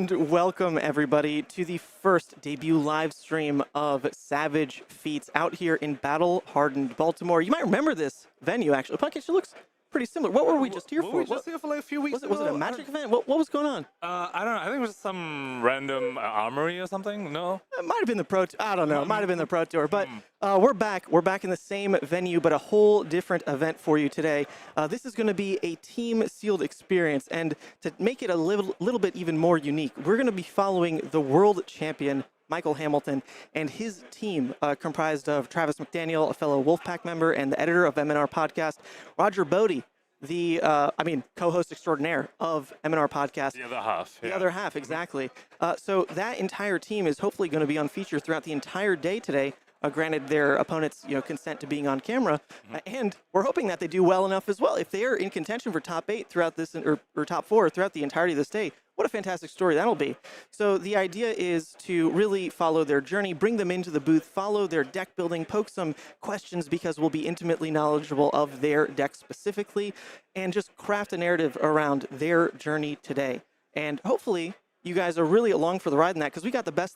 And welcome everybody to the first debut live stream of Savage Feats out here in Hardened Baltimore. You might remember this venue actually. Pumpkin, it looks pretty similar. What were we just here for? We were just here for like a few weeks ago. Was it a magic event? What was going on? I don't know. I think it was some random armory or something. No? It might have been the Pro Tour. I don't know. It might have been the Pro Tour. But we're back. We're back in the same venue, but a whole different event for you today. This is going to be a team sealed experience. And to make it a little bit even more unique, we're going to be following the world champion, Michael Hamilton, and his team comprised of Travis McDaniel, a fellow Wolfpack member, and the editor of n-rcast podcast, Roger Bodee, the co-host extraordinaire of n-rcast podcast. The other half. The other half, exactly. So that entire team is hopefully going to be on feature throughout the entire day today. Granted, their opponents, consent to being on camera, and we're hoping that they do well enough as well. If they are in contention for top 8 throughout this, or top 4 throughout the entirety of this day, what a fantastic story that'll be. So the idea is to really follow their journey, bring them into the booth, follow their deck building, poke some questions because we'll be intimately knowledgeable of their deck specifically, and just craft a narrative around their journey today. And hopefully you guys are really along for the ride in that, because we got the best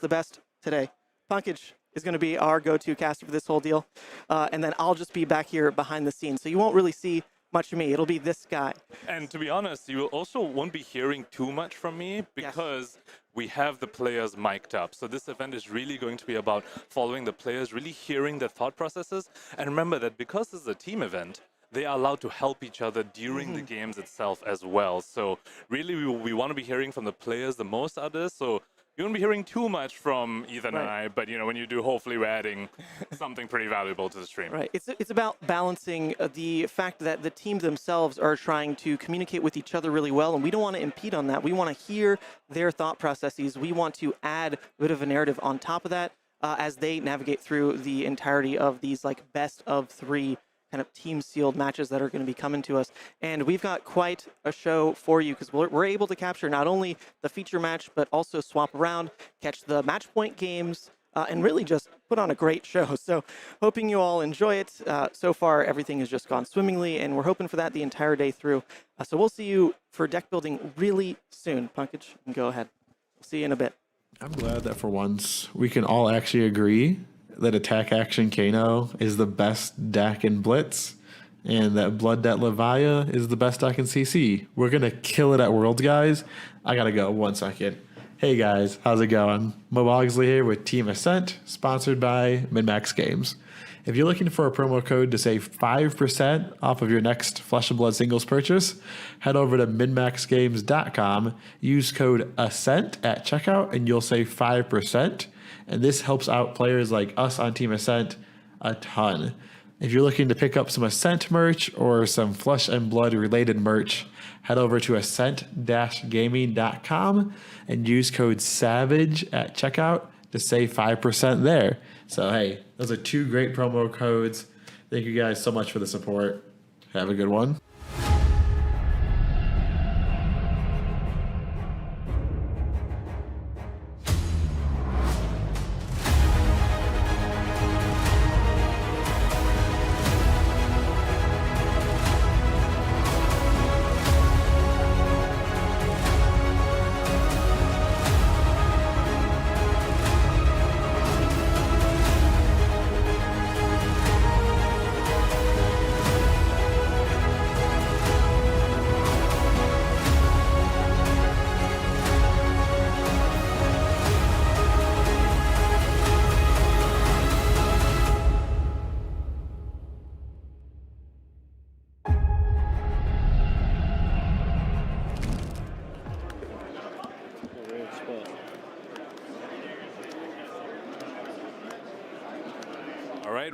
today. Punkage is going to be our go-to caster for this whole deal. And then I'll just be back here behind the scenes. So you won't really see much of me. It'll be this guy. And to be honest, you also won't be hearing too much from me because we have the players mic'd up. So this event is really going to be about following the players, really hearing their thought processes. And remember that because this is a team event, they are allowed to help each other during the games itself as well. So really, we want to be hearing from the players the most out of this. So you won't be hearing too much from Ethan and I, but when you do, hopefully we're adding something pretty valuable to the stream. Right. It's about balancing the fact that the teams themselves are trying to communicate with each other really well, and we don't want to impede on that. We want to hear their thought processes. We want to add a bit of a narrative on top of that as they navigate through the entirety of these best of 3 kind of team sealed matches that are going to be coming to us. And we've got quite a show for you because we're able to capture not only the feature match, but also swap around, catch the match point games, and really just put on a great show. So hoping you all enjoy it. So far, everything has just gone swimmingly, and we're hoping for that the entire day through. So we'll see you for deck building really soon. Punkage, you can go ahead. We'll see you in a bit. I'm glad that for once we can all actually agree that Attack Action Kano is the best deck in Blitz, and that Blood Debt Levia is the best deck in CC. We're going to kill it at Worlds, guys. I got to go 1 second. Hey, guys. How's it going? Mo Bogsley here with Team Ascent, sponsored by Min-Max Games. If you're looking for a promo code to save 5% off of your next Flesh and Blood singles purchase, head over to minmaxgames.com, use code ASCENT at checkout, and you'll save 5%. And this helps out players like us on Team Ascent a ton. If you're looking to pick up some Ascent merch or some Flesh and Blood related merch, head over to ascent-gaming.com and use code SAVAGE at checkout to save 5% there. So, hey, those are 2 great promo codes. Thank you guys so much for the support. Have a good one.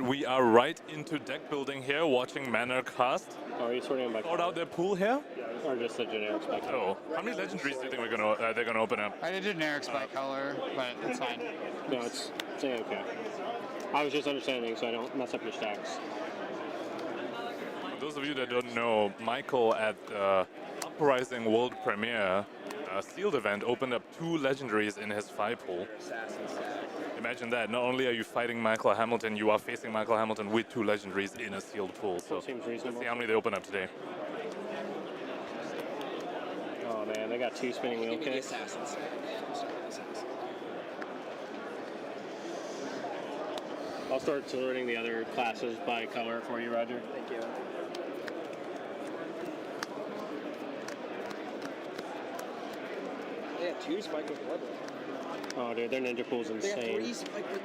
We are right into deck building here, watching n-rcast. Oh, are you sorting them by Sort out their pool here? Yeah, or just a generic spec? Oh, how many legendaries do you think they're gonna open up? I did generic by color, but it's fine. No, it's okay. I was just understanding so I don't mess up your stacks. For those of you that don't know, Michael at the Uprising World Premiere sealed event opened up 2 legendaries in his 5 pool. Imagine that. Not only are you fighting Michael Hamilton, you are facing Michael Hamilton with 2 legendaries in a sealed pool. So seems reasonable. Let's see how many they open up today. Oh man, they got 2 spinning wheel Give me the kicks. assassins. I'll start sorting the other classes by color for you, Roger. Thank you. They have 2 spike with Brodie. Oh, dude, their ninja pool's They have 3 insane. spike with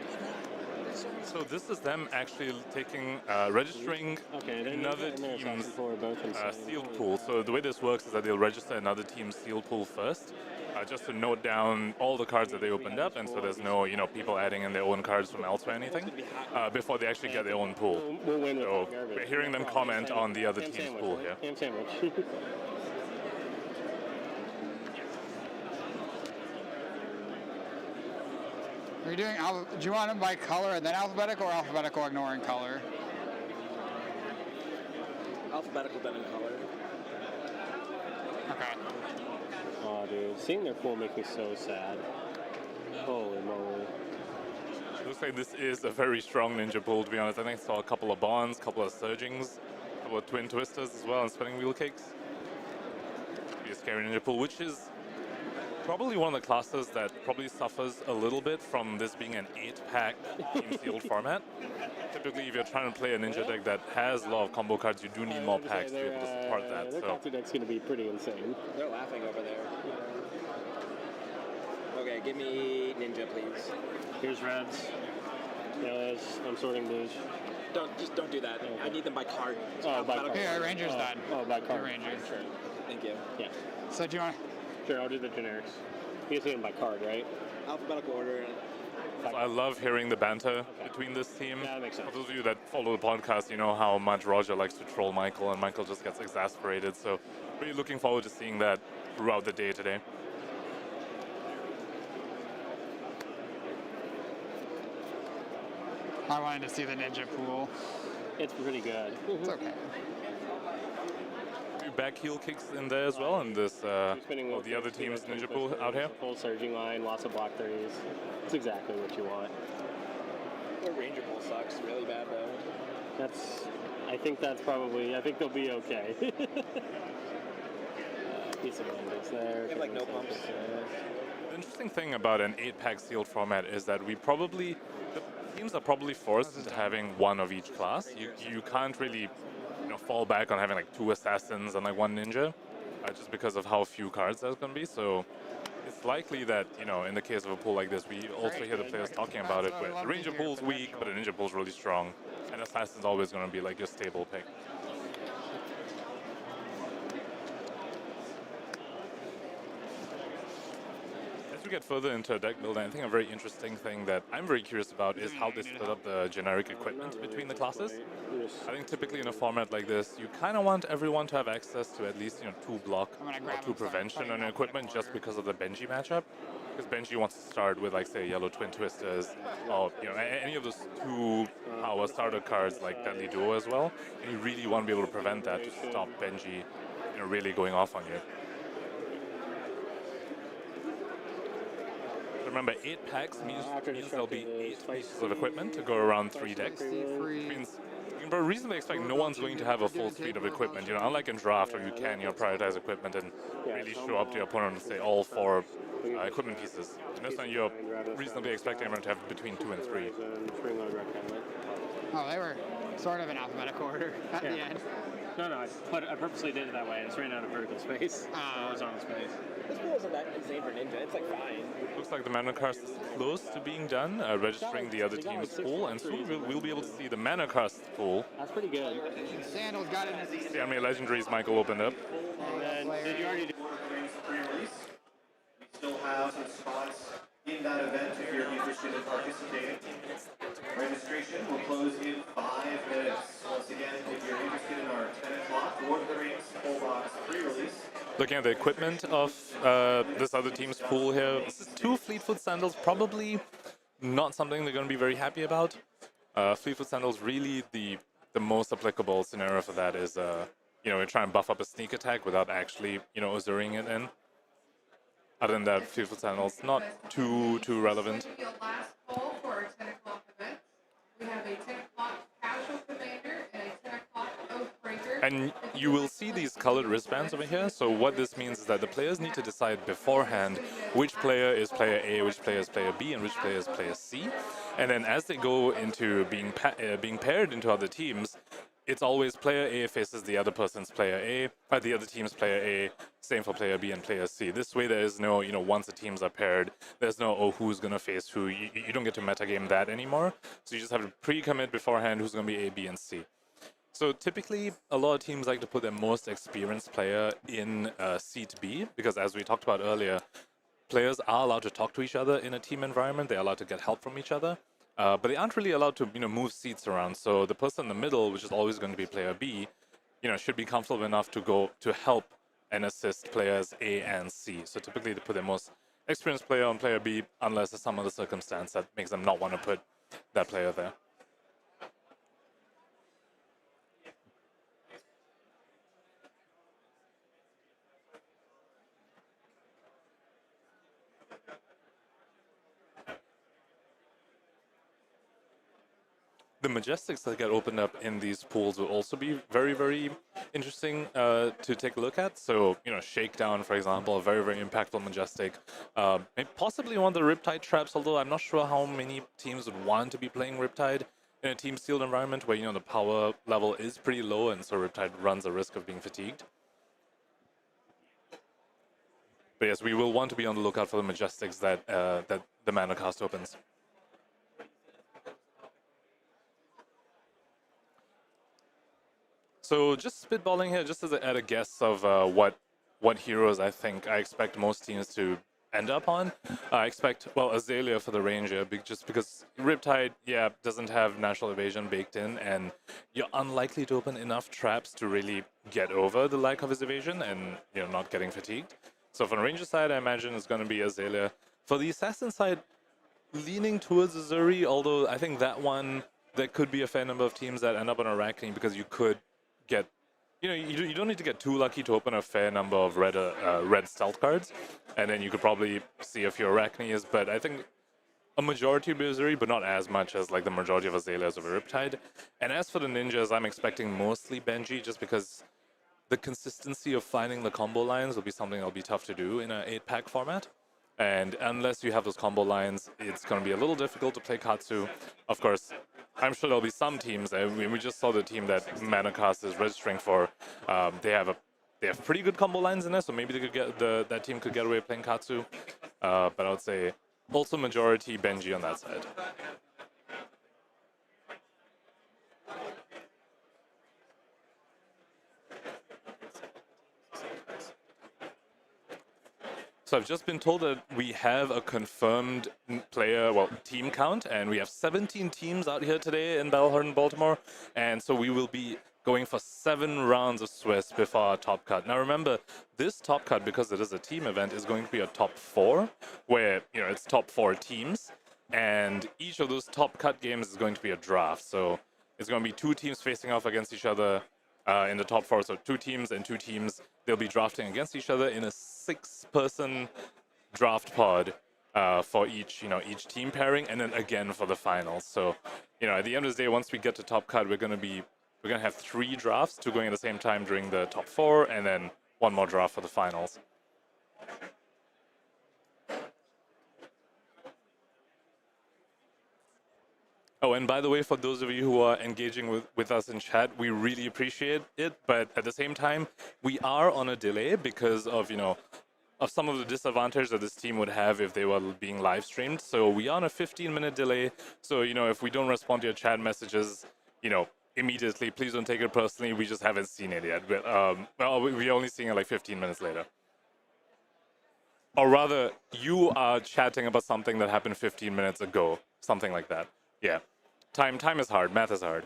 So this is them actually taking, registering Okay, their another ninja and their team's assassin pool are both insane. sealed pool. So the way this works is that they'll register another team's sealed pool first, just to note down all the cards that they opened up, and so there's no, people adding in their own cards from elsewhere or anything, before they actually get their own pool. We'll win with So that garbage. we're hearing them comment on the other team's pool here. Ham sandwich. Are you doing? Do you want them by color and then alphabetical, or alphabetical ignoring color? alphabetical then in color. Okay. Oh, dude, seeing their pool makes me so sad. Holy moly. Looks like this is a very strong ninja pool, to be honest. I think I saw a couple of bonds, a couple of surgings, a couple of twin twisters as well, and spinning wheel kicks. Be a scary ninja pool, which is probably one of the classes that probably suffers a little bit from this being an 8-pack team sealed format. Typically, if you're trying to play a ninja deck that has a lot of combo cards, you do need more packs to be able to support that. Their So Katsu deck's going to be pretty insane. They're laughing over there. Okay, give me ninja, please. Here's reds. Yellows. I'm sorting blues. Don't do that. I need them by card. Oh, by card. Here, Ranger's done. Oh, by card. Rangers. Sure. Thank you. Yeah. So do you want? Sure, I'll do the generics. You can see them by card, right? Alphabetical order. I love hearing the banter between this team. Yeah, that makes sense. For those of you that follow the podcast, you know how much Roger likes to troll Michael, and Michael just gets exasperated. So really looking forward to seeing that throughout the day today. I wanted to see the ninja pool. It's pretty good. It's okay. Few back heel kicks in there as well, and this the other team's ninja pool out here. Full surging line, lots of block threes. It's exactly what you want. The Ranger pool sucks really bad though. I think they'll be okay. Piece of language there. They have like no pumps. The interesting thing about an 8-pack sealed format is that the teams are probably forced into having one of each class. You can't really fall back on having like 2 assassins and like 1 ninja, just because of how few cards there's going to be. So it's likely that, in the case of a pool like this, we also hear the players talking about it, where the Ranger pool's weak, but the Ninja pool's really strong, and Assassin's always going to be like your stable pick. As we get further into deck building, I think a very interesting thing that I'm very curious about is how they split up the generic equipment between the classes. I think typically in a format like this, you kind of want everyone to have access to at least 2 block or 2 prevention on equipment, just because of the Benji matchup. Because Benji wants to start with, like, say, yellow twin twisters, or any of those 2 power starter cards like Deadly Duo as well. And you really want to be able to prevent that to stop Benji, really going off on you. Remember, 8 packs means there'll be 8 pieces of equipment to go around 3 decks. Means you can reasonably expect no one's going to have a full suite of equipment. Unlike in draft, where you can prioritize equipment and really show up to your opponent and say all 4 equipment pieces. In this one, you're reasonably expecting everyone to have between 2 and 3. Oh, they were sort of in alphabetical order at the end. No, I purposely did it that way. I just ran out of vertical space. Horizontal space. This pool isn't that insane for ninja. It's like fine. Looks like the mana cast is close to being done, registering the other team's pool, and soon we'll be able to see the mana cast pool. That's pretty good. Sandals got it. See how many legendaries Michael opened up. And then, did you already do? We still have some spots in that event if you're interested in participating. Registration will close in 5 minutes. Once again, if you're interested in our 10 o'clock Lord of the Rings full box pre-release. Looking at the equipment of this other team's pool here, this is 2 Fleetfoot Sandals, probably not something they're going to be very happy about. Fleetfoot Sandals, really the most applicable scenario for that is, we try and buff up a sneak attack without actually, Uzuriing it in. Other than that, Fleetfoot Sandals, not too relevant. This will be your last call for our 10 o'clock event. We have a 10 o'clock Casual Commander and a 10 o'clock Oathbreaker. And you will see these colored wristbands over here. So what this means is that the players need to decide beforehand which player is player A, which player is player B, and which player is player C. And then as they go into being paired into other teams, it's always player A faces the other person's player A, or the other team's player A, same for player B and player C. This way there is no, once the teams are paired, there's no, oh, who's going to face who. You don't get to metagame that anymore. So you just have to pre-commit beforehand who's going to be A, B, and C. So typically, a lot of teams like to put their most experienced player in seat B, because as we talked about earlier, players are allowed to talk to each other in a team environment. They're allowed to get help from each other. But they aren't really allowed to, move seats around. So the person in the middle, which is always going to be player B, should be comfortable enough to go to help and assist players A and C. So typically they put their most experienced player on player B, unless there's some other circumstance that makes them not want to put that player there. The Majestics that get opened up in these pools will also be very, very interesting to take a look at. So, Shakedown, for example, a very, very impactful Majestic. Possibly one of the Riptide traps, although I'm not sure how many teams would want to be playing Riptide in a team sealed environment where, the power level is pretty low, and so Riptide runs a risk of being fatigued. But yes, we will want to be on the lookout for the Majestics that the n-rcast opens. So just spitballing here, just at a guess of what heroes I expect most teams to end up on. I expect, Azalea for the Ranger, just because Riptide, doesn't have natural evasion baked in, and you're unlikely to open enough traps to really get over the lack of his evasion and, not getting fatigued. So for the Ranger side, I imagine it's going to be Azalea. For the Assassin side, leaning towards Uzuri, although I think that one, there could be a fair number of teams that end up on Arachne because you could get, you don't need to get too lucky to open a fair number of red stealth cards, and then you could probably see a few Arachnes, but I think a majority of Uzuri, but not as much as like the majority of Azaleas over Riptide. And as for the ninjas, I'm expecting mostly Benji, just because the consistency of finding the combo lines will be something that'll be tough to do in an 8-pack format. And unless you have those combo lines, it's going to be a little difficult to play Katsu. Of course, I'm sure there'll be some teams. We just saw the team that n-rcast is registering for. They have pretty good combo lines in there, so maybe they could get that team could get away playing Katsu. But I would say also majority Benji on that side. So I've just been told that we have a confirmed team count, and we have 17 teams out here today in Hardened Baltimore, and so we will be going for 7 rounds of Swiss before our top cut. Now remember, this top cut, because it is a team event, is going to be a top 4, where it's top 4 teams, and each of those top cut games is going to be a draft. So it's going to be 2 teams facing off against each other in the top 4. So 2 teams and 2 teams, they'll be drafting against each other in a 6-person draft pod for each team pairing, and then again for the finals. So at the end of the day, once we get to top cut, we're gonna have 3 drafts, 2 going at the same time during the top 4, and then 1 more draft for the finals. Oh, and by the way, for those of you who are engaging with us in chat, we really appreciate it. But at the same time, we are on a delay because of, of some of the disadvantage that this team would have if they were being live streamed. So we are on a 15-minute delay. So, if we don't respond to your chat messages, immediately, please don't take it personally. We just haven't seen it yet. But, we're only seeing it like 15 minutes later. Or rather, you are chatting about something that happened 15 minutes ago. Something like that. Yeah. Time is hard. Math is hard.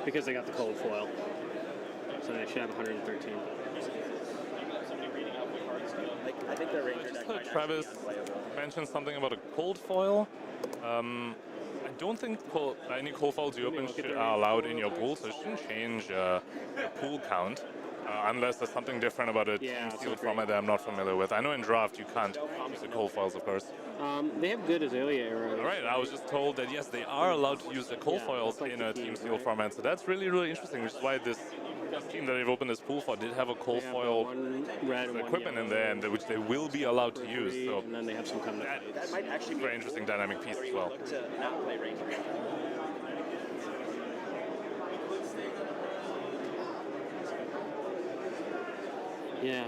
Because they got the cold foil. So they should have 113. I think the Ranger I just deck heard might Travis actually be unplayable. mention something about a cold foil. I don't think any cold foils you open are allowed in your pool, so it shouldn't change your pool count. Unless there's something different about a Yeah, team it's sealed not great. format that I'm not familiar with. I know in draft you can't use the cold foils, of course. They have good Azalea arrows. Right, I was just told that yes, they are allowed to use the cold Yeah, foils it's like in the a key, team sealed right? format, so that's really, really interesting, which is why this team that they've opened this pool for did have a They cold have foil one red and one equipment in yellow, there, and which they will be allowed to use. three, So and then they have some come to that- That might actually be very interesting dynamic piece as well. look to not play Ranger. Yeah.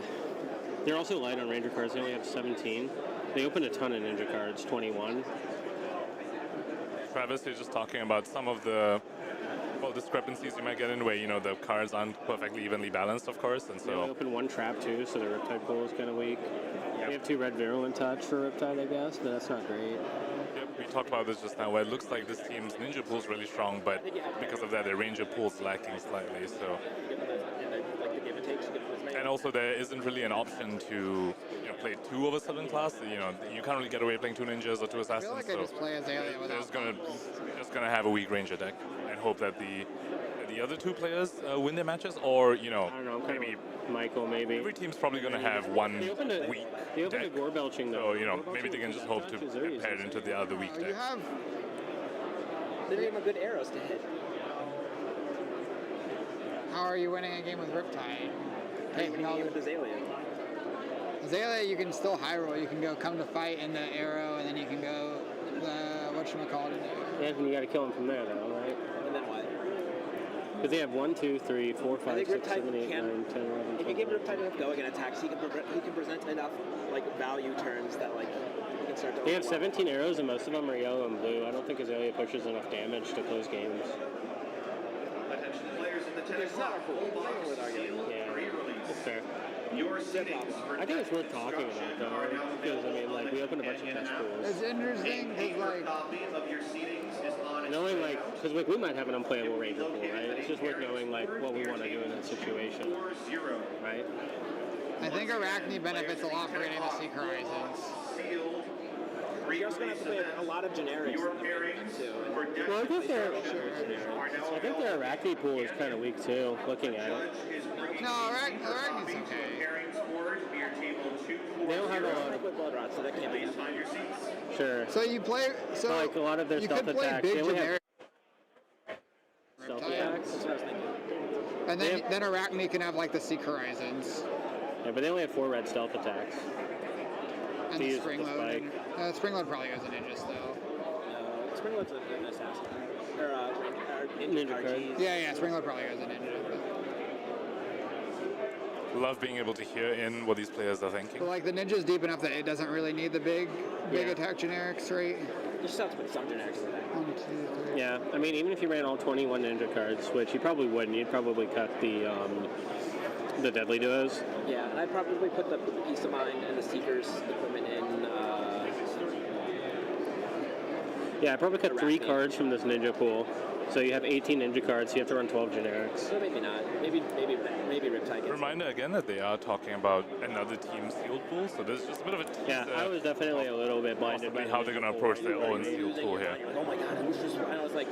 They're also light on Ranger cards. They only have 17. They opened a ton of Ninja cards, 21. Travis, you're just talking about some of the discrepancies you might get in where, the cards aren't perfectly evenly balanced, of course, and They only so opened one trap too, so the Riptide pool is kind of weak. Yep. They have 2 red Virulent Touch for Riptide, I guess, but that's not great. yep, we talked about this just now, where it looks like this team's Ninja pool is really strong, but because of that, their Ranger pool's lacking slightly, so. And also, there isn't really an option to play 2 of a certain class. You can't really get away playing 2 ninjas or 2 I feel assassins. like I So just play Azalea they're without just gonna have a weak Ranger deck and hope that the other 2 players win their matches, or I don't know, I'm kind maybe of Michael, maybe. every team's probably gonna have one They opened a, weak they opened a deck. gore belching So though. maybe they can just hope to pair it into the other weak You deck. have They gave him good arrows to hit. How are you winning a game with Riptide? Winning a game with Azalea. Azalea, you can still high roll. You can go come to fight in the arrow, and then you can go the whatchamacallit in there. Yeah, and you got to kill him from there though, right? And then what? Because they have 1, 2, 3, 4, 5, think 6, Riptide 7, 8, can- 9, 10, 11, If you 12. give Riptide enough going and attacks, he can present enough value turns that he can start to. They have 17 arrows and most of them are yellow and blue. I don't think Azalea pushes enough damage to close games. Attention players in the 10 o'clock full box with arguing. Yeah, pre-release. that's fair. Your settings for I think it's worth deck talking about though, because we opened a bunch of test pools. It's interesting because paper copy of your seatings is on its Knowing way out. because we might have an unplayable Ranger pool, right? It's just worth knowing what we want to do in that situation, 4-0. right? I think Arachne benefits a lot for getting the Seek Horizons. Sealed. You're also going to have to play a lot of generics. Your pairings too. for deck Well, I think their are now Arachne pool is kind of weak too, looking at it. Judge is bringing No, Arachne's copies of okay. pairings board near table 240. They don't have a lot Like with Blood Rot, so that can't be. Please find your seats. Sure. So you play. So Like a lot of their you stealth could play attacks, big they only have generic, stealth Riptide. attacks. That's what I was thinking. and then Arachne can have like the Seek Horizons Yeah, but they only have 4 red stealth attacks. and To the use Spring with the Load. spike. Spring Load probably goes in ninja still. Springload's an assassin. Or Ninja card. RGs. Yeah, Spring Load probably goes in ninja. Love being able to hear in what these players are thinking. But like the ninja's deep enough that it doesn't really need the big Yeah. attack generics, right? You just have to put some generics in there. 1, 2, 3. Yeah, I mean, even if you ran all 21 ninja cards, which you probably wouldn't, you'd probably cut the deadly duos. Yeah, and I'd probably put the Peace of Mind and the Seekers equipment in. Yeah, I'd probably cut 3 Arachne. cards from this ninja pool. So you have 18 ninja cards, so you have to run 12 generics. So maybe not. Maybe Riptide gets. Reminder again that they are talking about another team sealed pool, so there's just a bit of a teaser. Yeah, I was definitely a little bit blinded by possibly how they're going to approach their own You're sealed using pool it, here. you're like, oh my god, who's just. And I was like,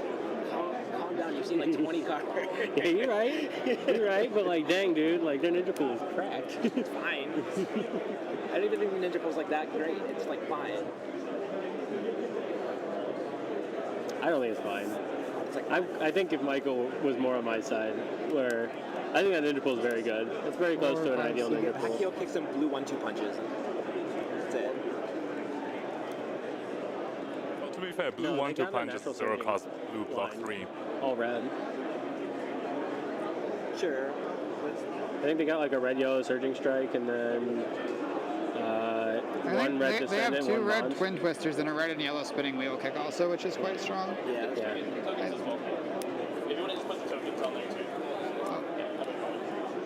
calm down. You've seen like 20 cards. Yeah, you're right. You're right, but like, dang, dude, like their ninja pool is cracked. It's fine. I don't even think the Ninja Pool's like that great. It's like fine. I don't think it's fine. It's like I think if Michael was more on my side, where I think that ninja pool is very good. It's very close to an ideal ninja pool. Akio kicks some blue 1-2 punches. That's it. Well, to be fair, blue No, they 1-2 got a punch is natural 0 surging cost, blue block line. 3. All red. Sure. I think they got like a red yellow surging strike and then I one think red they have descendant, 2 one red bronze. twin twisters and a red and yellow spinning wheel kick also, which is quite strong. Yeah. Yeah.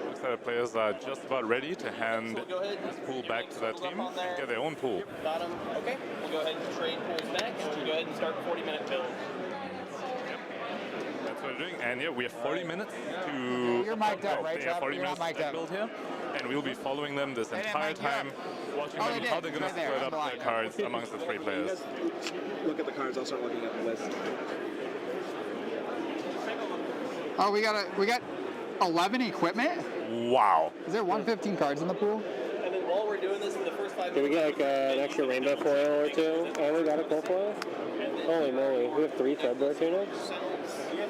Looks like the players are just about ready to hand this pool back to their team and get their own pool. Bottom, okay. We'll go ahead and trade pools back. We'll go ahead and start 40-minute build. That's what we're doing, and yeah, we have 40 minutes to. You're mic'd up, oh, right, they have Trav? 40 You're not minutes mic'd to up. build here, and we'll be following them this didn't entire mic you up. time, watching Oh, them, they how did. they're going Right to there, split on up the their line. cards amongst the 3 players. Look at the cards. I'll start looking at the list. Oh, we got 11 equipment. Wow. Is there 115 cards in the pool? And then while we're doing this in the first 5 Did we minutes, get like an extra rainbow foil or two? And we got a cool foil? Holy moly. We have 3 threadbare tunics?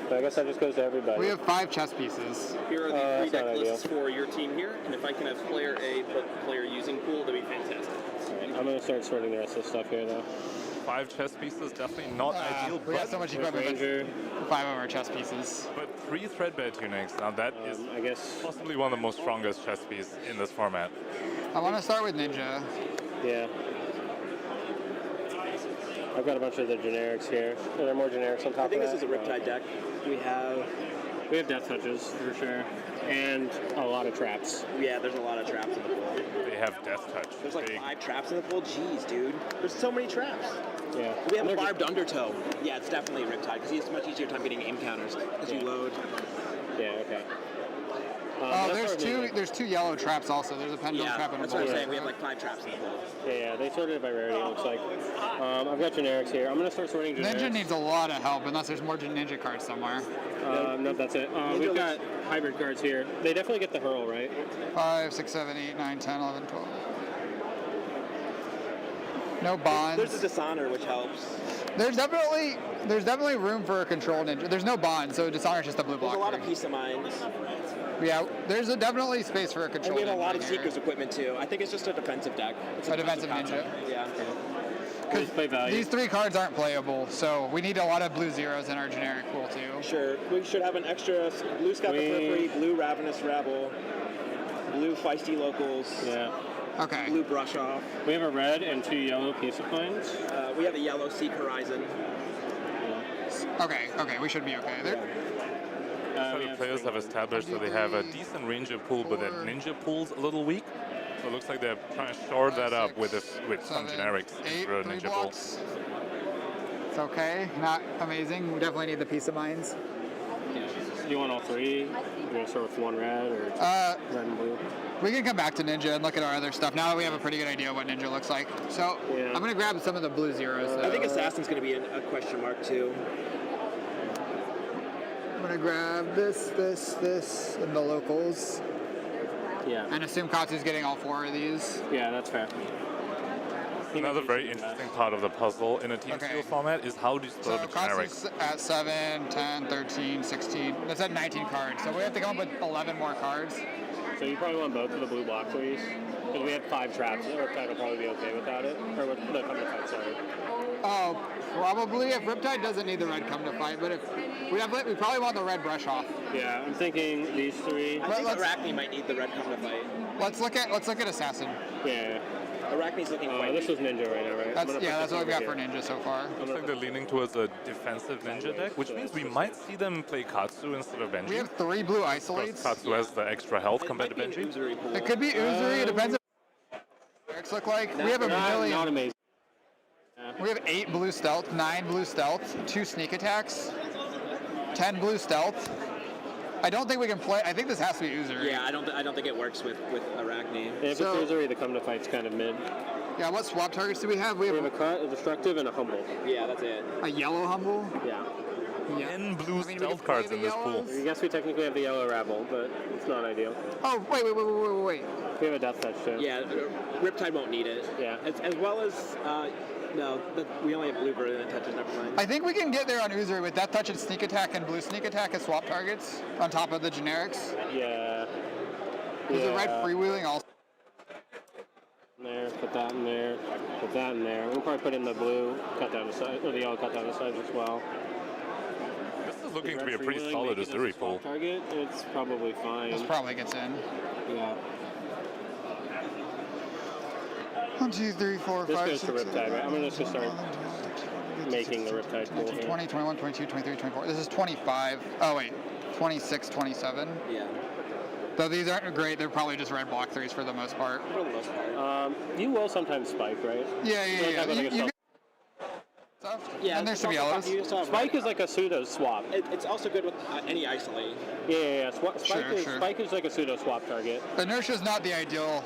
But I guess that just goes to everybody. We have 5 chess pieces. here are the that's three deck not lists for your team here, and if I can have player A put player using pool, that'd be fantastic. Alright, I'm going to start sorting the rest of the stuff here, though. 5 chess pieces, definitely not ideal, We got but, so much equipment. Ranger. 5 of our chess pieces. but 3 threadbare tunics. Now that is I guess, possibly one of the most strongest chess pieces in this format. I want to start with Ninja. yeah. I've got a bunch of the generics here. Are there more generics on top I think of this that? is a Riptide deck. We have, Death Touches, for sure. And a lot of traps. yeah, there's a lot of traps in the pool. They have death touch. There's like Big. 5 traps in the pool. Jeez, dude. There's so many traps. Yeah. We have And a they're barbed undertow. Yeah, it's definitely a Riptide because he has a much easier time getting aim counters as you Yeah. load. Yeah, okay. Oh, there's 2 yellow traps also. There's a pendulum Yeah, trap and a that's what I'm bull. saying. We have like 5 traps in the pool. Yeah, they sorted it by rarity, it looks like. I've got generics here. I'm going to start sorting generics. Ninja needs a lot of help unless there's more Ninja cards somewhere. No, that's it. We've got hybrid cards here. They definitely get the hurl, right? 5, 6, 7, 8, 9, 10, 11, 12. No bonds. There's a Dishonor, which helps. There's definitely room for a control Ninja. There's no bond, so Dishonor's just a blue block. There's a lot of card. peace of minds. Yeah, there's definitely space for a And control we have a Ninja lot of here. Seeker's equipment too. I think it's just a defensive deck. It's A defensive concept. Ninja. Yeah. Please play value. These 3 cards aren't playable, so we need a lot of blue zeros in our generic pool too. Sure. We should have an extra blue Scout the Periphery, blue Ravenous Rebel, blue Feisty Locals, Yeah. Okay. blue Brush Off. We have a red and 2 yellow piece of coins. We have a yellow Seek Horizon. Okay, we should be okay. There. So the players have established that they have a decent ranger pool, but that ninja pool's a little weak. So it looks like they're trying to shore that up with some 7, generics 8, for a 3 ninja pool. blocks. It's okay. Not amazing. We definitely need the peace of minds. Yeah. Do you want all 3? You're going to start with 1 red or red and blue? We can come back to Ninja and look at our other stuff now that we have a pretty good idea of what Ninja looks like. So Yeah. I'm gonna grab some of the blue zeros. I think Assassin's going to be a question mark too. I'm gonna grab this, and the locals, Yeah. and assume Katsu's getting all 4 of these. Yeah, that's fair. Another very interesting part of the puzzle in a team Okay. field format is how do you So split the generics? Katsu's at 7, 10, 13, 16. That's at 19 cards. So we have to come up with 11 more cards. So you probably want both of the blue block threes? Because we have 5 traps. Riptide will probably be okay without it. Or with the come to fight, sorry. Oh, probably if Riptide doesn't need the red come to fight, but if we probably want the red brush off. Yeah, I'm thinking these 3. I think Arachne might need the red come to fight. Let's look at Assassin. Yeah. Arachne's looking quite This was Ninja right now, right? That's what we've got for Ninja so far. Looks like they're leaning towards a defensive ninja deck, which means we might see them play Katsu instead of Benji. We have 3 blue Because isolates. Katsu has the extra health compared to Might be an Benji. Uzuri pool. It could be Uzuri. It depends on what the lyrics look like. We have a Not million. amazing. We have 8 blue stealth, 9 blue stealth, 2 sneak attacks, 10 blue stealth. I don't think we can play. I think this has to be Uzuri. Yeah, I don't think it works with Arachne. If So- it's Uzuri, the come to fight's kind of mid. Yeah. What swap targets do we have? We We have have a cut, a destructive, and a humble. Yeah, that's it. a yellow humble. Yeah. Yeah. 10 blue I mean, we can stealth play cards the in this pool. yellows. I guess we technically have the yellow rabble, but it's not ideal. Oh wait. We have a death touch too. Yeah, Riptide won't need it. Yeah. As well as no, we only have blue bird that touches. Never mind. I think we can get there on Uzuri with death touch and sneak attack and blue sneak attack as swap targets on top of the generics. Yeah. There's a red freewheeling also. There, put that in there, put that in there. We'll probably put in the blue, cut down the side, or the yellow cut down the sides as well. This is looking to be a Red pretty freewheeling, solid make it as a Uzuri small pool. target, it's probably fine. This probably gets in. Yeah. 1, 2, 3, 4, This 5, goes to 6, Riptide, right? I'm gonna just start making the Riptide pool here. 20, 21, 22, 23, 24. This is 25. Oh wait, 26, 27. Yeah, Though these aren't great, they're probably just red block 3s for the most part. for the most part. You will sometimes spike, right? Yeah. Like You a get stuff. Yeah, And there's it's some also- yellows. you also have Spike is like a pseudo swap. It's also good with any isolate. Yeah. Sure. Spike is like a pseudo swap target. Inertia's not the ideal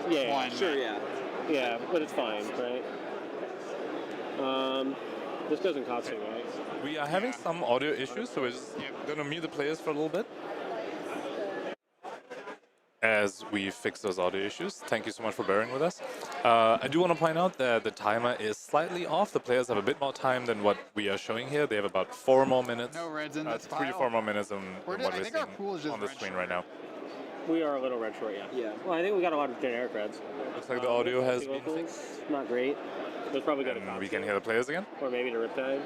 Yeah. one. Sure, yeah. Yeah, but it's fine, right? This doesn't Katsu, right? We are having some audio issues, so we're just going to mute the players for a little bit. as we fix those audio issues. Thank you so much for bearing with us. I do want to point out that the timer is slightly off. The players have a bit more time than what we are showing here. They have about 4 more minutes. No reds in this 3 to pile. 4 more minutes than what I we're think our seeing pool is just on the red screen short. right now. We are a little red short, yeah. Yeah. Well, I think we got a lot of generic reds. Looks like the audio has been fixed. Not great. Let's probably go to And we Katsu. can hear the players again. Or maybe to Riptide.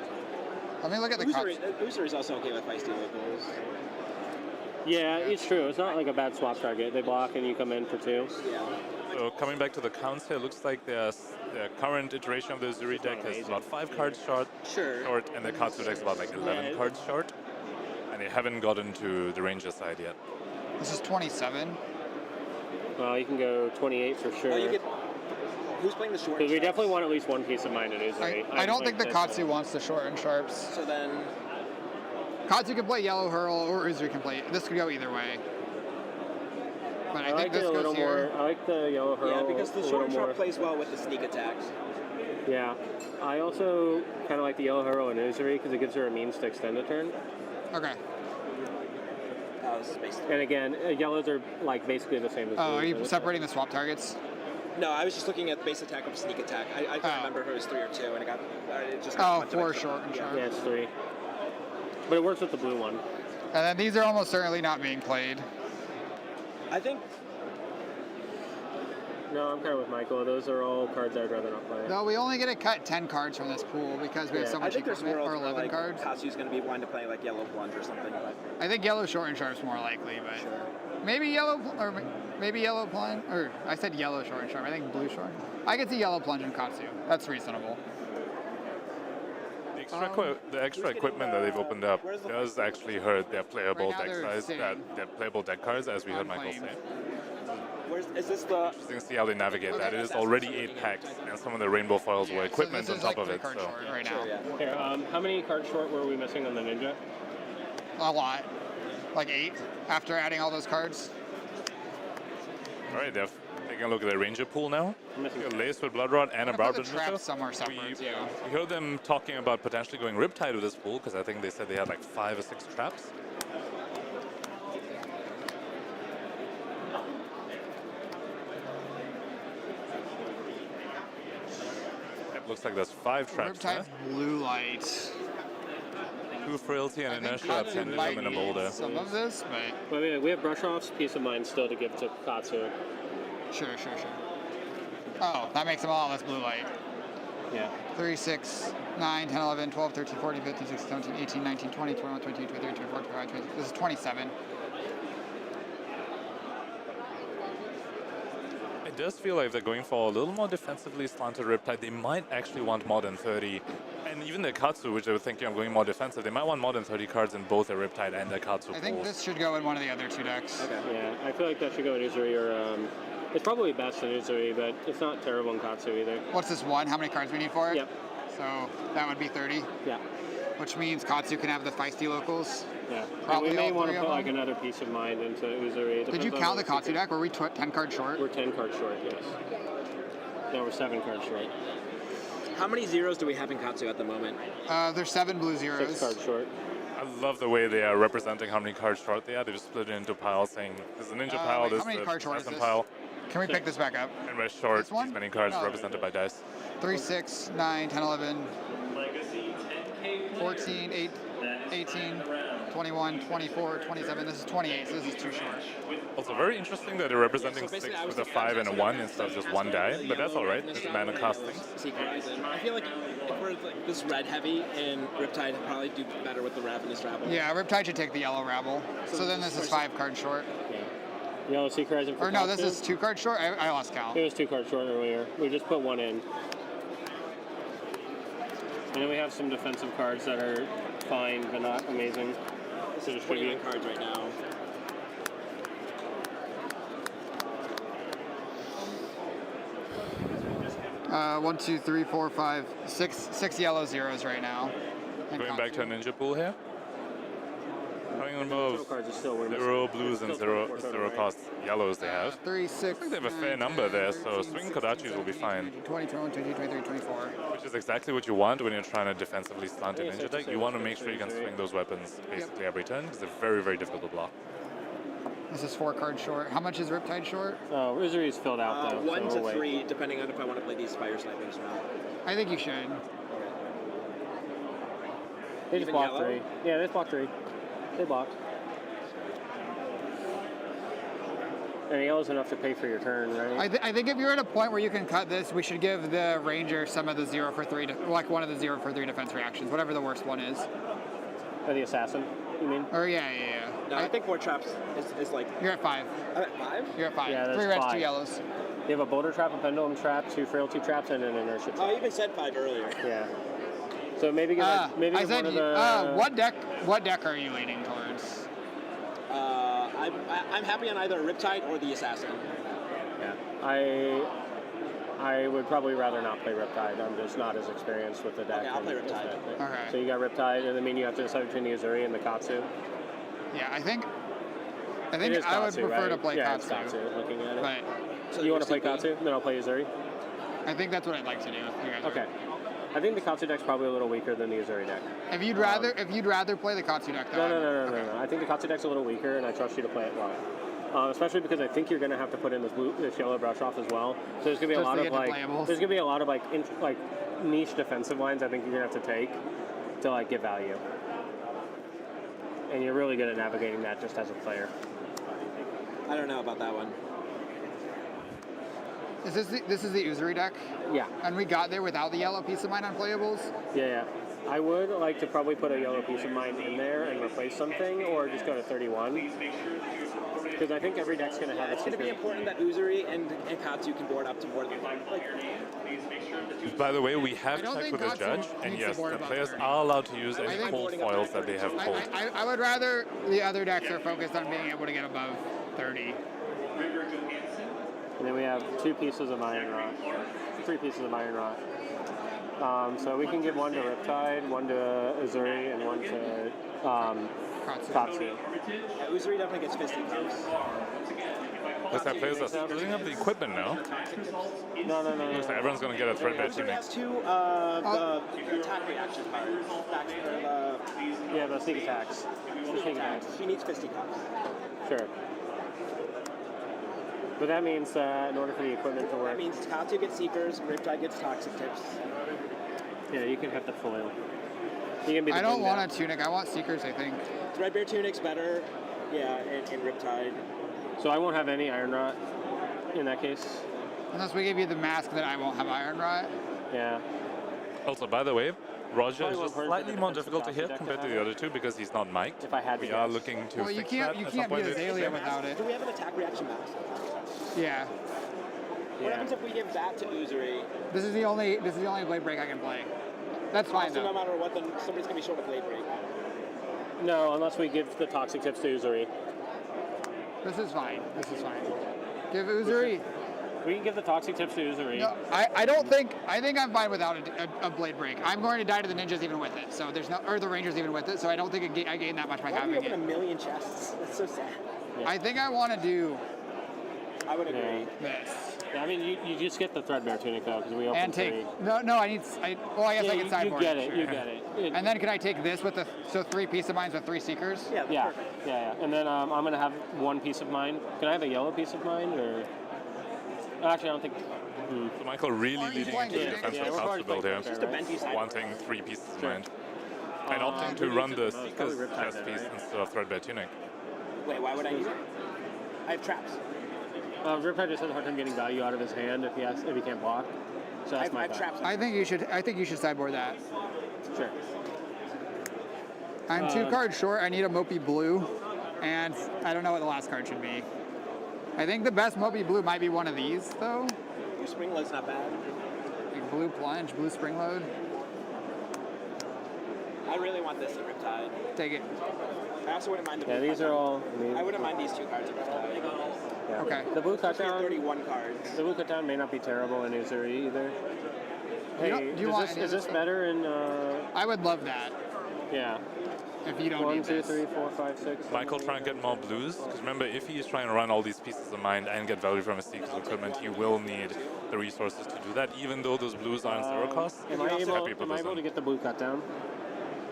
Let me look at the Uzuri's also okay with feisty locals. Yeah, it's true. It's not like a bad swap target. They block and you come in for 2. Yeah. So coming back to the counts here, looks like the current iteration of the Uzuri deck is about 5 cards short, and the Katsu deck's about like 11 cards short. And they haven't gotten to the Ranger side yet. This is 27. Well, you can go 28 for sure. Oh, you get, who's playing the short? Because we definitely want at least one piece of mind in Uzuri. I don't think the Katsu wants the short and sharps. So then, Katsu can play Yellow Hurl, or Uzuri can play. This could go either way. But I think this goes here. I like the Yellow Hurl. yeah, because the short and sharp plays well with the sneak attacks. Yeah. I also kind of like the Yellow Hurl and Uzuri because it gives her a means to extend a turn. Okay. And again, yellows are like basically the same as Oh, are blues, you so separating the swap targets? No, I was just looking at base attack of sneak attack. I couldn't remember if it was 3 or 2, and it got it just got a bunch of 4 extra- short and sharp. Yeah, it's 3. But it works with the blue one. And then these are almost certainly not being played. I think. No, I'm kind of with Michael. Those are all cards I'd rather not play. No, we only get to cut 10 cards from this pool because we have so I much think there's equipment, worlds or where 11 like cards. Katsu's going to be wanting to play like yellow plunge or something. But I think yellow short and sharp's more likely, but maybe yellow plunge, or I said yellow short and sharp. I think blue short. I could see yellow plunge and Katsu. That's reasonable. The extra equipment that they've opened up does actually hurt their playable Right now deck they're size, sitting their playable deck cards, as we heard Michael unclaimed. say. is this the? Interesting to see how they navigate that. It is already 8 packs, and some of the rainbow foils were equipment so on this top is of like it. 3 cards So short right now. Here, how many cards short were we missing on the Ninja? A lot. Like 8 after adding all those cards. all right, they're taking a look at the Ranger pool now. A Lace with Blood Rod and a I'm gonna Barb put the trap somewhere separate too. We heard them talking about potentially going Riptide with this pool, because I think they said they had like 5 or 6 traps. It looks like there's 5 traps there. Riptide's blue light. 2 Frailty and I think Inertia, Katsu Pendulum, might and a need Boulder. some of this, but Well, I mean, we have brush offs, peace of mind still to give to Katsu. sure. Oh, that makes them all less blue light. Yeah. 3, 6, 9, 10, 11, 12, 13, 14, 15, 16, 17, 18, 19, 20, 21, 22, 23, 24, 25, 26. This is 27. It does feel like they're going for a little more defensively slanted Riptide. They might actually want more than 30. And even the Katsu, which they were thinking of going more defensive, they might want more than 30 cards in both their Riptide and their Katsu I think pools. this should go in one of the other 2 decks. Okay. Yeah, I feel like that should go in Uzuri or it's probably best in Uzuri, but it's not terrible in Katsu either. What's this one? How many cards we need for it? Yep. So that would be 30, Yeah. which means Katsu can have the feisty locals. Yeah. Probably and we may all want 3 to of put like them. another piece of mind into Uzuri. Did you Depends on count the what Katsu we deck? Were we 10 cards short? We're 10 cards short, yes. Now we're 7 cards short. How many zeros do we have in Katsu at the moment? There's 7 blue 6 zeros. cards short. I love the way they are representing how many cards short they are. They just split it into piles, saying there's a ninja pile, wait, there's how many the cards short is assassin this? pile, Can we pick this back up? and we're short This one? these many cards No. represented by dice. 3, 6, 9, 10, 11, 14, 8, 18, 21, 24, 27. This is 28, so this is too short. Also, very interesting that they're representing 6 with a 5 and a 1 instead of just 1 die, but that's alright. It's mana casting. Secret Horizon. I feel like if we're like this red heavy and Riptide would probably do better with the Ravenous Rabble. Yeah, Riptide should take the yellow rabble. So then this is 5 cards short. Yeah. Yellow Secret Horizon for Or no, this Katsu. is 2 cards short? I lost count. It was 2 cards short earlier. We just put 1 in. And then we have some defensive cards that are fine, but not amazing. This is 29 cards right now. One, 2, 3, 4, 5, 6 yellow zeros right now. And Going back to a ninja pool here. Having a number of Cards are still we're 0 blues and Still 0 24 total, 0 right? cost yellows they have. 3, 6, I think they have a fair 9, number 10, there, so 13, swing 16, Kodachis will be 17, fine. 20, 21, 22, 23, 24. Which is exactly what you want when you're trying to defensively slant a ninja deck. You want to make sure you can swing those weapons basically every turn, because they're very, very difficult to block. This is 4 cards short. How much is Riptide short? Oh, Uzuri's filled out though. 1 so to we'll 3, depending on if I want to play these fire snipings or not. I think you should. They just Even blocked yellow? 3. Yeah, they just blocked 3. They blocked. And yellow's enough to pay for your turn, right? I think if you're at a point where you can cut this, we should give the Ranger some of the 0 for 3, like one of the 0 for 3 defense reactions, whatever the worst one is. Or the assassin, you mean? Or yeah. No, I think more traps is like. You're at 5. I'm at 5? You're at 5. Yeah, that's 3 reds, 2 5. yellows. You have a boulder trap, a pendulum trap, 2 frailty traps, and an inertia trap. Oh, I even said 5 earlier. Yeah. So maybe get maybe I get said, one of the. what deck are you leaning towards? I'm happy on either Riptide or the Assassin. Yeah. I would probably rather not play Riptide. I'm just not as experienced with the deck. Okay, I'll play Riptide. Okay. So you got Riptide, and I mean you have to decide between the Uzuri and the Katsu. Yeah, I think It is I would Katsu, prefer right? to play yeah, Katsu. It's Katsu. Looking at it. But So you want to you're play thinking- Katsu? Then I'll play Uzuri. I think that's what I'd like to do. You guys are- Okay. I think the Katsu deck's probably a little weaker than the Uzuri deck. If you'd rather play the Katsu deck, though. No. I think the Katsu deck's a little weaker, and I trust you to play it well. Especially because I think you're going to have to put in this yellow brush off as well. So there's going to be a Just lot to of get to like playables. there's going to be a lot of like niche defensive lines. I think you're going to have to take to like get value. And you're really good at navigating that just as a player. I don't know about that one. This is the Uzuri deck, Yeah. and we got there without the yellow piece of mine on playables. Yeah. I would like to probably put a yellow piece of mine in there and replace something, or just go to 31. Because I think every deck's going to have It's going to be important that Uzuri and Katsu can board up to more than By the way, we have I don't checked think with the Katsu judge, and needs to yes, board the above players 30. are allowed to use I any think cold boarding up foils that they have pulled. I would rather the other decks are focused on being able to get above 30. And then we have 2 pieces of iron rot. 3 pieces of iron rot. So we can give one to Riptide, one to Uzuri, and one to Katsu. Yeah, Uzuri definitely gets fisty cups. Looks like players are splitting up the equipment now. No. Looks like everyone's going to get a threadbare Uzuri tunic. has 2 the attack reaction cards. Yeah, but sneak attacks. Sneak attacks. She needs fisty cups. Sure. But that means in order for the equipment to work, That means Katsu gets Seekers, Riptide gets Toxic Tips. yeah, you can have the foil. You can be the I don't winged want out. a Tunic. I want Seekers, I think. Threadbare Tunic's better. Yeah, and Riptide. So I won't have any iron rot in that case. Unless we give you the mask, then I won't have Iron Rot. Yeah. Also, by the way, Roger Probably is just won't hurt slightly the more defensive difficult to hit deck to compared to have the it. other two because he's not mic'd. If I had to We are guess. looking to Well, you fix can't that you at can't some point beat this Azalea season. without it. Do we have an attack reaction mask? Yeah. What happens if we give that to Uzuri? This is the only blade break I can play. That's fine So no though. matter what, then somebody's gonna be short of blade break. No, unless we give the toxic tips to Uzuri. This is fine. Give Uzuri. We can give the toxic tips to Uzuri. No, I think I'm fine without a blade break. I'm going to die to the ninjas even with it. So there's no, or the rangers even with it. So I don't think I gain that much by Why do we having open a it. million chests? That's so sad. I think I want to do I would agree. Yeah. this Yeah, I mean, you just get the threadbare tunic though, because we open and take. 3. No, I guess Yeah, I can you sideboard get it. it. You get it. And then can I take this with 3 piece of mines with 3 seekers? Yeah, that's Yeah, perfect. yeah. And then I'm gonna have 1 piece of mine. Can I have a yellow piece of mine, or? Actually, I don't think. So Michael really Are you leading playing into the Benji? defensive Yeah, we're house already to build playing here. Benji, Just a right? Benji side. Wanting 3 pieces of Sure. mind. And opting to Maybe run it's the the most, Seeker's probably Riptide chest then, piece right? instead of threadbare tunic. Wait, why would I use it? I have traps. Riptide just has a hard time getting value out of his hand if he can't block. So I that's my have thought. traps. I think you should sideboard that. Sure. I'm 2 cards short. I need a Mopey blue, and I don't know what the last card should be. I think the best Mopey blue might be one of these though. Your spring load's not bad. Like blue plunge, blue spring load. I really want this at Riptide. Take it. I also wouldn't mind the Yeah, blue these cut are down. all. I wouldn't mind these 2 cards at Riptide. Yeah. Okay. The blue cut Especially at down. 31 cards. The blue cut down may not be terrible in Uzuri either. Hey, do you want any is of this this better in? I would love that Yeah. if you don't 1, need 2, this. 3, 4, 5, 6. Michael try and get more blues, because remember, if he is trying to run all these pieces of mind and get value from his Seeker's equipment, he will need the resources to do that, even though those blues aren't zero cost. Am I Happy able? with Am I those able to then. get the blue cut down?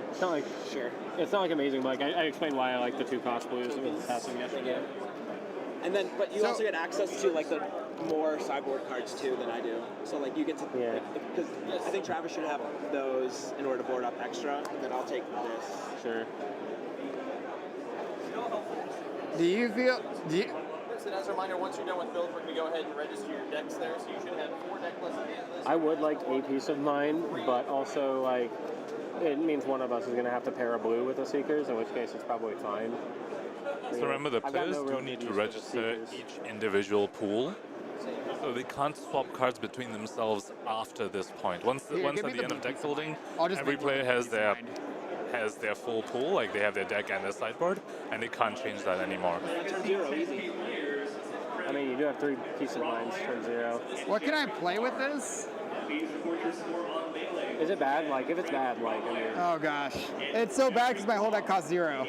It's not like Sure. it's not like amazing. But like I explained why I like the 2 cost blues with passing yesterday. And then, but you also get access to like the more sideboard cards too than I do. So like you get to, because I think Travis should have those in order to board up extra. Then I'll take this. Sure. Do you feel? Listen, as a reminder, once you're done with build, we're going to go ahead and register your decks there, so you should have 4 deck lists at the end of this. I would like a piece of mind, but also like it means one of us is going to have to pair a blue with the Seekers, in which case it's probably fine. So remember, the players do need to register each individual pool, so they can't swap cards between themselves after this point. Once at the end of deck building, every player has their full pool, like they have their deck and their sideboard, and they can't change that anymore. I mean, you do have 3 pieces of minds, turn 0. What can I play with this? Is it bad? Like, if it's bad, like, I mean... Oh gosh. It's so bad because my whole deck costs 0.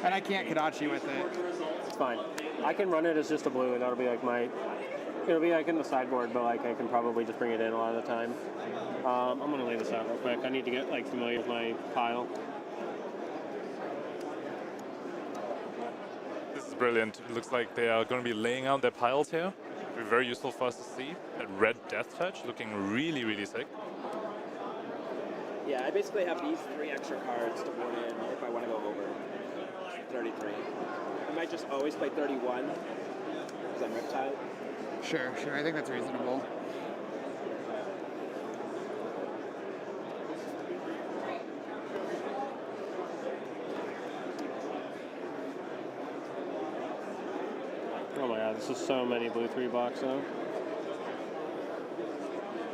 And I can't Kadachi with it. It's fine. I can run it as just a blue, and that'll be like my... It'll be like in the sideboard, but like I can probably just bring it in a lot of the time. I'm going to lay this out real quick. I need to get like familiar with my pile. This is brilliant. It looks like they are going to be laying out their piles here. It'll be very useful for us to see. That red Death Touch looking really, really sick. Yeah, I basically have these 3 extra cards to board in if I want to go over 33. I might just always play 31 because I'm Riptide. Sure. I think that's reasonable. Oh my god, this is so many blue 3 box though.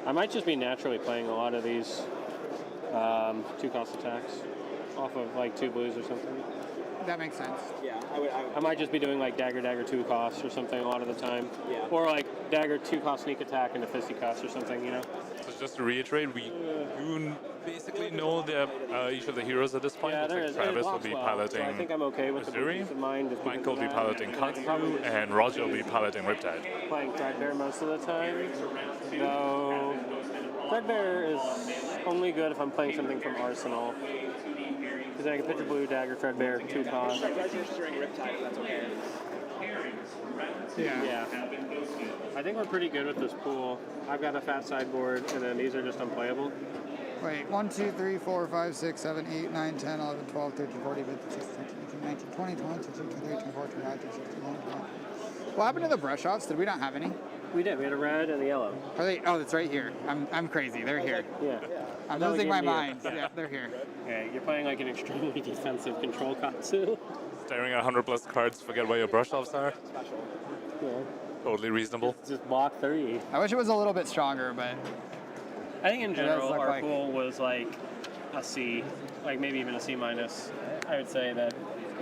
I might just be naturally playing a lot of these 2-cost attacks off of like 2 blues or something. That makes sense. Yeah, I might just be doing like dagger 2 costs or something a lot of the time. Yeah. Or like dagger 2 cost sneak attack into fisticuffs or something, you know? So just to reiterate, we do basically know each of the heroes at this point. Yeah, Looks like Travis will be piloting so I think I'm okay with Uzuri, the mind. Mike will be piloting Katsu, and Roger will be piloting Riptide. Playing Threadbare most of the time, though Threadbare is only good if I'm playing something from Arsenal. Because I can pitch a blue dagger, Threadbare, 2 cost. registering Riptide if that's okay. Yeah. I think we're pretty good with this pool. I've got a fat sideboard, and then these are just unplayable. Wait, 1, 2, 3, 4, 5, 6, 7, 8, 9, 10, 11, 12, 13, 14, 15, 16, 17, 18, 19, 20, 21, 22, 23, 24, 25, 26, 27, 28. What happened to the brush offs? Did we not have any? We did. We had a red and a yellow. Are they? Oh, it's right here. I'm crazy. They're here. Yeah. I'm losing my mind. Yeah, they're here. Okay, you're playing like an extremely defensive control Katsu. Staring at 100 plus cards, forget where your brush offs are. Yeah. Totally reasonable. Just block 3. I wish it was a little bit stronger, but I think in general look our like- pool was like a C, like maybe even a C minus. I would say that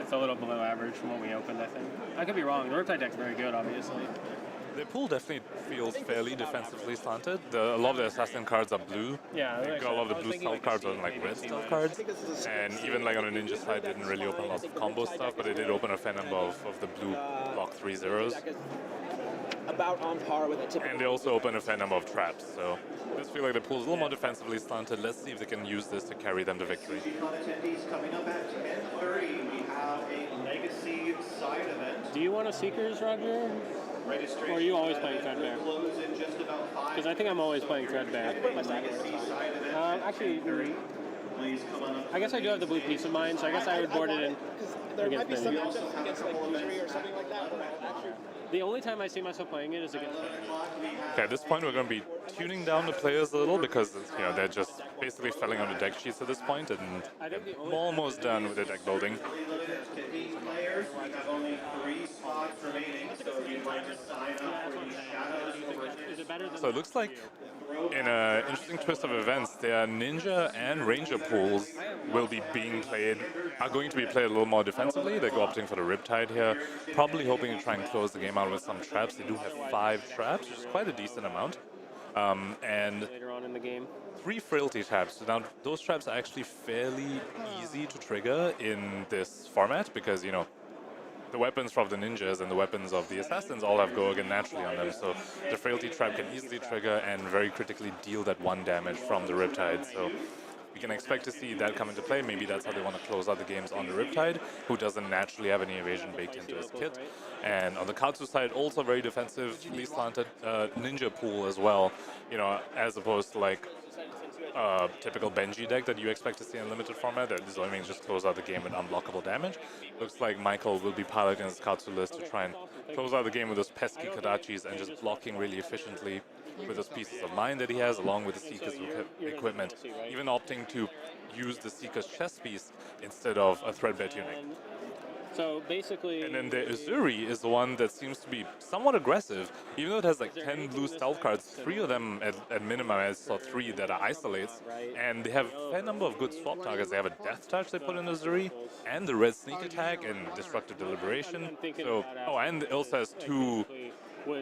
it's a little below average from what we opened, I think. I could be wrong. The Riptide deck's very good, obviously. The pool definitely feels fairly defensively slanted. A lot of the assassin cards are blue. Yeah, Like, a lot of the blue stealth cards are like red stealth cards. And even like on the ninja side, didn't really open lots of combo stuff, but it did open a fair number of the blue block 3 zeros. About on par with a typical. And they also open a fair number of traps, so I just feel like the pool's a little more defensively slanted. Let's see if they can use this to carry them to victory. Attendees coming up at 10:30, we have a legacy side event. Do you want a Seekers, Roger? Or are you always playing Threadbare? Because I think I'm always playing Threadbare. Actually, I guess I do have the blue piece of mine, so I guess I would board it in. There might be some matchups against like Uzuri or something like that. The only time I see myself playing it is against. Okay, at this point we're going to be tuning down the players a little because they're just basically filling on the deck sheets at this point, and they're almost done with the deck building. Players, we have only 3 spots remaining, so if you'd like to sign up for the Shadows. So it looks like in an interesting twist of events, their ninja and ranger pools will be are going to be played a little more defensively. They're opting for the Riptide here, probably hoping to try and close the game out with some traps. They do have 5 traps, which is quite a decent amount. And later on in the game, 3 frailty traps. Now, those traps are actually fairly easy to trigger in this format because, the weapons from the ninjas and the weapons of the assassins all have go again naturally on them. So the frailty trap can easily trigger and very critically deal that 1 damage from the Riptide. So we can expect to see that come into play. Maybe that's how they want to close out the games on the Riptide, who doesn't naturally have any evasion baked into his kit. And on the Katsu side, also very defensively slanted ninja pool as well, you know, as opposed to like typical Benji deck that you expect to see in limited format that is only just close out the game with unblockable damage. Looks like Michael will be piloting his Katsu list to try and close out the game with those pesky Kodachis and just blocking really efficiently with those pieces of mine that he has, along with the Seeker's equipment, even opting to use the Seeker's chest piece instead of a threadbare tunic. So basically... And then the Uzuri is the one that seems to be somewhat aggressive, even though it has like 10 blue stealth cards, 3 of them at minimum, I saw 3 that are isolates, and they have a fair number of good swap targets. They have a Death Touch they put in Uzuri, and the Red Sneak Attack and Destructive Deliberation. So, oh, and it also has 2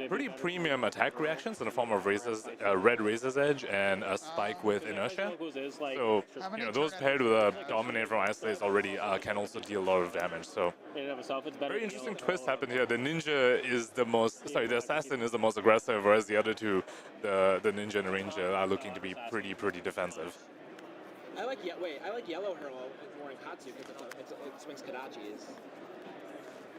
pretty premium attack reactions in the form of Red Razor's Edge and a Spike with Inertia. So, you know, those paired with a Dominate from Isolates already can also deal a lot of damage. So, very interesting twist happened here. The Ninja is the the Assassin is the most aggressive, whereas the other two, the Ninja and the Ranger, are looking to be pretty defensive. I like Yellow Hurl more in Katsu because it swings Kodachis.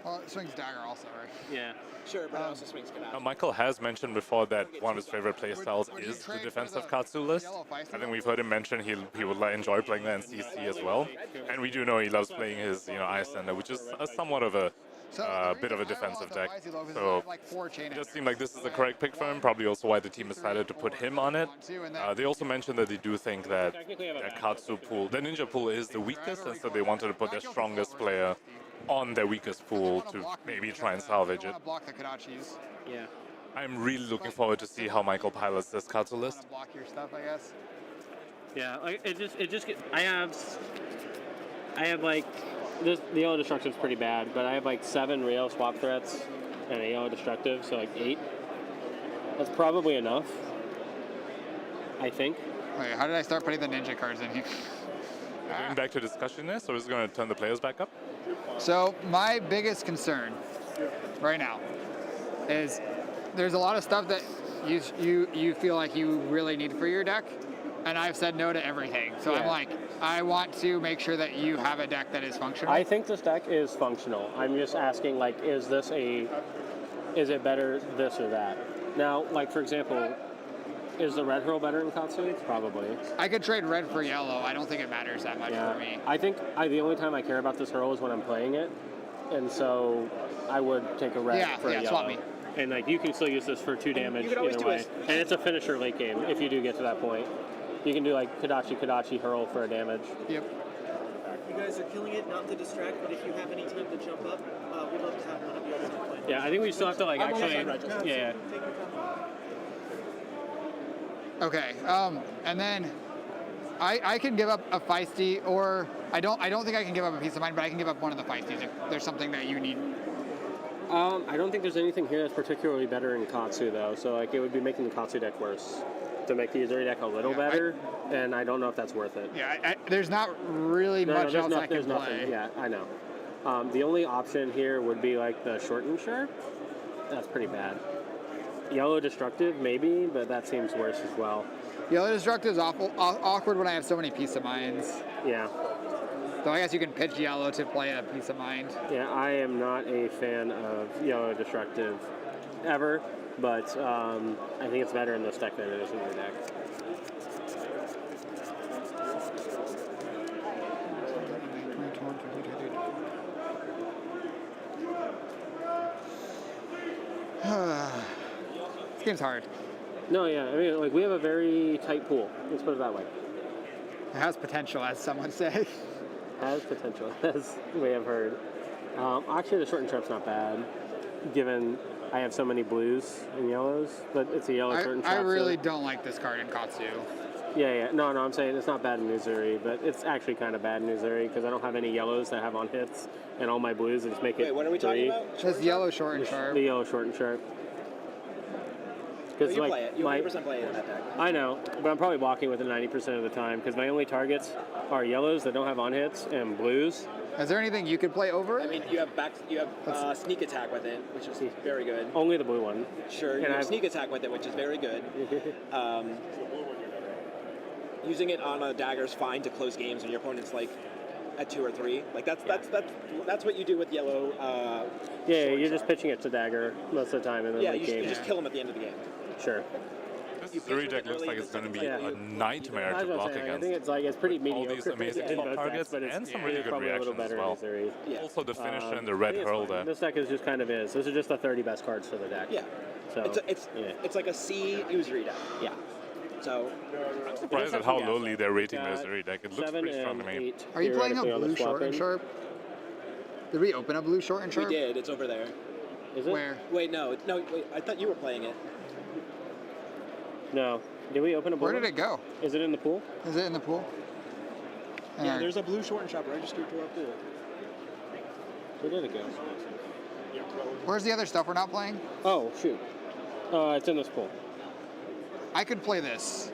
Well, it swings dagger also, right? Yeah. Sure, but it also swings Kodachi. Michael has mentioned before that one of his favorite playstyles is the defensive Katsu list. I think we've heard him mention he would enjoy playing that in CC as well. And we do know he loves playing his Icelander, which is somewhat of a bit of a defensive deck. So it does seem like this is the correct pick for him, probably also why the team decided to put him on it. They also mentioned that they do think that Katsu pool, the Ninja pool, is the weakest, and so they wanted to put their strongest player on their weakest pool to maybe try and salvage it. Yeah. I'm really looking forward to see how Michael pilots this Katsu list. Block your stuff, I guess. Yeah, like I have like the yellow destructive's pretty bad, but I have like 7 real swap threats and a yellow destructive, so like 8. That's probably enough, I think. Wait, how did I start putting the ninja cards in here? Going back to discussion there, so we're just going to turn the players back up. So my biggest concern right now is there's a lot of stuff that you feel like you really need for your deck, and I've said no to everything. So I'm like, I want to make sure that you have a deck that is functional. I think this deck is functional. I'm just asking, like, is it better this or that? Now, like, for example, is the red hurl better in Katsu? Probably. I could trade red for yellow. I don't think it matters that much for me. I think the only time I care about this hurl is when I'm playing it, and so I would take a red for a yellow. Swap me. And like you can still use this for 2 damage either way, and it's a finisher late game if you do get to that point. You can do like Kodachi hurl for a damage. Yep. You guys are killing it, not to distract, but if you have any time to jump up, we'd love to have one of you guys play. Yeah, I think we still have to like actually. Yeah. Okay, and then I can give up a feisty, or I don't think I can give up a piece of mind, but I can give up one of the feisties if there's something that you need. I don't think there's anything here that's particularly better in Katsu though, so like it would be making the Katsu deck worse to make the Uzuri deck a little better, and I don't know if that's worth it. Yeah, there's not really much else I can play. Yeah, I know. The only option here would be like the short and sharp. That's pretty bad. Yellow destructive maybe, but that seems worse as well. Yellow destructive is awkward when I have so many peace of minds. Yeah. So I guess you can pitch yellow to play a peace of mind. Yeah, I am not a fan of yellow destructive ever, but I think it's better in this deck than it is in your deck. This game's hard. No, yeah, I mean, like we have a very tight pool. Let's put it that way. It has potential, as someone say. Has potential, as we have heard. Actually, the short and sharp's not bad, given I have so many blues and yellows, but it's a yellow short and sharp. I really don't like this card in Katsu. Yeah. No, I'm saying it's not bad in Uzuri, but it's actually kind of bad in Uzuri because I don't have any yellows that have on hits, and all my blues just make it. Wait, what are we talking about? Just yellow short and sharp. The yellow short and sharp. You play it. You 100% play it in that deck. I know, but I'm probably blocking with it 90% of the time because my only targets are yellows that don't have on hits and blues. Is there anything you could play over? I mean, you have sneak attack with it, which is very good. Only the blue one. Sure, you have sneak attack with it, which is very good. using it on a dagger is fine to close games when your opponent's like at 2 or 3. Like that's what you do with yellow. Yeah, you're just pitching it to dagger most of the time, and then Yeah, like you just kill them at the end of the game. Sure. This Uzuri deck looks like it's going to be a nightmare to block I against. think it's pretty mediocre. All these amazing in top both targets decks, but and it's some really good probably a little reactions as better well. in Uzuri. Yeah. Also the finisher and the red it's hurl fine. there. This deck is just kind of is. Those are just the 30 best cards for the deck. Yeah. So It's like a C Uzuri deck. Yeah. So I'm surprised at how lowly they're rating the Uzuri deck. It looks pretty strong to me. Are you playing a blue short and sharp? Did we open a blue short and sharp? We did. It's over there. Is it? Where? Wait, no. Wait. I thought you were playing it. No. Did we open a blue? Where did it go? Is it in the pool? Is it in the pool? Yeah, there's a blue short and shop registered to our pool. Where did it go? Where's the other stuff we're not playing? Oh, shoot. It's in this pool. I could play this.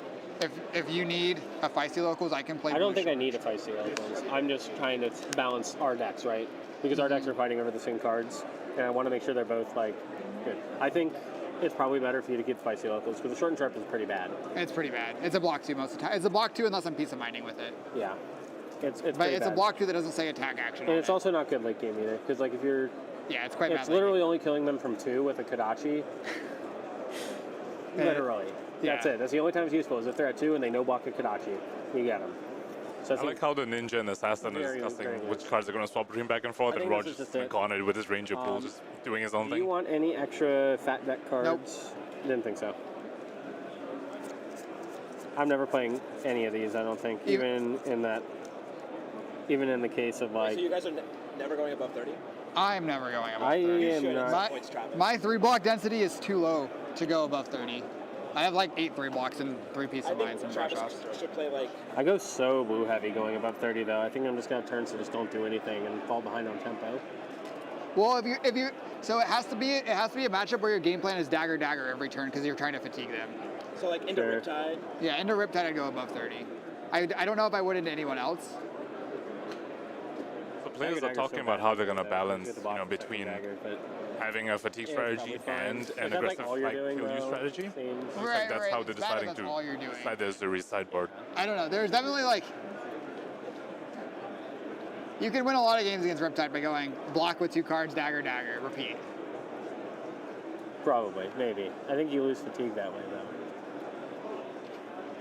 If you need a feisty locals, I can play. I don't think I need a feisty locals. I'm just trying to balance our decks, right? Because our decks are fighting over the same cards, and I want to make sure they're both like good. I think it's probably better for you to keep feisty locals because the short and sharp is pretty bad. It's pretty bad. It's a block 2 most of the time. It's a block 2 unless I'm piece of minding with it. Yeah. It's But it's bad. a block 2 that doesn't say attack action. And it's also not good late game either, because like if you're, it's quite bad. it's literally only killing them from 2 with a Kodachi. Literally. That's it. That's the only time it's useful is if they're at 2 and they no block a Kodachi, you get them. So I like how the ninja and assassin are discussing which cards they're going to swap between back and forth, and Roger's just on it with his ranger pool, just doing his own Do thing. you want any extra fat deck cards? Didn't think so. I'm never playing any of these. I don't think, even in the case of like. So you guys are never going above 30? I'm never going above 30. I am not. My 3-block density is too low to go above 30. I have like 8 3-blocks and 3 piece of minds and brush offs. Should play like. I go so blue heavy going above 30 though. I think I'm just gonna turn so just don't do anything and fall behind on tempo. Well, if you so it has to be a matchup where your game plan is dagger every turn because you're trying to fatigue them. So like into Riptide. Yeah, into Riptide I'd go above 30. I don't know if I would into anyone else. So players are talking about how they're going to balance, between having a fatigue strategy and an aggressive kill you strategy. I think that's how they're deciding to decide there's the Uzuri sideboard. I don't know. There's definitely like you can win a lot of games against Riptide by going block with 2 cards, dagger, repeat. Probably, maybe. I think you lose fatigue that way though.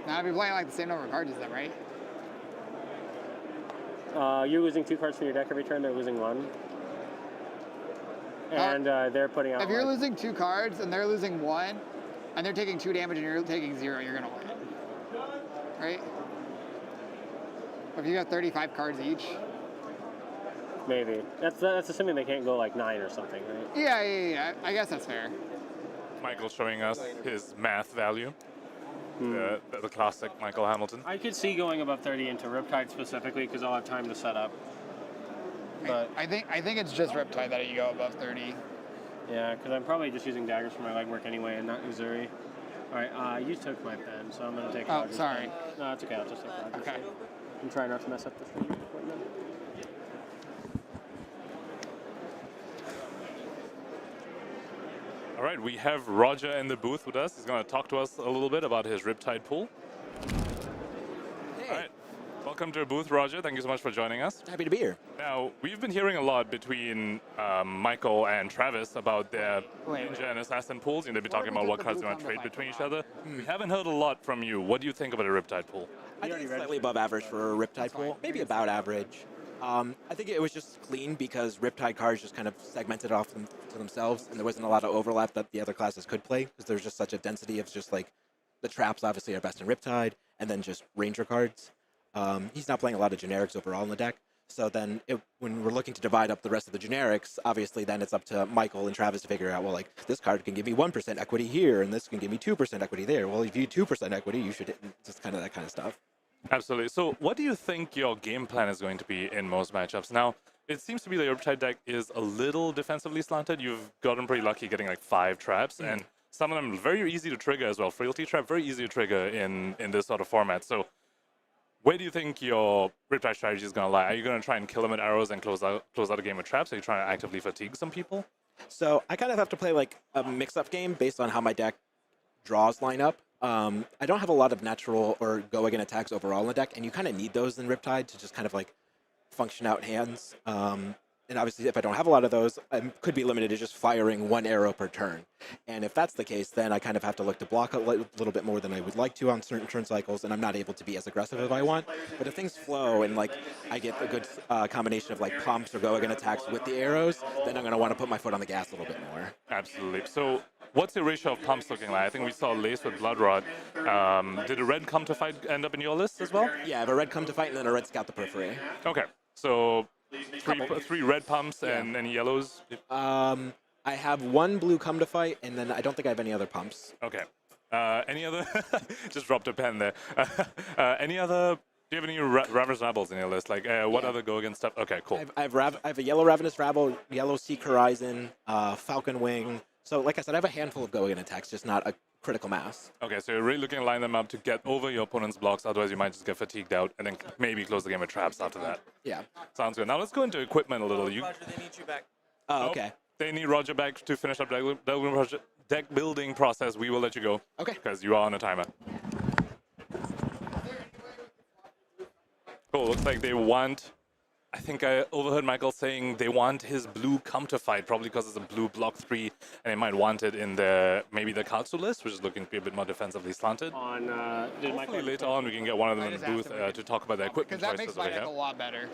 Now I'd be playing like the same number of cards as them, right? You're losing 2 cards from your deck every turn. They're losing 1. And they're putting out. If you're losing 2 cards and they're losing 1, and they're taking 2 damage and you're taking 0, you're gonna win, right? If you have 35 cards each. Maybe that's assuming they can't go like 9 or something, right? Yeah. I guess that's fair. Michael showing us his math value. The classic Michael Hamilton. I could see going above 30 into Riptide specifically because I'll have time to set up. But I think it's just Riptide that you go above 30. Yeah, because I'm probably just using daggers for my legwork anyway and not Uzuri. All right, you took my pen, so I'm going to take Roger's sorry. pen. No, it's okay. I'll just take Roger's Okay. pen. I'm trying not to mess up the stream equipment. All right, we have Roger in the booth with us. He's going to talk to us a little bit about his Riptide pool. Hey. All right. Welcome to our booth, Roger. Thank you so much for joining us. Happy to be here. Now, we've been hearing a lot between Michael and Travis about their ninja and assassin pools. They've been talking about what cards they're going to trade between each other. We haven't heard a lot from you. What do you think about a Riptide pool? I think it's slightly above average for a Riptide pool, maybe about average. I think it was just clean because Riptide cards just kind of segmented off to themselves, and there wasn't a lot of overlap that the other classes could play because there's just such a density of just like the traps obviously are best in Riptide, and then just ranger cards. He's not playing a lot of generics overall in the deck, so then when we're looking to divide up the rest of the generics, obviously then it's up to Michael and Travis to figure out, well, like, this card can give me 1% equity here, and this can give me 2% equity there. Well, if you 2% equity, you should just kind of that kind of stuff. Absolutely. So what do you think your game plan is going to be in most matchups? Now, it seems to be the Riptide deck is a little defensively slanted. You've gotten pretty lucky getting like 5 traps, and some of them very easy to trigger as well. Frailty trap, very easy to trigger in this sort of format. So where do you think your Riptide strategy is going to lie? Are you going to try and kill them with arrows and close out a game with traps? Are you trying to actively fatigue some people? So I kind of have to play like a mix-up game based on how my deck draws line up, I don't have a lot of natural or go-again attacks overall in the deck, and you kind of need those in Riptide to just kind of like function out hands. And obviously, if I don't have a lot of those, I could be limited to just firing 1 arrow per turn. And if that's the case, then I kind of have to look to block a little bit more than I would like to on certain turn cycles, and I'm not able to be as aggressive as I want. But if things flow and like I get a good combination of like pumps or go-again attacks with the arrows, then I'm going to want to put my foot on the gas a little bit more. Absolutely. So what's the ratio of pumps looking like? I think we saw Lace with Blood Rod. Did a red come to fight end up in your list as well? Yeah, I have a red come to fight and then a red scout the periphery. Okay. So three red pumps and any yellows? I have 1 blue come to fight, and then I don't think I have any other pumps. Okay. Any other? Just dropped a pen there. Any other? Do you have any Ravenous Rabbles in your list? Like, what other go against stuff? Okay, cool. I have a yellow Ravenous Rabble, yellow Seek Horizon, Falcon Wing. So, like I said, I have a handful of go-again attacks, just not a critical mass. Okay, so you're really looking to line them up to get over your opponent's blocks, otherwise you might just get fatigued out, and then maybe close the game with traps after that. Yeah. Sounds good. Now let's go into equipment a little. Roger, they need you back. Oh, okay. They need Roger back to finish up deck building process. We will let you go. Okay. Because you are on a timer. Cool, looks like they want... I think I overheard Michael saying they want his blue come to fight, probably because it's a blue block 3, and they might want it in maybe the Katsu list, which is looking to be a bit more defensively slanted. Hopefully later on we can get one of them in the booth to talk about the equipment choices. Because that makes my deck a lot better.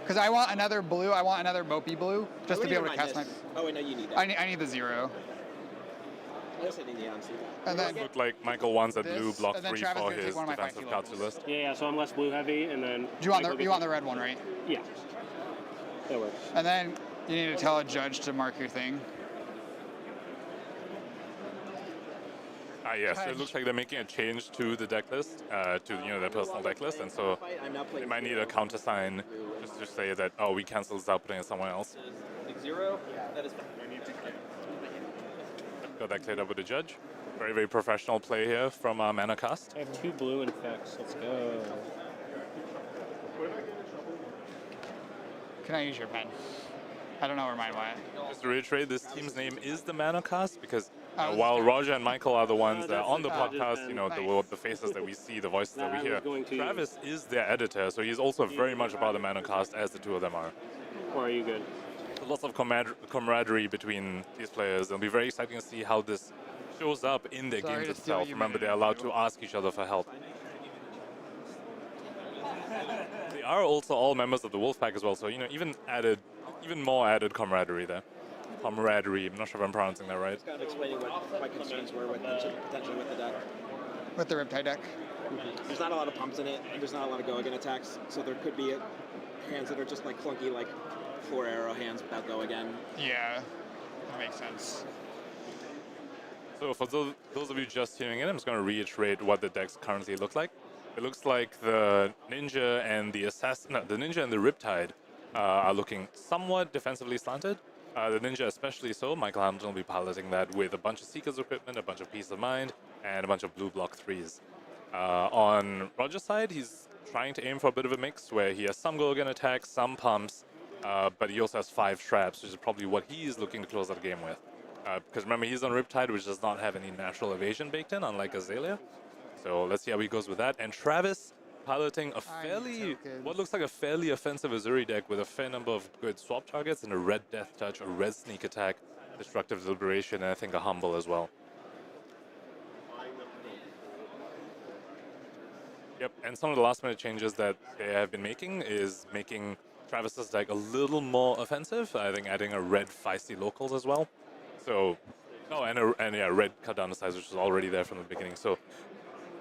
Because I want another blue, I want another Mopey blue, just to be able to cast my... Oh, wait, no, you need that. I need the 0. I guess I need the answer. And then look like Michael wants that blue block 3 Travis for his one of my defensive Katsu list. Yeah, so I'm less blue heavy, and then... Do you want the red one, right? Yeah. That works. And then you need to tell a judge to mark your thing. Yes, so it looks like they're making a change to the deck list, to their personal deck list, and so they might need a countersign just to say that, oh, we cancel this out, putting it somewhere else. Like 0? That is fine. Got that cleared up with the judge. Very, very professional play here from n-rcast. I have 2 blue infects. Let's go. Can I use your pen? I don't know where mine went. Just to reiterate, this team's name is the n-rcast because while Roger and Michael are the ones that are on the podcast, the faces that we see, the voices that we hear, Travis is their editor, so he's also very much about the n-rcast as the two of them are. Or are you good? Lots of camaraderie between these players. It'll be very exciting to see how this shows up in their games itself. Remember, they're allowed to ask each other for help. They are also all members of the Wolfpack as well, so even more added camaraderie there. Camaraderie. I'm not sure if I'm pronouncing that right. It's kind of explaining what my concerns were with potentially with the deck. With the Riptide deck. There's not a lot of pumps in it, and there's not a lot of go-again attacks, so there could be hands that are just like clunky, like 4-arrow hands without go-again. Yeah, that makes sense. So for those of you just tuning in, I'm just going to reiterate what the decks currently look like. It looks like the Ninja and the Ninja and the Riptide are looking somewhat defensively slanted. The Ninja especially so. Michael Hamilton will be piloting that with a bunch of Seeker's equipment, a bunch of Peace of Mind, and a bunch of blue block 3s. On Roger's side, he's trying to aim for a bit of a mix where he has some go-again attacks, some pumps, but he also has 5 traps, which is probably what he's looking to close out the game with. Because remember, he's on Riptide, which does not have any natural evasion baked in, unlike Azalea. So let's see how he goes with that. And Travis piloting what looks like a fairly offensive Uzuri deck with a fair number of good swap targets and a red Death Touch, a red Sneak Attack, Destructive Deliberation, and I think a Humble as well. Yep, and some of the last-minute changes that they have been making is making Travis's deck a little more offensive. I think adding a red Feisty Locals as well. So, red Cut Down the Size, which was already there from the beginning. So,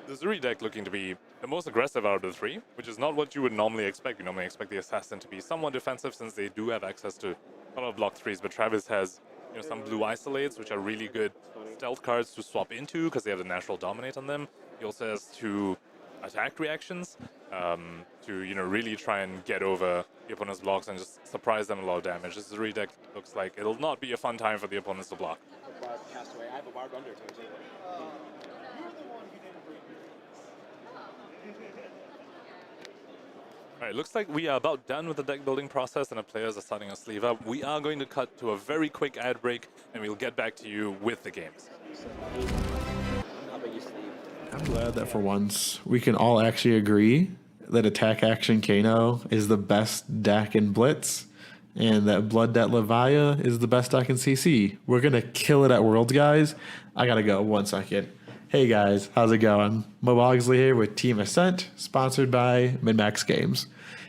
the Uzuri deck looking to be the most aggressive out of the 3, which is not what you would normally expect. You normally expect the Assassin to be somewhat defensive since they do have access to a lot of block 3s, but Travis has some blue Isolates, which are really good stealth cards to swap into because they have the natural dominate on them. He also has 2 attack reactions to really try and get over the opponent's blocks and just surprise them a lot of damage. This Uzuri deck looks like it'll not be a fun time for the opponents to block. Castaway. I have a barbed undertow too. Alright, looks like we are about done with the deck building process and the players are starting to sleeve up. We are going to cut to a very quick ad break and we'll get back to you with the games. How about you sleeve? I'm glad that for once we can all actually agree that Attack Action Kano is the best deck in Blitz, and that Blood Debt Levia is the best deck in CC. We're going to kill it at Worlds, guys. I got to go 1 second. Hey guys, how's it going? Mo Bogsley here with Team Ascent, sponsored by MinMax Games.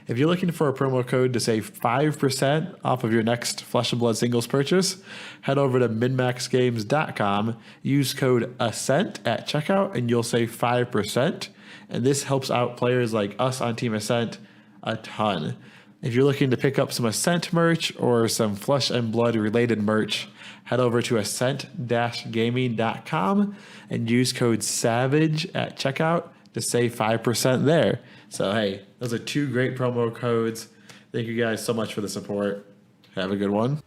If you're looking for a promo code to save 5% off of your next Flesh and Blood singles purchase, head over to minmaxgames.com, use code ASCENT at checkout, and you'll save 5%. And this helps out players like us on Team Ascent a ton. If you're looking to pick up some Ascent merch or some Flesh and Blood related merch, head over to ascent-gaming.com and use code SAVAGE at checkout to save 5% there. So, hey, those are 2 great promo codes. Thank you guys so much for the support. Have a good one.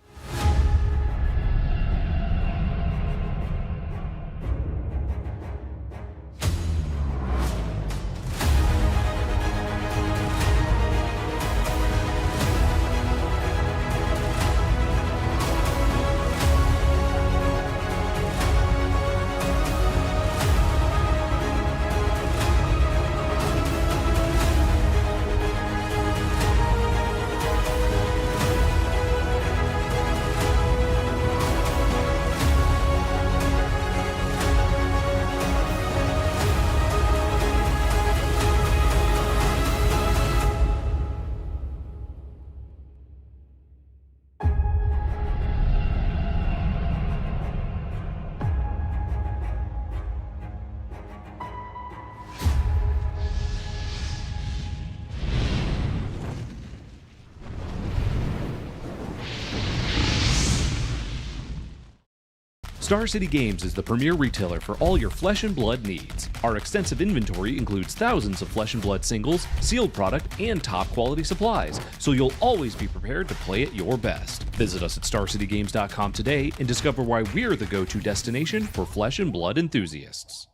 Star City Games is the premier retailer for all your Flesh and Blood needs. Our extensive inventory includes thousands of Flesh and Blood singles, sealed product, and top quality supplies, so you'll always be prepared to play at your best. Visit us at StarCityGames.com today and discover why we're the go-to destination for Flesh and Blood enthusiasts.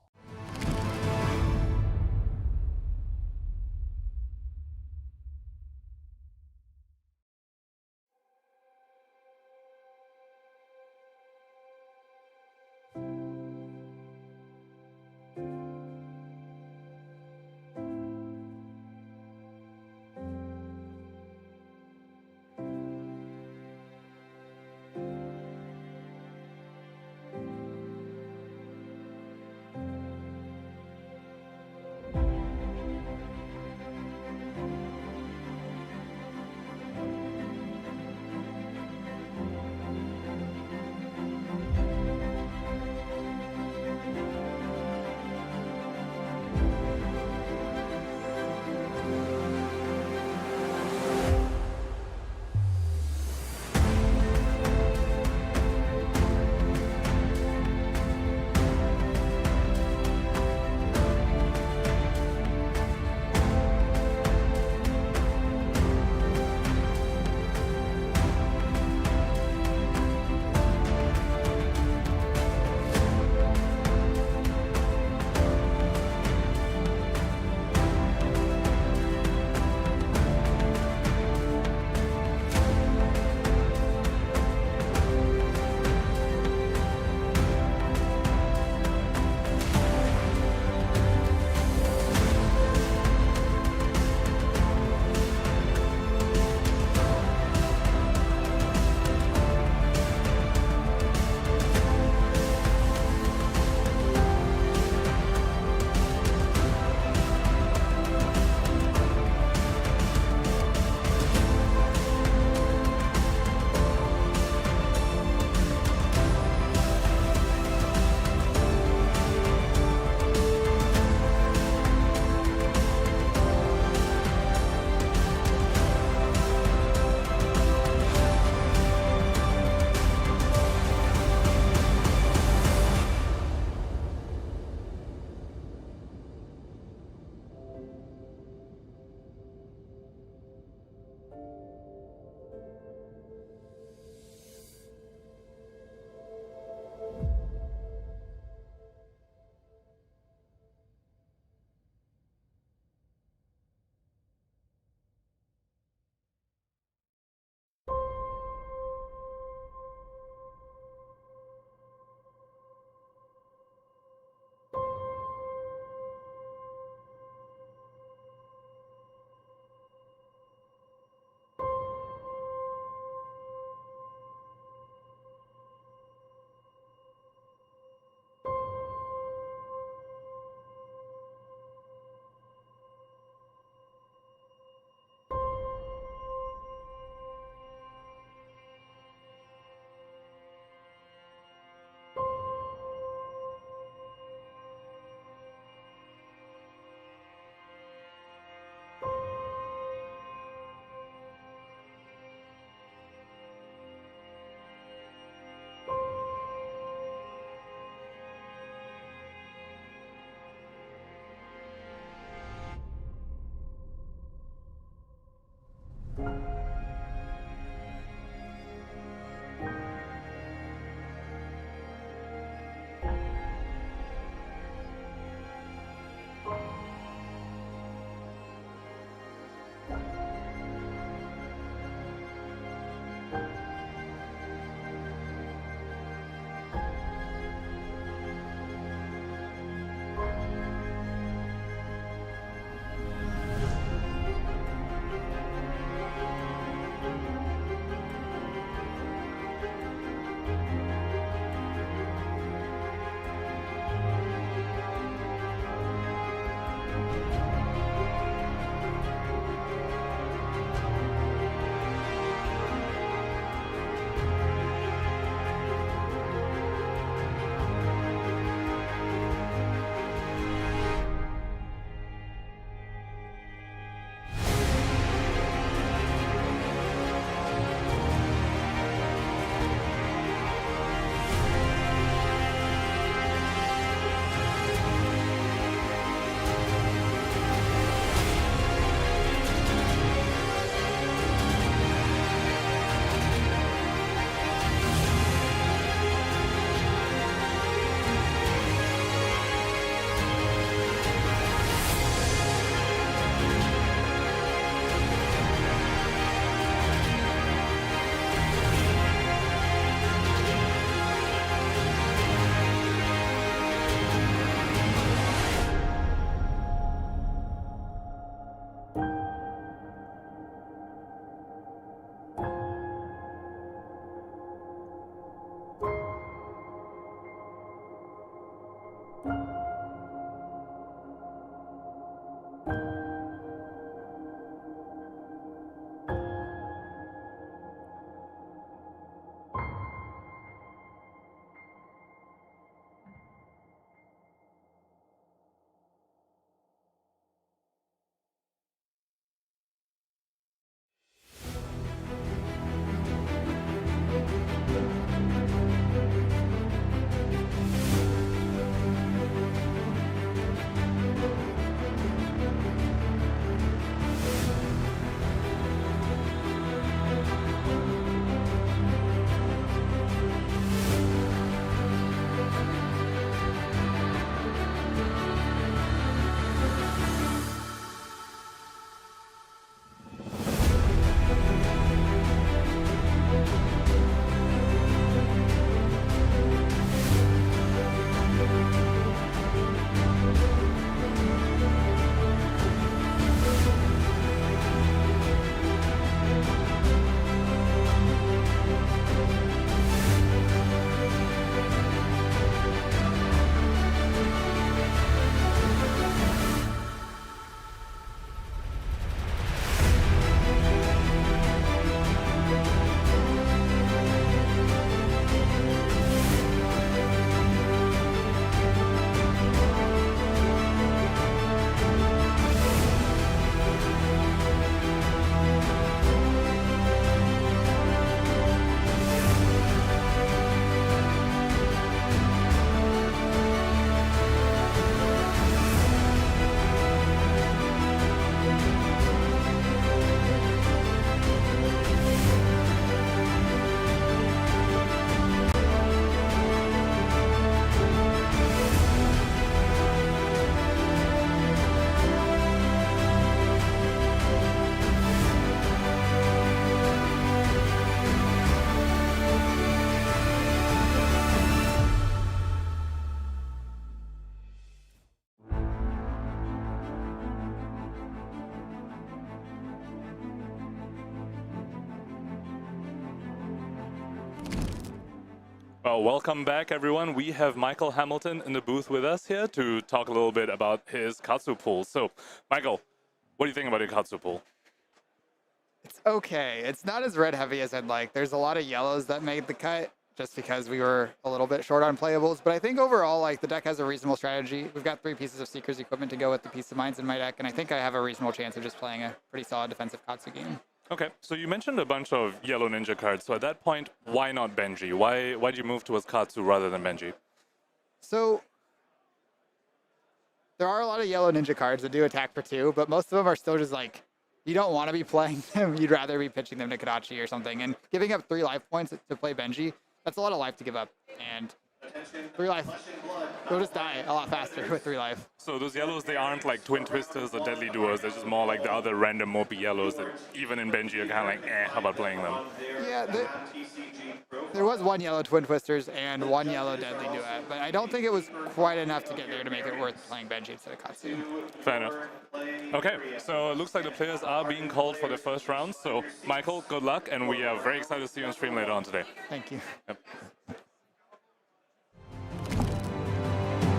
Well, welcome back, everyone. We have Michael Hamilton in the booth with us here to talk a little bit about his Katsu pool. So, Michael, what do you think about your Katsu pool? It's okay. It's not as red heavy as I'd like. There's a lot of yellows that made the cut just because we were a little bit short on playables. But I think overall, like, the deck has a reasonable strategy. We've got 3 pieces of Seeker's equipment to go with the Peace of Minds in my deck, and I think I have a reasonable chance of just playing a pretty solid defensive Katsu game. Okay, so you mentioned a bunch of yellow ninja cards. So at that point, why not Benji? Why'd you move towards Katsu rather than Benji? So there are a lot of yellow ninja cards that do attack for 2, but most of them are still just like, you don't want to be playing them. You'd rather be pitching them to Kadachi or something. And giving up 3 life points to play Benji, that's a lot of life to give up. And 3 life, you'll just die a lot faster with 3 life. So those yellows, they aren't like Twin Twisters or Deadly Duos. They're just more like the other random mopey yellows that even in Benji are kind of like, how about playing them? Yeah, there was 1 yellow Twin Twisters and 1 yellow Deadly Duet, but I don't think it was quite enough to get there to make it worth playing Benji instead of Katsu. Fair enough. Okay, so it looks like the players are being called for the first round. So, Michael, good luck, and we are very excited to see you on stream later on today. Thank you. Yep.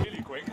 Really quick.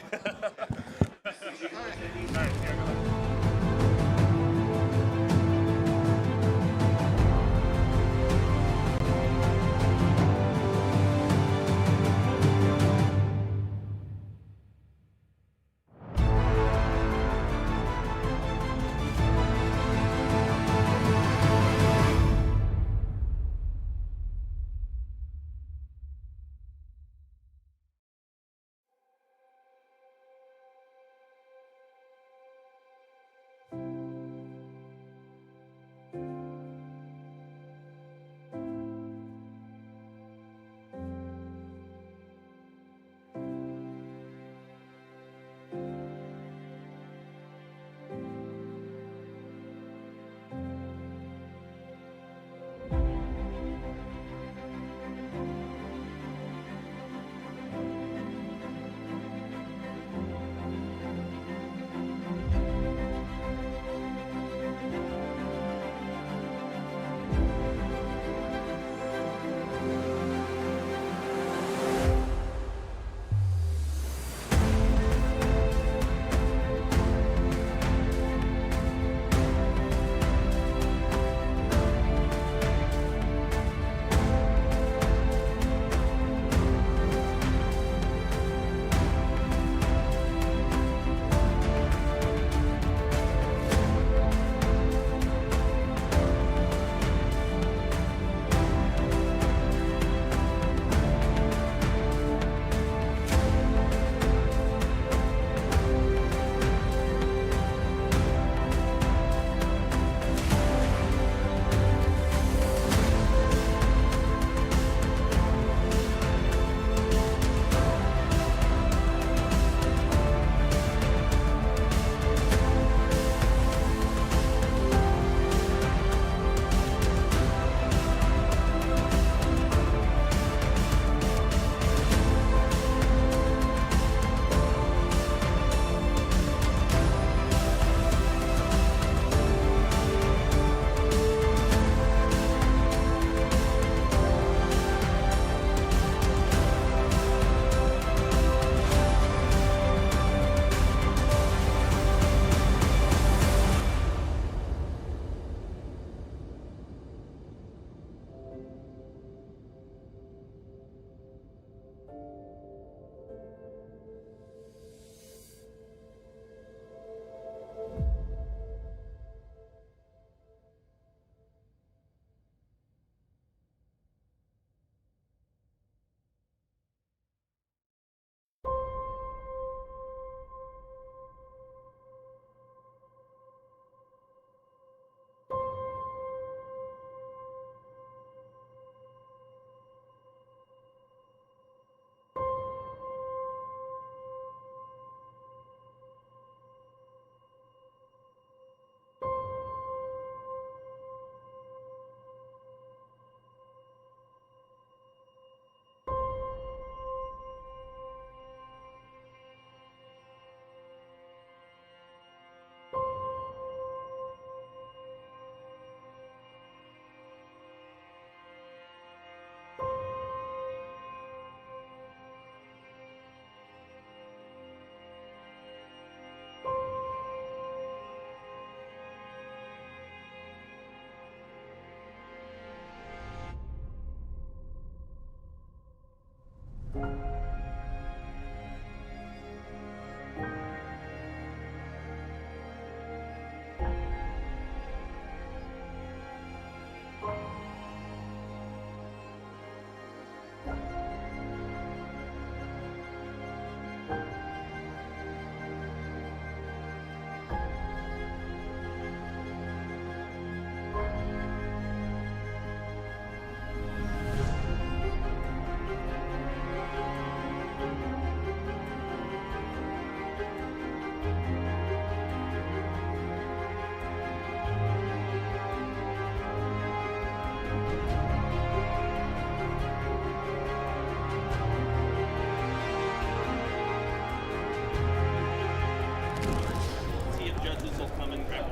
both come and grab one.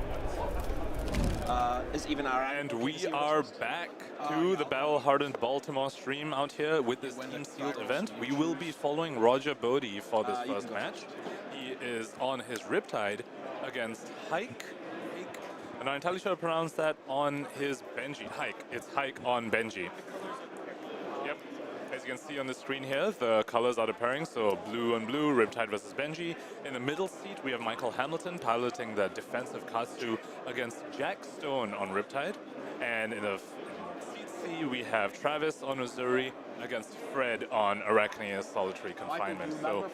Is even our And we are back to the Battle Hardened Baltimore stream out here with this Team Sealed event. We will be following Roger Bodee for this first match. He is on his Riptide against Haik. I'm not entirely sure how to pronounce that, on his Benji. Haik. It's Haik on Benji. Yep. As you can see on the screen here, the colors are the pairing, so blue and blue, Riptide versus Benji. In the middle seat, we have Michael Hamilton piloting the defensive Katsu against Jack Stone on Riptide. And in the seat C, we have Travis on Uzuri against Fred on Arachne's Solitary Confinement. So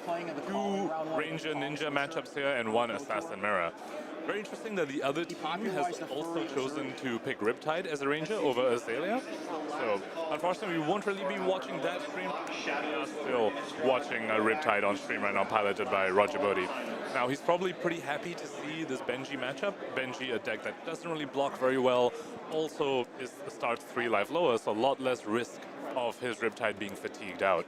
2 Ranger Ninja matchups here and 1 Assassin Mirror. Very interesting that the other team has also chosen to pick Riptide as a Ranger over Azalea. So, unfortunately, we won't really be watching that stream. We are still watching Riptide on stream right now, piloted by Roger Bodee. Now, he's probably pretty happy to see this Benji matchup. Benji, a deck that doesn't really block very well, also starts 3 life lower, so a lot less risk of his Riptide being fatigued out.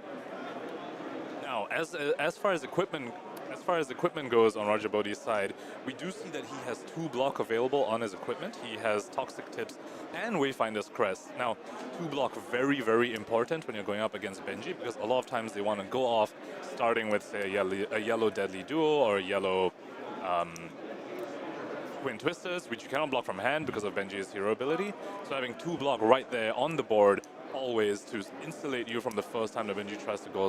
Now, as far as equipment goes on Roger Bodee's side, we do see that he has 2 block available on his equipment. He has Toxic Tips and Wayfinder's Crest. Now, 2 block very, very important when you're going up against Benji, because a lot of times they want to go off starting with, say, a yellow Deadly Duo or a yellow Twin Twisters, which you cannot block from hand because of Benji's hero ability. So having 2 block right there on the board always to insulate you from the first time that Benji tries to go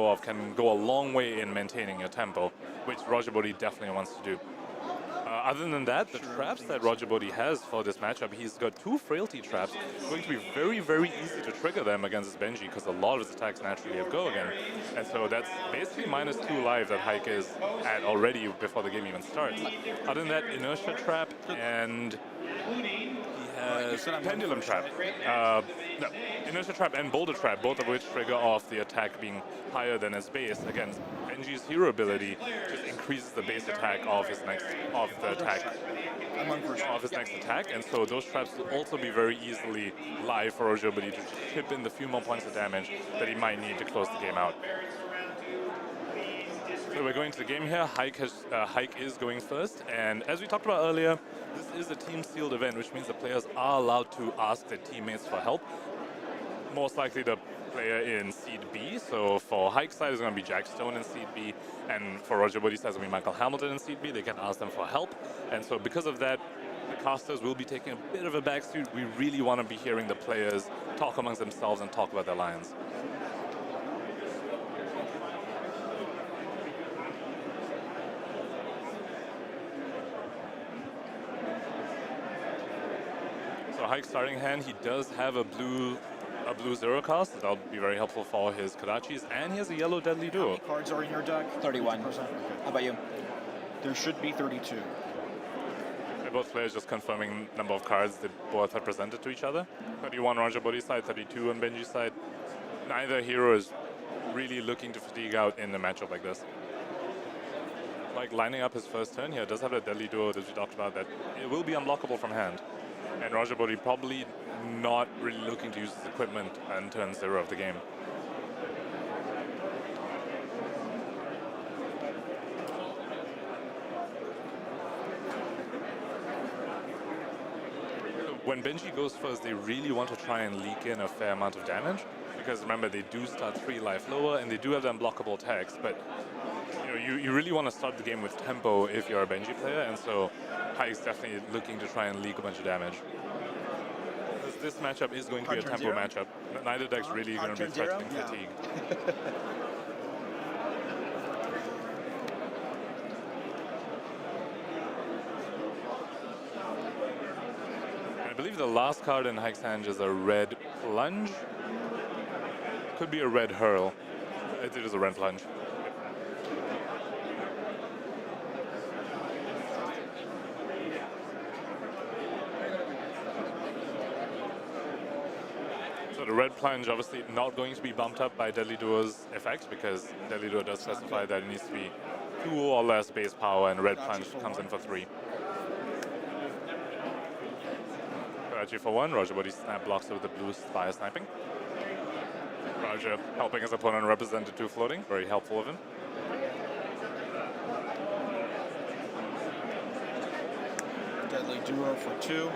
off can go a long way in maintaining your tempo, which Roger Bodee definitely wants to do. Other than that, the traps that Roger Bodee has for this matchup, he's got 2 Frailty traps. It's going to be very, very easy to trigger them against this Benji because a lot of his attacks naturally have go again. And so that's basically -2 life that Haik is at already before the game even starts. Other than that, Inertia trap and Pendulum Trap. No, Inertia Trap and Boulder Trap, both of which trigger off the attack being higher than his base. Again, Benji's hero ability just increases the base attack of his next attack, and so those traps will also be very easily live for Roger Bodee to just chip in the few more points of damage that he might need to close the game out. So we're going to the game here. Haik is going first, and as we talked about earlier, this is a team sealed event, which means the players are allowed to ask their teammates for help. Most likely the player in seed B, so for Haik's side is going to be Jack Stone in seed B, and for Roger Bodee's side is going to be Michael Hamilton in seed B. They can ask them for help, and so because of that, the casters will be taking a bit of a backseat. We really want to be hearing the players talk amongst themselves and talk about their lines. Haik's starting hand, he does have a blue 0-cast. That'll be very helpful for his Kadachis, and he has a yellow Deadly Duo. How many cards are in your deck? 31. How about you? There should be 32. Both players just confirming number of cards they both have presented to each other. 31 Roger Bodee's side, 32 on Benji's side. Neither hero is really looking to fatigue out in a matchup like this. Like lining up his first turn here, does have that Deadly Duo that we talked about that it will be unblockable from hand. And Roger Bodee probably not really looking to use his equipment on turn 0 of the game. When Benji goes first, they really want to try and leak in a fair amount of damage, because remember, they do start 3 life lower and they do have the unblockable attacks, but you really want to start the game with tempo if you're a Benji player, and so Haik's definitely looking to try and leak a bunch of damage. This matchup is going to be a tempo matchup. Neither deck's really going to be threatening fatigue. I believe the last card in Haik's hand is a red Plunge. Could be a red Hurl. It is a red Plunge. The red Plunge obviously not going to be bumped up by Deadly Duo's effect, because Deadly Duo does specify that it needs to be 2 or less base power, and red Plunge comes in for 3. Karachi for 1, Roger Bodee snap blocks with the blue fire sniping. Roger helping his opponent represent the 2 floating, very helpful of him. Deadly Duo for 2.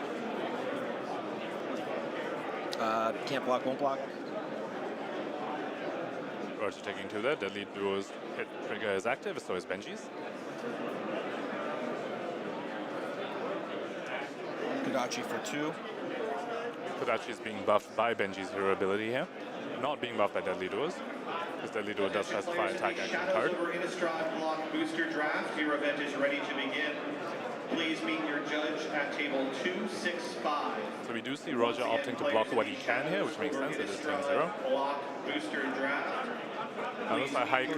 Can't block, won't block. Roger taking 2 there. Deadly Duo's hit trigger is active, so is Benji's. Kodachi for 2. Kodachi is being buffed by Benji's hero ability here, not being buffed by Deadly Duo's, because Deadly Duo does specify attack action card. Over Innistrad block booster draft. Your event is ready to begin. Please meet your judge at table 265. So we do see Roger opting to block what he can here, which makes sense. It is turn 0. Block booster draft. Now looks like Haik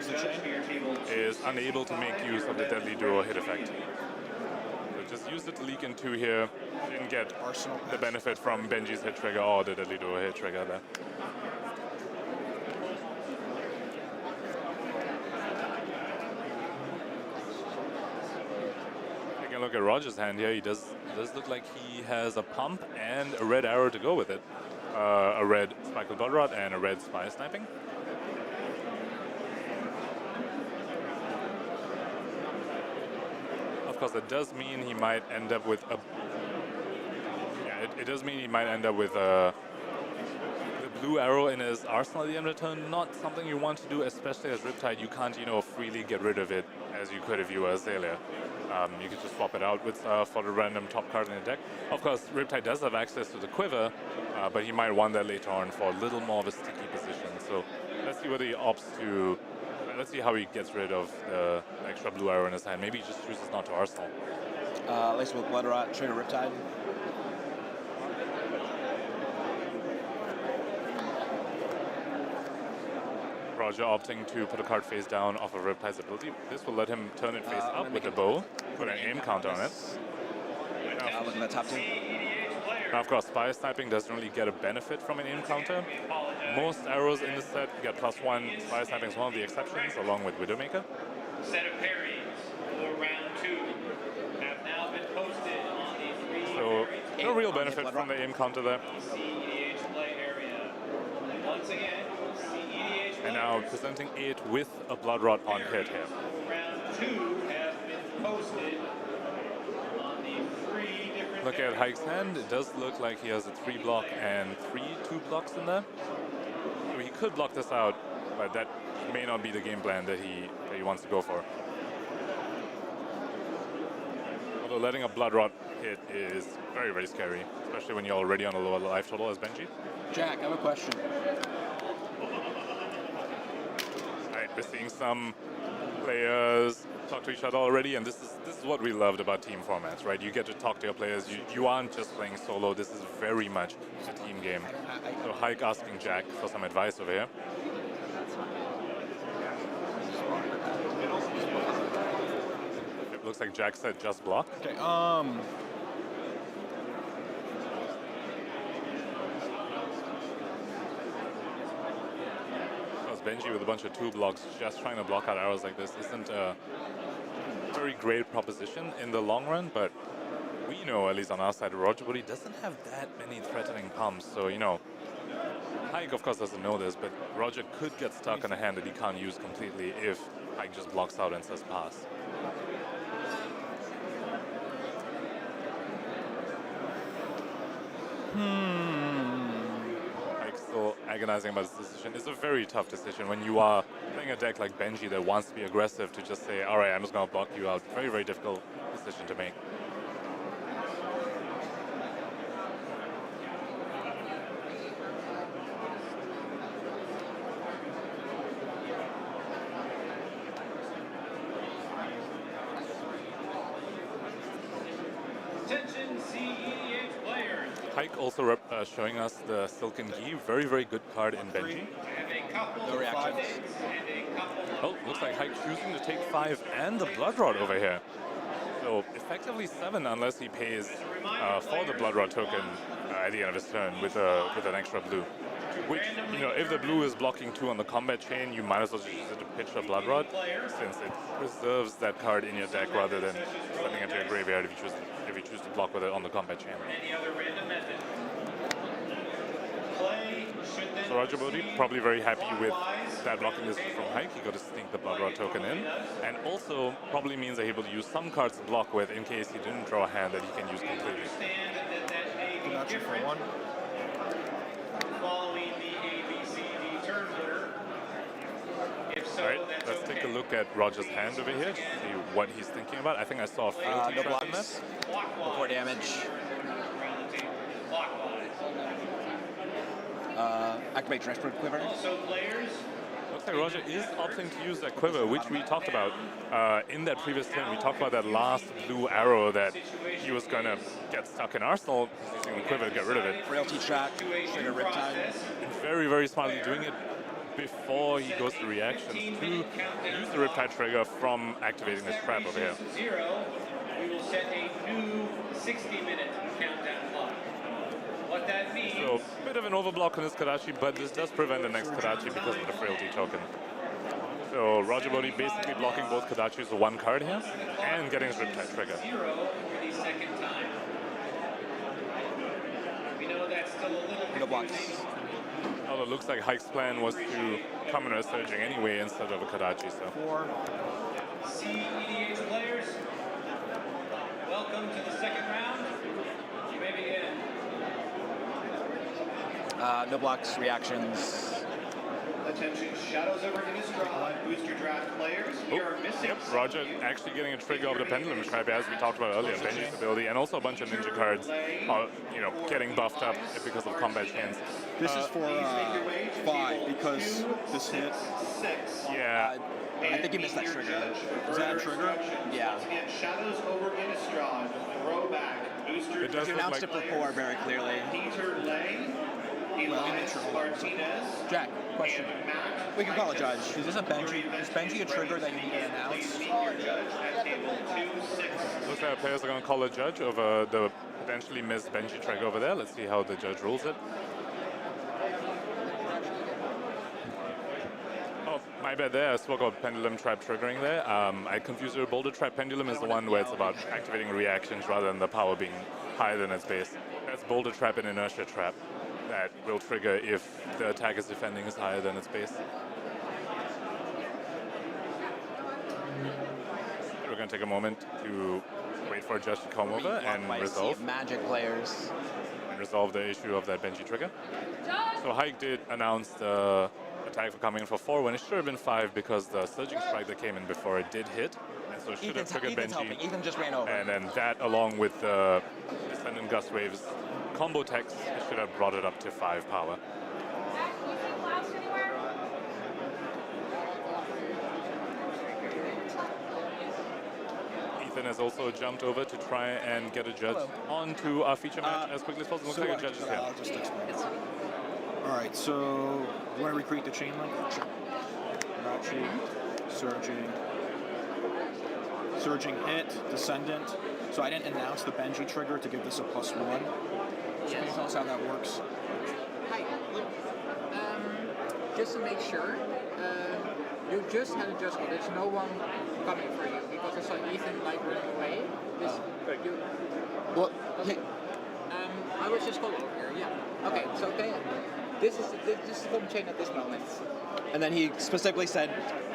is unable to make use of the Deadly Duo hit effect. So just used it to leak in 2 here. Didn't get the benefit from Benji's hit trigger or the Deadly Duo hit trigger there. Taking a look at Roger's hand here, he does look like he has a pump and a red arrow to go with it. A red Spiked Blood Rod and a red Spy Sniping. Of course, it does mean he might end up with a... Yeah, it does mean he might end up with the blue arrow in his arsenal at the end of the turn. Not something you want to do, especially as Riptide. You can't, freely get rid of it as you could if you were Azalea. You could just swap it out with for the random top card in the deck. Of course, Riptide does have access to the quiver, but he might want that later on for a little more of a sticky position. So let's see whether he opts to... Let's see how he gets rid of the extra blue arrow in his hand. Maybe he just chooses not to arsenal. Lace with Blood Rot, trade a Riptide. Roger opting to put a card face down off of Riptide's ability. This will let him turn it face up with the bow, put an aim counter on it. Look at that top 2. Now, of course, Spy Sniping doesn't really get a benefit from an aim counter. Most arrows in the set get +1. Spy Sniping is one of the exceptions, along with Widowmaker. Set of parries for round 2 have now been posted on the 3 So, no real benefit from the aim counter there. CEDH play area. Once again, CEDH And now presenting it with a Blood Rot on hit here. round 2 has been posted on the 3 different Look at Haik's hand. It does look like he has a 3 block and 3 2-blocks in there. So he could block this out, but that may not be the game plan that he wants to go for. Although letting a Blood Rot hit is very, very scary, especially when you're already on a lower life total as Benji. Jack, I have a question. Right, we're seeing some players talk to each other already, and this is what we loved about team formats, right? You get to talk to your players. You aren't just playing solo. This is very much a team game. So Haik asking Jack for some advice over here. It looks like Jack said just block. Okay, Benji with a bunch of 2 blocks, just trying to block out arrows like this isn't a very great proposition in the long run, but we know, at least on our side, Roger Bodee doesn't have that many threatening pumps, so, Haik, of course, doesn't know this, but Roger could get stuck on a hand that he can't use completely if Haik just blocks out and says pass. Still agonizing about this decision. It's a very tough decision when you are playing a deck like Benji that wants to be aggressive to just say, all right, I'm just going to block you out. Very, very difficult decision to make. Attention CEDH players. Haik also showing us the Silken Gi. Very, very good card in Benji. No reactions. Oh, looks like Haik choosing to take 5 and the Blood Rod over here. So effectively 7 unless he pays for the Blood Rod token at the end of his turn with an extra blue. Which, if the blue is blocking 2 on the combat chain, you might as well just use it to pitch a Blood Rod, since it preserves that card in your deck rather than sending it to your graveyard if you choose to block with it on the combat chain. Any other random method? So Roger Bodee probably very happy with that blocking decision from Haik. He got to sneak the Blood Rod token in. And also probably means that he will use some cards to block with in case he didn't draw a hand that he can use completely. Gotcha for 1. Following the ABCD turn order. If so, Alright, let's take a look at Roger's hand over here to see what he's thinking about. I think I saw a frailty No trap in this. blocks. Before damage. Activate Transport Quiver. Also players. Looks like Roger is opting to use that quiver, which we talked about in that previous turn. We talked about that last blue arrow that he was going to get stuck in Arsenal. He's using the quiver to get rid of it. Frailty trap, trigger Riptide. Very, very smartly doing it before he goes to reactions to use the Riptide trigger from activating this trap over here. 0, we will set a new 60-minute countdown clock. What that means... So, a bit of an overblock on this Kadachi, but this does prevent the next Kadachi because of the frailty token. So, Roger Bodee basically blocking both Kadachis with one card here, and getting his Riptide trigger. 0 for the second time. We know that's still a little... No blocks. Although it looks like Haik's plan was to come in a surging anyway instead of a Kadachi, so... 4. CEDH players, welcome to the second round. You may begin. No blocks, reactions. Attention, Shadows over Innistrad, booster draft players. We are missing. Yep, Roger actually getting a trigger of the Pendulum Trap, as we talked about earlier. Benji's ability, and also a bunch of ninja cards are, getting buffed up because of combat chains. This is for 5 because this hit. 6. Yeah. I think you missed that trigger. Is that a trigger? Yeah. Again, Shadows over Innistrad, throwback, booster It does You look announced like... it before very clearly. Peter Lay, Elias Martinez, Jack, question. and Matt. We can call a judge. Is this a Benji? Is Benji a trigger that you need to announce? Meet your judge at table 2-6. Looks like our players are going to call a judge over the potentially missed Benji trigger over there. Let's see how the judge rules it. Oh, my bad there. I spoke about Pendulum Trap triggering there. I confused it with Boulder Trap. Pendulum is the one where it's about activating reactions rather than the power being higher than its base. That's Boulder Trap and Inertia Trap that will trigger if the attacker's defending is higher than its base. We're going to take a moment to wait for a judge to come over and resolve. Magic players. And resolve the issue of that Benji trigger. So Haik did announce the attack for coming in for 4 when it should have been 5 because the surging strike that came in before it did hit. And so it should have triggered Benji. Ethan just ran over. And then that along with the Descendant Gust Waves combo text, it should have brought it up to 5 power. Ethan has also jumped over to try and get a judge onto our feature match as quickly as possible. Looks like a judge is here. I'll just explain. Alright, so you want to recreate the chain link? Sure. Surging hit, Descendant. So I didn't announce the Benji trigger to give this a +1. So can you tell us how that works? Hi, look, just to make sure, you just had a adjustment. There's no one coming for you because I saw Ethan like running away. Well, I was just going over here. Yeah. Okay. So okay, this is the chain at this moment. And then he specifically said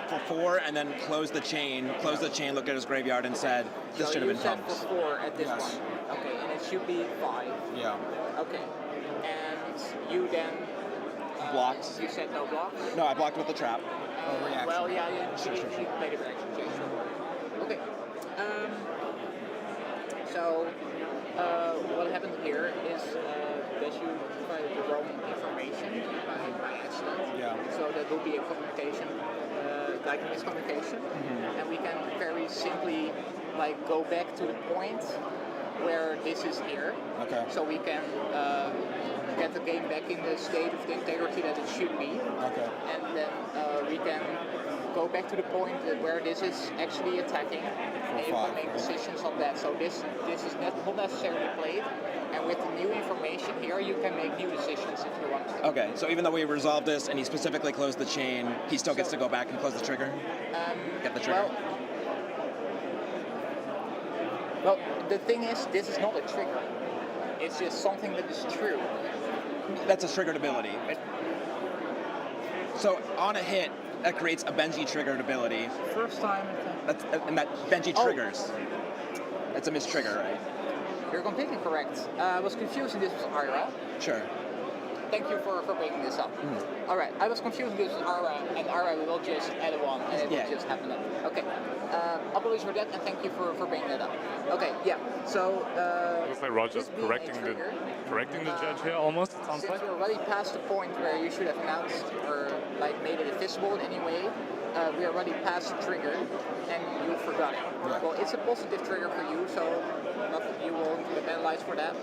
for 4 and then closed the chain, looked at his graveyard and said, this should have been pumped. So you said for 4 at this point. Okay, and it should be 5. Yeah. Okay. And you then... blocked. You said no blocks? No, I blocked with the trap. Reaction. Well, yeah, you played a reaction. Yeah, sure. Okay. So, what happened here is that you provided the wrong information by accident. Yeah. So there will be a communication, like a miscommunication, and we can very simply go back to the point where this is here. Okay. So we can get the game back in the state of the integrity that it should be. Okay. And then we can go back to the point where this is actually attacking, and you can make decisions on that. So this is not necessarily played, and with the new information here, you can make new decisions if you want to. Okay, so even though we resolved this and he specifically closed the chain, he still gets to go back and close the trigger? Get the trigger? Well, the thing is, this is not a trigger. It's just something that is true. That's a triggered ability. So on a hit, that creates a Benji triggered ability. First time. And that Benji triggers. That's a mistrigger, right? You're completely correct. I was confusing this with Ira. Sure. Thank you for bringing this up. All right, I was confusing this with Ira, and Ira will just add a 1, and it will just happen. Okay. Apologies for that, and thank you for bringing that up. Okay, yeah. So. Looks like Roger's correcting the judge here almost. It sounds Since like. we're already past the point where you should have announced or like made it visible in any way, we are already past the trigger, and you forgot it. Right. Well, it's a positive trigger for you, so you won't be penalized for that.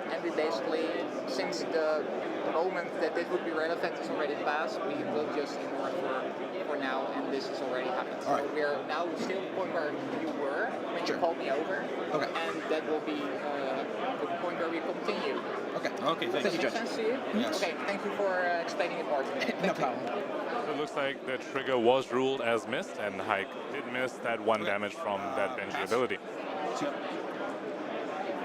And we basically, since the moment that this would be relevant is already passed, we will just ignore it for now, and this has already happened. So we are now still at the point where you were when you called me over, and that will be the point where we continue. Okay. Okay, thanks. Does it make sense to you? Yes. Okay, thank you for explaining it more to me. No problem. It looks like the trigger was ruled as missed, and Haik did miss that 1 damage from that Benji ability.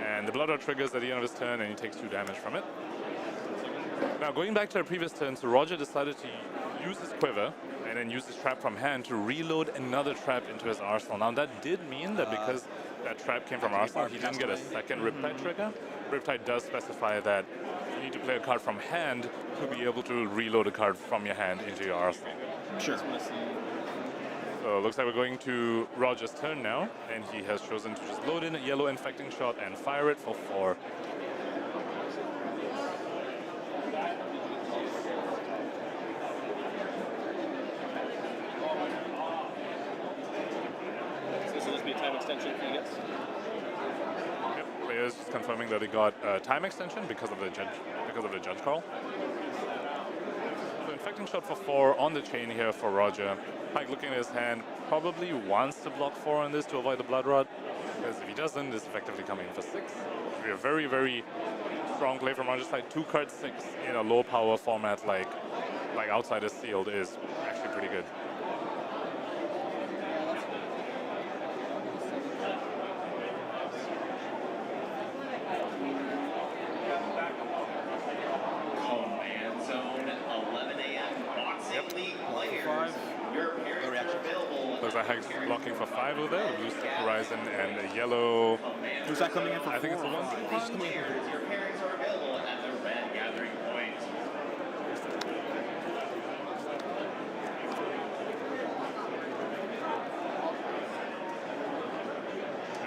And the Blood Rod triggers at the end of his turn, and he takes 2 damage from it. Now, going back to our previous turn, so Roger decided to use his quiver and then use his trap from hand to reload another trap into his arsenal. Now, that did mean that because that trap came from arsenal, he didn't get a second Riptide trigger. Riptide does specify that you need to play a card from hand to be able to reload a card from your hand into your arsenal. Sure. So it looks like we're going to Roger's turn now, and he has chosen to just load in a yellow infecting shot and fire it for 4. So this will just be a time extension for you guys? Yep, players just confirming that they got a time extension because of the judge call. So infecting shot for 4 on the chain here for Roger. Haik looking at his hand, probably wants to block 4 on this to avoid the Blood Rod, because if he doesn't, it's effectively coming in for 6. It'll be a very, very strong play from Roger's side. 2 card 6 in a low power format like Outsider's Sealed is actually pretty good. Command Zone, 11 a.m. Boxing League players. Your appearance are available. Looks like Haik's blocking for 5 over there. Blue Stick Horizon and a yellow. Who's that coming in for? I think it's a 1. Your appearance are available at the red gathering point.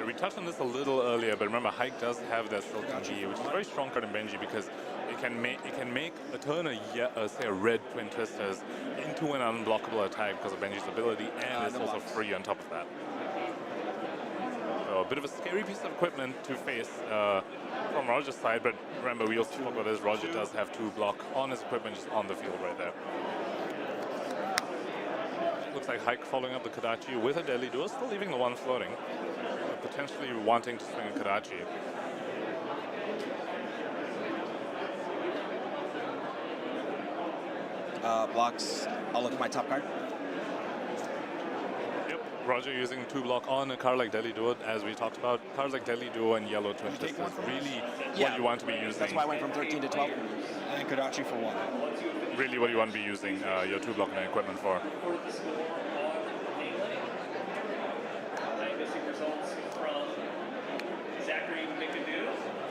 We touched on this a little earlier, but remember, Haik does have that Silken G, which is a very strong card in Benji because it can make a turn say a red Twin Twisters into an unblockable attack because of Benji's ability, and it's also free on top of that. So a bit of a scary piece of equipment to face from Roger's side, but remember, we also talked about this, Roger does have 2 block on his equipment just on the field right there. Looks like Haik following up the Kodachi with a Deadly Duel, still leaving the 1 floating. Potentially wanting to swing a Kodachi. Blocks, I'll look at my top card. Yep, Roger using 2 block on a card like Deadly Duo, as we talked about. Cards like Deadly Duo and Yellow Twin Twist is really what you want to be using. That's why I went from 13 to 12. And Kodachi for 1. Really what you want to be using your 2 block and equipment for.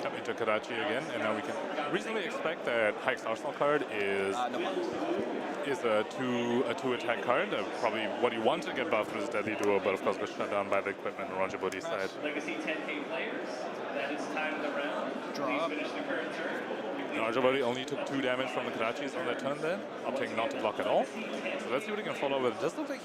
Up into Kodachi again, and now we can reasonably expect that Haik's Arsenal card is a 2 attack card. Probably what you want to get buffed is Deadly Duo, but of course was shut down by the equipment on Roger Bodee's side. Legacy 10K players. That is time of the round. Please finish the current turn. Roger Bodee only took 2 damage from the Kodachis on their turn there, opting not to block at all. So let's see what he can follow with. It does look like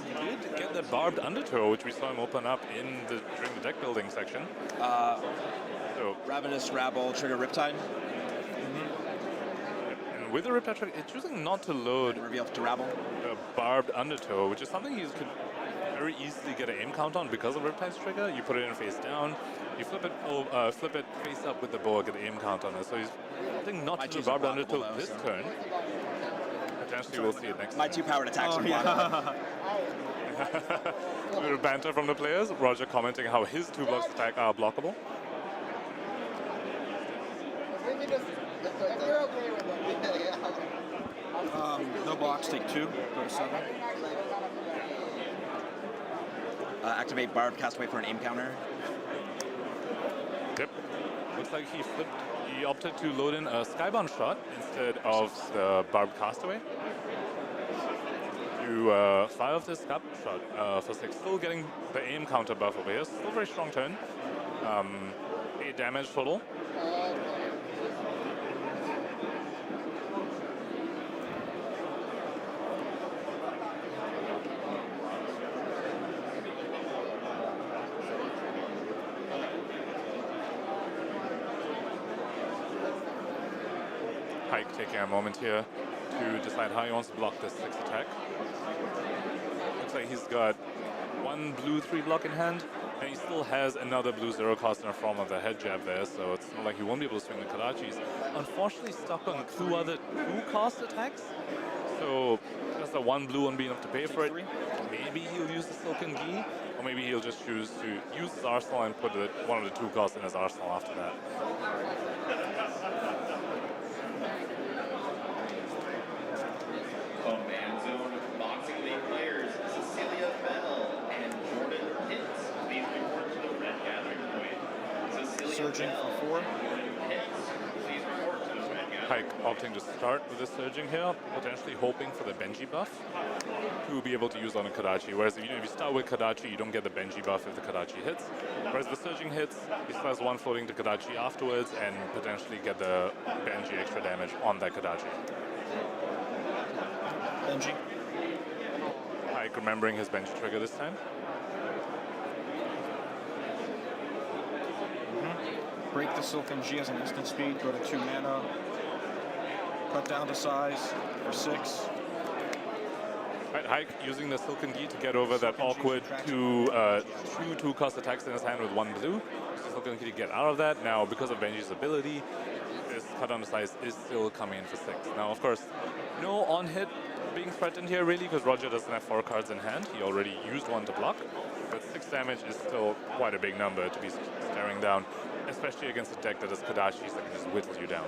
he did get that barbed undertow, which we saw him open up during the deck building section. So Ravenous Rabble, trigger Riptide. And with the Riptide trigger, it's choosing not to load reveal to Rabble. The barbed undertow, which is something you could very easily get an aim count on because of Riptide's trigger. You put it in face down, you flip it face up with the bow, get the aim count on it. So he's opting not to do barbed undertow this turn. Potentially we'll see it next My time. 2 powered attacks are blocked. A little banter from the players. Roger commenting how his 2 blocks attack are blockable. No blocks, take 2, go to 7. Activate Barb, cast away for an aim counter. Yep. Looks like he opted to load in a Skybound shot instead of the Barb Castaway. To fire off this Skybound shot for 6. Still getting the aim counter buff over here. Still very strong turn. 8 damage total. Haik taking a moment here to decide how he wants to block this 6 attack. Looks like he's got 1 blue 3 block in hand, and he still has another blue 0 cost in the form of the head jab there, so it's not like he won't be able to swing the Kadachis. Unfortunately stuck on 2 other 2 cost attacks, so just the 1 blue won't be enough to pay for it. Maybe he'll use the Silken Gi, or maybe he'll just choose to use his arsenal and put one of the 2 costs in his arsenal after that. Command Zone Boxing League players Cecilia Bell and Jordan Pitts, please report to the red gathering point. Cecilia Surging for 4. Please report to the red gathering Haik opting to start with the surging here, potentially hoping for the Benji buff to be able to use on a Kadachi. Whereas if you start with Kadachi, you don't get the Benji buff if the Kadachi hits. Whereas the surging hits, he still has 1 floating to Kadachi afterwards and potentially get the Benji extra damage on that Kadachi. Benji. Haik remembering his Benji trigger this time. Break the Silken G as an instant speed, go to 2 mana. Cut down to size for 6. Right, Haik using the Silken Gi to get over that awkward 2 2-cost attacks in his hand with 1 blue. Silken Gi to get out of that. Now, because of Benji's ability, this cut down to size is still coming in for 6. Now, of course, no on-hit being threatened here really, because Roger doesn't have 4 cards in hand. He already used 1 to block, but 6 damage is still quite a big number to be staring down, especially against a deck that has Kadachis that can just whittle you down.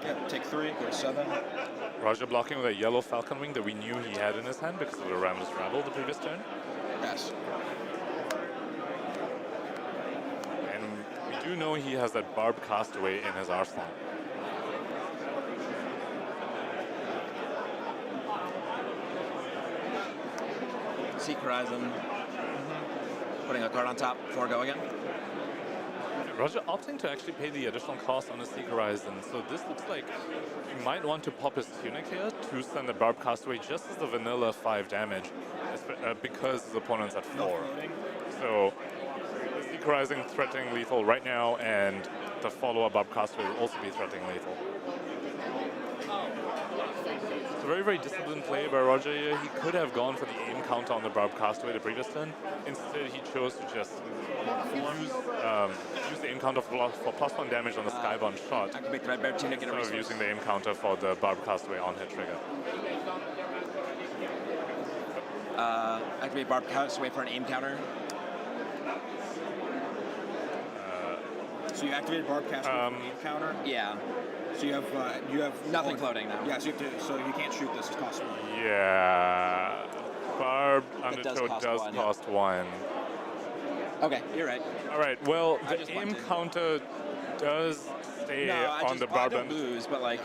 Yep, take 3, go to 7. Roger blocking with a yellow Falcon Wing that we knew he had in his hand because of the Rammus Rabble the previous turn. Yes. And we do know he has that Barb Castaway in his arsenal. Seek Horizon. Putting a card on top before go again. Roger opting to actually pay the additional cost on his Seek Horizon. So this looks like he might want to pop his Tunic here to send the Barb Castaway just as the vanilla 5 damage because his opponent's at 4. So the Seek Horizon threatening lethal right now, and the follow-up Barb Castaway will also be threatening lethal. It's a very, very disciplined play by Roger here. He could have gone for the aim counter on the Barb Castaway the previous turn. Instead, he chose to just use the aim counter for +1 damage on the Skybound shot. Activate the Red Bear Tunic and a instead of resource. using the aim counter for the Barb Castaway on-hit trigger. Activate Barb Castaway for an aim counter. So you activated Barb Castaway for an aim counter? Yeah. So you have nothing floating now. Yeah, so you can't shoot this. It's cost 1. Yeah. Barb Undertow cost does 1, cost 1. Okay, you're right. All right, well, the aim counter does stay on the Barb. I don't lose, but like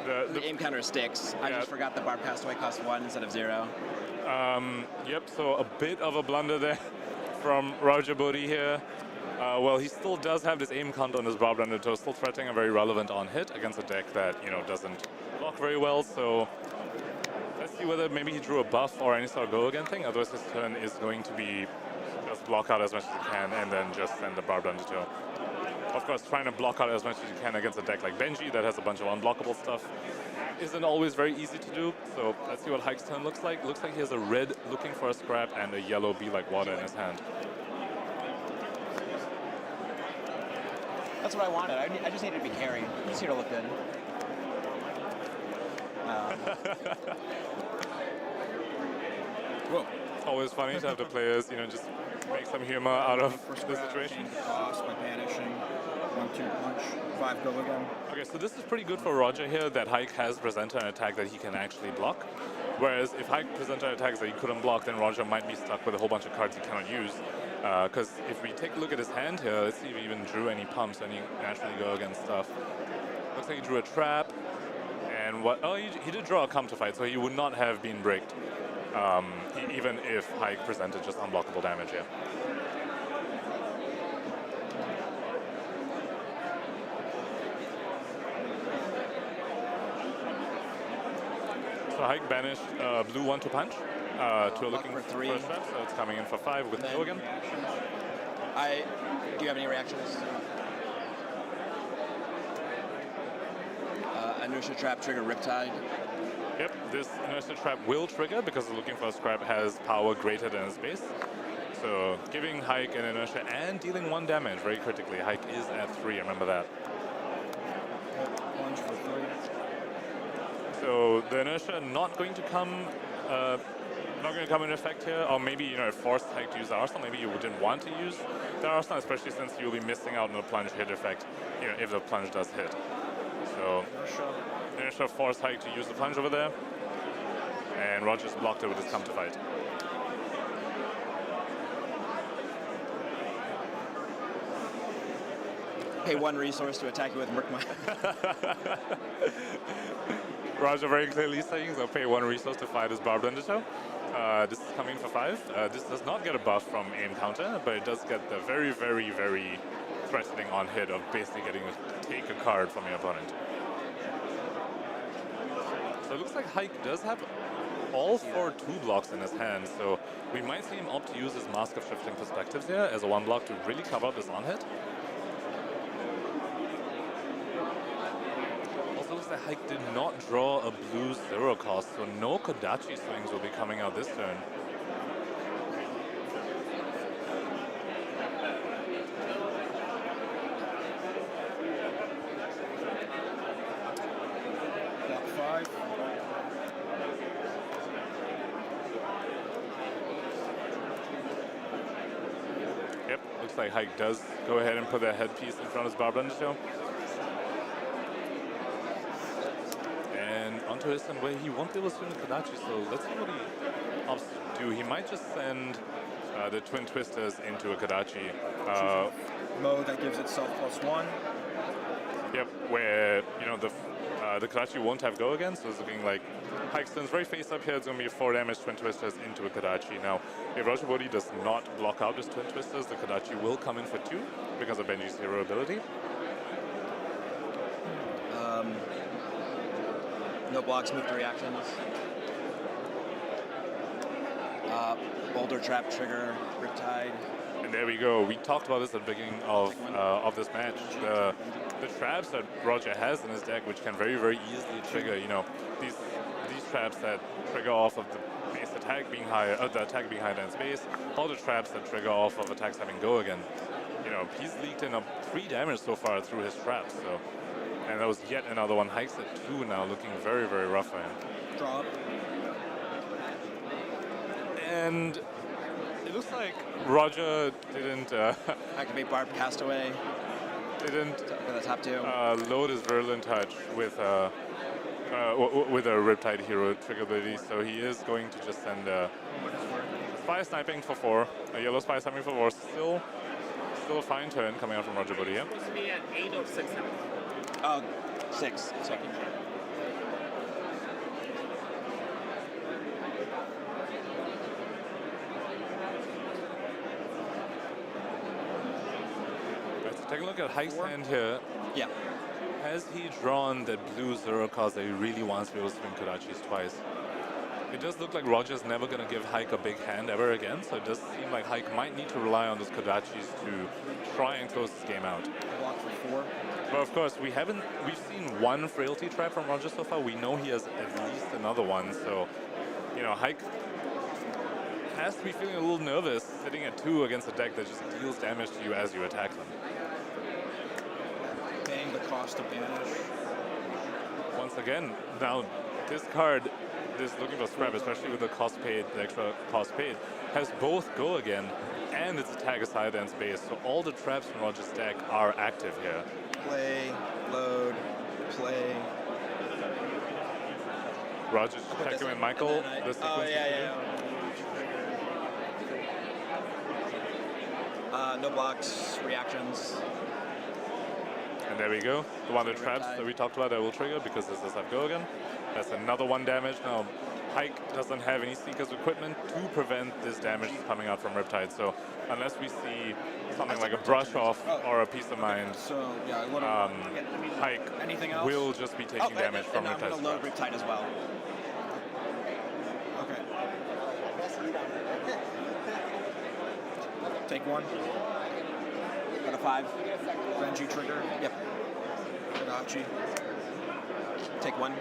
the aim counter sticks. I just forgot the Barb Castaway cost 1 instead of 0. Yep, so a bit of a blunder there from Roger Bodee here. Well, he still does have this aim count on his Barb Undertow, still threatening a very relevant on-hit against a deck that, doesn't block very well, so let's see whether maybe he drew a buff or any sort of go-again thing. Otherwise, his turn is going to be just block out as much as you can and then just send the Barb Undertow. Of course, trying to block out as much as you can against a deck like Benji that has a bunch of unblockable stuff isn't always very easy to do. So let's see what Haik's turn looks like. Looks like he has a red looking for a scrap and a yellow Be Like Water in his hand. That's what I wanted. I just needed to be carried. Just here to look good. Whoa. always funny to have the players, just make some humor out of the situation. Cost by banishing, 1-2 punch, 5 go again. Okay, so this is pretty good for Roger here, that Haik has presented an attack that he can actually block. Whereas if Haik presented attacks that he couldn't block, then Roger might be stuck with a whole bunch of cards he cannot use. Because if we take a look at his hand here, let's see if he even drew any pumps, any naturally go against stuff. Looks like he drew a trap. And what? Oh, he did draw a counter fight, so he would not have been bricked, even if Haik presented just unblockable damage here. So Haik banished blue 1-2 punch to a looking for 3 first step, so it's coming in for 5 with go again. Do you have any reactions? Inertia trap trigger Riptide. Yep, this inertia trap will trigger because the looking for scrap has power greater than its base. So giving Haik an inertia and dealing 1 damage very critically. Haik is at 3, remember that. Plunge for 3. So the inertia not going to come in effect here, or maybe it forced Haik to use the arsenal. Maybe you didn't want to use the arsenal, especially since you'll be missing out on the plunge hit effect. If the plunge does hit. So inertia forced Haik to use the plunge over there, and Rogers blocked it with his counter fight. Pay 1 resource to attack you with Murkmire. Roger very clearly saying so pay 1 resource to fight his Barbed Undertow. This is coming for 5. This does not get a buff from aim counter, but it does get the very, very, very threatening on hit of basically getting to take a card from your opponent. So it looks like Haik does have all 4 2-blocks in his hand, so we might see him opt to use his Mask of Shifting Perspectives here as a 1-block to really cover up this on-hit. Also looks like Haik did not draw a blue 0 cost, so no Kodachi swings will be coming out this turn. Yep, looks like Haik does go ahead and put that headpiece in front of his Barbed Undertow. And onto his turn where he won't be able to swing the Kodachi, so let's see what he opts to do. He might just send the Twin Twisters into a Kodachi. Mode that gives itself +1. Yep, where, the Kodachi won't have go again, so it's looking like Haik turns very face up here. It's going to be 4 damage Twin Twisters into a Kodachi. Now, if Roger Bodee does not block out his Twin Twisters, the Kodachi will come in for 2 because of Benji's hero ability. No blocks, move 3 actions. Boulder trap trigger, Riptide. And there we go. We talked about this at the beginning of this match. The traps that Roger has in his deck, which can very, very easily trigger, these traps that trigger off of the base attack being higher, the attack being higher than its base, all the traps that trigger off of attacks having go again. He's leaked in 3 damage so far through his traps. So, and that was yet another one. Haik's at 2 now, looking very, very rough for him. Drop. And it looks like Roger didn't activate Barb Castaway. Didn't for the top 2. Load his Virulent Touch with a Riptide hero trigger ability, so he is going to just send Spy Sniping for 4, a yellow Spy Sniping for 4. Still a fine turn coming out from Roger Bodee. It's supposed to be at 8 or 6. 6. Sorry. Take a look at Haik's hand here. Yeah. Has he drawn that blue 0 cost that he really wants to be able to swing Kodachis twice? It does look like Roger's never going to give Haik a big hand ever again, so it does seem like Haik might need to rely on those Kodachis to try and close this game out. Block for 4. But of course, we've seen 1 frailty trap from Roger so far. We know he has at least another one, so Haik has to be feeling a little nervous sitting at 2 against a deck that just deals damage to you as you attack them. Paying the cost of banish. Once again, now this card, this Looking for Scrap, especially with the cost paid, the extra cost paid, has both Go Again and its attack aside and base. So all the traps in Roger's deck are active here. Play, load, play. Roger's checking with Michael. Oh, yeah. No blocks, reactions. And there we go. The one of the traps that we talked about that will trigger because this does have Go Again. That's another 1 damage. Now, Haik doesn't have any Seeker's equipment to prevent this damage coming out from Riptide. So unless we see something like a brush off or a Peace of Mind, so yeah, Haik will just be taking damage from Riptide's I'm going to load Riptide as well. Okay. Take 1. Got a 5. Benji trigger. Yep. Kodachi. Take 1.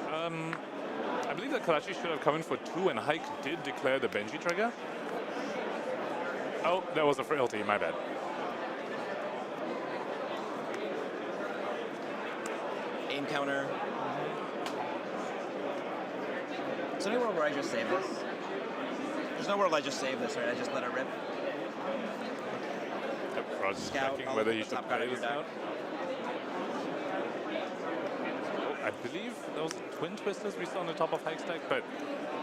I believe that Kodachi should have come in for 2, and Haik did declare the Benji trigger. Oh, that was a frailty, my bad. Aim counter. Is there anywhere where I just save this? There's nowhere where I just save this, right? I just let it rip. Yep, Roger's Scout, checking I'll whether look you at the should top card play of this your out. I believe those twin twisters we saw on the top of Haik's deck, but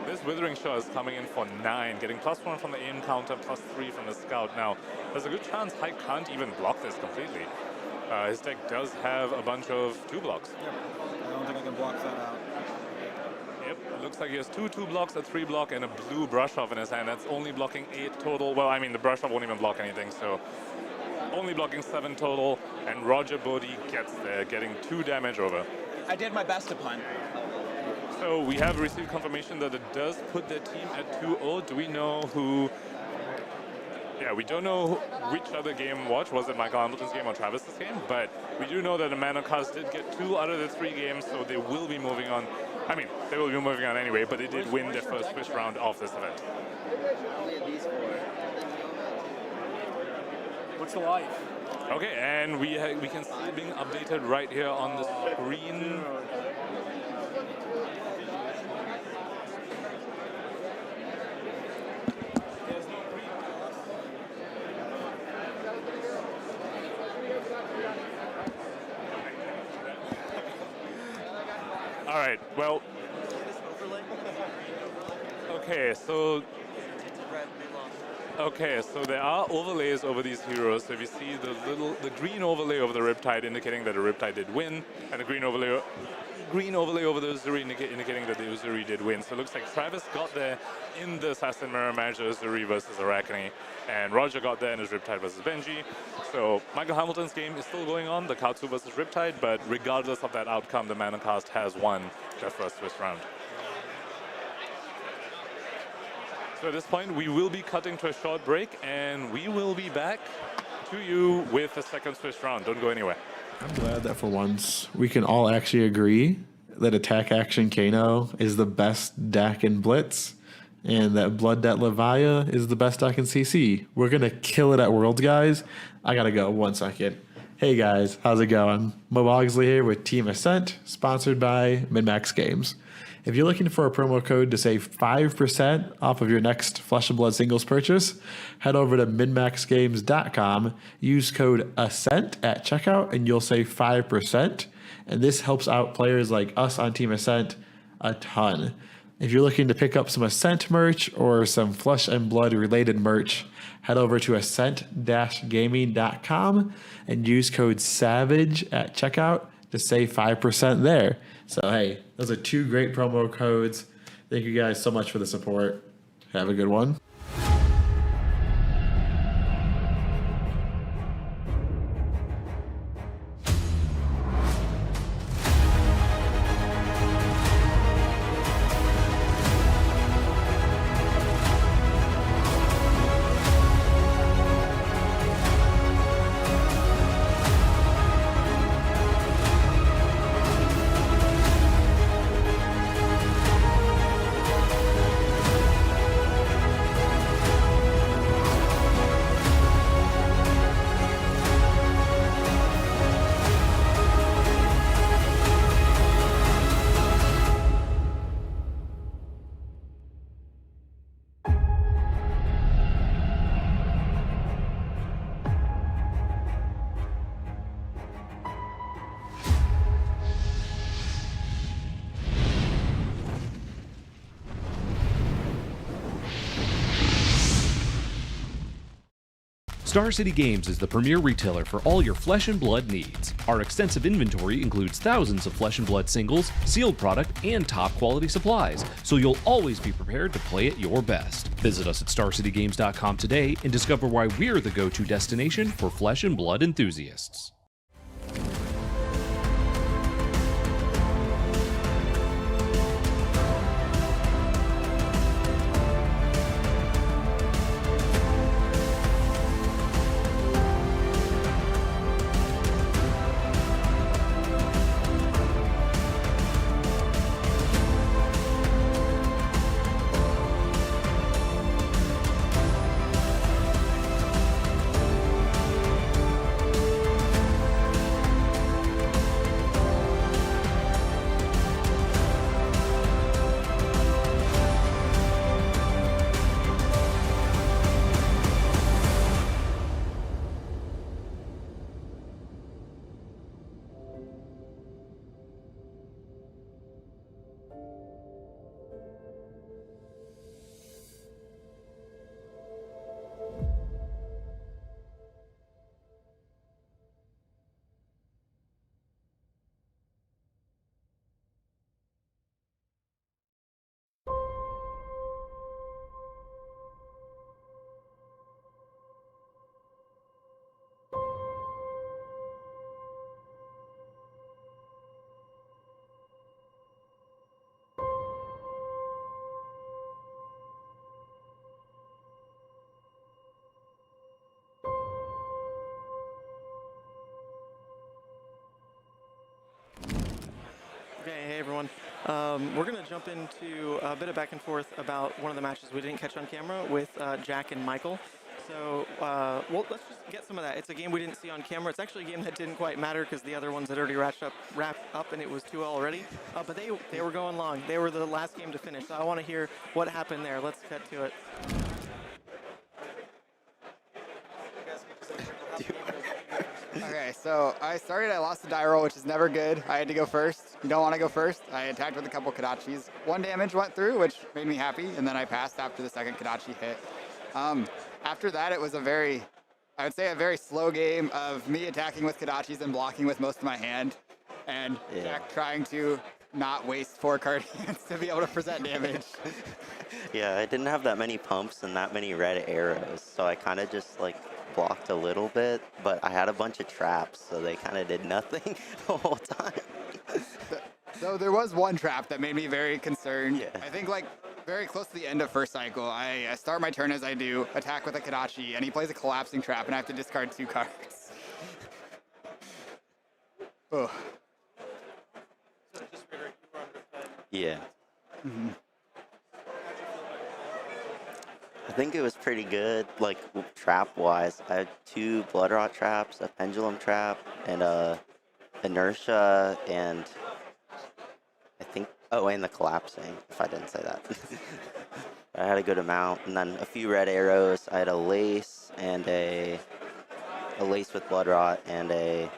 this Withering Shot is coming in for 9, getting +1 from the aim counter, +3 from the scout. Now, there's a good chance Haik can't even block this completely. His deck does have a bunch of 2 blocks. Yep. I don't think I can block that out. Yep, it looks like he has 2 2-blocks, a 3-block, and a blue brush off in his hand. That's only blocking 8 total. Well, I mean, the brush off won't even block anything, so only blocking 7 total, and Roger Bodee gets there, getting 2 damage over. I did my best to punt. So we have received confirmation that it does put their team at 2-0. Do we know who? Yeah, we don't know which other game watch. Was it Michael Hamilton's game or Travis's game? But we do know that the n-rcast did get 2 out of the 3 games, so they will be moving on. I mean, they will be moving on anyway, but they did win their first Swiss round of this event. What's the life? Okay, and we can see it being updated right here on the screen. All right, well, okay, so there are overlays over these heroes. So if you see the green overlay over the Riptide indicating that the Riptide did win, and the green overlay over the Uzuri indicating that the Uzuri did win. So it looks like Travis got there in the Assassin Mirror Match, Uzuri versus Arachne, and Roger got there in his Riptide versus Benji. So Michael Hamilton's game is still going on, the Katsu versus Riptide, but regardless of that outcome, the n-rcast has won their first Swiss round. So at this point, we will be cutting to a short break, and we will be back to you with the second Swiss round. Don't go anywhere. I'm glad that for once we can all actually agree that Attack Action Kano is the best deck in Blitz, and that Blood Debt Levia is the best deck in CC. We're going to kill it at Worlds, guys. I got to go 1 second. Hey guys, how's it going? Mo Bogsley here with Team Ascent, sponsored by MinMax Games. If you're looking for a promo code to save 5% off of your next Flesh and Blood singles purchase, head over to minmaxgames.com, use code ASCENT at checkout, and you'll save 5%. And this helps out players like us on Team Ascent a ton. If you're looking to pick up some Ascent merch or some Flesh and Blood related merch, head over to ascent-gaming.com and use code SAVAGE at checkout to save 5% there. So, hey, those are 2 great promo codes. Thank you guys so much for the support. Have a good one. Star City Games is the premier retailer for all your Flesh and Blood needs. Our extensive inventory includes thousands of Flesh and Blood singles, sealed product, and top quality supplies, so you'll always be prepared to play at your best. Visit us at StarCityGames.com today and discover why we're the go-to destination for Flesh and Blood enthusiasts. Hey everyone. We're going to jump into a bit of back and forth about one of the matches we didn't catch on camera with Jack and Michael. So well, let's just get some of that. It's a game we didn't see on camera. It's actually a game that didn't quite matter because the other ones had already wrapped up and it was 2-0 already. But they were going long. They were the last game to finish. So I want to hear what happened there. Let's cut to it. Okay, so I lost the die roll, which is never good. I had to go first. You don't want to go first. I attacked with a couple Kodachis. 1 damage went through, which made me happy, and then I passed after the second Kodachi hit. After that, it was I would say a very slow game of me attacking with Kodachis and blocking with most of my hand, and Jack trying to not waste 4 card hands to be able to present damage. Yeah, I didn't have that many pumps and that many red arrows, so I kind of just like blocked a little bit, but I had a bunch of traps, so they kind of did nothing the whole time. So there was one trap that made me very concerned. Yeah. I think like very close to the end of first cycle, I start my turn as I do, attack with a Kodachi, and he plays a collapsing trap, and I have to discard 2 cards. Oh. Yeah. Mm-hmm. I think it was pretty good, like trap-wise. I had 2 blood rot traps, a pendulum trap, and a inertia, and I think and the collapsing. If I didn't say that, I had a good amount, and then a few red arrows. I had a lace and a lace with blood rot, and a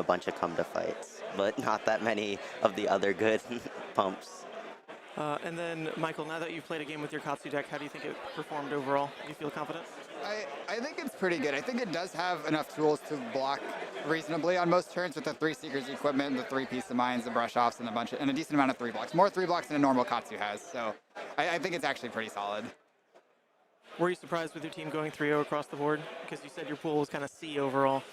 bunch of come to fights, but not that many of the other good pumps. And then, Michael, now that you've played a game with your Katsu deck, how do you think it performed overall? Do you feel confident? I think it's pretty good. I think it does have enough tools to block reasonably on most turns with the 3 Seekers equipment, the 3 Peace of Minds, the brush offs, and a decent amount of 3 blocks. More 3 blocks than a normal Katsu has, so I think it's actually pretty solid. Were you surprised with your team going 3-0 across the board? Because you said your pool was kind of C overall.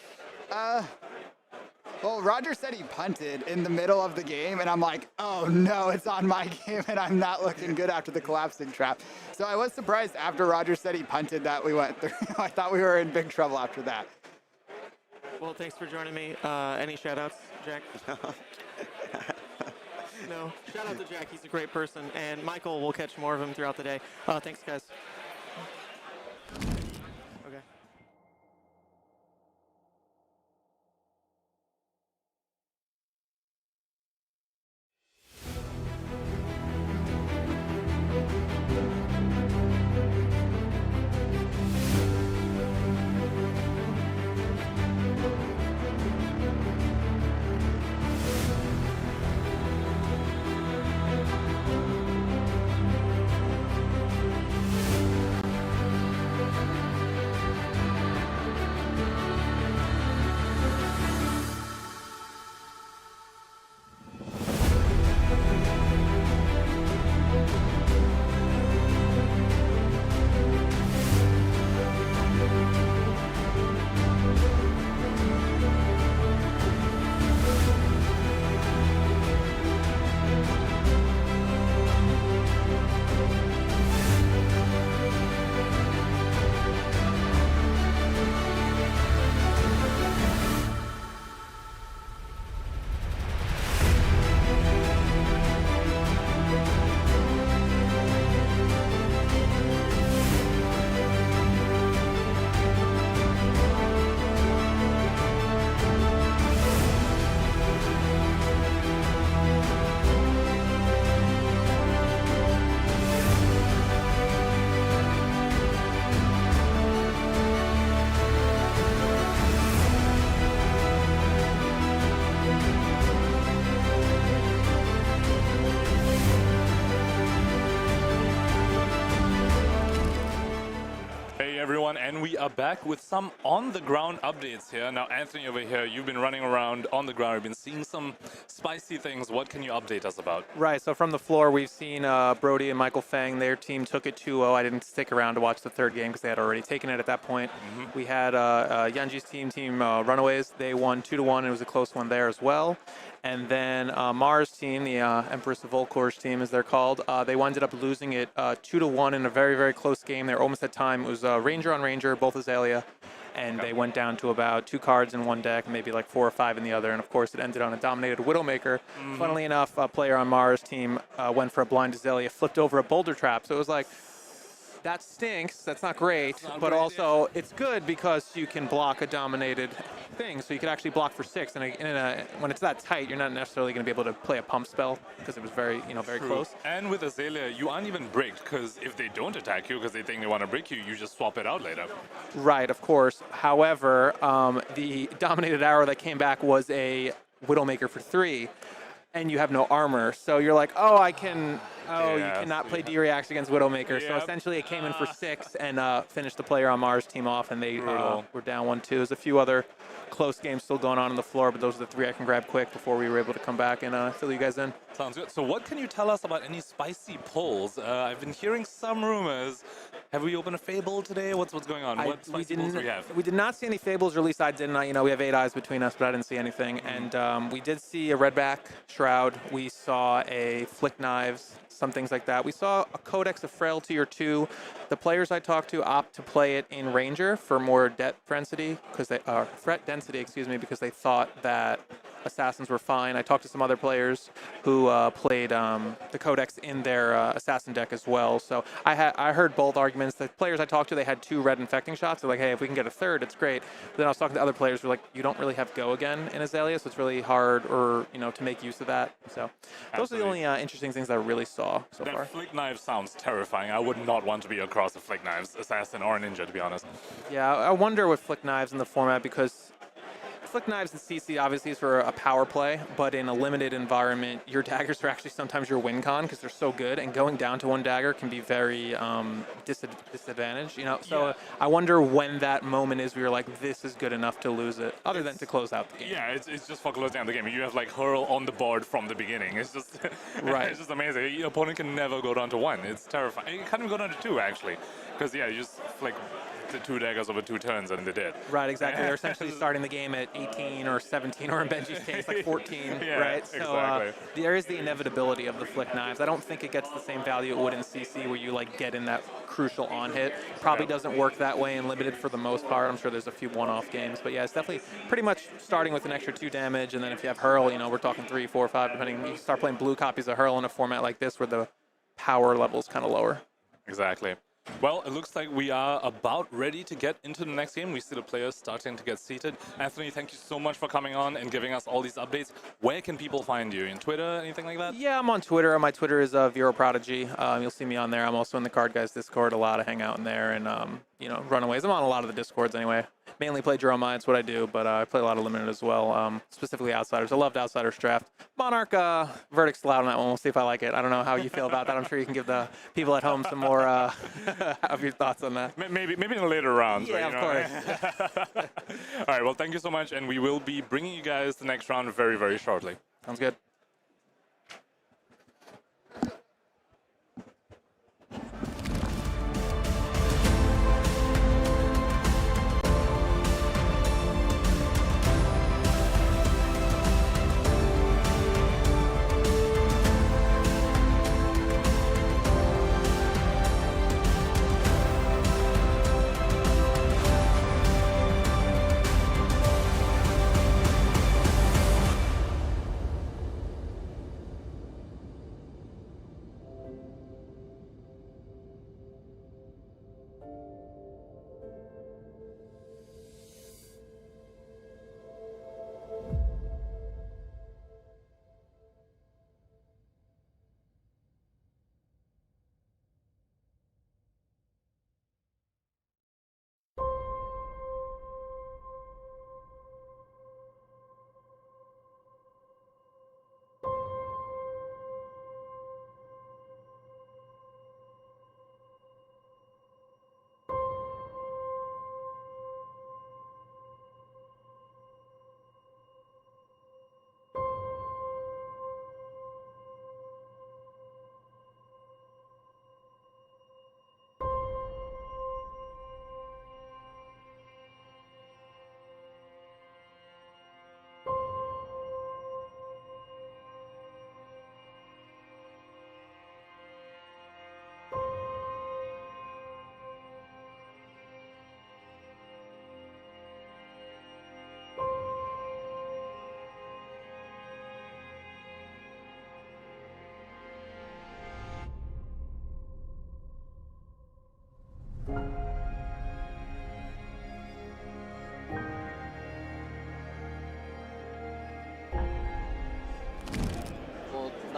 Well, Roger said he punted in the middle of the game, and I'm like, oh no, it's on my game, and I'm not looking good after the collapsing trap. So I was surprised after Roger said he punted that we went through. I thought we were in big trouble after that. Well, thanks for joining me. Any shout-outs, Jack? No. Shout out to Jack. He's a great person. And Michael, we'll catch more of him throughout the day. Thanks, guys. Okay. everyone, and we are back with some on-the-ground updates here. Now, Anthony over here, you've been running around on the ground. You've been seeing some spicy things. What can you update us about? Right, so from the floor, we've seen Brodie and Michael Fang. Their team took it 2-0. I didn't stick around to watch the third game because they had already taken it at that point. We had Yuanji's team Runaways. They won 2-1. It was a close one there as well. And then Mars' team, the Empress of Volcor's team, as they're called, they ended up losing it 2-1 in a very, very close game. They were almost at time. It was Ranger on Ranger, both Azalea, and they went down to about 2 cards in one deck, maybe like 4 or 5 in the other. And of course, it ended on a dominated Widowmaker. Funnily enough, a player on Mars' team went for a blind Azalea, flipped over a boulder trap. So it was like, that stinks. That's not great. But also, it's good because you can block a dominated thing. So you could actually block for 6. And when it's that tight, you're not necessarily going to be able to play a pump spell because it was very, very close. And with Azalea, you aren't even bricked because if they don't attack you because they think they want to break you, you just swap it out later. Right, of course. However, the dominated arrow that came back was a Widowmaker for 3. And you have no armor, so you're like, you cannot play D-Reacts against Widowmaker. So essentially it came in for 6 and finished the player on Mars' team off, and they were down 1-2. There's a few other close games still going on the floor, but those are the 3 I can grab quick before we were able to come back and fill you guys in. Sounds good. So what can you tell us about any spicy pulls? I've been hearing some rumors. Have we opened a Fable today? What's going on? What spicy pulls do we have? We did not see any Fables, or at least I didn't. We have 8 eyes between us, but I didn't see anything. And we did see a Redback Shroud. We saw a Flick Knives, some things like that. We saw a Codex of Frailty or 2. The players I talked to opt to play it in Ranger for more threat density, because they thought that Assassins were fine. I talked to some other players who played the Codex in their Assassin deck as well. So I heard both arguments. The players I talked to, they had 2 red infecting shots. They're like, hey, if we can get a 3rd, it's great. But then I was talking to other players who were like, you don't really have Go again in Azalea, so it's really hard to make use of that. So those are the only interesting things that I really saw so far. Flick Knife sounds terrifying. I would not want to be across a Flick Knives Assassin or a Ninja, to be honest. Yeah, I wonder with Flick Knives in the format, because Flick Knives in CC obviously is for a power play, but in a limited environment, your daggers are actually sometimes your win con because they're so good, and going down to 1 dagger can be very disadvantaged. So I wonder when that moment is where you're like, this is good enough to lose it, other than to close out the game. Yeah, it's just for closing out the game. You have like Hurl on the board from the beginning. It's just right. It's just amazing. Your opponent can never go down to 1. It's terrifying. It can't even go down to 2 actually, because you just flick the 2 daggers over 2 turns and they did. Right, exactly. They're essentially starting the game at 18 or 17, or in Benji's case, like 14, right? So exactly. There is the inevitability of the Flick Knives. I don't think it gets the same value it would in CC, where you get in that crucial on hit. Probably doesn't work that way in Limited for the most part. I'm sure there's a few one-off games, but yeah, it's definitely pretty much starting with an extra 2 damage, and then if you have Hurl, we're talking 3, 4, 5, depending. You start playing blue copies of Hurl in a format like this where the power level's kind of lower. Exactly. Well, it looks like we are about ready to get into the next game. We see the players starting to get seated. Anthony, thank you so much for coming on and giving us all these updates. Where can people find you? In Twitter, anything like that? Yeah, I'm on Twitter. My Twitter is Vero Prodigy. You'll see me on there. I'm also in the Card Guys Discord a lot. I hang out in there, and Runaways. I'm on a lot of the Discords anyway. Mainly play Jeremiah, it's what I do, but I play a lot of Limited as well, specifically Outsiders. I loved Outsiders draft. Monarch, verdict's loud on that one. We'll see if I like it. I don't know how you feel about that. I'm sure you can give the people at home some more of your thoughts on that. Maybe in the later rounds. Yeah, of course. All right, well, thank you so much, and we will be bringing you guys the next round very, very shortly. Sounds good.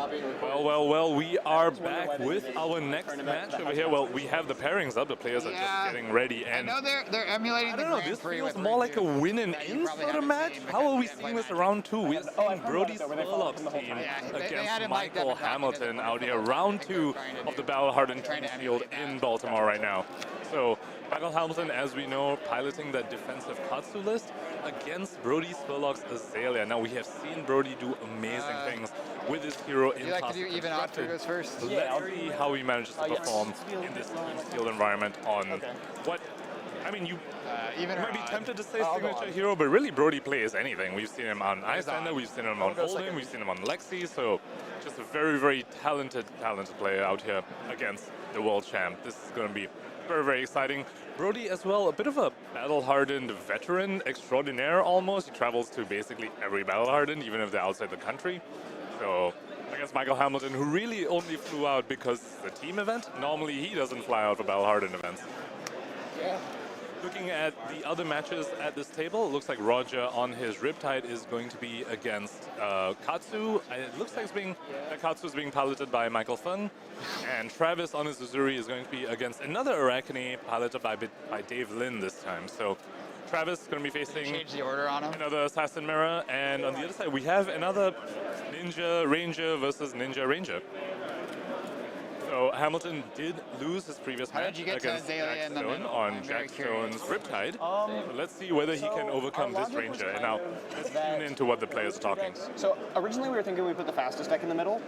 not being recorded. Well, we are back with our next match over here. Well, we have the pairings up. The players are just getting ready. And I know they're emulating the Grand this Prix feels with more like a review win and that you in probably sort of haven't match. seen How are we because you seeing didn't this play round 2? We're seeing Brodie's Spurlock's team they had against him mic'd up Michael and talking to Hamilton them. out here. Round 2 of the Battle Hardened field in Baltimore right now. So Michael Hamilton, as we know, piloting that defensive Katsu list against Brodie Spurlock's Azalea. Now we have seen Brodie do amazing things with his hero in you like to do even odds who goes first? Let's see how he manages to perform in this field environment on what, I mean, you might be tempted to say signature hero, but really Brodie plays anything. We've seen him on Icelander, we've seen him on Hold'em, we've seen him on Lexi, so just a very, very talented player out here against the world champ. This is going to be very, very exciting. Brodie as well, a bit of a battle-hardened veteran extraordinaire almost. He travels to basically every battle-hardened, even if they're outside the country. So against Michael Hamilton, who really only flew out because it's a team event. Normally he doesn't fly out for battle-hardened events. Yeah. Looking at the other matches at this table, it looks like Roger on his Riptide is going to be against Katsu. It looks like Katsu is being piloted by Michael Fung. And Travis on his Uzuri is going to be against another Arachne piloted by Dave Lin this time. So Travis is going to be facing the order on him? Another Assassin Mirror. And on the other side, we have another Ninja Ranger versus Ninja Ranger. So Hamilton did lose his previous match against Jack Stone on Jack Stone's Riptide. So let's see whether he can overcome this Ranger. And now let's tune into what the players are talking. So originally we were thinking we put the fastest deck in the middle,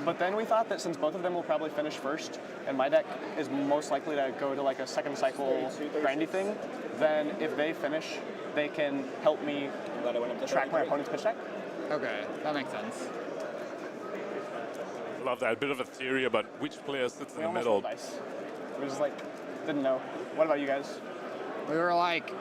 but then we thought that since both of them will probably finish first, and my deck is most likely to go to like a second cycle grindy thing, then if they finish, they can help me track my opponent's pitch deck. Okay, that makes sense. Love that. Bit of a theory about which player sits in the middle. We just like, didn't know. What about you guys? We were like,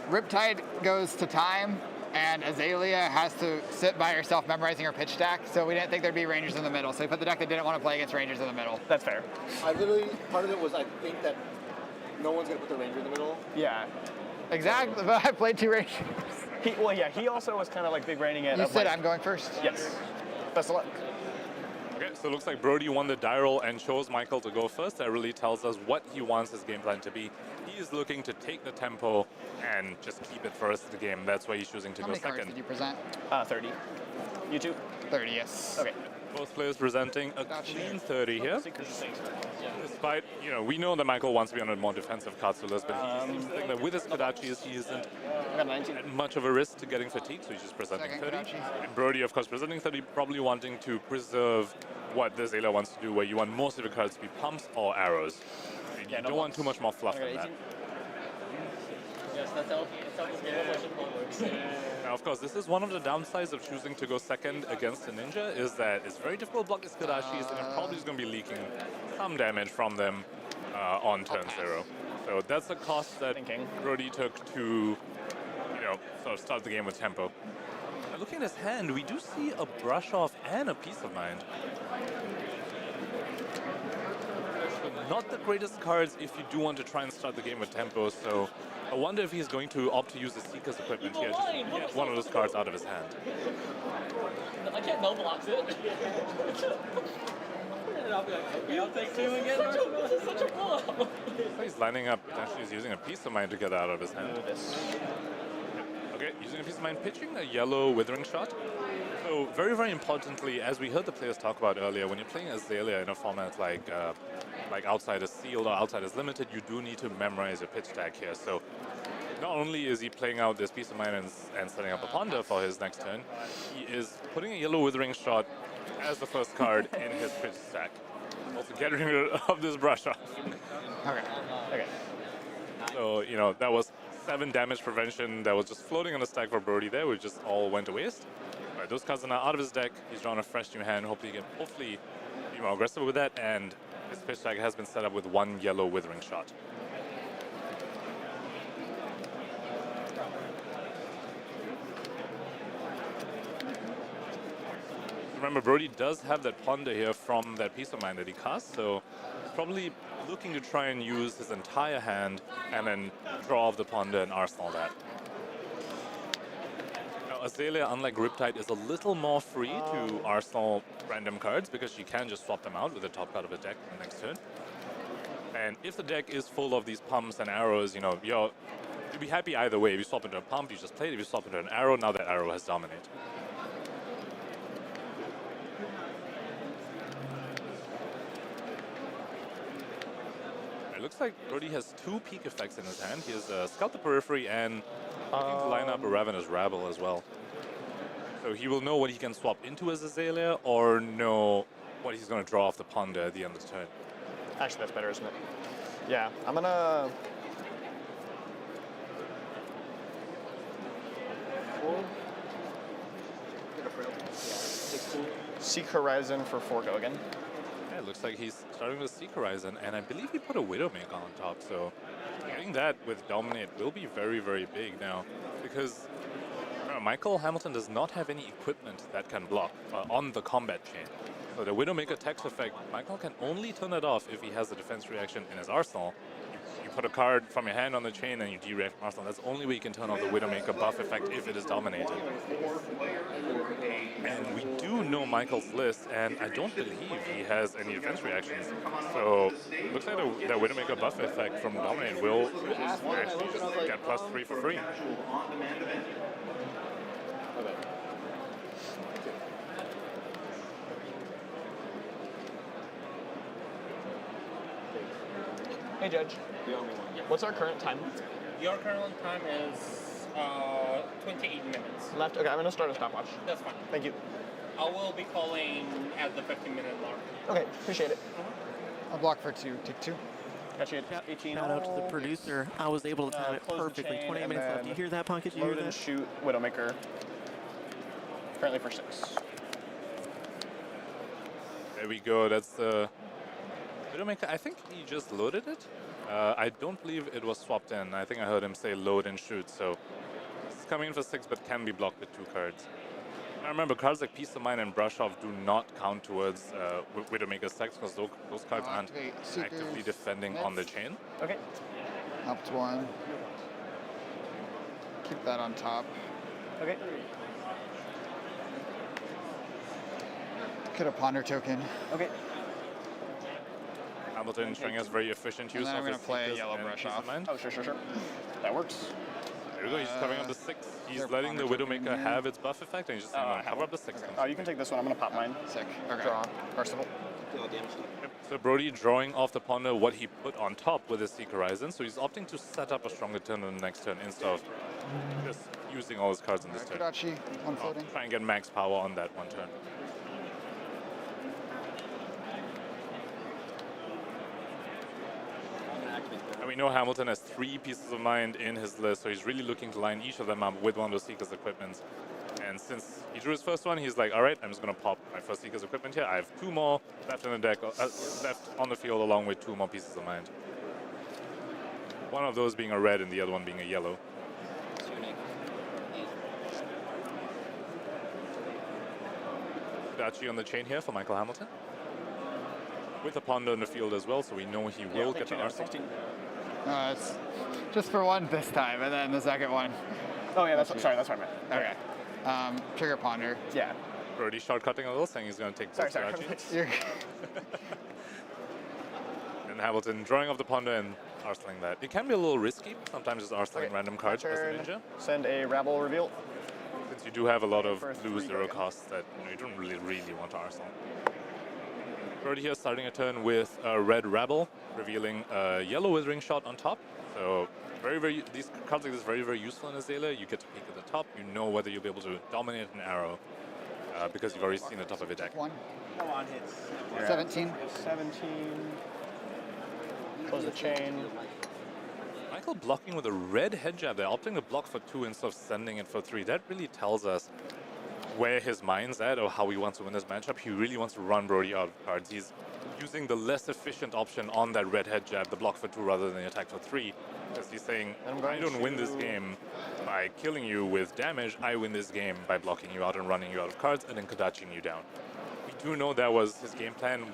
Riptide goes to time, and Azalea has to sit by herself memorizing her pitch stack, so we didn't think there'd be Rangers in the middle, so we put the deck that didn't want to play against Rangers in the middle. That's fair. I literally, part of it was I think that no one's going to put the Ranger in the middle. Yeah. Exactly, but I played 2 Rangers. He also was kind of like big raining it. You said I'm going first? Yes. Best of luck. Okay, so it looks like Brodie won the die roll and chose Michael to go first. That really tells us what he wants his game plan to be. He is looking to take the tempo and just keep it for the rest of the game. That's why he's choosing to go second. How many cards did you present? 30. You too? 30, yes. Okay. Both players presenting a clean 30 here. Despite, we know that Michael wants to be on a more defensive Katsu list, but he seems to think that with his Kodachis, he isn't at much of a risk to getting fatigued, so he's just presenting 30. And Brodie, of course, presenting 30, probably wanting to preserve what the Azalea wants to do, where you want most of your cards to be pumps or arrows. And you don't want too much more fluff than that. Yes, that's how it works. Now, of course, this is one of the downsides of choosing to go second against a ninja, is that it's very difficult to block his Kodachis, and it probably is going to be leaking some damage from them on turn 0. So that's a cost that Brodie took to, sort of start the game with tempo. Now, looking at his hand, we do see a brush off and a Peace of Mind. Not the greatest cards if you do want to try and start the game with tempo, so I wonder if he's going to opt to use the Seeker's Equipment here just to get one of those cards out of his hand. I can't no blocks it. I'll be like, okay, I'll take 2 again. This is such a blow. He's lining up, potentially he's using a Peace of Mind to get that out of his hand. Okay, using a Peace of Mind, pitching a yellow Withering Shot. So very, very importantly, as we heard the players talk about earlier, when you're playing Azalea in a format like Outside is Sealed or Outside is Limited, you do need to memorize your pitch deck here. So not only is he playing out this Peace of Mind and setting up a Ponder for his next turn, he is putting a yellow Withering Shot as the first card in his pitch stack. Also getting rid of this brush off. Okay. So, that was 7 damage prevention that was just floating on the stack for Brodie there, which just all went to waste. Right, those cards are now out of his deck. He's drawn a fresh new hand. Hopefully he can be more aggressive with that, and his pitch deck has been set up with 1 yellow Withering Shot. Remember, Brodie does have that Ponder here from that Peace of Mind that he cast, so he's probably looking to try and use his entire hand and then draw off the Ponder and arsenal that. Now, Azalea, unlike Riptide, is a little more free to arsenal random cards because she can just swap them out with the top card of the deck in the next turn. And if the deck is full of these pumps and arrows, you'll be happy either way. If you swap into a pump, you just play it. If you swap into an arrow, now that arrow has dominated. It looks like Brodie has 2 peak effects in his hand. He has Scout the Periphery and looking to line up a Ravenous Rabble as well. So he will know what he can swap into as Azalea or know what he's going to draw off the ponder at the end of the turn. Actually, that's better, isn't it? Yeah, I'm gonna. Seek Horizon for 4 go again. Yeah, it looks like he's starting with Seek Horizon, and I believe he put a Widowmaker on top, so getting that with Dominate will be very, very big now, because Michael Hamilton does not have any equipment that can block on the combat chain. So the Widowmaker text effect, Michael can only turn it off if he has a defense reaction in his arsenal. You put a card from your hand on the chain and you dereact from arsenal. That's the only way you can turn off the Widowmaker buff effect if it is dominated. And we do know Michael's list, and I don't believe he has any defense reactions. So looks like the Widowmaker buff effect from Dominate will actually just get +3 for free. Hey, Judge. What's our current time? Your current time is 28 minutes. Left? Okay, I'm going to start a stopwatch. That's fine. Thank you. I will be calling at the 15-minute mark. Okay, appreciate it. I'll block for 2. Take 2. Got you at 18. Shout out to the producer. I was able to time it perfectly. 28 minutes left. You hear that, Punkage? You hear Load and that? shoot Widowmaker. Currently for 6. There we go. That's the Widowmaker. I think he just loaded it. I don't believe it was swapped in. I think I heard him say load and shoot. So it's coming in for 6, but can be blocked with 2 cards. Now remember, cards like Peace of Mind and Brush Off do not count towards Widowmaker's text because those cards aren't actively defending on the chain. Okay. Up to 1. Keep that on top. Okay. Could have Ponder token. Okay. Hamilton showing us very efficient use And then of I'm going his to play Seekers Yellow and Brush Peace of Off. Mind. Oh, sure. That works. There we go, he's covering up the 6. He's there letting the Ponder token Widowmaker in here? have its buff effect, and he's just going to cover up the 6. Oh, you can take this one. I'm going to pop mine. Sick. Okay. Draw. Arsenal. Yep. So Brodie drawing off the ponder what he put on top with his Seek Horizon, so he's opting to set up a stronger turn on the next turn instead of just using all his cards in this turn. Kodachi, one floating. Try and get max power on that one turn. And we know Hamilton has 3 pieces of mind in his list, so he's really looking to line each of them up with one of those Seeker's equipments. And since he drew his first one, he's like, all right, I'm just going to pop my first Seeker's equipment here. I have 2 more left in the deck, left on the field, along with 2 more pieces of mind. One of those being a red and the other one being a yellow. Dachi on the chain here for Michael Hamilton. With a ponder in the field as well, so we know he will get the arsenal. It's just for 1 this time, and then the second one. Oh yeah, that's what I meant. Okay. Trigger Ponder. Yeah. Brodie shortcutting a little, saying he's going to take Sorry. Dachi. And Hamilton drawing off the ponder and arsenaling that. It can be a little risky, sometimes just arsenaling random cards as a ninja. Send a Rabble reveal. Since you do have a lot of blue 0 costs that you don't really want to arsenal. Brodie here starting a turn with a red Rabble, revealing a yellow Withering Shot on top. So these cards like this very, very useful in Azalea. You get to peek at the top. You know whether you'll be able to dominate an arrow because you've already seen the top of your deck. 1. Come on, hits. 17. 17. Close the chain. Michael blocking with a red head jab there, opting to block for 2 instead of sending it for 3. That really tells us where his mind's at or how he wants to win this matchup. He really wants to run Brodie out of cards. He's using the less efficient option on that red head jab, the block for 2 rather than the attack for 3. Because he's saying, I don't win this game by killing you with damage, I win this game by blocking you out and running you out of cards and then Kodaching you down. We do know that was his game plan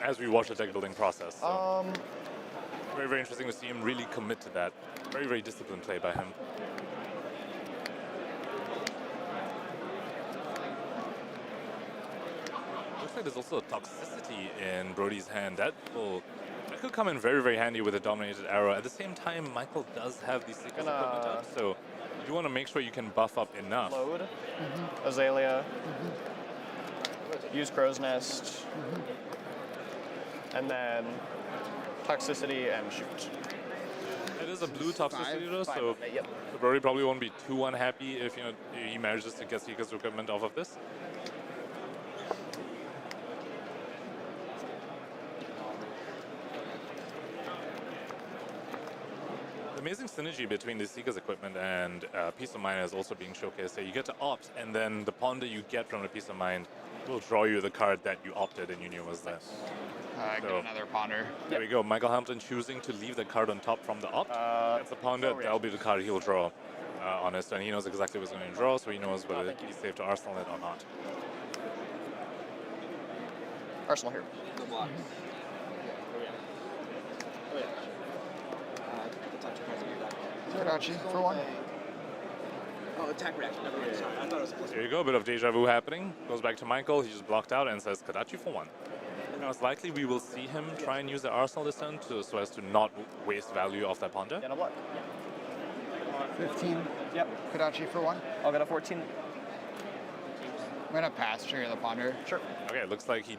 as we watch the deck building process. So very, very interesting to see him really commit to that. Very, very disciplined play by him. looks like there's also a toxicity in Brodie's hand. That could come in very, very handy with a dominated arrow. At the same time, Michael does have these Seeker's equipment up, so you want to make sure you can buff up enough. Load. Azalea. Use Crow's Nest. And then toxicity and shoot. It is a blue toxicity though, so Brodie probably won't be too unhappy if he manages to get Seeker's equipment off of this. The amazing synergy between the Seeker's equipment and Peace of Mind is also being showcased here. You get to opt, and then the ponder you get from the Peace of Mind will draw you the card that you opted and you knew was there. Get another ponder. There we go. Michael Hamilton choosing to leave the card on top from the opt. That's the ponder. That'll be the card he'll draw on his turn. He knows exactly what's going to draw, so he knows whether he's safe to arsenal it or not. Arsenal here. No blocks. Karachi for 1. Oh, attack reaction. Never mind. Sorry, I thought it was plus There you go. A bit of deja vu happening. Goes back to Michael. He just blocked out and says Kadachi for 1. Now it's likely we will see him try and use the arsenal this turn so as to not waste value off that ponder. Get a block. 15. Yep. Kadachi for 1. I'll get a 14. I'm gonna pass trigger the ponder. Sure. Okay, it looks like he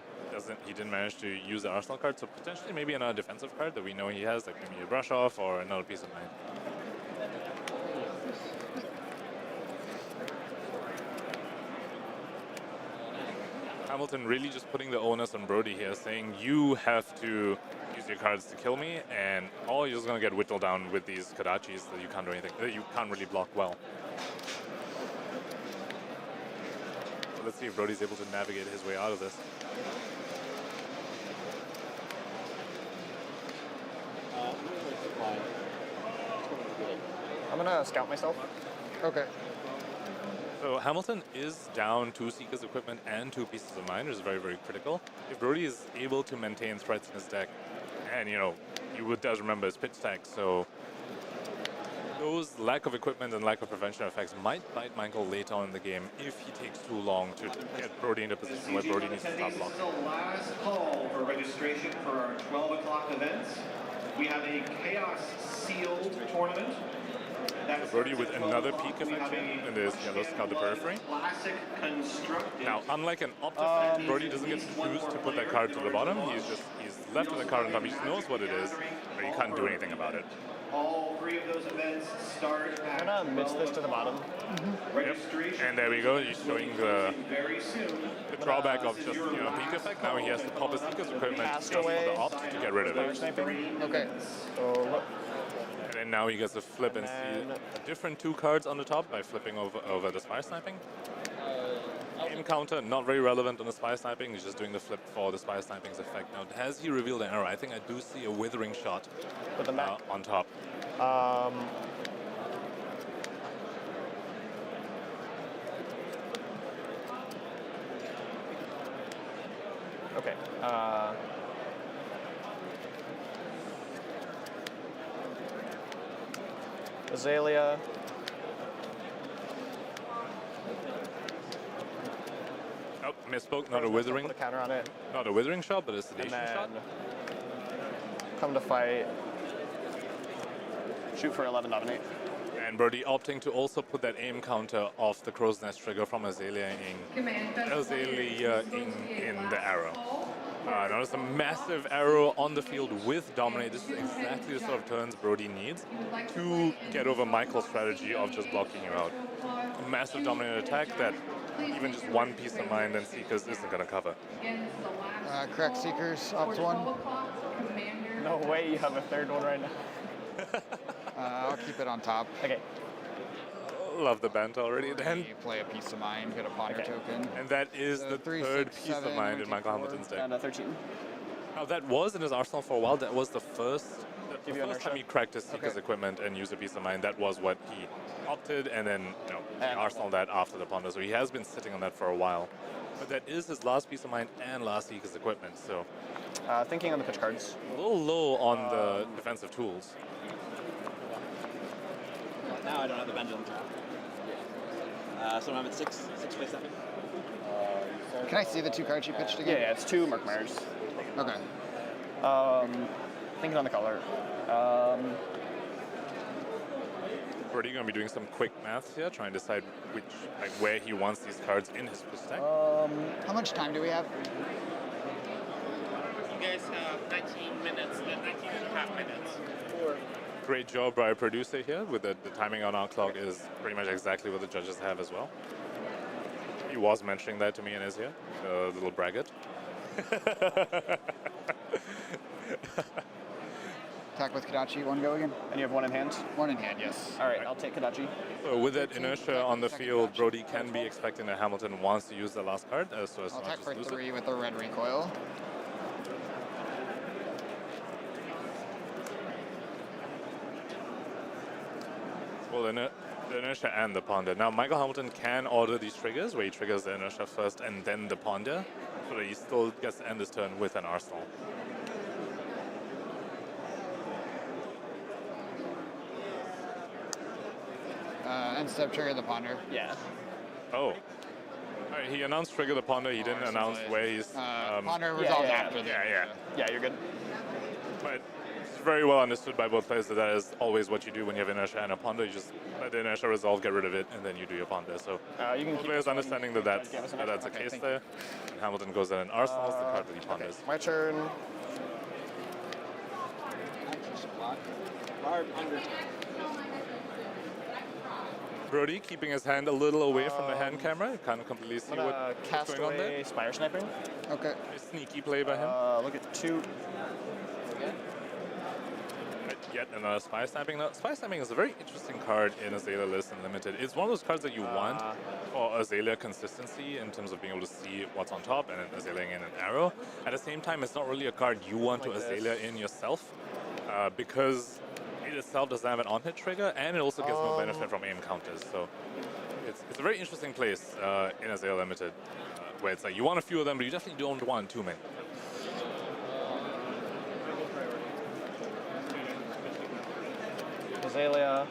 didn't manage to use the arsenal card, so potentially maybe another defensive card that we know he has, like maybe a brush off or another Peace of Mind. Hamilton really just putting the onus on Brodie here, saying you have to use your cards to kill me, or you're just gonna get whittled down with these Kadachis that you can't do anything, that you can't really block well. So let's see if Brodie's able to navigate his way out of this. I'm gonna scout myself. Okay. So Hamilton is down 2 Seeker's equipment and 2 Pieces of Mind, which is very, very critical. If Brodie is able to maintain threats in his deck, and he does remember his pitch tag, so those lack of equipment and lack of prevention effects might bite Michael later on in the game if he takes too long to get Brodie into a position where Brodie needs to stop blocking. This is the last call for registration for our 12 o'clock events. We have a Chaos Sealed tournament. Brodie with another peak effect in this yellow Scout the Periphery. Now, unlike an opt effect, Brodie doesn't get to choose to put that card to the bottom. He's left with the card on top. He just knows what it is, but he can't do anything about it. All 3 of those events start at. I'm gonna mix this to the bottom. Yep. And there we go. He's showing the drawback of just peak effect. Now he has to pop his Seeker's equipment just for the opt to get rid of it. Okay. So. And then now he gets to flip and see a different 2 cards on the top by flipping over the Spy Sniping. Aim counter, not very relevant on the Spy Sniping. He's just doing the flip for the Spy Sniping's effect. Now, has he revealed an arrow? I think I do see a Withering Shot on top. Okay. Azalea. Oh, misspoke. Not a Withering. Put a counter on it. Not a Withering Shot, but a Sedation And then Shot. Come to fight. Shoot for 11, dominate. And Brodie opting to also put that aim counter off the Crow's Nest trigger from Azalea in the arrow. Notice a massive arrow on the field with Dominate. This is exactly the sort of turns Brodie needs to get over Michael's strategy of just blocking you out. A massive Dominate attack that even just 1 Piece of Mind and Seekers isn't going to cover. Correct Seekers, up to 1. No way you have a 3rd one right now. I'll keep it on top. Okay. Love the bent already then. You play a Piece of Mind, get a ponder token. And that is the 3rd Piece of Mind in Michael Hamilton's deck. And a 13. Now that was in his arsenal for a while. That was the first time he cracked his Seeker's equipment and used a Piece of Mind. That was what he opted, and then he arsenaled that after the ponder. So he has been sitting on that for a while. But that is his last Piece of Mind and last Seeker's equipment. So thinking on the pitch cards. A little low on the defensive tools. Now I don't have the pendulum. So I'm at 6 by 7. Can I see the 2 cards you pitched again? Yeah, it's 2 Merkmeyers. Okay. Thinking on the color. Brodie going to be doing some quick maths here, trying to decide where he wants these cards in his pitch deck. How much time do we have? You guys have 19 minutes, 19 and a half minutes. Great job by our producer here with the timing on our clock is pretty much exactly what the judges have as well. He was mentioning that to me in his ear, a little braggart. Attack with Kadachi, 1 go again. And you have 1 in hand? 1 in hand, yes. All right, I'll take Kadachi. So with that inertia on the field, Brodie can be expecting that Hamilton wants to use the last card, so as I'll not attack to for lose 3 it. with the red recoil. Well, the inertia and the ponder. Now, Michael Hamilton can order these triggers, where he triggers the inertia first and then the ponder, so that he still gets to end his turn with an arsenal. Instead of trigger the ponder. Yeah. Oh. All right, he announced trigger the ponder. He didn't announce where he's... ponder resolves after the... Yeah, you're good. But it's very well understood by both players that is always what you do when you have inertia and a ponder. You just let the inertia resolve, get rid of it, and then you do your ponder. So you can both players understanding that that's the case there. And Hamilton goes in and arsenals the card that he ponders. My turn. Brodie keeping his hand a little away from the hand camera. You can't completely see what's cast going on there. away Spire Sniping. Okay. A sneaky play by him. Look at 2. Yet another Spy Snapping. Now, Spy Snapping is a very interesting card in Azalea list and Limited. It's one of those cards that you want for Azalea consistency in terms of being able to see what's on top and Azaleaing in an arrow. At the same time, it's not really a card you want to Azalea in yourself because it itself doesn't have an on-hit trigger and it also gets no benefit from aim counters. So it's a very interesting place in Azalea Limited where it's like you want a few of them, but you definitely don't want too many. Azalea.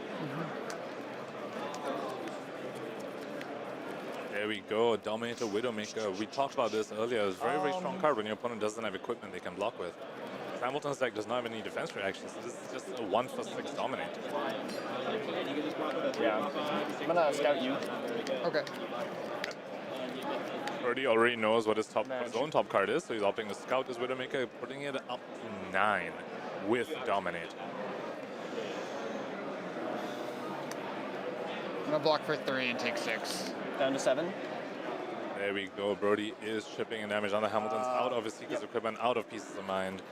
There we go, Dominator, Widowmaker. We talked about this earlier. It's a very, very strong card when your opponent doesn't have equipment they can block with. Hamilton's deck does not have any defense reactions, so this is just a 1/6 Dominate. Yeah. I'm gonna scout you. Okay. Brodie already knows what his own top card is, so he's opting to scout his Widowmaker, putting it up to 9 with Dominate. I'm gonna block for 3 and take 6. Down to 7. There we go. Brodie is chipping in damage on the Hamiltons out of his Seeker's equipment, out of Pieces of Mind.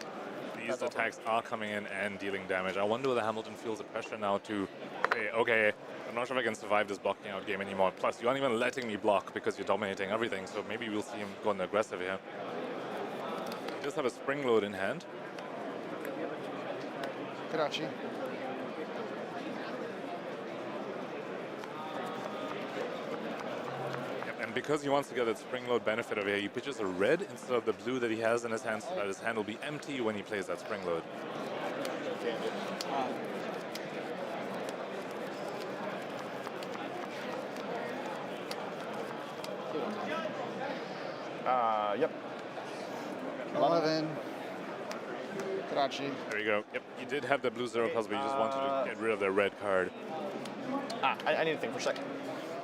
These attacks are coming in and dealing damage. I wonder whether Hamilton feels the pressure now to say, okay, I'm not sure if I can survive this blocking out game anymore. Plus, you aren't even letting me block because you're dominating everything, so maybe we'll see him going aggressive here. He does have a Spring Load in hand. Kadachi. And because he wants to get that Spring Load benefit over here, he pitches a red instead of the blue that he has in his hand, so that his hand will be empty when he plays that Spring Load. Yep. 11. Kadachi. There you go. Yep, he did have the blue 0 plus, but he just wanted to get rid of the red card. I need to think for a second.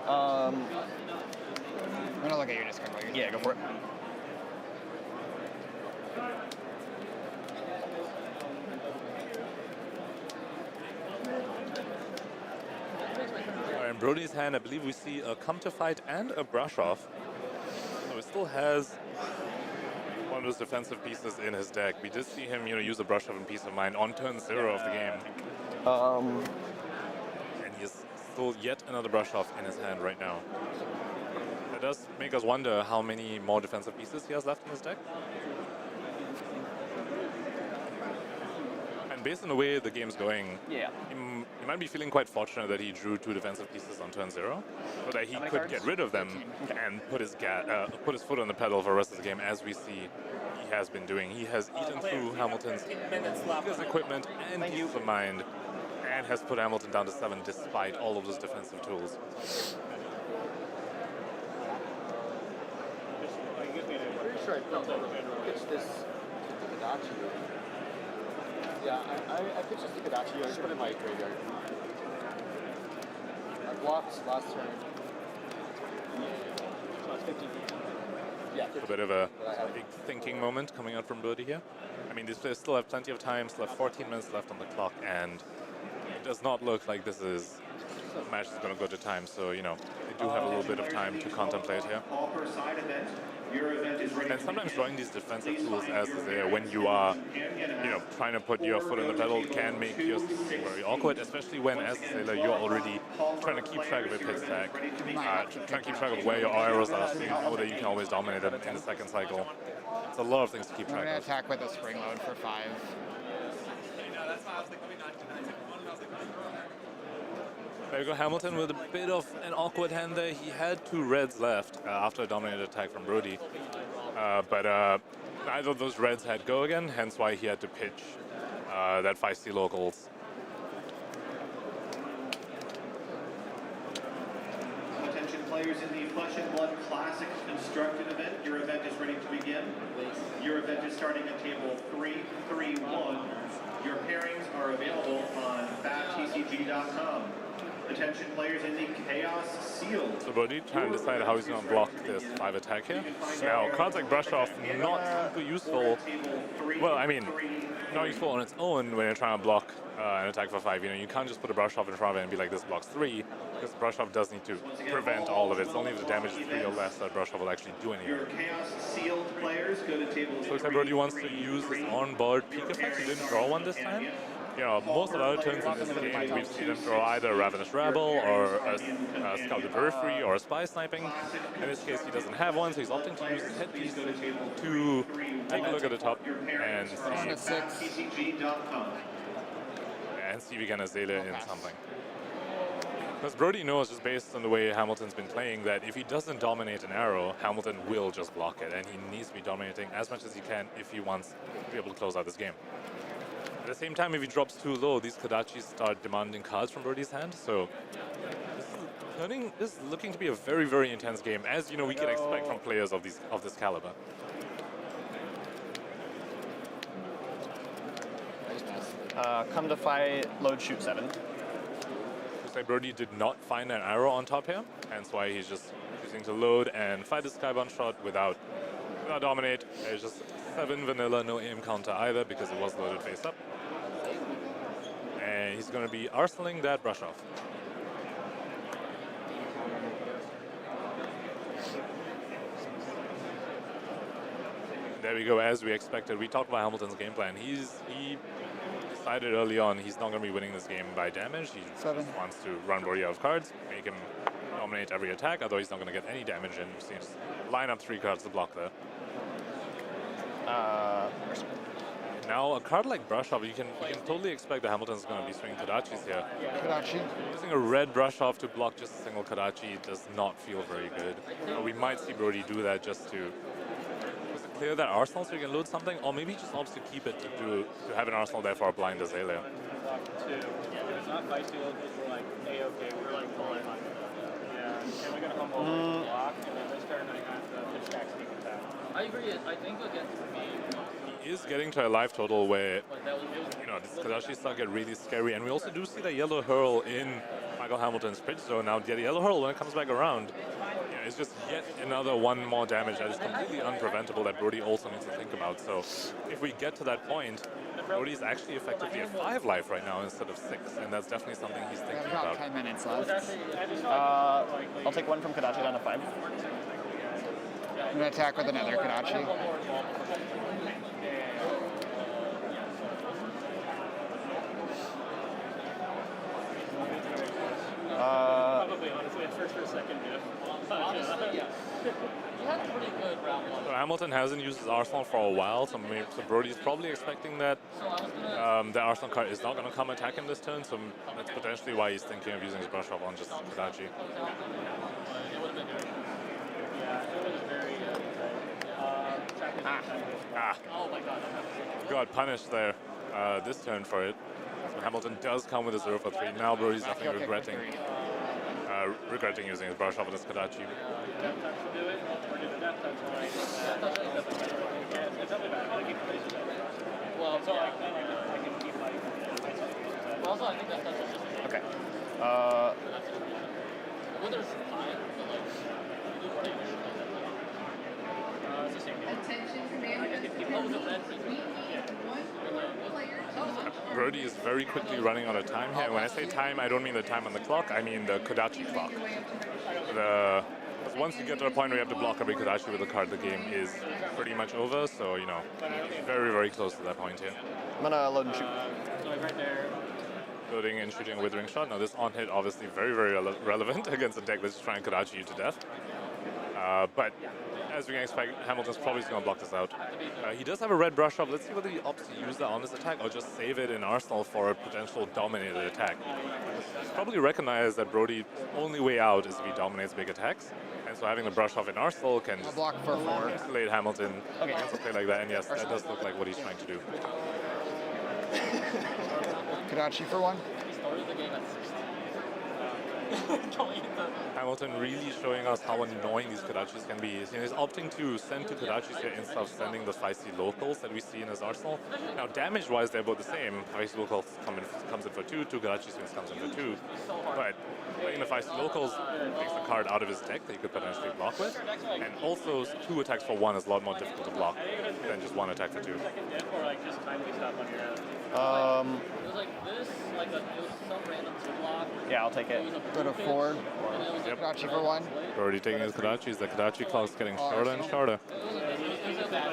I'm gonna look at your discard while you're Yeah, go for it. All right, in Brodie's hand, I believe we see a Come to Fight and a Brush Off. So it still has one of those defensive pieces in his deck. We did see him, use a Brush Off in Peace of Mind on turn 0 of the game. And he has still yet another Brush Off in his hand right now. That does make us wonder how many more defensive pieces he has left in his deck. And based on the way the game's going, yeah, he might be feeling quite fortunate that he drew 2 defensive pieces on turn 0, so that he could cards? get rid of them and put his foot on the pedal for the rest of the game, as we see he has been doing. He has eaten through Hamilton's equipment and Peace of Mind, and has put Hamilton down to 7 despite all of those defensive tools. sure I pitched this to Kadachi. Yeah, I pitched this to Kadachi. I just put it in my graveyard. I blocked last turn. So it's 50 feet. Yeah, A bit of a big thinking moment coming out from Brodie here. I mean, these players still have plenty of time, still have 14 minutes left on the clock, and it does not look like this is a match that's going to go to time. So, you know, they do have a little bit of time to contemplate here. And sometimes drawing these defensive tools as Azalea when you are, you know, trying to put your foot on the pedal can make your system very awkward, especially when as Azalea you're already trying to keep track of your pitch stack, trying to keep track of where your arrows are, so you know that you can always dominate them in the second cycle. It's a lot of things to keep track I'm going of. to attack with a spring load for 5. There you go, Hamilton with a bit of an awkward hand there. He had 2 reds left after a dominated attack from Brodie. But neither of those reds had go again, hence why he had to pitch that feisty locals. Attention players in the Flesh and Blood Classic Constructed event. Your event is ready to begin. Your event is starting at table 331. Your pairings are available on fattcg.com. Attention players in the Chaos Sealed. So Brodie trying to decide how he's going to block this 5 attack here. Now, cards like Brush Off, not super useful. Well, I mean, not useful on its own when you're trying to block an attack for 5. You know, you can't just put a Brush Off in front of it and be like, this blocks 3, because the Brush Off does need to prevent all of it. It's only if the damage is 3 or less that Brush Off will actually do anything. Your Chaos Sealed players go to table. So looks like Brodie wants to use this on-board peak effect. He didn't draw one this time. You know, most of the other turns in this game, we've seen him draw either a Ravenous Rebel or a Scouted Periphery or a Spy Sniping. In this case, he doesn't have one, so he's opting to use his headpiece to take a look at the top and see if we can Azalea in something. Because Brodie knows, just based on the way Hamilton's been playing, that if he doesn't dominate an arrow, Hamilton will just block it, and he needs to be dominating as much as he can if he wants to be able to close out this game. At the same time, if he drops too low, these Kadachis start demanding cards from Brodie's hand. So this is looking to be a very, very intense game, as you know we can expect from players of this caliber. Come to fight, load, shoot 7. Looks like Brodie did not find an arrow on top here, hence why he's just choosing to load and fight the Skybound shot without dominate. It's just 7 vanilla, no aim counter either because it was loaded face up. And he's going to be arsenaling that Brush Off. There we go, as we expected. We talked about Hamilton's game plan. He decided early on he's not going to be winning this game by damage. He just wants to run Brodie out of cards, make him dominate every attack, although he's not going to get any damage, and seems line up 3 cards to block there. Now, a card like Brush Off, you can totally expect that Hamilton's going to be swinging Kadachis here. Kadachi. Using a red Brush Off to block just a single Kadachi does not feel very good. We might see Brodie do that just to clear that arsenal so you can load something, or maybe just opts to keep it to have an arsenal there for a blind Azalea. It's not feisty locals, we're like, A-okay, we're like pulling on. Yeah, and we're going to come over and block, and then this turn I got the pitch stack sneak attack. I agree, I think against me, he is getting to a life total where, you know, these Kadashi start get really scary, and we also do see that yellow hurl in Michael Hamilton's pitch zone now. The yellow hurl, when it comes back around, you know, it's just yet another 1 more damage that is completely unpreventable that Brodie also needs to think about. So if we get to that point, Brodie is actually effectively at 5 life right now instead of 6, and that's definitely something he's thinking about. 10 minutes left. I'll take 1 from Kadachi down to 5. I'm going to attack with another Kadachi. Probably, honestly, at first or second, yeah. So Hamilton hasn't used his arsenal for a while, so Brodie's probably expecting that the arsenal card is not going to come attack him this turn, so that's potentially why he's thinking of using his brush off on just Kadachi. Got punished there this turn for it. So Hamilton does come with a 0 for 3. Now Brodie's definitely regretting Regretting using his brush off with his Kadachi. Death touch will do it, or do the death touch line. It's up to that. Like, he plays it. Well, so I can keep like. Well, also, I think death touch is just. Okay. Well, there's fine, but like, you do pretty much. It's the same game. Attention, commanders. Brodie is very quickly running out of time here. When I say time, I don't mean the time on the clock, I mean the Kodachi clock. Because once you get to the point where you have to block every Kodachi with a card, the game is pretty much over. So, you know, very, very close to that point here. I'm gonna load and shoot. Right there. Loading and shooting a Withering Shot. Now this on hit obviously very, very relevant against a deck that's trying to Kodachi you to death. But as we can expect, Hamilton's probably going to block this out. He does have a red brush off. Let's see whether he opts to use that on this attack or just save it in arsenal for a potential dominated attack. He's probably recognized that Brodie's only way out is if he dominates big attacks. And so having the brush off in arsenal can block for 4. Isolate Hamilton against a play like that. And yes, that does look like what he's trying to do. Kodachi for 1. He started the game at 16. Hamilton really showing us how annoying these Kodachis can be. He's opting to send 2 Kodachis here instead of sending the feisty locals that we see in his arsenal. Now, damage-wise, they're both the same. Feisty locals comes in for 2, 2 Kodachi swings comes in for 2. But playing the feisty locals takes the card out of his deck that you could potentially block with. And also, 2 attacks for 1 is a lot more difficult to block than just 1 attack for 2. Yeah, I'll take it. Go to 4. Yep. Kodachi for 1. Already taking his Kodachis. The Kodachi clock's getting shorter and shorter.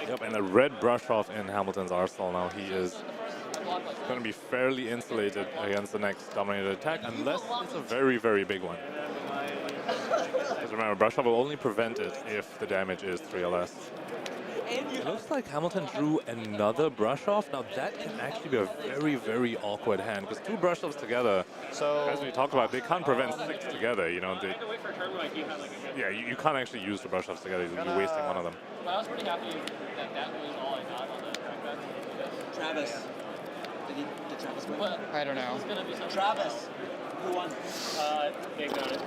Yep, and the red brush off in Hamilton's arsenal now. He is going to be fairly insulated against the next dominated attack, unless it's a very, very big one. Because remember, brush off will only prevent it if the damage is 3 or less. It looks like Hamilton drew another brush off. Now that can actually be a very, very awkward hand because 2 brush offs together, so as we talked about, they can't prevent 6 together. You know, you can't actually use the brush offs together. You'll be wasting one of them. I was pretty happy that that was all I got on the trackpad. Travis. Did Travis win? I don't know. Travis. Who won? They got it.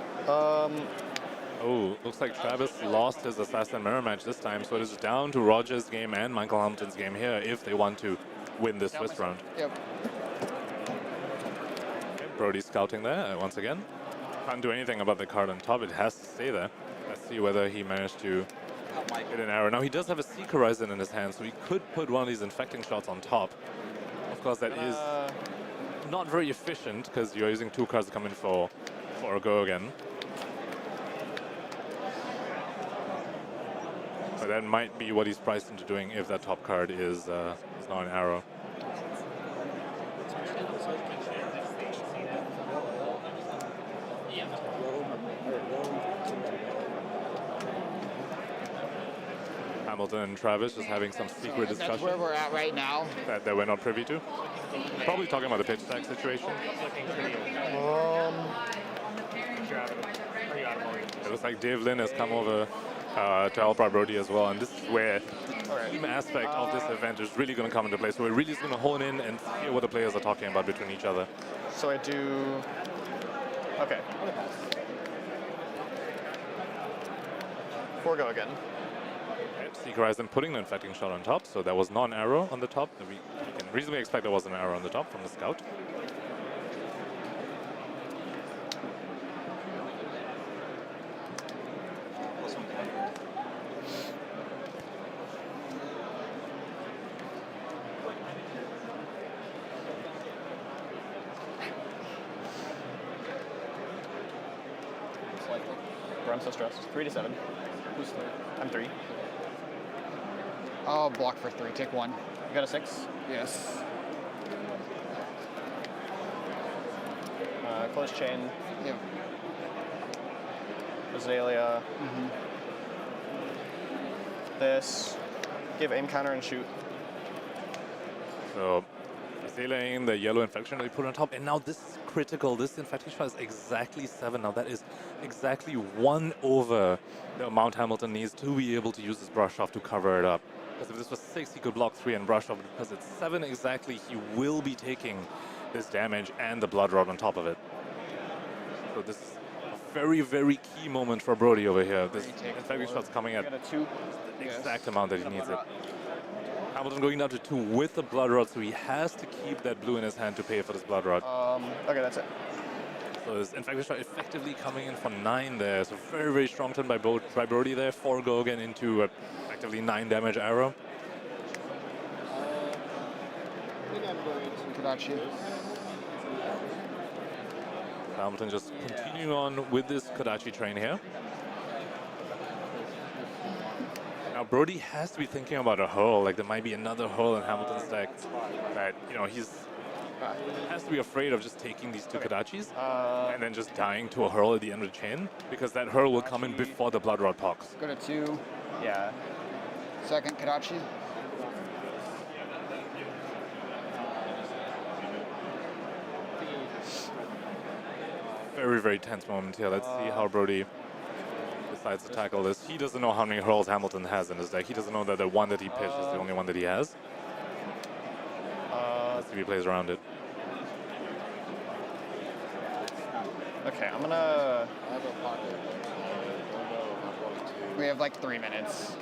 Oh, looks like Travis lost his Assassin Mirror match this time, so it is down to Roger's game and Michael Hamilton's game here if they want to win this Swiss round. Yep. Okay, Brodie scouting there once again. Can't do anything about the card on top, it has to stay there. Let's see whether he managed to hit an arrow. Now he does have a Seek Horizon in his hand, so he could put one of these infecting shots on top. Of course, that is not very efficient because you're using 2 cards to come in for a go again. But that might be what he's priced into doing if that top card is not an arrow. Hamilton and Travis just having some secret discussion. That's where we're at right now. That we're not privy to. Probably talking about the pitch stack situation. It looks like Dave Lynn has come over to help out Brodie as well, and this is where the team aspect of this event is really going to come into play. So we're really just going to hone in and hear what the players are talking about between each other. So I do. Okay. 4 go again. Seek Horizon putting the infecting shot on top, so that was not an arrow on the top. We can reasonably expect there was an arrow on the top from the scout. I'm so stressed. 3 to 7. Who's 3? I'm 3. I'll block for 3. Take 1. You got a 6? Yes. Close chain. Yeah. Azalea. This. Give aim counter and shoot. So Azalea, the yellow infection that we put on top, and now this is critical. This infecting shot is exactly 7. Now that is exactly 1 over the amount Hamilton needs to be able to use his brush off to cover it up. Because if this was 6, he could block 3 and brush off. Because it's 7 exactly, he will be taking this damage and the blood rod on top of it. So this is a very, very key moment for Brodie over here. This infecting shot's coming at the exact amount that he needs it. Hamilton going down to 2 with the Blood Rod, so he has to keep that blue in his hand to pay for this Blood Rod. Okay, that's it. So this infected shot effectively coming in for 9 there. So very, very strong turn by Brodie there. 4 go again into effectively 9 damage arrow. Hamilton just continuing on with this Kodachi train here. Now Brodie has to be thinking about a hurl. Like there might be another hurl in Hamilton's deck that, you know, he's has to be afraid of just taking these 2 Kodachis and then just dying to a hurl at the end of the chain, because that hurl will come in before the Blood Rod pox. Go to 2. Yeah. Second Kodachi. Very, very tense moment here. Let's see how Brodie decides to tackle this. He doesn't know how many hurls Hamilton has in his deck. He doesn't know that the one that he pitched is the only one that he has. Let's see if he plays around it. Okay, I'm gonna... We have like 3 minutes.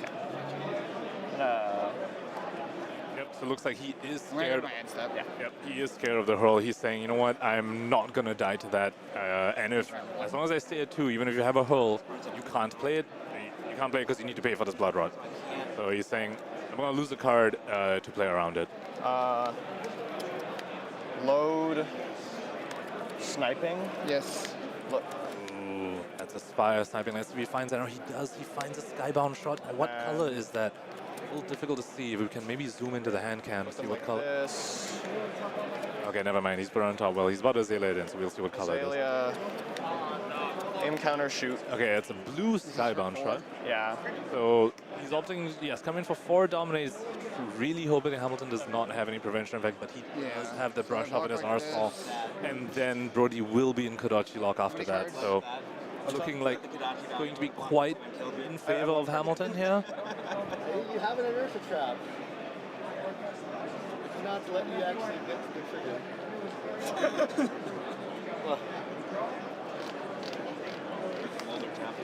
Yep, so it looks like he is I'm gonna go scared. to my end step. Yep, he is scared of the hurl. He's saying, you know what, I'm not going to die to that. And if, as long as I stay at 2, even if you have a hurl, you can't play it. You can't play it because you need to pay for this Blood Rod. So he's saying, I'm going to lose a card to play around it. Load sniping. Yes. Look. Ooh, that's a Spire sniping. Let's see if he finds that. He does. He finds a Skybound shot. Now, what color is that? A little difficult to see. If we can maybe zoom into the hand cam, see what color. This. Okay, never mind. He's put it on top. Well, he's about to Azalea it in, so we'll see what color it is. Azalea. Aim, counter, shoot. Okay, it's a blue Skybound shot. Yeah. So he's opting, yes, coming for 4 dominates. Really hoping Hamilton does not have any prevention effect, but he does have the brush up in his arsenal. And then Brodie will be in Kodachi lock after that. So looking like it's going to be quite in favor of Hamilton here. You have an inertia trap. It's not to let you actually get to the trigger.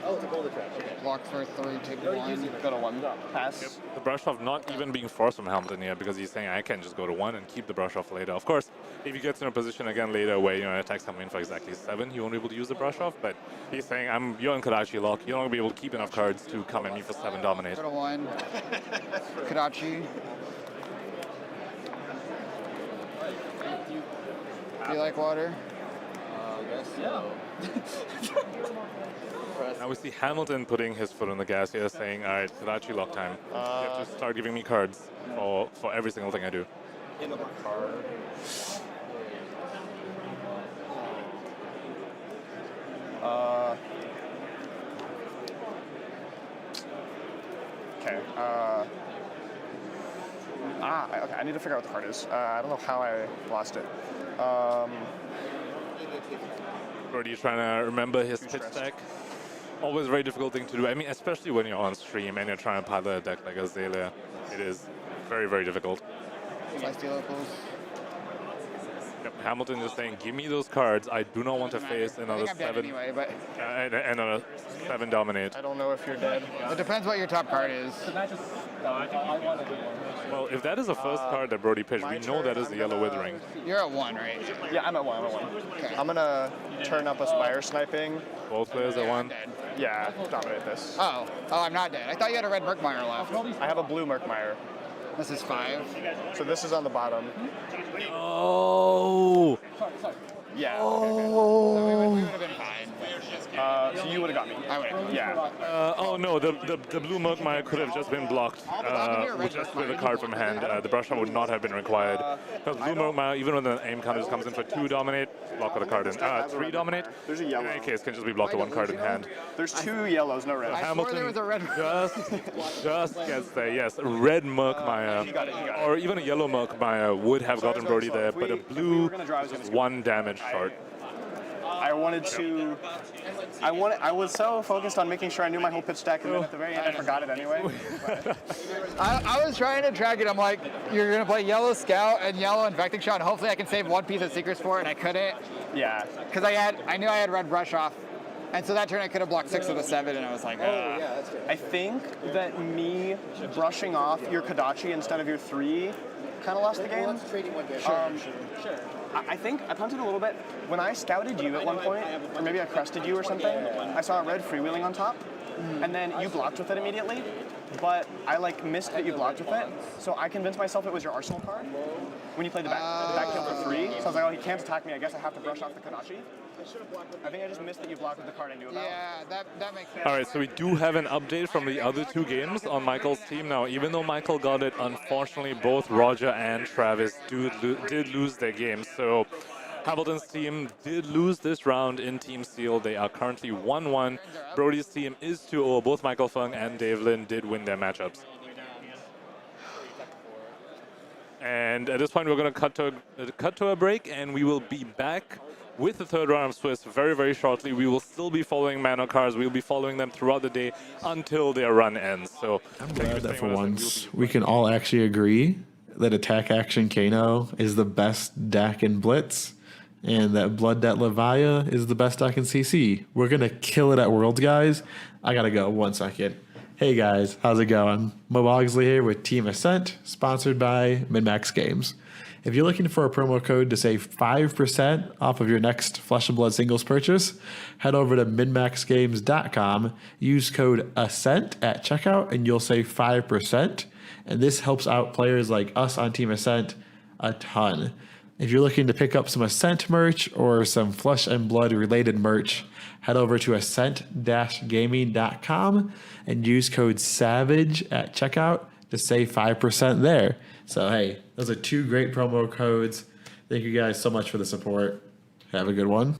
Oh, it's a boulder trap. Okay. Block for 3, take 1. Go to 1. Pass. Yep. The brush off not even being forced from Hamilton here, because he's saying I can just go to 1 and keep the brush off later. Of course, if he gets in a position again later where, you know, attacks come in for exactly 7, he won't be able to use the brush off. But he's saying you're in Kodachi lock. You're not gonna be able to keep enough cards to come at me for 7 dominate. Go to 1. Kodachi. Do you like water? Guess so. Now we see Hamilton putting his foot on the gas here, saying, all right, Kodachi lock time. You have to start giving me cards for every single thing I do. Okay. Okay, I need to figure out what the card is. I don't know how I lost it. Brodie trying to remember his pitch deck. Always a very difficult thing to do. I mean, especially when you're on stream and you're trying to pilot a deck like Azalea. It is very, very difficult. Yep, Hamilton just saying, give me those cards. I do not want to face another 7. Anyway, but and a 7 dominate. I don't know if you're dead. It depends what your top card is. Well, if that is the first card that Brodie pitched, we know that is the Yellow Withering. You're at 1, right? Yeah, I'm at 1. Okay. I'm gonna turn up a Spire sniping. Both players at 1? Yeah, dominate this. Oh, I'm not dead. I thought you had a red Murkmire left. I have a blue Murkmire. This is 5. So this is on the bottom. Oh! Yeah. So we would have been fine. So you would have got me. I would have. Yeah. Oh no, the blue Murkmire could have just been blocked just with a card from hand. The brush up would not have been required. Because blue Murkmire, even when the aim counter comes in for 2 dominate, block with a card in. 3 dominate, There's a yellow. in any case, can just be blocked with 1 card in hand. There's 2 yellows, no red. I swore there was a red. Just gets there, yes. A red Murkmire, or even a yellow Murkmire would have gotten Brodie there, but a blue is 1 damage short. I wanted to. I was so focused on making sure I knew my whole pitch stack, and then at the very end I forgot it anyway. I was trying to drag it. I'm like, you're gonna play yellow scout and yellow infecting shot. And hopefully I can save 1 piece of secrets for it, and I couldn't. Yeah. Because I knew I had red brush off. And so that turn I could have blocked 6 with a 7, and I was like, I think that me brushing off your Kodachi instead of your 3 kind of lost the game. Sure. I think I punted a little bit. When I scouted you at one point, or maybe I crested you or something, I saw a red freewheeling on top, and then you blocked with it immediately, but I like missed that you blocked with it, so I convinced myself it was your Arsenal card when you played the back kill for 3, so I was like, oh, he can't attack me, I guess I have to brush off the Kodachi. I think I just missed that you blocked with the card I knew about. Yeah, that makes sense. All right, so we do have an update from the other 2 games on Michael's team. Now, even though Michael got it, unfortunately, both Roger and Travis did lose their games. So Hamilton's team did lose this round in Team Seal. They are currently 1-1. Brodie's team is 2-0. Both Michael Fung and Dave Lin did win their matchups. And at this point, we're going to cut to a break, and we will be back with the third round of Swiss very, very shortly. We will still be following Mano cars. We'll be following them throughout the day until their run ends. So I'm glad that for once we can all actually agree that Attack Action Kano is the best deck in Blitz, and that Blood Debt Levia is the best deck in CC. We're going to kill it at Worlds, guys. I got to go 1 second. Hey guys, how's it going? Mo Bogsley here with Team Ascent, sponsored by MinMax Games. If you're looking for a promo code to save 5% off of your next Flesh and Blood singles purchase, head over to minmaxgames.com, use code ASCENT at checkout, and you'll save 5%. And this helps out players like us on Team Ascent a ton. If you're looking to pick up some Ascent merch or some Flesh and Blood related merch, head over to ascent-gaming.com and use code SAVAGE at checkout to save 5% there. So, hey, those are 2 great promo codes. Thank you guys so much for the support. Have a good one.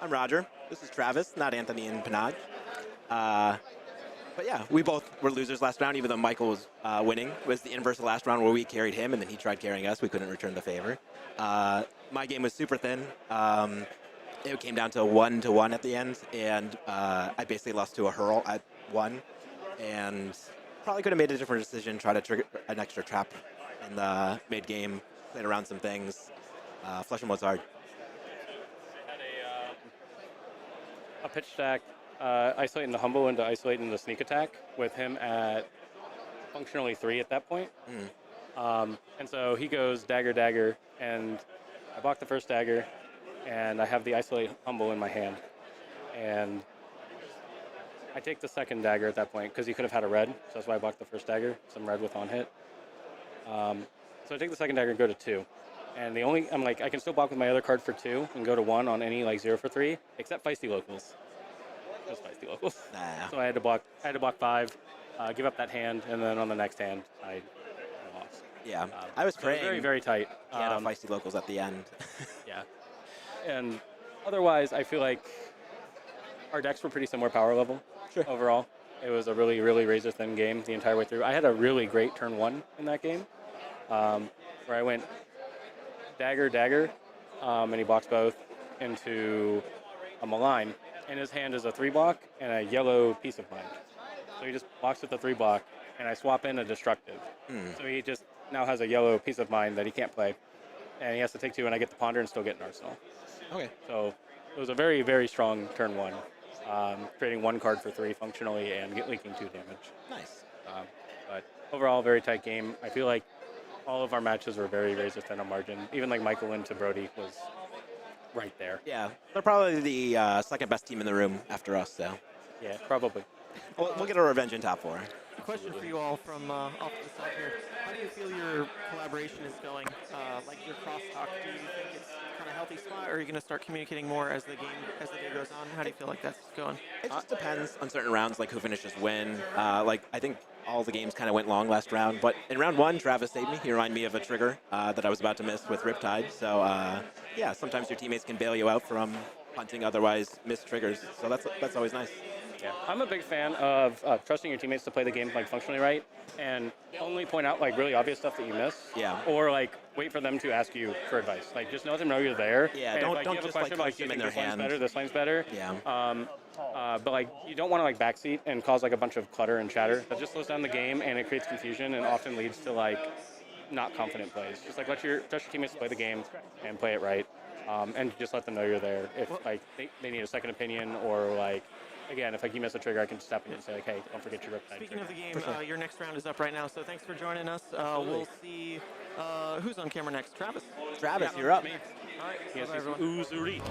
Roger. This is Travis, not Anthony and Panag. But yeah, we both were losers last round, even though Michael was winning. It was the inverse of last round where we carried him and then he tried carrying us. We couldn't return the favor. My game was super thin. It came down to 1-1 at the end, and I basically lost to a hurl at 1. And probably could have made a different decision, try to trigger an extra trap in the mid-game, played around some things. Flesh and Blood's hard. A pitch stack, isolating the humble into isolating the sneak attack with him at functionally 3 at that point. And so he goes dagger, dagger, and I block the first dagger, and I have the isolate humble in my hand. And I take the second dagger at that point because he could have had a red, so that's why I blocked the first dagger, some red with on hit. So I take the second dagger and go to 2. And I'm like, I can still block with my other card for 2 and go to 1 on any like 0 for 3, except feisty locals. Just feisty locals. Nah. So I had to block 5, give up that hand, and then on the next hand, I lost. Yeah, I was praying. Very, very tight. Feisty locals at the end. Yeah. And otherwise, I feel like our decks were pretty similar power level overall. It was a really, really razor thin game the entire way through. I had a really great turn 1 in that game, where I went dagger, dagger, and he blocks both into a malign. And his hand is a 3-block and a yellow piece of mind. So he just blocks with the 3-block, and I swap in a destructive. So he just now has a yellow piece of mind that he can't play. And he has to take 2, and I get the ponder and still get an arsenal. Okay. So it was a very, very strong turn 1. Creating 1 card for 3 functionally and leaking 2 damage. Nice. But overall, very tight game. I feel like all of our matches were very razor thin on margin. Even like Michael into Brodie was right there. Yeah, they're probably the second best team in the room after us, so. Yeah, probably. We'll get a revenge in top 4. A question for you all from off to the side here. How do you feel your collaboration is going? Like your crosstalk, do you think it's kind of healthy spot, or are you going to start communicating more as the day goes on? How do you feel like that's going? It just depends on certain rounds, like who finishes when. Like I think all the games kind of went long last round, but in round 1, Travis saved me. He reminded me of a trigger that I was about to miss with Riptide. So yeah, sometimes your teammates can bail you out from punting otherwise missed triggers. So that's always nice. Yeah, I'm a big fan of trusting your teammates to play the game like functionally right, and only point out like really obvious stuff that you miss. Yeah. Or like wait for them to ask you for advice. Like just let them know you're there. Yeah. And don't if, like, don't you have just a question like about, them like, in you their think this line's hand. better, this line's better. Yeah. But like you don't want to like backseat and cause like a bunch of clutter and chatter. That just slows down the game and it creates confusion and often leads to like not confident plays. Just like trust your teammates to play the game and play it right. And just let them know you're there. If like they need a second opinion or like. Again, if like you miss a trigger, I can step in and say like, "Hey, don't forget your Riptide." Speaking of the game, your next round is up right now, so thanks for joining us. We'll see who's on camera next. Travis. Travis, you're up. Me. All right. Yes, Bye, everyone. Uzuri.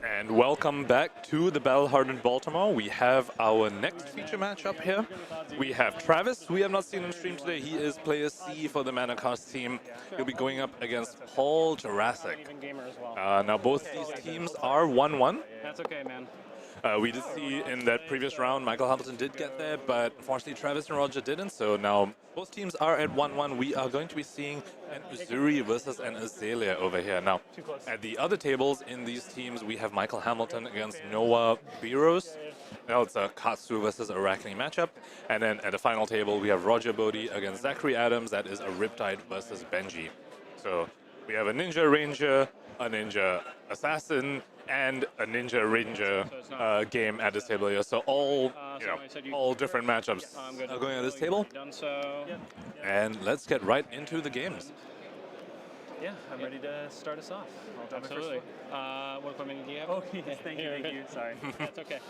And welcome back to the Hardened Baltimore. We have our next feature match up here. We have Travis, who we have not seen on stream today. He is player C for the n-rcast team. He'll be going up against Paul Jurassic. Now both these teams are 1-1. That's okay, man. We did see in that previous round, Michael Hamilton did get there, but unfortunately Travis and Roger didn't. So now both teams are at 1-1. We are going to be seeing an Uzuri versus an Azalea over here. Now, at the other tables in these teams, we have Michael Hamilton against Noah Biros. Now it's a Katsu versus Arachne matchup. And then at the final table, we have Roger Bodee against Zachary Adams. That is a Riptide versus Benji. So we have a Ninja Ranger, a Ninja Assassin, and a Ninja Ranger game at this table here. So all, all different matchups are going on this table. And let's get right into the games. Yeah, I'm ready to start us off. I'll drop Absolutely. my first What equipment do you have? one. Oh, yes, thank you. Sorry. That's okay.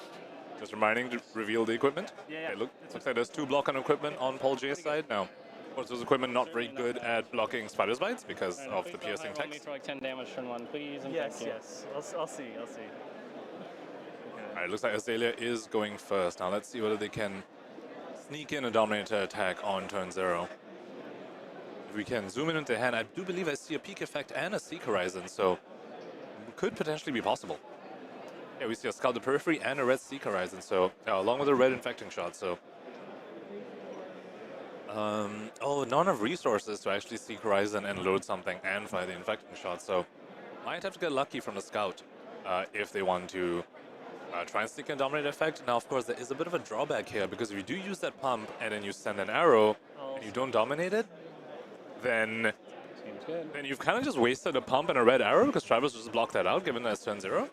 Just reminding to reveal the equipment. Yeah. Okay, looks like there's 2 block-on equipment on Paul J's side now. Of course, those equipment not very good at blocking Spider's Bites because of the piercing Roll me text. for like 10 damage turn 1, please. And Yes, thank you. yes. I'll see. Alright, looks like Azalea is going first. Now let's see whether they can sneak in a Dominator attack on turn 0. If we can zoom in into the hand, I do believe I see a Peak Effect and a Seek Horizon, so it could potentially be possible. Yeah, we see a Scout the Periphery and a red Seek Horizon, so along with a red Infecting Shot, so... oh, not enough resources to actually Seek Horizon and load something and fire the Infecting Shot, so might have to get lucky from the Scout if they want to try and sneak in Dominate effect. Now, of course, there is a bit of a drawback here, because if you do use that pump and then you send an arrow and you don't dominate it, then you've kind of just wasted a pump and a red arrow, because Travis just blocked that out, given that it's turn 0.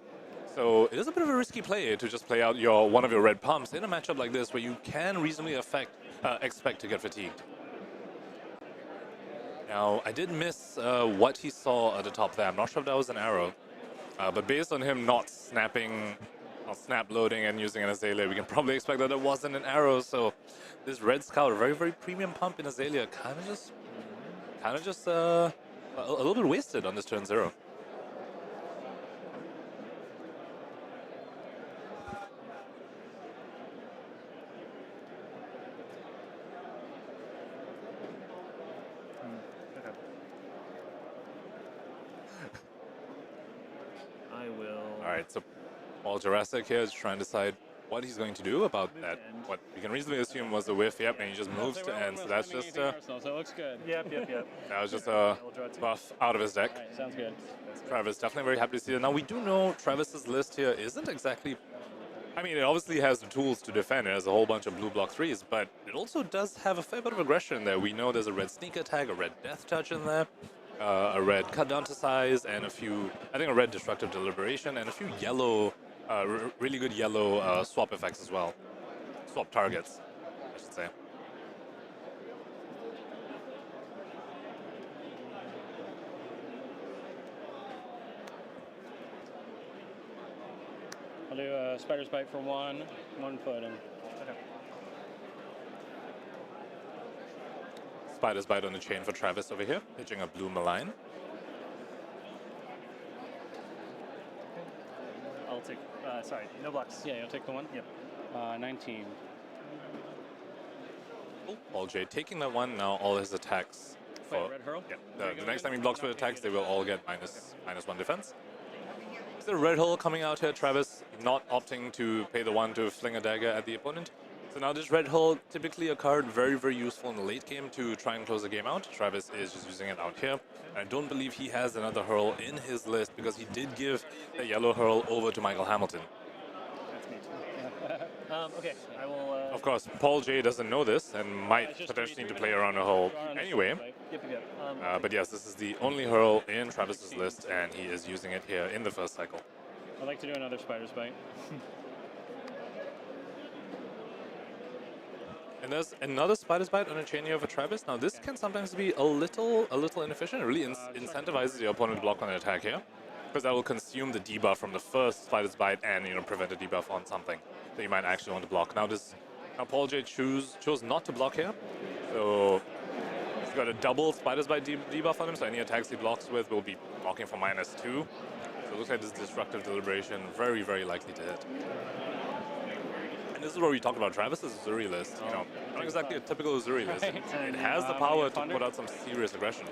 So it is a bit of a risky play to just play out one of your red pumps in a matchup like this, where you can reasonably expect to get fatigued. Now, I did miss what he saw at the top there. I'm not sure if that was an arrow, but based on him not snapping, snap loading and using an Azalea, we can probably expect that it wasn't an arrow. So this red Scout, a very, very premium pump in Azalea, kind of just a little bit wasted on this turn 0. I will. All right, so Paul Jurassic here is trying to decide what he's going to do about that. What we can reasonably assume was a whiff, yep, and he just moves to end. So that's just so it looks good. Yep. that was just a buff out of his deck. All right, sounds good. Travis, definitely very happy to see that. Now, we do know Travis's list here isn't exactly... I mean, it obviously has the tools to defend. It has a whole bunch of blue block 3s, but it also does have a fair bit of aggression in there. We know there's a red Sneak Attack, a red Death Touch in there, a red Cut Down to Size, and a few... I think a red Destructive Deliberation, and a few yellow... really good yellow swap effects as well. Swap targets, I should say. I'll do a Spider's Bite for 1 foot. And Spider's Bite on the chain for Travis over here, pitching a blue malign. I'll take. Sorry, no blocks. Yeah, you'll take the 1? Yep. 19. Paul J taking that one, now all his attacks. Wait, red hurl? Yeah, the next time he blocks with attacks, they will all get -1 defense. Is there a red hole coming out here? Travis not opting to pay the 1 to fling a dagger at the opponent. So now this red hole, typically a card very, very useful in the late game to try and close the game out. Travis is just using it out here. I don't believe he has another hurl in his list, because he did give the yellow hurl over to Michael Hamilton. That's me too. Okay, I will. Of course, Paul J doesn't know this and might potentially need to play around a hole anyway. Yep. But yes, this is the only hurl in Travis's list, and he is using it here in the first cycle. I'd like to do another Spider's Bite. And there's another Spider's Bite on a chain here for Travis. Now this can sometimes be a little inefficient. It really incentivizes the opponent to block on an attack here, because that will consume the debuff from the first Spider's Bite and prevent a debuff on something that you might actually want to block. Now Paul J chose not to block here, so he's got a double Spider's Bite debuff on him. So any attacks he blocks with will be blocking for -2. So it looks like this Destructive Deliberation very, very likely to hit. And this is where we talk about Travis's Uzuri list. Not exactly a typical Uzuri list. It has the power to put out some serious aggression.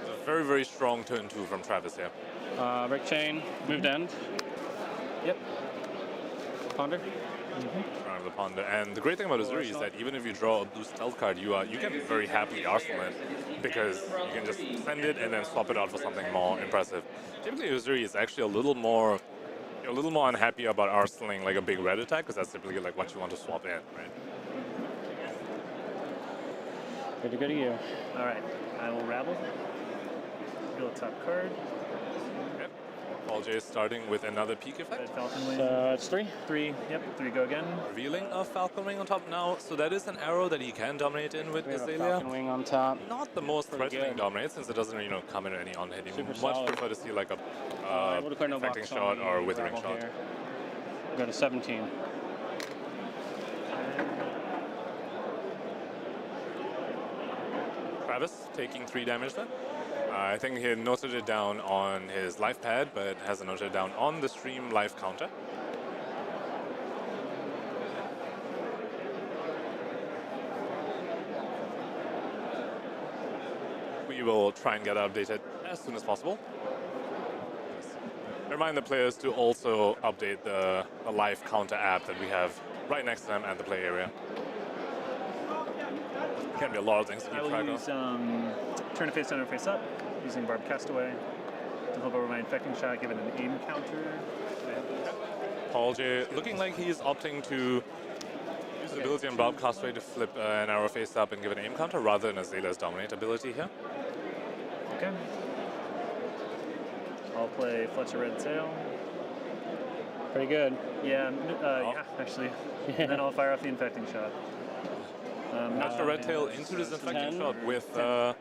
It's a very, very strong turn 2 from Travis here. Break chain, moved end. Yep. Ponder. Around the Ponder. And the great thing about Uzuri is that even if you draw a blue stealth card, you can very happily arsenal it, because you can just send it and then swap it out for something more impressive. Typically, Uzuri is actually a little more unhappy about arsenaling like a big red attack, because that's typically like what you want to swap in, right? Good to go to you. All right, I will rabble. Reveal a top card. Yep. Paul Paul J starting with another peak effect. Falcon wing. It's 3. 3. Yep. 3 go again. Revealing a Falcon Wing on top now, so that is an arrow that he can dominate in with We have a Azalea. Falcon Wing on top. Not the most Pretty threatening good. dominate, since it doesn't, come in any on hitting. Super Much solid. prefer to see like a We'll declare no infecting box shot on or the withering gravel shot. here. Go to 17. Travis taking 3 damage there. I think he had noted it down on his life pad, but hasn't noted it down on the stream life counter. We will try and get updated as soon as possible. Remind the players to also update the live counter app that we have right next to them at the play area. Can be a lot of things to I keep will track use of. turn to face down or face up, using Barb Castaway to flip over my infecting shot, give it an aim counter. Paul J looking like he's opting to use the ability on Barb Castaway to flip an arrow face up and give an aim counter rather than Azalea's dominate ability here. Okay. I'll play Fletcher Red Sail. Pretty good. Yeah, yeah, actually. And then I'll fire off the infecting shot. Fletcher Red Tail into this infecting shot with the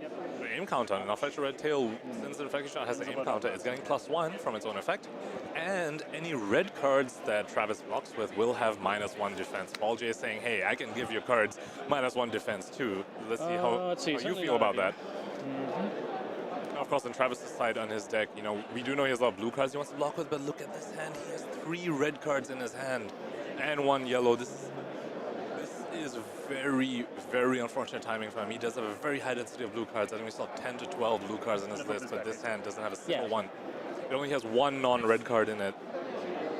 aim counter. Now Fletcher Red Tail, since the infecting shot has an aim counter, it's getting +1 from its own effect. And any red cards that Travis blocks with will have -1 defense. Paul J is saying, hey, I can give your cards -1 defense too. Let's see how you feel about that. Now, of course, on Travis's side on his deck, we do know he has a lot of blue cards he wants to block with, but look at this hand. He has 3 red cards in his hand and 1 yellow. This is very, very unfortunate timing for him. He does have a very high density of blue cards. I think we saw 10 to 12 blue cards in his list, but this hand doesn't have a single one. It only has 1 non-red card in it.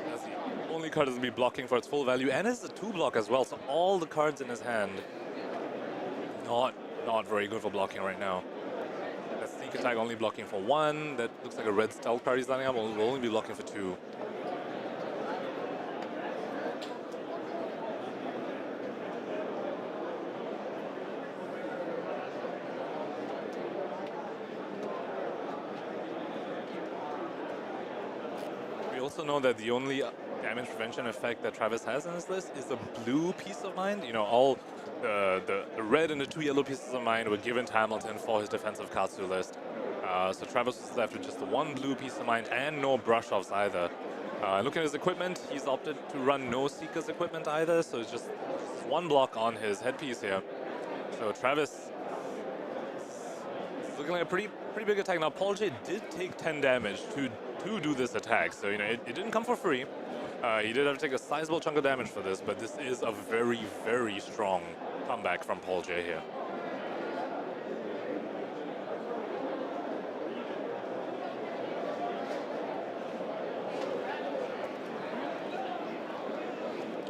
That's the only card that will be blocking for its full value, and it's a 2-block as well, so all the cards in his hand, not very good for blocking right now. That sneak attack only blocking for 1. That looks like a red stealth card he's lining up. Will only be blocking for 2. We also know that the only damage prevention effect that Travis has in his list is the blue piece of mind. All the red and the 2 yellow pieces of mind were given to Hamilton for his defensive Katsu list. So Travis was left with just the 1 blue piece of mind and no brush-offs either. Looking at his equipment, he's opted to run no Seeker's equipment either, so it's just 1 block on his headpiece here. So Travis is looking like a pretty big attack. Now, Paul J did take 10 damage to do this attack, so it didn't come for free. He did have to take a sizable chunk of damage for this, but this is a very, very strong comeback from Paul J here.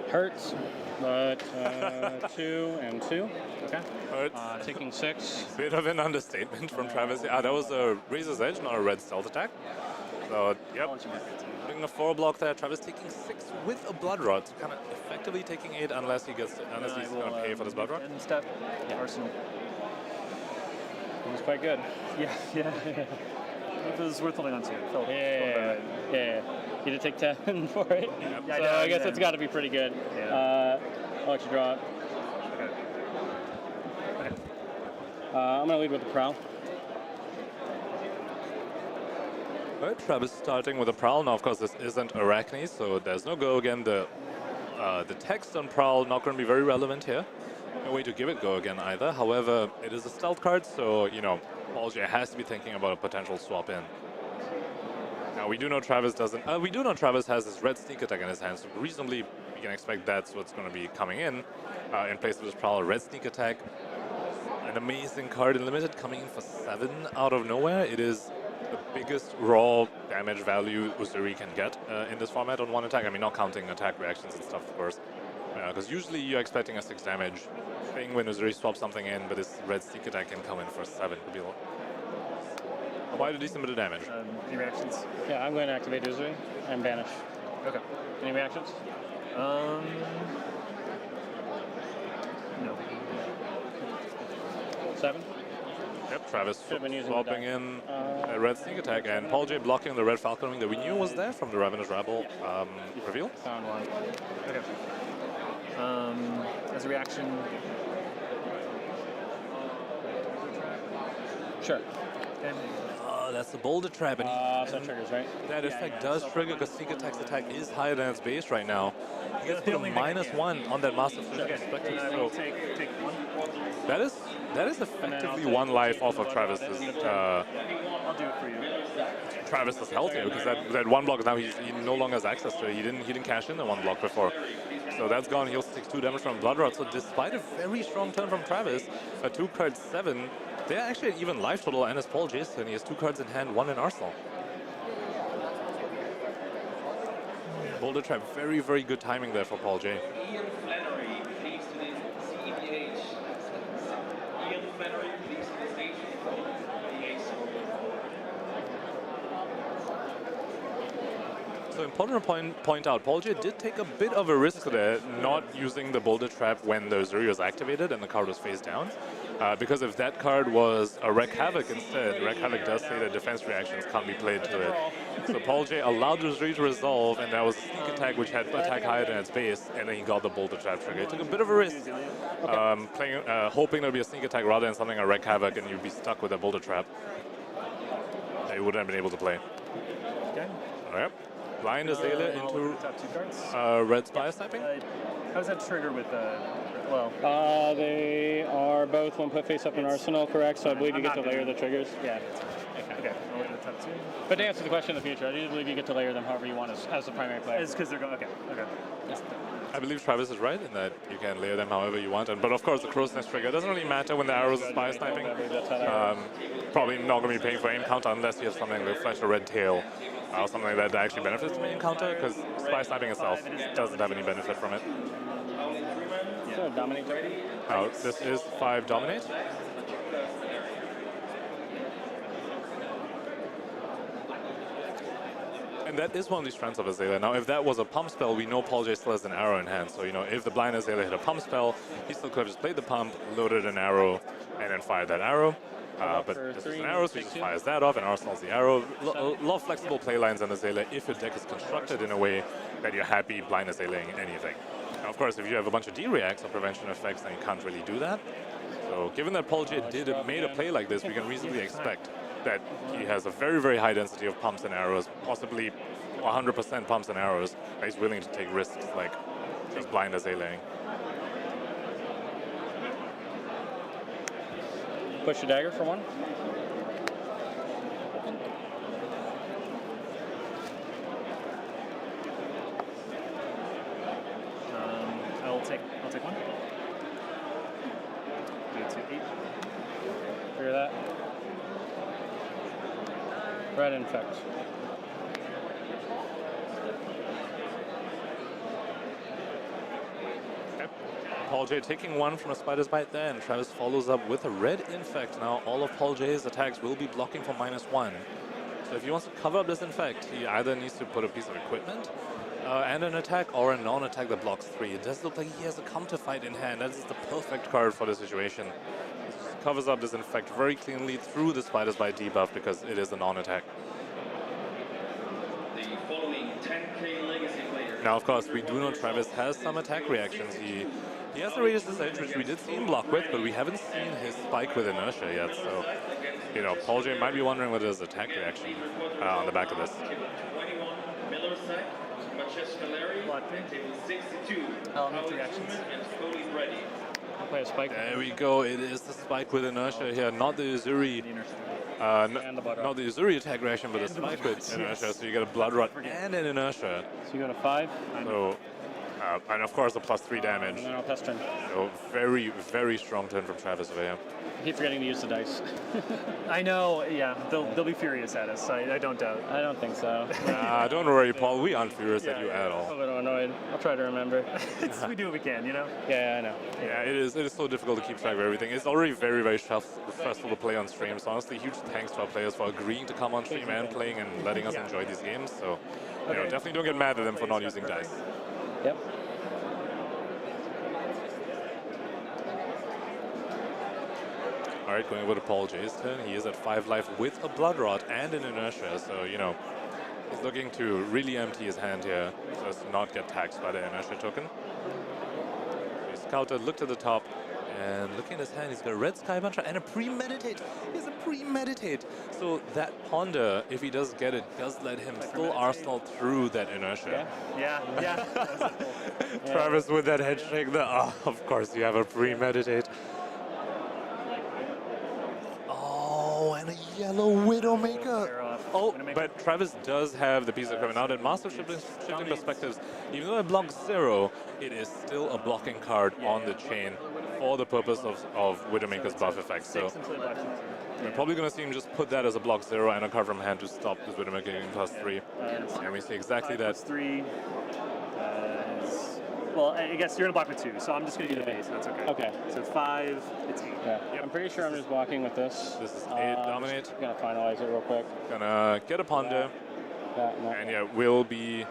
Hurts, but 2 and 2. Okay. Hurts. Taking 6. Bit of an understatement from Travis. That was a Razor's Edge, not a red stealth attack. So, yep. Putting a 4 block there. Travis taking 6 with a Blood Rod. So kind of effectively taking 8 unless he's going to pay for this Blood Rod. Step Arsenal. It was quite good. Yeah. It was worth holding on to. Yeah. You did take 10 for it. Yep. So I guess it's got to be pretty good. Yeah. I'll let you draw it. Okay. I'm going to lead with the Prowl. Right, Travis starting with a Prowl. Now, of course, this isn't Arachne, so there's no go again. The text on Prowl not going to be very relevant here. No way to give it go again either. However, it is a stealth card, so, Paul J has to be thinking about a potential swap in. Now, we do know Travis doesn't. We do know Travis has this red sneak attack in his hand, so reasonably we can expect that's what's going to be coming in place of this Prowl. Red sneak attack, an amazing card in limited, coming in for 7 out of nowhere. It is the biggest raw damage value Uzuri can get in this format on 1 attack. I mean, not counting attack reactions and stuff, of course, because usually you're expecting a 6 damage thing when Uzuri swaps something in, but this red sneak attack can come in for 7. Could be quite a decent bit of damage. Any reactions? Yeah, I'm going to activate Uzuri and banish. Okay. Any reactions? No. 7? Yep. Yep, Travis Should've been using swapping the in a red sneak attack, and Paul J blocking the red Falcon Wing that we knew was there from the Ravenous Rabble reveal. Found one. Okay. As a reaction. Sure. Okay. Oh, that's the Boulder Trap, and so triggers, right? that effect does trigger because Sneak Attack's attack is higher than its base right now. He gets put a -1 on that Master Fist Perspective, And I so will take one. that is effectively one life off of Travis's. I'll do it for you. Travis is healthier because that one block now he no longer has access to it. He didn't cash in the one block before. So that's gone. He also takes 2 damage from Blood Rot. So despite a very strong turn from Travis, a 2-card 7, they're actually an even life total, and as Paul J's turn, he has 2 cards in hand, 1 in arsenal. Boulder Trap, very, very good timing there for Paul J. Ian Flannery, please to the CEDH. Ian Flannery, please to the stage from the Ace. So important to point out, Paul J did take a bit of a risk there, not using the Boulder Trap when the Uzuri was activated and the card was face down. Because if that card was a Wreck Havoc instead, Wreck Havoc does say that defense reactions can't be played to it. So Paul J allowed the Uzuri to resolve, and that was a sneak attack which had attack higher than its base, and then he got the Boulder Trap trigger. He took a bit of a risk, hoping there'd be a sneak attack rather than something a Wreck Havoc, and you'd be stuck with a Boulder Trap that you wouldn't have been able to play. Okay. All right. Blind Azalea into top 2 cards. red Spy Sniping. How does that trigger with well? They are both 1 put face up in Arsenal, correct? So I believe you get to layer the triggers. Yeah. Okay. I'll look at the top 2. But to answer the question in the future, I do believe you get to layer them however you want as the primary player. It's because they're going. Okay. I believe Travis is right in that you can layer them however you want, but of course the Crow's Nest trigger doesn't really matter when the arrows are Spy Sniping. Probably not going to be paying for aim counter unless you have something like Flash or Red Tail. Or something like that actually benefits from aim counter, because Spy Sniping itself doesn't have any benefit from it. So dominate. Oh, this is 5 dominate. And that is one of these strengths of Azalea. Now, if that was a pump spell, we know Paul J still has an arrow in hand. So, if the blind Azalea hit a pump spell, he still could have just played the pump, loaded an arrow, and then fired that arrow. But this is an arrow, so he just fires that off and arsenals the arrow. A lot of flexible play lines on Azalea if your deck is constructed in a way that you're happy blind Azaleaing anything. Now, of course, if you have a bunch of D-reacts or prevention effects, then you can't really do that. So given that Paul J made a play like this, we can reasonably expect that he has a very, very high density of pumps and arrows, possibly 100% pumps and arrows. He's willing to take risks like just blind Azaleaing. Push your dagger for 1. I'll take 1. Go to 8. Clear that. Red infect. Paul J taking 1 from a Spider's Bite there, and Travis follows up with a red infect. Now all of Paul J's attacks will be blocking for -1. So if he wants to cover up this infect, he either needs to put a piece of equipment and an attack, or a non-attack that blocks 3. It does look like he has a counter fight in hand. That is the perfect card for the situation. It covers up this infect very cleanly through the Spider's Bite debuff because it is a non-attack. The following 10K legacy players. Now, of course, we do know Travis has some attack reactions. He has the Radius Edge, which we did see him block with, but we haven't seen his spike with inertia yet. So, Paul J might be wondering what his attack reaction on the back of this. 21, Miller Sack, Manchester Larry, table 62, Element reactions. and Cody's ready. I'll play a spike. There we go. It is the spike with inertia here, not the Uzuri. Not the Uzuri attack reaction, but the spike with inertia. So you get a Blood Rot and an inertia. So you go to 5. So, and of course the +3 damage. And then I'll pass turn. So very, very strong turn from Travis over here. I keep forgetting to use the dice. I know, yeah, they'll be furious at us. I don't doubt. I don't think so. Don't worry, Paul. We aren't furious at you at all. I'm a little annoyed. I'll try to remember. We do what we can, Yeah, I know. Yeah, it is so difficult to keep track of everything. It's already very, very stressful to play on stream. So honestly, huge thanks to our players for agreeing to come on stream and playing and letting us enjoy these games. So, definitely don't get mad at them for not using dice. Yep. All right, going over to Paul J's turn. He is at 5 life with a Blood Rod and an Inertia, so, you know, he's looking to really empty his hand here so as to not get taxed by the Inertia token. He's scouted, looked at the top, and looking at his hand, he's got a red Sky Puncher and a Premeditate. He has a Premeditate. So that Ponder, if he does get it, does let him full Arsenal through that Inertia. Yeah. Travis with that head shake there. Oh, of course, you have a Premeditate. Oh, and a yellow Widowmaker. Oh, but Travis does have the piece of equipment. Now that Master Shifting Perspectives, even though it blocks 0, it is still a blocking card on the chain for the purpose of Widowmaker's buff effect. So we're probably going to see him just put that as a block 0 and a card from hand to stop this Widowmaker getting +3. And we see exactly that. +3. Well, I guess you're going to block with 2, so I'm just going to do the base. That's okay. Okay. So 5, it's 8. Yeah. I'm pretty sure I'm just blocking with this. This is 8 dominate. I'm going to finalize it real quick. Gonna get a Ponder. And yeah, we'll be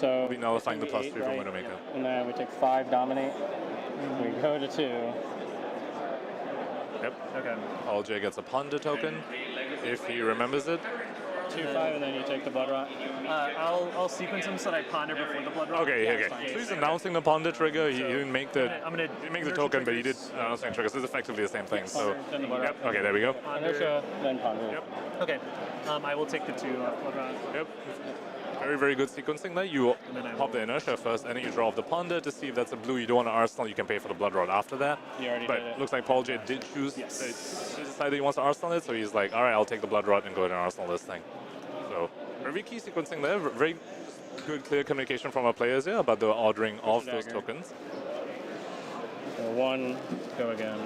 nullifying the +3 from Widowmaker. And then we take 5 dominate. We go to 2. Yep. Okay. Paul J gets a Ponder token if he remembers it. 2-5, and then you take the Blood Rot. I'll sequence him so that I ponder before the Blood Rot. Okay. So he's announcing the Ponder trigger. He didn't make the token, but he did announcing the trigger. So it's effectively the same thing. So yep. Okay, there we go. Inertia, then Ponder. Yep. Okay. I will take the 2 Blood Rot. Yep. Very, very good sequencing there. You pop the Inertia first, and then you draw off the Ponder to see if that's a blue you don't want to Arsenal. You can pay for the Blood Rod after that. You already but did it. Looks like Paul J did choose to decide that he wants to Arsenal it, so he's like, all right, I'll take the Blood Rod and go ahead and Arsenal this thing. So very key sequencing there. Very good, clear communication from our players here about the ordering of those tokens. So 1, go again.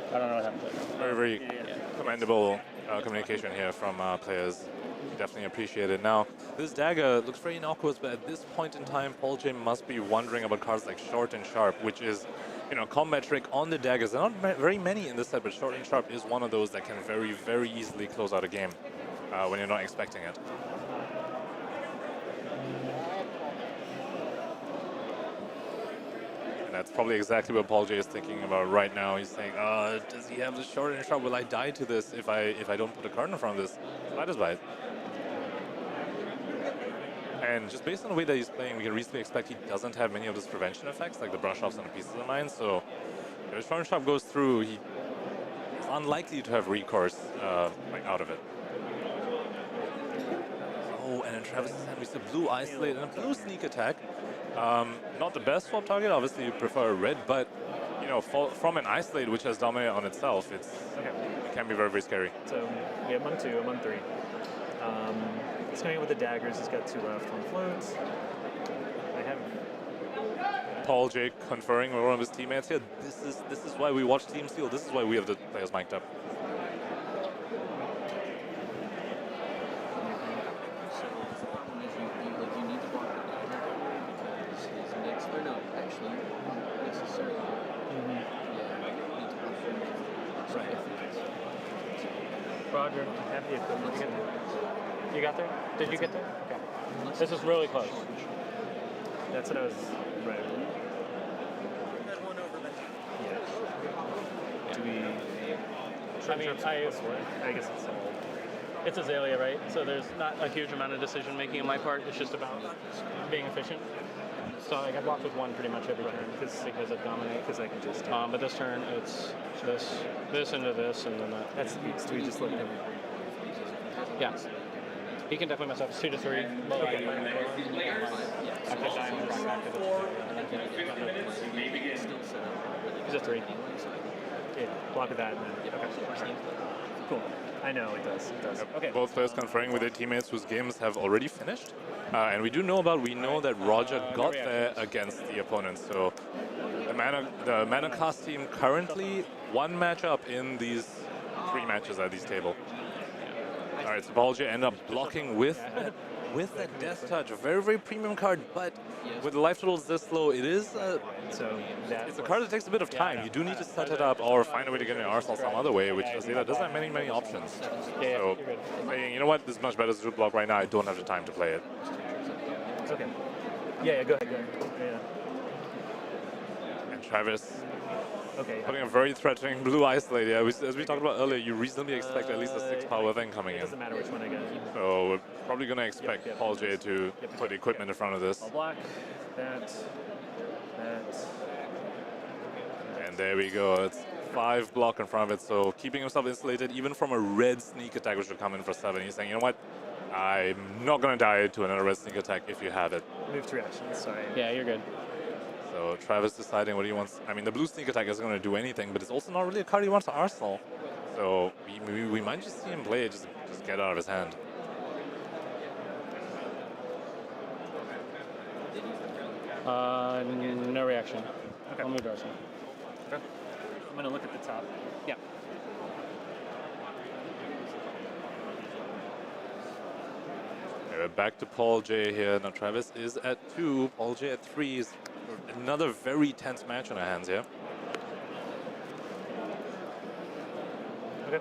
I don't know what happened. Very, very commendable communication here from players. Definitely appreciate it. Now, this dagger looks very innocuous, but at this point in time, Paul J must be wondering about cards like Short and Sharp, which is, you know, combat trick on the daggers. There are not very many in this set, but Short and Sharp is one of those that can very, very easily close out a game when you're not expecting it. And that's probably exactly what Paul J is thinking about right now. He's saying, does he have the Short and Sharp? Will I die to this if I don't put a card in front of this? That is right. And just based on the way that he's playing, we can reasonably expect he doesn't have many of those prevention effects, like the brush-offs and the pieces of mine. So if the Short and Sharp goes through, he's unlikely to have recourse like out of it. Oh, and then Travis hand we see blue isolate and a blue sneak attack. Not the best swap target, obviously you prefer a red, but you know, from an isolate which has dominated on itself, it can be very, very scary. So we have 1, 2, I'm on 3. He's coming in with the daggers, he's got 2 left, 1 floats. I have Paul J conferring with one of his teammates here. This is why we watch Team Seal. This is why we have the players mic'd up. Roger, have the equipment. You got there? Did you get there? Okay. This is really close. That's what I was right. Had one over there. Yeah. Do we? I guess it's all. It's Azalea, right? So there's not a huge amount of decision making on my part. It's just about being efficient. So like, I blocked with 1 pretty much every turn because of dominate. Because I can just. But this turn it's this into this, and then that. That's the beats. Do we just let him? Yeah. He can definitely mess up. It's 2 to 3. But like, I could die on the rock back to the 2. He's a 3. Yeah, block with that. And then, okay. Cool. I know it does. It does. Okay. Both players conferring with their teammates whose games have already finished. And we know that Roger got there against the opponent. So the n-rcast team currently 1 matchup in these 3 matches at this table. All right, so Paul J end up blocking with that Death Touch, a very, very premium card, but with the life totals this low, it is it's a card that takes a bit of time. You do need to set it up or find a way to get an arsenal some other way, which Azalea doesn't have many options. So saying, you know what, this is much better to block right now. I don't have the time to play it. Okay. Yeah, go ahead. Yeah. And Travis Okay. Putting a very threatening blue isolate. Yeah, as we talked about earlier, you reasonably expect at least a 6 power thing coming in. It doesn't matter which one I get. So we're probably going to expect Paul J to put equipment in front of this. I'll block that. And there we go. It's 5 block in front of it. So keeping himself insulated even from a red sneak attack, which will come in for 7. He's saying, you know what? I'm not going to die to another red sneak attack if you have it. Move 3 actions. Sorry. Yeah, you're good. So Travis deciding what he wants. I mean, the blue sneak attack isn't going to do anything, but it's also not really a card he wants to arsenal. So we might just see him play it, just get out of his hand. No reaction. Okay. I'll move to arsenal. Okay. I'm going to look at the top. Yeah. Okay, we're back to Paul J here. Now Travis is at 2, Paul J at 3. Another very tense match on our hands here. Okay.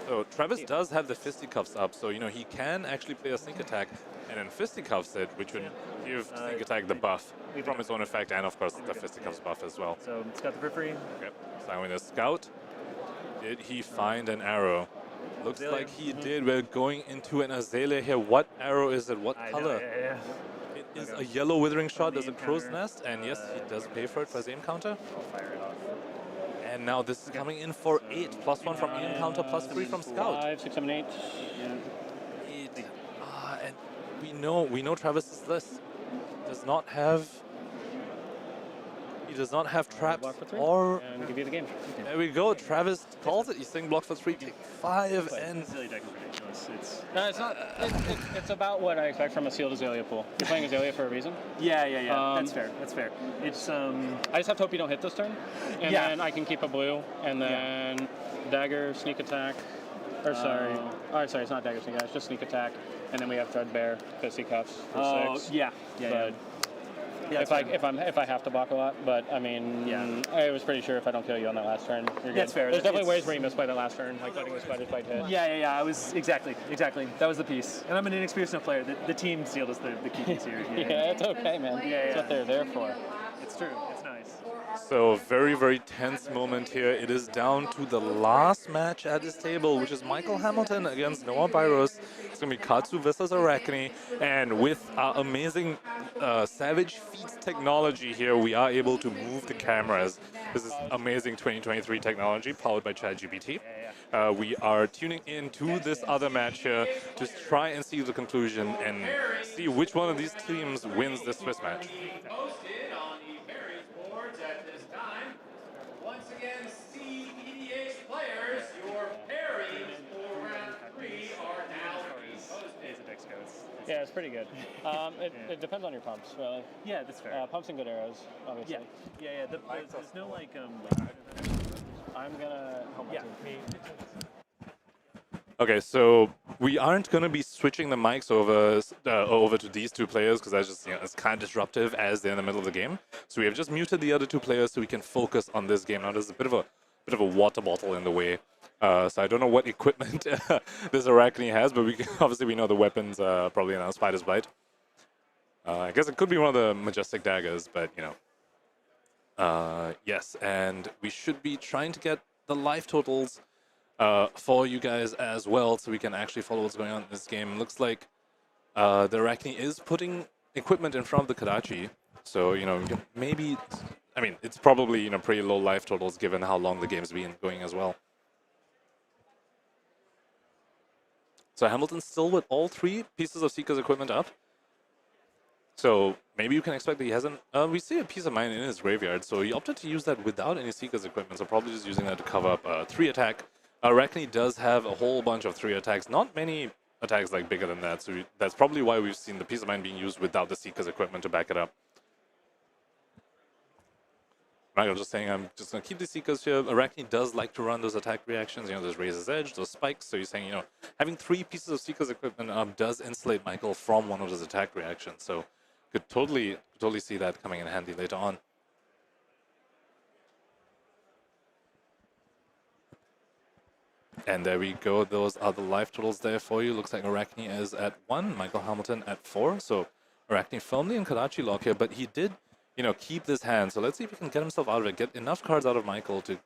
So Travis does have the fisticuffs up, so he can actually play a sneak attack and then fisticuffs it, which would give sneak attack the buff from its own effect, and of course the fisticuffs buff as well. So scout the periphery. Okay. Starting with a scout. Did he find an arrow? Looks Azalea. like he did. We're going into an Azalea here. What arrow is it? What color? Yeah. It is a yellow withering shot. There's a crow's nest, and yes, he does pay for it for his aim counter. I'll fire it off. And now this is coming in for 8, +1 from aim counter, +3 from scout. 5, 6, 7, 8. 8. And we know Travis's list does not have. He does not have traps or. And give you the game. There we go. Travis calls it. He's saying block for 3, take 5, and. Silly deck is ridiculous. No, it's not. It's about what I expect from a sealed Azalea pool. You're playing Azalea for a reason. Yeah. That's fair. That's fair. It's I just have to hope you don't hit this turn, and then I can keep a blue, and then dagger, sneak attack, or sorry, it's not dagger sneak attack, it's just sneak attack, and then we have threadbare, fisticuffs for 6. But if I have to block a lot, but I mean, I was pretty sure if I don't kill you on that last turn, you're good. That's fair. There's definitely ways where you misplay that last turn, like letting the spiders bite hit. Yeah. I was exactly. That was the piece. And I'm an inexperienced enough player. The team sealed us the key piece here. Yeah, it's okay, man. That's what they're there for. It's true. It's nice. So very, very tense moment here. It is down to the last match at this table, which is Michael Hamilton against Noah Byros. It's going to be Katsu versus Arachne. And with our amazing Savage Feats technology here, we are able to move the cameras. This is amazing 2023 technology powered by ChatGPT. We are tuning into this other match here to try and see the conclusion and see which one of these teams wins this Swiss match. Once again, CEDH players, your pairings for round 3 are now being posted. Yeah, it's pretty good. It depends on your pumps, really. Yeah, that's fair. Pumps and good arrows, obviously. Yeah. There's no like. I'm gonna help my team. Okay, so we aren't going to be switching the mics over to these 2 players because that's just it's kind of disruptive as they're in the middle of the game. So we have just muted the other 2 players so we can focus on this game. Now there's a bit of a water bottle in the way, so I don't know what equipment this Arachne has, but obviously we know the weapons probably in a spider's bite. I guess it could be one of the majestic daggers, but yes, and we should be trying to get the life totals for you guys as well, so we can actually follow what's going on in this game. Looks like the Arachne is putting equipment in front of the Kadachi, so maybe, I mean, it's probably pretty low life totals given how long the game's been going as well. So Hamilton's still with all 3 pieces of Seeker's equipment up. So maybe you can expect that he hasn't. We see a piece of mine in his graveyard, so he opted to use that without any Seeker's equipment. So probably just using that to cover up 3 attack. Arachne does have a whole bunch of 3 attacks, not many attacks like bigger than that. So that's probably why we've seen the piece of mine being used without the Seeker's equipment to back it up. Michael just saying I'm just going to keep the Seekers here. Arachne does like to run those attack reactions, those Razor's Edge, those spikes. So you're saying, having 3 pieces of Seeker's equipment does insulate Michael from one of those attack reactions. So could totally see that coming in handy later on. And there we go. Those are the life totals there for you. Looks like Arachne is at 1, Michael Hamilton at 4. So Arachne firmly in Kadachi lock here, but he did keep this hand. So let's see if he can get himself out of it, get enough cards out of Michael to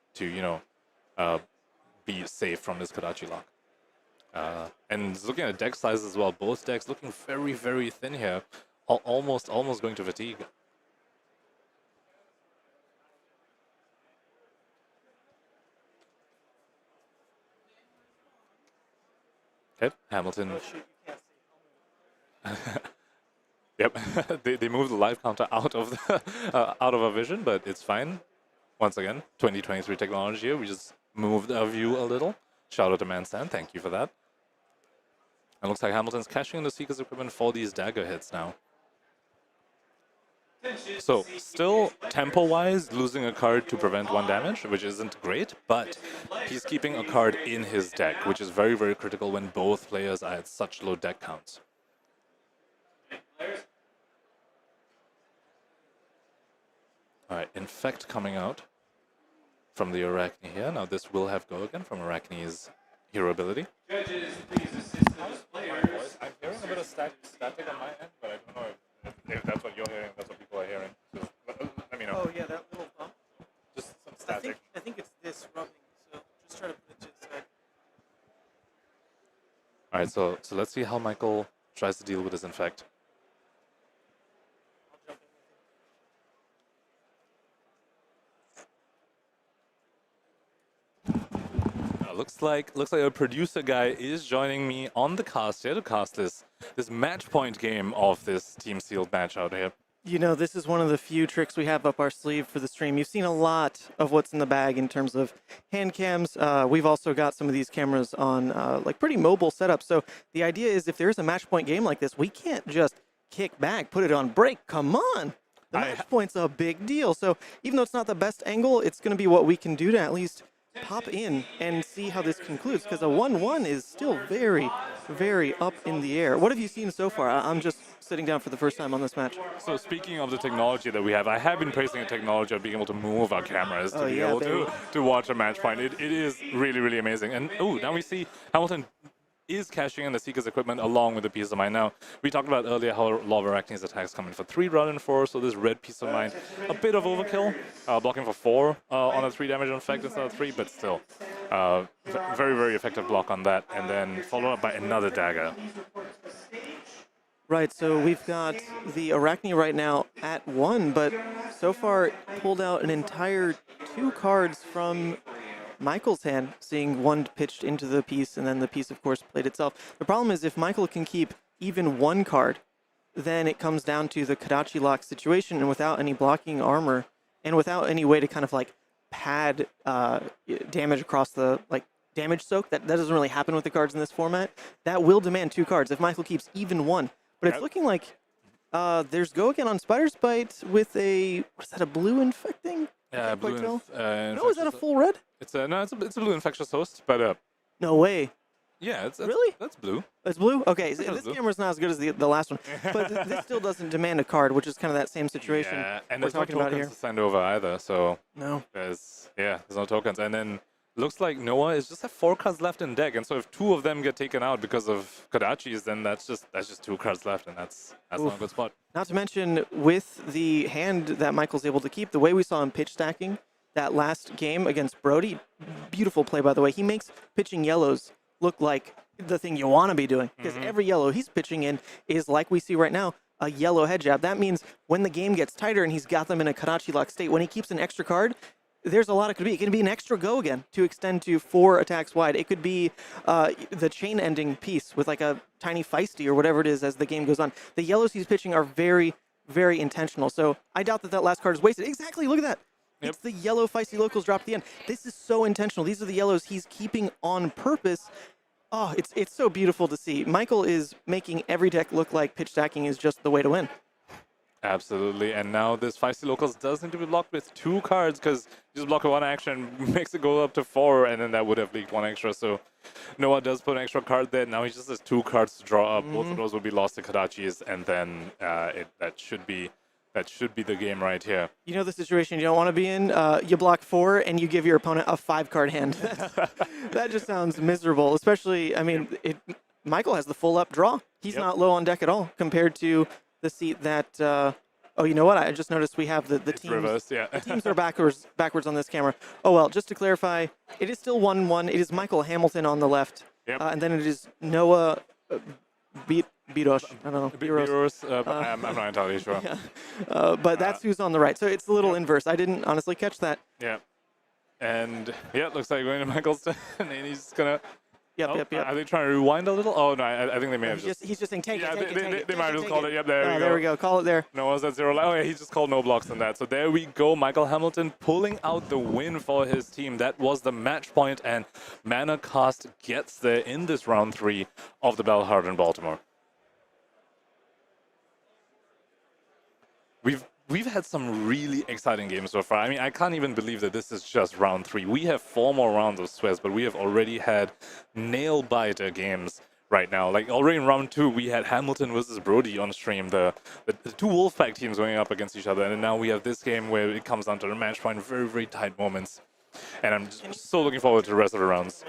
be safe from this Kadachi lock. And looking at deck size as well, both decks looking very, very thin here. Almost going to fatigue. Okay, Hamilton. Yep, they moved the live counter out of the, out of our vision, but it's fine. Once again, 2023 technology here. We just moved our view a little. Shout out to Mansan, thank you for that. It looks like Hamilton's cashing in the Seeker's equipment for these dagger hits now. So, still tempo-wise, losing a card to prevent 1 damage, which isn't great, but he's keeping a card in his deck, which is very, very critical when both players are at such low deck counts. Alright, Infect coming out from the Arachne here. Now this will have go again from Arachne's hero ability. Judges, please assist those players. I'm hearing a bit of static on my end, but I don't know if that's what you're hearing, that's what people are hearing. So let me know. Oh yeah, that little bump. Just some static. I think it's this rubbing, so just try to put it to the side. Alright, so let's see how Michael tries to deal with this Infect. Looks like a producer guy is joining me on the cast here to cast this match point game of this team sealed match out here. This is one of the few tricks we have up our sleeve for the stream. You've seen a lot of what's in the bag in terms of hand cams. We've also got some of these cameras on like pretty mobile setups. So the idea is if there's a match point game like this, we can't just kick back, put it on break. Come on. The match point's a big deal. So even though it's not the best angle, it's going to be what we can do to at least pop in and see how this concludes, because a 1-1 is still very, very up in the air. What have you seen so far? I'm just sitting down for the first time on this match. So speaking of the technology that we have, I have been praising the technology of being able to move our cameras to be able to watch a match point. It is really, really amazing. And now we see Hamilton is cashing in the Seeker's equipment along with the Peace of Mind. Now, we talked about earlier how Law of Arachne's attacks come in for 3 rather than 4, so this red Peace of Mind, a bit of overkill, blocking for 4 on a 3 damage effect instead of 3, but still, very, very effective block on that, and then followed up by another dagger. Right, so we've got the Arachne right now at 1, but so far pulled out an entire 2 cards from Michael's hand, seeing 1 pitched into the piece, and then the piece, of course, played itself. The problem is if Michael can keep even 1 card, then it comes down to the Kadachi lock situation, and without any blocking armor, and without any way to kind of like pad damage across the damage soak, that doesn't really happen with the cards in this format. That will demand 2 cards if Michael keeps even 1. But it's looking like there's go again on Spider's Bite with a, what's that, a blue infecting? Yeah, blue. No, is that a full red? It's a blue infectious host, but no way. Yeah, really? That's blue. It's blue? Okay, so That's this blue. camera's not as good as the last one, but this still doesn't demand a card, which is kind of that same situation and we're there's no talking about tokens here. to send over either, so no. There's no tokens, and then looks like Noah is just have 4 cards left in deck, and so if 2 of them get taken out because of Kadachis, then that's just 2 cards left, and that's not a good spot. Not to mention with the hand that Michael's able to keep, the way we saw him pitch stacking that last game against Brodie, beautiful play by the way. He makes pitching yellows look like the thing you want to be doing, because every yellow he's pitching in is, like we see right now, a yellow head jab. That means when the game gets tighter and he's got them in a Kadachi lock state, when he keeps an extra card, there's a lot it could be. It can be an extra go again to extend to 4 attacks wide. It could be the chain ending piece with like a tiny feisty or whatever it is as the game goes on. The yellows he's pitching are very, very intentional. So I doubt that last card is wasted. Exactly, look at that. Yep. It's the yellow feisty locals drop at the end. This is so intentional. These are the yellows he's keeping on purpose. Oh, it's so beautiful to see. Michael is making every deck look like pitch stacking is just the way to win. Absolutely, and now this feisty locals does need to be blocked with 2 cards, because just block 1 action makes it go up to 4, and then that would have leaked 1 extra. So Noah does put an extra card there. Now he just has 2 cards to draw up. Both of those will be lost to Kadachis, and then that should be the game right here. You know the situation you don't want to be in? You block 4 and you give your opponent a 5-card hand. That just sounds miserable, especially, I mean, Michael has the full up draw. He's not low on deck at all compared to the seat that Oh, you know what? I just noticed we have the teams. Reverse, yeah. The teams are backwards on this camera. Oh well, just to clarify, it is still 1-1. It is Michael Hamilton on the left, and then it is Noah Birosh. I don't know. Birosh. I'm not entirely sure. Yeah. But that's who's on the right. So it's a little inverse. I didn't honestly catch that. Yeah. And yeah, it looks like going to Michael's turn, and he's gonna. Yep. Are they trying to rewind a little? Oh no, I think they may have just. He's just saying take it. They might have just called it. Yep, there we go. Call it there. No one's at 0. Oh yeah, he just called no blocks on that. So there we go. Michael Hamilton pulling out the win for his team. That was the match point, and n-rcast gets there in this round 3 of the Hardened Baltimore. We've had some really exciting games so far. I mean, I can't even believe that this is just round 3. We have 4 more rounds of Swiss, but we have already had nail-biter games right now. Like, already in round 2, we had Hamilton versus Brodie on stream, the 2 Wolfpack teams going up against each other. And now we have this game where it comes down to the match point, very, very tight moments. And I'm just so looking forward to the rest of the rounds.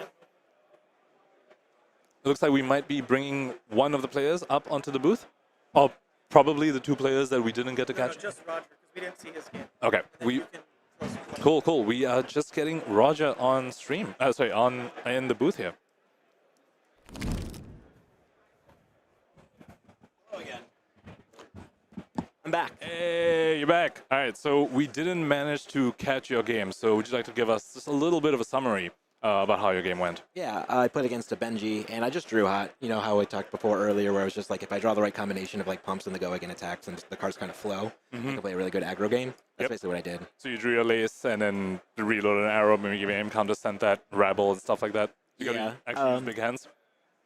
It looks like we might be bringing one of the players up onto the booth. Oh, probably the 2 players that we didn't get to catch. No, just Roger, because we didn't see his game. Okay, cool. We are just getting Roger on stream. In the booth here. Hello again. I'm back. Hey, you're back. All right, so we didn't manage to catch your game. So would you like to give us just a little bit of a summary about how your game went? Yeah, I played against a Benji, and I just drew hot. You know how I talked before earlier, where I was just like, if I draw the right combination of like pumps and the go again attacks, and the cards kind of flow, I can play a really good aggro game. That's basically what I did. So you drew your lace, and then reload an arrow, maybe give aim counter, sent that rabble and stuff like that. You got actually use big hands.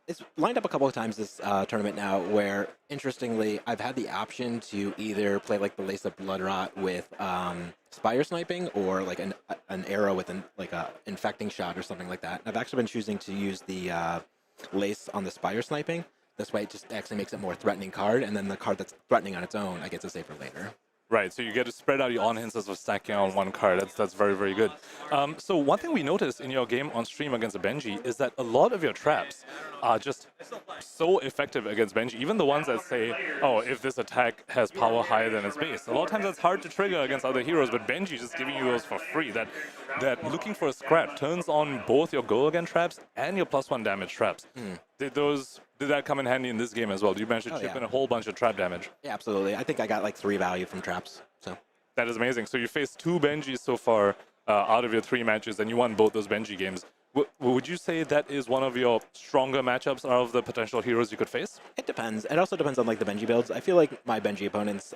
It's lined up a couple of times this tournament now where, interestingly, I've had the option to either play like the Lace of Bloodrot with Spire Sniping or like an arrow with like a infecting shot or something like that. I've actually been choosing to use the Lace on the Spire Sniping. This way it just actually makes it a more threatening card, and then the card that's threatening on its own, I get to save for later. Right, so you get to spread out your on-hints of stacking on one card. That's very, very good. So one thing we noticed in your game on stream against Benji is that a lot of your traps are just so effective against Benji. Even the ones that say, oh, if this attack has power higher than its base. A lot of times that's hard to trigger against other heroes, but Benji just giving you those for free. That looking for a scrap turns on both your go again traps and your +1 damage traps. Did that come in handy in this game as well? Did you manage to chip in a whole bunch of trap damage? Yeah, absolutely. I think I got like 3 value from traps. So that is amazing. So you faced 2 Benjis so far out of your 3 matches, and you won both those Benji games. Would you say that is one of your stronger matchups out of the potential heroes you could face? It depends. It also depends on like the Benji builds. I feel like my Benji opponents,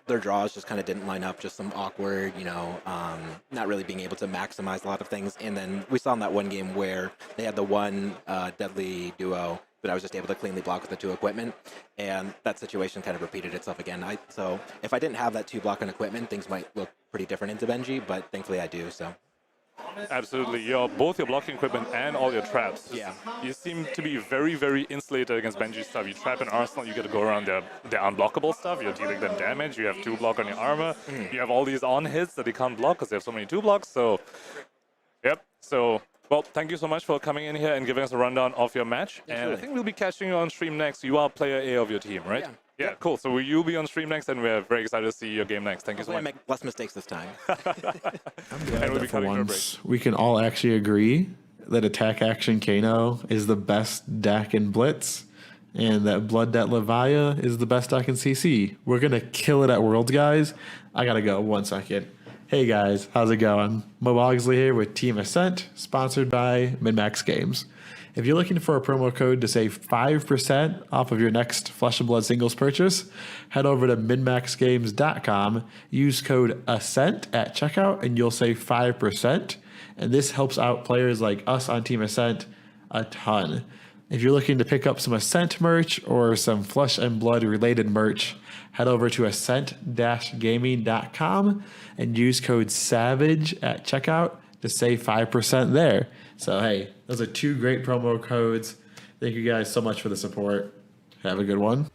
their draws just kind of didn't line up. Just some awkward, not really being able to maximize a lot of things. And then we saw in that one game where they had the one deadly duo that I was just able to cleanly block with the 2 equipment, and that situation kind of repeated itself again. So if I didn't have that 2 block on equipment, things might look pretty different into Benji, but thankfully I do. So. Absolutely. Both your blocking equipment and all your traps. Yeah. You seem to be very, very insulated against Benji stuff. You trap an arsenal, you get to go around the unblockable stuff. You're dealing them damage. You have 2 block on your armor. You have all these on hits that they can't block because they have so many 2 blocks. So, yep. So, well, thank you so much for coming in here and giving us a rundown of your match. And I think we'll be catching you on stream next. You are player A of your team, right? Yeah, cool. So you'll be on stream next, and we're very excited to see your game next. Thank you so much. Hopefully I make less mistakes this time. And we'll be For cutting to a break. once, we can all actually agree that Attack Action Kano is the best deck in Blitz, and that Blood Debt Levia is the best deck in CC. We're going to kill it at Worlds, guys. I got to go 1 second. Hey guys, how's it going? Mo Bogsley here with Team Ascent, sponsored by Min-Max Games. If you're looking for a promo code to save 5% off of your next Flesh and Blood singles purchase, head over to minmaxgames.com, use code ASCENT at checkout, and you'll save 5%. And this helps out players like us on Team Ascent a ton. If you're looking to pick up some Ascent merch or some Flesh and Blood related merch, head over to ascent-gaming.com and use code SAVAGE at checkout to save 5% there. So, hey, those are 2 great promo codes. Thank you guys so much for the support. Have a good one.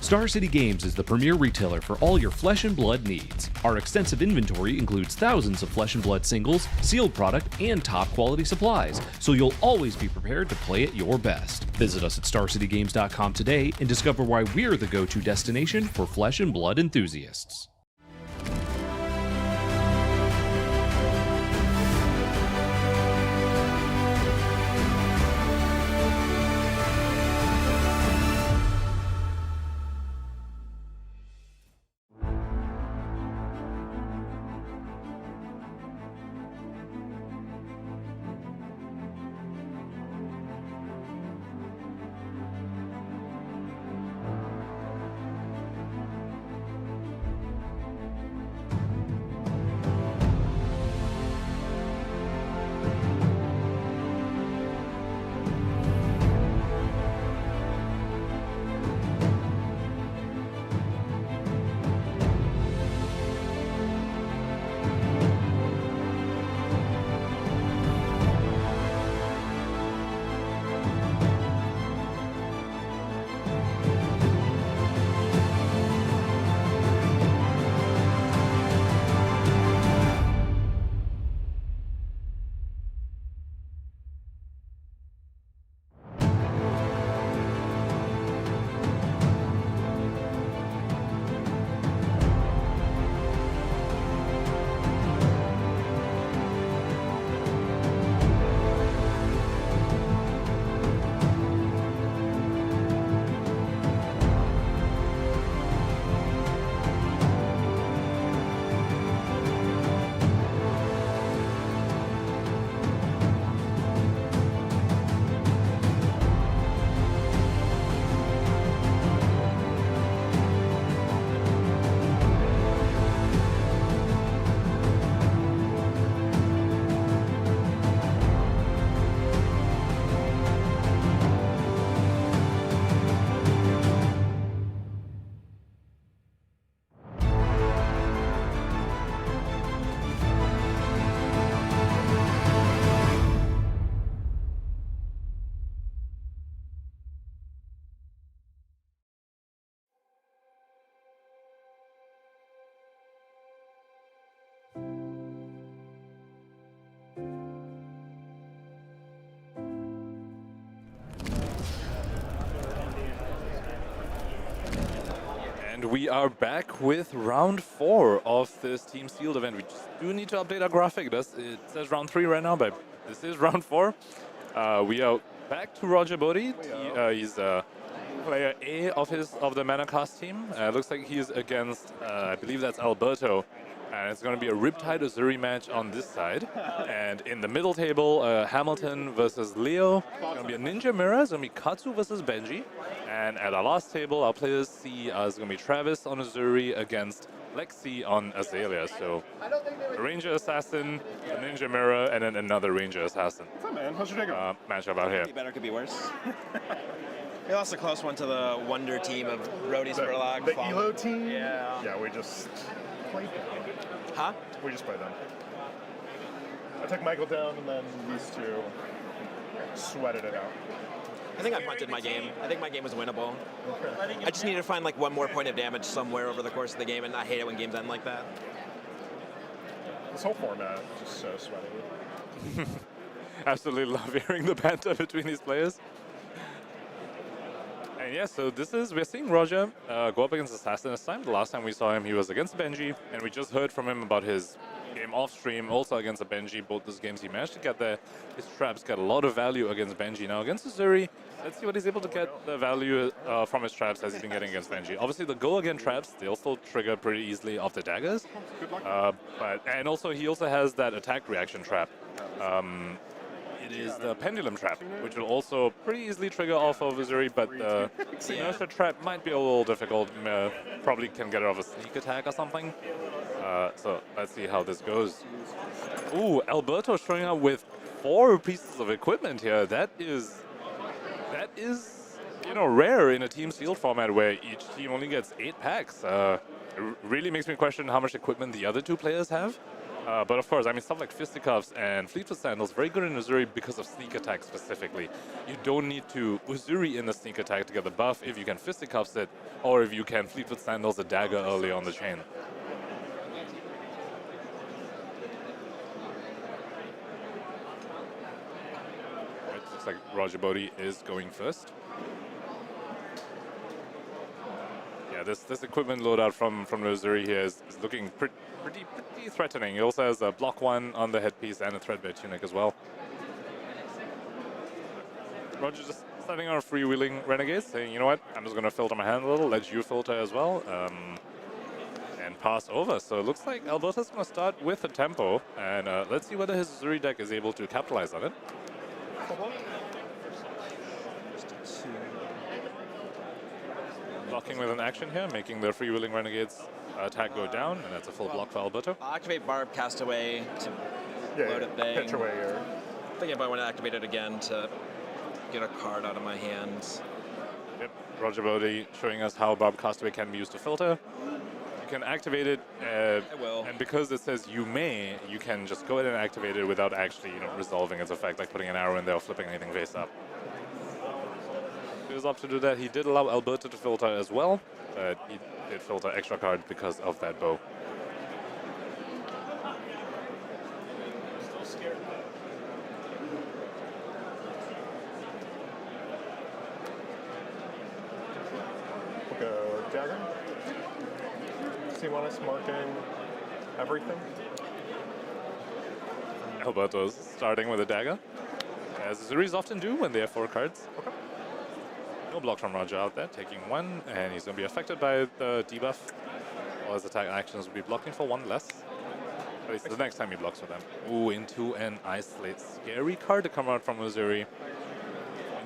Star City Games is the premier retailer for all your flesh and blood needs. Our extensive inventory includes thousands of flesh and blood singles, sealed product, and top quality supplies, so you'll always be prepared to play at your best. Visit us at starcitygames.com today and discover why we're the go-to destination for flesh and blood enthusiasts. And we are back with round 4 of this Team Sealed event. We just do need to update our graphic. It says round 3 right now, but this is round 4. We are back to Roger Bodee. He's player A of the n-rcast team. Looks like he's against, I believe that's Alberto. And it's going to be a Riptide Uzuri match on this side. And in the middle table, Hamilton versus Leo. It's going to be a Ninja Mirror. It's going to be Katsu versus Benji. And at our last table, our players see is going to be Travis on Uzuri against Lexi on Azalea. So a Ranger Assassin, a Ninja Mirror, and then another Ranger Assassin. What's up, man? How's your day going? Matchup out here. Could be better, could be worse. We lost a close one to the Wonder team of Brodie, Spurlock. The Elo team? Yeah. Yeah, we just played them. Huh? We just played them. I took Michael down, and then these two sweated it out. I think I punted my game. I think my game was winnable. I just need to find like one more point of damage somewhere over the course of the game, and I hate it when games end like that. This whole format is just so sweaty. Absolutely love hearing the banter between these players. And yeah, so we're seeing Roger go up against Assassin this time. The last time we saw him, he was against Benji, and we just heard from him about his game off stream, also against a Benji. Both those games he managed to get there. His traps got a lot of value against Benji. Now against Uzuri, let's see what he's able to get the value from his traps as he's been getting against Benji. Obviously, the go again traps, they also trigger pretty easily off the daggers. And also he also has that attack reaction trap. It is the Pendulum Trap, which will also pretty easily trigger off of Uzuri, but the Inertia Trap might be a little difficult. Probably can get it off a sneak attack or something. So let's see how this goes. Ooh, Alberto showing up with 4 pieces of equipment here. That is, you know, rare in a Team Sealed format where each team only gets 8 packs. It really makes me question how much equipment the other 2 players have. But of course, I mean, stuff like Fisticuffs and Fleetfoot Sandals, very good in Uzuri because of sneak attack specifically. You don't need to Uzuri in the sneak attack to get the buff if you can Fisticuffs it, or if you can Fleetfoot Sandals a dagger early on the chain. Right, looks like Roger Bodee is going first. Yeah, this equipment loadout from the Uzuri here is looking pretty threatening. He also has a block 1 on the headpiece and a threadbare tunic as well. Roger just starting on a freewheeling Renegade, saying, you know what, I'm just going to filter my hand a little, let you filter as well, and pass over. So it looks like Alberto's going to start with a tempo, and let's see whether his Uzuri deck is able to capitalize on it. Blocking with an action here, making the freewheeling Renegades attack go down, and that's a full block for Alberto. I'll activate Barb, Castaway to load a thing. Pitch away or... Thinking about when to activate it again to get a card out of my hands. Yep, Roger Bodee showing us how Barb Castaway can be used to filter. You can activate it, I will. And because it says you may, you can just go ahead and activate it without actually, resolving its effect, like putting an arrow in there or flipping anything face up. He was up to do that. He did allow Alberto to filter as well, but he did filter extra cards because of that bow. Still scared. We'll go dagger. So you want us marking everything? Alberto's starting with a dagger, as Uzuris often do when they have 4 cards. Okay. No block from Roger out there, taking 1, and he's going to be affected by the debuff. All his attack actions will be blocking for 1 less. At least the next time he blocks for them. Ooh, into an Isolate. Scary card to come out from Uzuri. You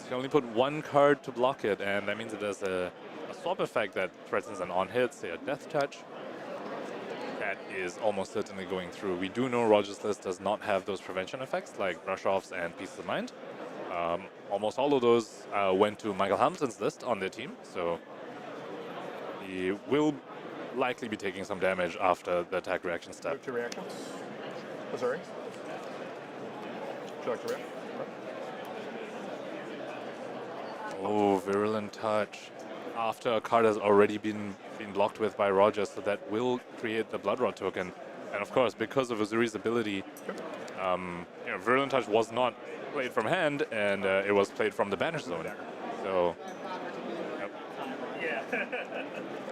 can only put 1 card to block it, and that means it has a swap effect that threatens an on-hit, say a Death Touch. That is almost certainly going through. We do know Roger's list does not have those prevention effects like Brush-Offs and Peace of Mind. Almost all of those went to Michael Hamilton's list on their team, so he will likely be taking some damage after the attack reaction step. 2 reactions. Uzuri. Would you like to react? Oh, Virulent Touch. After a card has already been blocked with by Roger, so that will create the Blood Rod token. And of course, because of Uzuri's ability, Virulent Touch was not played from hand, and it was played from the Banish Zone. So, yep. Yeah.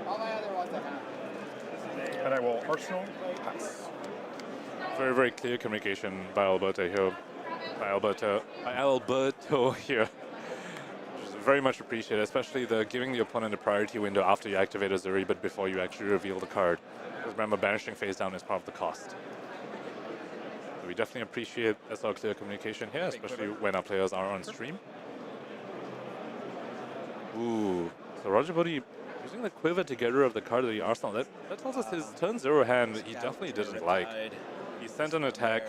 All my other ones I have. And I will Arsenal pass. Very, very clear communication by Alberto here. By Alberto here. Which is very much appreciated, especially the giving the opponent a priority window after you activate Uzuri, but before you actually reveal the card. Because remember, banishing face down is part of the cost. So we definitely appreciate SR clear communication here, especially when our players are on stream. Ooh, so Roger Bodee using the quiver to get rid of the card of the arsenal. That tells us his turn 0 hand he definitely didn't like. He sent an attack,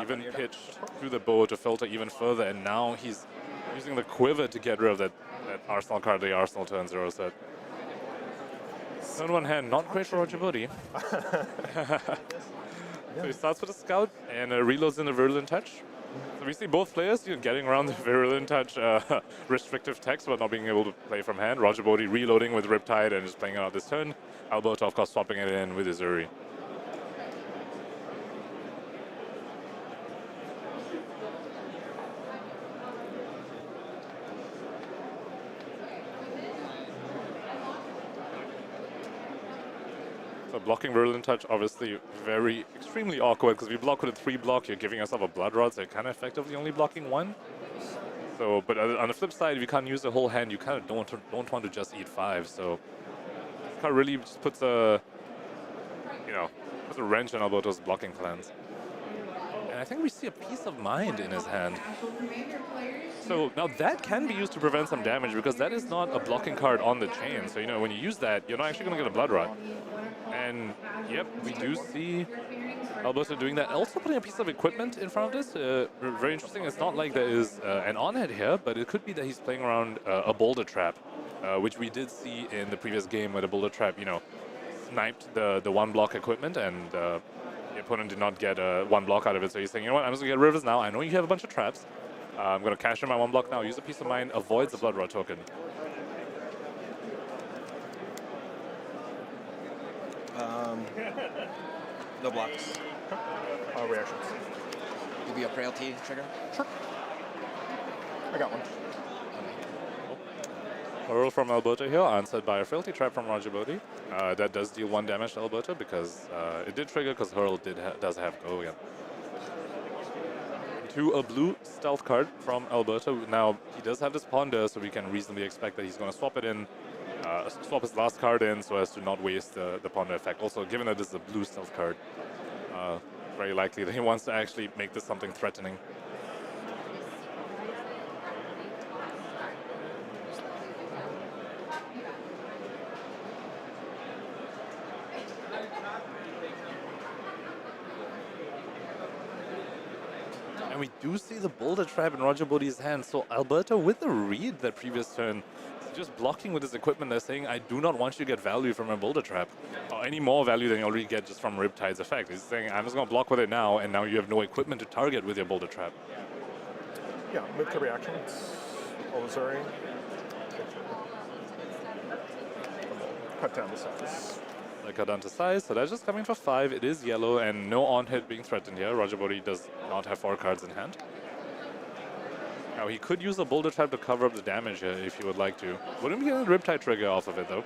even pitched through the bow to filter even further, and now he's using the quiver to get rid of that arsenal card of the arsenal turn 0 set. Turn 1 hand, not great for Roger Bodee. So he starts with a scout and reloads in a Virulent Touch. So we see both players getting around the Virulent Touch restrictive text but not being able to play from hand. Roger Bodee reloading with Riptide and just playing it out this turn. Alberto, of course, swapping it in with Uzuri. So blocking Virulent Touch, obviously extremely awkward, because we block with a 3 block, you're giving yourself a Blood Rod, so you're kind of effectively only blocking 1. So, but on the flip side, if you can't use the whole hand, you kind of don't want to just eat 5. So, this card really just puts a wrench in Alberto's blocking plans. And I think we see a Peace of Mind in his hand. So now that can be used to prevent some damage, because that is not a blocking card on the chain. So when you use that, you're not actually going to get a Blood Rod. And yep, we do see Alberto doing that. Also putting a piece of equipment in front of this. Very interesting. It's not like there is an on-head here, but it could be that he's playing around a boulder trap, which we did see in the previous game where the boulder trap, sniped the 1 block equipment and the opponent did not get one block out of it. So he's saying, you know what, I'm just going to get rid of this now. I know you have a bunch of traps. I'm going to cash in my one block now, use a piece of mind, avoids the Blood Rot token. No blocks. Reactions. Maybe a frailty trigger? Sure. I got one. Hurl from Alberto here, answered by a Frailty Trap from Roger Bodee. That does deal 1 damage to Alberto because it did trigger because Hurl does have go again. To a blue stealth card from Alberto. Now, he does have this Ponder, so we can reasonably expect that he's going to swap it in, swap his last card in so as to not waste the Ponder effect. Also, given that this is a blue stealth card, very likely that he wants to actually make this something threatening. And we do see the Boulder Trap in Roger Bodee's hand. So Alberto, with the read that previous turn, just blocking with his equipment. They're saying, I do not want you to get value from a Boulder Trap, or any more value than you already get just from Riptide's effect. He's saying, I'm just going to block with it now, and now you have no equipment to target with your Boulder Trap. Yeah, move to reactions. Uzuri. Cut down the size. They cut down to size, so that's just coming for 5. It is yellow, and no on-hit being threatened here. Roger Bodee does not have 4 cards in hand. Now, he could use a Boulder Trap to cover up the damage here if he would like to. Wouldn't be a Riptide trigger off of it, though.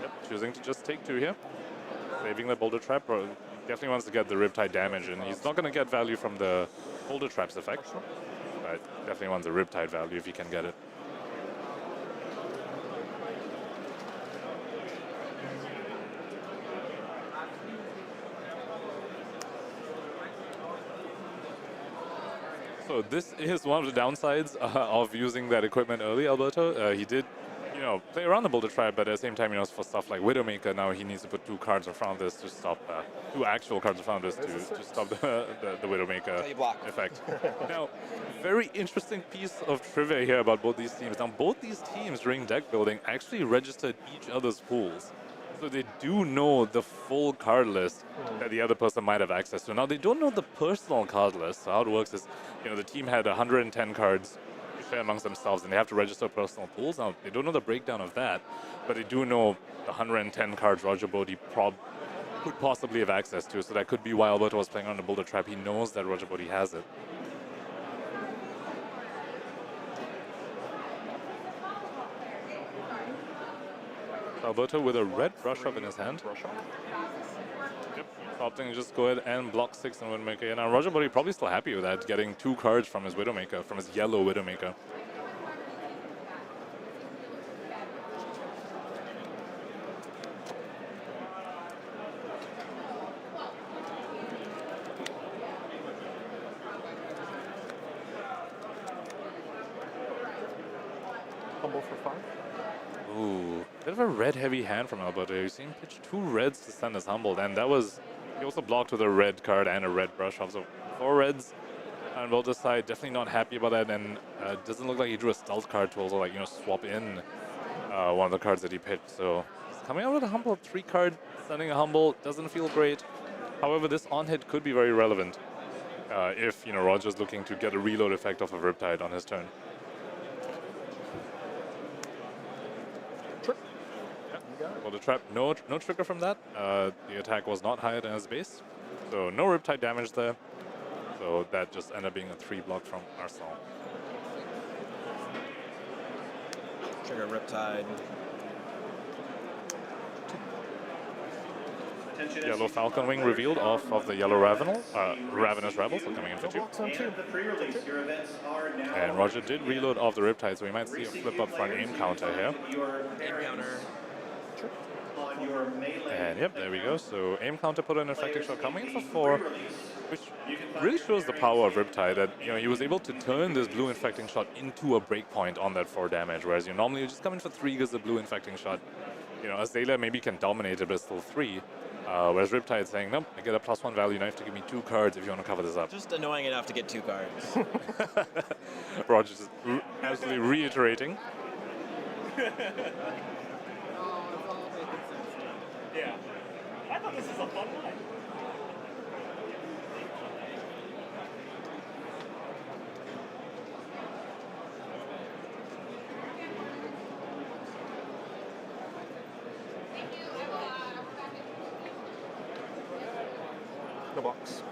Yep, choosing to just take 2 here. Saving the Boulder Trap, or definitely wants to get the Riptide damage, and he's not going to get value from the Boulder Trap's effect. But definitely wants the Riptide value if he can get it. So this is one of the downsides of using that equipment early, Alberto. He did, play around the Boulder Trap, but at the same time, for stuff like Widowmaker, now he needs to put 2 cards in front of this to stop, 2 actual cards in front of this to stop the Widowmaker effect. Now, very interesting piece of trivia here about both these teams. Now, both these teams during deck building actually registered each other's pools. So they do know the full card list that the other person might have access to. Now, they don't know the personal card list. So how it works is, the team had 110 cards to share amongst themselves, and they have to register personal pools. Now, they don't know the breakdown of that, but they do know the 110 cards Roger Bodee could possibly have access to. So that could be why Alberto was playing on the Boulder Trap. He knows that Roger Bodee has it. Alberto with a red brush up in his hand. Yep, opting to just go ahead and block 6 on Widowmaker. And now Roger Bodee probably still happy with that, getting 2 cards from his Widowmaker, from his yellow Widowmaker. Humble for 5. Ooh, bit of a red heavy hand from Alberto. You've seen pitch 2 reds to send us humbled, and that was, he also blocked with a red card and a red brush off. So 4 reds on Alberto's side, definitely not happy about that, and doesn't look like he drew a stealth card to also swap in one of the cards that he pitched. So he's coming out with a humble 3 card, sending a humble, doesn't feel great. However, this on hit could be very relevant if Roger's looking to get a reload effect off of Riptide on his turn. Well, the trap, no trigger from that. The attack was not higher than his base, so no Riptide damage there. So that just ended up being a 3 block from Arsenal. Trigger Riptide. Yellow Falcon Wing revealed off of the yellow Ravenous Rebels, so coming in for 2. And Roger did reload off the Riptide, so we might see a flip up front aim counter here. Aim counter. And yep, there we go. So aim counter put an effecting shot coming in for 4, which really shows the power of Riptide, that he was able to turn this blue infecting shot into a breakpoint on that 4 damage, whereas normally you just come in for 3 because the blue infecting shot, Azalea maybe can dominate it, but it's still 3. Whereas Riptide saying, nope, I get a +1 value, now you have to give me 2 cards if you want to cover this up. Just annoying enough to get 2 cards. Roger just absolutely reiterating. Yeah. I thought This is a fun one. No blocks.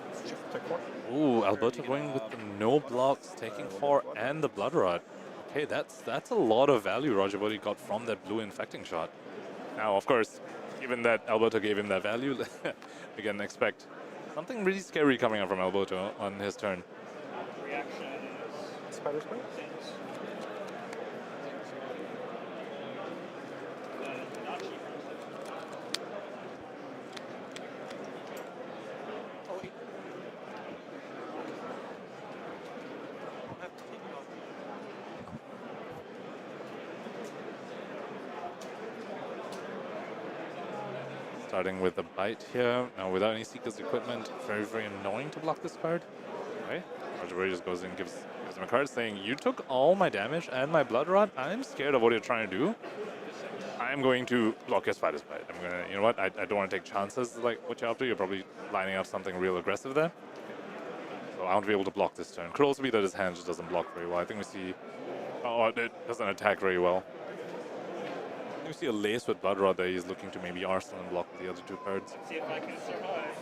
Take 4. Ooh, Alberto going with the no blocks, taking 4 and the Blood Rod. Okay, that's a lot of value Roger Bodee got from that blue infecting shot. Now, of course, given that Alberto gave him that value, we can expect something really scary coming up from Alberto on his turn. Reaction. Spider's Bite. Starting with the bite here. Now, without any Seeker's equipment, very, very annoying to block this card. Okay, Roger Bodee just goes in, gives him a card saying, you took all my damage and my Blood Rod. I'm scared of what you're trying to do. I'm going to block your Spider's Bite. I'm going to, you know what, I don't want to take chances like what you're up to. You're probably lining up something real aggressive there. So I want to be able to block this turn. Could also be that his hand just doesn't block very well. I think we see, oh, it doesn't attack very well. You see a lace with Blood Rod there. He's looking to maybe Arsenal and block the other 2 cards. See if I can survive.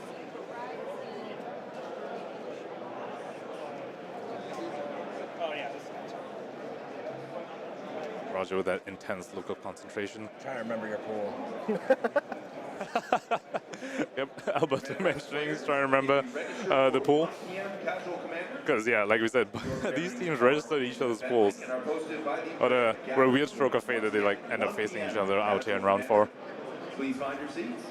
Oh yeah, this is Roger with that intense look of concentration. Trying to remember your pool. Yep, Alberto mentioning he's trying to remember the pool. Because, yeah, like we said, these teams registered each other's pools. But we're a weird stroke of fate that they like end up facing each other out here in round 4. Please find your seats.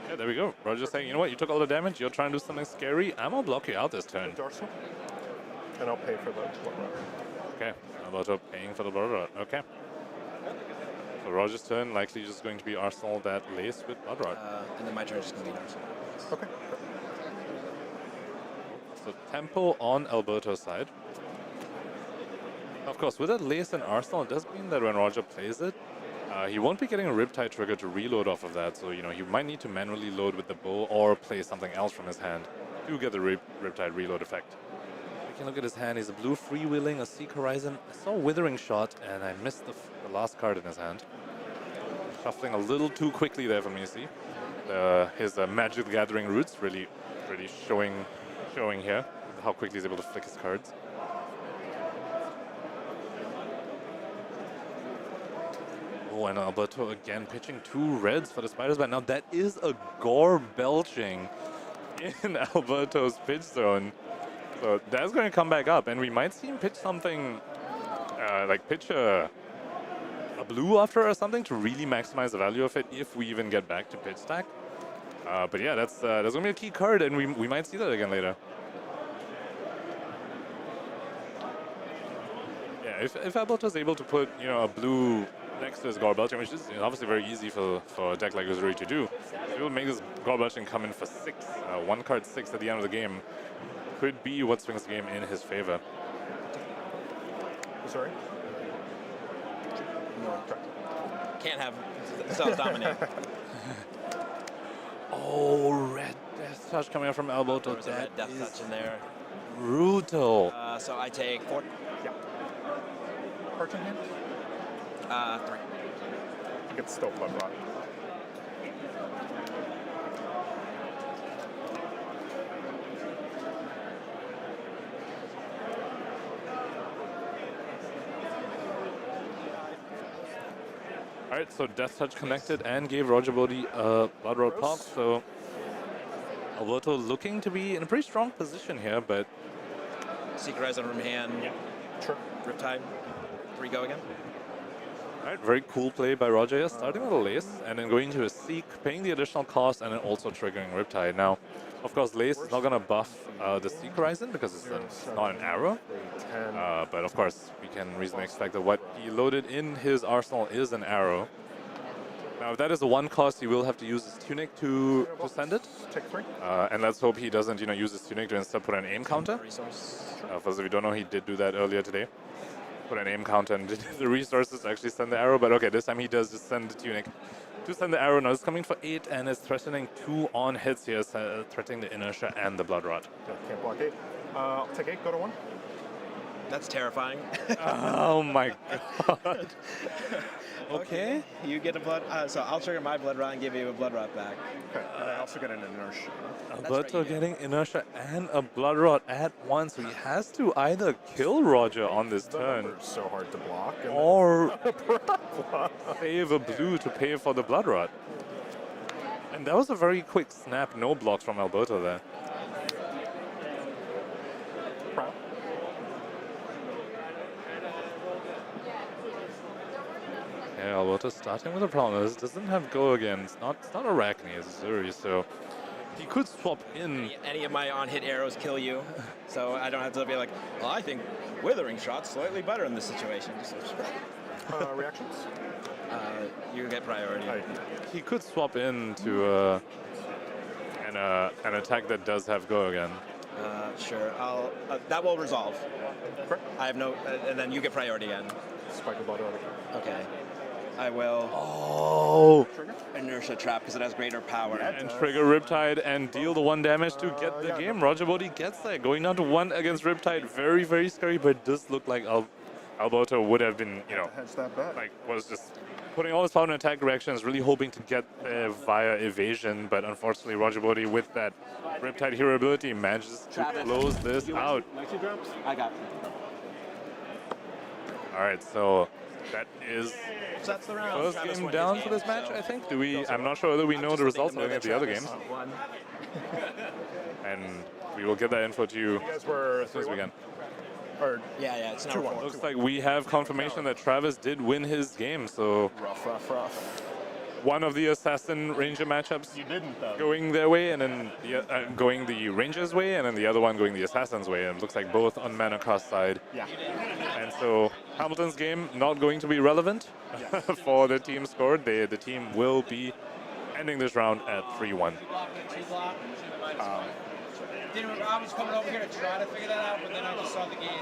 Yeah, there we go. Roger's saying, you know what, you took all the damage, you're trying to do something scary, I'm gonna block you out this turn. Dorsal. And I'll pay for the Blood Rod. Okay, Alberto paying for the Blood Rod. Okay. So Roger's turn, likely just going to be Arsenal that lace with Blood Rod. And then my turn is just going to be Arsenal. Okay. So tempo on Alberto's side. Of course, with that lace and Arsenal, it does mean that when Roger plays it, he won't be getting a Riptide trigger to reload off of that. So, you know, he might need to manually load with the bow or play something else from his hand to get the Riptide reload effect. We can look at his hand. He's a blue freewheeling, a Seek Horizon. I saw Withering Shot, and I missed the last card in his hand. Shuffling a little too quickly there for me to see. His Magic Gathering roots really showing here how quickly he's able to flick his cards. Oh, and Alberto again pitching 2 reds for the Spider's Bite. Now that is a gore belching in Alberto's pitch zone. So that's going to come back up, and we might see him pitch something, like pitch a blue after or something to really maximize the value of it if we even get back to pitch stack. But yeah, that's going to be a key card, and we might see that again later. Yeah, if Alberto's able to put, you know, a blue next to his Gore Belching, which is obviously very easy for a deck like Uzuri to do, it will make this Gore Belching come in for 6. 1 card 6 at the end of the game could be what swings the game in his favor. Sorry? Can't have cells dominate. Oh, red Death Touch coming out from Alberto. There was a red Death Touch in there. Brutal. So I take 4. Yeah. Cards in hand? 3. You get still Blood Rod. Alright, so Death Touch connected and gave Roger Bodee a Blood Rod pop, so Alberto looking to be in a pretty strong position here, but... Seek Horizon from hand. Yeah. Sure. Riptide. 3 go again. Alright, very cool play by Roger here, starting with a Lace, and then going to a Seek, paying the additional cost, and then also triggering Riptide. Now, of course, Lace is not going to buff the Seek Horizon because it's not an arrow, but of course, we can reasonably expect that what he loaded in his arsenal is an arrow. Now, if that is a 1 cost, he will have to use his Tunic to send it. Take 3. And let's hope he doesn't, use his Tunic to instead put an aim counter. For those of you who don't know, he did do that earlier today. put an aim counter and the resources to actually send the arrow, but okay, this time he does just send the tunic to send the arrow. Now it's coming for 8 and is threatening 2 on hits here, threatening the inertia and the blood rod. Yeah, can't block 8. I'll take 8, go to 1. That's terrifying. Oh my god. Okay, you get a blood. So I'll trigger my blood rod and give you a blood rod back. Okay, and I also get an inertia. Alberto getting inertia and a blood rod at once, so he has to either kill Roger on this turn So hard to block. or save a blue to pay for the blood rod. And that was a very quick snap, no blocks from Alberto there. Yeah, Alberto starting with a problem. This doesn't have go again. It's not Arachne, it's Uzuri, so he could swap in. Any of my on-hit arrows kill you, so I don't have to be like, well, I think Withering Shot's slightly better in this situation. Reactions? You get priority. He could swap into an attack that does have go again. Sure. I'll. That will resolve. I have no, and then you get priority again. Spike the blood rod again. Okay. I will. Oh! Inertia trap because it has greater power. And trigger Riptide and deal the 1 damage to get the game. Roger Bodee gets that. Going down to 1 against Riptide. Very, very scary, but it does look like Alberto would have been, you know, like, was just putting all his power in attack directions, really hoping to get via evasion, but unfortunately Roger Bodee with that Riptide hero ability manages to close this out. I got you. Alright, so that is So that's the round. first Travis game won down his for game, this match, so- I think. Do we? I'm not sure whether we know the results of the other games. Won. And we will get that info to you guys were as soon as we can. Or Yeah, it's now 2-1. Looks like we have confirmation that Travis did win his game, so Rough. one of the Assassin Ranger matchups You didn't, though. going their way, and then going the Ranger's way, and then the other one going the Assassin's way, and it looks like both on n-rcast side. Yeah. And so Hamilton's game not going to be relevant for the team scored. The team will be ending this round at 3-1. I was coming over here to try to figure that out, but then I just saw the game.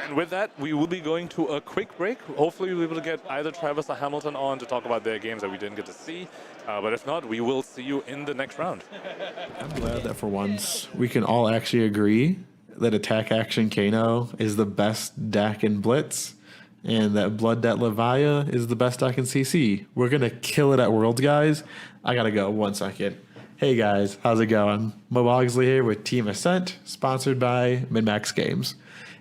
And with that, we will be going to a quick break. Hopefully we'll be able to get either Travis or Hamilton on to talk about their games that we didn't get to see. But if not, we will see you in the next round. I'm glad that for once we can all actually agree that Attack Action Kano is the best deck in Blitz, and that Blood Debt Levia is the best deck in CC. We're going to kill it at Worlds, guys. I got to go 1 second. Hey guys, how's it going? Mo Bogsley here with Team Ascent, sponsored by MinMax Games.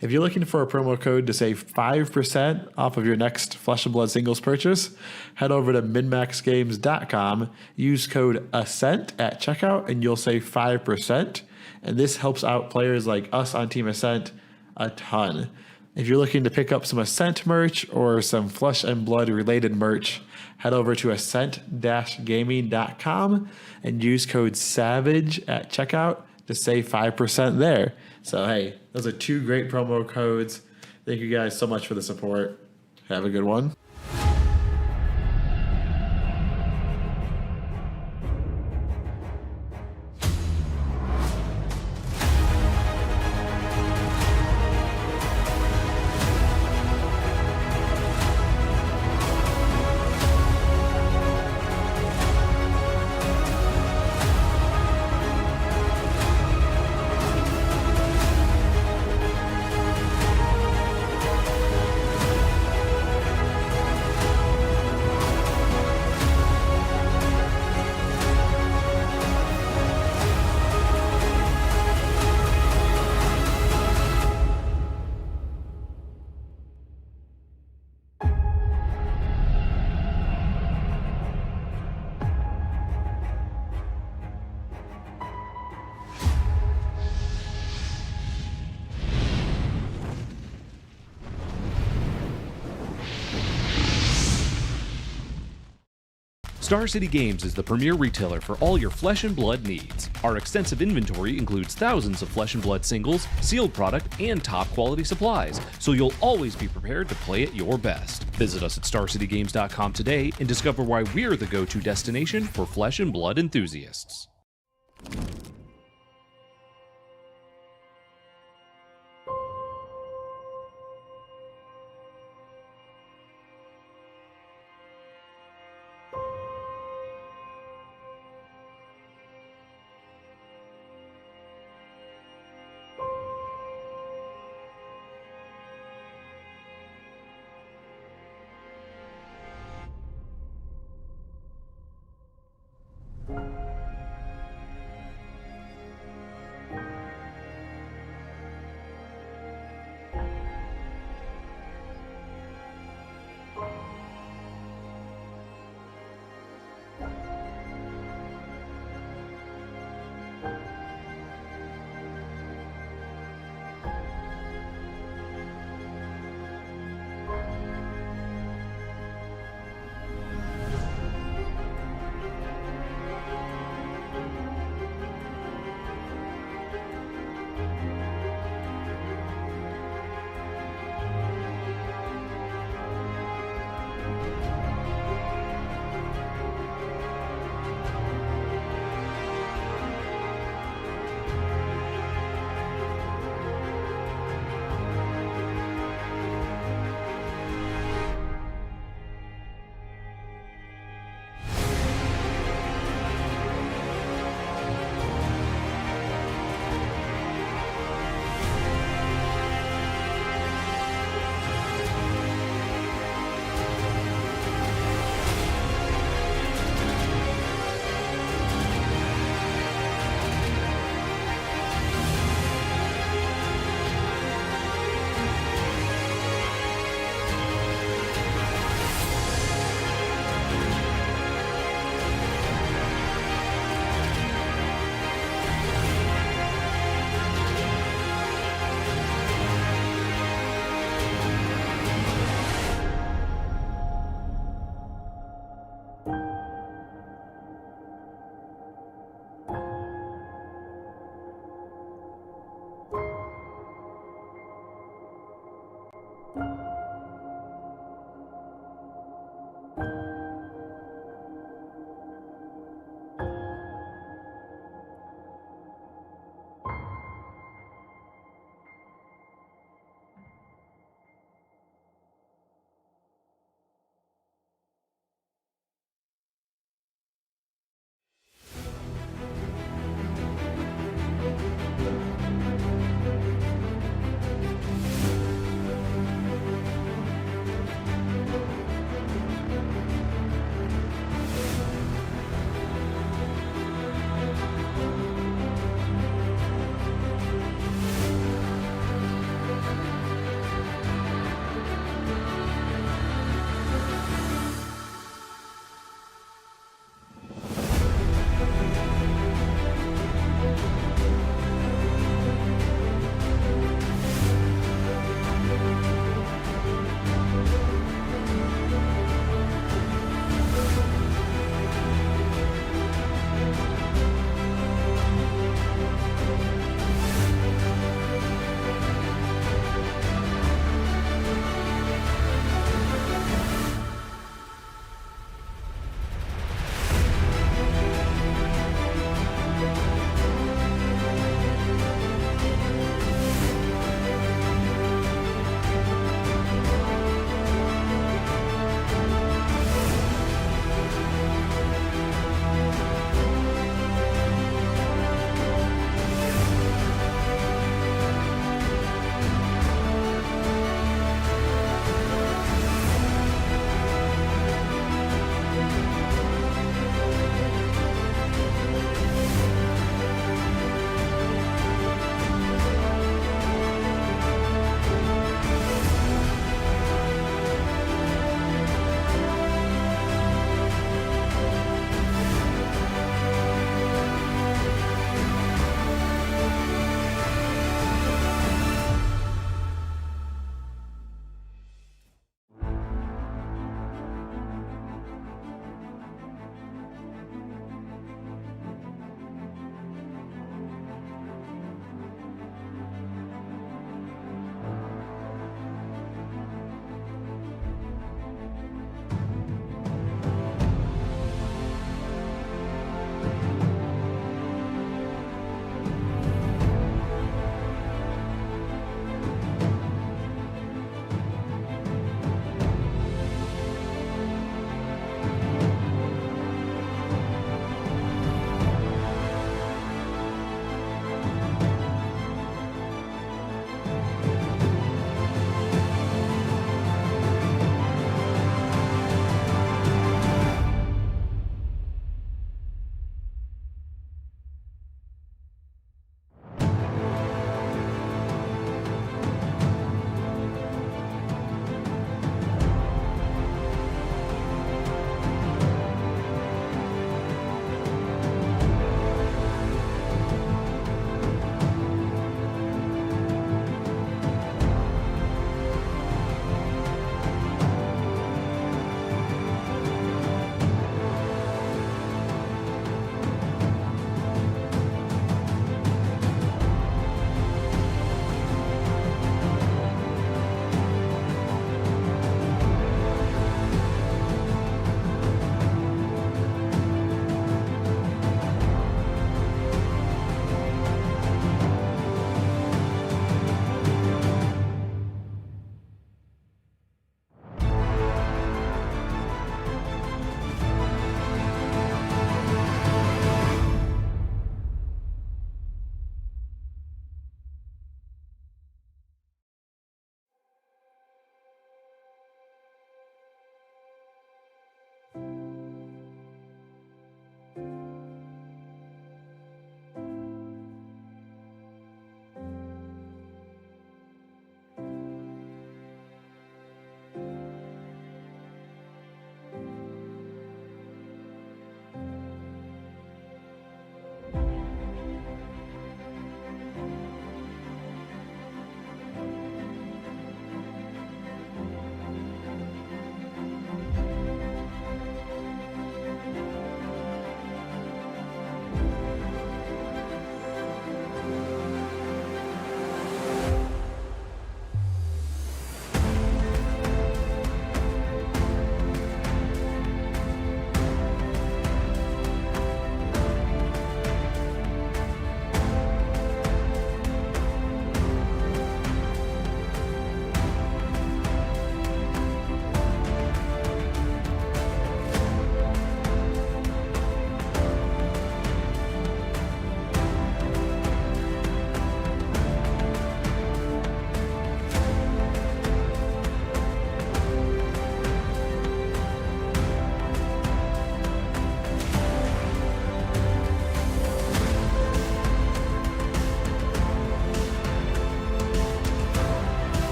If you're looking for a promo code to save 5% off of your next Flesh and Blood singles purchase, head over to minmaxgames.com, use code ASCENT at checkout, and you'll save 5%. And this helps out players like us on Team Ascent a ton. If you're looking to pick up some Ascent merch or some Flesh and Blood related merch, head over to ascent-gaming.com and use code SAVAGE at checkout to save 5% there. So, hey, those are 2 great promo codes. Thank you guys so much for the support. Have a good one. Star City Games is the premier retailer for all your Flesh and Blood needs. Our extensive inventory includes thousands of Flesh and Blood singles, sealed product, and top quality supplies, so you'll always be prepared to play at your best. Visit us at StarCityGames.com today and discover why we're the go-to destination for Flesh and Blood enthusiasts.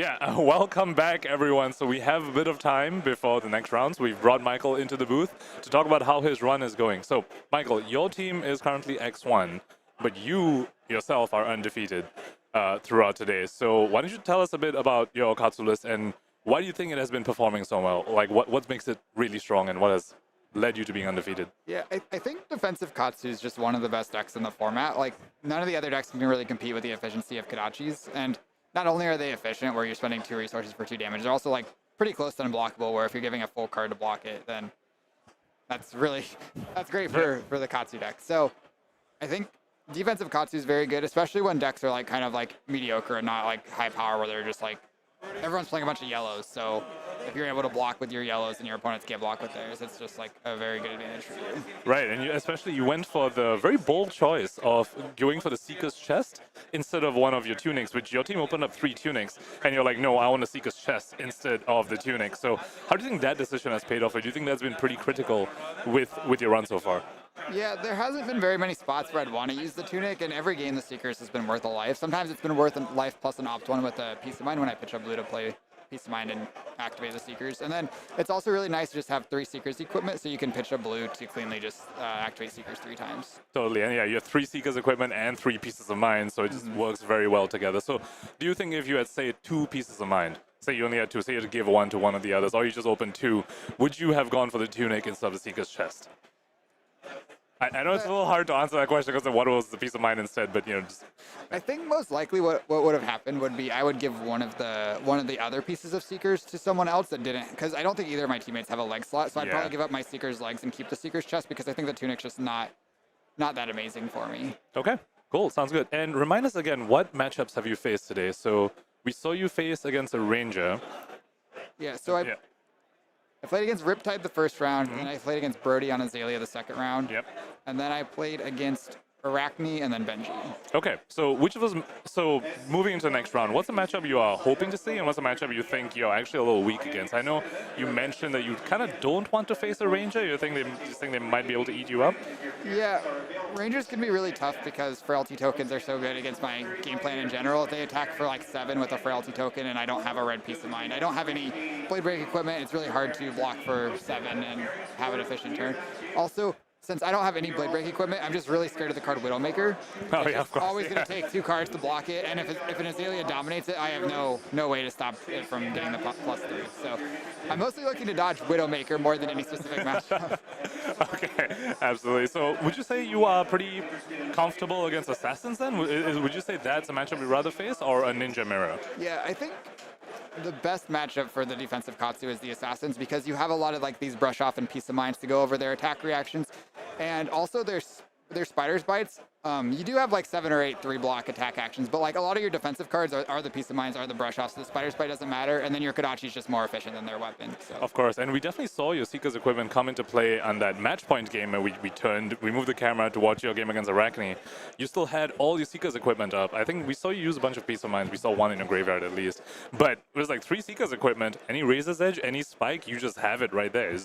Yeah, welcome back, everyone. So we have a bit of time before the next rounds. We've brought Michael into the booth to talk about how his run is going. So, Michael, your team is currently X1, but you yourself are undefeated throughout today. So why don't you tell us a bit about your Katsu list and why do you think it has been performing so well? Like, what makes it really strong and what has led you to being undefeated? Yeah, I think defensive Katsu is just one of the best decks in the format. Like, none of the other decks can really compete with the efficiency of Kadachi's. And not only are they efficient, where you're spending 2 resources for 2 damage, they're also like pretty close to unblockable, where if you're giving a full card to block it, then that's great for the Katsu deck. So I think defensive Katsu is very good, especially when decks are like kind of like mediocre and not like high power, where they're just like everyone's playing a bunch of yellows. So if you're able to block with your yellows and your opponents can't block with theirs, it's just like a very good advantage for you. Right, and you went for the very bold choice of going for the Seeker's Chest instead of one of your tunics, which your team opened up 3 tunics, and you're like, no, I want the Seeker's Chest instead of the tunic. So how do you think that decision has paid off? Or do you think that's been pretty critical with your run so far? Yeah, there hasn't been very many spots where I'd want to use the tunic, and every game the Seekers has been worth a life. Sometimes it's been worth a life plus an opt one with a Peace of Mind when I pitch up blue to play Peace of Mind and activate the Seekers. And then it's also really nice to just have 3 Seekers equipment, so you can pitch up blue to cleanly just activate Seekers 3 times. Totally, and yeah, you have 3 Seekers equipment and 3 Pieces of Mind, so it just works very well together. So do you think if you had, say, 2 Pieces of Mind, say you only had 2, say you had to give one to one of the others, or you just opened 2, would you have gone for the tunic instead of the Seeker's Chest? I know it's a little hard to answer that question because of what was the Peace of Mind instead, but just... I think most likely what would have happened would be I would give one of the other pieces of Seekers to someone else that didn't, because I don't think either of my teammates have a leg slot, so I'd probably give up my Seeker's legs and keep the Seeker's chest because I think the tunic's just not that amazing for me. Okay, cool, sounds good. And remind us again, what matchups have you faced today? So we saw you face against a Ranger. Yeah, so I played against Riptide the first round, and then I played against Brodie on Azalea the second round. Yep. And then I played against Arachne and then Benji. Okay, so which of those? So moving into the next round, what's the matchup you are hoping to see, and what's the matchup you think you're actually a little weak against? I know you mentioned that you kind of don't want to face a Ranger. You think they might be able to eat you up? Yeah, Rangers can be really tough because frailty tokens are so good against my game plan in general. If they attack for like 7 with a frailty token and I don't have a red Peace of Mind, I don't have any blade break equipment, it's really hard to block for 7 and have an efficient turn. Also, since I don't have any blade break equipment, I'm just really scared of the card Widowmaker. Oh yeah, of course. Always going to take 2 cards to block it, and if an Azalea dominates it, I have no way to stop it from getting the +3. So I'm mostly looking to dodge Widowmaker more than any specific matchup. Okay, absolutely. So would you say you are pretty comfortable against Assassins then? Would you say that's a matchup you'd rather face, or a Ninja Mirror? Yeah, I think the best matchup for the defensive Katsu is the Assassins because you have a lot of like these brush off and Peace of Minds to go over their attack reactions, and also their Spider's Bites. You do have like 7 or 8 3-block attack actions, but like a lot of your defensive cards are the Peace of Minds, are the brush offs. The Spider's Bite doesn't matter, and then your Kadachi's just more efficient than their weapon. So. Of course, and we definitely saw your Seeker's equipment come into play on that match point game where we moved the camera to watch your game against Arachne. You still had all your Seeker's equipment up. I think we saw you use a bunch of Peace of Minds. We saw 1 in a graveyard at least. But it was like 3 Seeker's equipment, any Razor's Edge, any Spike, you just have it right there.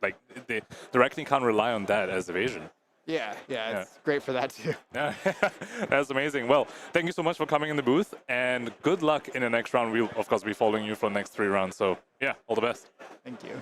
Like the Arachne can't rely on that as evasion. Yeah, it's great for that too. That's amazing. Well, thank you so much for coming in the booth, and good luck in the next round. We'll, of course, be following you for the next 3 rounds. So, yeah, all the best. Thank you.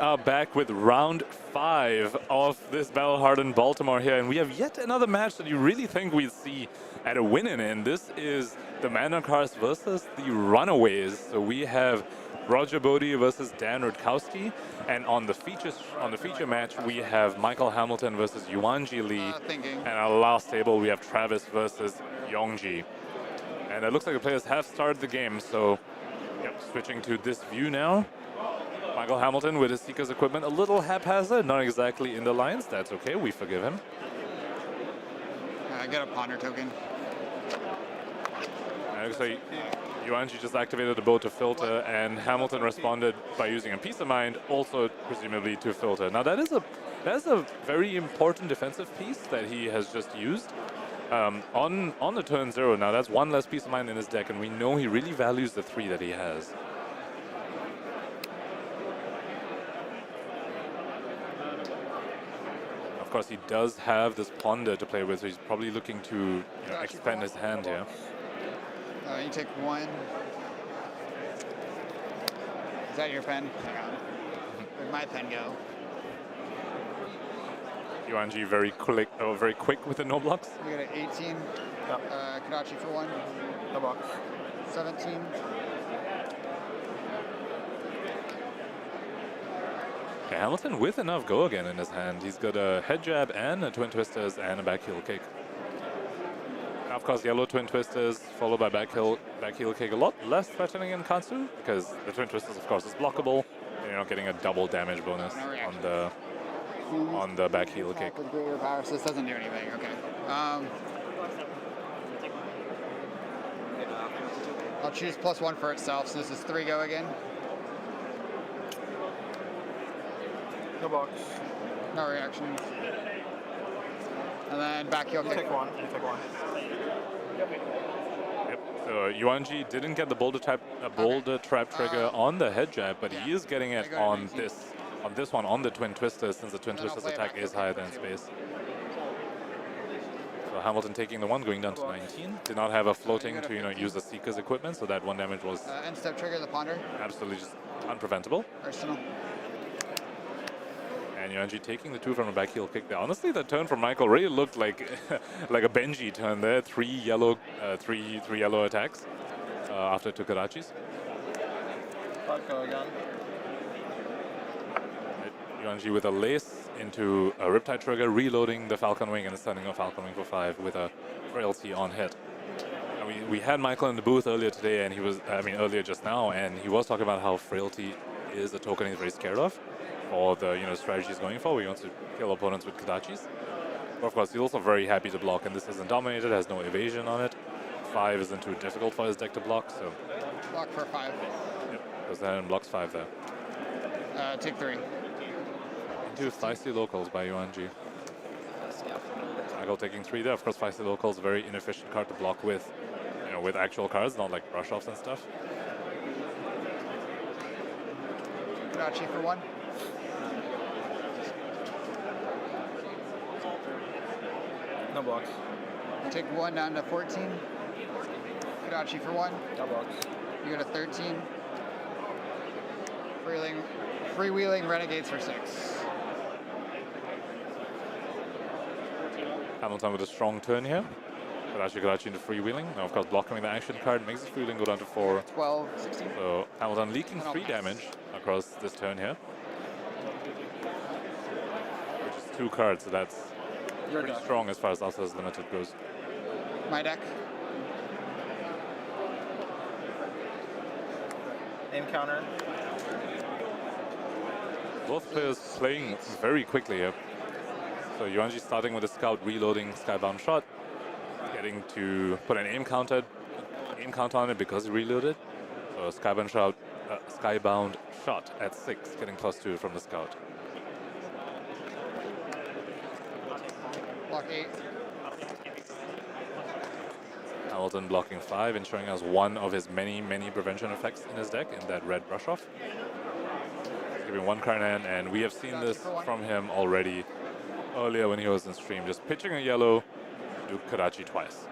are back with round 5 of this Battle Hardened Baltimore here, and we have yet another match that you really think we'd see at a win-in, and this is the n-rcast versus the Runaways. So we have Roger Bodee versus Dan Rutkowski, and on the feature match we have Michael Hamilton versus Yuanji Lee, and our last table we have Travis versus Yuanji. And it looks like the players have started the game, so switching to this view now. Michael Hamilton with his Seeker's equipment, a little haphazard, not exactly in the lines. That's okay, we forgive him. I got a ponder token. So Yuanji just activated the bow to filter, and Hamilton responded by using a Peace of Mind, also presumably to filter. Now that is a very important defensive piece that he has just used on the turn 0. Now that's one less Peace of Mind in his deck, and we know he really values the 3 that he has. Of course, he does have this ponder to play with, so he's probably looking to expand his hand here. You take 1. Is that your pen? Where'd my pen go? Yuanji very quick with the no blocks. You got an 18. Kadachi for 1. No box. 17. Okay, Hamilton with enough go again in his hand. He's got a head jab and a twin twisters and a back heel kick. Now, of course, yellow twin twisters followed by back heel kick, a lot less threatening in Katsu because the twin twisters, of course, is blockable. And you're not getting a double damage bonus on the back heel kick. With greater power, so this doesn't do anything. Okay. I'll choose +1 for itself, so this is 3 go again. No box. No reaction. And then back heel kick. Take 1. You take 1. Yep. So Yuanji didn't get the boulder trap trigger on the head jab, but he is getting it on this one, on the twin twisters, since the twin twisters attack is higher than space. So Hamilton taking the 1, going down to 19. Did not have a floating to use the Seeker's equipment, so that 1 damage was end step trigger the ponder. Absolutely just unpreventable. Arsenal. And Yuanji taking the 2 from a back heel kick there. Honestly, that turn from Michael really looked like like a Benji turn there. 3 yellow attacks after 2 Kadachis. Again. Yuanji with a lace into a Riptide trigger, reloading the Falcon Wing and sending a Falcon Wing for 5 with a frailty on hit. And we had Michael in the booth earlier today, and he was, earlier just now, and he was talking about how frailty is a token he's very scared of. For the strategy he's going for, he wants to kill opponents with Kadachis. But of course, he's also very happy to block, and this isn't dominated, has no evasion on it. 5 isn't too difficult for his deck to block, so. Block for 5. Yep, goes ahead and blocks 5 there. Take 3. Into feisty locals by Yuanji. Michael taking 3 there. Of course, feisty locals, very inefficient card to block with, with actual cards, not like brush offs and stuff. Kadachi for 1. No blocks. You take 1 down to 14. Kadachi for 1. No blocks. You go to 13. Freewheeling Renegades for 6. Hamilton with a strong turn here. Kadachi into freewheeling. Now, of course, blocking the action card makes his freewheeling go down to 4. 12, 16. So Hamilton leaking 3 damage across this turn here. Which is 2 cards, so that's pretty strong as far as Alsa's Limited goes. My deck. Encounter. Both players playing very quickly here. So Yuanji starting with a scout, reloading Skybound Shot, getting to put an aim count on it because he reloaded. So Skybound Shot at 6, getting +2 from the scout. Block 8. Hamilton blocking 5, ensuring us 1 of his many prevention effects in his deck in that red brush off. Giving 1 card in, and we have seen this from him already earlier when he was in stream, just pitching a yellow, do Kadachi twice.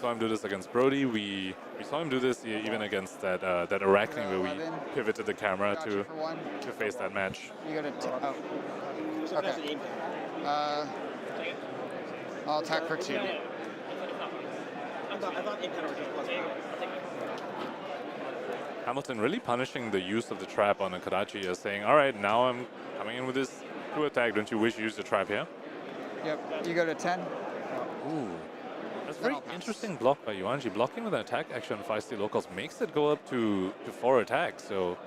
saw him do this against Brodie. We saw him do this even against that that Arachne where we pivoted the camera to face that match. You got to. Okay. I'll attack for 2. I thought encounter was just plus 5. Hamilton really punishing the use of the trap on a Kadachi as saying, all right, now I'm coming in with this 2 attack. Don't you wish you used the trap here? Yep. You go to 10. Ooh. That's a very interesting block by Yuanji. Blocking with an attack action on 5 locals makes it go up to 4 attacks. So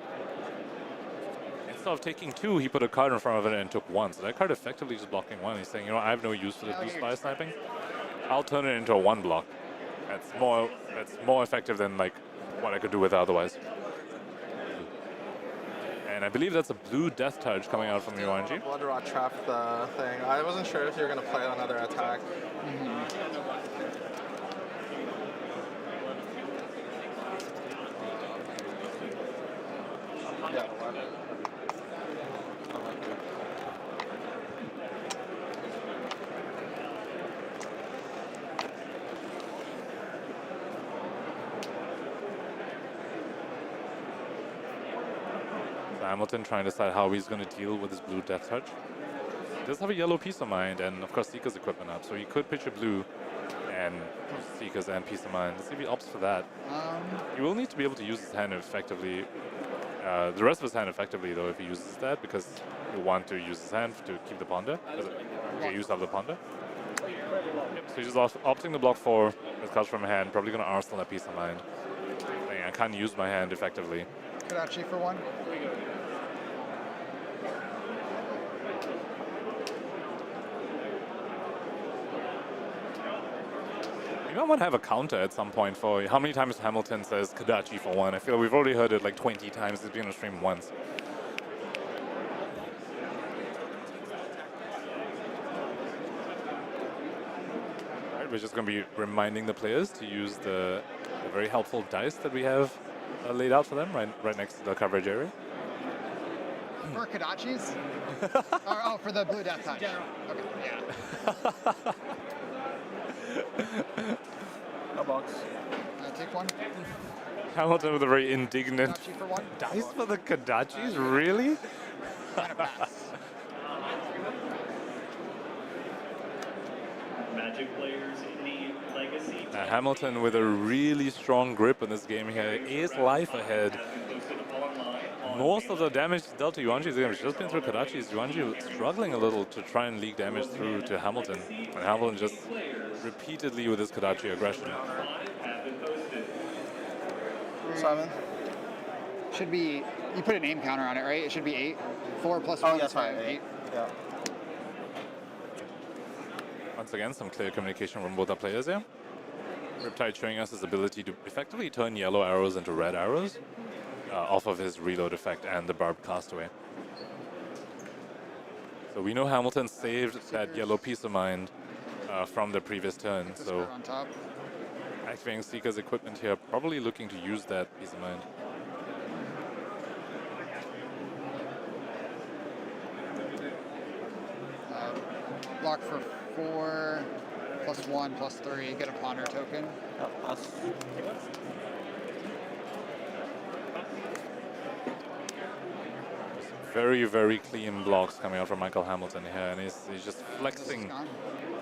instead of taking 2, he put a card in front of it and took 1. So that card effectively is blocking 1. He's saying, you know, I have no use for the boost by sniping. I'll turn it into a 1 block. That's more effective than like what I could do with otherwise. And I believe that's a blue death touch coming out from Yuanji. Blood Rot trap the thing. I wasn't sure if you were going to play another attack. Yeah. Hamilton trying to decide how he's going to deal with his blue death touch. He does have a yellow Peace of Mind and of course Seeker's equipment up, so he could pitch a blue and Seeker's and Peace of Mind. Let's see if he opts for that. He will need to be able to use his hand effectively. The rest of his hand effectively though if he uses that, because he'll want to use his hand to keep the ponder. Okay, use up the ponder. Yep, so he's just opting to block 4 with cards from hand, probably going to arsenal that Peace of Mind. Saying, I can't use my hand effectively. Kadachi for 1. You might want to have a counter at some point for how many times Hamilton says Kadachi for 1. I feel we've already heard it like 20 times. It's been on stream once. Alright, we're just going to be reminding the players to use the very helpful dice that we have laid out for them right next to the coverage area. For Kadachis? Oh, for the blue death touch. Okay, yeah. No box. Take 1. Hamilton with a very indignant dice for the Kadachis? Really? Magic players need legacy. Hamilton with a really strong grip in this game here. Is life ahead. Most of the damage dealt to Yuanji's damage just been through Kadachi's. Yuanji struggling a little to try and leak damage through to Hamilton. And Hamilton just repeatedly with his Kadachi aggression. Simon? Should be, you put a name counter on it, right? It should be 8. 4 plus 1 is 5. 8. Yeah. Once again, some clear communication from both our players here. Riptide showing us his ability to effectively turn yellow arrows into red arrows off of his reload effect and the barbed castaway. So we know Hamilton saved that yellow Peace of Mind from the previous turn. So activating Seeker's equipment here, probably looking to use that Peace of Mind. Block for 4, plus 1, plus 3, get a ponder token. Very, very clean blocks coming out from Michael Hamilton here, and he's just flexing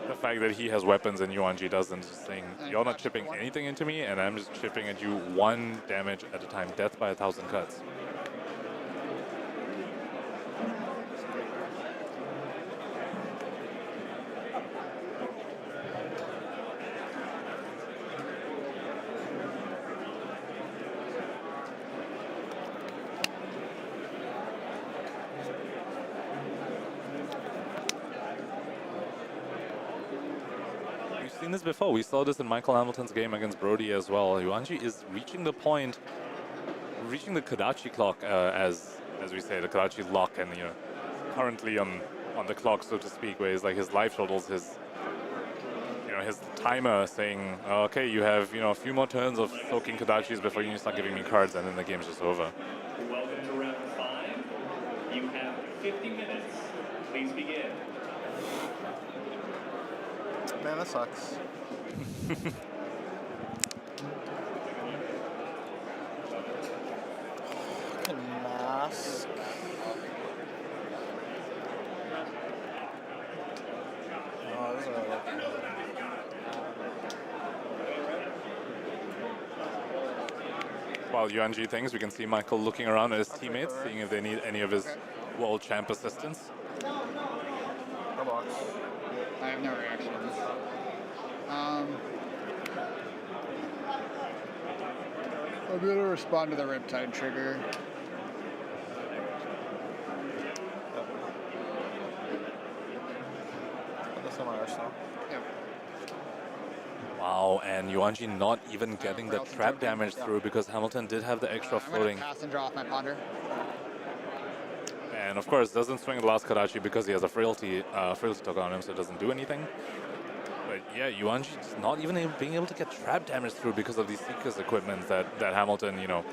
the fact that he has weapons and Yuanji doesn't, just saying, you're not chipping anything into me, and I'm just chipping at you 1 damage at a time. Death by 1,000 cuts. Seen this before. We saw this in Michael Hamilton's game against Brodie as well. Yuanji is reaching the point, reaching the Kadachi clock, as we say, the Kadachi lock, and currently on the clock, so to speak, where it's like his life totals, his his timer saying, okay, you have a few more turns of soaking Kadachis before you start giving me cards, and then the game's just over. Welcome to round 5. You have 50 minutes. Please begin. Man, that sucks. While Yuanji thinks, we can see Michael looking around at his teammates, seeing if they need any of his world champ assistance. I have no reactions. I'm going to respond to the Riptide trigger. That's in my arsenal. Yep. Wow, and Yuanji not even getting the trap damage through because Hamilton did have the extra floating. I'm going to pass and draw off my ponder. And of course, doesn't swing the last Kadachi because he has a frailty token on him, so it doesn't do anything. But yeah, Yuanji just not even being able to get trap damage through because of these Seeker's equipment that Hamilton, you know,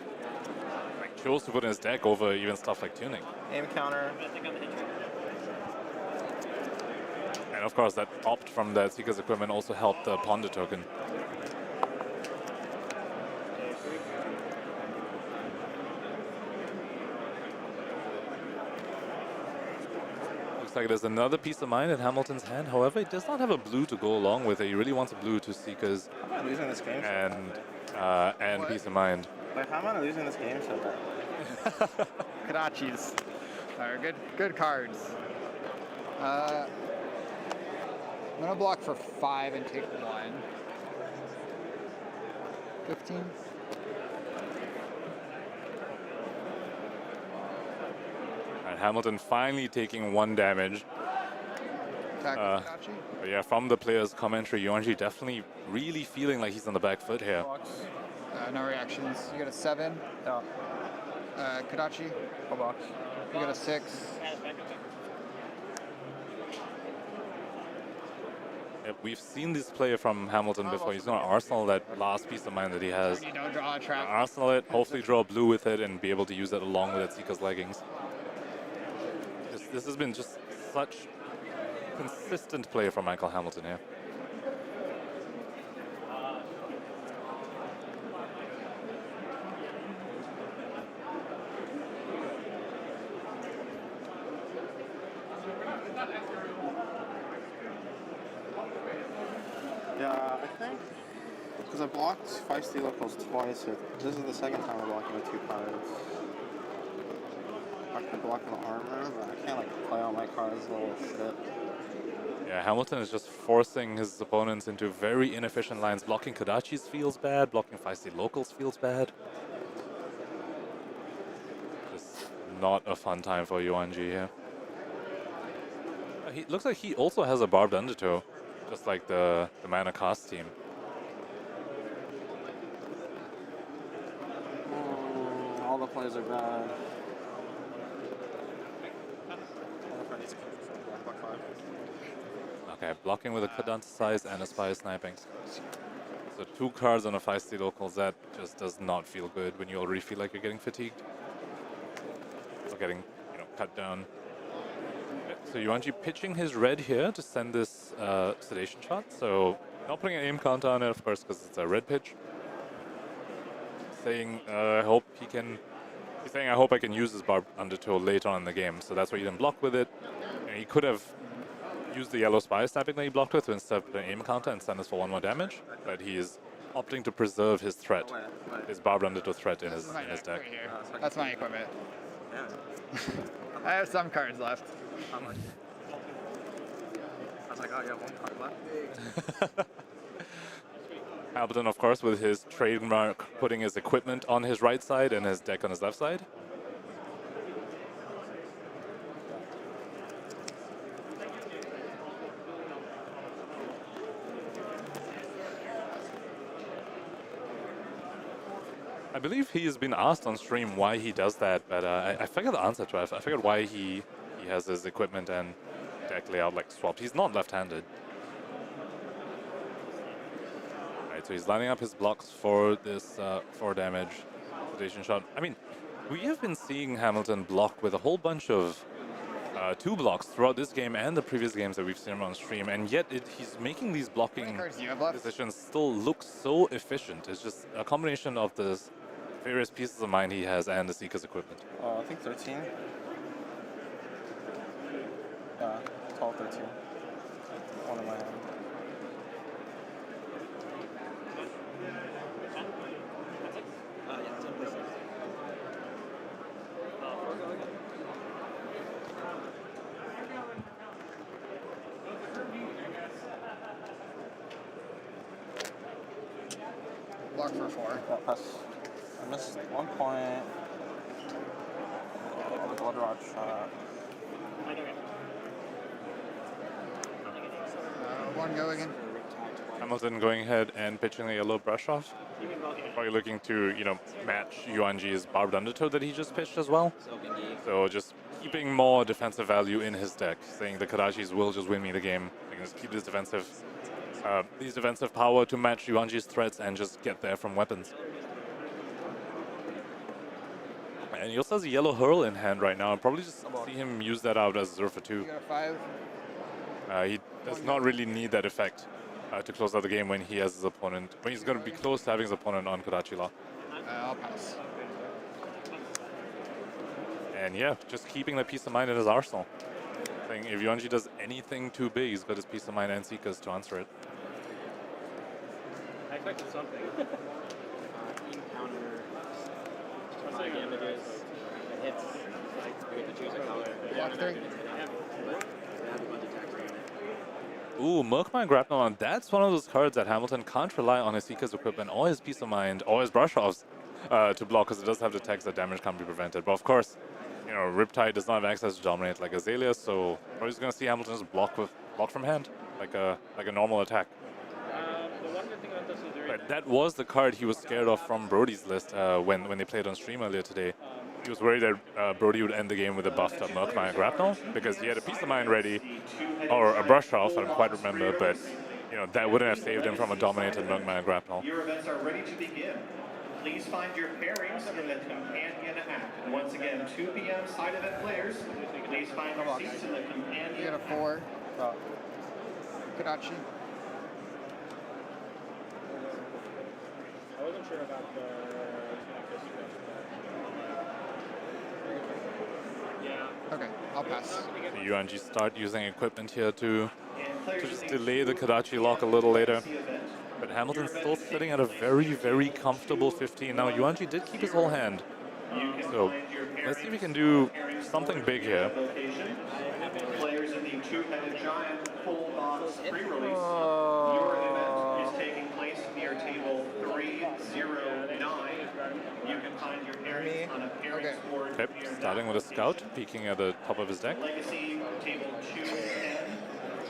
like chose to put in his deck over even stuff like tuning. Aim counter. And of course, that opt from that Seeker's equipment also helped the Ponder token. Looks like there's another piece of mind in Hamilton's hand. However, he does not have a blue to go along with it. He really wants a blue to Seekers. How am I losing this game? And peace of mind. Like, how am I losing this game so bad? Kadachis are good cards. I'm gonna block for 5 and take 1. 15. And Hamilton finally taking 1 damage. But yeah, from the player's commentary, Yuanji definitely really feeling like he's on the back foot here. No reactions. You got a 7. Yeah. Kadachi. Box. You got a 6. Yep, we've seen this player from Hamilton before. He's going to arsenal that last piece of mind that he has. You don't draw a trap. Arsenal it, hopefully draw a blue with it, and be able to use it along with that Seeker's leggings. This has been just such consistent play from Michael Hamilton here. Yeah, I think because I blocked 5 steel locals twice. This is the second time I'm blocking with 2 cards. I could block the armor, but I can't like play all my cards a little shit. Yeah, Hamilton is just forcing his opponents into very inefficient lines. Blocking Kadachis feels bad. Blocking 5 locals feels bad. Just not a fun time for Yuanji here. He looks like he also has a barbed undertow, just like the n-rcast team. All the plays are bad. Okay, blocking with a Kadant size and a Spire sniping. So 2 cards on a 5 locals, that just does not feel good when you already feel like you're getting fatigued. Or getting, you know, cut down. So Yuanji pitching his red here to send this sedation shot. So not putting an aim counter on it, of course, because it's a red pitch. Saying, I hope he can. He's saying, I hope I can use this barb undertow later on in the game. So that's why he didn't block with it. And he could have used the yellow spire snapping that he blocked with to instead put an aim counter and send us for 1 more damage. But he is opting to preserve his threat, his barbed undertow threat in his deck. Right here. That's my equipment. I have some cards left. How much? I was like, oh, you have 1 card left. Hamilton, of course, with his trademark putting his equipment on his right side and his deck on his left side. I believe he has been asked on stream why he does that, but I figured the answer to it. I figured why he has his equipment and deck layout like swapped. He's not left-handed. Right, so he's lining up his blocks for this 4 damage sedation shot. I mean, we have been seeing Hamilton block with a whole bunch of 2 blocks throughout this game and the previous games that we've seen him on stream, and yet he's making these blocking decisions still look so efficient. It's just a combination of the various pieces of mind he has and the Seeker's equipment. I think 13. Yeah, 12, 13. 1 in my hand. block for 4. Yeah, pass. I missed 1 point. Blood rod shot. 1 go again. Hamilton going ahead and pitching a yellow brush off. Probably looking to, match Yuanji's barbed undertow that he just pitched as well. So just keeping more defensive value in his deck, saying the Kadachis will just win me the game. I can just keep this defensive power to match Yuanji's threats and just get there from weapons. And he also has a yellow hurl in hand right now. I'll probably just see him use that out as 0 for 2. You got a 5. He does not really need that effect to close out the game when he has his opponent, when he's going to be close to having his opponent on Kodachi Law. I'll pass. And yeah, just keeping that peace of mind in his arsenal. Saying if Yuanji does anything too big, he's got his peace of mind and Seekers to answer it. I expected something. Encounter. My damages. It hits. You get to choose a color. Block 3. Ooh, Merkmine Grapnel, and that's one of those cards that Hamilton can't rely on his Seeker's equipment or his Peace of Mind or his brush-offs to block, because it does have the text that damage can't be prevented. But of course, Riptide does not have access to Dominate like Azalea, so we're just going to see Hamilton just block from hand, like a normal attack. But that was the card he was scared of from Brodie's list when they played on stream earlier today. He was worried that Brodie would end the game with a buffed up Merkmine Grapnel, because he had a Peace of Mind ready, or a brush off, I don't quite remember, but that wouldn't have saved him from a dominated Merkmine Grapnel. Your events are ready to begin. Please find your pairings in the companion act. Once again, 2 p.m. side event players, please find your seats in the companion. You got a 4. Kodachi. I wasn't sure about the. Okay, I'll pass. The Yuanji start using equipment here to just delay the Kodachi lock a little later. But Hamilton's still sitting at a very, very comfortable 15. Now, Yuanji did keep his whole hand. So let's see if we can do something big here. Players in the 2-headed giant full box pre-release. Your event is taking place near table 309. You can find your pairings on a pairings board. Okay, starting with a scout, peeking at the top of his deck. Legacy table 210.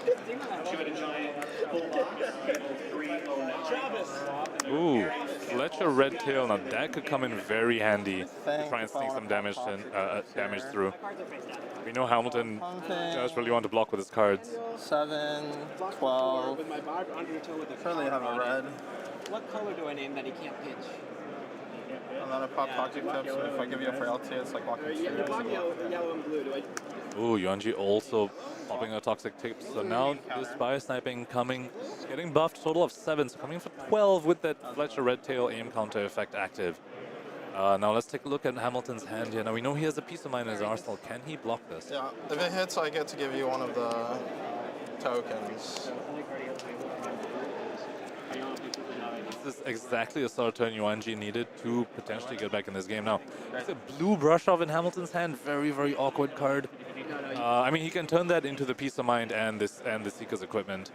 2-headed giant full box table 309. Ooh, Fletcher Red Tail. Now that could come in very handy to try and sneak some damage through. We know Hamilton does really want to block with his cards. 7, 12. With my barb undertow with a Surely have a red. What color do I name that he can't pitch? And then I pop toxic tips, and if I give you a frailty, it's like blocking 2. You block yellow and blue. Do I? Ooh, Yuanji also popping a toxic tip. So now this fire sniping coming, getting buffed, total of 7. So coming for 12 with that Fletcher Red Tail aim counter effect active. Now let's take a look at Hamilton's hand here. Now we know he has a Peace of Mind in his arsenal. Can he block this? Yeah, if it hits, I get to give you one of the tokens. This is exactly the sort of turn Yuanji needed to potentially get back in this game. Now, it's a blue brush off in Hamilton's hand. Very, very awkward card. I mean, he can turn that into the Peace of Mind and the Seeker's equipment.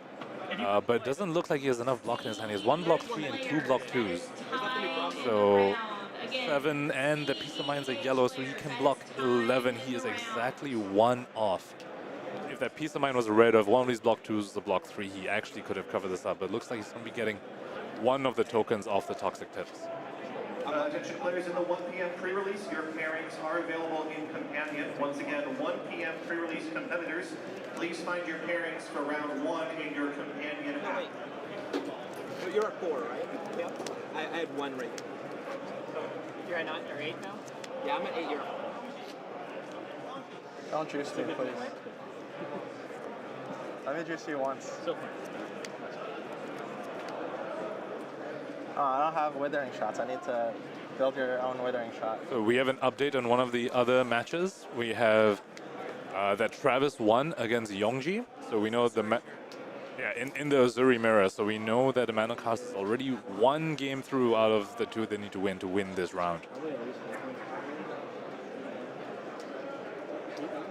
But it doesn't look like he has enough block in his hand. He has 1 block 3 and 2 block 2s. So 7 and the Peace of Mind's a yellow, so he can block 11. He is exactly 1 off. If that Peace of Mind was a red, or if one of these block 2s was a block 3, he actually could have covered this up. But it looks like he's going to be getting one of the tokens off the toxic tips. Attention players in the 1 p.m. pre-release, your pairings are available in Companion. Once again, 1 p.m. pre-release competitors, please find your pairings for round 1 in your Companion app. So you're at 4, right? Yep. I had 1 right there. You're at 9 or 8 now? Yeah, I'm at 8. You're at 4. Don't juice me, please. Let me juice you once. I don't have withering shots. I need to build your own withering shot. So we have an update on one of the other matches. We have that Travis won against Yuanji. So we know in the Uzuri mirror. So we know that the n-rcast is already 1 game through out of the 2 they need to win this round.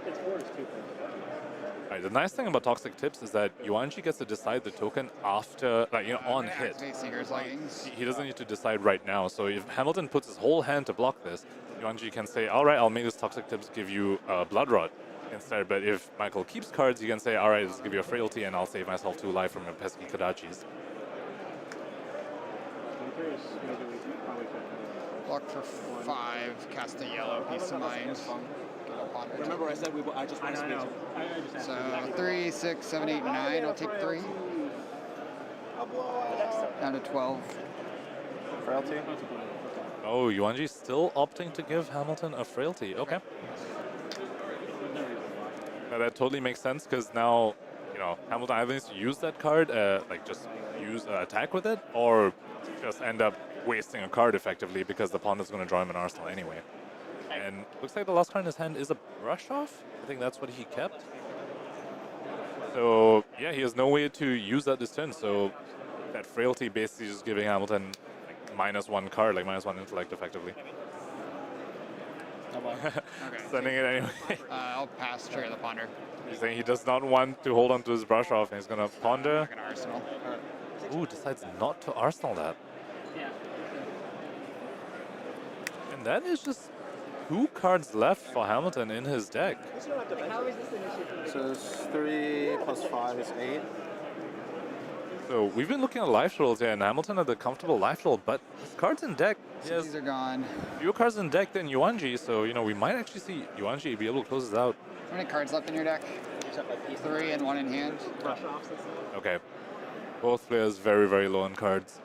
It's 4 is 2. Right, the nice thing about Toxic Tips is that Yuanji gets to decide the token after, like, on hit. He doesn't need to decide right now. So if Hamilton puts his whole hand to block this, Yuanji can say, all right, I'll make this Toxic Tips give you Blood Rot instead. But if Michael keeps cards, he can say, all right, let's give you a Frailty and I'll save myself 2 life from your pesky Kodachis. Block for 5, cast a yellow, Peace of Mind. Remember I said I just want to speed. So 3, 6, 7, 8, 9. I'll take 3. Down to 12. Frailty. Oh, Yuanji still opting to give Hamilton a Frailty. Okay. Now, that totally makes sense because now, Hamilton either needs to use that card, like just use attack with it, or just end up wasting a card effectively because the opponent is going to draw him an arsenal anyway. And looks like the last card in his hand is a Brush Off. I think that's what he kept. So yeah, he has no way to use that this turn. So that Frailty basically just giving Hamilton like -1 card, like -1 intellect effectively. Sending it anyway. I'll pass Trigger the Ponder. He's saying he does not want to hold on to his Brush Off, and he's going to Ponder. Arsenal. Ooh, decides not to Arsenal that. And that is just 2 cards left for Hamilton in his deck. So it's 3 plus 5 is 8. So we've been looking at life rolls here, and Hamilton had the comfortable life roll, but his cards in deck. These are gone. Fewer cards in deck than Yuanji, so we might actually see Yuanji be able to close this out. How many cards left in your deck? 3 and 1 in hand. Okay. Both players very, very low on cards.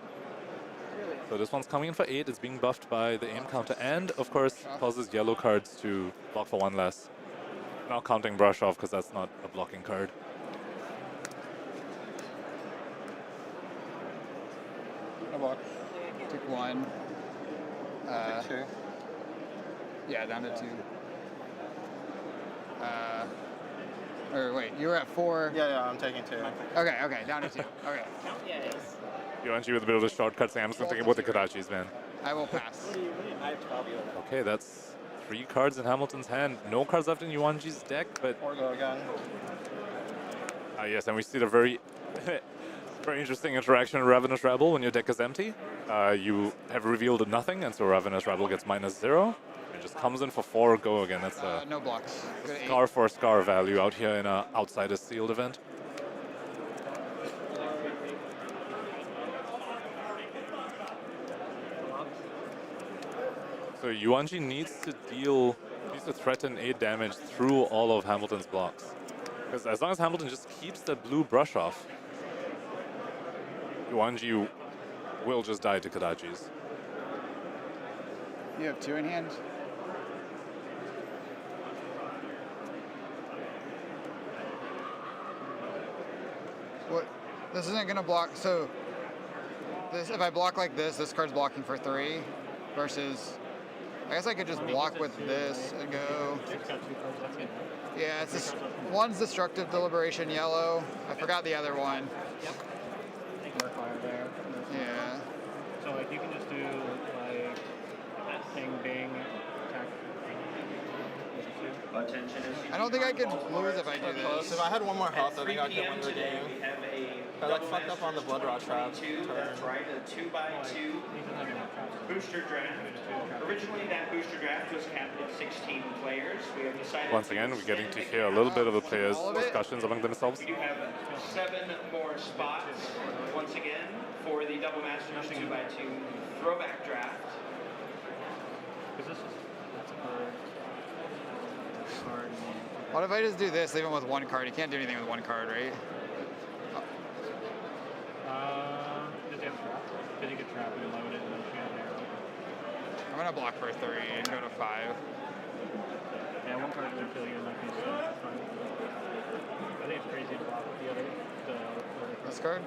So this one's coming in for 8. It's being buffed by the aim counter, and of course causes yellow cards to block for 1 less. Not counting Brush Off because that's not a blocking card. No block. Took 1. Take 2. Yeah, down to 2. Or wait, you were at 4. Yeah, I'm taking 2. Okay, down to 2. Okay. Yuanji with a bit of the shortcuts. I'm still thinking about the Kodachis, man. I will pass. Okay, that's 3 cards in Hamilton's hand. No cards left in Yuanji's deck, but... Or go again. Yes, and we see the very... very interesting interaction in Ravenous Rebel when your deck is empty. You have revealed nothing, and so Ravenous Rebel gets -0. It just comes in for 4, go again. That's a no blocks. scar for scar value out here in a Outsiders sealed event. So Yuanji needs to threaten 8 damage through all of Hamilton's blocks. Because as long as Hamilton just keeps the blue Brush Off, Yuanji will just die to Kodachis. You have 2 in hand? What? This isn't gonna block, so this, if I block like this card's blocking for 3 versus, I guess I could just block with this and go. Yeah, it's just, one's Destructive Deliberation yellow. I forgot the other one. Yep. Fire there. Yeah. So like you can just do like thing bing attack. I don't think I can lose if I do Close. this. If I had 1 more health, I think I could win the game. I like fucked up on the Blood Rot trap. That's right, a 2x2 booster draft. Originally, that booster draft was capped at 16 players. We have decided. Once again, we're getting to hear a little bit of the players' discussions among themselves. We do have 7 more spots once again for the Double Masters 2x2 throwback draft. What if I just do this, leave him with 1 card? You can't do anything with 1 card, right? Just have trap. Because you could trap it and load it and then shoot an arrow. I'm gonna block for 3 and go to 5. Yeah, 1 card would kill you in that case. So it's fine. I think it's crazy to block with the other card. This card?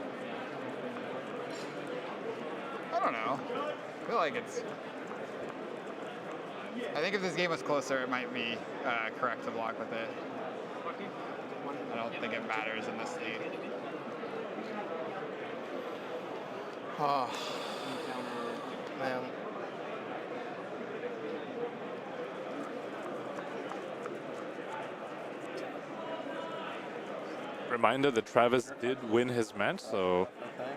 I don't know. I feel like it's... I think if this game was closer, it might be correct to block with it. I don't think it matters in this state. Oh, man. Reminder that Travis did win his match, so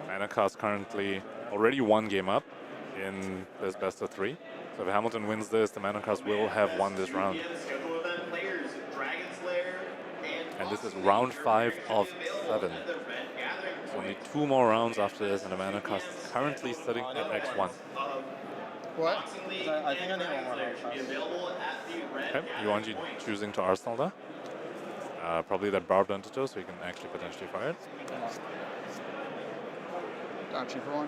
n-rcast currently already 1 game up in this best of 3. So if Hamilton wins this, the n-rcast will have won this round. And this is round 5 of 7. So only 2 more rounds after this, and the n-rcast is currently sitting at X1. What? I think I need one more. Okay, Yuanji choosing to Arsenal there. Probably that barbed undertow, so you can actually potentially fire it. Kodachi for 1.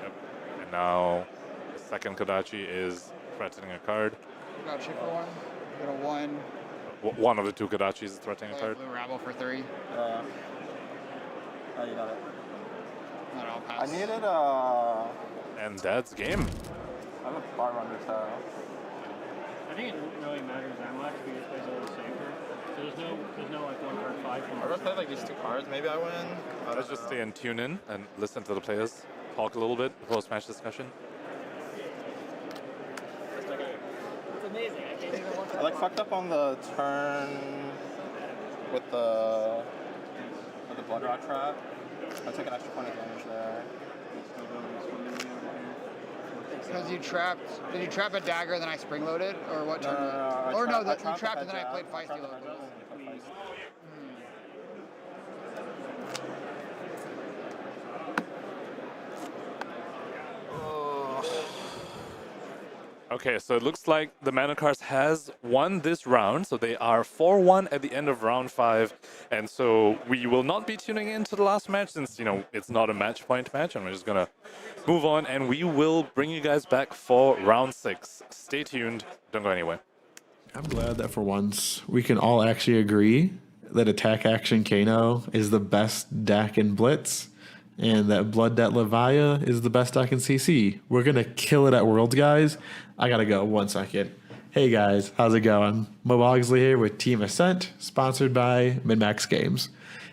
Yep. And now the second Kodachi is threatening a card. Kodachi for 1. Got a 1. One of the 2 Kodachis is threatening a card. Blue Rabble for 3. Oh, you got it. Not all pass. I needed And that's game. I have a bar undertow. I think it really matters that much because it plays a little safer. So there's no like 1 card 5. I would play like these 2 cards. Maybe I win. Let's just stay and tune in and listen to the players talk a little bit post-match discussion. It's amazing. I can't even look I like fucked up on the turn with the blood rot trap. I took an extra point of damage there. Because you trapped. Did you trap a dagger and then I spring loaded, or what? No, turn? no, no, Or no, I you trapped and then I jab. played I feisty trapped the load. jab and then I played feisty. Okay, so it looks like the n-rcast has won this round, so they are 4-1 at the end of round 5, and so we will not be tuning in to the last match since, you know, it's not a match point match, and we're just gonna move on, and we will bring you guys back for round 6. Stay tuned, don't go anywhere. I'm glad that for once we can all actually agree that Attack Action Kano is the best deck in Blitz, and that Blood Debt Levia is the best deck in CC. We're going to kill it at Worlds, guys. I got to go 1 second. Hey guys, how's it going? Mo Bogsley here with Team Ascent, sponsored by MinMax Games.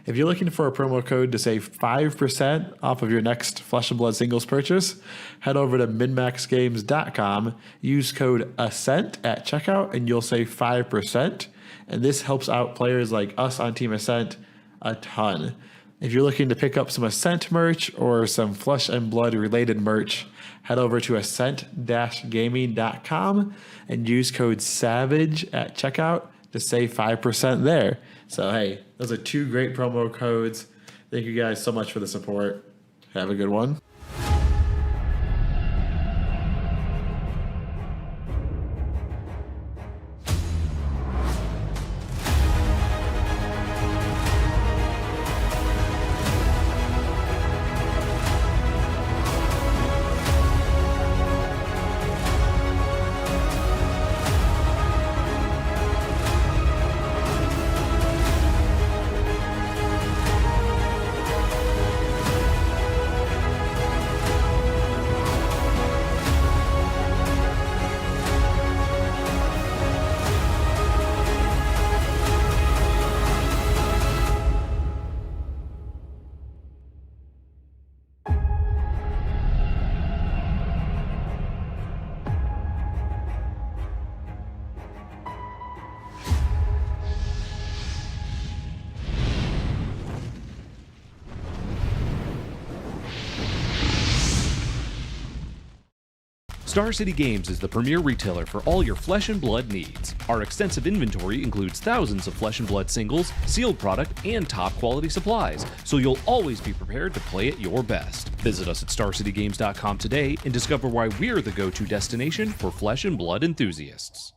If you're looking for a promo code to save 5% off of your next Flesh and Blood singles purchase, head over to minmaxgames.com, use code ASCENT at checkout, and you'll save 5%. And this helps out players like us on Team Ascent a ton. If you're looking to pick up some Ascent merch or some Flesh and Blood related merch, head over to ascent-gaming.com and use code SAVAGE at checkout to save 5% there. So hey, those are 2 great promo codes. Thank you guys so much for the support. Have a good one. Star City Games is the premier retailer for all your Flesh and Blood needs. Our extensive inventory includes thousands of Flesh and Blood singles, sealed product, and top quality supplies, so you'll always be prepared to play at your best. Visit us at StarCityGames.com today and discover why we're the go-to destination for Flesh and Blood enthusiasts.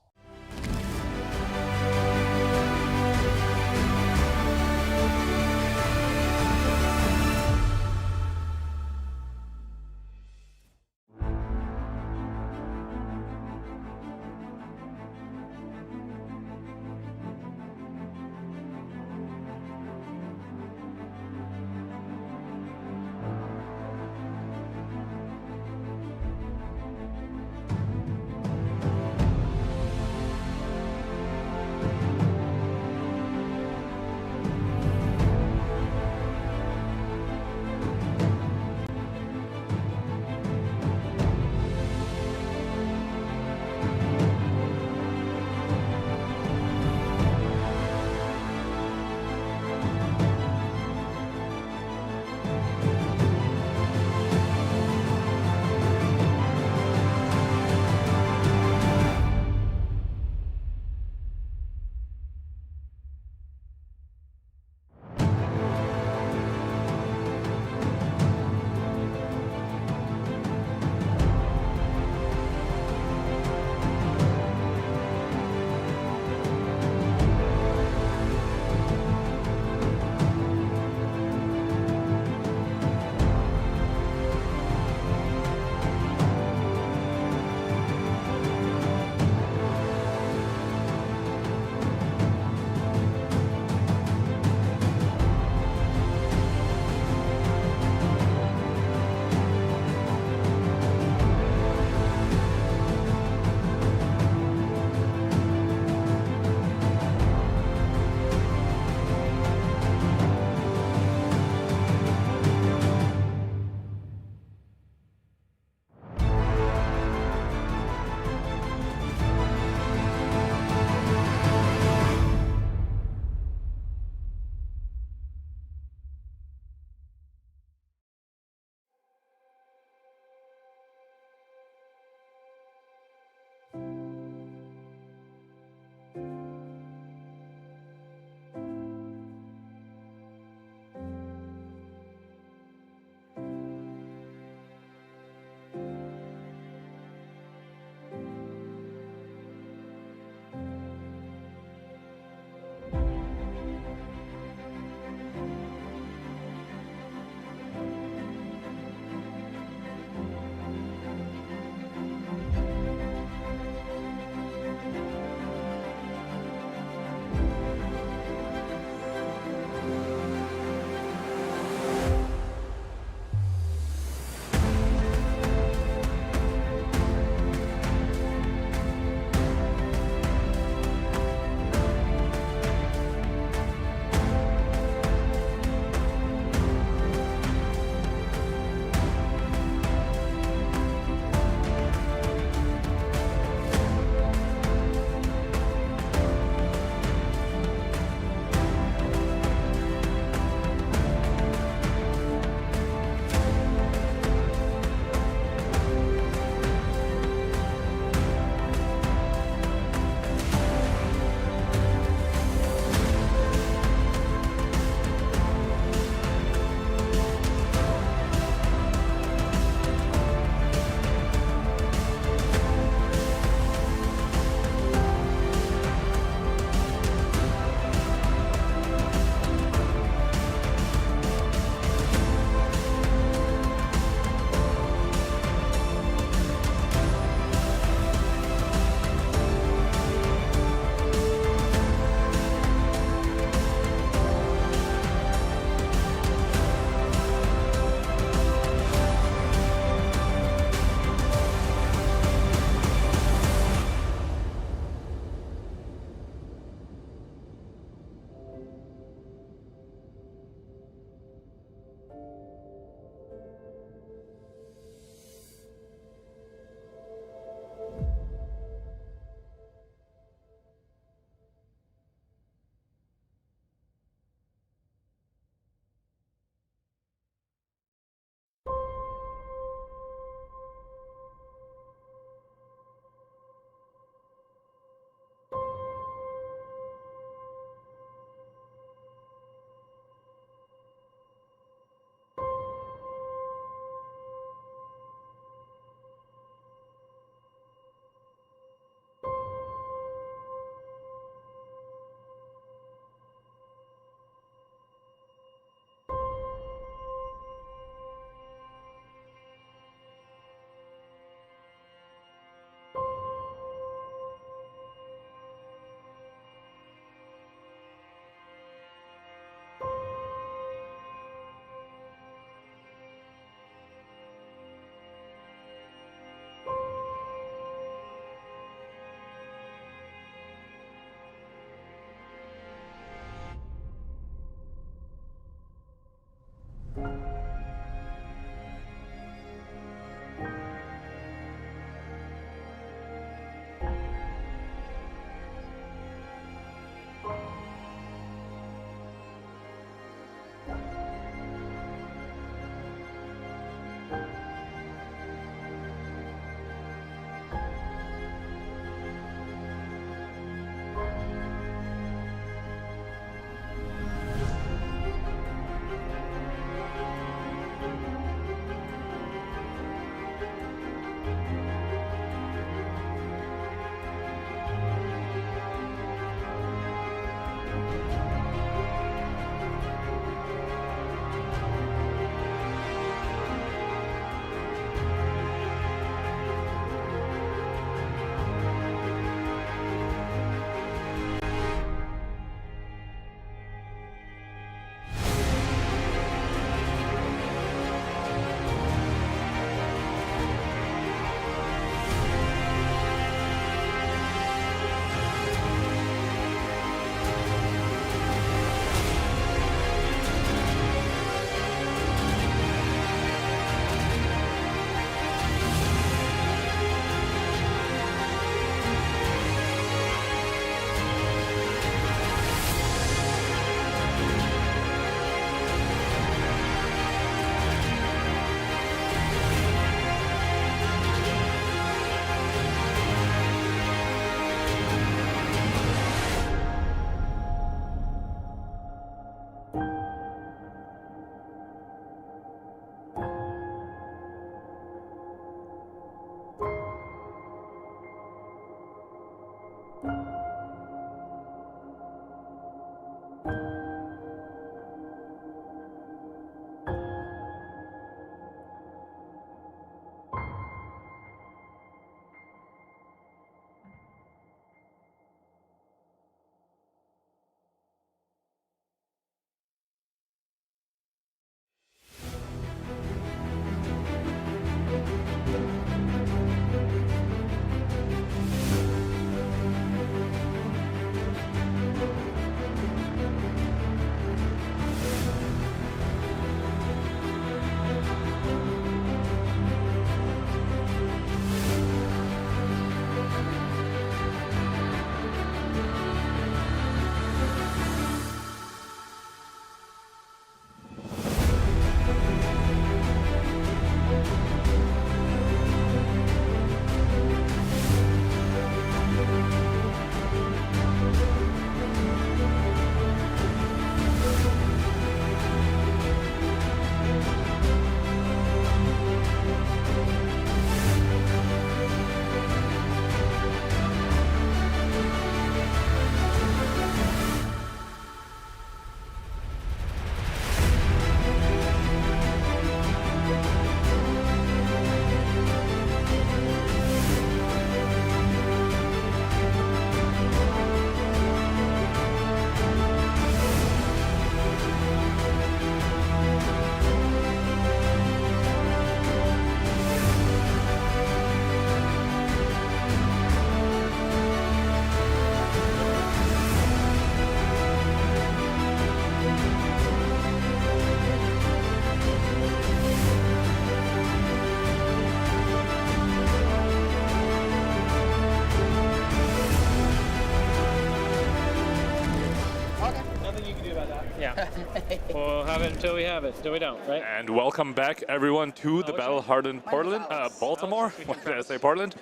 We'll have it until we have it, till we don't, right? And welcome back, everyone, to the Battle Hardened Portland, Baltimore. What did I say, Portland?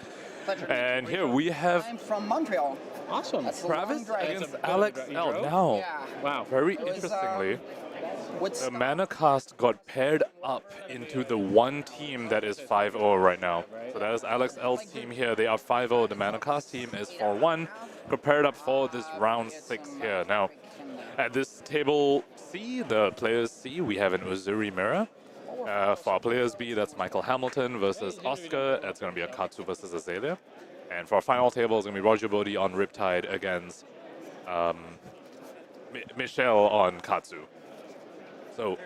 And here we have I'm from Montreal. Awesome. That's a Travis long drive. against Alex L. Now, Yeah. Wow. very It was, interestingly, what's the Manacast got paired up into the one team that is 5-0 right now. So that is Alex L's team here. They are 5-0. The Manacast team is 4-1. Prepared up for this round 6 here. Now, at this table C, the players C, we have an Uzuri mirror. For our players B, that's Michael Hamilton versus Oscar. That's going to be a Katsu versus Azalea. And for our final table, it's going to be Roger Bodee on Riptide against Michelle on Katsu. So,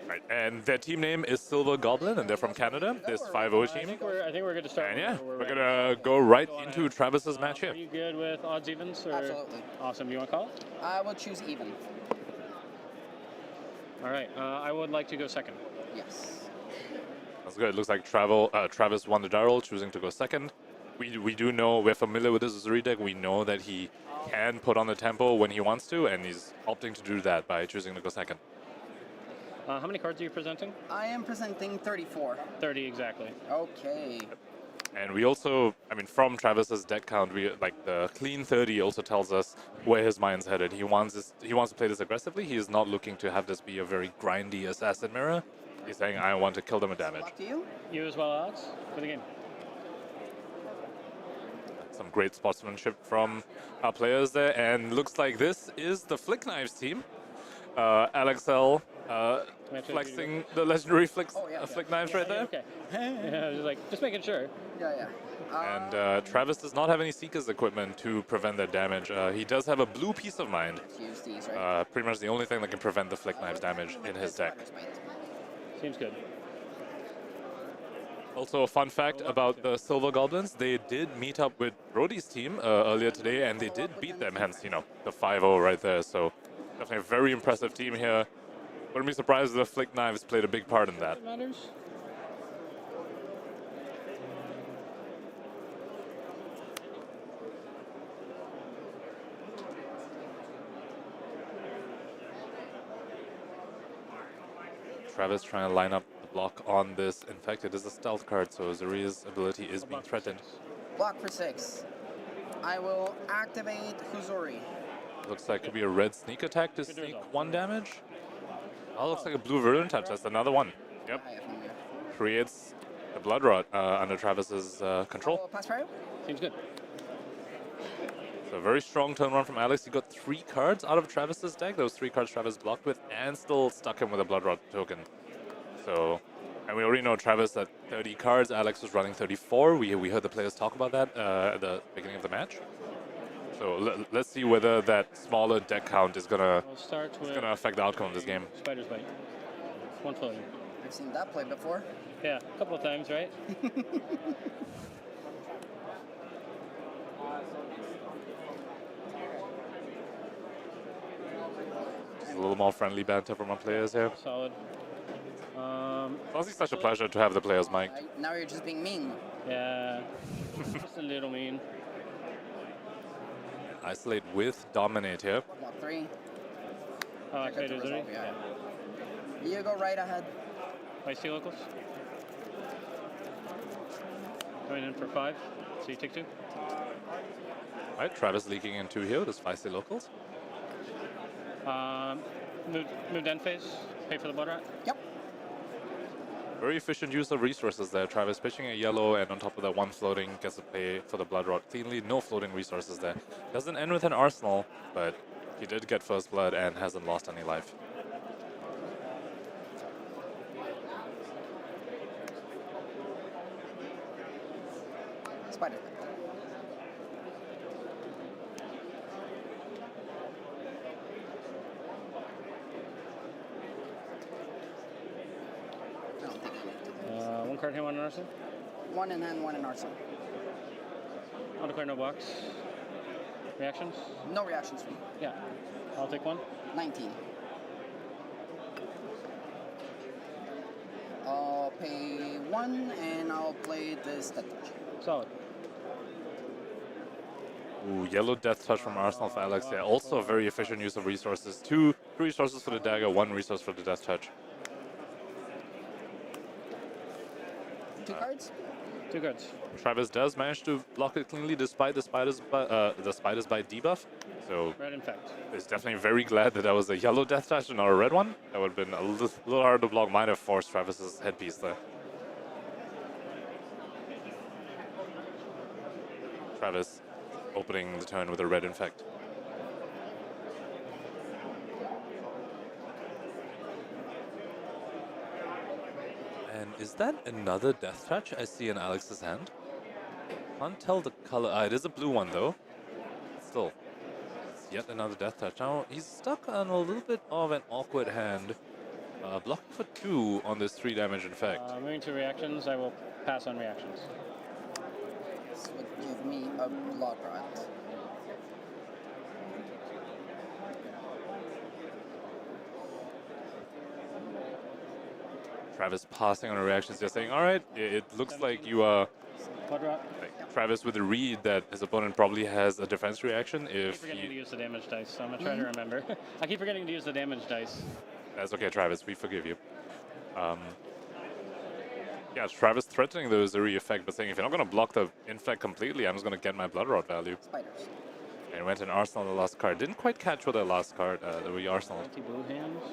right, and their team name is Silver Goblin, and they're from Canada, this 5-0 team. I think we're good to start. And yeah, we're going to go right into Travis's match here. Are you good with odds evens? Or? Absolutely. Awesome. You want to call it? I will choose even. All right. I would like to go second. Yes. That's good. It looks like Travis won the Daryl, choosing to go second. We do know, we're familiar with this Uzuri deck. We know that he can put on the tempo when he wants to, and he's opting to do that by choosing to go second. How many cards are you presenting? I am presenting 34. 30 exactly. Okay. And we also, I mean, from Travis's deck count, we like the clean 30 also tells us where his mind's headed. He wants to play this aggressively. He is not looking to have this be a very grindy assassin mirror. He's saying, I want to kill them with damage. Back to you. You as well, Alex, for the game. Some great sportsmanship from our players there, and looks like this is the Flick Knives team. Alex L flexing the legendary Flick Knives right there. Okay. Yeah, just making sure. Yeah. And Travis does not have any Seeker's equipment to prevent that damage. He does have a blue Piece of Mind. Use these, right? Pretty much the only thing that can prevent the Flick Knives damage in his deck. Seems good. Also, a fun fact about the Silver Goblins, they did meet up with Brodie's team earlier today, and they did beat them, hence, the 5-0 right there. So, definitely a very impressive team here. Wouldn't be surprised if the Flick Knives played a big part in that. Travis trying to line up the block on this. In fact, it is a stealth card, so Uzuri's ability is being threatened. Block for 6. I will activate Uzuri. Looks like it could be a red sneak attack to sneak 1 damage. Oh, looks like a blue Verdant Touch. That's another one. Yep. Creates the Blood Rot under Travis's control. Pass for you. Seems good. So a very strong turn one from Alex. He got 3 cards out of Travis's deck. Those 3 cards Travis blocked with, and still stuck him with a Blood Rot token. So, and we already know Travis at 30 cards. Alex was running 34. We heard the players talk about that at the beginning of the match. So let's see whether that smaller deck count is gonna affect the outcome of this game. Spider's Bite. 1 floating. I've seen that play before. Yeah, a couple of times, right? Just a little more friendly banter from our players here. Solid. It's honestly such a pleasure to have the players mic'd. Now you're just being mean. Yeah, just a little mean. Isolate with Dominate here. Block 3. Oh, activate Uzuri? Yeah. You go right ahead. Icy locals. Going in for 5. So you take 2. Alright, Travis leaking in 2 here with his feisty locals. Moved end phase. Pay for the Blood Rat. Yep. Very efficient use of resources there. Travis pitching a yellow, and on top of that 1 floating, gets to pay for the Blood Rot cleanly. No floating resources there. Doesn't end with an arsenal, but he did get first blood and hasn't lost any life. Spider. One card here, 1 in arsenal. 1 in hand, 1 in arsenal. I'll declare no box. Reactions? No reactions for me. Yeah. I'll take 1. 19. I'll pay 1 and I'll play this death touch. Solid. Ooh, yellow death touch from Arsenal for Alex. Yeah, also a very efficient use of resources. Two resources for the dagger, 1 resource for the death touch. 2 cards? 2 cards. Travis does manage to block it cleanly despite the Spider's Bite debuff. So Red Infect. he's definitely very glad that was a yellow death touch and not a red one. That would have been a little hard to block. Might have forced Travis's headpiece there. Travis opening the turn with a red infect. And is that another death touch I see in Alex's hand? Can't tell the color. It is a blue one though. Still, it's yet another death touch. Now he's stuck on a little bit of an awkward hand. Blocking for 2 on this 3 damage infect. Moving to reactions, I will pass on reactions. This would give me a blood rot. Travis passing on the reactions, just saying, all right, it looks like you are... Like Travis with a read that his opponent probably has a defense reaction I keep if forgetting to use the damage dice, so I'm going to try to remember. I keep forgetting to use the damage dice. That's okay, Travis, we forgive you. Yeah, Travis threatening the Uzuri effect, but saying if you're not going to block the infect completely, I'm just going to get my Blood Rod value. Spiders. And went in Arsenal the last card. Didn't quite catch with the last card, the Arsenal. Blue hands.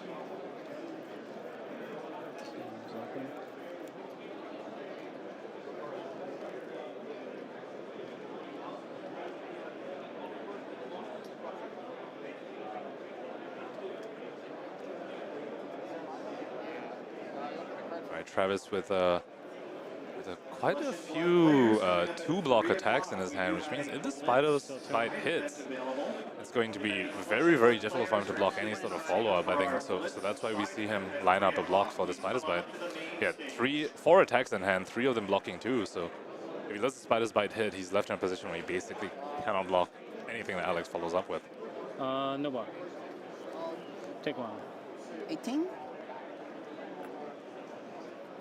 Travis with quite a few 2-block attacks in his hand, which means if the Spider's Bite hits, it's going to be very, very difficult for him to block any sort of follow-up, I think. So that's why we see him line up a block for the Spider's Bite. He had 4 attacks in hand, 3 of them blocking too. So if he lets the Spider's Bite hit, he's left in a position where he basically cannot block anything that Alex follows up with. No block. Take 1. 18?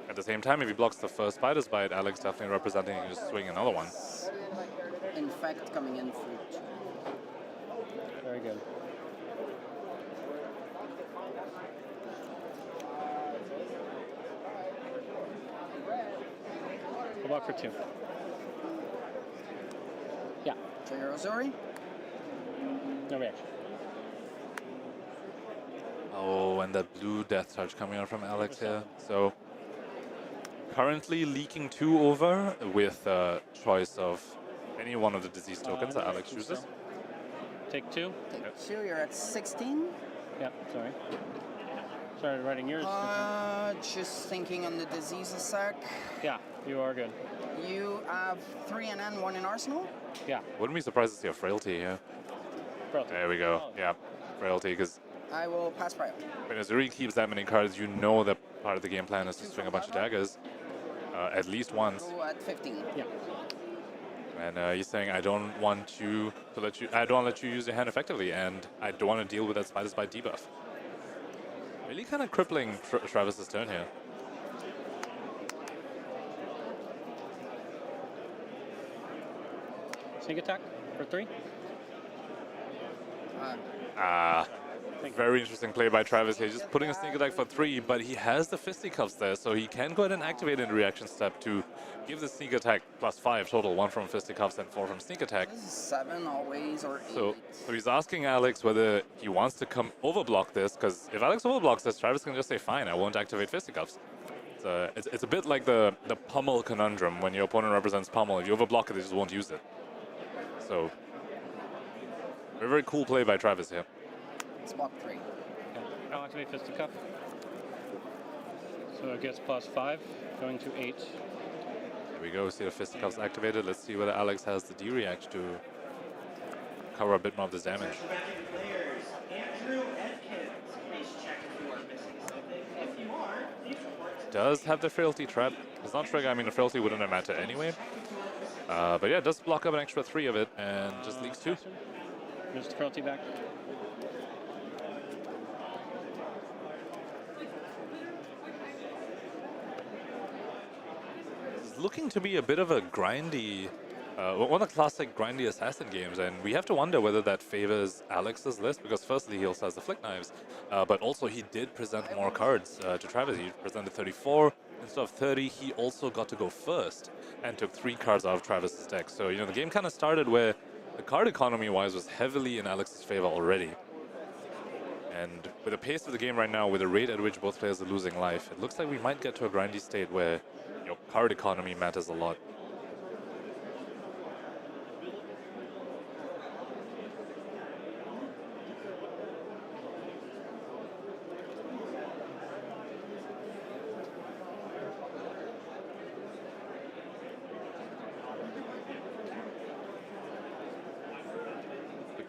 At the same time, if he blocks the first Spider's Bite, Alex definitely representing he can just swing another one. Infect coming in for 2. Very good. Go block for 2. Yeah. Trigger Uzuri? No reaction. Oh, and that blue death touch coming out from Alex here. So currently leaking 2 over with a choice of any one of the disease tokens that Alex chooses. Take 2. Take 2, you're at 16. Yep, sorry. Started writing yours. Just thinking on the disease a sec. Yeah, you are good. You have 3 NN, 1 in Arsenal? Yeah. Wouldn't be surprised to see a Frailty here. Frailty. There we go. Yeah, Frailty, because I will pass prior. when Uzuri keeps that many cards, you know that part of the game plan is to swing a bunch of daggers at least once. Go at 15. Yeah. And he's saying, I don't want you to let you. I don't let you use your hand effectively, and I don't want to deal with that Spider's Bite debuff. Really kind of crippling Travis's turn here. Sneak attack for 3. Very interesting play by Travis here, just putting a sneak attack for 3, but he has the fisticuffs there, so he can go ahead and activate in the reaction step to give the sneak attack +5 total, 1 from fisticuffs and 4 from sneak attack. This is 7 always, or 8. So he's asking Alex whether he wants to come overblock this, because if Alex overblocks this, Travis can just say, fine, I won't activate fisticuffs. It's a bit like the pummel conundrum. When your opponent represents pummel, if you overblock it, they just won't use it. So, very, very cool play by Travis here. It's block 3. Okay. I'll activate fisticuff. So it gets +5, going to 8. There we go, see the fisticuffs activated. Let's see whether Alex has the D-react to cover a bit more of this damage. Does have the Frailty trap. Does not trigger, I mean the Frailty wouldn't have mattered anyway. But yeah, it does block up an extra 3 of it and just leaks 2. There's the Frailty back. Looking to be a bit of a grindy one of the classic grindy assassin games, and we have to wonder whether that favors Alex's list, because firstly he also has the flick knives, but also he did present more cards to Travis. He presented 34 instead of 30. He also got to go first and took 3 cards out of Travis's deck. So, you know, the game kind of started where the card economy-wise was heavily in Alex's favor already. And with the pace of the game right now, with the rate at which both players are losing life, it looks like we might get to a grindy state where, you know, card economy matters a lot.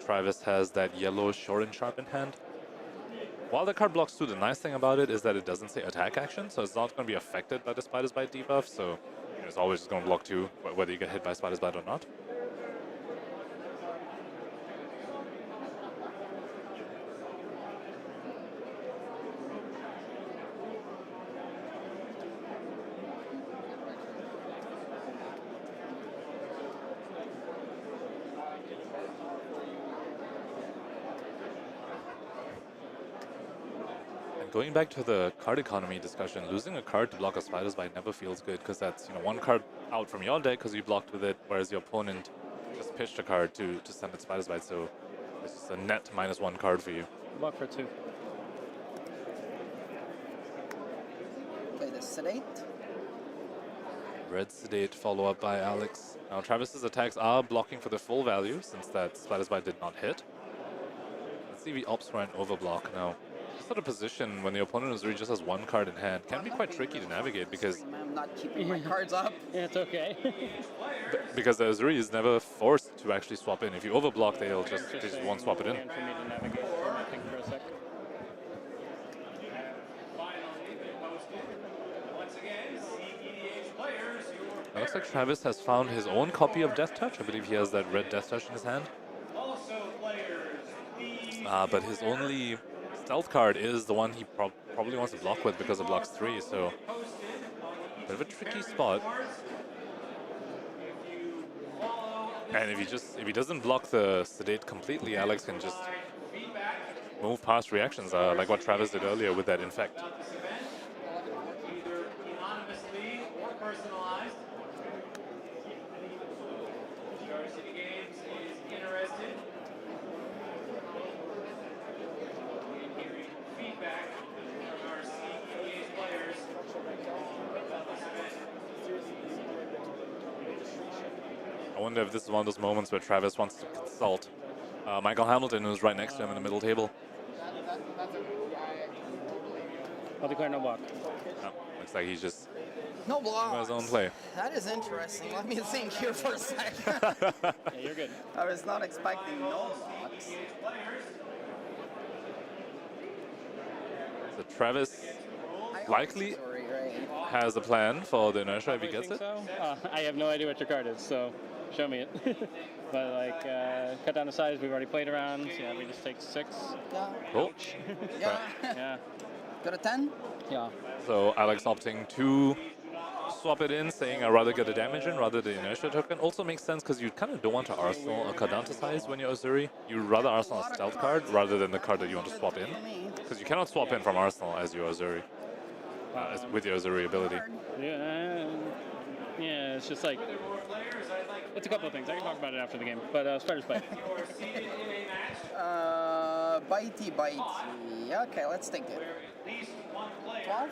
Travis has that yellow short and sharp in hand. While the card blocks 2, the nice thing about it is that it doesn't say attack action, so it's not going to be affected by the Spider's Bite debuff, so you know, it's always just going to block 2, whether you get hit by Spider's Bite or not. Going back to the card economy discussion, losing a card to block a Spider's Bite never feels good, because that's, you know, 1 card out from your deck because you blocked with it, whereas your opponent just pitched a card to send it Spider's Bite, so it's just a net -1 card for you. Block for 2. Play the Sedate. Red Sedate follow up by Alex. Now Travis's attacks are blocking for the full value since that Spider's Bite did not hit. Let's see if he opts for an overblock now. Sort of position when the opponent Uzuri just has 1 card in hand can be quite tricky to navigate because I'm not keeping my cards up. Yeah, it's okay. because the Uzuri is never forced to actually swap in. If you overblock, they just won't swap it in. For me to navigate, I think, for a sec. It looks like Travis has found his own copy of Death Touch. I believe he has that red Death Touch in his hand. But his only stealth card is the one he probably wants to block with because it blocks 3, so bit of a tricky spot. And if he doesn't block the Sedate completely, Alex can just move past reactions, like what Travis did earlier with that Infect. I wonder if this is one of those moments where Travis wants to consult Michael Hamilton, who's right next to him in the middle table. I'll declare no block. Oh, looks like he's just No block. his own play. That is interesting. Let me think here for a second. Yeah, you're good. I was not expecting no blocks. So Travis likely has a plan for the inertia if he gets it. So? I have no idea what your card is, so show me it. But like, cut down the size, we've already played around. Yeah, we just take 6. Yeah. Cool. Yeah. Yeah. Got a 10? Yeah. So Alex opting to swap it in, saying I'd rather get the damage in rather than the inertia token. Also makes sense because you kind of don't want to arsenal a card down to size when you're Uzuri. You'd rather arsenal a stealth card rather than the card that you want to swap in. Because you cannot swap in from arsenal as your Uzuri. With your Uzuri ability. Yeah, it's just like, it's a couple of things. I can talk about it after the game, but Spider's Bite. Bitey. Okay, let's take it. 12?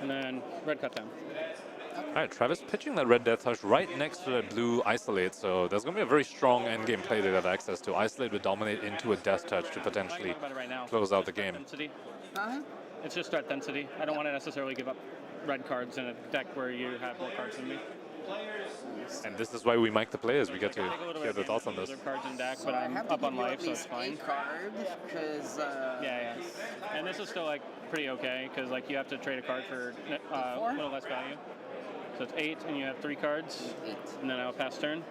And then red cut down. Alright, Travis pitching that red Death Touch right next to that blue Isolate, so there's going to be a very strong endgame play they have access to. Isolate would dominate into a Death Touch to potentially close out the game. Uh-huh. It's just threat density. I don't want to necessarily give up red cards in a deck where you have more cards than me. And this is why we mic the players. We get to hear their thoughts on this. Cards in deck, but I'm up on life, so it's fine. Card, because yeah. And this is still like pretty okay, because like you have to trade a card for a little less value. So it's 8, and you have 3 cards. 8. And then I'll pass turn.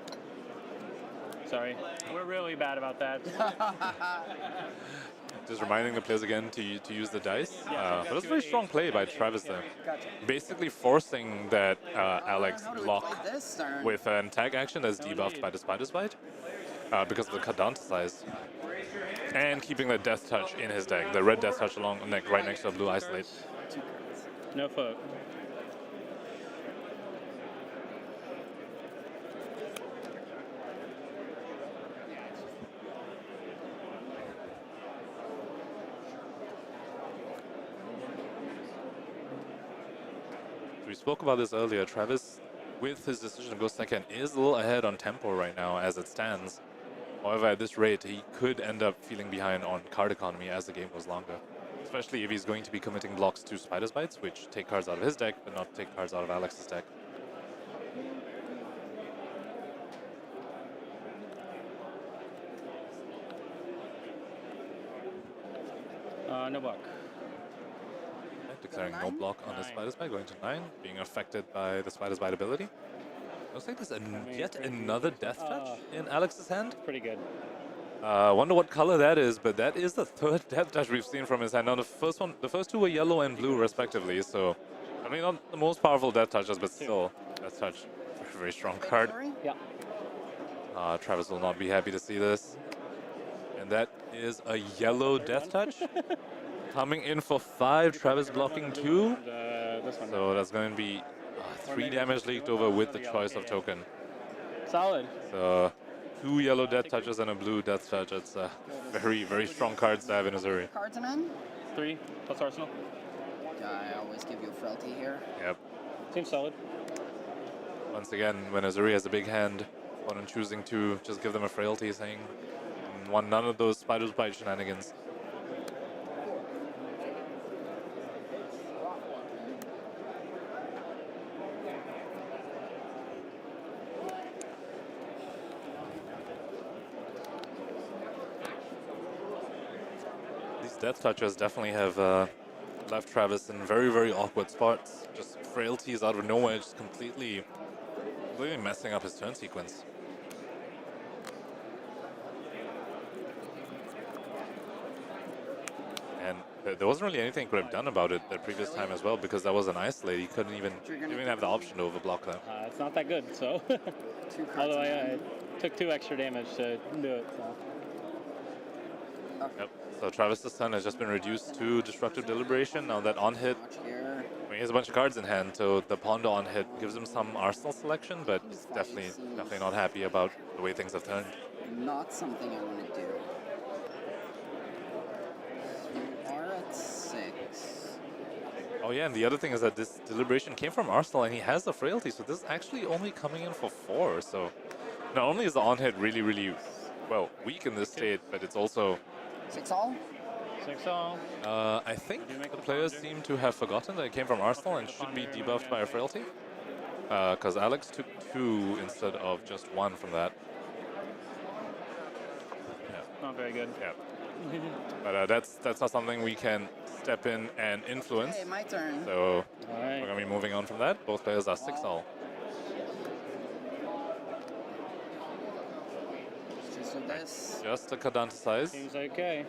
Sorry, we're really bad about that. just reminding the players again to use the dice. But it's a very strong play by Travis there. Basically forcing that Alex block with an tag action that's debuffed by the Spider's Bite because of the Kadanta size. And keeping the Death Touch in his deck, the red Death Touch right next to a blue Isolate. No foot. We spoke about this earlier. Travis, with his decision to go second, is a little ahead on tempo right now as it stands. However, at this rate, he could end up feeling behind on card economy as the game goes longer. Especially if he's going to be committing blocks to Spider's Bites, which take cards out of his deck, but not take cards out of Alex's deck. No block. Declaring no block on the Spider's Bite, going to 9, being affected by the Spider's Bite ability. Looks like there's yet another Death Touch in Alex's hand. Pretty good. Wonder what color that is, but that is the third Death Touch we've seen from his hand. Now the first two were yellow and blue respectively, so I mean not the most powerful Death Touches, but still Death Touch, very strong card. Yeah. Travis will not be happy to see this. And that is a yellow Death Touch. Coming in for 5, Travis blocking 2. So that's going to be 3 damage leaked over with the choice of token. Solid. So 2 yellow Death Touches and a blue Death Touch. It's a very, very strong card to have in Uzuri. Cards and in? 3 plus Arsenal. I always give you a frailty here. Yep. Seems solid. Once again, when Uzuri has a big hand, opponent choosing to just give them a frailty, saying none of those Spider's Bite shenanigans. Death Touches definitely have left Travis in very, very awkward spots. Just frailties out of nowhere, just completely messing up his turn sequence. And there wasn't really anything he could have done about it the previous time as well, because that was an Isolate. He couldn't even have the option to overblock that. It's not that good, so. Although I took 2 extra damage to do it. So. Yep. So Travis's turn has just been reduced to Destructive Deliberation. Now that on hit, I mean, he has a bunch of cards in hand, so the Ponder on hit gives him some arsenal selection, but he's definitely not happy about the way things have turned. Not something I want to do. You are at 6. Oh yeah, and the other thing is that this Deliberation came from Arsenal, and he has the Frailty, so this is actually only coming in for 4. So not only is the on hit really, really, well, weak in this state, but it's also 6 all? 6 all. I think the players seem to have forgotten that it came from Arsenal and should be debuffed by a Frailty. Because Alex took 2 instead of just 1 from that. Yeah. Not very good. Yeah. But that's not something we can step in and influence. Okay, my turn. So we're going to be moving on from that. Both players are 6 all. Just a Kadanta size. Seems okay.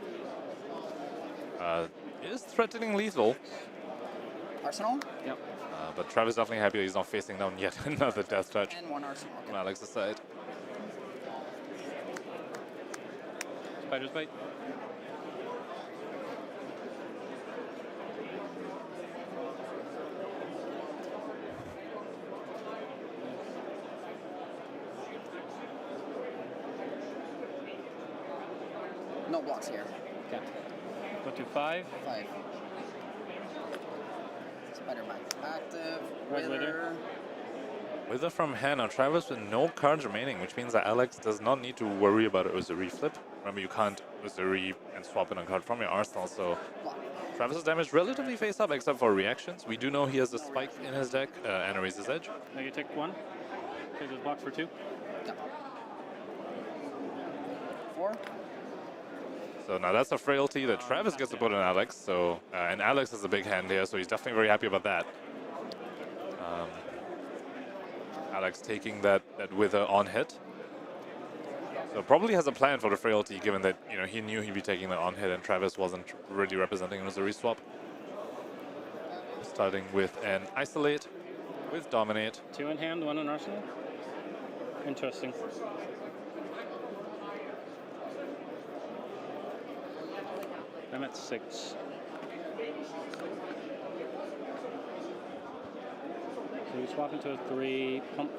Is threatening lethal. Arsenal? Yep. But Travis definitely happy he's not facing down yet another Death Touch. And 1 Arsenal. On Alex's side. Spider's Bite. No blocks here. Okay. Go to 5. 5. Spider Bite active. Red Wither. Wither from hand. Now Travis with no cards remaining, which means that Alex does not need to worry about an Uzuri flip. Remember, you can't Uzuri and swap in a card from your arsenal, so Travis's damage relatively face up except for reactions. We do know he has a spike in his deck and a Razor's Edge. Now you take 1. Take this block for 2. Yep. 4. So now that's a frailty that Travis gets to put on Alex. So and Alex has a big hand here, so he's definitely very happy about that. Alex taking that Wither on hit. So probably has a plan for the frailty, given that he knew he'd be taking the on hit, and Travis wasn't really representing an Uzuri swap. Starting with an isolate, with dominate. 2 in hand, 1 in arsenal. Interesting. I'm at 6. So we swap into a 3 pump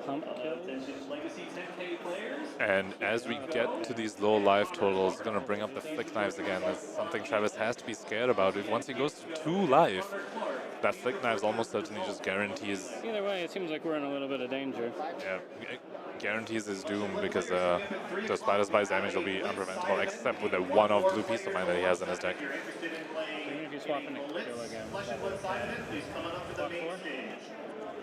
And as we get to these low life totals, it's going to bring up the flick knives again. That's something Travis has to be scared about. If once he goes to 2 life, that flick knives almost certainly just guarantees. Either way, it seems like we're in a little bit of danger. Yeah, it guarantees his doom because the Spider's Bite damage will be unpreventable, except with the one-off blue piece of mind that he has in his deck. Even if you swap into kill again. Block 4?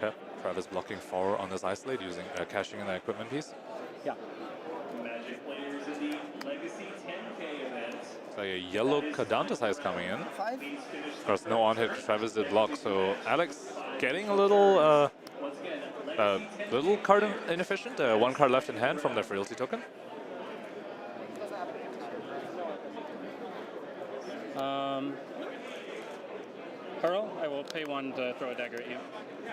Yeah, Travis blocking 4 on this isolate using cashing in the equipment piece. Yeah. Magic players in the Legacy 10K event. It's like a yellow Cadantis coming in. 5? Of course, no on hit because Travis did block, so Alex getting a little card inefficient. 1 card left in hand from the frailty token. Hurl, I will pay 1 to throw a dagger at you.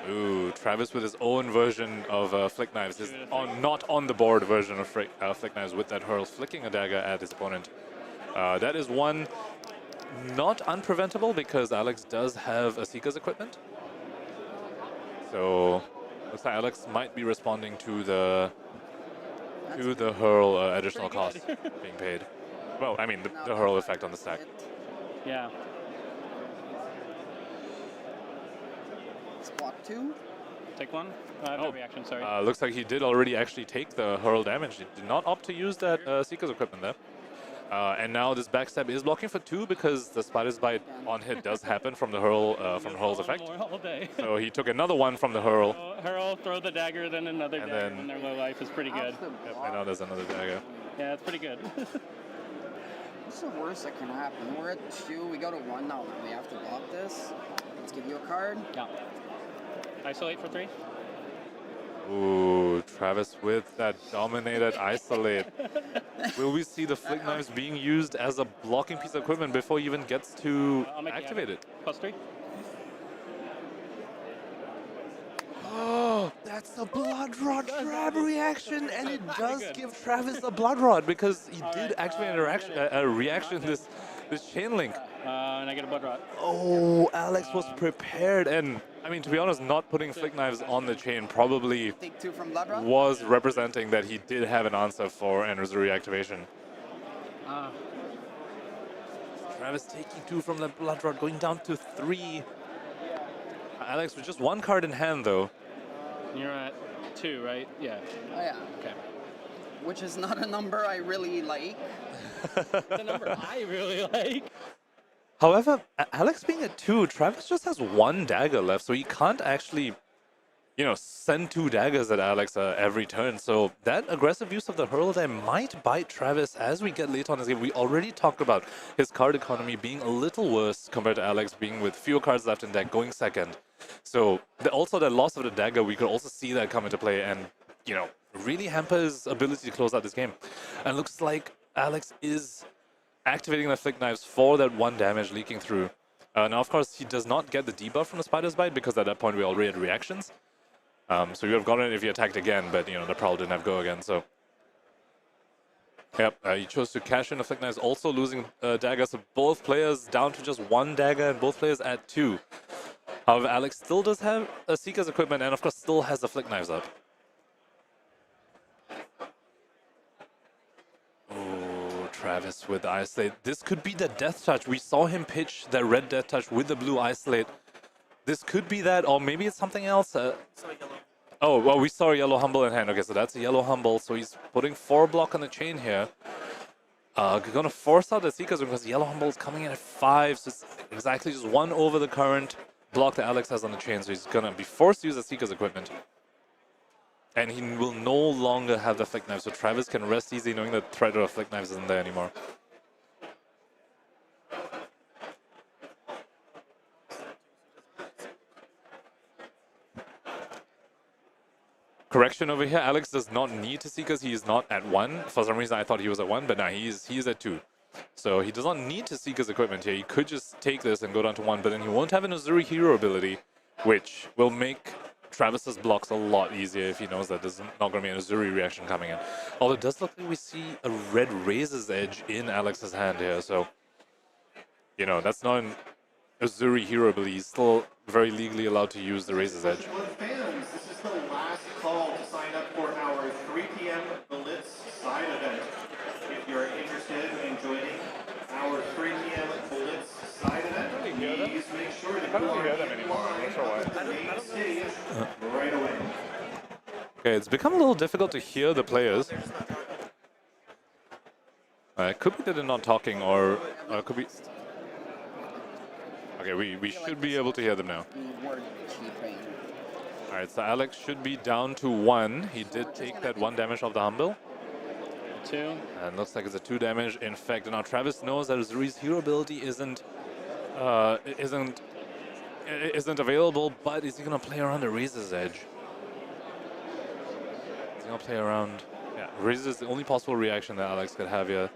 Ooh, Travis with his own version of flick knives, his not on the board version of flick knives with that hurl, flicking a dagger at his opponent. That is one not unpreventable because Alex does have a Seeker's equipment. So looks like Alex might be responding to the hurl additional cost being paid. Well, I mean the hurl effect on the stack. Yeah. Block 2. Take 1. No reaction, sorry. Looks like he did already actually take the hurl damage. He did not opt to use that Seeker's equipment there. And now this backstab is blocking for 2 because the Spider's Bite on hit does happen from the hurl from hurl's effect. All day. So he took another one from the hurl. Hurl, throw the dagger, then another dagger, and their low life is pretty good. Yep, and now there's another dagger. Yeah, it's pretty good. What's the worst that can happen? We're at 2, we go to 1 now. We have to block this. Let's give you a card. Yeah. Isolate for 3. Ooh, Travis with that dominated isolate. Will we see the flick knives being used as a blocking piece of equipment before he even gets to activate it? +3. Oh, that's a Blood Rod grab reaction, and it does give Travis a Blood Rod because he did activate a reaction this chain link. And I get a Blood Rod. Oh, Alex was prepared, and I mean, to be honest, not putting flick knives on the chain probably Take 2 from Blood Rod? was representing that he did have an answer for an Uzuri activation. Travis taking 2 from the Blood Rod, going down to 3. Alex with just 1 card in hand, though. You're at 2, right? Yeah. Oh, yeah. Okay. Which is not a number I really like. The number I really like. However, Alex being at 2, Travis just has 1 dagger left, so he can't actually, send 2 daggers at Alex every turn. So that aggressive use of the hurl there might bite Travis as we get later on this game. We already talked about his card economy being a little worse compared to Alex being with fewer cards left in deck, going second. So also the loss of the dagger, we could also see that come into play and, really hamper his ability to close out this game. And looks like Alex is activating the flick knives for that 1 damage leaking through. Now, of course, he does not get the debuff from the Spider's Bite because at that point we already had reactions. So you would have gotten it if you attacked again, but the Prowl didn't have go again. So, yep, he chose to cash in the flick knives, also losing daggers. So both players down to just 1 dagger, and both players at 2. However, Alex still does have a Seeker's equipment, and of course still has the flick knives up. Travis with the isolate. This could be the death touch. We saw him pitch the red death touch with the blue isolate. This could be that, or maybe it's something else. Oh, well, we saw a yellow humble in hand. Okay, so that's a yellow humble. So he's putting 4 block on the chain here. Gonna force out the Seekers because yellow humble is coming in at 5. So it's exactly just 1 over the current block that Alex has on the chain. So he's gonna be forced to use the Seekers equipment. And he will no longer have the flick knife, so Travis can rest easy knowing that threat of flick knives isn't there anymore. correction over here. Alex does not need to Seekers. He is not at 1. For some reason, I thought he was at 1, but no, he is at 2. So he does not need to seek his equipment here. He could just take this and go down to 1, but then he won't have an Uzuri hero ability, which will make Travis's blocks a lot easier if he knows that there's not going to be an Uzuri reaction coming in. Although it does look like we see a red Razor's Edge in Alex's hand here, so, you know, that's not an Uzuri hero ability. He's still very legally allowed to use the Razor's Edge. Fans, this is the last call to sign up for our 3 p.m. Blitz side event. If you're interested in joining our 3 p.m. Blitz side event, please make sure that you are in line at the main stage right away. Okay, it's become a little difficult to hear the players. It could be that they're not talking, or it could be... Okay, we should be able to hear them now. Alright, so Alex should be down to 1. He did take that 1 damage off the Humble. 2. And looks like it's a 2 damage. In fact, now Travis knows that Uzuri's hero ability isn't available, but is he gonna play around the Razor's Edge? He's gonna play around... Yeah, Razor is the only possible reaction that Alex could have here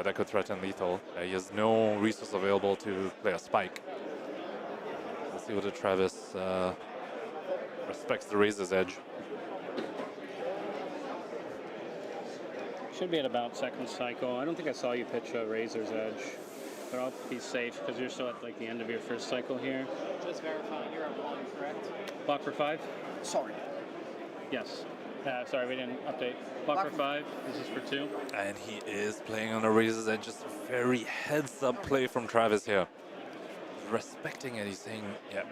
that could threaten lethal. He has no resource available to play a Spike. Let's see whether Travis respects the Razor's Edge. Should be at about second cycle. I don't think I saw you pitch a Razor's Edge, but I'll be safe because you're still at like the end of your first cycle here. Just verifying you're at 1, correct? Block for 5? Sorry. Yes. Sorry, we didn't update. Block for 5. This is for 2. And he is playing on the Razor's Edge. Just a very heads-up play from Travis here. Respecting it, he's saying, yeah.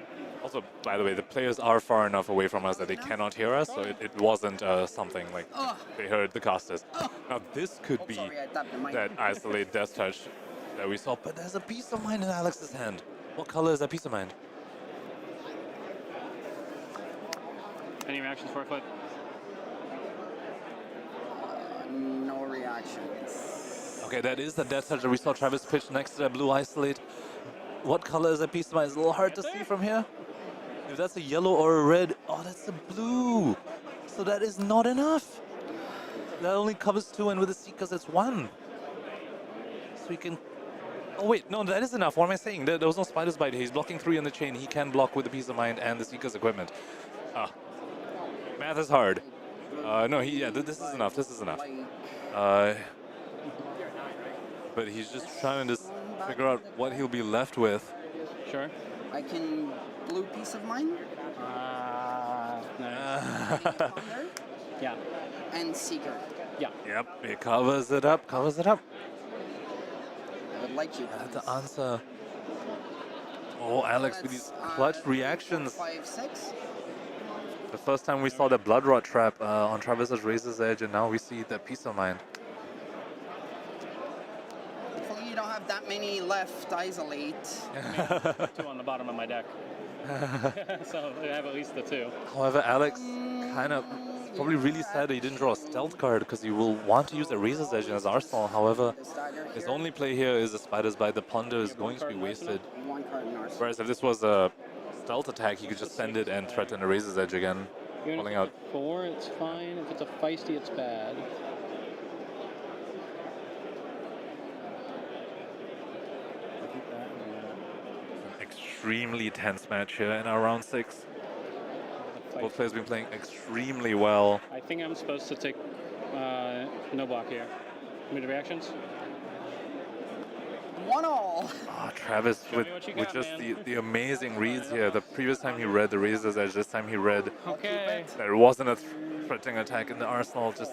Also, by the way, the players are far enough away from us that they cannot hear us, so it wasn't something like they heard the casters. Now, this could be that isolated Death Touch that we saw, but there's a Piece of Mind in Alex's hand. What color is that Piece of Mind? Any reactions for a flip? No reactions. Okay, that is the Death Touch that we saw Travis pitch next to that blue Isolate. What color is that Piece of Mind? It's a little hard to see from here. If that's a yellow or a red, oh, that's a blue. So that is not enough. That only covers 2, and with the Seekers, it's 1. So we can... Oh, wait, no, that is enough. What am I saying? There was no Spider's Bite. He's blocking 3 on the chain. He can block with the Piece of Mind and the Seeker's equipment. Math is hard. No, this is enough. This is enough. But he's just trying to just figure out what he'll be left with. Sure. I can blue Piece of Mind. No. Yeah. And Seeker. Yeah. Yep, it covers it up, covers it up. I would like you. That's the answer. Oh, Alex with these clutch reactions. 5, 6. The first time we saw the Blood Rot trap on Travis's Razor's Edge, and now we see the Piece of Mind. Hopefully you don't have that many left Isolate. 2 on the bottom of my deck. So I have at least the 2. However, Alex kind of probably really sad that he didn't draw a stealth card because he will want to use a Razor's Edge in his arsenal. However, his only play here is the Spider's Bite. The Plunder is going to be wasted. Whereas if this was a stealth attack, he could just send it and threaten a Razor's Edge again, pulling out. 4, it's fine. If it's a feisty, it's bad. Extremely tense match here in our round 6. Both players have been playing extremely well. I think I'm supposed to take no block here. Any reactions? 1 all. Oh, Travis with just the amazing reads here. The previous time he read the Razor's Edge, this time he read there wasn't a threatening attack in the arsenal. Just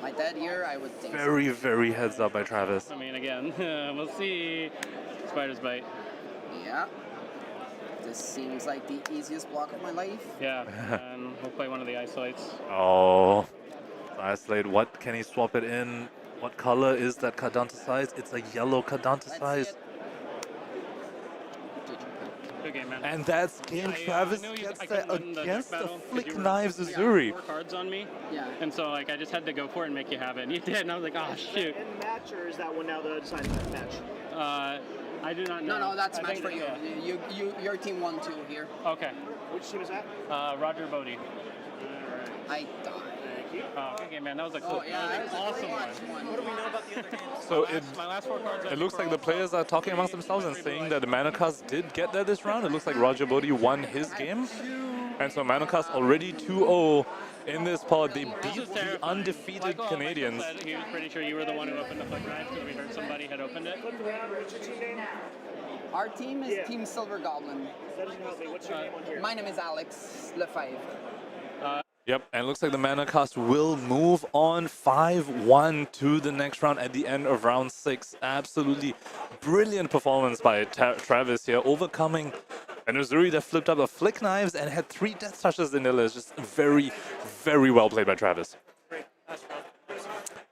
My dad here, I would think very, very heads up by Travis. I mean, again, we'll see. Spider's Bite. Yeah. This seems like the easiest block of my life. Yeah, and we'll play one of the Isolates. Oh, Isolate, what can he swap it in? What color is that Cardanticize? It's a yellow Cardanticize. Good game, man. And that's game Travis gets that against the Flick Knives Uzuri. 4 cards on me. Yeah. And so, like, I just had to go for it and make you have it. And you did, and I was like, oh, shoot. And match, or is that one now the deciding match? I do not know. No, that's match for you. Your team won 2 here. Okay. Which team is that? Roger Bodee. Alright. I died. Oh, good game, man. That was a cool, that was an awesome one. What do we know about the other hands? So My last 4 cards. it looks like the players are talking amongst themselves and saying that the Manacast did get there this round. It looks like Roger Bodee won his game. And so Manacast already 2-0 in this pod. They beat the undefeated Canadians. He was pretty sure you were the one who opened the foot ride because we heard somebody had opened it. Our team is Team Silver Goblin. That doesn't help me. What's your name on here? My name is Alex Lefebvre. Yep, and it looks like the Manacast will move on 5-1 to the next round at the end of round 6. Absolutely brilliant performance by Travis here, overcoming an Uzuri that flipped up a flick knives and had 3 death touches in the list. Just very, very well played by Travis.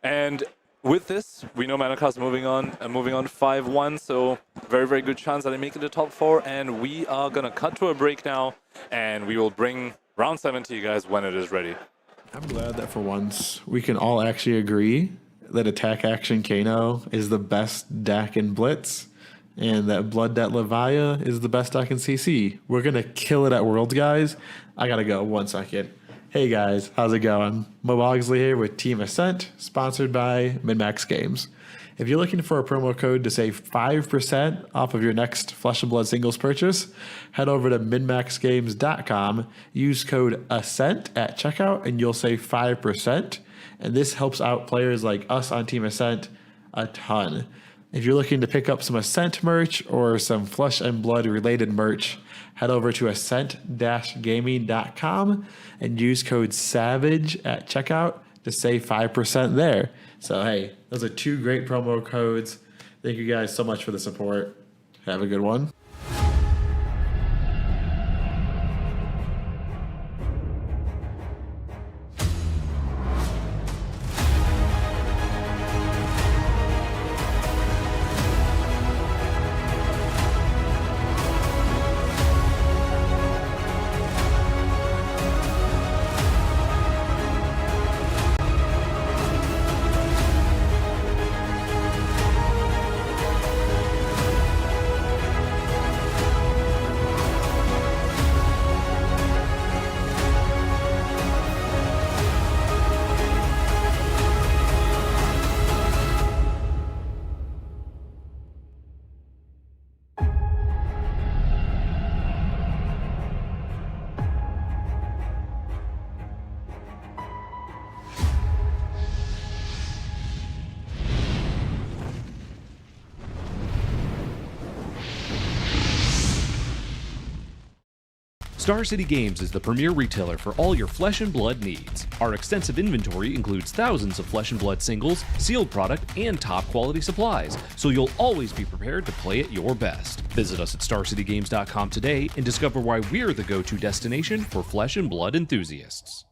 And with this, we know Manacast moving on 5-1, so very, very good chance that they make it to top 4. And we are going to cut to a break now, and we will bring round 7 to you guys when it is ready. I'm glad that for once we can all actually agree that Attack Action Kano is the best deck in Blitz and that Blood Debt Levia is the best deck in CC. We're going to kill it at Worlds, guys. I got to go 1 second. Hey guys, how's it going? Mo Bogsley here with Team Ascent, sponsored by MinMax Games. If you're looking for a promo code to save 5% off of your next Flesh and Blood singles purchase, head over to minmaxgames.com, use code ASCENT at checkout, and you'll save 5%. And this helps out players like us on Team Ascent a ton. If you're looking to pick up some Ascent merch or some Flesh and Blood related merch, head over to ascent-gaming.com and use code SAVAGE at checkout to save 5% there. So, hey, those are 2 great promo codes. Thank you guys so much for the support. Have a good one. Star City Games is the premier retailer for all your Flesh and Blood needs. Our extensive inventory includes thousands of Flesh and Blood singles, sealed product, and top quality supplies, so you'll always be prepared to play at your best. Visit us at starcitygames.com today and discover why we're the go-to destination for Flesh and Blood enthusiasts.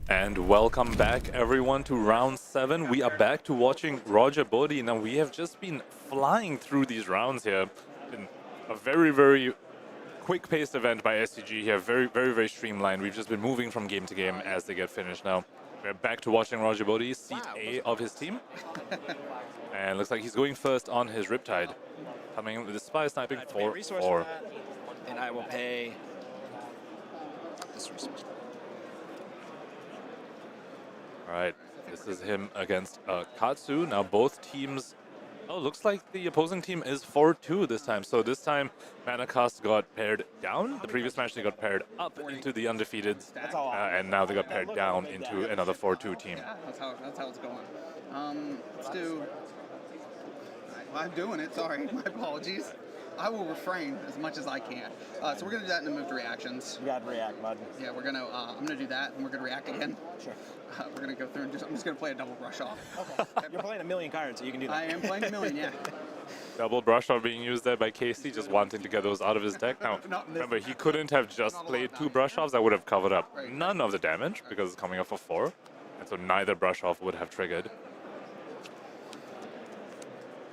And welcome back, everyone, to round 7. We are back to watching Roger Bodee. Now, we have just been flying through these rounds here. Been a very, very quick-paced event by SCG here. Very, very, very streamlined. We've just been moving from game to game as they get finished now. We're back to watching Roger Bodee, seat A of his team. And looks like he's going first on his Riptide. Coming in with the spy sniping for 4. And I will pay this resource. All right, this is him against Katsu. Now both teams, oh, looks like the opposing team is 4-2 this time. So this time, n-rcast got paired down. The previous match they got paired up into the undefeated, and now they got paired down into another 4-2 team. Yeah, that's how it's going. Let's do. Well, I'm doing it. Sorry, my apologies. I will refrain as much as I can. So we're gonna do that and then move to reactions. You gotta react, bud. Yeah, we're gonna. I'm gonna do that, and we're gonna react again. Sure. We're gonna go through and I'm just gonna play a double brush off. Okay. You're playing a million cards, so you can do that. I am playing a million, yeah. Double brush off being used there by Casey, just wanting to get those out of his deck. Now, remember, he couldn't have just played 2 brush offs. That would have covered up none of the damage because it's coming off for 4, and so neither brush off would have triggered.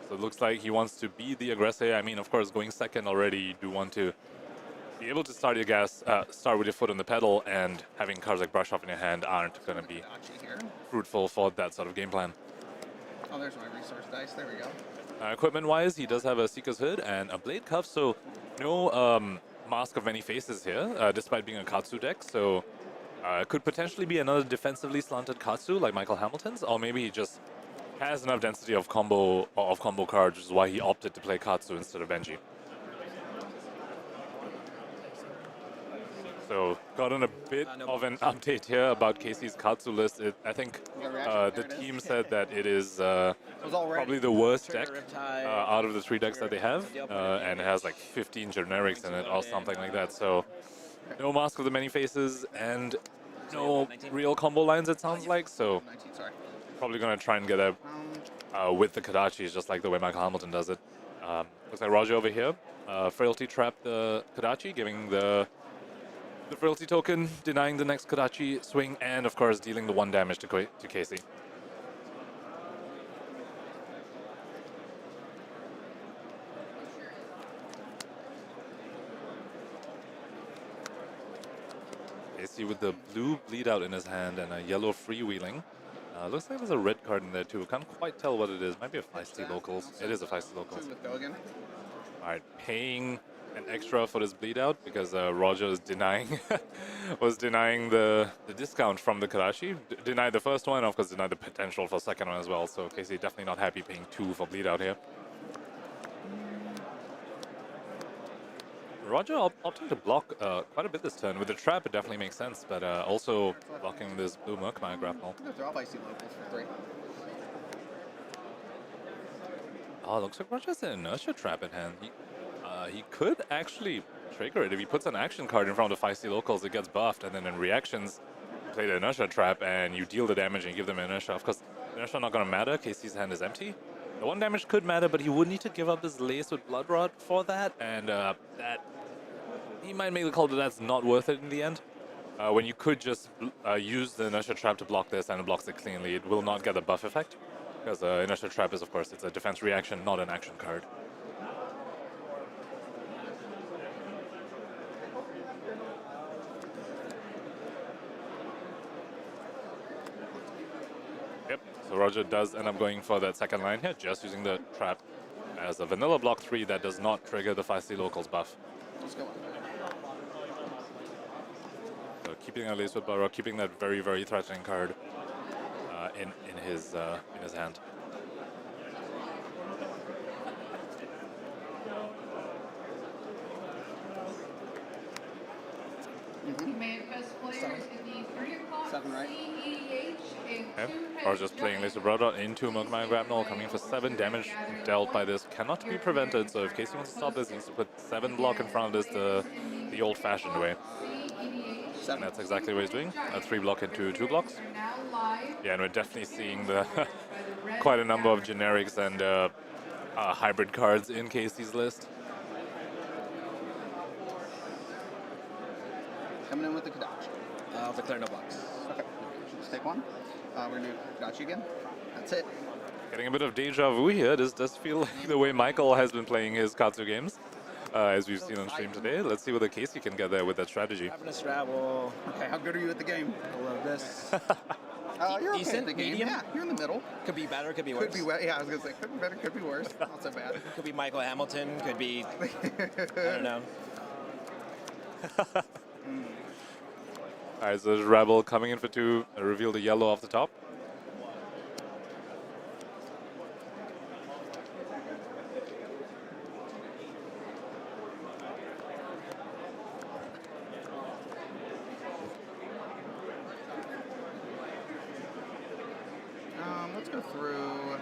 So it looks like he wants to be the aggressor. I mean, of course, going second already, you do want to be able to start your gas, start with your foot on the pedal, and having cards like brush off in your hand aren't going to be fruitful for that sort of game plan. Oh, there's my resource dice. There we go. Equipment-wise, he does have a Seeker's Hood and a Blade Cuff, so no Mask of Many Faces here, despite being a Katsu deck. So could potentially be another defensively slanted Katsu like Michael Hamilton's, or maybe he just has enough density of combo cards, which is why he opted to play Katsu instead of Benji. So, gotten a bit of an update here about Casey's Katsu list. I think the team said that it is probably the worst deck out of the 3 decks that they have, and it has like 15 generics in it or something like that. So, no Mask of the Many Faces and no real combo lines, it sounds like. So, probably going to try and get a with the Kodachis, just like the way Michael Hamilton does it. Looks like Roger over here. Frailty trapped the Kodachi, giving the Frailty token, denying the next Kodachi swing, and of course dealing the 1 damage to Casey. Casey with the blue bleed out in his hand and a yellow freewheeling. Looks like there's a red card in there too. Can't quite tell what it is. Might be a Feisty Locals. It is a Feisty Locals. Alright, paying an extra for this bleed out because Roger is denying was denying the discount from the Kodachi. Denied the first one, of course denied the potential for the second one as well. So Casey definitely not happy paying 2 for bleed out here. Roger opting to block quite a bit this turn. With the trap, it definitely makes sense, but also blocking this blue Merkmire grapple. They're all Feisty Locals for 3. Oh, looks like Roger has an inertia trap in hand. He could actually trigger it. If he puts an action card in front of the Feisty Locals, it gets buffed, and then in reactions, you play the inertia trap, and you deal the damage and give them inertia. Of course, inertia not going to matter. Casey's hand is empty. The 1 damage could matter, but he would need to give up his Lace with Blood Rod for that, and that he might make the call that that's not worth it in the end. When you could just use the inertia trap to block this, and it blocks it cleanly, it will not get the buff effect, because inertia trap is, of course, it's a defense reaction, not an action card. Yep, so Roger does end up going for that second line here, just using the trap as a vanilla block 3 that does not trigger the Feisty Locals buff. Let's go. So keeping a Lace with Blood Rod, keeping that very, very threatening card in his hand. Seven, right? Okay. Or just playing Lace with Blood Rod into Merkmire Grapnel, coming for 7 damage dealt by this. Cannot be prevented, so if Casey wants to stop this, he needs to put 7 block in front of this the old-fashioned way. And that's exactly what he's doing. A 3 block into 2 blocks. Yeah, and we're definitely seeing the quite a number of generics and hybrid cards in Casey's list. Coming in with the Kodachi. I'll declare no blocks. Okay. just take one. We're going to do Katsu again. That's it. Getting a bit of deja vu here. This does feel like the way Michael has been playing his Katsu games, as we've seen on stream today. Let's see whether Casey can get there with that strategy. Having a Scrabble. Okay, how good are you at the game? I love this. You're Decent, okay at the game. medium? Yeah, you're in the middle. Could be better, could be worse. Could be, yeah, I was going to say, could be better, could be worse. Not so bad. Could be Michael Hamilton, could be, I don't know. Alright, so there's Rebel coming in for 2. Reveal the yellow off the top. Let's go through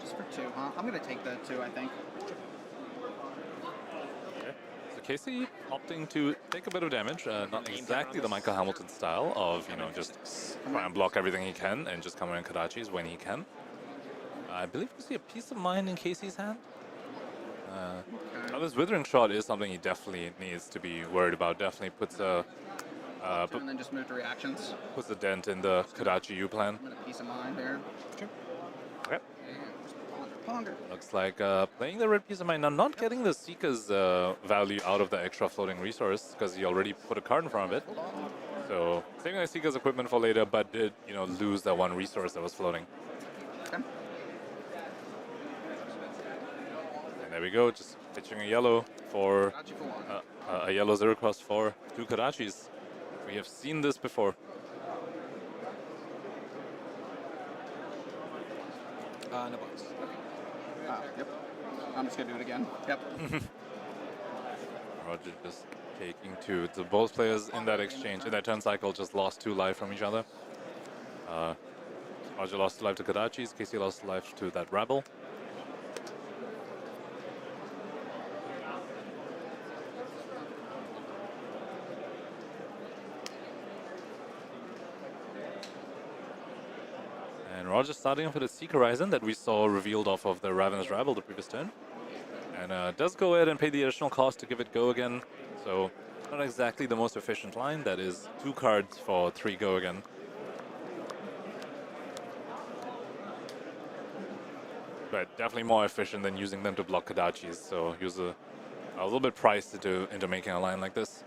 just for 2, huh? I'm going to take that 2, I think. So Casey opting to take a bit of damage, not exactly the Michael Hamilton style of, just try and block everything he can and just come in Kadachis when he can. I believe we see a piece of mind in Casey's hand. Now this Withering Shot is something he definitely needs to be worried about. Definitely puts a and then just move to reactions. puts a dent in the Kadachi U plan. I'm going to piece of mind there. Sure. Okay. Ponder. Looks like playing the red piece of mind. Now, not getting the Seeker's value out of the extra floating resource because he already put a card in front of it. So, saving the Seeker's equipment for later, but did, lose that one resource that was floating. Okay. And there we go, just pitching a yellow for a yellow 0 for 2 Kadachis. We have seen this before. No bugs. Yep. I'm just going to do it again. Yep. Roger just taking 2. So both players in that exchange, in that turn cycle, just lost 2 life from each other. Roger lost 2 life to Kadachis, Casey lost life to that Rebel. And Roger starting off with a Seeker Horizon that we saw revealed off of the Ravenous Rebel the previous turn. And does go ahead and pay the additional cost to give it go again. So not exactly the most efficient line. That is 2 cards for 3 go again. But definitely more efficient than using them to block Kadachis. So use a little bit priced into making a line like this.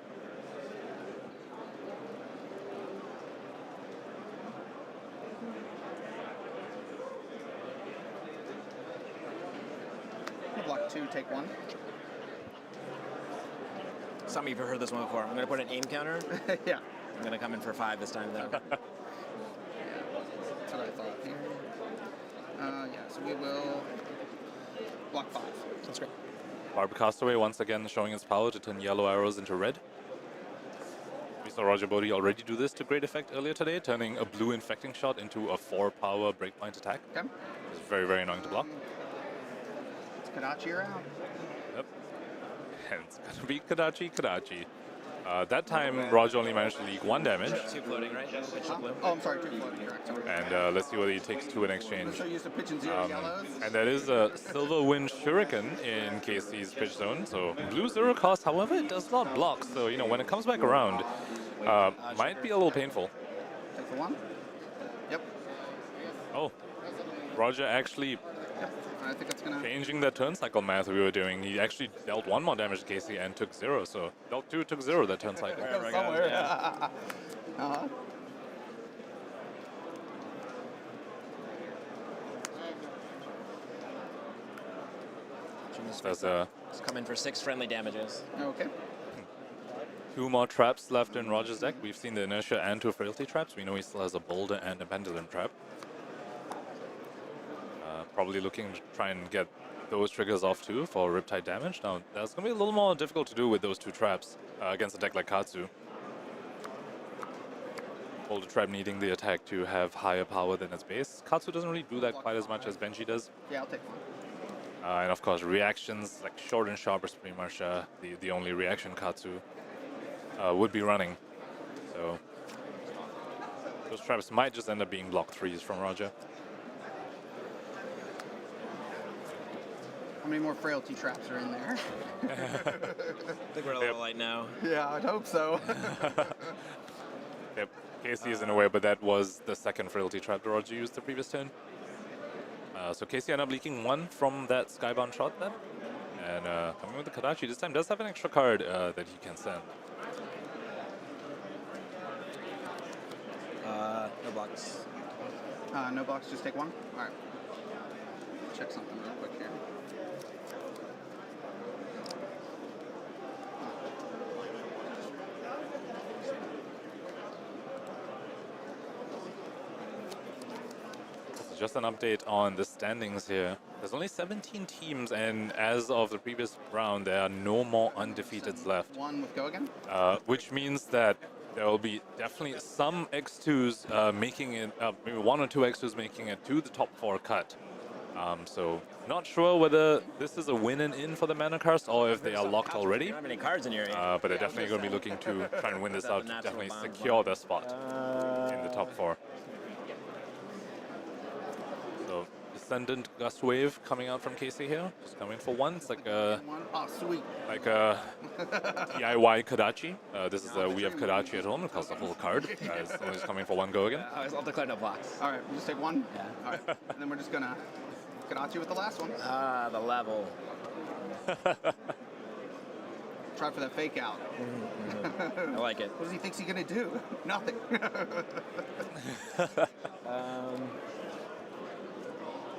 Block 2, take 1. Some of you have heard this one before. I'm going to put an aim counter. Yeah. I'm going to come in for 5 this time, though. That's what I thought here. Yeah, so we will block 5. That's great. Barb Castaway once again showing its power to turn yellow arrows into red. We saw Roger Bodee already do this to great effect earlier today, turning a blue infecting shot into a 4-power breakpoint attack. Okay. It's very, very annoying to block. Kadachi around. Yep. And it's going to be Kadachi. That time, Roger only managed to leak 1 damage. 2 floating, right? Oh, I'm sorry, 2 floating, correct. And let's see whether he takes 2 in exchange. So use the pitch and 0 yellows. And that is a Silver Wind Shuriken in Casey's pitch zone. So blue 0 cost, however, it does not block. So, when it comes back around, might be a little painful. Take the 1. Yep. Oh, Roger actually I think it's gonna changing the turn cycle math we were doing. He actually dealt 1 more damage to Casey and took 0. So dealt 2, took 0 that turn cycle. somewhere. Uh-huh. Just come in for 6 friendly damages. Okay. 2 more traps left in Roger's deck. We've seen the Inertia and 2 Frailty traps. We know he still has a Boulder and a Pendulum trap. Probably looking to try and get those triggers off too for Riptide damage. Now, that's going to be a little more difficult to do with those 2 traps against a deck like Katsu. Boulder trap needing the attack to have higher power than its base. Katsu doesn't really do that quite as much as Benji does. Yeah, I'll take 1. And of course, reactions, like short and sharp is pretty much the only reaction Katsu would be running. So those traps might just end up being block 3s from Roger. How many more frailty traps are in there? I think we're a little light now. Yeah, I'd hope so. Yep, Casey is in a way, but that was the second Frailty Trap that Roger used the previous turn. So Casey ended up leaking 1 from that Skybound shot then. And coming with the Kadachi this time does have an extra card that he can send. No blocks. No blocks, just take 1? Alright. Check something real quick here. Just an update on the standings here. There's only 17 teams, and as of the previous round, there are no more undefeateds left. 1 with go again? Which means that there will be definitely some X2s making it, maybe 1 or 2 X2s making it to the top 4 cut. So not sure whether this is a win and in for the n-rcast or if they are locked already. You don't have any cards in your But they're definitely going to be looking to try and win this out to definitely secure their spot in the top 4. So Descendant Gust Wave coming out from Casey here. Just coming for 1. It's like a sweet. Like a DIY Kadachi. This is we have Kadachi at home. It costs a whole card. It's only coming for 1 go again. I'll declare no blocks. All right, we'll just take 1. Yeah. All right, and then we're just gonna Kadachi with the last one. The level. Try for that fake out. I like it. What does he think he's gonna do? Nothing.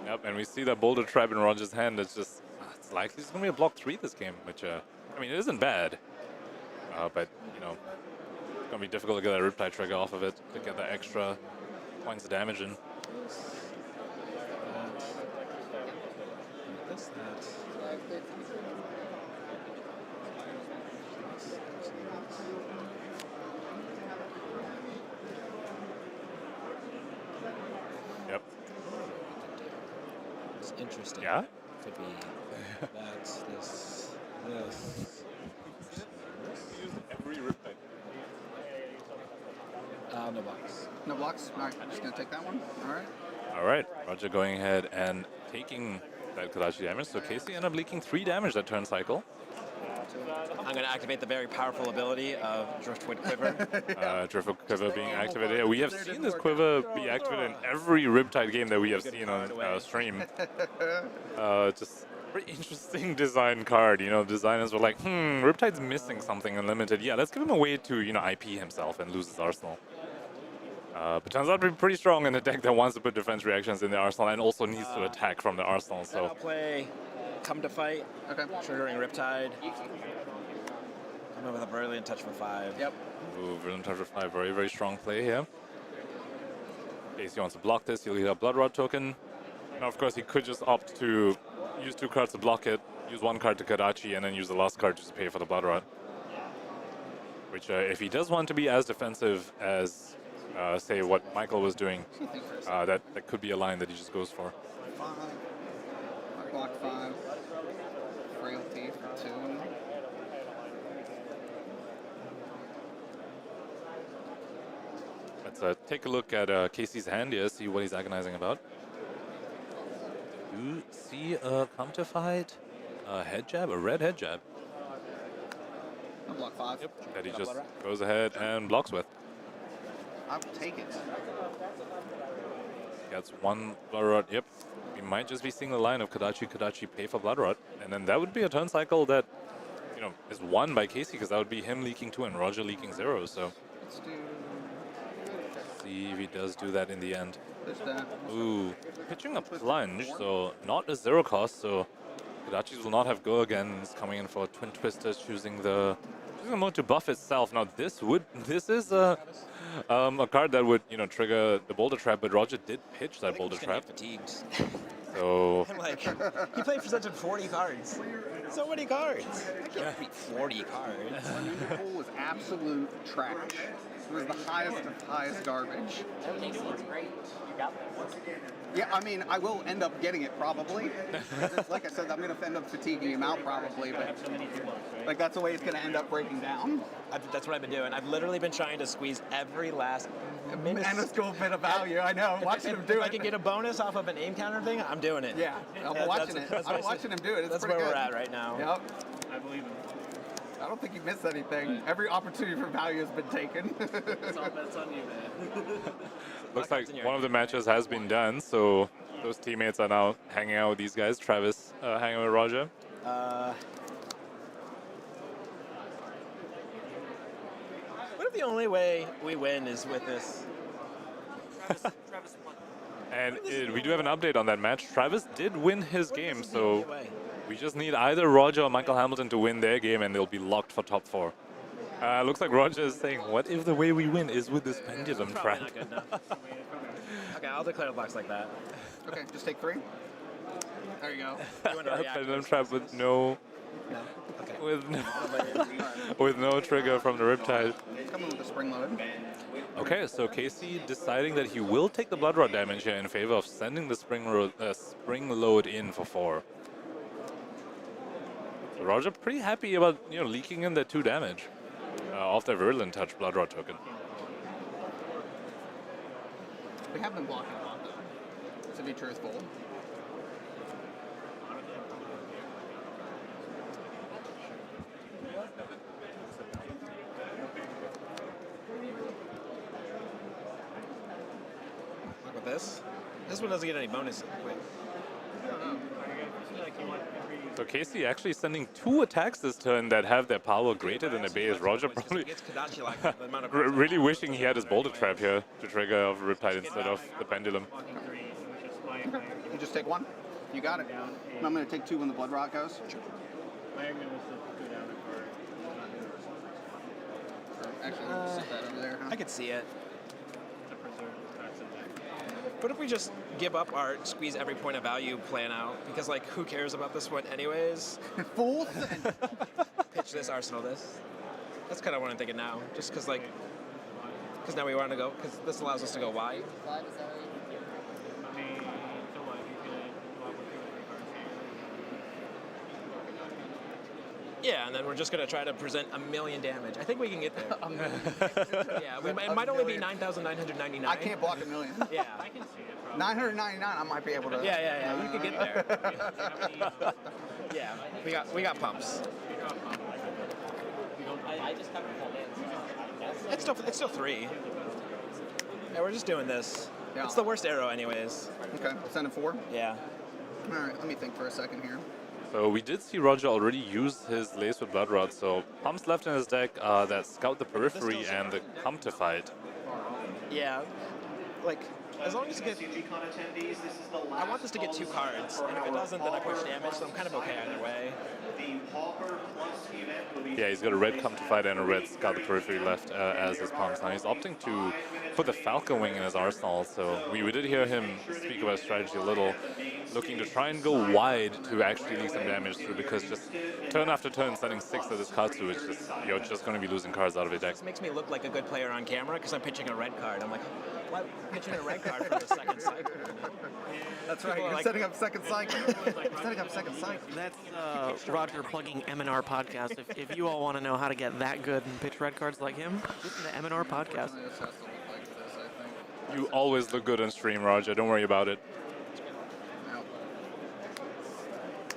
Yep, and we see that Boulder Trap in Roger's hand. It's just, it's likely it's going to be a block 3 this game, which, I mean, it isn't bad. But, you know, it's going to be difficult to get that Riptide trigger off of it to get that extra points of damage in. Yep. It's interesting. Yeah? Could be that, this. Every Riptide. No blocks. No blocks? All right, I'm just going to take that one. All right. All right, Roger going ahead and taking that Kadachi damage. So Casey ended up leaking 3 damage that turn cycle. I'm going to activate the very powerful ability of Driftwood Quiver. Driftwood Quiver being activated. Yeah, we have seen this Quiver be activated in every Riptide game that we have seen on stream. Just very interesting design card. You know, designers were like, Riptide's missing something unlimited. Yeah, let's give him a way to, you know, IP himself and lose his arsenal. But turns out to be pretty strong in a deck that wants to put defense reactions in the arsenal and also needs to attack from the arsenal. So I'll play Come to Fight, triggering Riptide. Come in with a Brilliant Touch for 5. Yep. Ooh, Brilliant Touch for 5, very, very strong play here. Casey wants to block this, he'll hit a Blood Rod token. Now, of course, he could just opt to use 2 cards to block it, use 1 card to Kadachi, and then use the last card just to pay for the Blood Rod. Which, if he does want to be as defensive as, say, what Michael was doing, that could be a line that he just goes for. 5. Block 5. Frailty for 2. Let's take a look at Casey's hand here, see what he's agonizing about. You see a Counterfight, a head jab, a red head jab. Block 5. Yep. That he just goes ahead and blocks with. I'll take it. Gets 1 Blood Rod. Yep. We might just be seeing the line of Kadachi pay for Blood Rod. And then that would be a turn cycle that, you know, is won by Casey, because that would be him leaking 2 and Roger leaking 0. So let's see if he does do that in the end. There's that. Ooh, pitching a plunge, so not a 0 cost. So Kadachi's will not have go again. He's coming in for Twin Twisters, choosing the mode to buff itself. Now this is a card that would, you know, trigger the Boulder Trap, but Roger did pitch that Boulder Trap. Fatigued. So I'm like, he played for such a 40 cards. So many cards. I can't beat 40 cards. The pool was absolute trash. It was the highest of highest garbage. Everything's great. You got this. Yeah, I mean, I will end up getting it probably. Like I said, I'm going to end up fatiguing him out probably, but like that's the way it's going to end up breaking down. That's what I've been doing. I've literally been trying to squeeze every last minuscule bit of value. I know. Watching him do it. If I can get a bonus off of an aim counter thing, I'm doing it. Yeah, I'm watching it. I'm watching him do it. It's that's pretty where good. we're at right now. Yep. I believe him. I don't think you missed anything. Every opportunity for value has been taken. It's all bets on you, man. Looks like one of the matches has been done, so those teammates are now hanging out with these guys. Travis hanging out with Roger. What if the only way we win is with this? Travis won. And we do have an update on that match. Travis did win his game, so we just need either Roger or Michael Hamilton to win their game, and they'll be locked for top 4. Looks like Roger is saying, what if the way we win is with this pendulum trap? Not good enough. Okay, I'll declare blocks like that. Okay, just take 3. There you go. A pendulum trap with no... No. Okay. With no trigger from the Riptide. Coming with a spring load. Okay, so Casey deciding that he will take the Blood Rod damage here in favor of sending the spring load in for 4. So Roger pretty happy about leaking in that 2 damage off the Virulent Touch Blood Rod token. We have been blocking a lot though, to be truthful. Look at this. This one doesn't get any bonuses. Wait. So Casey actually sending 2 attacks this turn that have their power greater than the base. Roger probably really wishing he had his Boulder Trap here to trigger off Riptide instead of the Pendulum. You just take 1. You got it. And I'm going to take 2 when the Blood Rot goes. Sure. Actually, set that over there, huh? I could see it. What if we just give up our squeeze every point of value plan out? Because, like, who cares about this one anyways? Fools! Pitch this, arsenal this. That's kind of what I'm thinking now. Just because, like, because now we want to go, because this allows us to go wide. Yeah, and then we're just going to try to present 1,000,000 damage. I think we can get there. Yeah, it might only be 9,999. I can't block 1,000,000. Yeah. I can see it. 999, I might be able to. Yeah. You could get there. Yeah, we got pumps. I just have a It's still 3. Yeah, we're just doing this. Yeah. It's the worst arrow, anyways. Okay, send a 4. Yeah. All right, let me think for a second here. So we did see Roger already use his Lace with Blood Rod, so pumps left in his deck that Scout the Periphery and the Come to Fight. Yeah, like, as long as it gets... I want this to get 2 cards, and if it doesn't, then I push damage, so I'm kind of okay either way. Yeah, he's got a red Come to Fight and a red Scout the Periphery left as his pumps. Now he's opting to put the Falcon Wing in his arsenal, so we did hear him speak about strategy a little, looking to try and go wide to actually leak some damage through, because just turn after turn sending 6 to this Katsu, it's just, you're just going to be losing cards out of your deck. This makes me look like a good player on camera, because I'm pitching a red card. I'm like, what? Pitching a red card for the second cycle? That's right, you're setting up second cycle. Setting up second cycle. That's Roger plugging M&R Podcast. If you all want to know how to get that good and pitch red cards like him, listen to M&R Podcast. You always look good on stream, Roger. Don't worry about it.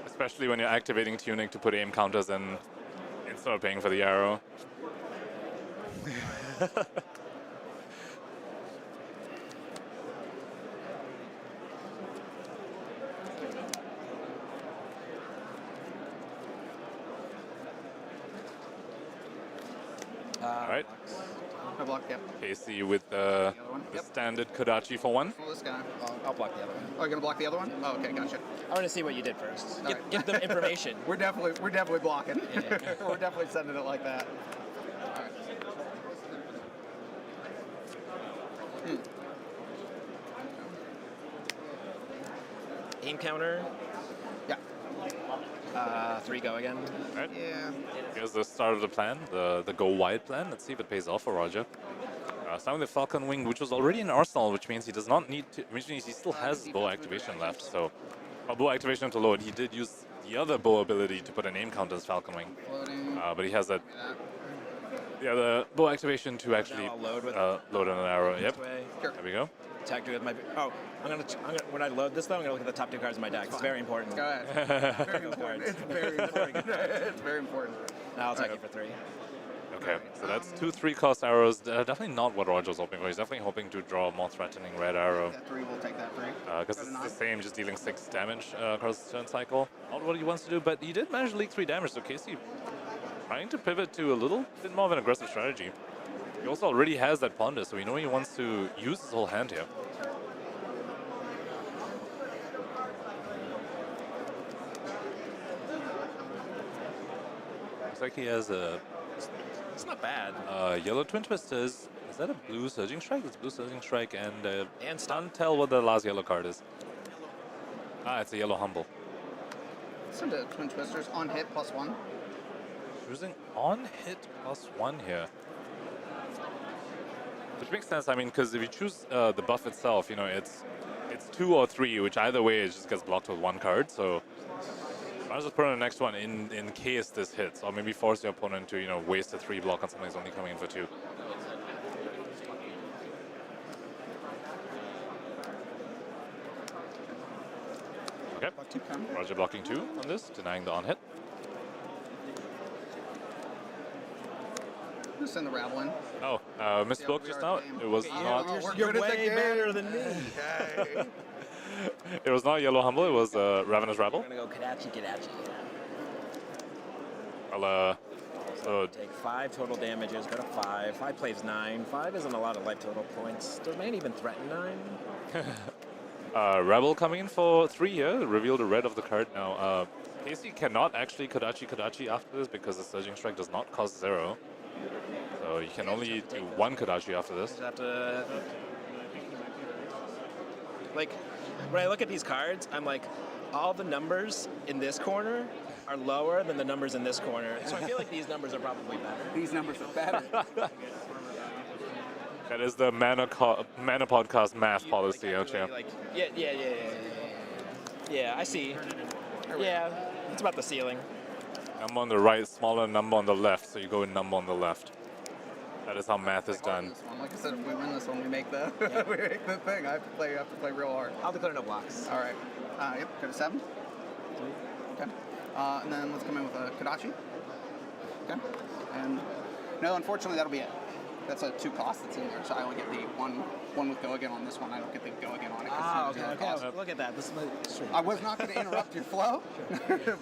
Especially when you're activating Tunic to put aim counters in instead of paying for the arrow. All right. I block, yep. Casey with the standard Kodachi for 1. Well, this guy. I'll block the other one. Oh, you're gonna block the other one? Oh, okay, gotcha. I want to see what you did first. All right. Give them information. We're definitely blocking. Yeah. We're definitely sending it like that. All right. Aim counter. Yeah. 3 go again. Right. Yeah. Here's the start of the plan, the go wide plan. Let's see if it pays off for Roger. Starting with the Falcon Wing, which was already in Arsenal, which means he does not need to, which means he still has bow activation left. So, bow activation to load. He did use the other bow ability to put an aim counter as Falcon Wing. But he has that. Yeah, the bow activation to actually load on an arrow. Yep. There we go. Attack with my. Oh, I'm gonna. When I load this though, I'm gonna look at the top 2 cards of my deck. It's very important. Go ahead. Very important. It's very important. It's very important. No, I'll take it for 3. Okay, so that's 2 3-cost arrows. Definitely not what Roger's hoping for. He's definitely hoping to draw a more threatening red arrow. That 3, we'll take that 3. Because it's the same, just dealing 6 damage across the turn cycle. Not what he wants to do, but he did manage to leak 3 damage, so Casey trying to pivot to a little bit more of an aggressive strategy. He also already has that ponder, so we know he wants to use his whole hand here. Looks like he has a... It's not bad. Yellow Twin Twisters. Is that a blue Surging Strike? It's blue Surging Strike and can't tell what the last yellow card is. Ah, it's a yellow Humble. Send a Twin Twisters on hit +1. Choosing on hit +1 here. Which makes sense, I mean, because if you choose the buff itself, you know, it's 2 or 3, which either way it just gets blocked with 1 card, so I'll just put on the next one in case this hits, or maybe force your opponent to, you know, waste a 3 block on something that's only coming in for 2. Okay, Roger blocking 2 on this, denying the on-hit. Just send the rabble in. Oh, misspoke just now. It was not. You're way better than me. It was not Yellow Humble, it was Ravenous Rabble. We're gonna go Kadachi. I'll, so take 5 total damages, go to 5. 5 plays 9. 5 isn't a lot of life total points. Does man even threaten 9? Rebel coming in for 3 here, reveal the red of the card now. Casey cannot actually Kadachi after this because the Surging Strike does not cost 0. So you can only do 1 Kadachi after this. Have to, like, when I look at these cards, I'm like, all the numbers in this corner are lower than the numbers in this corner. So I feel like these numbers are probably better. These numbers are better. That is the Mana Podcast math policy, don't you? Like, yeah, I see. Yeah, it's about the ceiling. Number on the right, smaller number on the left, so you go with number on the left. That is how math is done. Like I said, if we win this one, we make the we make the thing. I have to play real hard. I'll declare no blocks. All right. Yep. Go to 7. Okay. And then let's come in with a Kadachi. Okay. And no, unfortunately, that'll be it. That's a 2 cost that's in there, so I only get the one with go again on this one. I don't get the go again on it. Okay. Look at that. This is I was not going to interrupt your flow,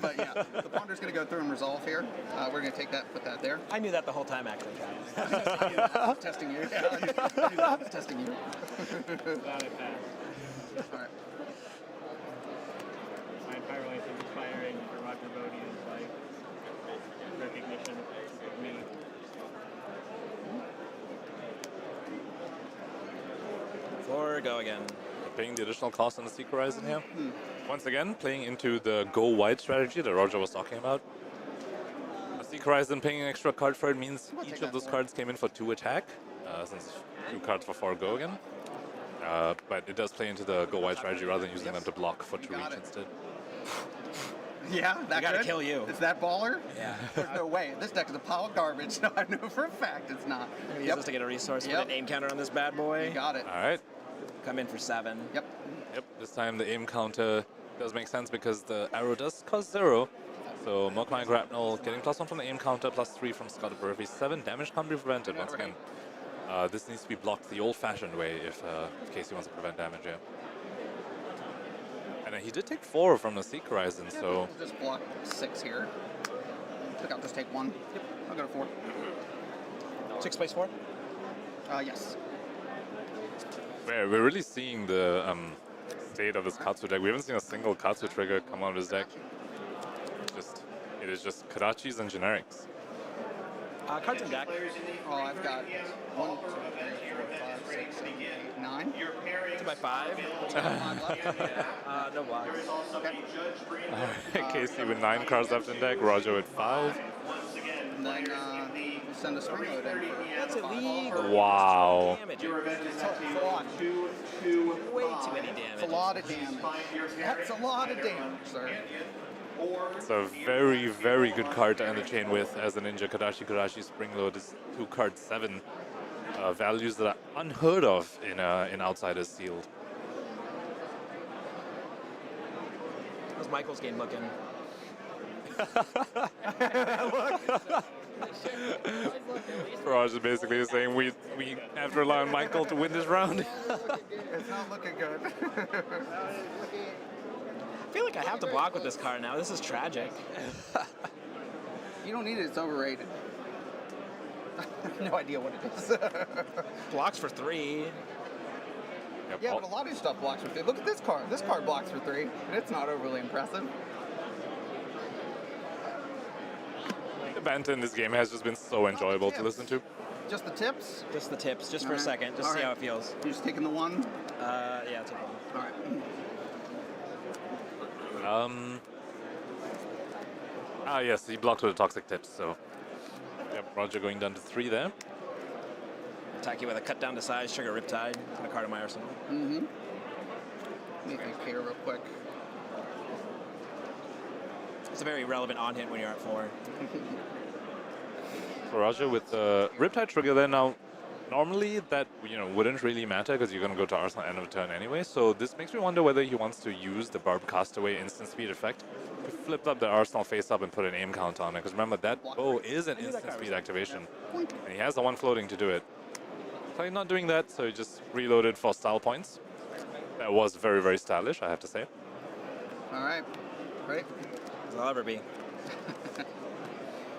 but yeah, the ponder's going to go through and resolve here. We're going to take that, put that there. I knew that the whole time, actually. I was testing you. Yeah, I knew that I was testing you. Got it back. All right. My Pyrolight is expiring for Roger Bodee is like recognition of me. For go again. Paying the additional cost on the Seek Horizon here. Once again, playing into the go wide strategy that Roger was talking about. The Seek Horizon paying an extra card for it means each of those cards came in for 2 attack, since 2 cards for 4 go again. But it does play into the go wide strategy rather than using them to block for 2 each instead. Yeah, that gotta good? kill you. It's that baller? Yeah. There's no way. This deck is a pile of garbage. No, I know for a fact it's not. I'm gonna use this to get a resource, put an aim counter on this bad boy. You got it. All right. Come in for 7. Yep. Yep, this time the aim counter does make sense because the arrow does cost 0. So Mokmai Grapnel getting +1 from the aim counter, +3 from Scott Burvey. 7 damage can't be prevented once again. This needs to be blocked the old-fashioned way if Casey wants to prevent damage, yeah. And he did take 4 from the Seek Horizon, Yeah, so... we'll just block 6 here. I think I'll just take 1. Yep, I'll go to 4. 6 plays 4? Yes. We're really seeing the state of this Katsu deck. We haven't seen a single Katsu trigger come out of this deck. It is just Kadachis and generics. Cards in deck. Oh, I've got 1, 2, 3, 4, 5, 6, 7, 8, 9. 2 by 5. No blocks. Okay. Casey with 9 cards left in deck, Roger with 5. And then we'll send a spring load in. That's illegal. Wow. It's a lot. Way too many damage. It's a lot of damage. That's a lot of damage, sir. It's a very, very good card to end the chain with as a Ninja. Kadachi Spring Load is 2 cards 7. Values that are unheard of in Outsiders Sealed. How's Michael's game looking? Raj is basically saying we have to rely on Michael to win this round. It's not looking good. I feel like I have to block with this card now. This is tragic. You don't need it. It's overrated. I have no idea what it is. Blocks for 3. Yeah, but a lot of your stuff blocks for 3. Look at this card. This card blocks for 3, and it's not overly impressive. The banter in this game has just been so enjoyable to listen to. Just the tips? Just the tips, just for a second, just see how it feels. You're just taking the one? Yeah, I'll take one. All right. Yes, he blocked with the toxic tips, so. Yep, Roger going down to 3 there. Attack you with a cut down to size, trigger Riptide, and a card in my arsenal. Mm-hmm. Let me think here real quick. It's a very relevant on hit when you're at 4. So Roger with the Riptide trigger there now. Normally that wouldn't really matter because you're going to go to Arsenal end of turn anyway. So this makes me wonder whether he wants to use the Barb Castaway instant speed effect to flip up the Arsenal face up and put an aim count on it. Because remember that bow is an instant speed activation, and he has the one floating to do it. So he's not doing that, so he just reloaded for style points. That was very, very stylish, I have to say. All right, great. As I'll ever be.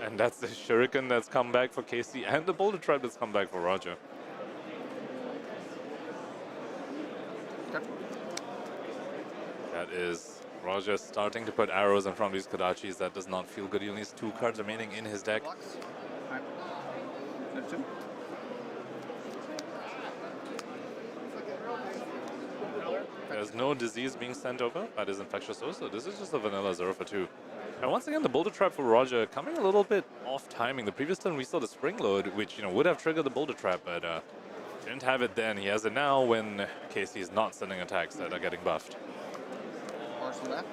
And that's the Shuriken that's come back for Casey and the Boulder Trap that's come back for Roger. Okay. That is Roger starting to put arrows in front of these Kodachis. That does not feel good. He only has 2 cards remaining in his deck. All right. There's 2. There's no disease being sent over. That is infectious dose, so this is just a vanilla 0 for 2. And once again, the Boulder Trap for Roger coming a little bit off timing. The previous turn we saw the Spring Load, which would have triggered the Boulder Trap, but didn't have it then. He has it now when Casey is not sending attacks that are getting buffed. Arsenal left.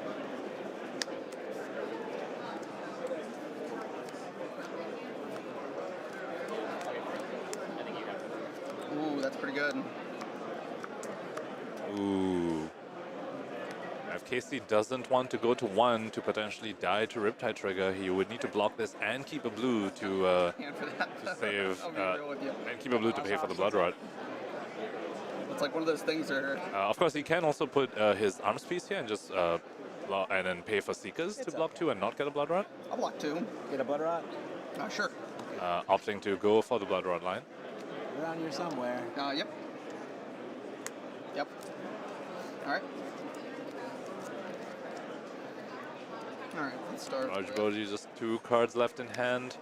Ooh, that's pretty good. Ooh. If Casey doesn't want to go to 1 to potentially die to Riptide trigger, he would need to block this and keep a blue to save, and keep a blue to pay for the Blood Rot. It's like one of those things where... Of course, he can also put his arms piece here and just and then pay for Seekers to block 2 and not get a Blood Rot. I'll block 2. Get a Blood Rot? Sure. Opting to go for the Blood Rot line. Around here somewhere. Yep. Yep. All right. All right, let's start. Roger Bodee, just 2 cards left in hand.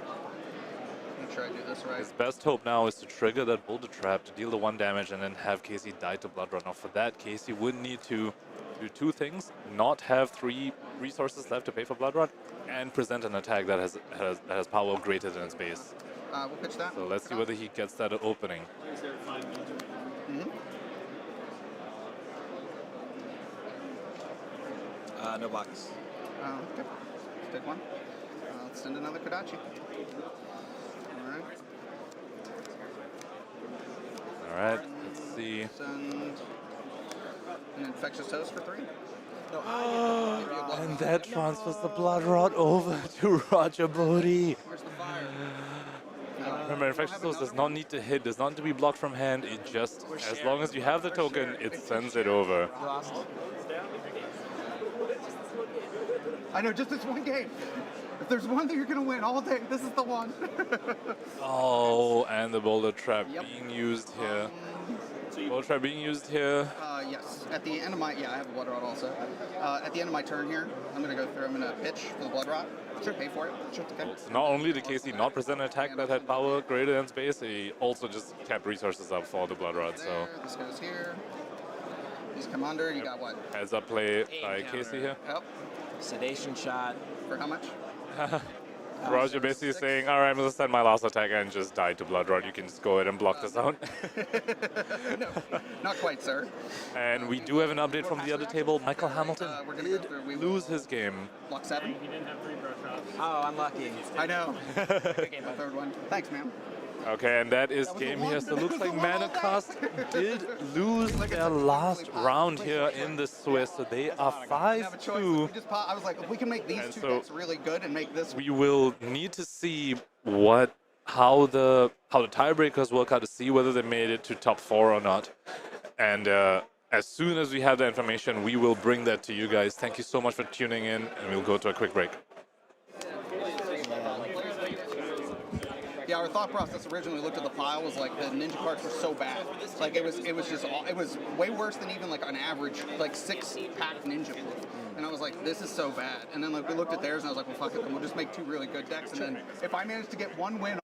I'm gonna try to do this right. His best hope now is to trigger that Boulder Trap to deal the 1 damage and then have Casey die to Blood Rot. Now for that, Casey would need to do 2 things: not have 3 resources left to pay for Blood Rot, and present an attack that has power greater than its base. We'll pitch that. So let's see whether he gets that opening. Mm-hmm. No blocks. Okay. Let's take 1. Let's send another Kodachi. All right. All right. Let's see. Send an infectious host for 3. And that transfers the Blood Rot over to Roger Bodee. Where's the fire? Remember, Infectious Host does not need to hit, does not need to be blocked from hand. It just, as long as you have the token, it sends it over. I know, just this one game. If there's one that you're going to win all day, this is the one. Oh, and the Boulder Trap being used here. Boulder Trap being used here. Yes. At the end of my, I have a Blood Rot also. At the end of my turn here, I'm going to go through, I'm going to pitch for the Blood Rot. Sure. Pay for it. Sure. Okay. So not only did Casey not present an attack that had power greater than space, he also just kept resources up for the Blood Rot. So this goes here. These come under. You got what? Heads up play by Casey here. Yep. Sedation shot. For how much? Roger basically saying, all right, I'm going to send my last attack and just die to Blood Rot. You can just go ahead and block this out. No, not quite, sir. And we do have an update from the other table. Michael Hamilton did lose his game. Block 7. Oh, unlucky. I know. 3rd one. Thanks, man. Okay, and that is game here. So it looks like n-rcast did lose their last round here in the Swiss. So they are 5-2. I was like, if we can make these two decks really good and make this. We will need to see how the tiebreakers work out to see whether they made it to top 4 or not. And as soon as we have that information, we will bring that to you guys. Thank you so much for tuning in, and we'll go to a quick break. Yeah, our thought process originally looked at the pile was like the ninja cards were so bad. Like it was way worse than even like an average like 6-pack ninja pool. And I was like, this is so bad. And then like we looked at theirs and I was like, well fuck it, then we'll just make 2 really good decks. And then if I manage to get 1 win.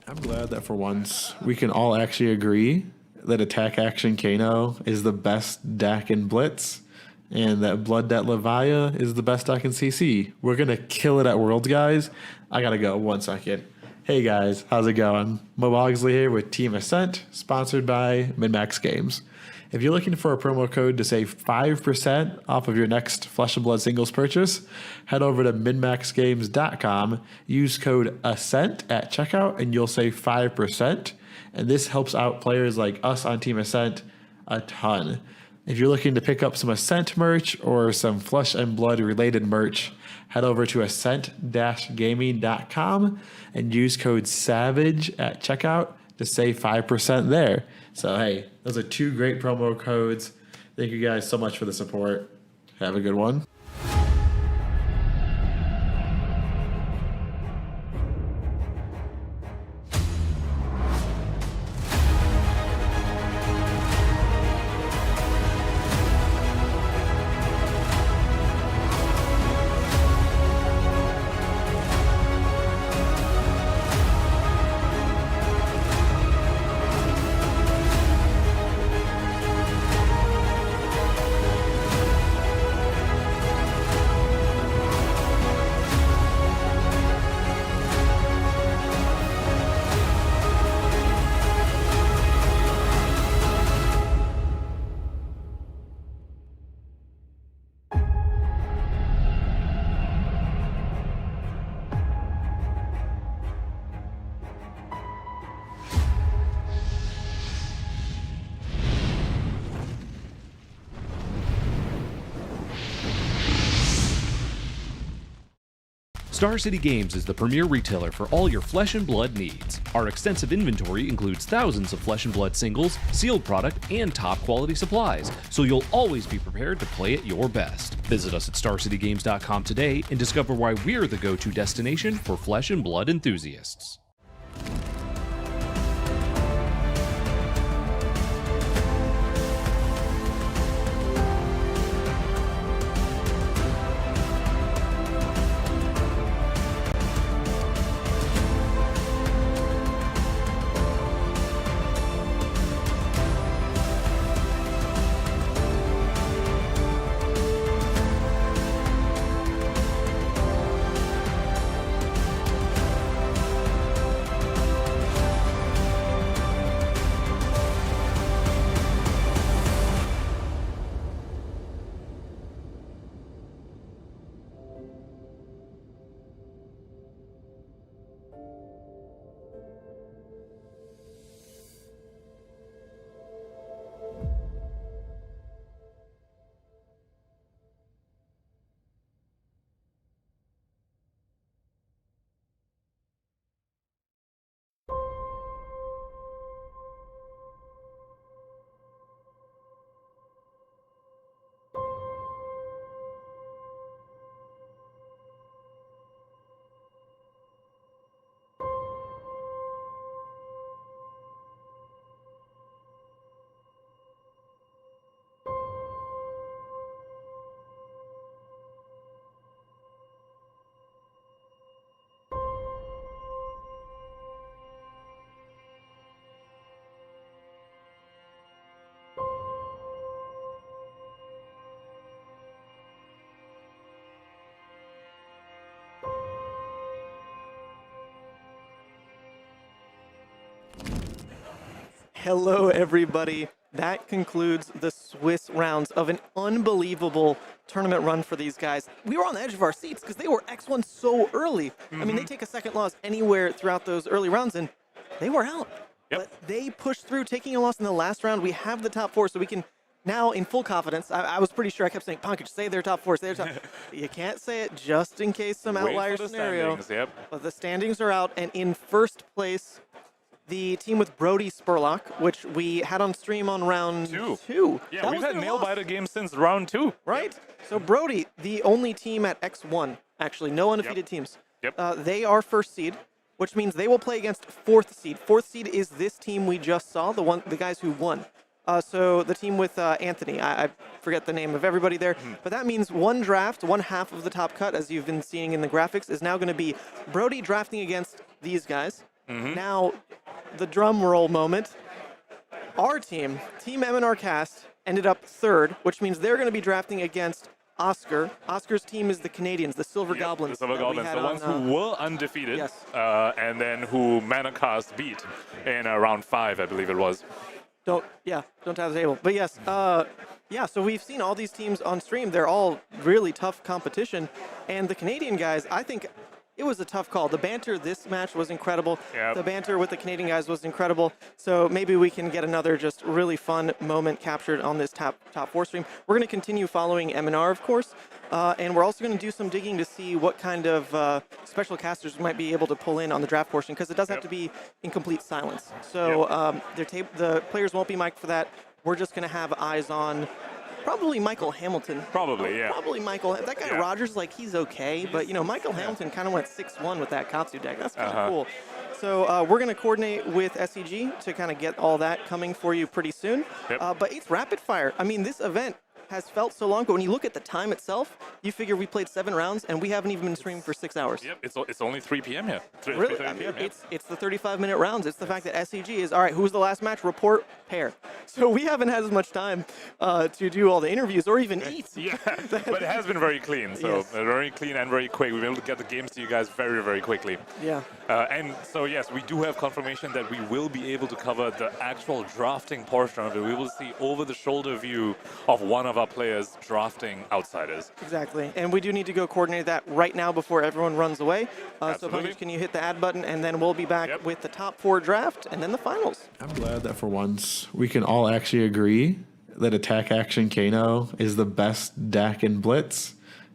I'm glad that for once we can all actually agree that Attack Action Kano is the best deck in Blitz, and that Blood Debt Levia is the best deck in CC. We're gonna kill it at Worlds, guys. I gotta go 1 second. Hey guys, how's it going? Mo Bogsley here with Team Ascent, sponsored by Min-Max Games. If you're looking for a promo code to save 5% off of your next Flesh and Blood singles purchase, head over to minmaxgames.com, use code ASCENT at checkout, and you'll save 5%. And this helps out players like us on Team Ascent a ton. If you're looking to pick up some Ascent merch or some Flesh and Blood related merch, head over to ascent-gaming.com and use code SAVAGE at checkout to save 5% there. So hey, those are 2 great promo codes. Thank you guys so much for the support. Have a good one. Star City Games is the premier retailer for all your Flesh and Blood needs. Our extensive inventory includes thousands of Flesh and Blood singles, sealed product, and top quality supplies, so you'll always be prepared to play at your best. Visit us at StarCityGames.com today and discover why we're the go-to destination for Flesh and Blood enthusiasts. Hello, everybody. That concludes the Swiss rounds of an unbelievable tournament run for these guys. We were on the edge of our seats because they were X1 so early. I mean, they take a second loss anywhere throughout those early rounds, and they were out. But they pushed through, taking a loss in the last round. We have the top 4, so we can now, in full confidence, I was pretty sure I kept saying, Pankaj, say they're top 4, say they're top. You can't say it just in case some outlier scenario. But the standings are out, and in first place, the team with Brodie Spurlock, which we had on stream on round 2. Yeah, That we've was had their nail-biter games since round 2. Right? So Brodie, the only team at X1, actually, no undefeated teams. They are first seed, which means they will play against fourth seed. Fourth seed is this team we just saw, the guys who won. So the team with Anthony, I forget the name of everybody there, but that means one draft, one half of the top cut, as you've been seeing in the graphics, is now going to be Brodie drafting against these guys. Now, the drum roll moment. Our team, Team n-rcast, ended up third, which means they're going to be drafting against Oscar. Oscar's team is the Canadians, the Silver Goblins. The Silver Goblins, the ones who were undefeated, and then who n-rcast beat in round 5, I believe it was. Don't have the table. But yes, so we've seen all these teams on stream. They're all really tough competition. And the Canadian guys, I think it was a tough call. The banter this match was incredible. The banter with the Canadian guys was incredible. So maybe we can get another just really fun moment captured on this top 4 stream. We're going to continue following M&R, of course. And we're also going to do some digging to see what kind of special casters we might be able to pull in on the draft portion, because it does have to be in complete silence. So the players won't be mic'd for that. We're just going to have eyes on probably Michael Hamilton. Probably Michael. That guy Rogers, he's okay, but Michael Hamilton kind of went 6-1 with that Katsu deck. That's kind of cool. So we're going to coordinate with SEG to kind of get all that coming for you pretty soon. But it's rapid fire. I mean, this event has felt so long, but when you look at the time itself, you figure we played 7 rounds and we haven't even been streaming for 6 hours. It's only 3 p.m. here. Really? I mean, it's the 35-minute rounds. It's the fact that SEG is, all right, who's the last match? Report, pair. So we haven't had as much time to do all the interviews or even eat. But it has been very clean. So very clean and very quick. We've been able to get the games to you guys very, very quickly. And so, yes, we do have confirmation that we will be able to cover the actual drafting portion of it. We will see over-the-shoulder view of one of our players drafting outsiders. Exactly. And we do need to go coordinate that right now before everyone runs away. So, Pankaj, can you hit the add button, and then we'll be back with the top 4 draft and then the finals. I'm glad that for once we can all actually agree that Attack Action Kano is the best deck in Blitz,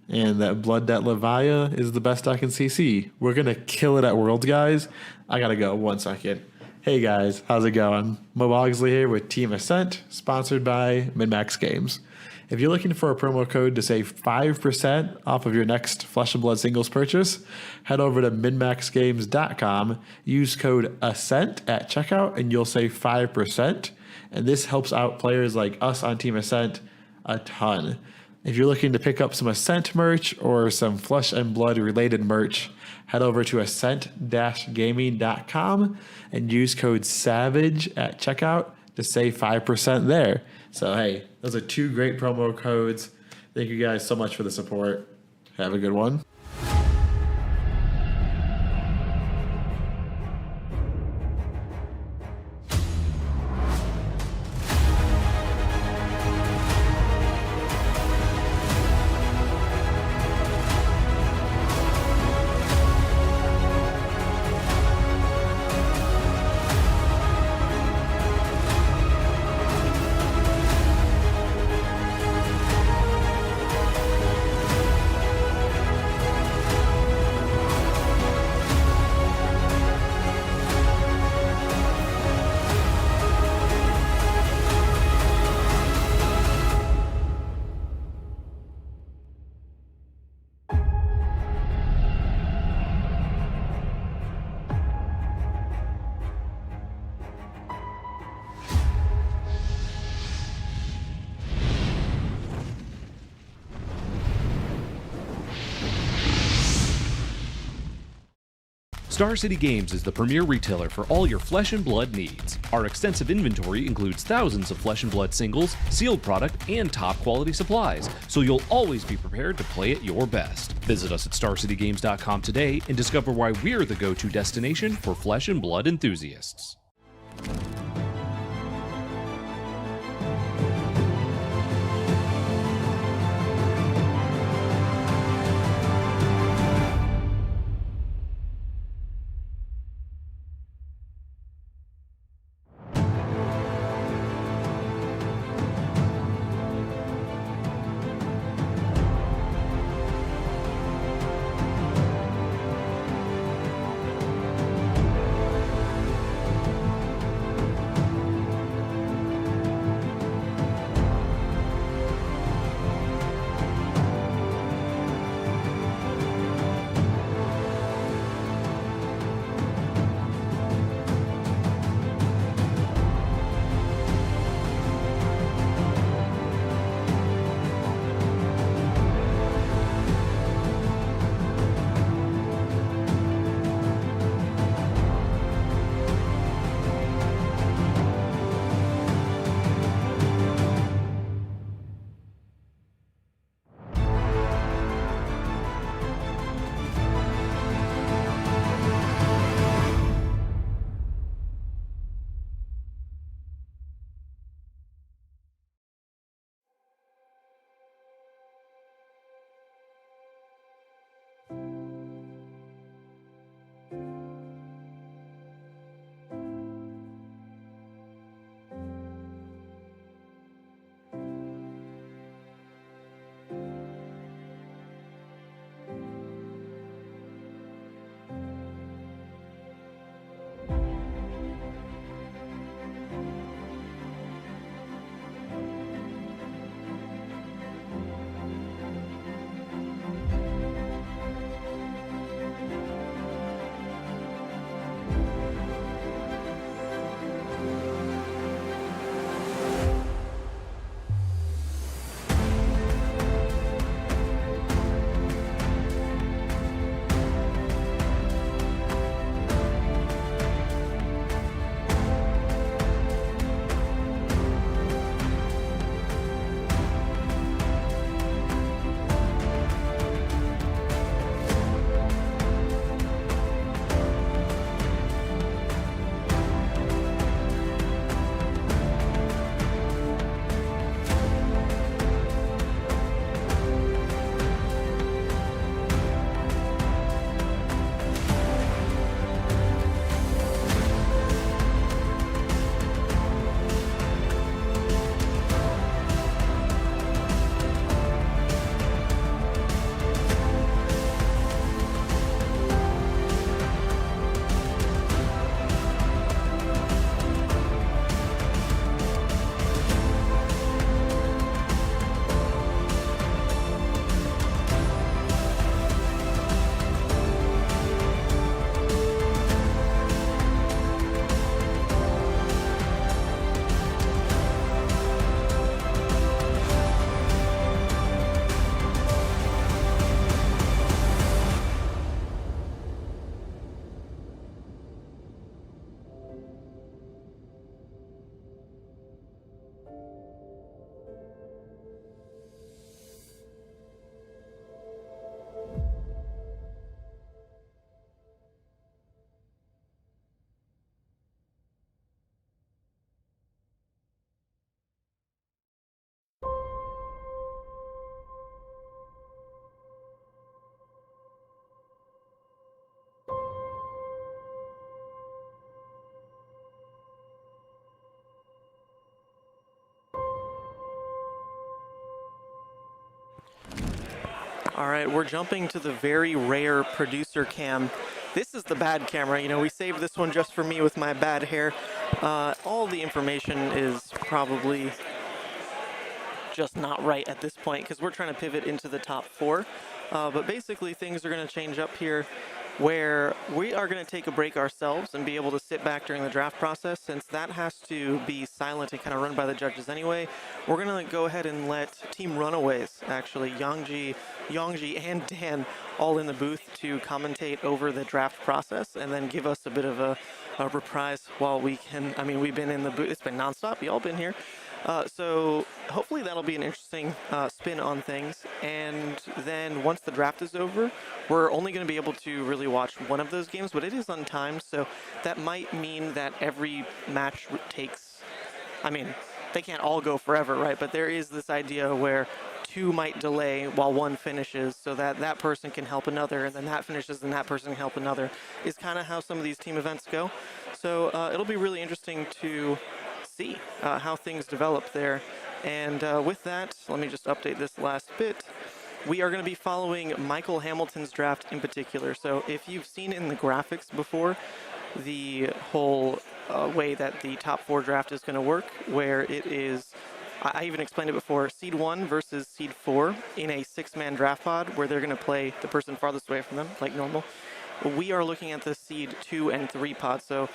and that Blood Debt Levia is the best deck in CC. We're going to kill it at Worlds, guys. I got to go 1 second. Hey guys, how's it going? Mo Bogsley here with Team Ascent, sponsored by MinMax Games. If you're looking for a promo code to save 5% off of your next Flesh and Blood singles purchase, head over to minmaxgames.com, use code ASCENT at checkout, and you'll save 5%. And this helps out players like us on Team Ascent a ton. If you're looking to pick up some Ascent merch or some Flesh and Blood related merch, head over to ascent-gaming.com and use code SAVAGE at checkout to save 5% there. So, hey, those are 2 great promo codes. Thank you guys so much for the support. Have a good one. Star City Games is the premier retailer for all your Flesh and Blood needs. Our extensive inventory includes thousands of Flesh and Blood singles, sealed product, and top quality supplies, so you'll always be prepared to play at your best. Visit us at StarCityGames.com today and discover why we're the go-to destination for Flesh and Blood enthusiasts. All right, we're jumping to the very rare producer cam. This is the bad camera. You know, we saved this one just for me with my bad hair. All the information is probably just not right at this point because we're trying to pivot into the top 4. But basically things are going to change up here where we are going to take a break ourselves and be able to sit back during the draft process. Since that has to be silent and kind of run by the judges anyway, we're going to go ahead and let Team Runaways, actually, Yuanji, and Dan all in the booth to commentate over the draft process and then give us a bit of a reprise while we can. I mean, we've been in the booth. It's been nonstop. You all been here. So hopefully that'll be an interesting spin on things. And then once the draft is over, we're only going to be able to really watch one of those games, but it is untimed, so that might mean that every match takes, I mean, they can't all go forever, right? But there is this idea where 2 might delay while 1 finishes so that that person can help another, and then that finishes and that person can help another, is kind of how some of these team events go. So it'll be really interesting to see how things develop there. And with that, let me just update this last bit. We are going to be following Michael Hamilton's draft in particular. So if you've seen in the graphics before, the whole way that the top 4 draft is going to work, where it is, I even explained it before, Seed 1 versus Seed 4 in a 6-man draft pod where they're going to play the person farthest away from them, like normal. We are looking at the Seed 2 and 3 pod, so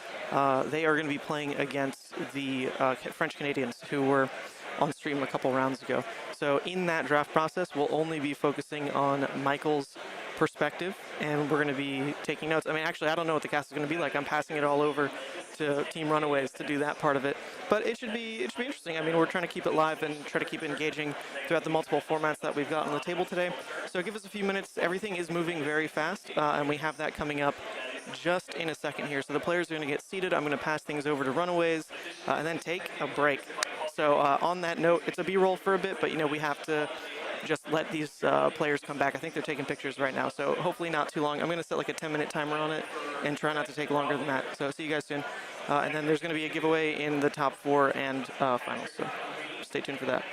they are going to be playing against the French Canadians who were on stream a couple rounds ago. So in that draft process, we'll only be focusing on Michael's perspective, and we're going to be taking notes. I mean, actually, I don't know what the cast is going to be like. I'm passing it all over to Team Runaways to do that part of it. But it should be interesting. I mean, we're trying to keep it live and try to keep it engaging throughout the multiple formats that we've got on the table today. So give us a few minutes. Everything is moving very fast, and we have that coming up just in a second here. So the players are going to get seated. I'm going to pass things over to Runaways and then take a break. So on that note, it's a B-roll for a bit, but, you know, we have to just let these players come back. I think they're taking pictures right now, so hopefully not too long. I'm going to set like a 10-minute timer on it and try not to take longer than that. So see you guys soon. And then there's going to be a giveaway in the top 4 and finals, so stay tuned for that.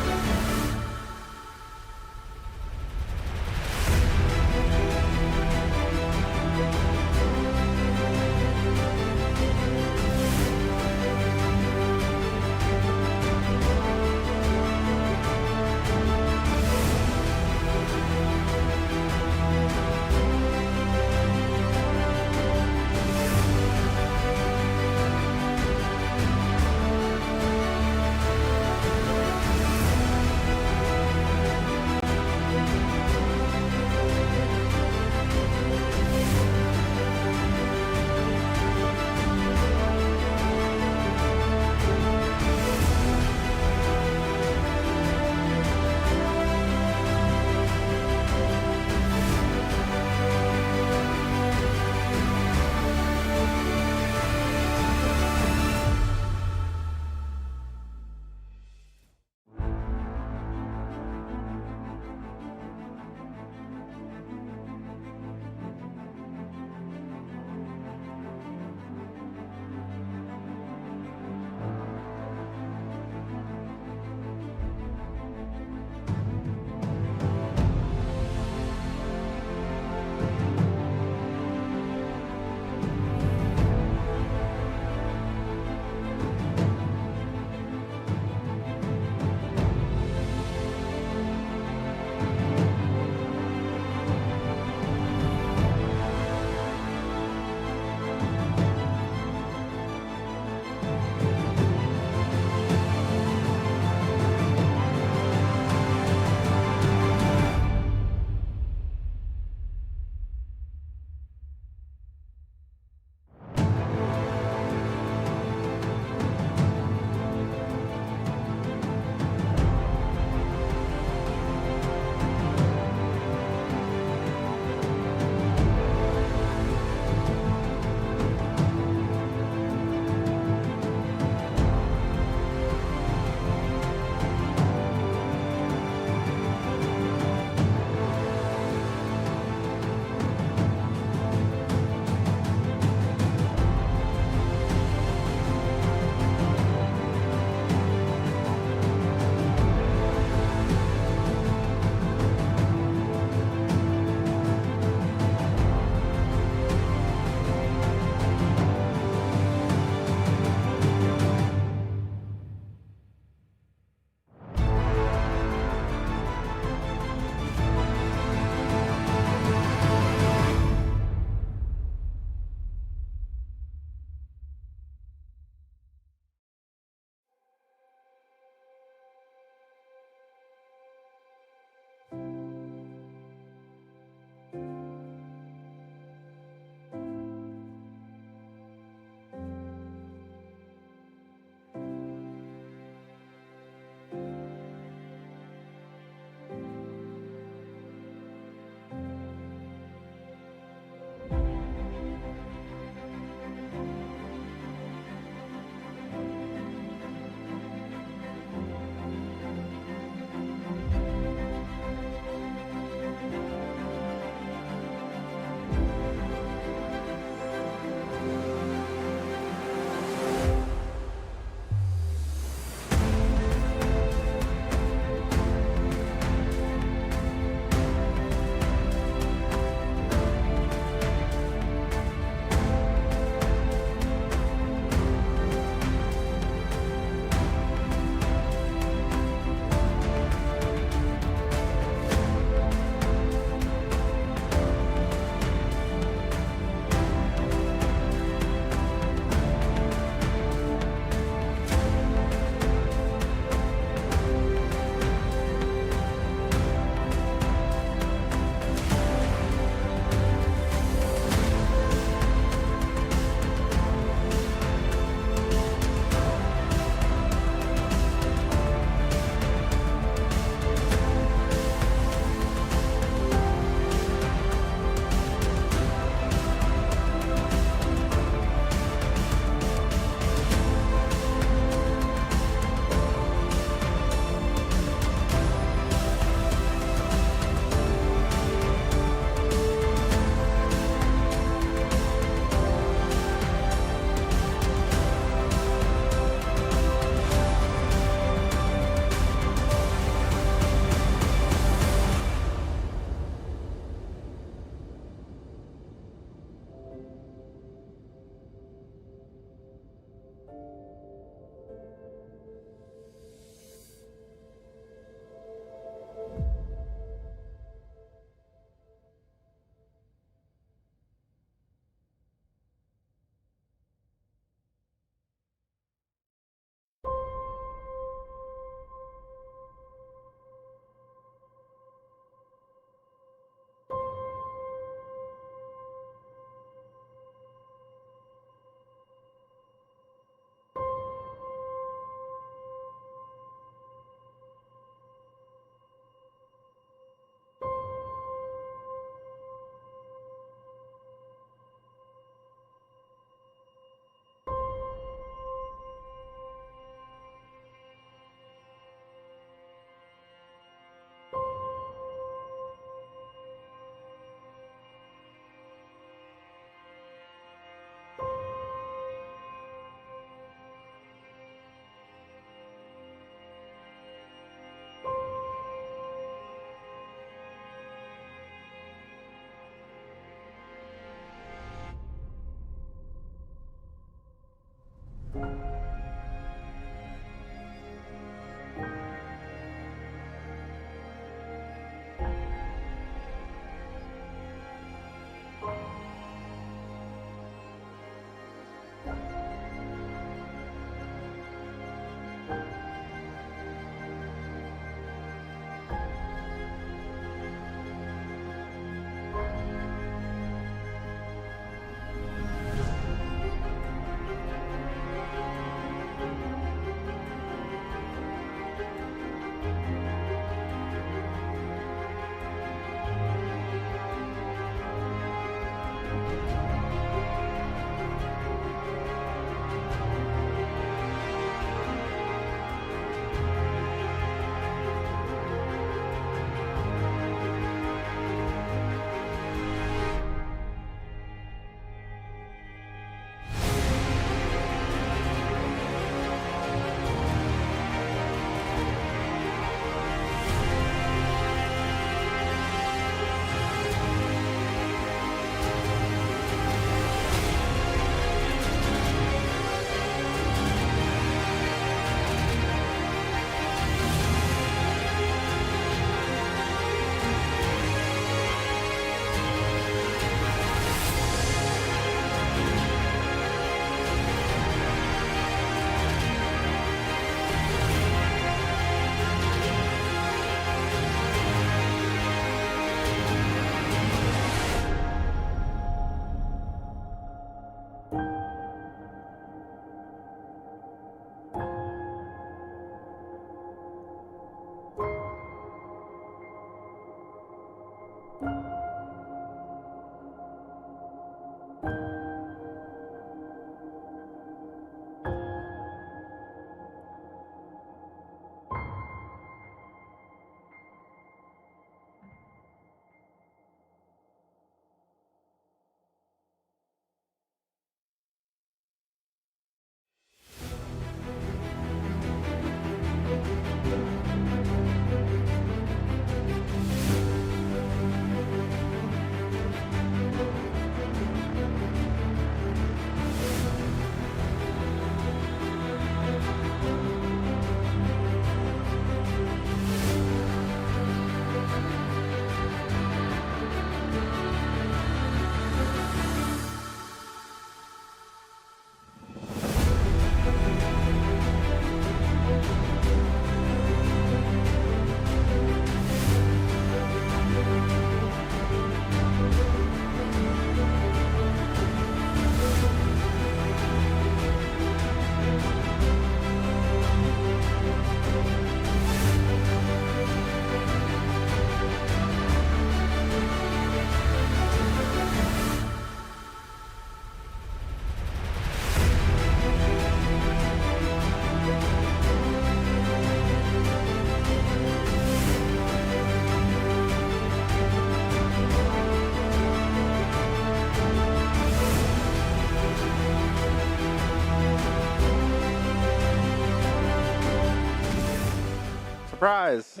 Surprise!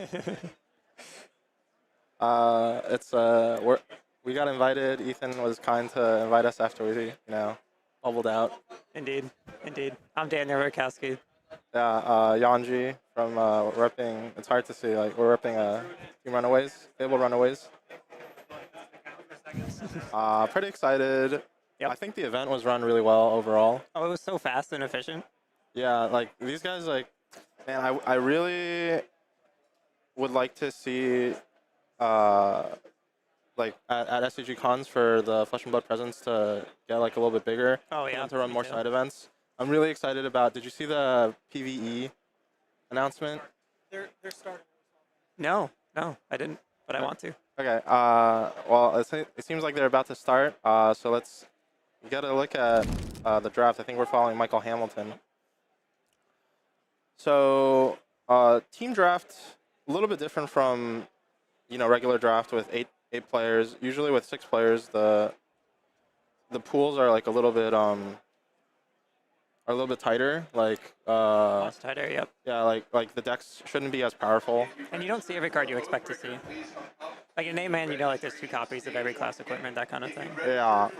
We got invited. Ethan was kind to invite us after we, bubbled out. Indeed. I'm Daniel Rikowski. Yeah, Yuanji from repping. It's hard to see. Like we're repping Team Runaways, Fable Runaways. Pretty excited. Yep. I think the event was run really well overall. Oh, it was so fast and efficient. Yeah, like these guys, like, man, I really would like to see, like at SCG cons for the Flesh and Blood presence to get like a little bit bigger. Oh yeah. And to run more side events. I'm really excited about. Did you see the PVE announcement? They're starting. No, I didn't, but I want to. Okay. Well, it seems like they're about to start. So we got to look at the draft. I think we're following Michael Hamilton. So team draft, a little bit different from, regular draft with eight players. Usually with 6 players, the pools are like a little bit tighter. Like Much tighter. Yep. yeah, like the decks shouldn't be as powerful. And you don't see every card you expect to see. Like in 8-man, like there's 2 copies of every class equipment, that kind of thing. Yeah.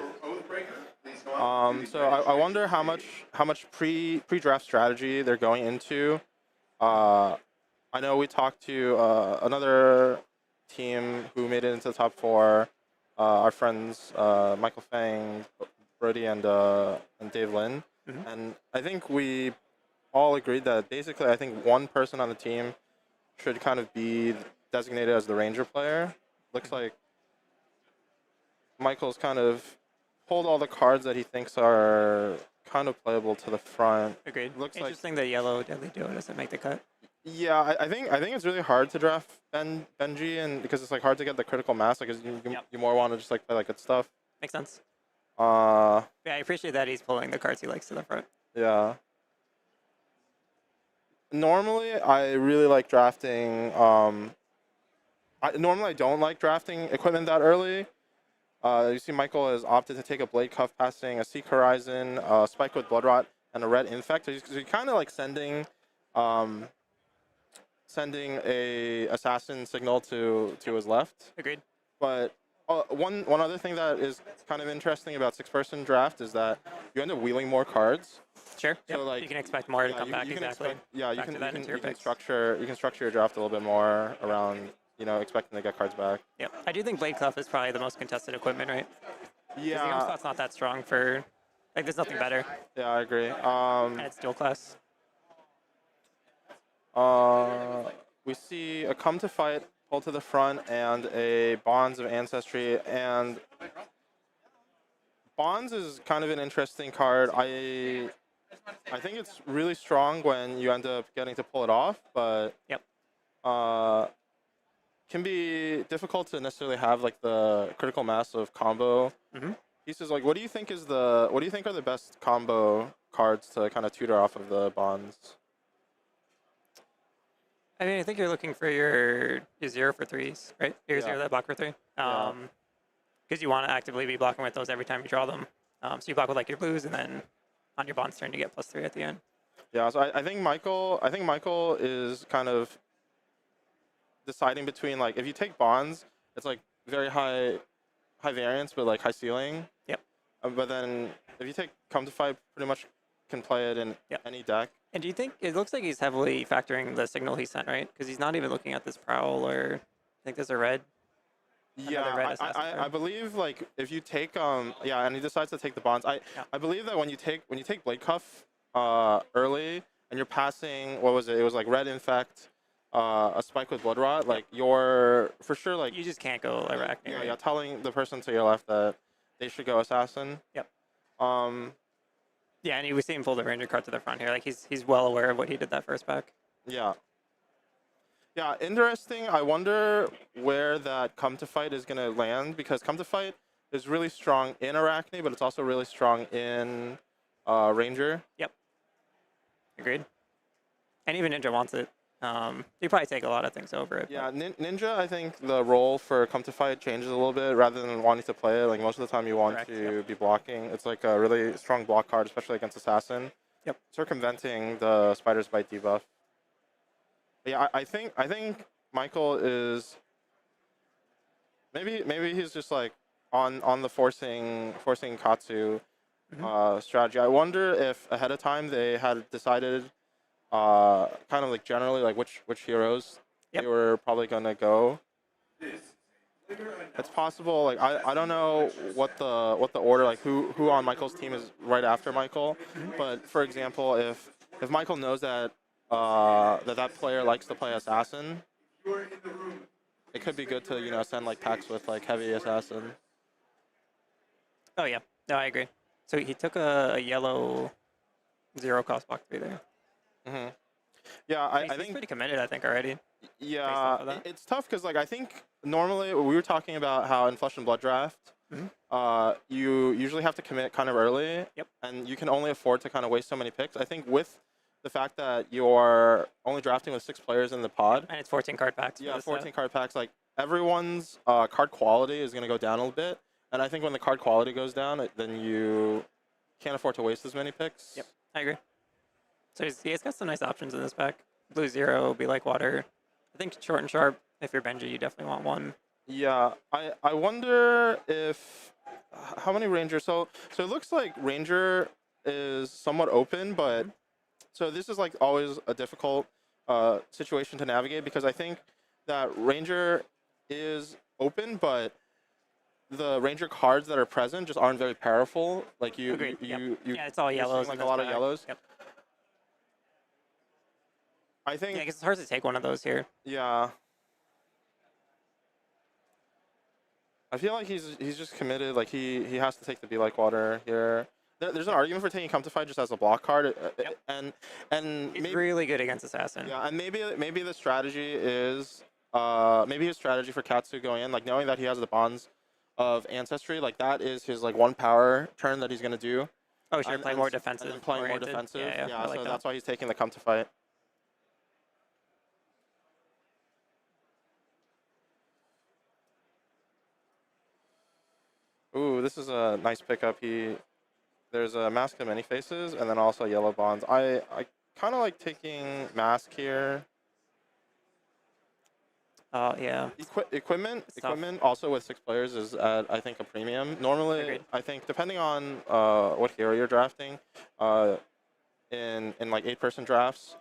So I wonder how much pre-draft strategy they're going into. I know we talked to another team who made it into the top 4. Our friends Michael Fang, Brodie, and Dave Lin. Mm-hmm. And I think we all agreed that basically I think one person on the team should kind of be designated as the ranger player. Looks like Michael's kind of pulled all the cards that he thinks are kind of playable to the front. Agreed. Looks Interesting that yellow Deadly Duo doesn't make the cut. Yeah, I think it's really hard to draft Benji, and because it's like hard to get the critical mass, like you more want to just like play like good stuff. Makes sense. Yeah, I appreciate that he's pulling the cards he likes to the front. Yeah. Normally, I really like drafting. Normally, I don't like drafting equipment that early. You see, Michael has opted to take a Blade Cuff, passing a Seek Horizon, Spike with Blood Rot, and a Red Infect. So he's kind of like sending a assassin signal to his left. Agreed. But one other thing that is kind of interesting about 6-person draft is that you end up wheeling more cards. Sure. So like you can expect more to come back. Exactly. You can structure your draft a little bit more around expecting to get cards back. Yep. I do think Blade Cuff is probably the most contested equipment, right? Yeah. The arm slot's not that strong for. Like, there's nothing better. Yeah, I agree. And it's dual class. We see a Come to Fight, pull to the front, and a Bonds of Ancestry. And Bonds is kind of an interesting card. I think it's really strong when you end up getting to pull it off, but yep. can be difficult to necessarily have like the critical mass of combo pieces. Like, what do you think are the best combo cards to kind of tutor off of the bonds? I mean, I think you're looking for your 0 for 3s, right? Your 0 that block for 3. Because you want to actively be blocking with those every time you draw them. So you block with like your blues, and then on your bond's turn you get +3 at the end. Yeah, so I think Michael is kind of deciding between, like, if you take bonds, it's like very high variance but like high ceiling. Yep. But then if you take Come to Fight, pretty much can play it in any deck. And do you think it looks like he's heavily factoring the signal he sent, right? Because he's not even looking at this prowl, or I think there's a red. Yeah, I believe, like, if you take and he decides to take the bonds. I believe that when you take Blade Cuff early and you're passing, what was it? It was like red infect, a spike with blood rot. Like, you're for sure, like, you just can't go Arachne. Yeah, telling the person to your left that they should go assassin. Yep. Yeah, and we see him pull the Ranger card to the front here. Like, he's well aware of what he did that first pack. Yeah. Yeah, interesting. I wonder where that Come to Fight is going to land, because Come to Fight is really strong in Arachne, but it's also really strong in Ranger. Yep. Agreed. And even Ninja wants it. You probably take a lot of things over it. Yeah, Ninja, I think the role for Come to Fight changes a little bit. Rather than wanting to play it, like, most of the time you want to be blocking. It's like a really strong block card, especially against Assassin. Yep. Circumventing the Spider's Bite debuff. But yeah, I think Michael is maybe he's just like on the forcing Katsu strategy. I wonder if ahead of time they had decided kind of like generally like which heroes they were probably gonna go. It's possible. Like, I don't know what the order, like who on Michael's team is right after Michael, but for example, if Michael knows that that player likes to play assassin, it could be good to send like packs with like heavy assassin. Oh yeah, no, I agree. So he took a yellow 0 cost block 3 there. Yeah, I he's think pretty committed, I think, already. Yeah, it's tough because, like, I think normally we were talking about how in Flesh and Blood draft, you usually have to commit kind of early, and you can only afford to kind of waste so many picks. I think with the fact that you're only drafting with 6 players in the pod, and it's 14 card packs. Yeah, 14 card packs. Like, everyone's card quality is going to go down a little bit, and I think when the card quality goes down, then you can't afford to waste as many picks. Yep, I agree. So he's got some nice options in this pack. Blue 0, Be Like Water. I think short and sharp. If you're Benji, you definitely want one. Yeah, I wonder if how many Ranger. So it looks like Ranger is somewhat open, but so this is like always a difficult situation to navigate, because I think that Ranger is open, but the Ranger cards that are present just aren't very powerful. Like you yeah, it's all yellows. Like a lot of yellows. Yep. I think. Yeah, I guess it's hard to take one of those here. Yeah. I feel like he's just committed. Like he has to take the Be Like Water here. There's an argument for taking Come to Fight just as a block card, and he's maybe, really good against Assassin. Yeah, and maybe the strategy is maybe his strategy for Katsu going in, like knowing that he has the bonds of Ancestry, like that is his like 1 power turn that he's gonna do. Oh sure, play more defensive. And playing more defensive. Yeah, like so that. That's why he's taking the Come to Fight. Ooh, this is a nice pickup. There's a Mask of Many Faces, and then also Yellow Bonds. I kind of like taking Mask here. Yeah. Equipment also with 6 players is at, I think, a premium. Normally, Agreed. I think depending on what hero you're drafting, in like 8-person drafts,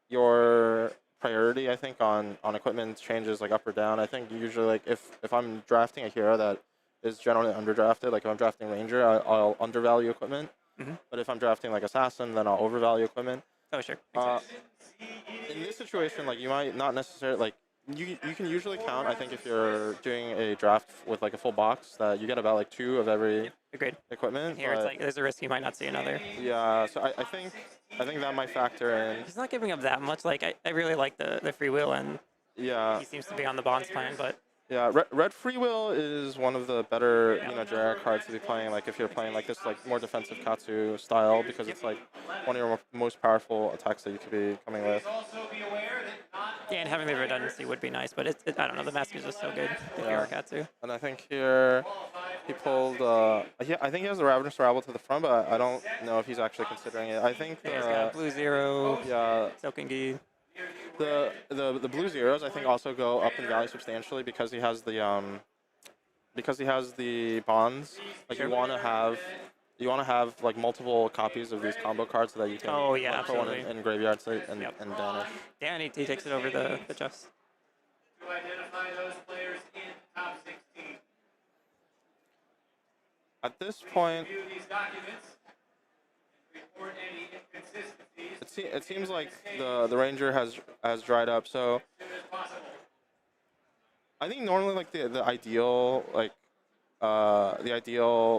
your priority, I think, on equipment changes like up or down. I think usually, like if I'm drafting a hero that is generally underdrafted, like if I'm drafting Ranger, I'll undervalue equipment. But if I'm drafting like Assassin, then I'll overvalue equipment. Oh sure. In this situation, like you might not necessarily like you can usually count. I think if you're doing a draft with like a full box, that you get about like 2 of every equipment. Here it's like there's a risk you might not see another. Yeah, so I think that might factor in. He's not giving up that much. Like I really like the free will, and Yeah. he seems to be on the bonds plan, but Yeah, red free will is one of the better, generic cards to be playing. Like if you're playing like this, like more defensive Katsu style, because it's like one of your most powerful attacks that you could be coming with. yeah, and having the redundancy would be nice, but I don't know, the mask is just so good if you're a Katsu. And I think here he pulled. I think he has the Ravenous Rabble to the front, but I don't know if he's actually considering it. I think He's got blue 0. Yeah. Sokengi. The blue zeros I think also go up in value substantially because he has the bonds. Like you want to have like multiple copies of these combo cards so that you can put one in graveyard and banish. Yeah, and he takes it over the chest. To identify those players in top 16. At this point, Review these documents. Report any inconsistencies. it seems like the Ranger has dried up. So I think normally like the ideal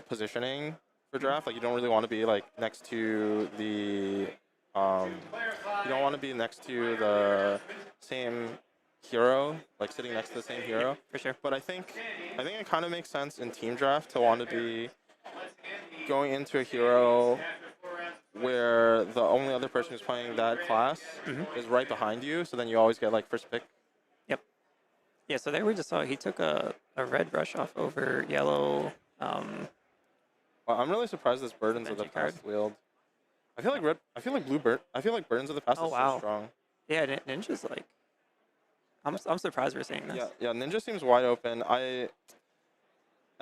positioning for draft, like you don't really want to be like next to the you don't want to be next to the same hero, like sitting next to the same hero. For sure. But I think it kind of makes sense in team draft to want to be going into a hero where the only other person who's playing that class is right behind you, so then you always get like first pick. Yep. Yeah, so there we just saw he took a red brush off over yellow. Well, I'm really surprised this Burdens of the Past wield. I feel like Burdens of the Past is so strong. Yeah, Ninja's like I'm surprised we're seeing this. Yeah, Ninja seems wide open.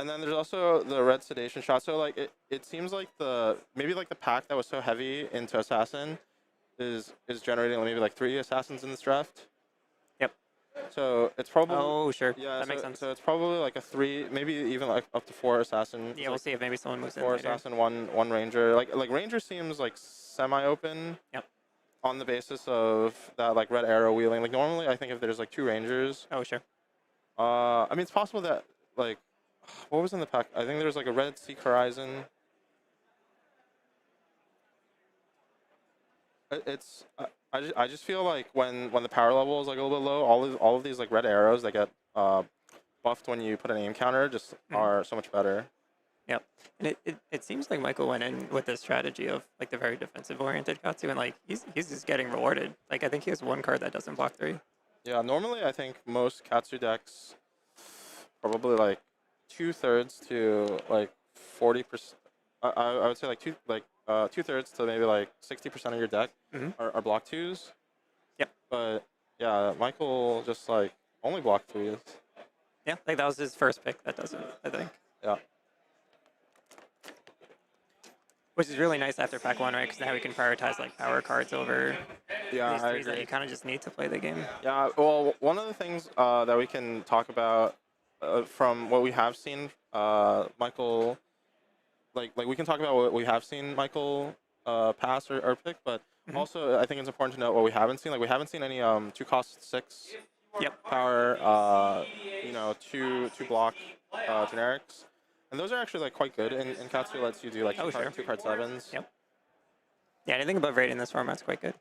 And then there's also the red sedation shot. So like it seems like maybe the pack that was so heavy into assassin is generating maybe like 3 assassins in this draft. Yep. So it's probably Yeah, that makes sense. So it's probably like a 3, maybe even like up to 4 assassin. Yeah, we'll see if maybe someone moves in 4 later. assassin, one ranger. Like ranger seems like semi-open. Yep. On the basis of that like red arrow wheeling. Like normally I think if there's like 2 rangers. Oh sure. I mean it's possible that like what was in the pack? I think there's like a red Seek Horizon. I just feel like when the power level is like a little bit low, all of these like red arrows that get buffed when you put an aim counter just are so much better. Yep. And it seems like Michael went in with this strategy of like the very defensive oriented Katsu, and like he's just getting rewarded. Like I think he has 1 card that doesn't block 3. Yeah, normally I think most Katsu decks probably like 2/3 to like 40%. I would say like 2/3 to maybe like 60% of your deck are block 2s. Yep. But yeah, Michael just like only block 3s. Yeah, like that was his first pick. That doesn't, I think. Yeah. Which is really nice after pack 1, right? Because now we can prioritize like power cards over these 3s that you kind of just need to play the game. Yeah. Well, one of the things that we can talk about from what we have seen, Michael, like we can talk about what we have seen Michael pass or pick, but also I think it's important to note what we haven't seen. Like we haven't seen any 2 cost 6 power, 2 block generics. And those are actually like quite good, and Katsu lets you do like 2 card 7s. Yep. Yeah, anything above 8 in this format's quite good.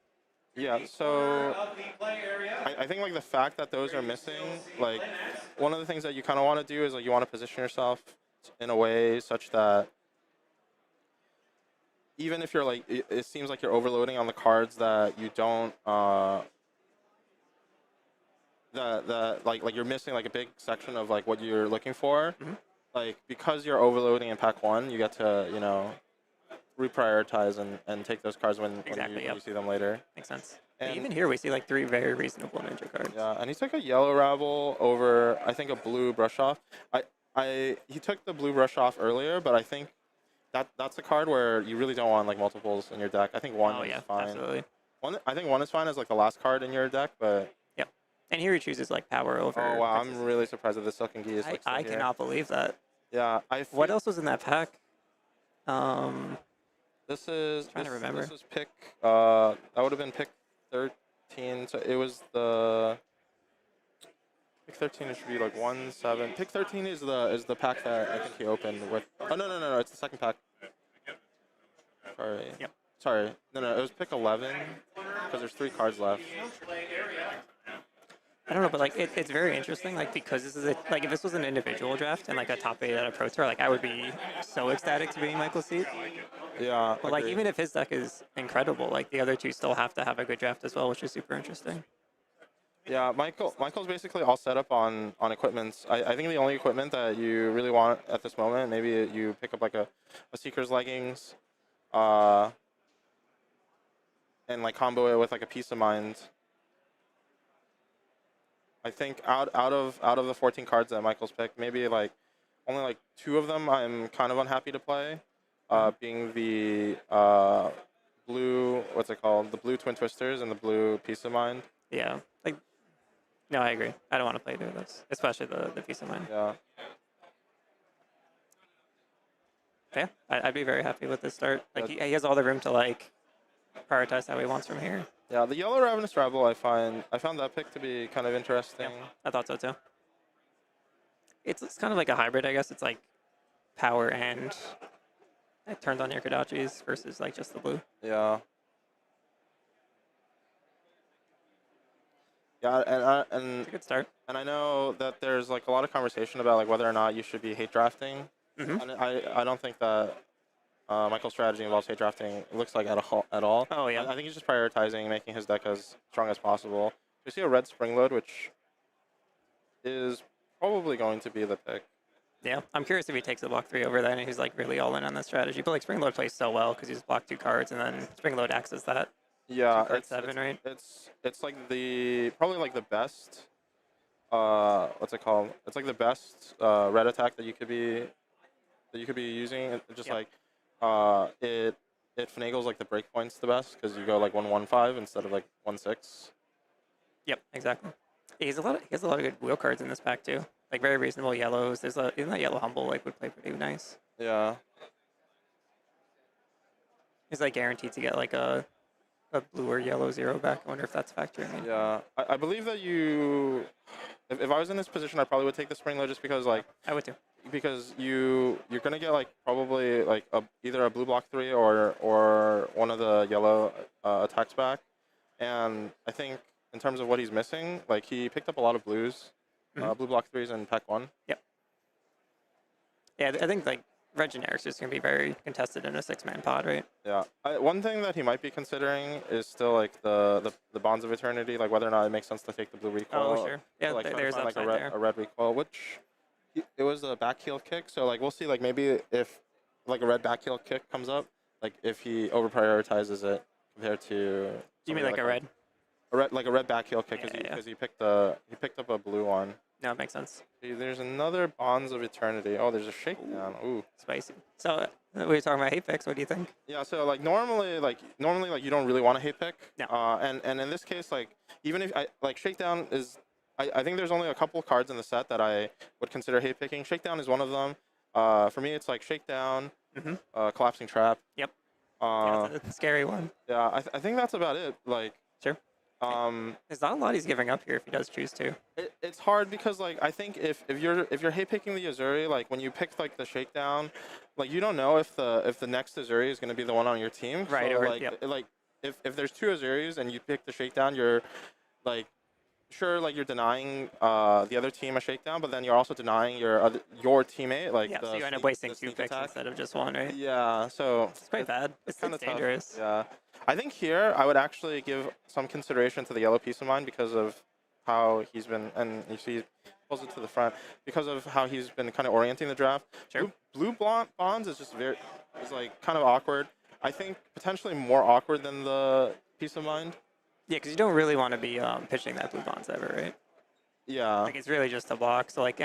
Yeah, so I think like the fact that those are missing, like one of the things that you kind of want to do is like you want to position yourself in a way such that even if you're like, it seems like you're overloading on the cards that you don't, like you're missing like a big section of like what you're looking for. Like because you're overloading in pack 1, you get to, reprioritize and take those cards when you see them later. Makes sense. And even here we see like 3 very reasonable Ninja cards. Yeah, and he took a yellow Rabble over, I think, a blue brush off. He took the blue brush off earlier, but I think that's a card where you really don't want like multiples in your deck. I think 1 is fine. Absolutely. I think 1 is fine as like the last card in your deck, but yep. And here he chooses like power over. Oh wow, I'm really surprised that the Sokengi is like I cannot believe that. Yeah, what else was in that pack? This is trying to remember. This was pick. That would have been pick 13. So it was the pick 13. It should be like 1/7. Pick 13 is the pack that I think he opened with. Oh no! It's the second pack. Sorry. Yep. Sorry. No. It was pick 11 because there's 3 cards left. I don't know, but like it's very interesting. Like because this is like if this was an individual draft and like a top 8 at a pro tour, like I would be so ecstatic to be in Michael's seat. Yeah. But like even if his deck is incredible, like the other two still have to have a good draft as well, which is super interesting. Yeah, Michael's basically all set up on equipments. I think the only equipment that you really want at this moment, maybe you pick up like a Seeker's leggings, and like combo it with like a Peace of Mind. I think out of the 14 cards that Michael's picked, maybe like only like 2 of them I'm kind of unhappy to play, being the blue, what's it called, the blue Twin Twisters and the blue Peace of Mind. Yeah, like no, I agree. I don't want to play either of those, especially the Peace of Mind. Yeah. Yeah, I'd be very happy with this start. Like he has all the room to like prioritize how he wants from here. Yeah, the yellow Ravenous Rebel, I found that pick to be kind of interesting. Yeah, I thought so too. It's kind of like a hybrid, I guess. It's like power and it turns on your Kodachis versus like just the blue. Yeah. Yeah, and it's a good start. And I know that there's like a lot of conversation about like whether or not you should be hate drafting. And I don't think that Michael's strategy involves hate drafting. It looks like at all. Oh yeah. I think he's just prioritizing making his deck as strong as possible. We see a red Springload, which is probably going to be the pick. Yeah, I'm curious if he takes a block 3 over that and he's like really all in on this strategy. But like Springload plays so well because he's blocked 2 cards and then Springload acts as that. Yeah, it's 7, right? It's like probably like the best. What's it called? It's like the best red attack that you could be using. It just like it finagles like the breakpoints the best because you go like 1-1-5 instead of like 1-6. Yep, exactly. He has a lot of good wheel cards in this pack too. Like very reasonable yellows. Even that yellow Humble like would play pretty nice. Yeah. He's like guaranteed to get like a blue or yellow 0 back. I wonder if that's factoring in. Yeah, I believe that you. If I was in this position, I probably would take the Springload just because like. I would too. Because you're gonna get like probably like either a blue block 3 or one of the yellow attacks back, and I think in terms of what he's missing, like he picked up a lot of blues, blue block 3s in pack 1. Yep. Yeah, I think like red generics is gonna be very contested in a 6-man pod, right? Yeah. One thing that he might be considering is still like the Bonds of Eternity, like whether or not it makes sense to take the blue recoil. Oh sure. Yeah, like, there's like upside there. a red recoil, which. It was a back heel kick, so like we'll see. Like maybe if like a red back heel kick comes up, like if he over prioritizes it compared to. You mean like a red? A red back heel kick because he picked up a blue one. No, it makes sense. There's another Bonds of Eternity. Oh, there's a shakedown. Ooh, spicy. So we were talking about hate picks. What do you think? Yeah, so like normally you don't really want a hate pick. No. And in this case, like even if shakedown is. I think there's only a couple of cards in the set that I would consider hate picking. Shakedown is one of them. For me, it's like Shakedown, Collapsing Trap. Yep. Yeah, that's a scary one. Yeah, I think that's about it. Like. Sure. There's not a lot he's giving up here if he does choose to. It's hard because like I think if you're hate picking the Uzuri, like when you pick like the Shakedown, like you don't know if the next Uzuri is going to be the one on your team. Right. So, Or like if there's 2 Uzuris and you pick the Shakedown, you're like. Sure, like you're denying the other team a shakedown, but then you're also denying your teammate. Like so you end up wasting 2 picks instead of just 1, right? Yeah, so it's quite bad. It's kind of dangerous. Yeah, I think here I would actually give some consideration to the yellow Peace of Mind because of how he's been, and you see, he pulls it to the front because of how he's been kind of orienting the draft. Sure. Blue Bonds is just is like kind of awkward. I think potentially more awkward than the Peace of Mind. Yeah, because you don't really want to be pitching that blue Bonds ever, right? Yeah. Like it's really just a block, so like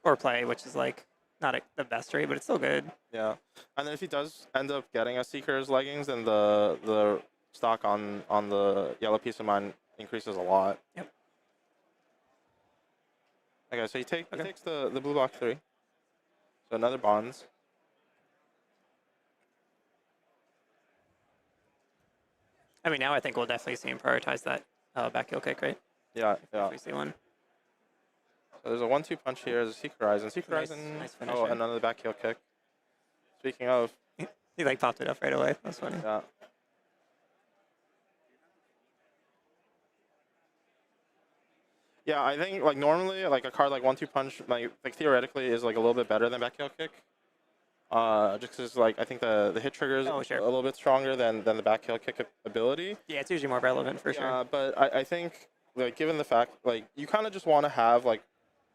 or play, which is like not the best rate, but it's still good. Yeah, and then if he does end up getting a Seeker's leggings, then the stock on the yellow Peace of Mind increases a lot. Yep. Okay, so he takes the blue block 3. So another Bonds. I mean, now I think we'll definitely see him prioritize that back heel kick, right? Yeah, yeah. If we see one. So there's a 1-2 punch here. There's a Secret Horizon. Secret Horizon. Nice finish. Oh, another back heel kick. Speaking of. He like popped it up right away. That's funny. Yeah. Yeah, I think like normally like a card like 1-2 punch like theoretically is like a little bit better than back heel kick. Just because like I think the hit trigger is a little bit stronger than the back heel kick ability. Yeah, it's usually more relevant for sure. But I think like given the fact like you kind of just want to have like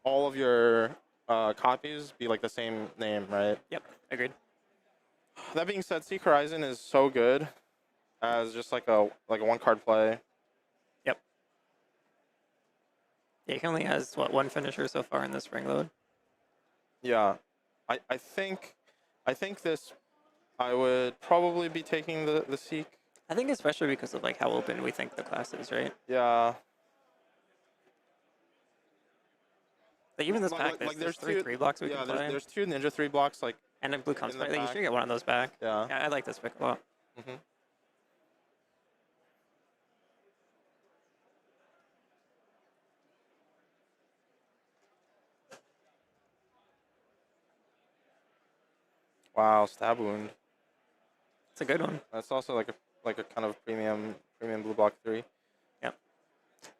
all of your copies be like the same name, right? Yep, agreed. That being said, Seek Horizon is so good as just like a one card play. Yep. Yeah, he only has what, one finisher so far in this ring load. Yeah, I think this I would probably be taking the Seek. I think especially because of like how open we think the class is, right? Yeah. Like even this pack, there's three blocks we can play. There's 2 Ninja 3 blocks like. And a blue comes back. Like, you should get one of those back. Yeah. I like this pick a lot. Mm-hmm. Wow, stab wound. It's a good one. That's also like a kind of premium blue block 3. Yep.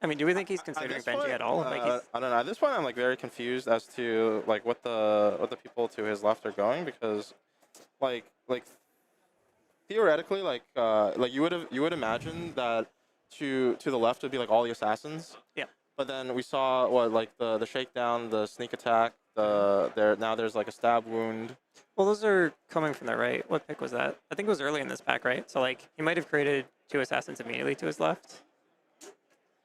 I mean, do we think he's considering Benji at all? Like he's... I don't know. At this point, I'm like very confused as to like what the people to his left are going, because like theoretically like you would imagine that to the left would be like all the assassins. Yeah. But then we saw what like the shakedown, the sneak attack, now there's like a stab wound. Well, those are coming from the right. What pick was that? I think it was early in this pack, right? So like he might have created 2 assassins immediately to his left.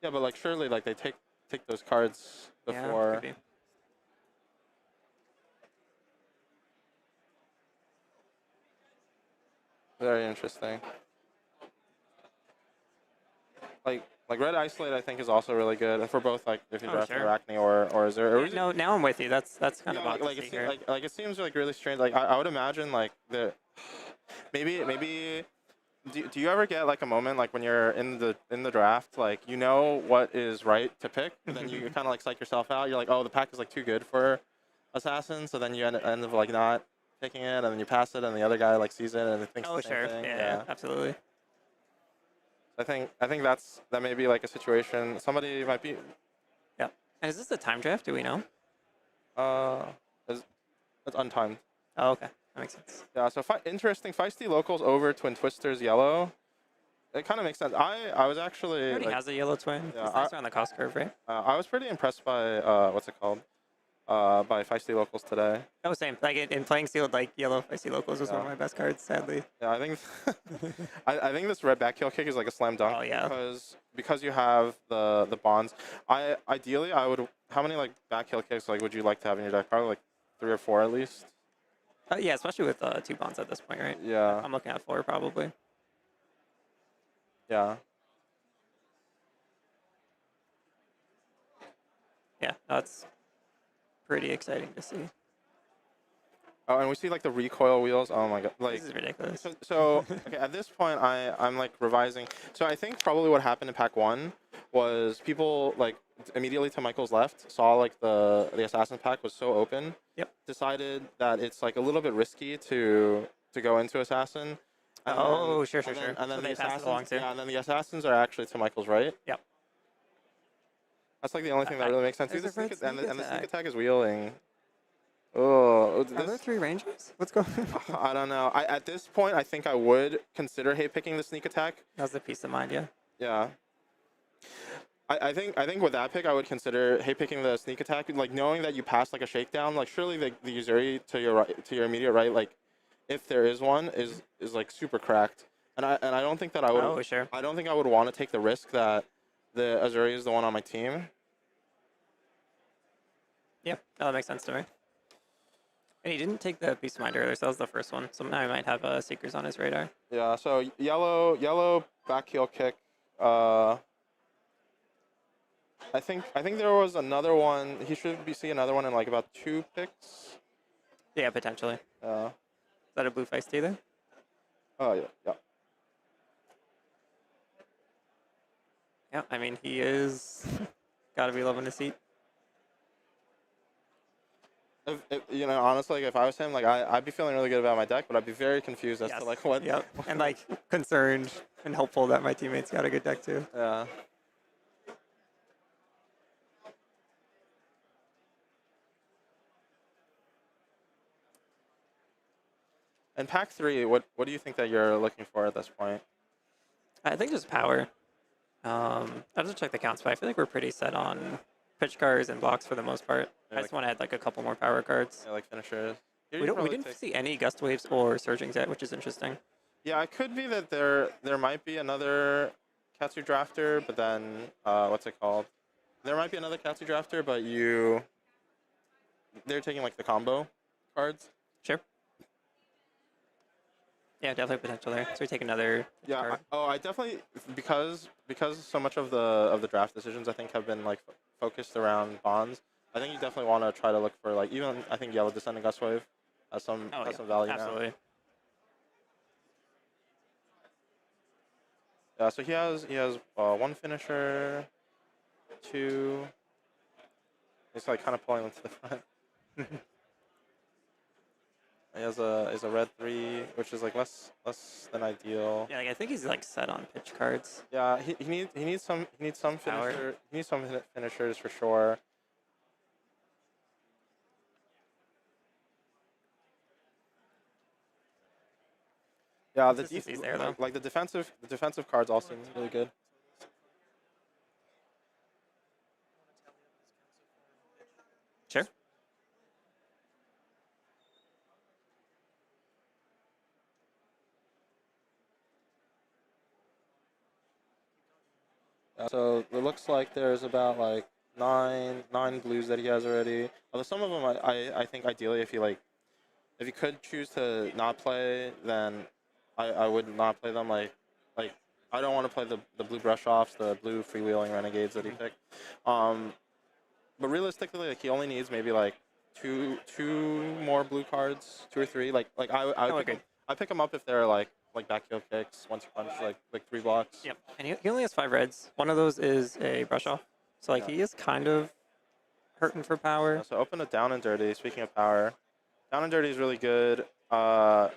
Yeah, but like surely like they take those cards before. Yeah, could be. Very interesting. Like Red Isolate, I think is also really good for both. Like if you draft Arachne or is there? Yeah, no, now I'm with you. That's kind of odd like to see here. Like it seems like really strange. Like I would imagine like maybe. Do you ever get like a moment like when you're in the draft, like you know what is right to pick, and then you kind of like psych yourself out. You're like, oh, the pack is like too good for assassin, so then you end up like not picking it, and then you pass it, and the other guy like sees it and thinks the same thing. Yeah, absolutely. I think that may be like a situation somebody might be. Yeah. And is this the time draft? Do we know? It's untimed. Oh, okay. That makes sense. Yeah, so interesting. Feisty Locals over Twin Twisters yellow. It kind of makes sense. I was actually. He already has a yellow twin. Yeah, he's nice on the cost curve, right? I was pretty impressed by what's it called? By Feisty Locals today. Oh, same. Like in playing sealed, like yellow Feisty Locals was one of my best cards, sadly. Yeah, I think I think this red back heel kick is like a slam dunk. Oh yeah. Because you have the bonds. Ideally I would. How many like back heel kicks like would you like to have in your deck? Probably like 3 or 4 at least. Yeah, especially with 2 bonds at this point, right? Yeah. I'm looking at 4 probably. Yeah. Yeah, that's pretty exciting to see. Oh, and we see like the recoil wheels. Oh my god, like this is ridiculous. So okay, at this point I'm like revising. So I think probably what happened in pack 1 was people like immediately to Michael's left saw like the assassin pack was so open. Yep. Decided that it's like a little bit risky to go into assassin. And oh, then, sure. And then so the they pass it along assassins, too. yeah, and then the assassins are actually to Michael's right. Yep. That's like the only thing that really makes sense. There's a red And the sneak sneak attack is wheeling. Oh, Are there 3 ranges? What's going on? I don't know. At this point, I think I would consider picking the sneak attack. That was a peace of mind, yeah. Yeah. I think with that pick, I would consider picking the sneak attack, like knowing that you passed like a shakedown. Like surely the Uzuri to your right, to your immediate right, like if there is one, is like super cracked. And I don't think that I would. Oh, sure. I don't think I would want to take the risk that the Uzuri is the one on my team. Yeah, no, that makes sense to me. And he didn't take the Peace of Mind earlier, so that was the first one. So now he might have Seekers on his radar. Yeah, so yellow back heel kick. I think there was another one. He should be seeing another one in like about 2 picks. Yeah, potentially. Is that a blue feisty there? Oh yeah. Yeah, I mean he is gotta be loving the seat. If, you know, honestly, like, if I was him, like I'd be feeling really good about my deck, but I'd be very confused as to like what. Yep. And like concerned and hopeful that my teammates got a good deck too. Yeah. In pack 3, what do you think that you're looking for at this point? I think just power. I'll just check the counts, but I feel like we're pretty set on pitch cards and blocks for the most part. Yeah, I just want to add like a couple more power cards. Yeah, like finishers. We didn't see any gust waves or surgings yet, which is interesting. Yeah, it could be that there might be another Katsu drafter, but then what's it called? There might be another Katsu drafter, but they're taking like the combo cards. Sure. Yeah, definitely potential there. So we take another. Yeah. I definitely because so much of the draft decisions I think have been like focused around bonds. I think you definitely want to try to look for like even I think yellow descending gust wave has some value absolutely. now. Yeah, so he has one finisher, 2. He's like kind of pulling them to the front. He has a red 3, which is like less than ideal. Yeah, like, I think he's like set on pitch cards. Yeah, he needs some finisher. He needs some finishers for sure. Yeah, the there, though. like the defensive cards all seem really good. Sure. So it looks like there's about like nine blues that he has already. Although some of them I think ideally if you could choose to not play, then I would not play them. Like I don't want to play the blue brush offs, the blue freewheeling renegades that he picked. But realistically, like he only needs maybe like two more blue cards, 2 or 3. I pick them up if they're like back heel kicks, 1-2 punch, like 3 blocks. Yep. And he only has 5 reds. One of those is a brush off. So like he is kind of hurting for power. Yeah, so open a down and dirty. Speaking of power, down and dirty is really good. I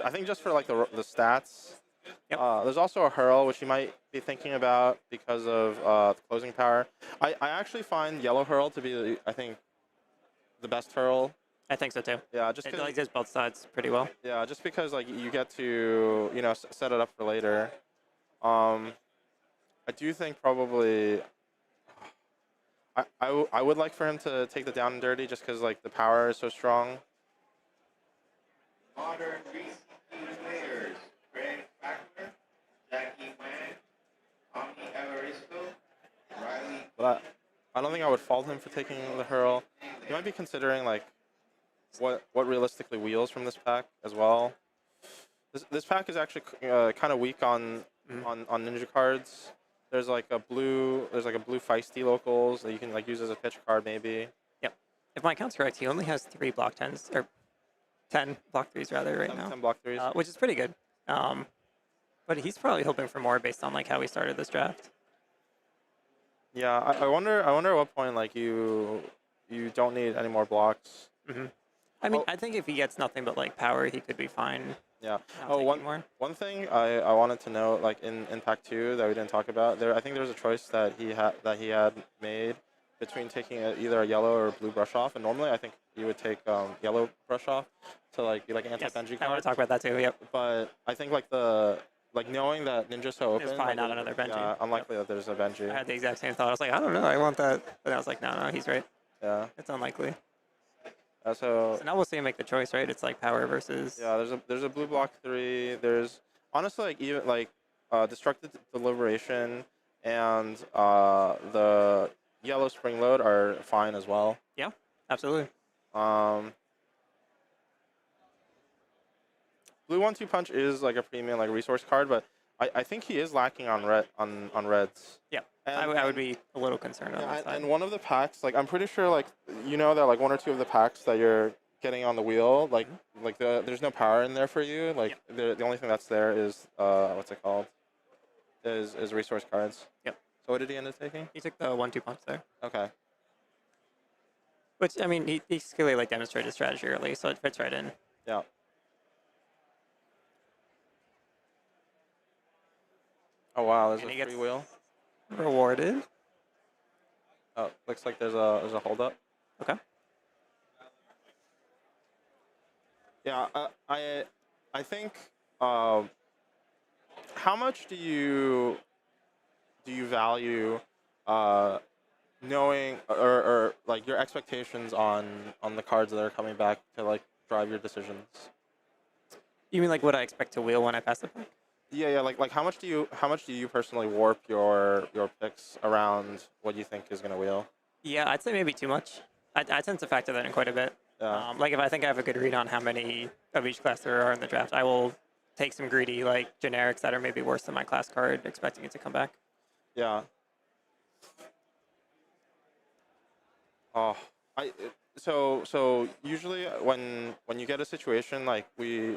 think just for like the stats. Yep. There's also a hurl, which you might be thinking about because of the closing power. I actually find yellow hurl to be, I think, the best hurl. I think so too. Yeah, just it like does both sides pretty well. Yeah, just because like you get to set it up for later. I do think probably I would like for him to take the down and dirty just because like the power is so strong. Modern VCT players: Greg Fackler, Jackie Wang, Tommy Evaristo, Riley. But I don't think I would fault him for taking the hurl. You might be considering like what realistically wheels from this pack as well. This pack is actually kind of weak on ninja cards. There's like a blue feisty locals that you can like use as a pitch card maybe. Yep. If my count's correct, he only has 3 block 10s or 10 block 3s rather right now. 10 block 3s, which is pretty good. But he's probably hoping for more based on like how we started this draft. Yeah, I wonder at what point like you don't need any more blocks. Mm-hmm. I mean, I think if he gets nothing but like power, he could be fine. Yeah. One thing I wanted to note, like in pack 2 that we didn't talk about, I think there was a choice that he had made between taking either a yellow or a blue brush off, and normally I think you would take yellow brush off to like be like an anti-Benji card. I want to talk about that too. Yep. But I think like knowing that Ninja's so open, there's probably not another Benji. Yeah, unlikely that there's a Benji. I had the exact same thought. I was like, I don't know, I want that, but I was like, no, he's right. Yeah. It's unlikely. So now we'll see him make the choice, right? It's like power versus. Yeah, there's a blue block 3. There's honestly like even like destructive deliberation and the yellow spring load are fine as well. Yeah, absolutely. Blue 1-2 punch is like a premium like resource card, but I think he is lacking on reds. Yeah, I would be a little concerned on that side. And one of the packs, like I'm pretty sure, like that like 1 or 2 of the packs that you're getting on the wheel, like there's no power in there for you. Like the only thing that's there is what's it called? Is resource cards. Yep. So what did he end up taking? He took the 1-2 punch there. Okay. Which I mean, he clearly like demonstrated strategy early, so it fits right in. Yeah. Oh wow, there's a free wheel. Rewarded. Oh, looks like there's a hold up. Okay. Yeah, I think. How much do you value knowing or like your expectations on the cards that are coming back to like drive your decisions? You mean like what I expect to wheel when I pass the pick? Yeah. Like how much do you personally warp your picks around what you think is gonna wheel? Yeah, I'd say maybe too much. I tend to factor that in quite a bit. Yeah. Like if I think I have a good read on how many of each class there are in the draft, I will take some greedy like generics that are maybe worse than my class card, expecting it to come back. Yeah. Oh, so usually when you get a situation like we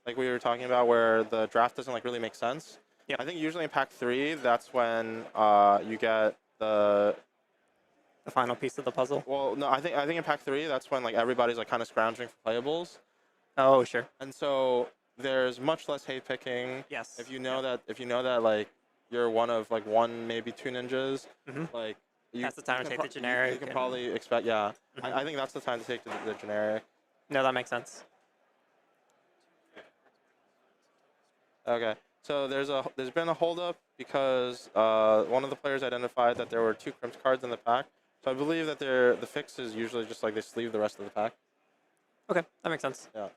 were talking about where the draft doesn't like really make sense. Yeah. I think usually in pack 3 that's when you get the final piece of the puzzle. Well, no, I think in pack 3 that's when like everybody's like kind of scrounging for playables. Oh, sure. And so there's much less hate picking. Yes. If you know that like you're one of like one maybe two ninjas, like that's the time to take the generic. You can probably expect, yeah. I think that's the time to take the generic. No, that makes sense. Okay, so there's been a holdup because one of the players identified that there were 2 crimped cards in the pack. So I believe that the fix is usually just like they sleeve the rest of the pack. Okay, that makes sense. Yeah.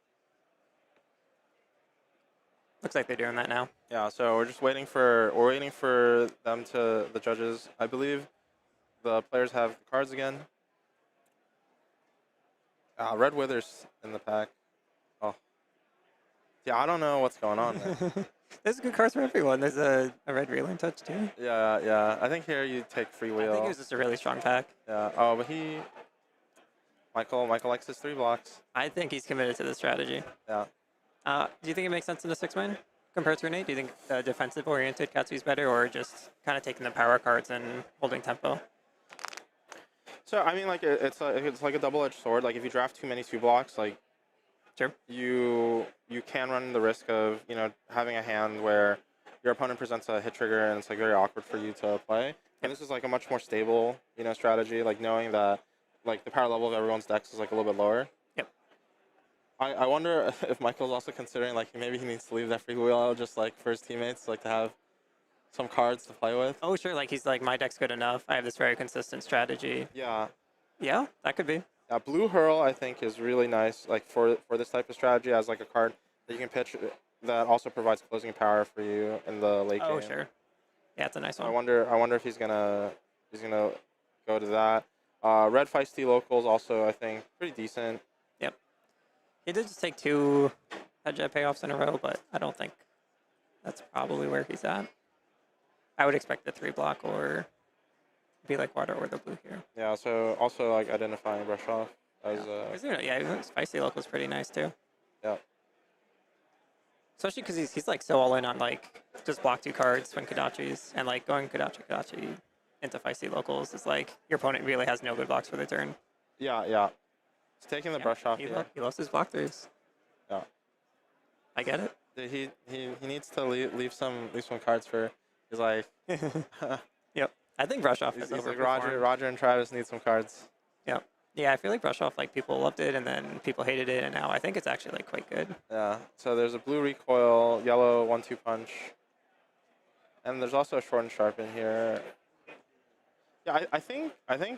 Looks like they're doing that now. Yeah, so we're waiting for them to the judges. I believe the players have the cards again. Red Withers in the pack. Oh. Yeah, I don't know what's going on there. There's good cards for everyone. There's a red reeling touch too. Yeah. I think here you take free wheel. I think it was just a really strong pack. Yeah. Oh, but Michael likes his 3 blocks. I think he's committed to the strategy. Yeah. Do you think it makes sense in a 6-man compared to an 8? Do you think the defensive-oriented Katsu is better, or just kind of taking the power cards and holding tempo? So I mean, like it's like a double-edged sword. Like if you draft too many 2 blocks, like sure, you can run the risk of having a hand where your opponent presents a hit trigger and it's like very awkward for you to play. And this is like a much more stable strategy. Like knowing that like the power level of everyone's decks is like a little bit lower. I wonder if Michael's also considering like maybe he needs to leave that free wheel just like for his teammates, like to have some cards to play with. Oh sure, like he's like, my deck's good enough. I have this very consistent strategy. Yeah. Yeah, that could be. Yeah, Blue Hurl I think is really nice, like for this type of strategy as like a card that you can pitch that also provides closing power for you in the late game. Oh sure. Yeah, it's a nice one. I wonder if he's gonna go to that. Red Feisty Locals also I think pretty decent. Yep. He did just take 2 head-jet payoffs in a row, but I don't think that's probably where he's at. I would expect the 3 block or be like water or the blue here. Yeah, so also like identifying brush off as yeah, Spicy Local is pretty nice too. Yeah. Especially because he's like so all in on like just block 2 cards when Kodachi's, and like going Kodachi into Feisty Locals is like your opponent really has no good blocks for the turn. Yeah. He's taking the brush off here. He loves his block 3s. Yeah. I get it. He needs to leave some cards for. He's like. Yep. I think brush off is he's like overperformed. Roger and Travis need some cards. Yep. Yeah, I feel like brush off like people loved it and then people hated it, and now I think it's actually like quite good. Yeah. So there's a blue recoil, yellow 1/2 punch, and there's also a short and sharp in here. Yeah, I think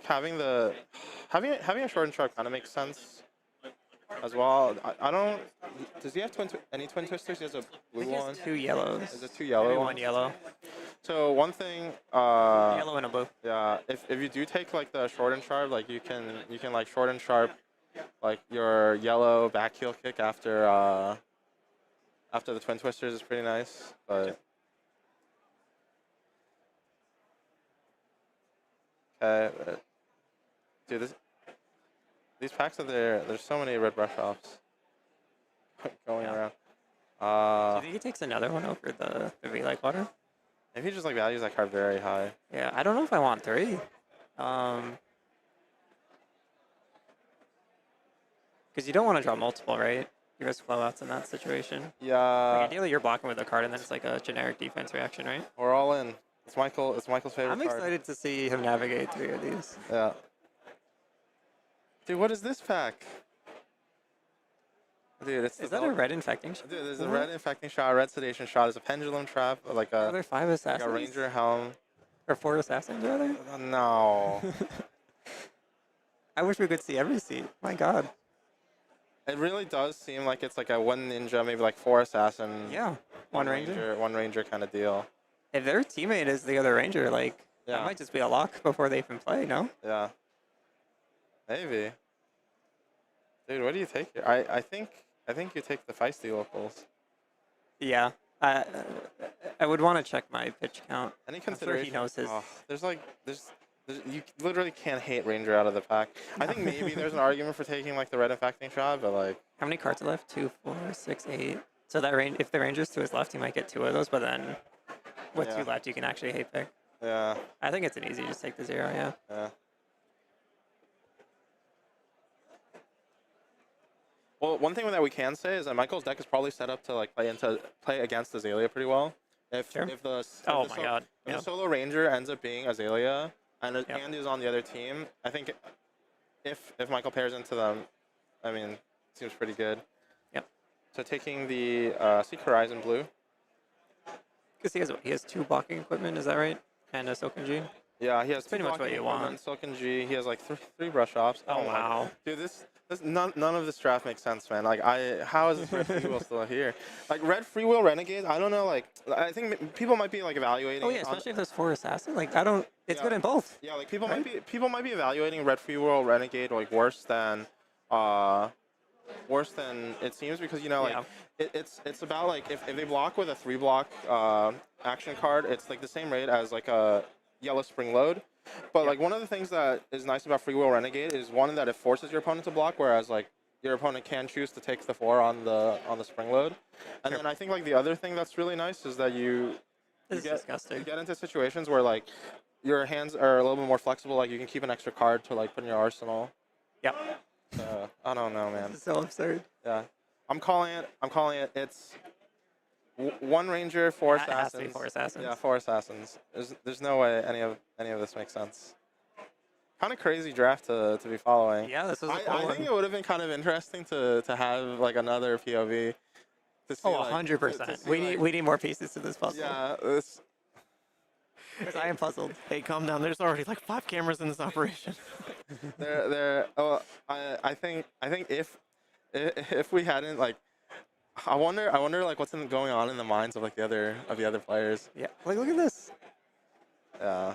having a short and sharp kind of makes sense as well. I don't. Does he have any twin twisters? He has a blue one. 2 yellows. Is it 2 yellow? Maybe 1 yellow. So one thing. Yellow and a blue. Yeah. If you do take like the short and sharp, like you can like short and sharp, like your yellow back heel kick after the twin twisters is pretty nice, but. Okay, dude, these packs are there. There's so many red brush offs going around. Do you think he takes another one over the V-like water? If he just like values that card very high. Yeah, I don't know if I want 3. Because you don't want to draw multiple, right? You risk blowouts in that situation. Yeah. Like ideally, you're blocking with a card, and then it's like a generic defense reaction, right? We're all in. It's Michael's favorite card. I'm excited to see him navigate 3 of these. Yeah. Dude, what is this pack? Dude, it's Is that a red infecting shot? Dude, there's a red infecting shot, a red sedation shot, there's a pendulum trap, like Are there 5 assassins? like a ranger helm. Or 4 assassins, rather? No. I wish we could see every seat. My god. It really does seem like it's like a 1 ninja, maybe like 4 assassin. Yeah, 1 ranger. 1 ranger kind of deal. If their teammate is the other ranger, like, that might just be a lock before they even play, no? Yeah. Maybe. Dude, what do you take here? I think you take the feisty locals. Yeah. I would want to check my pitch count. Any I'm sure consideration? he knows his. Oh, there's you literally can't hate Ranger out of the pack. I think maybe there's an argument for taking like the red infecting shot, but like. How many cards are left? 2, 4, 6, 8. So that range, if the ranger's to his left, he might get 2 of those. But then, with 2 left, you can actually hate pick. Yeah. I think it's an easy just take the 0. Yeah. Yeah. Well, one thing that we can say is that Michael's deck is probably set up to like play against Azalea pretty well. If the solo ranger ends up being Azalea and is on the other team, I think if Michael pairs into them, I mean, it seems pretty good. Yep. So taking the Seek Horizon blue. Because he has 2 blocking equipment, is that right? And a Silken G. Yeah, he has pretty much what you want. Silken G. He has like 3 brush offs. Oh wow. Dude, none of this draft makes sense, man. Like, how is this red free will still here? Like, red free will renegade. I don't know. Like, I think people might be like evaluating. Oh yeah, especially if there's 4 assassins. Like, I don't. It's good in both. Yeah, like people might be evaluating red free will renegade like worse than it seems, because like it's about like if they block with a 3 block action card, it's like the same rate as like a yellow spring load. But like one of the things that is nice about Free Will Renegade is one that it forces your opponent to block, whereas like your opponent can choose to take the 4 on the spring load. And then I think like the other thing that's really nice is that you get into situations where like your hands are a little bit more flexible. Like you can keep an extra card to like put in your arsenal. Yep. I don't know, man. This is so absurd. Yeah, I'm calling it. It's 1 ranger, 4 assassins. Has to be 4 assassins. Yeah, 4 assassins. There's no way any of this makes sense. Kind of crazy draft to be following. Yeah, this is a cool I think it would have been kind of interesting to have like another POV. To see, 100%. We need more pieces to this puzzle. Yeah, Because I am puzzled. Hey, calm down. There's already like 5 cameras in this operation. I think if we hadn't like. I wonder like what's going on in the minds of like the other players. Yeah, like look at this. Yeah.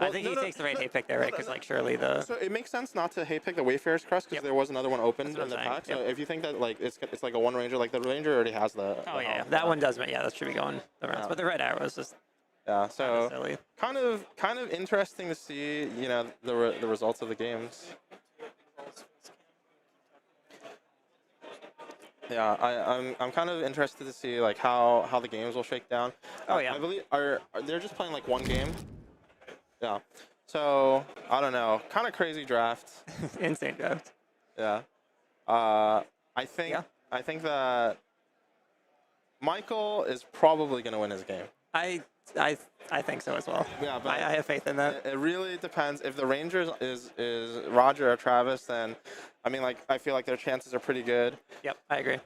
I think he takes the right hate pick there, right? Because like surely the. So it makes sense not to hate pick the Wayfarer's Crest because there was another one open in the pack. So if you think that like it's like a 1 ranger, like the ranger already has the. Oh yeah, that one does. Yeah, that should be going the rounds. But the red arrow is just. Yeah. So kind of interesting to see the results of the games. Yeah, I'm kind of interested to see like how the games will shake down. Oh yeah. I believe they're just playing like 1 game. Yeah. So I don't know. Kind of crazy draft. Insane draft. Yeah. I think that Michael is probably gonna win his game. I think so as well. Yeah, but I have faith in that. It really depends. If the Rangers is Roger or Travis, then I mean, like I feel like their chances are pretty good. Yep, I agree.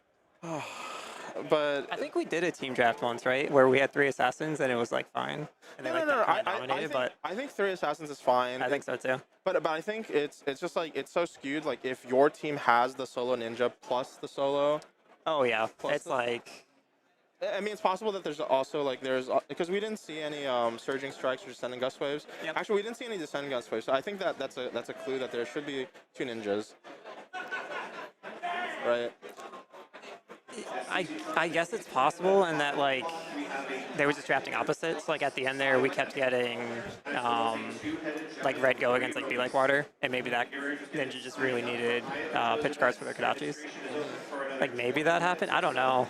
But I think we did a team draft once, right? Where we had 3 assassins and it was like fine. And they I think 3 assassins is fine. I think so too. But I think it's just like it's so skewed. Like if your team has the solo ninja plus the solo. Oh yeah, it's like. I mean, it's possible that there's also like because we didn't see any surging strikes or descending gust waves. Yep. Actually, we didn't see any descending gust waves. So I think that's a clue that there should be 2 ninjas. Right. I guess it's possible, and that like they were just drafting opposites. Like at the end there, we kept getting like red go against like Be Like Water, and maybe that ninja just really needed pitch cards for their Kadachis. Like maybe that happened. I don't know.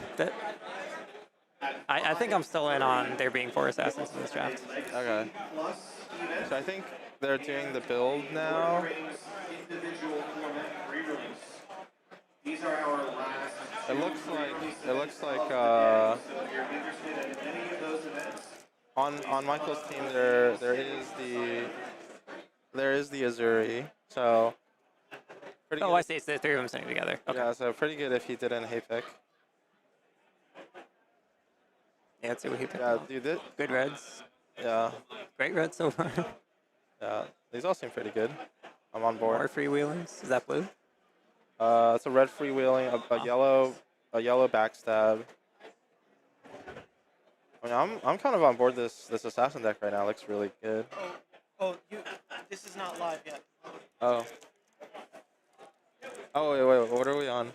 I think I'm still in on there being 4 assassins in this draft. Okay. So I think they're doing the build now. These are our last. It looks like on Michael's team there is the Uzuri. So Pretty Oh, good. I see. It's the three of them sitting together. Okay. Yeah, so pretty good if he didn't Haik. Yeah, let's see what he picked. Yeah, dude, Good reds. Yeah. Great reds so far. Yeah, these all seem pretty good. I'm on board. More freewheelings. Is that blue? It's a red freewheeling, a yellow backstab. I mean, I'm kind of on board this assassin deck right now. It looks really good. Oh, this is not live yet. Oh. Oh wait, what are we on?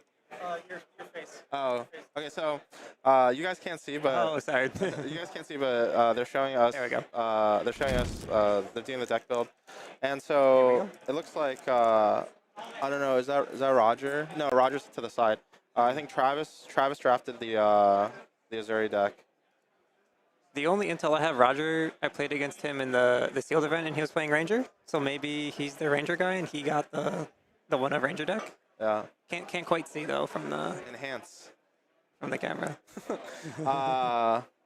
Your face. Oh, okay. So, you guys can't see, but Oh, sorry. you guys can't see, but they're showing us. There we go. They're showing us. They're doing the deck build, and so it looks like I don't know. Is that Roger? No, Roger's to the side. I think Travis drafted the Uzuri deck. The only intel I have, Roger, I played against him in the sealed event, and he was playing Ranger. So maybe he's the Ranger guy, and he got the one of Ranger deck. Yeah. Can't quite see though from the enhance from the camera.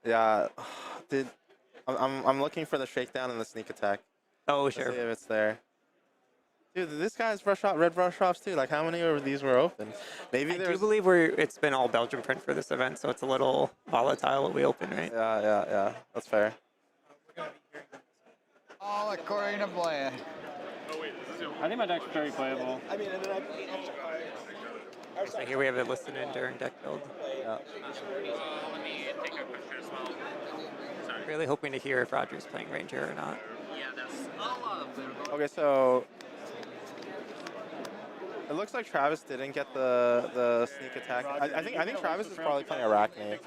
Yeah. I'm looking for the shakedown and the sneak attack. Oh, Let's sure. see if it's there. Dude, this guy's red brush offs too. Like, how many of these were open? Maybe I there's. do believe it's been all Belgian print for this event, so it's a little volatile what we open, right? Yeah. That's fair. All according to plan. I think my deck's very playable. I mean, and then So here we have it listed in during deck build. Yeah. Let me take a picture as well. Sorry. Really hoping to hear if Roger's playing Ranger or not. Yeah, that's Okay, so it looks like Travis didn't get the sneak attack. I think Travis is probably playing Arachne.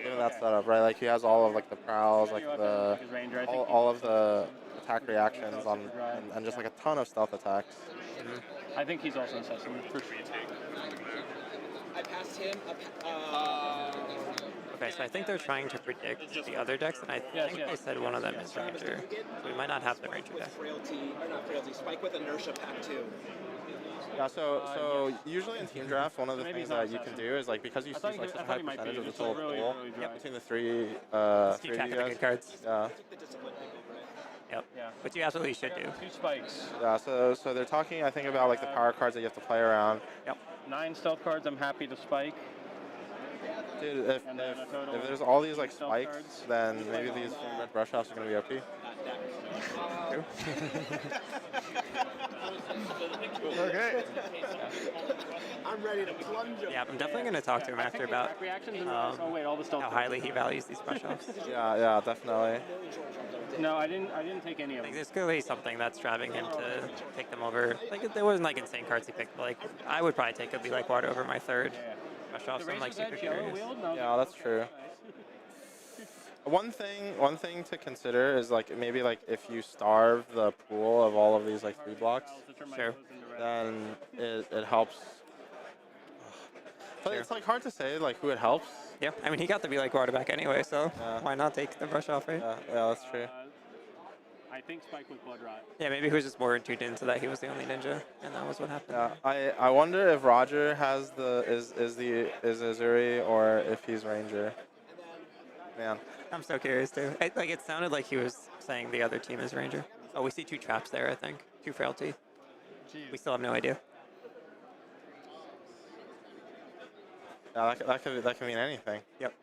Given that setup, right? Like, he has all of like the prowls, like all of the attack reactions on, and just like a ton of stealth attacks. I think he's also assassin for sure. I passed him. Okay, so I think they're trying to predict the other decks, and I think they said one of them is Ranger. So we might not have the Ranger deck. Frailty, or not frailty, spike with inertia pack too. Yeah, so usually in team draft, one of the things that you can do is, like, because you see like such a high percentage of the total pool between the three of you guys. Cards. Yeah. Yep. Which you absolutely should do. 2 spikes. Yeah. So they're talking, I think, about like the power cards that you have to play around. Yep. 9 stealth cards. I'm happy to spike. Dude, if there's all these like spikes, then maybe these red brush offs are gonna be OP. Okay. I'm ready to plunge him. Yeah, I'm definitely going to talk to him after about Oh wait, all the stealth how highly he values these brush offs. Yeah, definitely. No, I didn't take any of them. There's clearly something that's driving him to take them over. Like, there wasn't like insane cards he picked, but like I would probably take a Be Like Water over my third brush off. So I'm like super curious. Yeah, that's true. One thing to consider is, like, maybe like if you starve the pool of all of these like 3 blocks, sure, then it helps. But it's like hard to say like who it helps. Yeah, I mean he got the Be Like Water back anyway, so why not take the brush off, right? Yeah, that's true. I think spike with blood rot. Yeah, maybe he was just more tuned into that he was the only ninja, and that was what happened. Yeah, I wonder if Roger has is Uzuri or if he's Ranger. Man. I'm so curious too. It sounded like he was saying the other team is Ranger. Oh, we see 2 traps there, I think. 2 frailty. Jeez. We still have no idea. Yeah, that could mean anything. Yep.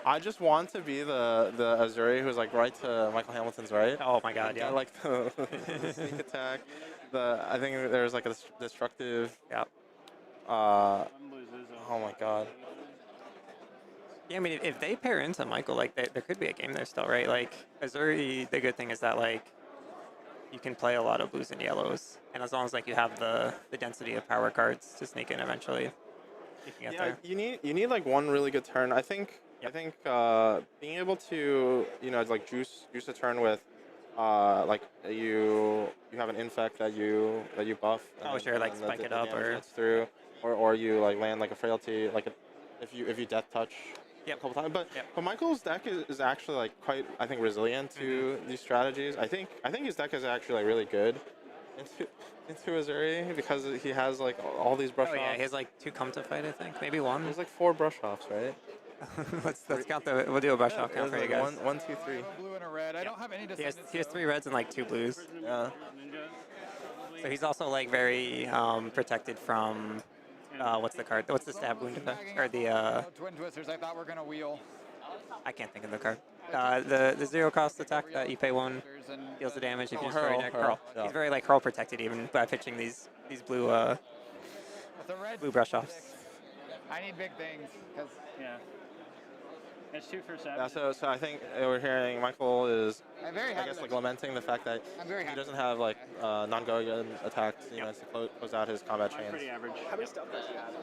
I just want to be the Uzuri who's like right to Michael Hamilton's right. Oh my God, yeah. I like the sneak attack. I think there's like a destructive. Yeah. Oh my God. Yeah, I mean, if they pair into Michael, like, there could be a game there still, right? Like, Uzuri, the good thing is that, like, you can play a lot of blues and yellows, and as long as, like, you have the density of power cards to sneak in eventually, you can get there. You need like one really good turn. I think being able to like juice a turn with like you have an infect that you buff. Oh sure, like spike it up or through, or you like land like a frailty, like if you death touch. Yep. A couple times, but Michael's deck is actually like quite, I think, resilient to these strategies. I think his deck is actually like really good into Uzuri because he has like all these brush offs. Oh yeah, he has like 2 come to fight, I think, maybe 1. There's like 4 brush offs, right? let's count we'll do a brush off count for you guys. 1, 2, 3. Blue and a red. I don't have any He has 3 reds and like 2 blues. Yeah. So he's also like very protected from what's the card? What's the stab wound effect? Or the Twin Twisters, I thought were gonna wheel. I can't think of the card. The 0 cost attack that you pay 1 deals the damage if you destroy a Hurl. Yeah. He's very like hurl protected even by pitching these blue blue brush offs. I need big things, cause Yeah. It's 2 for 7. Yeah, so I think we're hearing Michael is, I'm very I happy guess, that- like lamenting the fact that I'm very he happy. doesn't have like non-go attacks, you know, to close out his combat chains. Pretty average. How many stuff does he have?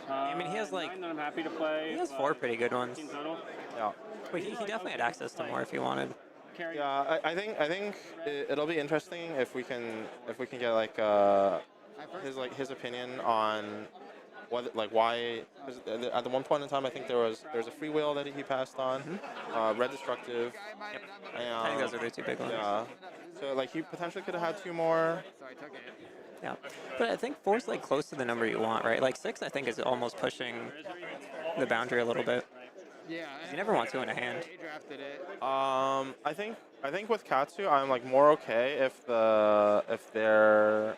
I mean, he has like 9 that I'm happy to play. he has 4 pretty good ones. 15 total. Yeah. But he definitely had access to more if he wanted. Yeah, I think it'll be interesting if we can get like his opinion on what why, because at the one point in time I think there's a free will that he passed on, red destructive. Yep. And, I think those are the 2 big ones. Yeah. So like he potentially could have had 2 more. So I took it. Yeah, but I think 4's like close to the number you want, right? Like 6, I think, is almost pushing the boundary a little bit. Yeah. You never want 2 in a hand. They drafted it. I think with Katsu I'm like more okay if they're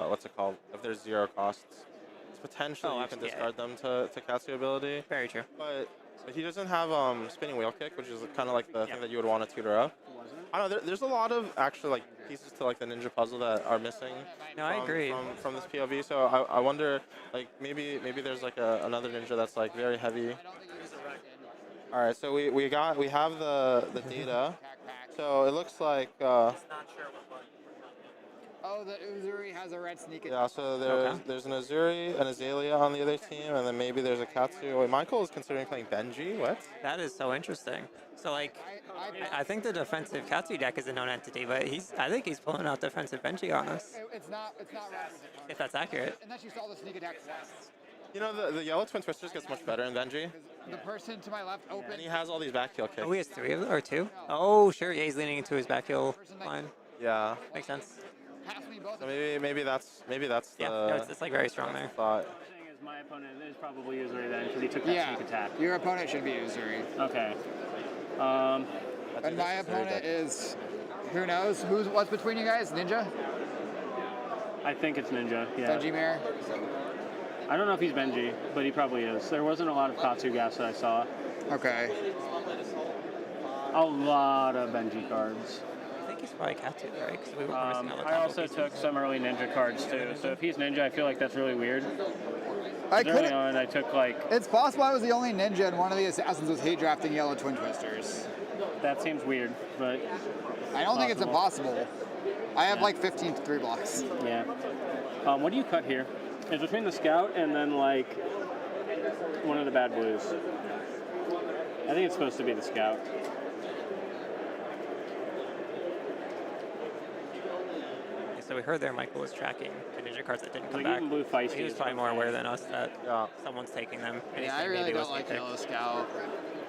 what's it called? If there's 0 costs. It's potentially you can discard them to Katsu ability. Very true. But he doesn't have spinning wheel kick, which is kind of like the thing that you would want to tutor up. I don't know. There's a lot of actually like pieces to like the ninja puzzle that are missing. No, I agree. From this POV. So I wonder like maybe there's like another ninja that's like very heavy. All right. So we have the data. So it looks like. Oh, the Uzuri has a red sneak attack. Yeah, so there's an Uzuri, an Azalea on the other team, and then maybe there's a Katsu. Wait, Michael is considering playing Benji? What? That is so interesting. So like, I think the defensive Katsu deck is a known entity, but I think he's pulling out defensive Benji on us. It's not right. If that's accurate. Unless you saw the sneak attack twice. You know, the yellow Twin Twisters gets much better in Benji. The person to my left opened. And he has all these back heel kicks. Oh, he has 3 of them, or 2? Oh, sure, yeah, he's leaning into his back heel line. Yeah. Makes sense. So maybe that's the. Yeah, no, it's like very strong there. Thought. The thing is, my opponent is probably Uzuri then, because he took that Yeah, sneak attack. your opponent should be Uzuri. Okay. And my opponent is, who knows? What's between you guys? Ninja? I think it's Ninja, yeah. Benji Mare? I don't know if he's Benji, but he probably is. There wasn't a lot of Katsu gas that I saw. Okay. A lot of Benji cards. I think he's probably Katsu, right? Because we were missing all the I combo also pieces. took some early Ninja cards too. So if he's Ninja, I feel like that's really weird. I Early couldn't. on, I took like. It's possible I was the only ninja and one of the assassins was hate drafting yellow Twin Twisters. That seems weird, but. I don't think it's possible. impossible. I have like 15 3 blocks. Yeah. What do you cut here? It's between the scout and then like one of the bad blues. I think it's supposed to be the scout. So we heard there Michael was tracking the ninja cards that didn't come Like back. even blue feisty He was is probably more okay. aware than us that someone's taking them. And Yeah, he's I really maybe don't was like picked. Yellow Scout.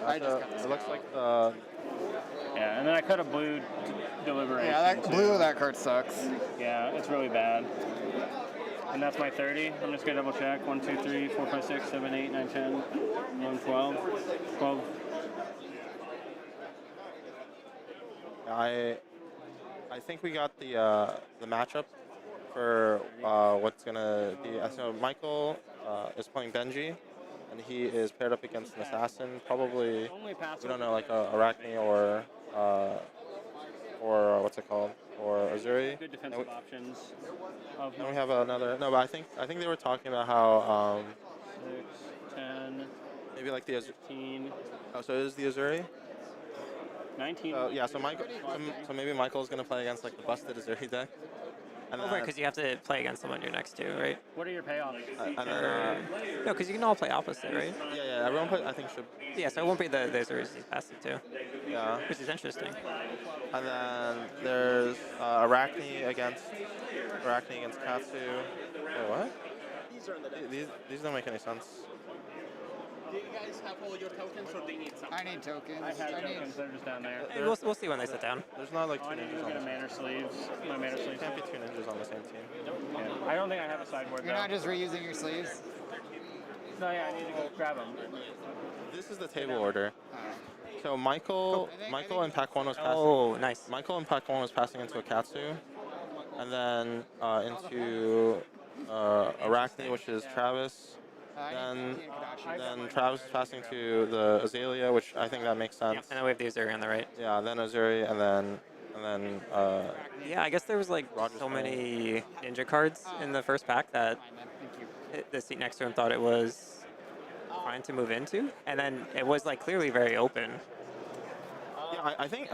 It looks like the. Yeah, and then I cut a blue deliberation. Yeah, that too. blue of that card sucks. Yeah, it's really bad. And that's my 30. I'm just gonna double check. 1, 2, 3, 4, 5, 6, 7, 8, 9, 10, 11, 12. 12. I think we got the matchup for what's gonna be. So Michael is playing Benji, and he is paired up against an assassin. Probably we don't know, like Arachne or what's it called, or Uzuri. Good defensive options. And we have another. No, but I think they were talking about how 6, 10. maybe like the 15. Oh, so it is the Uzuri. 19. Yeah, so Michael. So maybe Michael's gonna play against like the busted Uzuri deck. And Right, because you have to play against someone you're next to, right? What are your payoffs? No, because you can all play opposite, right? Yeah, everyone I think should. Yeah, so it won't be the Uzuri's he's passive too. Yeah. Which is interesting. And then there's Arachne against Katsu. Wait, what? These don't make any sense. Do you guys have all your tokens or do you need some? I need tokens. I have tokens. They're just down there. Hey, we'll see when they sit down. There's not like two I need to ninjas go on get a the manner sleeves. My manner sleeves. Can't be two ninjas on the same team. Yeah. I don't think I have a sideboard You're though. not just reusing your sleeves? No, yeah, I need to go grab them. This is the table order. So Michael and Pac 1 was passing. Oh, nice. Michael and Pac 1 was passing into a Katsu, and then into Arachne, which is Travis. Then Travis is passing to the Azalea, which I think that makes sense. And then we have the Uzuri on the right. Yeah, then Uzuri, and then. Yeah, I guess there was like so many ninja cards in the first pack that the seat next to him thought it was fine to move into, and then it was like clearly very open. Yeah, I think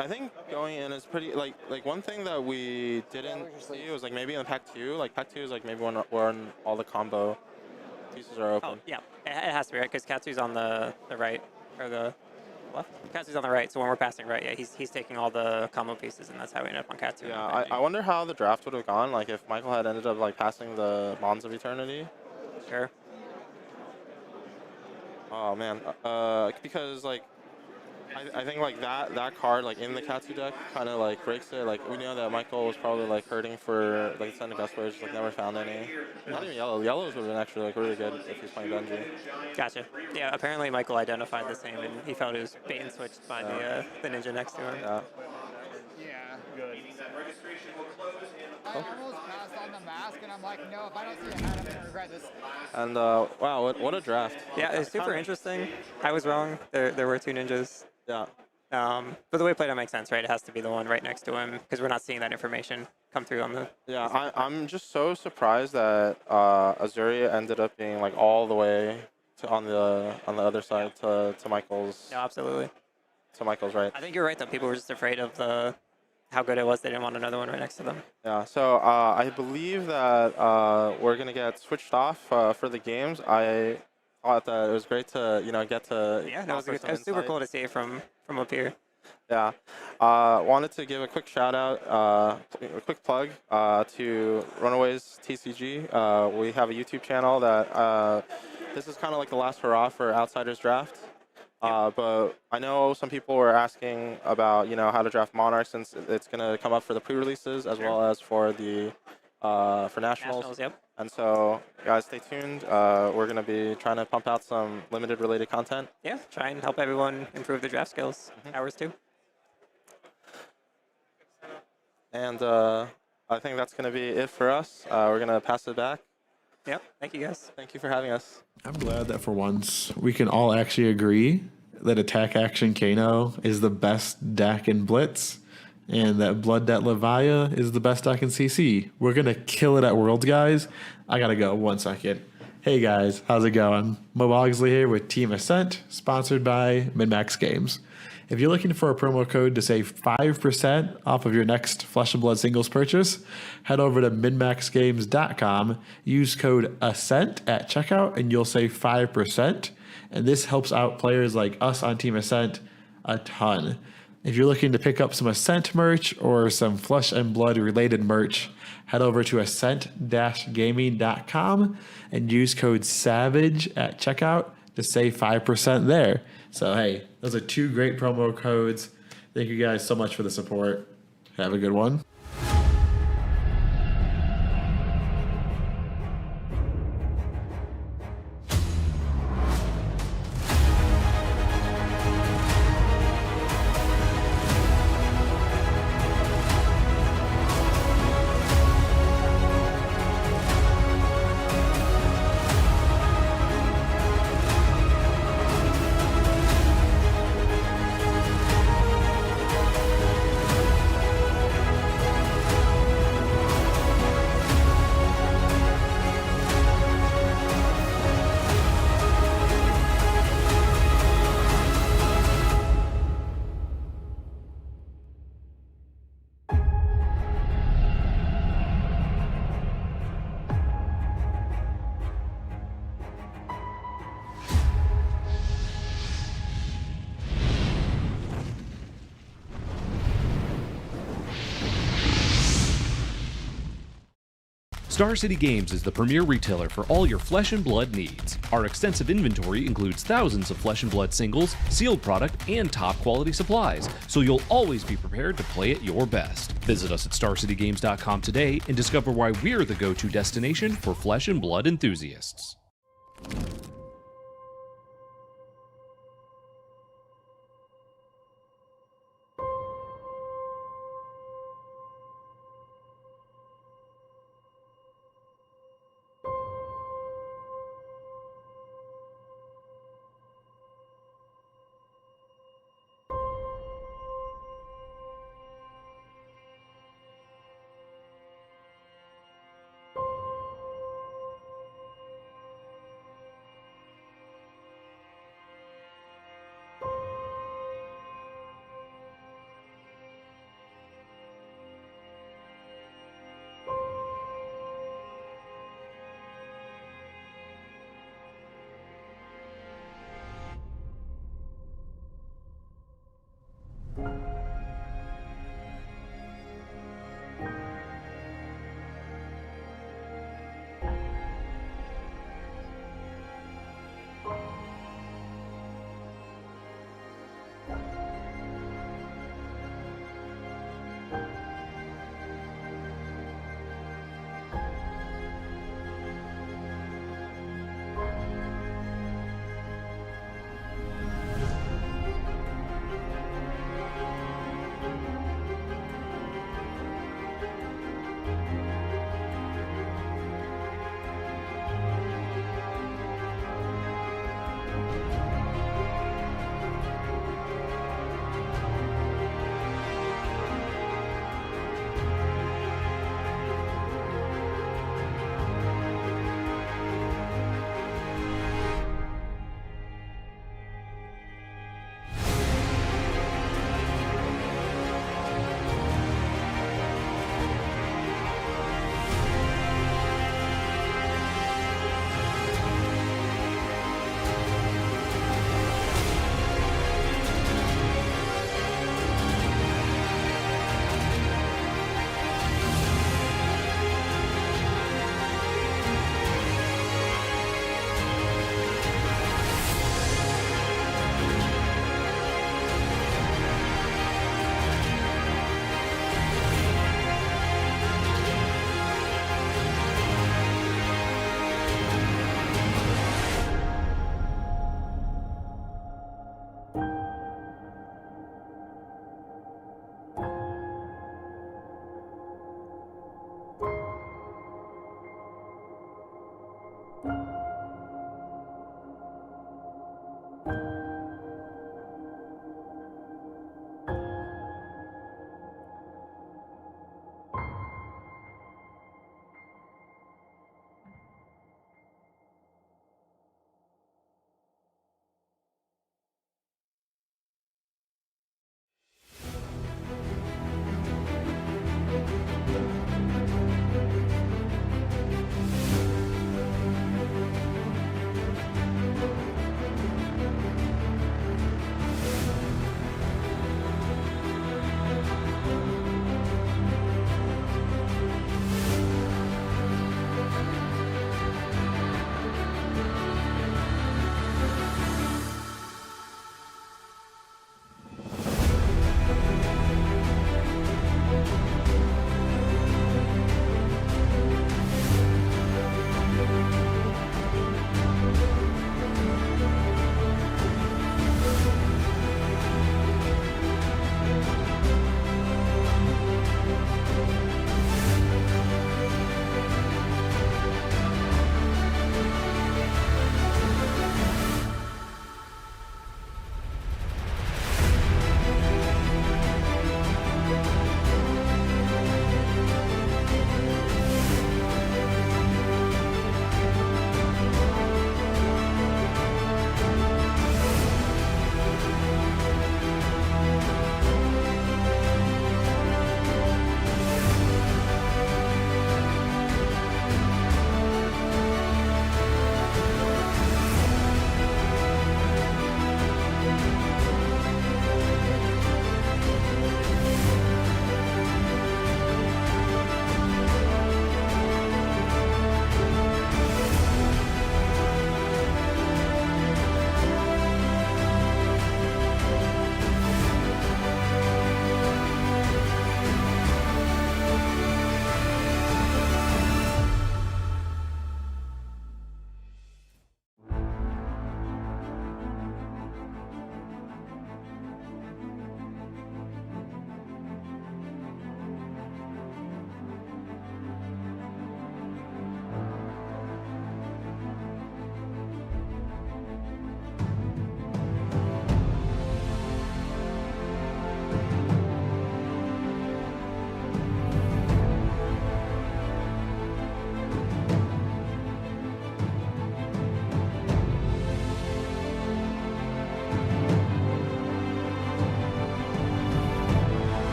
going in is pretty like one thing that we didn't see was like maybe in pack 2, like pack 2 is like maybe when all the combo pieces are open. Oh, yeah, it has to be right because Katsu's on the right or the left. Katsu's on the right, so when we're passing right, yeah, he's taking all the combo pieces, and that's how we end up on Katsu. Yeah, I wonder how the draft would have gone, like if Michael had ended up like passing the Bonds of Eternity. Sure. Oh man, because like I think like that card like in the Katsu deck kind of like breaks it. Like we know that Michael was probably like hurting for like sending best players, just like never found any. Not even yellow. Yellows would have been actually like really good if he's playing Benji. Gotcha. Yeah, apparently Michael identified the same, and he felt it was bait and switched by the ninja next to him. Yeah. Yeah. Good. Registration will close in I almost passed on the mask, and I'm like, no, if I don't see a hat, I'm gonna regret this. And wow, what a draft. Yeah, it's super interesting. I was wrong. There were 2 ninjas. Yeah. But the way it played out makes sense, right? It has to be the one right next to him because we're not seeing that information come through on the. Yeah, I'm just so surprised that Azuri ended up being like all the way on the other side to Michael's. No, absolutely. To Michael's right. I think you're right though. People were just afraid of how good it was. They didn't want another one right next to them. Yeah. So I believe that we're gonna get switched off for the games. I thought that it was great to get to. Yeah, no, it was super cool to see it from up here. Yeah. Wanted to give a quick shout out, a quick plug to Runaways TCG. We have a YouTube channel that this is kind of like the last hurrah for Outsiders Draft. But I know some people were asking about how to draft Monarch since it's going to come up for the pre-releases as well as for the for nationals. Yep. And so guys, stay tuned. We're going to be trying to pump out some limited related content. Yeah, try and help everyone improve their draft skills. Ours too. And I think that's going to be it for us. We're going to pass it back. Yep. Thank you guys. Thank you for having us. I'm glad that for once we can all actually agree that Attack Action Kano is the best deck in Blitz and that Blood Debt Levia is the best deck in CC. We're going to kill it at Worlds, guys. I got to go 1 second. Hey guys, how's it going? Mo Bogsley here with Team Ascent, sponsored by MinMax Games. If you're looking for a promo code to save 5% off of your next Flesh and Blood singles purchase, head over to minmaxgames.com, use code ASCENT at checkout, and you'll save 5%. And this helps out players like us on Team Ascent a ton. If you're looking to pick up some Ascent merch or some Flesh and Blood related merch, head over to ascent-gaming.com and use code SAVAGE at checkout to save 5% there. So, hey, those are 2 great promo codes. Thank you guys so much for the support. Have a good one. Star City Games is the premier retailer for all your Flesh and Blood needs. Our extensive inventory includes thousands of Flesh and Blood singles, sealed product, and top quality supplies, so you'll always be prepared to play at your best. Visit us at StarCityGames.com today and discover why we're the go-to destination for Flesh and Blood enthusiasts.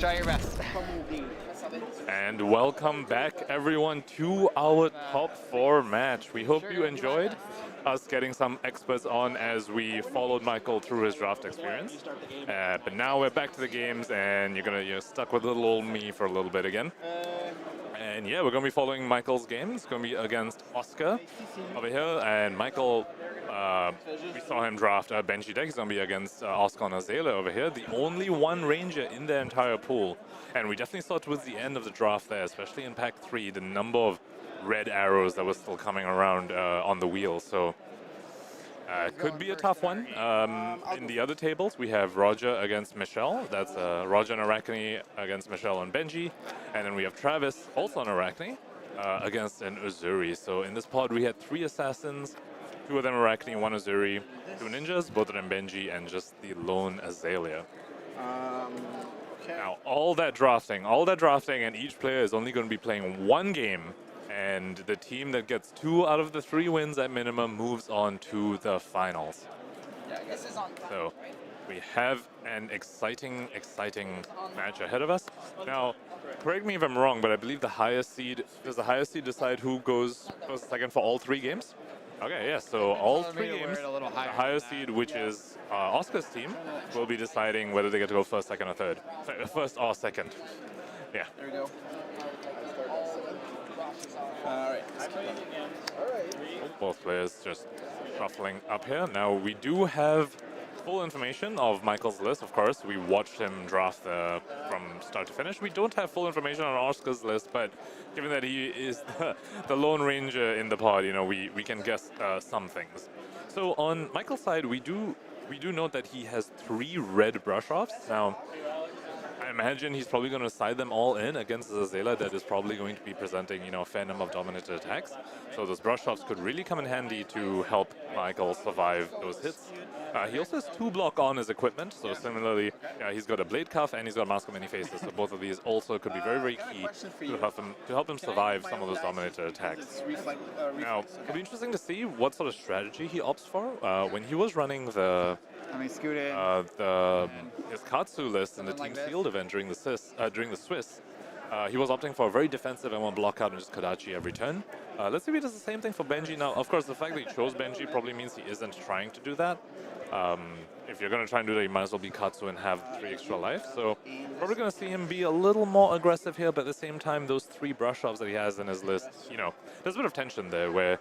Try your best. And welcome back, everyone, to our top 4 match. We hope you enjoyed us getting some experts on as we followed Michael through his draft experience. But now we're back to the games, and you're stuck with little old me for a little bit again. And yeah, we're going to be following Michael's game. It's going to be against Oscar over here. And Michael, we saw him draft a Benji deck. He's going to be against Oscar and Azalea over here. The only one Ranger in the entire pool. And we definitely saw towards the end of the draft there, especially in Pack 3, the number of red arrows that was still coming around on the wheel. So could be a tough one. In the other tables, we have Roger against Michelle. That's Roger and Arachne against Michelle and Benji. And then we have Travis, also on Arachne, against an Uzuri. So in this pod, we had 3 assassins, 2 of them Arachne, 1 Uzuri, 2 ninjas, both of them Benji, and just the lone Azalea. Now, all that drafting, and each player is only going to be playing 1 game. And the team that gets 2 out of the 3 wins at minimum moves on to the finals. So we have an exciting match ahead of us. Now, correct me if I'm wrong, but I believe does the highest seed decide who goes second for all 3 games? Okay, yeah, so all 3 games, the highest seed, which is Oscar's team, will be deciding whether they get to go first, second, or third. First or second. Yeah. There we go. Alright. Both players just shuffling up here. Now, we do have full information of Michael's list, of course. We watched him draft from start to finish. We don't have full information on Oscar's list, but given that he is the Lone Ranger in the pod, we can guess some things. So on Michael's side, we do note that he has 3 red brush-offs. Now, I imagine he's probably going to side them all in against Azalea that is probably going to be presenting, a fair number of dominated attacks. So those brush-offs could really come in handy to help Michael survive those hits. He also has 2 block on his equipment, so similarly, he's got a blade cuff and he's got a mask of many faces. So both of these also could be very, very key to help him survive some of those dominated attacks. Now, it'll be interesting to see what sort of strategy he opts for. When he was running his Katsu list in the Team Field event during the Swiss, he was opting for a very defensive and 1 block out and just Kodachi every turn. Let's see if he does the same thing for Benji. Now, of course, the fact that he chose Benji probably means he isn't trying to do that. If you're going to try and do that, you might as well be Katsu and have 3 extra life. So probably going to see him be a little more aggressive here, but at the same time, those 3 brush-offs that he has in his list, there's a bit of tension there where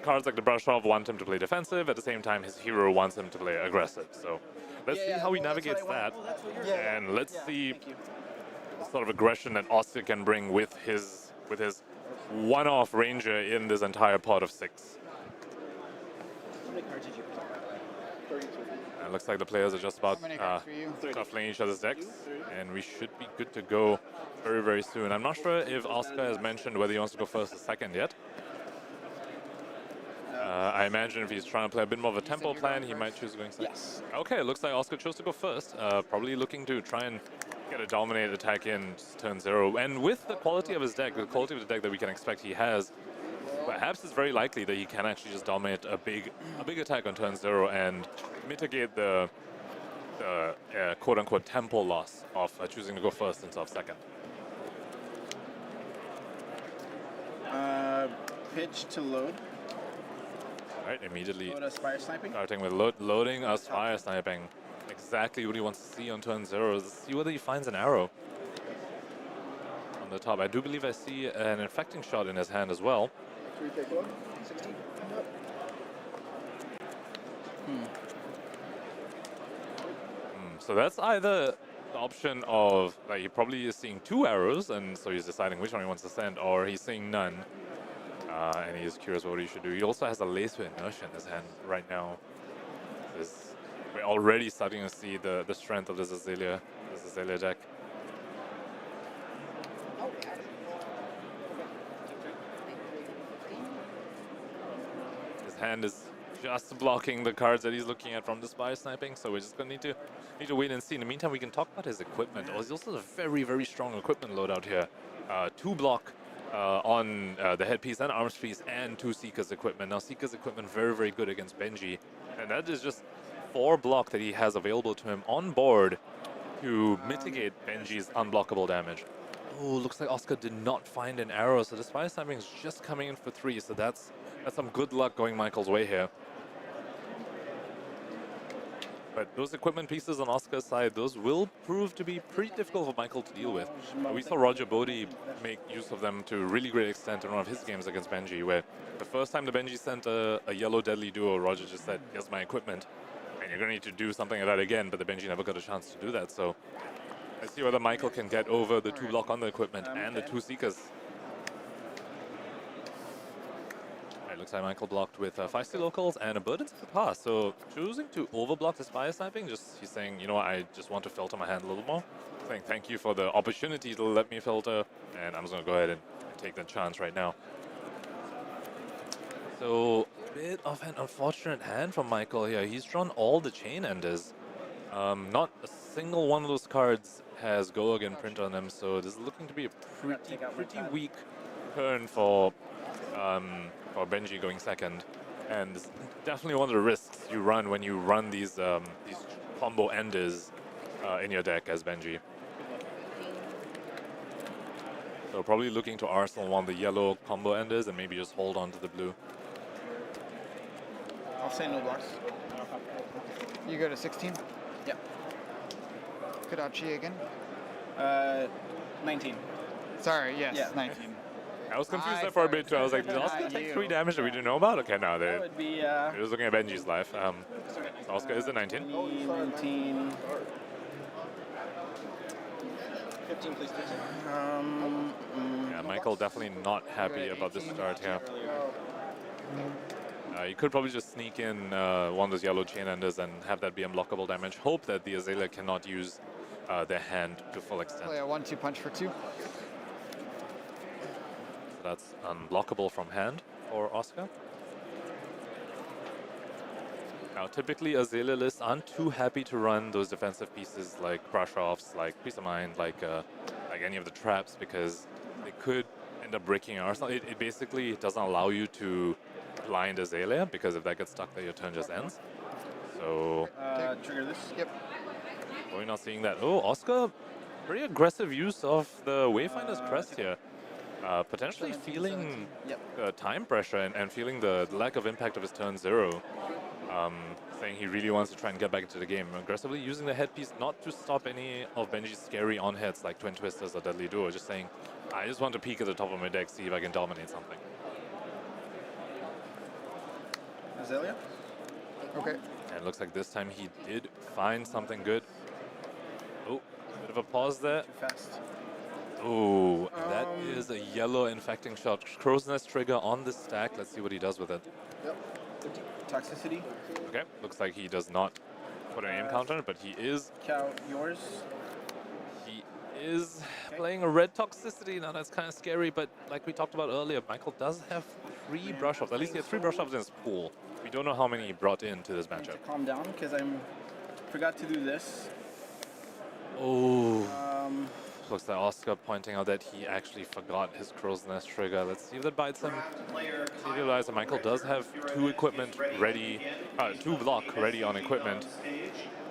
cards like the brush-off want him to play defensive, at the same time, his hero wants him to play aggressive. So let's see how he navigates that, and let's see the sort of aggression that Oscar can bring with his one-off Ranger in this entire pot of 6. It looks like the players are just about shuffling each other's decks, and we should be good to go very, very soon. I'm not sure if Oscar has mentioned whether he wants to go first or second yet. I imagine if he's trying to play a bit more of a tempo plan, he might choose going second. Yes. Okay, it looks like Oscar chose to go first, probably looking to try and get a dominated attack in turn 0. And with the quality of his deck, the quality of the deck that we can expect he has, perhaps it's very likely that he can actually just dominate a big attack on turn 0 and mitigate the quote-unquote tempo loss of choosing to go first instead of second. Pitch to load. All right, immediately sniping. Starting with loading us fire sniping. Exactly what he wants to see on turn 0. Let's see whether he finds an arrow on the top. I do believe I see an infecting shot in his hand as well. So that's either the option of he probably is seeing 2 arrows, and so he's deciding which one he wants to send, or he's seeing none, and he's curious what he should do. He also has a laser inertia in his hand right now. We're already starting to see the strength of this Azalea deck. His hand is just blocking the cards that he's looking at from the spy sniping, so we're just gonna need to wait and see. In the meantime, we can talk about his equipment. He's also a very, very strong equipment loadout here. 2 block on the headpiece and arms piece, and 2 Seeker's equipment. Now, Seeker's equipment very, very good against Benji, and that is just 4 block that he has available to him on board to mitigate Benji's unblockable damage. Oh, looks like Oscar did not find an arrow, so the fire sniping is just coming in for 3, so that's some good luck going Michael's way here. But those equipment pieces on Oscar's side, those will prove to be pretty difficult for Michael to deal with. We saw Roger Bodee make use of them to a really great extent in one of his games against Benji, where the first time the Benji sent a yellow deadly duo, Roger just said, here's my equipment, and you're going to need to do something like that again, but the Benji never got a chance to do that. So let's see whether Michael can get over the 2 block on the equipment and the 2 Seekers. It looks like Michael blocked with 5 steel locals and a burden for the pass. So choosing to overblock this fire sniping, he's saying, you know what, I just want to filter my hand a little more. Saying thank you for the opportunity to let me filter, and I'm just going to go ahead and take that chance right now. So a bit of an unfortunate hand from Michael here. He's drawn all the chain enders. Not a single one of those cards has go again print on them, so this is looking to be a pretty weak turn for Benji going second, and this is definitely one of the risks you run when you run these combo enders in your deck as Benji. So probably looking to Arsenal one of the yellow combo enders and maybe just hold on to the blue. I'll say no blocks. You go to 16? Yep. Kodachi again? 19. Sorry, yes, Yeah. 19. I was confused there for a bit too. I was like, did Oscar take 3 damage that we didn't know about? Okay, no, That would be, he was looking at Benji's life. Oscar is the 19. 19. 15, please. Yeah, Michael definitely not happy about this start here. You could probably just sneak in one of those yellow chain enders and have that be unblockable damage. Hope that the Azalea cannot use their hand to full extent. Play a 1-2 punch for 2. That's unblockable from hand for Oscar. Now, typically Azalea lists aren't too happy to run those defensive pieces like brush-offs, like Peace of Mind, like any of the traps, because they could end up breaking your arsenal. It basically doesn't allow you to blind Azalea, because if that gets stuck there, your turn just ends. So trigger this. Yep. We're not seeing that. Oh, Oscar, pretty aggressive use of the Wayfinder's Crest here. Potentially feeling time pressure and feeling the lack of impact of his turn 0. Saying he really wants to try and get back into the game. Aggressively using the headpiece not to stop any of Benji's scary on-hits like Twin Twisters or Deadly Duo. Just saying, I just want to peek at the top of my deck, see if I can dominate something. Azalea? Okay. And it looks like this time he did find something good. Oh, bit of a pause there. Too fast. Oh, that is a yellow infecting shot. Crow's Nest trigger on this stack. Let's see what he does with it. Yep. Toxicity. Okay, looks like he does not put an aim counter on it, but he is... Count yours. He is playing a red toxicity. Now that's kind of scary, but like we talked about earlier, Michael does have 3 brush-offs. At least he has 3 brush-offs in his pool. We don't know how many he brought into this matchup. Calm down, because I forgot to do this. Oh. Looks like Oscar pointing out that he actually forgot his Crow's Nest trigger. Let's see if that bites him. See if he realizes that Michael does have 2 equipment ready, 2 block ready on equipment.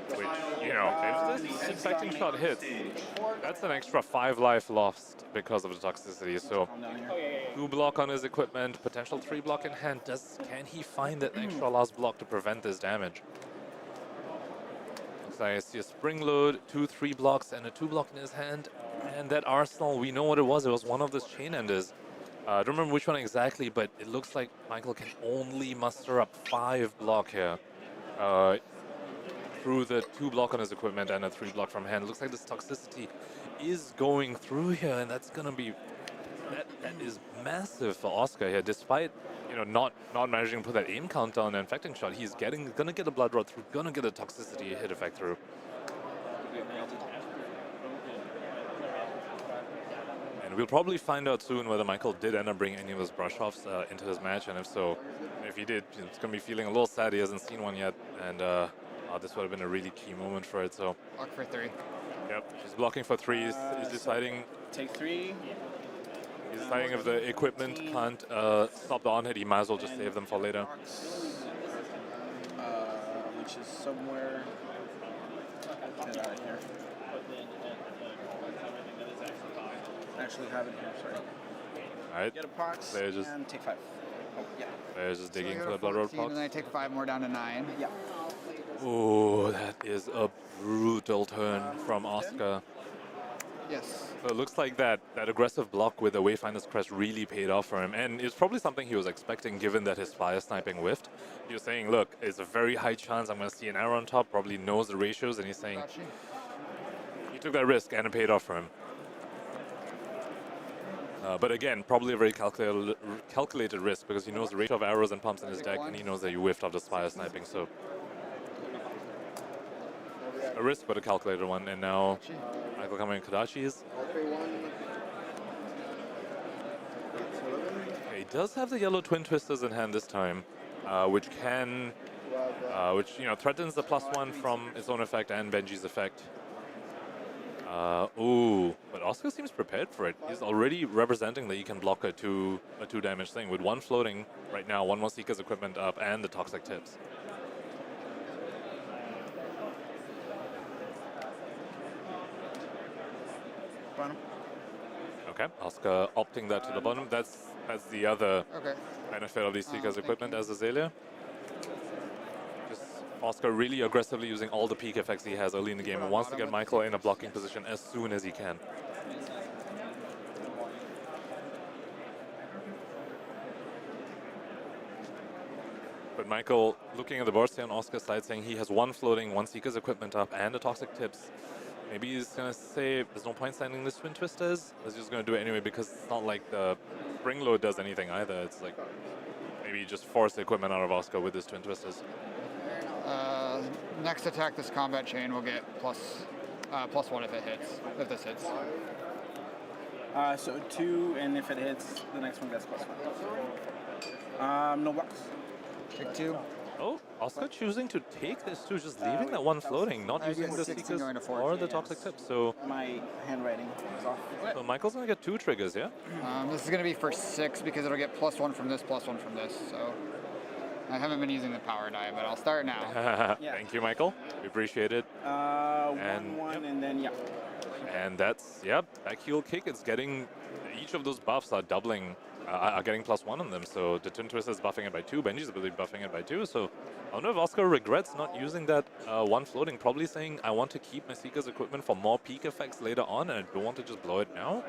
Which, you know, if this infecting shot hits, that's an extra 5 life lost because of the toxicity. So 2 block on his equipment, potential 3 block in hand. Can he find that extra last block to prevent this damage? Looks like I see a spring load, 2-3 blocks, and a 2 block in his hand. And that arsenal, we know what it was. It was one of those chain enders. I don't remember which one exactly, but it looks like Michael can only muster up 5 block here. Through the 2 block on his equipment and a 3 block from hand. It looks like this toxicity is going through here, and that's gonna be that is massive for Oscar here. Despite not managing to put that aim counter on an infecting shot, he's gonna get a blood rod through, gonna get a toxicity hit effect through. And we'll probably find out soon whether Michael did end up bringing any of those brush-offs into this match, and if so, if he did, it's gonna be feeling a little sad he hasn't seen one yet, and this would have been a really key moment for it. So block for 3. Yep, he's blocking for 3. He's deciding. Take 3. He's deciding if the equipment can't stop the on-hit, he might as well just save them for later. Which is somewhere. Get out of here. actually have it here. Sorry. All right. Get a pox Player just, and take 5. Oh, yeah. Player's just So I digging go for to the Blood Road 14, Pox. and then I take 5 more down to 9. Yeah. Oh, that is a brutal turn from Oscar. Yes. So it looks like that aggressive block with the Wayfinder's Crest really paid off for him, and it's probably something he was expecting given that his fire sniping whiffed. He was saying, look, it's a very high chance I'm going to see an arrow on top, probably knows the ratios, and he's saying he took that risk and it paid off for him. But again, probably a very calculated risk because he knows the ratio of arrows and pumps in his deck, and he knows that you whiffed off the fire sniping, so a risk, but a calculated one. And now Michael coming in Kodachi's. Okay, he does have the yellow twin twisters in hand this time, which threatens the +1 from its own effect and Benji's effect. Ooh, but Oscar seems prepared for it. He's already representing that he can block a two damage thing with 1 floating right now, 1 more Seeker's equipment up, and the toxic tips. Bottom. Okay, Oscar opting that to the bottom. That's the other benefit of these Seeker's equipment as Azalea. Just Oscar really aggressively using all the peak effects he has early in the game and wants to get Michael in a blocking position as soon as he can. But Michael, looking at the board on Oscar's side, saying he has 1 floating, 1 Seeker's equipment up, and the toxic tips. Maybe he's going to say there's no point sending this twin twisters. He's just going to do it anyway because it's not like the spring load does anything either. It's like maybe just force the equipment out of Oscar with his twin twisters. Next attack, this combat chain will get +1 if it hits. If this hits. So 2, and if it hits, the next one gets +1. No blocks. Take 2. Oh, Oscar choosing to take this too, just leaving that 1 floating, not using the Seekers or the toxic tips. So my handwriting is off. So Michael's going to get 2 triggers, yeah? This is going to be for 6 because it'll get +1 from this, +1 from this. So I haven't been using the power die, but I'll start now. Thank you, Michael. We appreciate it. 1, and then, yeah. And that's, back heel kick. It's getting, each of those buffs are doubling, are getting +1 on them. So the twin twister is buffing it by 2, Benji's ability buffing it by 2. So I wonder if Oscar regrets not using that 1 floating, probably saying, I want to keep my Seeker's equipment for more peak effects later on, and I don't want to just blow it now.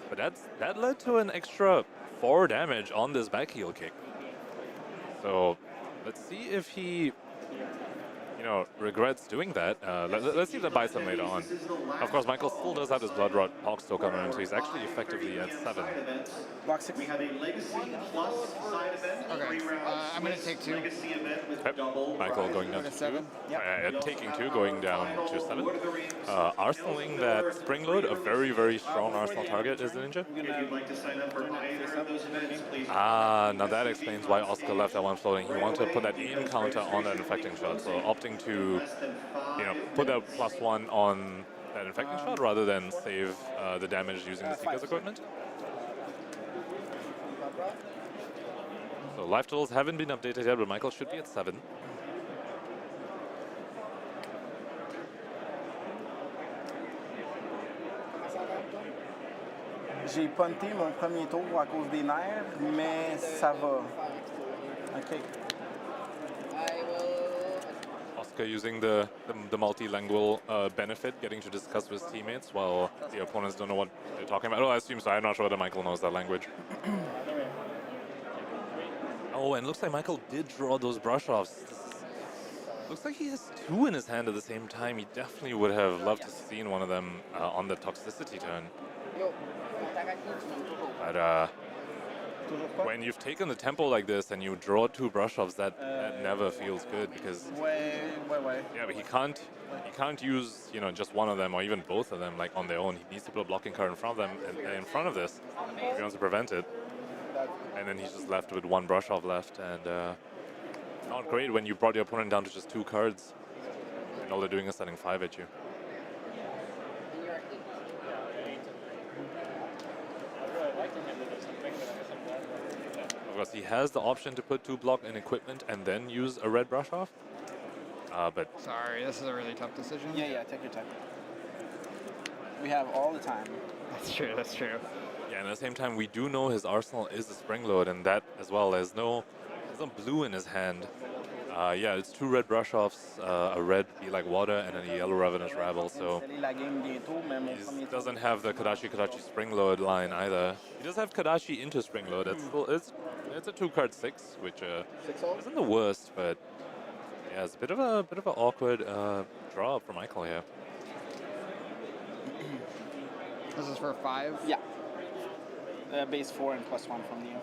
But that led to an extra 4 damage on this back heel kick. So let's see if he, regrets doing that. Let's see if that bites him later on. Of course, Michael still does have his Blood Rod Pox token on him, so he's actually effectively at 7. Block 6. We have a Legacy Plus side event. Okay, I'm going to take 2. Michael going down to 7. Taking 2, going down to 7. Arsenaling that Spring Load, a very, very strong arsenal target is the Ninja. If you'd like to sign up for either of those events, please. Now that explains why Oscar left that 1 floating. He wanted to put that in counter on that infecting shot, so opting to, put that +1 on that infecting shot rather than save the damage using the Seeker's equipment. So life totals haven't been updated yet, but Michael should be at 7. J'ai punté mon premier tour à cause des nerfs, mais ça va. OK. Oscar using the multilingual benefit, getting to discuss with his teammates while the opponents don't know what they're talking about. Oh, I assume so. I'm not sure whether Michael knows that language. Oh, and looks like Michael did draw those brush-offs. Looks like he has 2 in his hand at the same time. He definitely would have loved to have seen one of them on the toxicity turn. But when you've taken the tempo like this and you draw 2 brush-offs, that never feels good because yeah, but he can't use just one of them or even both of them like on their own. He needs to put a blocking card in front of them and in front of this if he wants to prevent it. And then he's just left with 1 brush-off left, and not great when you brought your opponent down to just 2 cards and all they're doing is sending 5 at you. Of course, he has the option to put 2 block in equipment and then use a red brush off. But sorry, this is a really tough decision. Yeah, take your time. We have all the time. That's true. That's true. Yeah, and at the same time, we do know his arsenal is a spring load, and that as well. There's no blue in his hand. Yeah, it's 2 red brush offs, a red Be Like Water, and then a yellow Ravenous Rabble. So he doesn't have the Kadachi spring load line either. He does have Kadachi into spring load. It's a 2-card 6, which isn't the worst, but yeah, it's a bit of an awkward draw for Michael here. This is for 5? Yeah. Base 4 and +1 from you.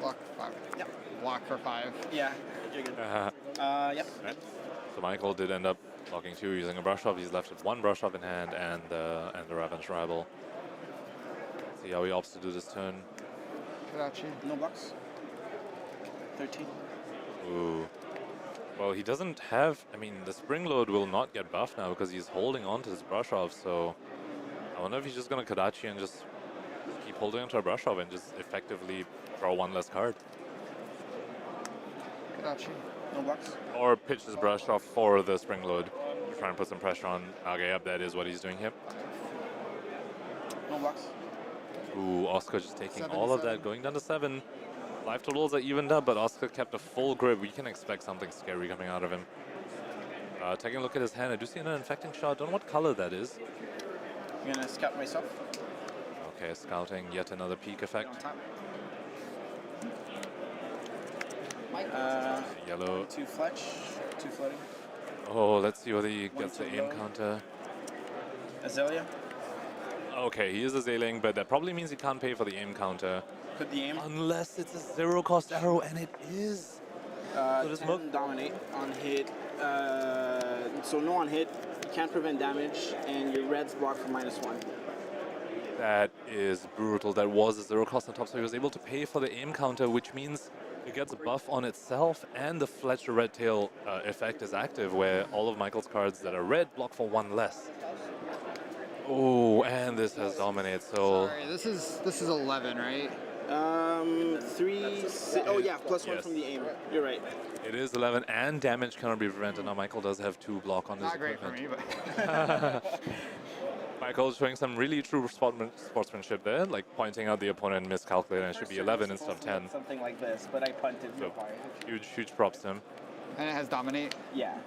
Block 5. Yep. Block for 5. Yeah. You're good. Yep. Right. So Michael did end up blocking 2 using a brush off. He's left with 1 brush off in hand and the Ravenous Rabble. See how he opts to do this turn. Kadachi. No blocks. 13. Ooh. Well, he doesn't have... I mean, the spring load will not get buffed now because he's holding on to his brush off, so... I wonder if he's just going to Kadachi and just keep holding onto a brush off and just effectively draw 1 less card. Kadachi. No blocks. Or pitch his brush off for the spring load to try and put some pressure on. Okay, yep, that is what he's doing here. No blocks. Ooh, Oscar just taking 7, all of that, going down to 7. Life totals are evened up, but Oscar kept a full grip. We can expect something scary coming out of him. Taking a look at his hand, I do see an infecting shot. Don't know what color that is. I'm gonna scout myself. Okay, scouting, yet another peak effect. Yellow. 2 fletch, 2 floating. Oh, let's see whether he gets the aim counter. Azalea. Okay, he is Azaleaing, but that probably means he can't pay for the aim counter. Could the aim? Unless it's a 0-cost arrow, and it is. 10 dominate on hit. So no on hit. You can't prevent damage, and your red's blocked for -1. That is brutal. That was a 0-cost on top, so he was able to pay for the aim counter, which means it gets a buff on itself, and the Fletcher Red Tail effect is active, where all of Michael's cards that are red block for 1 less. Oh, and this has dominate. So sorry, this is 11, right? 3, 6, oh yeah, +1 from the aim. You're right. It is 11, and damage cannot be prevented. Now Michael does have 2 block on his Not great equipment. for me, but... Michael's showing some really true sportsmanship there, like pointing out the opponent miscalculated, and it should be 11 instead of 10. Something like this, but I punted So, fire. huge props to him. And it has dominate? Yeah.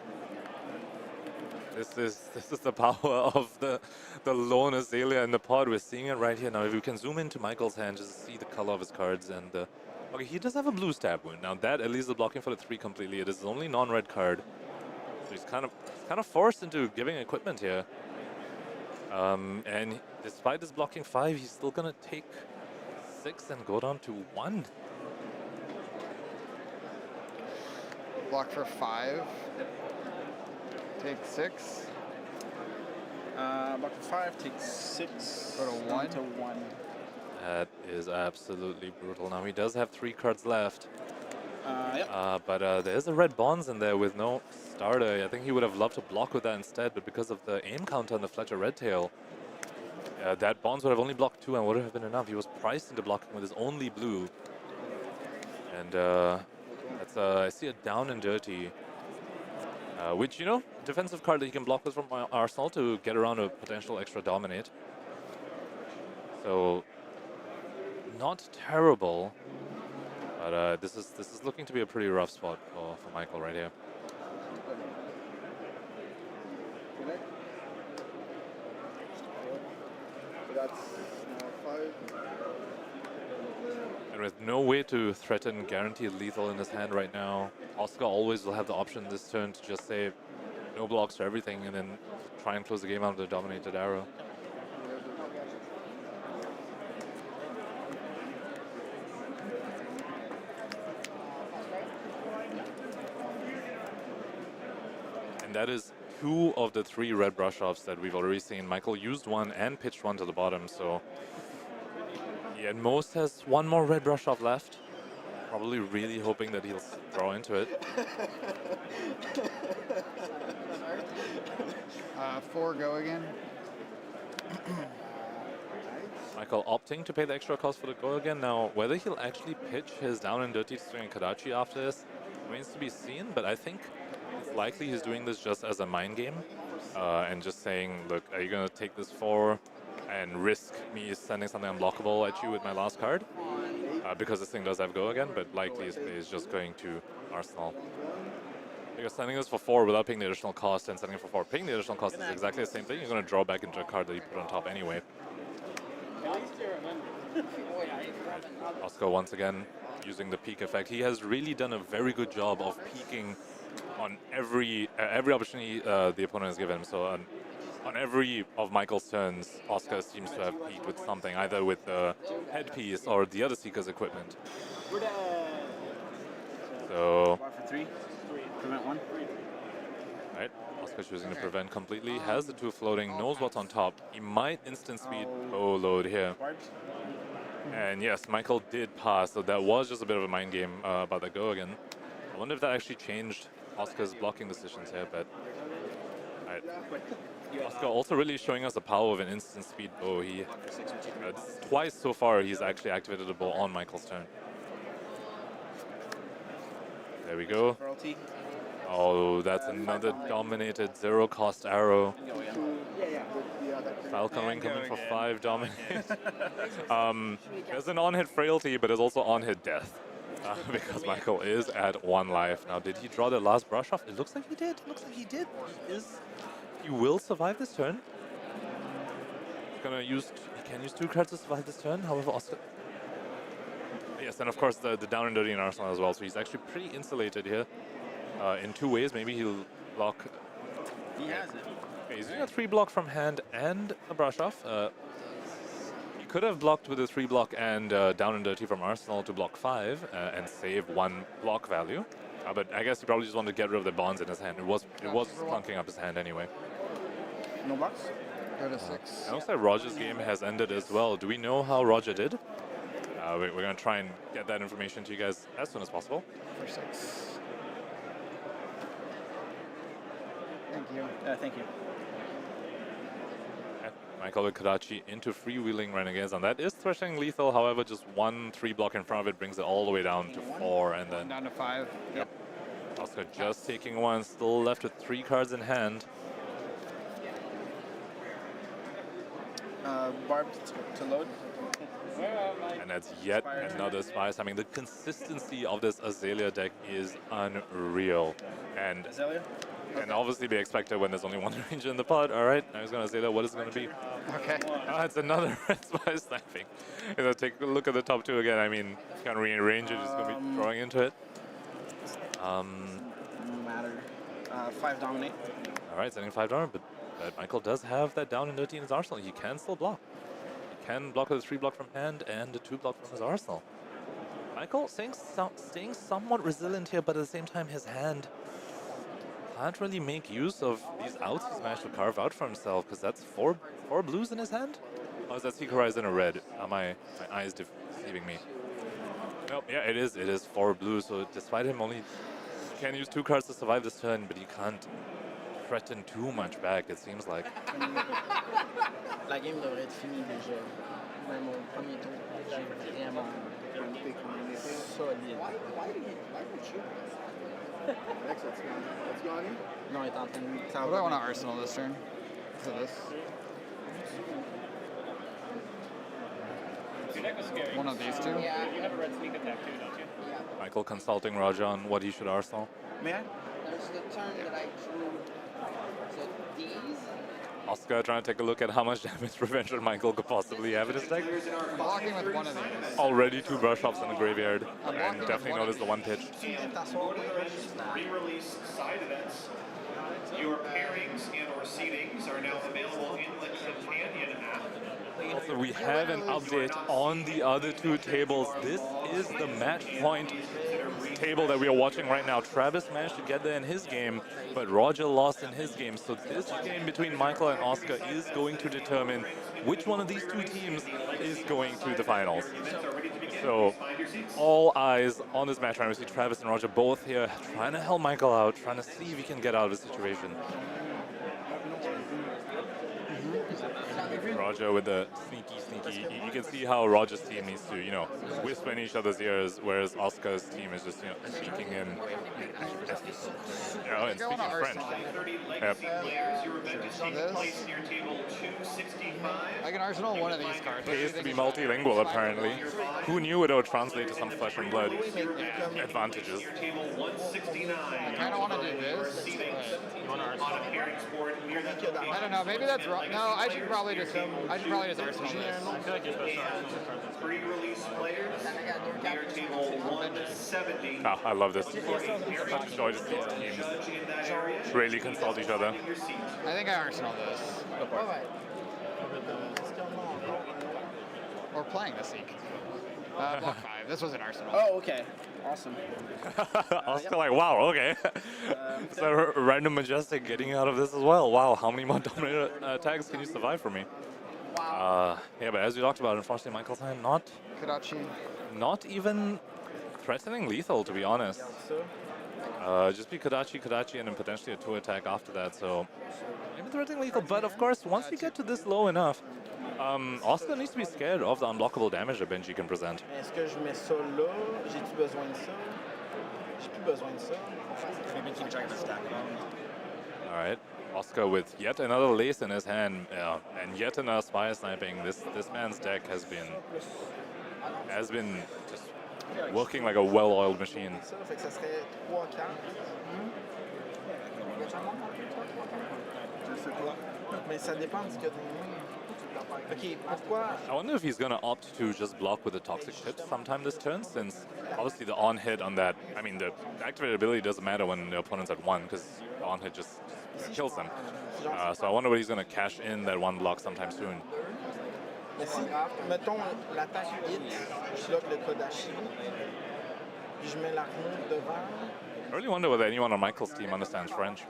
This is the power of the lone Azalea in the pod. We're seeing it right here now. If we can zoom into Michael's hand, just see the color of his cards, and okay, he does have a blue stab wound. Now that at least is blocking for the 3 completely. It is the only non-red card, so he's kind of forced into giving equipment here. And despite this blocking 5, he's still gonna take 6 and go down to 1. Block for 5. Take 6. Block for 5, take 6. Go to 1. To 1. That is absolutely brutal. Now he does have 3 cards left. Yep. But there's a red bonds in there with no starter. I think he would have loved to block with that instead, but because of the aim counter on the Fletcher Red Tail, that bonds would have only blocked 2 and would have been enough. He was priced into blocking with his only blue. And that's I see a down and dirty, which, you know, defensive card that you can block with from my arsenal to get around a potential extra dominate. So not terrible. But this is looking to be a pretty rough spot for Michael right here. That's 5. And with no way to threaten guaranteed lethal in his hand right now, Oscar always will have the option this turn to just say no blocks to everything and then try and close the game out with a dominated arrow. That is 2 of the 3 red brush offs that we've already seen. Michael used 1 and pitched 1 to the bottom, so he at most has 1 more red brush off left. Probably really hoping that he'll draw into it. 4 go again. Michael opting to pay the extra cost for the go again. Now, whether he'll actually pitch his down and dirty swing Kadachi after this remains to be seen, but I think it's likely he's doing this just as a mind game. and just saying, look, are you going to take this 4 and risk me sending something unblockable at you with my last card? Because this thing does have go again, but likely his play is just going to Arsenal. Because sending this for 4 without paying the additional cost and sending it for 4 paying the additional cost is exactly the same thing. You're going to draw back into a card that you put on top anyway. Oscar once again using the peak effect. He has really done a very good job of peaking on every opportunity the opponent has given him. So on every of Michael's turns, Oscar seems to have peaked with something, either with the headpiece or the other Seeker's equipment. So, for 3. Prevent 1. Right, Oscar choosing to prevent completely, has the 2 floating, knows what's on top. He might instant speed load here. And yes, Michael did pass, so that was just a bit of a mind game about the go again. I wonder if that actually changed Oscar's blocking decisions here, but... Right. Oscar also really showing us the power of an instant speed bow. He twice so far he's actually activated the bow on Michael's turn. There we go. Oh, that's another dominated 0 cost arrow. Falcon Wing coming for 5 dominate. There's an on-hit frailty, but there's also on-hit death. Because Michael is at 1 life. Now, did he draw the last brush off? It looks like he did. He will survive this turn. He can use 2 cards to survive this turn. However, Oscar... Yes, and of course the down and dirty in Arsenal as well. So he's actually pretty insulated here. In 2 ways, maybe he'll block... He has it. Okay, he's using a 3 block from hand and a brush off. He could have blocked with a 3 block and down and dirty from Arsenal to block 5 and save 1 block value. But I guess he probably just wanted to get rid of the bonds in his hand. It was clunking up his hand anyway. No blocks? Go to 6. It looks like Roger's game has ended as well. Do we know how Roger did? We're going to try and get that information to you guys as soon as possible. For 6. Thank you. Thank you. Michael with Kadachi into freewheeling Renegades, and that is threshing lethal. However, just 1 3 block in front of it brings it all the way down to 4, and then down to 5. Yep. Oscar just taking 1, still left with 3 cards in hand. Barbed to load. And that's yet another spice. I mean, the consistency of this Azalea deck is unreal. And Azalea? And obviously be expected when there's only 1 ranger in the pod. All right, now he's going to Azalea. What is it going to be? Okay. It's another red spice sniping. Take a look at the top 2 again. I mean, can't rearrange it. Just going to be throwing into it. No matter. 5 dominate. All right, sending 5 down, but Michael does have that down and dirty in his arsenal. He can still block. He can block with a 3 block from hand and a 2 block from his arsenal. Michael staying somewhat resilient here, but at the same time, his hand can't really make use of these outs he's managed to carve out for himself, because that's 4 blues in his hand? Or is that Seeker Rise in a red? Are my eyes deceiving me? Nope, yeah, it is 4 blues, so despite him only can use 2 cards to survive this turn, but he can't threaten too much back, it seems like. La game devrait être finie déjà. Mais mon premier tour, j'ai vraiment solide. Non, il est en train de... What do I want to Arsenal this turn? Is it this? Your deck was scary. One of these 2? Yeah. You have a red sneak attack too, don't you? Michael consulting Roger on what he should arsenal. May I? There's the turn that I drew. Is it these? Oscar trying to take a look at how much damage prevention Michael could possibly have in his deck. Blocking with 1 of these. Already 2 brush offs in the graveyard, and definitely notice the 1 pitch. Re-release side events. Your pairings and or seedings are now available in the companion app. Also, we have an update on the other 2 tables. This is the match point table that we are watching right now. Travis managed to get there in his game, but Roger lost in his game. So this game between Michael and Oscar is going to determine which one of these 2 teams is going to the finals. So all eyes on this match. We see Travis and Roger both here trying to help Michael out, trying to see if he can get out of the situation. Roger with the sneaky. You can see how Roger's team needs to, whisper in each other's ears, whereas Oscar's team is just, sneaking in. And speaking French. Yep. I can arsenal one of these cards. Pays to be multilingual, apparently. Who knew it would translate to some flesh and blood advantages? I kind of want to do this. I don't know. Maybe that's wrong. No, I should probably just arsenal this. I feel like you're supposed to arsenal the cards. Pre-release players, near table 170. Oh, I love this. Such a joy to see teams really consult each other. I think I arsenal this. Or playing the Seek. Block 5. This was an arsenal. Oh, okay. Awesome. Oscar, like, wow, okay. So random majestic getting out of this as well. Wow, how many more dominator tags can you survive for me? Yeah, but as we talked about, unfortunately, Michael's hand not even threatening lethal, to be honest. Just be Kodachi, and then potentially a 2 attack after that. So maybe threatening lethal, but of course, once we get to this low enough, Oscar needs to be scared of the unblockable damage that Benji can present. Est-ce que je mets ça là? J'ai-tu besoin de ça? J'ai plus besoin de ça. Maybe keep track of the stack. All right, Oscar with yet another lace in his hand, and yet another spire sniping. This man's deck has been just working like a well-oiled machine. Ça fait que ça serait 3 cartes. Je sais pas. Mais ça dépend de ce que tu as. Okay, pourquoi? I wonder if he's gonna opt to just block with the toxic tips sometime this turn, since obviously the on hit on that, I mean the activated ability doesn't matter when the opponent's at 1, because the on hit just kills them. So I wonder what he's gonna cash in that 1 block sometime soon. Mais si, mettons, l'attaque hit, je lock le Kodachi, puis je mets l'armure devant. I really wonder whether anyone on Michael's team understands French.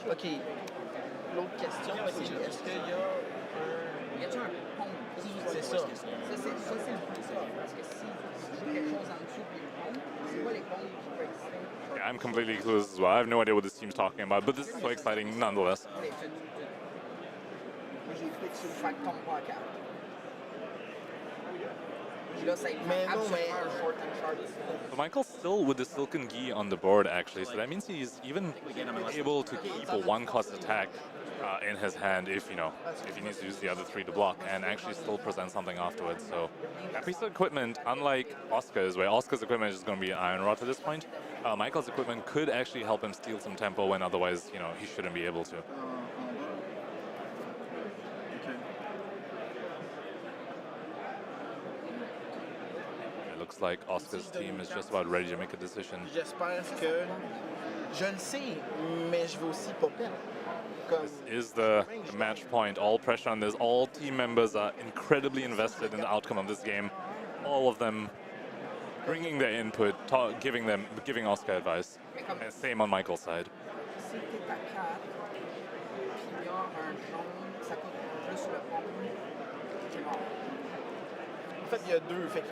Ok. L'autre question, c'est est-ce qu'il y a un... Y a-t-il un pont? C'est ça. Ça, c'est le plus ça. Parce que si je joue quelque chose en dessous puis le pont, c'est quoi les ponts qui peuvent exister? Yeah, I'm completely clueless as well. I have no idea what this team's talking about, but this is so exciting nonetheless. Moi, j'ai cliqué sur le fait que tombe pas à 4. Puis là, ça y prend absolument un short and sharp. So Michael's still with the Silken Gi on the board, actually, so that means he's even able to keep a 1-cost attack in his hand if he needs to use the other 3 to block, and actually still present something afterwards. So that piece of equipment, unlike Oscar's, where Oscar's equipment is just going to be an Iron Rod to this point, Michael's equipment could actually help him steal some tempo when otherwise, he shouldn't be able to. Looks like Oscar's team is just about ready to make a decision. J'espère que je le sais, mais je veux aussi pas perdre. This is the match point. All pressure on this. All team members are incredibly invested in the outcome of this game. All of them bringing their input, giving Oscar advice. And same on Michael's side. Si t'es à 4, puis il y a un jaune, ça coûte plus le pont, c'est mort. En fait, il y a 2. Fait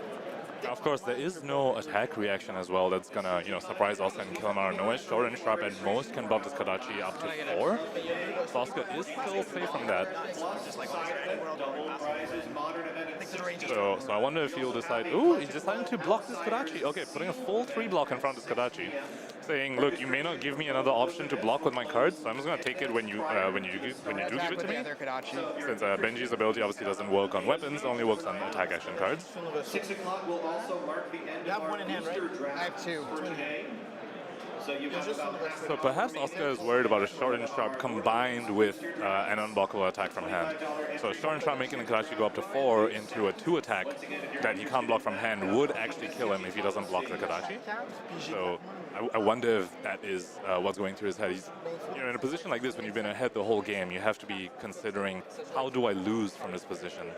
Of course, there is no attack reaction as well that's gonna, surprise Oscar and kill him out of nowhere. Short and sharp at most can buff this Kodachi up to 4. So Oscar is still safe from that. So I wonder if he'll decide, ooh, he's deciding to block this Kodachi. Okay, putting a full 3 block in front of this Kodachi. Saying, look, you may not give me another option to block with my cards, so I'm just gonna take it when you do give it to me. Since Benji's ability obviously doesn't work on weapons, only works on attack action cards. 6 o'clock will also mark the end of our booster draft for today. So you have about half So perhaps Oscar is worried about a short and sharp combined with an unblockable attack from hand. So short and sharp making the Kodachi go up to 4 into a 2 attack that he can't block from hand would actually kill him if he doesn't block the Kodachi. So I wonder if that is what's going through his head. He's, in a position like this, when you've been ahead the whole game, you have to be considering, how do I lose from this position?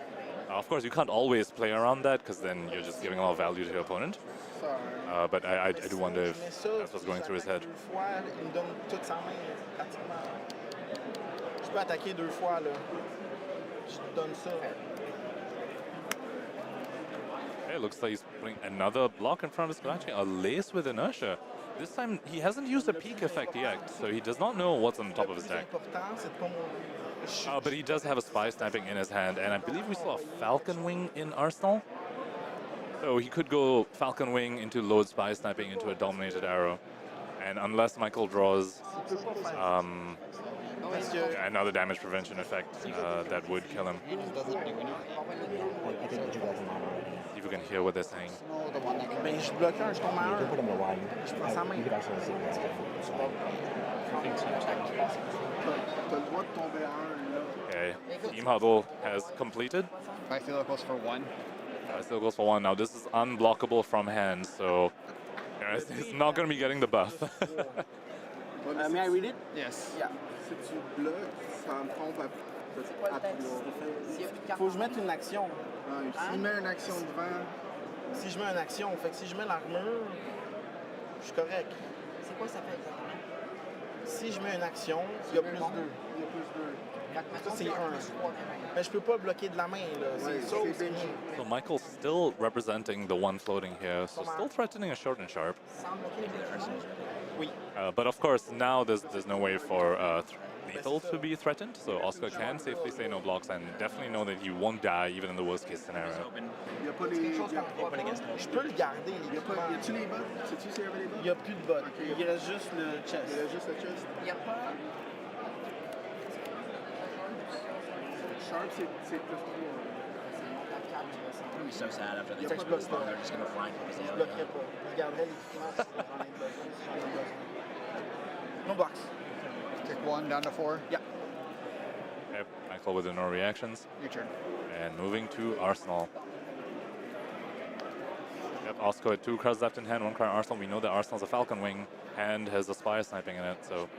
Of course, you can't always play around that, because then you're just giving a lot of value to your opponent. But I do wonder if that's what's going through his head. Je peux attaquer 2 fois, là. Je donne ça. Okay, looks like he's putting another block in front of his Kodachi, a lace with inertia. This time, he hasn't used a peak effect yet, so he does not know what's on the top of his deck. But he does have a Spy Sniping in his hand, and I believe we saw a Falcon Wing in Arsenal. So he could go Falcon Wing into load Spy Sniping into a Dominated Arrow. And unless Michael draws another damage prevention effect, that would kill him. See if we can hear what they're saying. Okay, Team Huddle has completed. 5 field goes for 1. 5 field goes for 1. Now this is unblockable from hand, so it's not going to be getting the buff. May I read it? Yes. Yeah. Si tu bloques, ça me trompe à faut que je mette une action. Si je mets une action devant, si je mets une action, fait que si je mets l'armure, je suis correct. C'est quoi ça fait exactement? Si je mets une action, il y a plus 2. Il y a plus 2. Ça, c'est 1. Mais je peux pas bloquer de la main, là. C'est ça ou c'est mieux. So Michael's still representing the one floating here, so still threatening a short and sharp. Oui. But of course, now there's no way for lethal to be threatened, so Oscar can safely say no blocks and definitely know that he won't die even in the worst case scenario. Il y a pas les... Je peux le garder, les bottes. Y a-tu les bottes? Sais-tu s'il y avait les bottes? Il y a plus de bottes. Il reste juste le chest. Il reste juste le chest? Il y a pas... Sharp, c'est plus court. I'm gonna be so sad after they touch this they're just gonna blind focus Je bloquerai pas. Je garderai les no blocks. Kick 1 down to 4. Yeah. Okay, Michael with the no reactions. Your turn. And moving to Arsenal. Yep, Oscar with 2 cards left in hand, 1 card in Arsenal. We know that Arsenal's a Falcon Wing and has a Spy Sniping in it, so...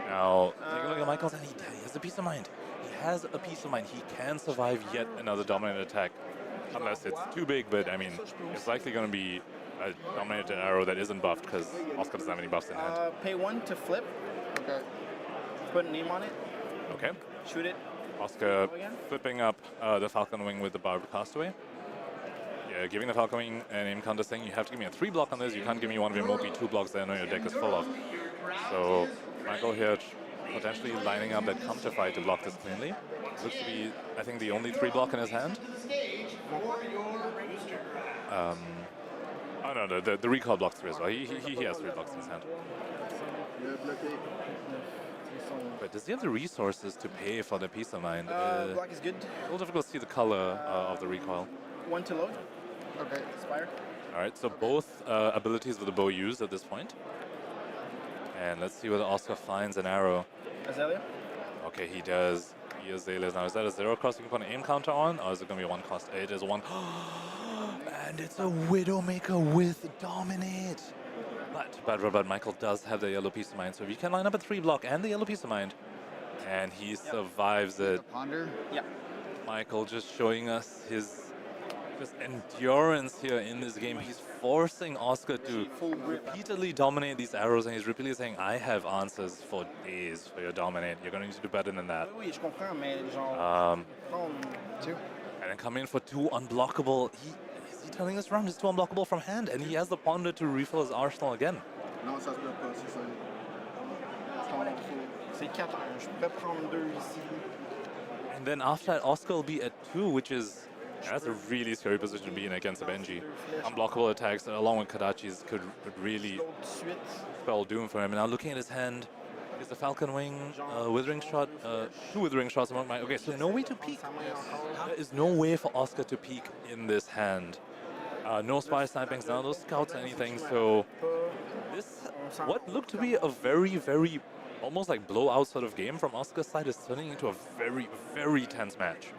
Now, take a look at Michael's and he has a peace of mind. He has a peace of mind. He can survive yet another dominated attack. Unless it's too big, but I mean, it's likely going to be a dominated arrow that isn't buffed because Oscar doesn't have any buffs in hand. Pay 1 to flip. Okay. Put a name on it. Okay. Shoot it. Oscar flipping up the Falcon Wing with the Barbed Castaway. Yeah, giving the Falcon Wing an aim counter saying you have to give me a 3 block on this. You can't give me one of your Mopi 2 blocks that I know your deck is full of. So Michael here potentially lining up that counter fight to block this cleanly. Looks to be, I think, the only 3 block in his hand. Oh no, the recall blocks 3 as well. He has 3 blocks in his hand. But does he have the resources to pay for the peace of mind? Block is good. A little difficult to see the color of the recoil. 1 to load. Okay. Spire. Alright, so both abilities with the bow used at this point. And let's see whether Oscar finds an arrow. Azalea? Okay, he does. He Azalea. Now, is that a 0 cost you can put an aim counter on? Or is it going to be a 1 cost? It is a 1. And it's a Widowmaker with Dominate. But Michael does have the yellow piece of mind. So if you can line up a 3 block and the yellow piece of mind, and he survives it. Ponder? Yeah. Michael just showing us his just endurance here in this game. He's forcing Oscar to repeatedly dominate these arrows, and he's repeatedly saying, I have answers for days for your dominate. You're going to need to do better than that. And then come in for 2 unblockable. Is he turning this around? It's 2 unblockable from hand, and he has the Ponder to refill his arsenal again. And then after that, Oscar will be at 2, which is... that's a really scary position to be in against a Benji. Unblockable attacks along with Kadachi's could really spell doom for him. And now looking at his hand, is the Falcon Wing, Withering Shot, 2 Withering Shots among my... Okay, so no way to peek. There is no way for Oscar to peek in this hand. No Spy Snipings, none of those Scouts, anything. So this, what looked to be a very, very almost like blowout sort of game from Oscar's side is turning into a very, very tense match.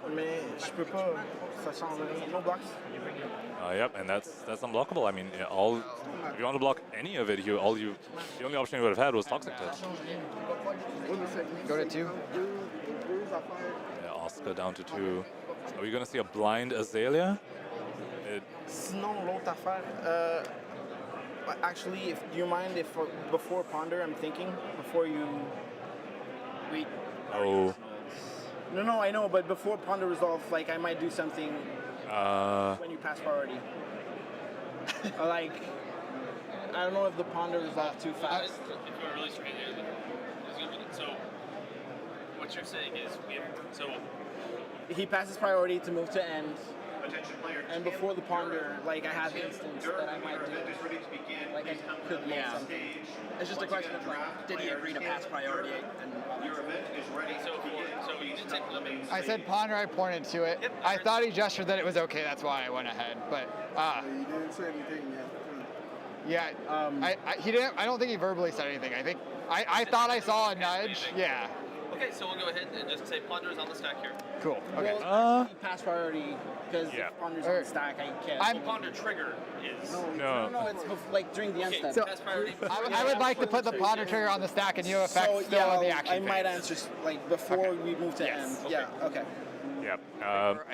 Yep, and that's unblockable. I mean, if you want to block any of it, the only option you would have had was Toxic Touch. Go to 2. Yeah, Oscar down to 2. Are we going to see a blind Azalea? Sinon, l'autre affaire, actually, do you mind if before Ponder, I'm thinking, before you... Wait. Oh. No, I know, but before Ponder Resolve, like, I might do something when you pass priority. Like, I don't know if the Ponder Resolve too fast. If you are really straight so what you're saying is He passes priority to move to end. And before the Ponder, like, I have instance that I might do. Like, I could Yeah. something. It's just a question of, like, did he agree to pass priority? And your event is ready. So you did take limits. I said ponder, I pointed to it. I thought he gestured that it was okay, that's why I went ahead. But you didn't say anything yet. yeah, he didn't. I don't think he verbally said anything. I think I thought I saw a nudge. Yeah. Okay, so we'll go ahead and just say Ponder is on the stack here. Cool. Okay. Well, he passed priority because Yeah. if Ponder's on the stack, I can't. The Ponder trigger is... No, it's like during the end step. So pass priority. I would like to put the ponder trigger on the stack and you effect So, still yeah, in the action I might phase. answer like before we move to end. Yeah, okay. Yep.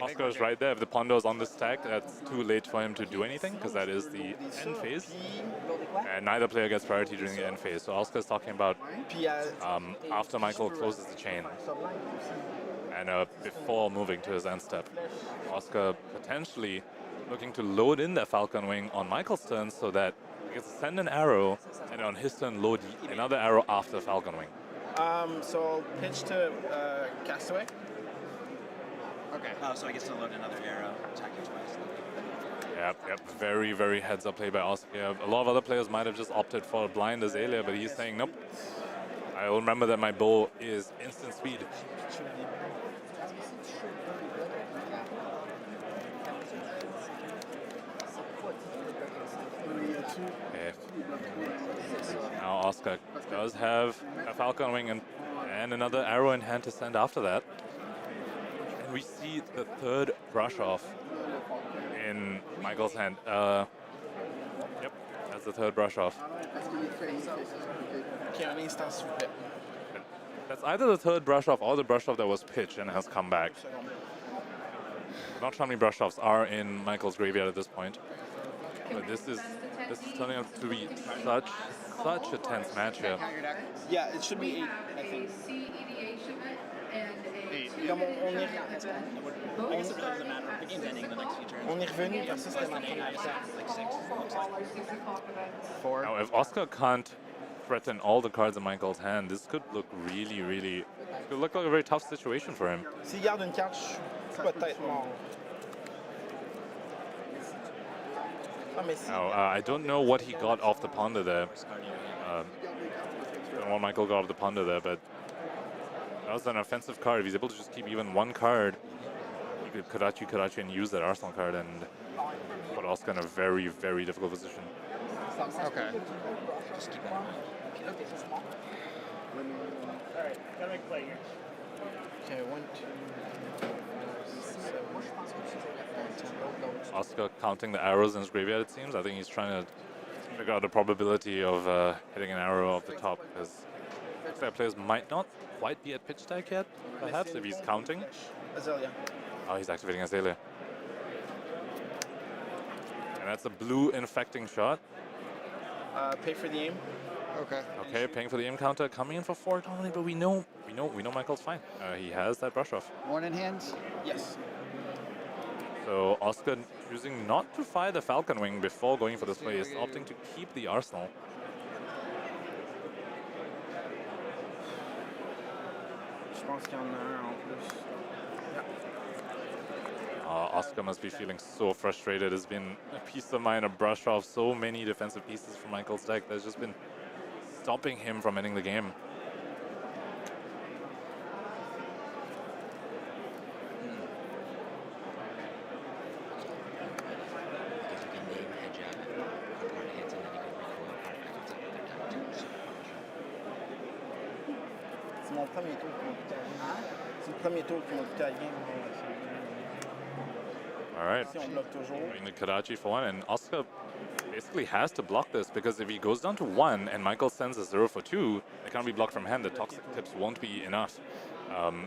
Oscar's right there. If the Pondo's on the stack, that's too late for him to do anything because that is the end phase. And neither player gets priority during the end phase. So Oscar's talking about after Michael closes the chain and before moving to his end step. Oscar potentially looking to load in that Falcon Wing on Michael's turn so that he gets to send an arrow and on his turn load another arrow after Falcon Wing. So I'll pitch to Castaway. Okay. Oh, so I get to load another arrow, attack you twice. Yep. Very, very heads-up play by Oscar. A lot of other players might have just opted for a blind Azalea, but he's saying, nope. I will remember that my bow is instant speed. Okay. Now Oscar does have a Falcon Wing and another arrow in hand to send after that. And we see the third brush off in Michael's hand. Yep, that's the third brush off. That's either the third brush off or the brush off that was pitched and has come back. Not sure how many brush offs are in Michael's graveyard at this point. But this is turning out to be such a tense match here. Yeah, it should be 8, I think. 8. I guess it really doesn't matter. The game's ending in the next few turns. On est revenu, parce que c'était ma première Like 6, looks like. 4. Now, if Oscar can't threaten all the cards in Michael's hand, this could look really could look like a very tough situation for him. S'il garde une carte, je suis peut-être mort. Now, I don't know what he got off the ponder there. I don't know what Michael got off the ponder there, but that was an offensive card. If he's able to just keep even one card, he could Kadachi and use that Arsenal card and put Oscar in a very difficult position. Okay. Just keep that in mind. Alright, gotta make a play here. Okay, 1, 2, 7, 8, 9, 10. Oscar counting the arrows in his graveyard, it seems. I think he's trying to figure out the probability of hitting an arrow off the top, because that players might not quite be at pitch stack yet, perhaps, if he's counting. Azalea. Oh, he's activating Azalea. And that's a blue infecting shot. Pay for the aim. Okay. Okay, paying for the aim counter, coming in for 4 normally, but we know Michael's fine. He has that brush off. 1 in hand? Yes. So Oscar choosing not to fire the Falcon Wing before going for this play, is opting to keep the Arsenal. Je pense qu'il y en a un en plus. Oscar must be feeling so frustrated. It's been a piece of mind, a brush off, so many defensive pieces from Michael's deck that's just been stopping him from ending the game. C'est mon premier tour contre C'est le premier tour contre Italien. All right. Si on bloque toujours. Doing the Kadachi for 1, and Oscar basically has to block this, because if he goes down to 1 and Michael sends a 0 for 2, it can't be blocked from hand. The toxic tips won't be enough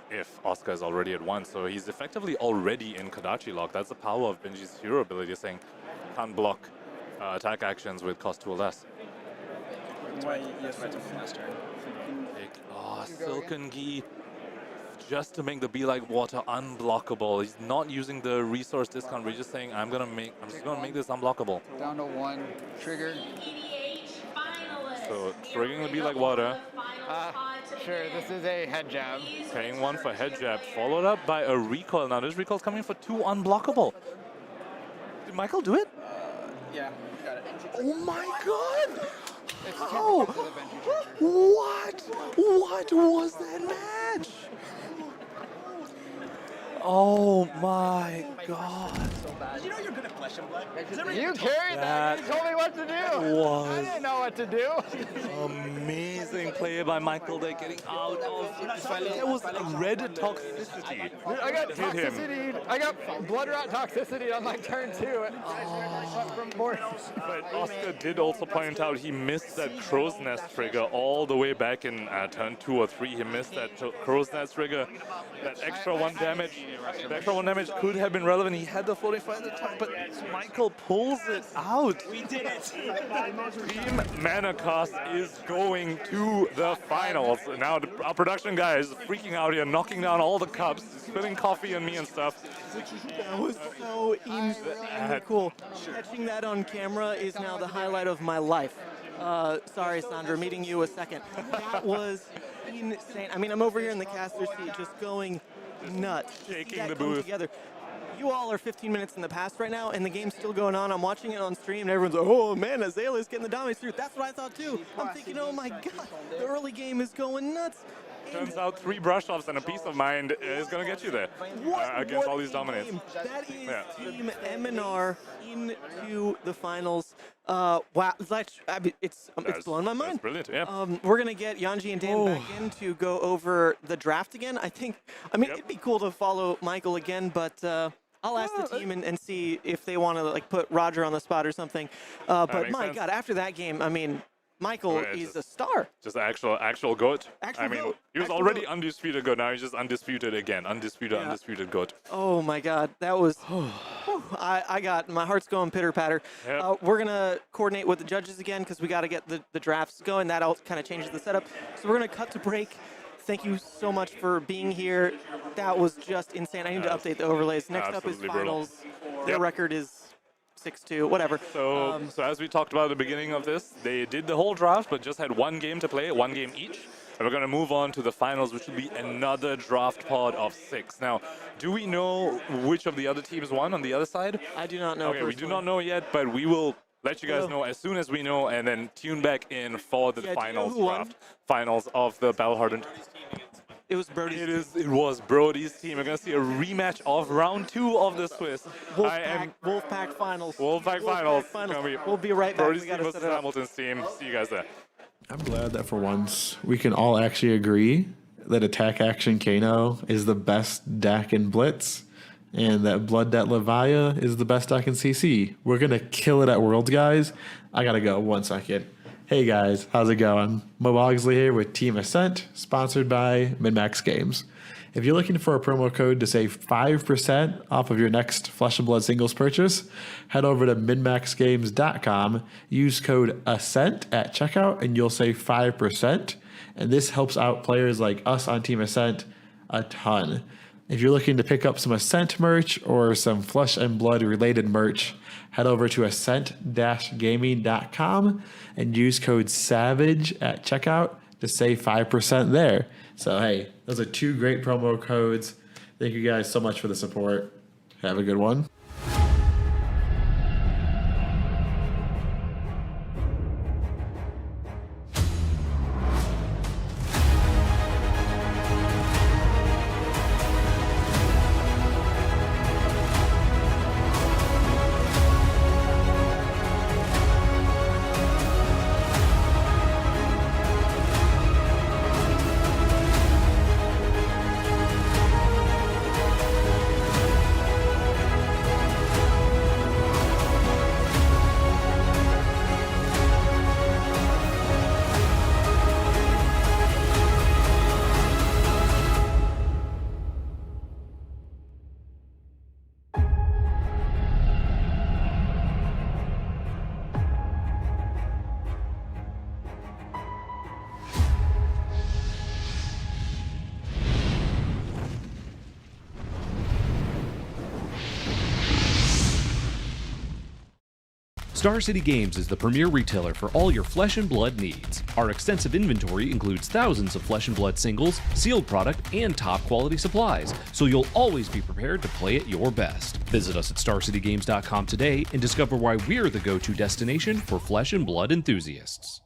if Oscar is already at 1. So he's effectively already in Kadachi lock. That's the power of Benji's hero ability, saying can't block attack actions with cost 2 or less. Ouais, il y a ça. Oh, Silken Gi just to make the Be Like Water unblockable. He's not using the resource discount. We're just saying, I'm just gonna make this unblockable. Down to 1 trigger. So triggering the Be Like Water. Sure, this is a head jab. Paying 1 for head jab, followed up by a recoil. Now this recoil's coming for 2 unblockable. Did Michael do it? Yeah, got it. Oh my god! Oh! What was that match? Oh my god. Did you know you're good at flesh and blood? You carried that. You told me what to do. Was I didn't know what to do. amazing play by Michael there, getting out of. There was a red toxicity. I got Hit him. toxicity. I got blood rot toxicity on like turn 2. But Oscar did also point out he missed that crow's nest trigger all the way back in turn 2 or 3. He missed that crow's nest trigger. That extra 1 damage. The extra 1 damage could have been relevant. He had the floating fire at the time, but Michael pulls it out. We did it. Team n-rcast is going to the finals. Now our production guy is freaking out here, knocking down all the cups, spilling coffee on me and stuff. That was so insanely cool. Catching that on camera is now the highlight of my life. Sorry, Sandra, meeting you a second. That was insane. I mean, I'm over here in the caster seat just going nuts. Shaking the booth. Together. You all are 15 minutes in the past right now, and the game's still going on. I'm watching it on stream, and everyone's like, oh man, Azalea's getting the dominance through. That's what I thought too. I'm thinking, oh my god, the early game is going nuts. Turns out 3 brush-offs and a peace of mind is going to get you there against all these dominates. That is Team MNR into the finals. Wow, it's blown my mind. That's brilliant, yeah. We're going to get Yuanji and Dan back in to go over the draft again. I mean, it'd be cool to follow Michael again, but I'll ask the team and see if they want to like put Roger on the spot or something. But my God, after that game, I mean, Michael is a star. Just actual GOAT. He was already undisputed GOAT. Now he's just undisputed again. Undisputed GOAT. Oh my God, that was. I got my heart's going pitter patter. Yep. We're gonna coordinate with the judges again because we got to get the drafts going. That all kind of changes the setup. So we're gonna cut to break. Thank you so much for being here. That was just insane. I need to update the overlays. Next up is finals. Their record is 6-2, whatever. So as we talked about at the beginning of this, they did the whole draft, but just had 1 game to play, 1 game each. And we're going to move on to the finals, which will be another draft pod of 6. Now, do we know which of the other teams won on the other side? I do not know. Okay, we do not know yet, but we will let you guys know as soon as we know, and then tune back in for the finals draft. Finals of the Battle Hardened. It was Brodie's team. It was Brodie's team. We're going to see a rematch of round 2 of the Swiss. Wolfpack finals. Wolfpack finals. We'll be right back. Brodie's team versus Hamilton's team. See you guys there. I'm glad that for once we can all actually agree that Attack Action Kano is the best deck in Blitz, and that Blood Debt Levia is the best deck in CC. We're going to kill it at Worlds, guys. I got to go 1 second. Hey guys, how's it going? Mo Bogsley here with Team Ascent, sponsored by Min-Max Games. If you're looking for a promo code to save 5% off of your next Flesh and Blood singles purchase, head over to minmaxgames.com, use code ASCENT at checkout, and you'll save 5%. And this helps out players like us on Team Ascent a ton. If you're looking to pick up some Ascent merch or some Flesh and Blood related merch, head over to ascent-gaming.com and use code SAVAGE at checkout to save 5% there. So, hey, those are 2 great promo codes. Thank you guys so much for the support. Have a good one. Star City Games is the premier retailer for all your flesh and blood needs. Our extensive inventory includes thousands of flesh and blood singles, sealed product, and top quality supplies, so you'll always be prepared to play at your best. Visit us at StarCityGames.com today and discover why we're the go-to destination for flesh and blood enthusiasts.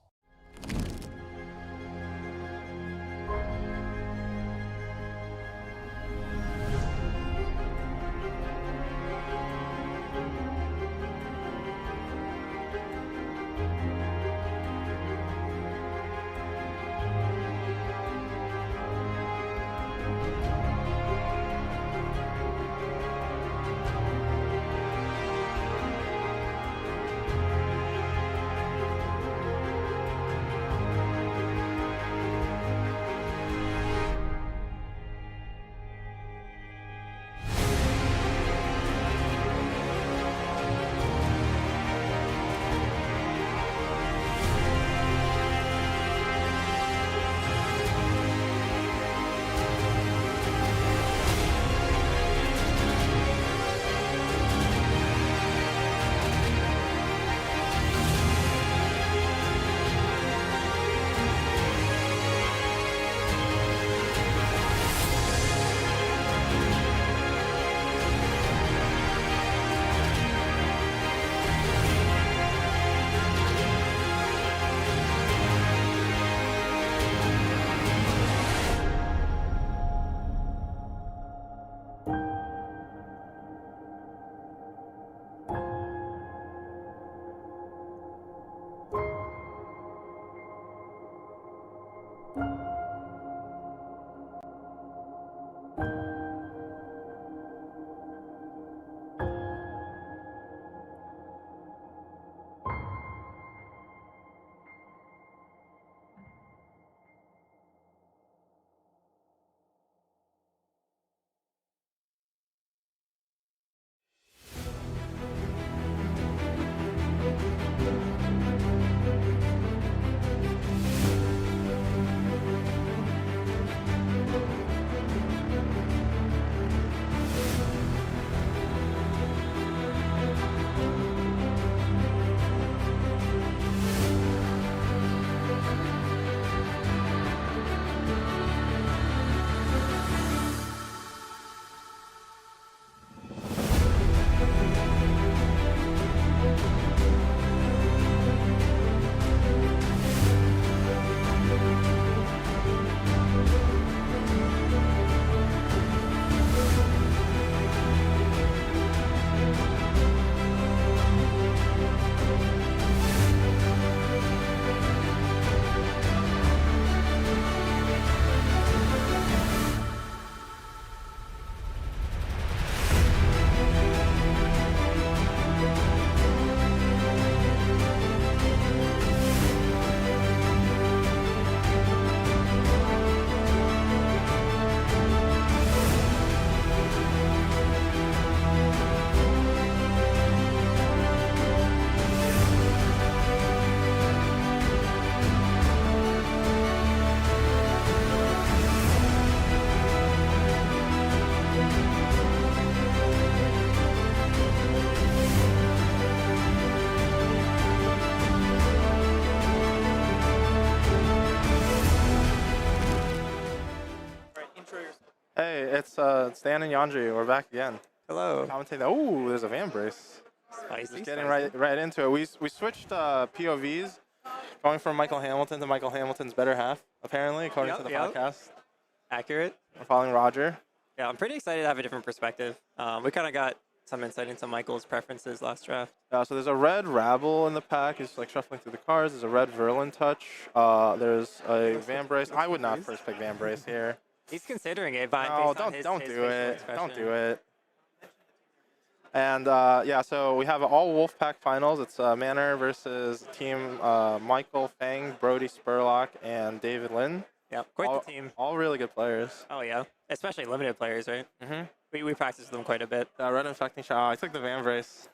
Hey, it's Dan and Yuanji. We're back again. Hello. Commentate that. Ooh, there's a van brace. Spicy. Just getting right into it. We switched POVs, going from Michael Hamilton to Michael Hamilton's better half, apparently, according to the podcast. Accurate. We're following Roger. Yeah, I'm pretty excited to have a different perspective. We kind of got some insight into Michael's preferences last draft. So there's a red Rabble in the pack. He's like shuffling through the cards. There's a red Verlin Touch. There's a Van Brace. I would not first pick Van Brace here. He's considering it, but no, don't do it. Don't do it. And yeah, so we have all Wolfpack finals. It's Manor versus Team Michael, Fang, Brodie, Spurlock, and David Lin. Yeah, quite the team. All really good players. Oh yeah, especially limited players, right? Mm-hmm. We practice them quite a bit. Red Infecting Shot. I took the Van Brace.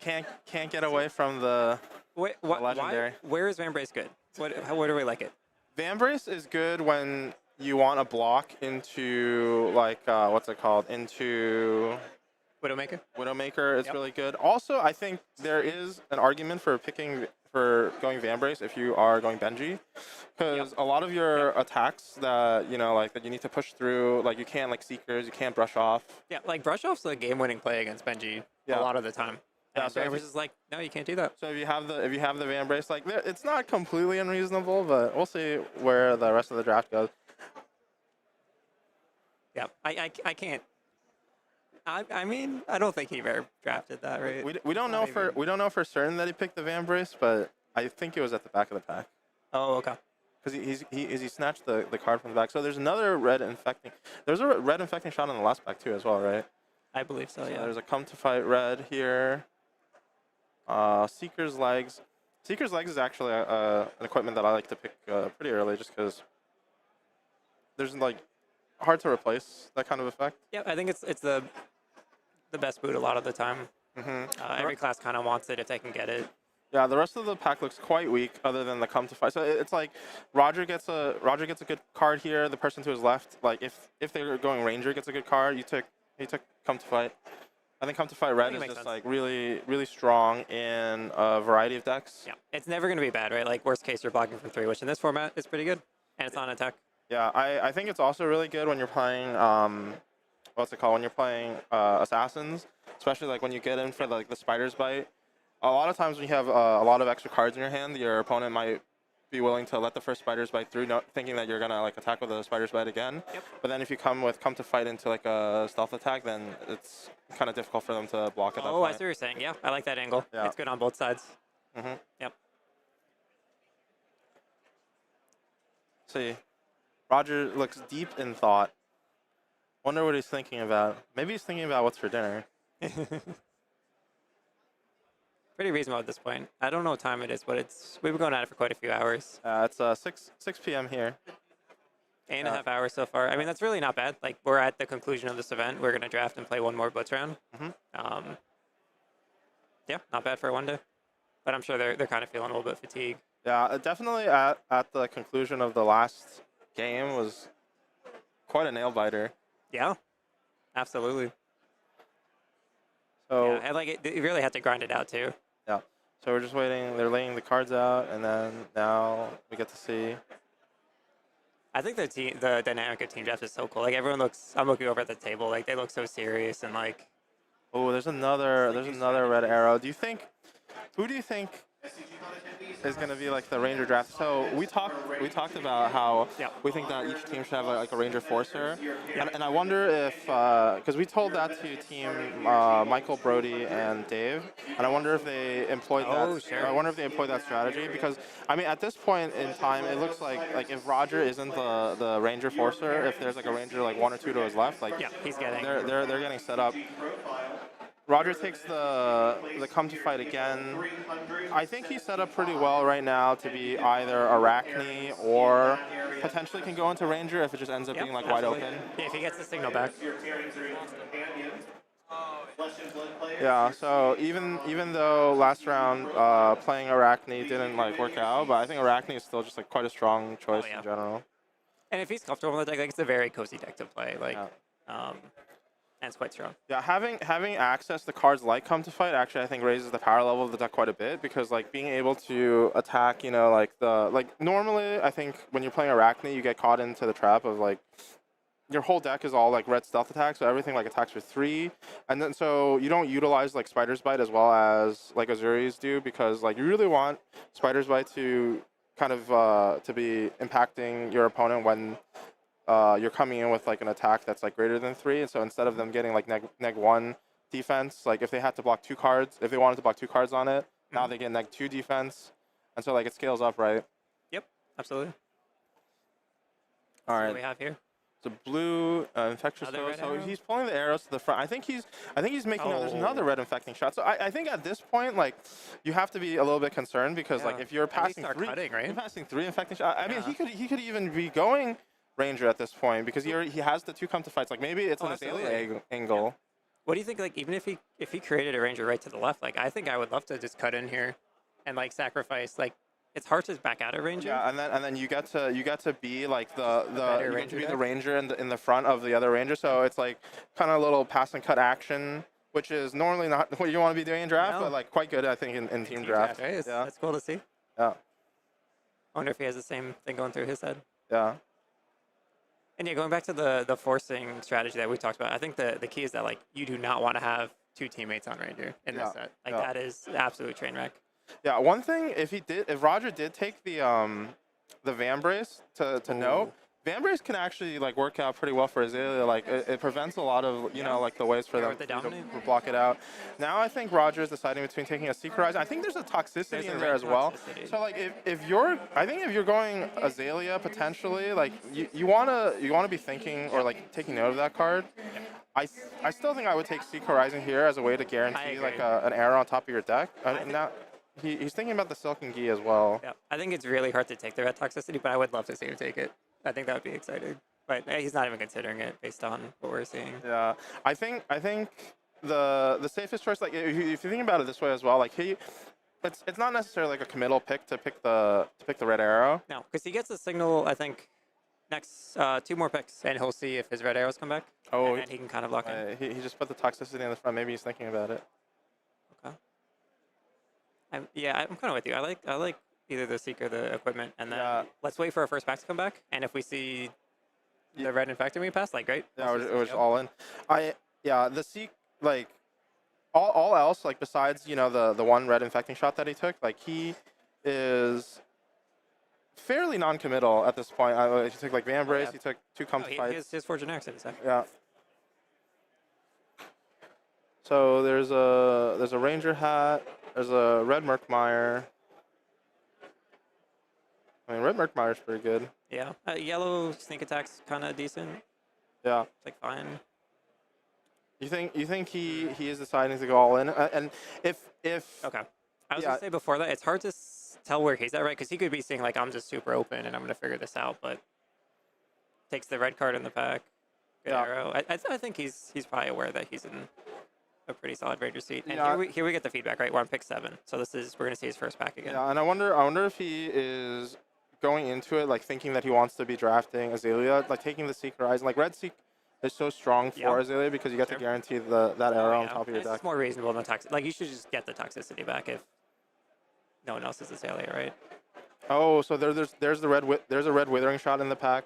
Can't get away from the legendary. Where is Van Brace good? Where do we like it? Van Brace is good when you want to block into like what's it called? Into Widowmaker. Widowmaker is Yep. really good. Also, I think there is an argument for going Vambrace if you are going Benji, because a lot of your attacks that that you need to push through, like you can't Seekers, you can't brush off. Yeah, like brush off's a game-winning play against Benji a lot of the time. Yeah, And so if Vambrace is like, no, you can't do that. So if you have the Vambrace, like it's not completely unreasonable, but we'll see where the rest of the draft goes. Yeah, I can't. I mean, I don't think he ever drafted that, right? We don't know for certain that he picked the Vambrace, but I think it was at the back of the pack. Oh, okay. Because he snatched the card from the back. So there's another red infecting. There's a red infecting shot on the last pack too as well, right? I believe so. Yeah. There's a come to fight red here. Seeker's legs. Seeker's legs is actually an equipment that I like to pick pretty early, just because there's hard to replace that kind of effect. Yeah, I think it's the best boot a lot of the time. Every class kind of wants it if they can get it. Yeah, the rest of the pack looks quite weak, other than the come to fight. So it's like Roger gets a good card here. The person to his left, like if they're going Ranger, gets a good card. He took come to fight. I think come to fight red is just really really strong in a variety of decks. Yeah, it's never going to be bad, right? Like worst case, you're blocking from 3, which in this format is pretty good, and it's on attack. Yeah, I think it's also really good when you're playing what's it called? When you're playing assassins, especially like when you get in for the spider's bite. A lot of times when you have a lot of extra cards in your hand, your opponent might be willing to let the first spider's bite through, thinking that you're gonna attack with a spider's bite again. Yep. But then if you come to fight into a stealth attack, then it's kind of difficult for them to block at that point. I see what you're saying. Yeah, I like that angle. Yeah. It's good on both sides. Yep. See, Roger looks deep in thought. Wonder what he's thinking about. Maybe he's thinking about what's for dinner. Pretty reasonable at this point. I don't know what time it is, but we've been going at it for quite a few hours. It's 6 p.m. here. 8.5 hours so far. I mean, that's really not bad. Like, we're at the conclusion of this event. We're going to draft and play one more blitz round. Yeah, not bad for one day. But I'm sure they're kind of feeling a little bit fatigued. Yeah, definitely at the conclusion of the last game was quite a nail biter. Yeah, absolutely. So yeah, and you really had to grind it out too. Yeah. So we're just waiting. They're laying the cards out, and then now we get to see. I think the dynamic of team draft is so cool. Like everyone looks. I'm looking over at the table. Like they look so serious and like. Oh, there's another red arrow. Who do you think is going to be the Ranger draft? So we talked about how we think that each team should have a Ranger Forcer, and I wonder if because we told that to team Michael, Brodie, and Dave, and I wonder if they employed that. Sure. I wonder if they employed that strategy, because I mean at this point in time it looks like if Roger isn't the Ranger Forcer, if there's a Ranger 1 or 2 to his left, he's getting they're getting set up. Roger takes the come to fight again. I think he's set up pretty well right now to be either Arachne or potentially can go into Ranger if it just ends up being wide open. Yeah, if he gets the signal back. Yeah, so even though last round playing Arachne didn't work out, but I think Arachne is still just quite a strong choice in general. And if he's comfortable with the deck, it's a very cozy deck to play. And it's quite strong. Yeah, having access to cards like Come to Fight actually I think raises the power level of the deck quite a bit, because being able to attack, normally I think when you're playing Arachne you get caught into the trap of your whole deck is all red stealth attack, so everything attacks for 3, and then so you don't utilize Spider's Bite as well as Uzuri's do, because you really want Spider's Bite to kind of to be impacting your opponent when you're coming in with an attack that's greater than 3, and so instead of them getting neg 1 defense, if they had to block 2 cards, if they wanted to block 2 cards on it, now they get neg 2 defense, and so it scales up, right? Yep, absolutely. All right. What do we have here? It's a blue infectious dose. So he's pulling the arrows to the front. I think he's making. There's another red infecting shot. So I think at this point, you have to be a little bit concerned, because if you're passing 3, you're passing 3 infecting shots. I mean, he could even be going Ranger at this point, because he has the 2 come to fights. Maybe it's an Azalea angle. Yeah. What do you think? Even if he created a Ranger right to the left, I think I would love to just cut in here, and sacrifice. It's hard to back out a Ranger. Yeah, and then you get to be the Ranger in the front of the other Ranger. So it's kind of a little pass and cut action which is normally not what you want to be doing in draft, but like quite good, I think, in team draft. Right? Yeah. That's cool to see. Yeah. I wonder if he has the same thing going through his head. Yeah. And yeah, going back to the forcing strategy that we talked about, I think the key is that like you do not want to have 2 teammates on Ranger in this set. Like that is an absolute train wreck. Yeah. One thing, if Roger did take the Van Brace to no, Van Brace can actually like work out pretty well for Azalea. Like it prevents a lot of like the ways for them to block it out. Now I think Roger is deciding between taking a Secret Rise. I think there's a toxicity in there as well. So like if you're going Azalea potentially, like you wanna be thinking or like taking note of that card. I still think I would take Secret Rising here as a way to guarantee like an arrow on top of your deck. Now he's thinking about the Silken Gi as well. Yeah, I think it's really hard to take the red toxicity, but I would love to see him take it. I think that would be exciting. But he's not even considering it based on what we're seeing. Yeah, I think the safest choice, like if you think about it this way as well, like it's not necessarily like a committal pick to pick the red arrow. No, because he gets a signal. I think next 2 more picks, and he'll see if his red arrows come back. Oh, and then he can kind of lock in. He just put the toxicity in the front. Maybe he's thinking about it. Okay. I'm kind of with you. I like either the Seek or the equipment, and then let's wait for our first pack to come back. And if we see the red infecting we pass, like great. Yeah, it was all in. The Seek, like all else, like besides the one red infecting shot that he took, like he is fairly non-committal at this point. He took like Van Brace, he took 2 come to fight. His 4 generics in his deck. Yeah. So there's a Ranger hat. There's a red Murkmire. I mean, red Murkmire's pretty good. Yeah. Yellow sneak attack's kind of decent. Yeah. It's like fine. You think he is deciding to go all in? And if okay, I was gonna say before that, it's hard to tell where he's at, right? Because he could be seeing like I'm just super open and I'm gonna figure this out, but takes the red card in the pack. Good arrow. I think he's probably aware that he's in a pretty solid Ranger seat. And here we get the feedback, right? We're on pick 7, so we're gonna see his first pack again. Yeah, and I wonder if he is going into it like thinking that he wants to be drafting Azalea, like taking the Secret Rise. Like Red Seek is so strong for Azalea because you get to guarantee that arrow on top of your deck. It's more reasonable than toxic. Like you should just get the toxicity back if no one else is Azalea, right? Oh, so there's a red Withering Shot in the pack.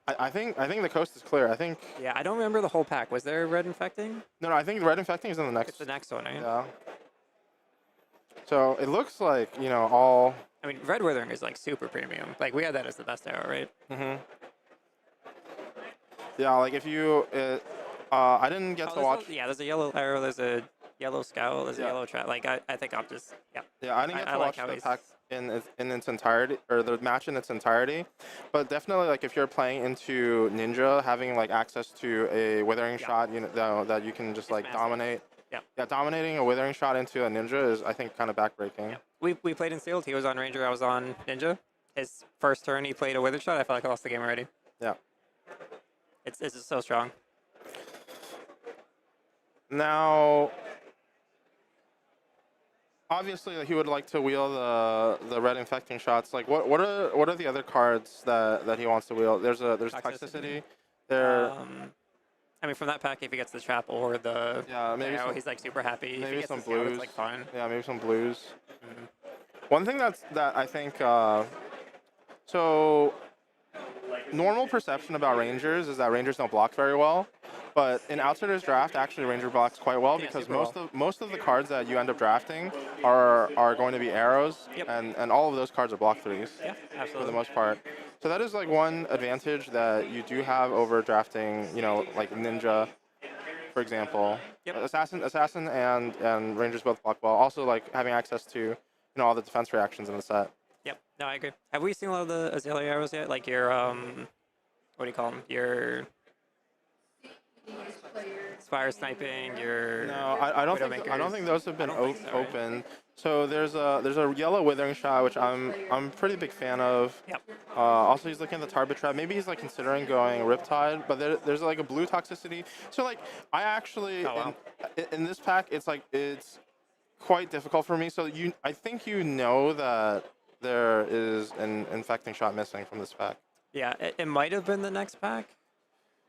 I think the coast is clear. I think. Yeah, I don't remember the whole pack. Was there red infecting? No, I think red infecting is in the next. It's the next one, right? Yeah. So it looks like all. I mean, red Withering is like super premium. Like we had that as the best arrow, right? Mhm. Yeah, like if you, I didn't get to watch. There's a yellow arrow. There's a yellow scout. There's a yellow trap. Like I think I'm just Yeah, I didn't get to watch the pack in its entirety, or the match in its entirety, but definitely like if you're playing into Ninja, having like access to a Withering Shot, that you can just like dominate. Yeah, dominating a Withering Shot into a Ninja is, I think, kind of backbreaking. Yeah. We played in sealed. He was on Ranger. I was on Ninja. His first turn, he played a Wither Shot. I felt like I lost the game already. Yeah. It's just so strong. Now, obviously, he would like to wheel the red infecting shots. Like, what are the other cards that he wants to wheel? There's toxicity. I mean, from that pack, if he gets the trap or the maybe arrow, he's like super happy. Maybe if he gets some the scout, blues. it's like fine. Yeah, maybe some blues. One thing that I think so normal perception about Rangers is that Rangers don't block very well, but in Outsiders Draft, actually Ranger blocks quite well because most of the cards that you end up drafting are going to be arrows, and all of those cards are block 3s. Yeah, absolutely. For the most part. So that is like one advantage that you do have over drafting, like Ninja, for example. Assassin and Rangers both block well. Also, like having access to all the defense reactions in the set. Yep. No, I agree. Have we seen a lot of the Azalea arrows yet? Like your what do you call them? Your Spire sniping. Your I don't think those have been opened. So there's a yellow Withering Shot, which I'm a pretty big fan of. Yep. Also, he's looking at the Tarbit Trap. Maybe he's like considering going Riptide, but there's like a blue toxicity. So like I actually in this pack, it's quite difficult for me. So I think that there is an infecting shot missing from this pack. Yeah, it might have been the next pack.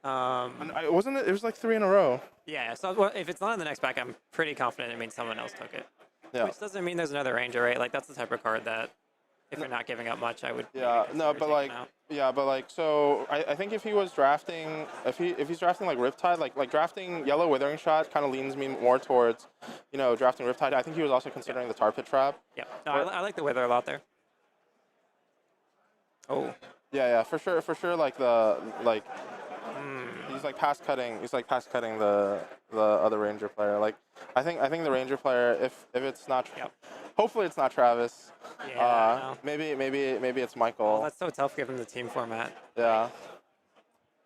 Wasn't it? It was like 3 in a row. Yeah, so well, if it's not in the next pack, I'm pretty confident it means someone else took it. Yeah. Which doesn't mean there's another ranger, right? Like, that's the type of card that if you're not giving up much, I would. Yeah, no, but like, so I think if he was drafting, if he's drafting like Riptide, like drafting Yellow Withering Shot kind of leans me more towards, drafting Riptide. I think he was also considering the Tar Pit Trap. Yeah, no, I like the Wither a lot there. Oh. Yeah, for sure, like he's like pass cutting the other Ranger player. Like, I think the Ranger player, if it's not, hopefully it's not Travis. Yeah. Maybe it's Michael. Well, that's so tough given the team format. Yeah.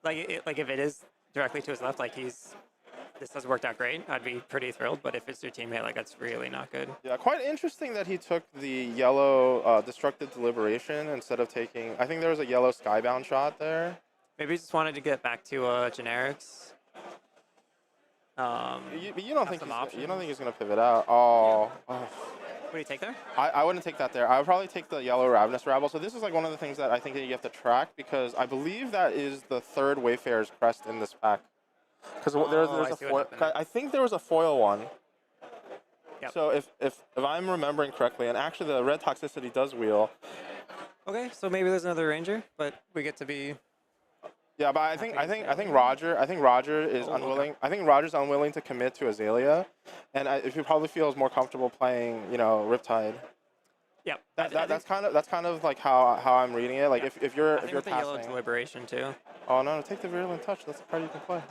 Like if it is directly to his left, like this has worked out great. I'd be pretty thrilled. But if it's your teammate, like that's really not good. Yeah, quite interesting that he took the yellow Destructive Deliberation instead of taking. I think there was a yellow Skybound shot there. Maybe he just wanted to get back to generics. You don't think he's gonna pivot out? Oh. What do you take there? I wouldn't take that there. I would probably take the yellow Ravenous Rabble. So this is like one of the things that I think that you have to track, because I believe that is the 3rd Wayfarer's Crest in this pack. Because there's a foil. I think there was a foil one. Yep. So if I'm remembering correctly, and actually the red toxicity does wheel. Okay, so maybe there's another ranger, but we get to be. Yeah, but I think Roger is unwilling. I think Roger's unwilling to commit to Azalea, and if he probably feels more comfortable playing, Riptide. Yeah. That's kind of like how I'm reading it. Like if you're the yellow Deliberation too. Oh no, take the Virulent Touch. That's the card you can play.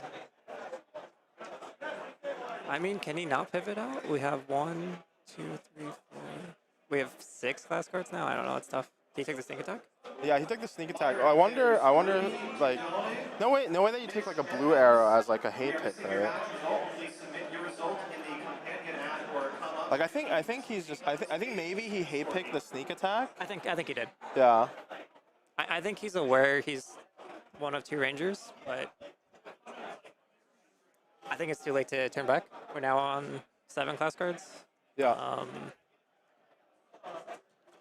I mean, can he not pivot out? We have 1, 2, 3, 4. We have 6 class cards now. I don't know. It's tough. Did he take the sneak attack? Yeah, he took the sneak attack. I wonder, like, no way that you take like a blue arrow as like a hate pick, right? Like I think he's just. I think maybe he hate picked the sneak attack. I think he did. Yeah. I think he's aware he's one of 2 rangers, but I think it's too late to turn back. We're now on 7 class cards. Yeah.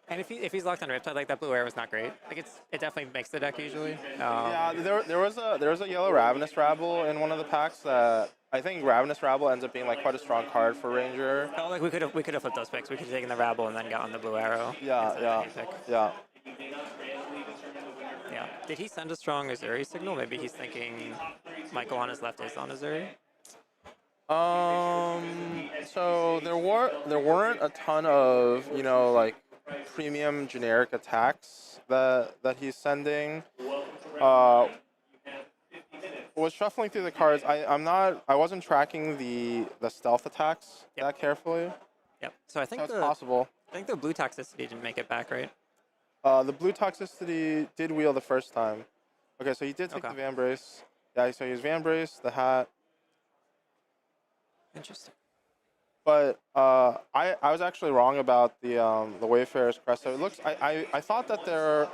And if he's locked on Riptide, like that blue arrow is not great. Like it definitely makes the deck usually. Yeah, there was a yellow Ravenous Rabble in one of the packs that I think Ravenous Rabble ends up being like quite a strong card for Ranger. Oh, like we could have flipped those picks. We could have taken the Rabble and then gotten the blue arrow. Yeah. Did he send a strong Uzuri signal? Maybe he's thinking Michael on his left is on Uzuri. So there weren't a ton of like premium generic attacks that he's sending. Was shuffling through the cards. I wasn't tracking the stealth attacks that carefully. Yep. So I think it's possible. I think the blue toxicity didn't make it back, right? The blue toxicity did wheel the first time. Okay, so he did take the Van Brace. Yeah, so he used Van Brace, the hat. Interesting. But I was actually wrong about the Wayfarer's Crest. So it looks I thought that there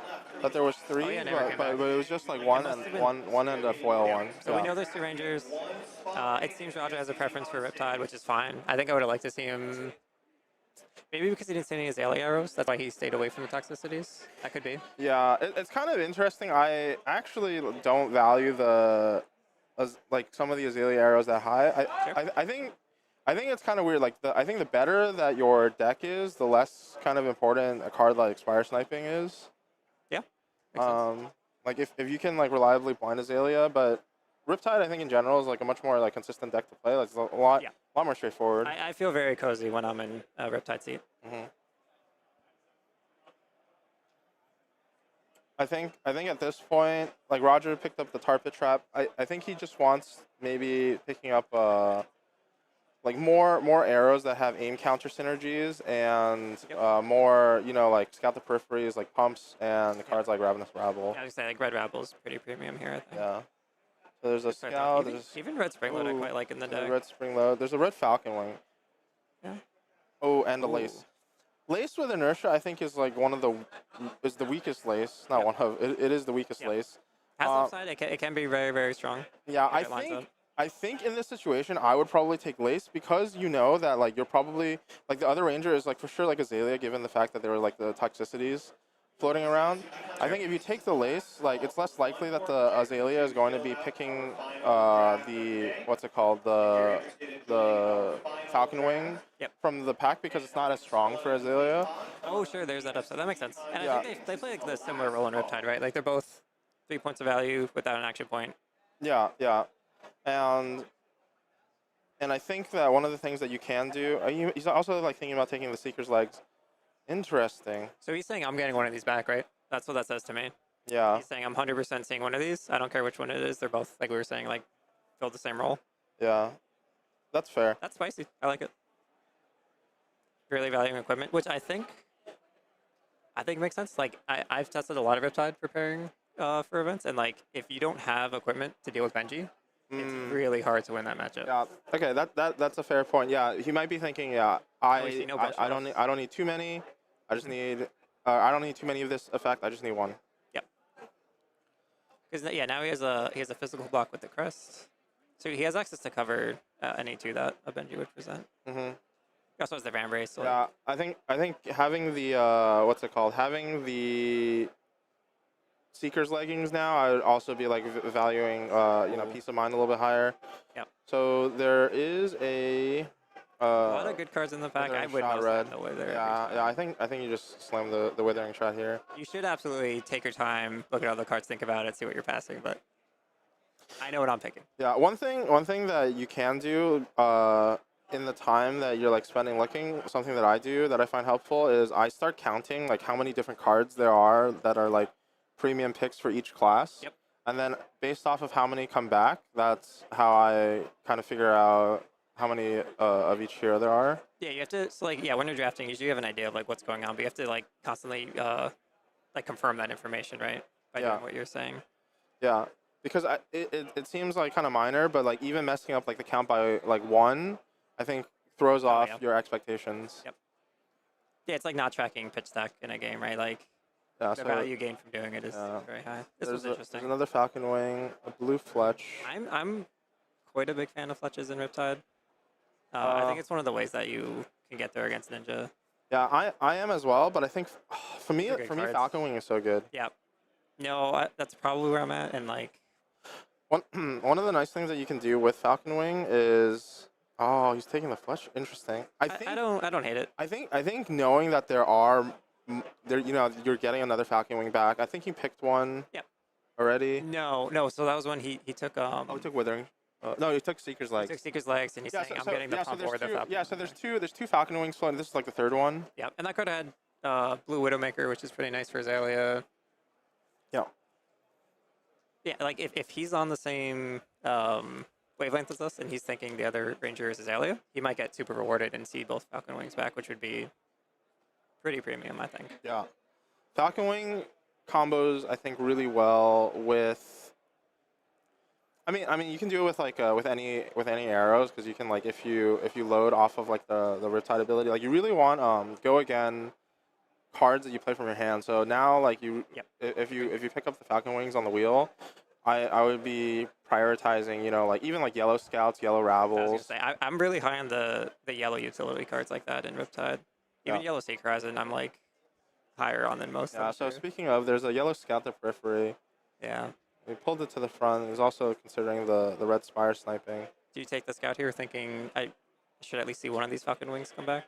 was 3, but it was just like one and a foil one. So we know there's 2 rangers. It seems Roger has a preference for Riptide, which is fine. I think I would have liked to see him. Maybe because he didn't see any Azalea arrows, that's why he stayed away from the toxicities. That could be. Yeah, it's kind of interesting. I actually don't value some of the Azalea arrows that high. I think it's kind of weird. Like I think the better that your deck is, the less kind of important a card like Expire Sniping is. Yeah. Like if you can like reliably blind Azalea, but Riptide I think in general is like a much more like consistent deck to play. Like it's a lot more straightforward. I feel very cozy when I'm in a Riptide seat. Mm-hmm. I think at this point, like Roger picked up the Tar Pit Trap. I think he just wants maybe picking up like more arrows that have aim counter synergies and more like Scout the Peripheries like pumps and the cards like Ravenous Rabble. Yeah, I was say like Red Rabble's pretty premium here, I think. Yeah. So there's a Scout. Even Red Springload I quite like in the deck. Red Springload. There's a Red Falcon Wing. Yeah. Oh, and a Lace. Lace with Inertia I think is like is the weakest Lace. Not one of it is the weakest Lace. Passive side, it can be very, very strong. Yeah, I think in this situation I would probably take Lace because you know that like you're probably like the other Ranger is like for sure like Azalea given the fact that there were like the toxicities. floating around. I think if you take the lace, like it's less likely that the Azalea is going to be picking the what's it called, the Falcon Wing from the pack because it's not as strong for Azalea. Oh, sure, there's that upside. That makes sense. And Yeah. I think they play like the similar role in Riptide, right? Like they're both 3 points of value without an action point. Yeah, yeah, and I think that one of the things that you can do, he's also like thinking about taking the Seeker's Legs. Interesting. So he's saying I'm getting one of these back, right? That's what that says to me. Yeah. He's saying I'm 100% seeing one of these. I don't care which one it is. They're both, like we were saying, like fill the same role. Yeah, that's fair. That's spicy. I like it. Really valuing equipment, which I think makes sense. Like I've tested a lot of Riptide preparing for events, and like if you don't have equipment to deal with Benji, it's really hard to win that matchup. Yeah. Okay. That's a fair point. Yeah. He might be thinking. Yeah. I don't need too many. I just need. I don't need too many of this effect. I just need one. Yep. Because yeah, now he has a physical block with the crest, so he has access to cover any two that a Benji would present. Mm-hmm. He also has the Van Brace. So Yeah. I think having the what's it called? Having the Seeker's leggings now, I would also be like valuing peace of mind a little bit higher. Yep. So there is a lot of good cards in the pack. I would shot red. the Wither. Yeah, I think you just slam the Withering shot here. You should absolutely take your time, look at all the cards, think about it, see what you're passing. But I know what I'm picking. Yeah, one thing that you can do in the time that you're like spending looking, something that I do that I find helpful is I start counting like how many different cards there are that are like premium picks for each class. Yep. And then based off of how many come back, that's how I kind of figure out how many of each hero there are. Yeah, you have to, so like, when you're drafting, you do have an idea of like what's going on, but you have to like constantly like confirm that information, right? By doing what you're saying. Yeah, because it seems like kind of minor, but like even messing up like the count by like 1, I think throws off your expectations. Yep. Yeah, it's like not tracking pitch stack in a game, right? Like the value you gain from doing it is very high. This was interesting. There's another Falcon Wing, a blue Fletch. I'm quite a big fan of Fletches in Riptide. I think it's one of the ways that you can get there against Ninja. Yeah, I am as well, but I think for me Falcon Wing is so good. Yeah. No, that's probably where I'm at, and like one of the nice things that you can do with Falcon Wing is he's taking the Fletch. Interesting. I don't hate it. I think knowing that you're getting another Falcon Wing back. I think he picked one. Yep. Already. No. So that was when he took he took Withering. No, he took Seeker's Legs. He took Seeker's Legs, and he's saying, I'm getting the pump over the Falcon. Yeah, so there's two Falcon Wings floating. This is like the third one. Yeah, and that card had Blue Widowmaker, which is pretty nice for Azalea. Yeah. Yeah, like if he's on the same wavelength as us, and he's thinking the other Ranger is Azalea, he might get super rewarded and see both Falcon Wings back, which would be pretty premium, I think. Yeah. Falcon Wing combos, I think, really well with... I mean, you can do it with like with any arrows, because you can like if you load off of like the Riptide ability, like you really want go again cards that you play from your hand. So now like if you pick up the Falcon Wings on the wheel, I would be prioritizing like even like yellow Scouts, yellow Rabbles. I was gonna say, I'm really high on the yellow utility cards like that in Riptide. Even yellow Seeker Horizon, I'm like higher on than most. Yeah. So speaking of, there's a yellow Scout at Periphery. Yeah. We pulled it to the front. He's also considering the red Spire sniping. Do you take the Scout here thinking I should at least see one of these Falcon Wings come back?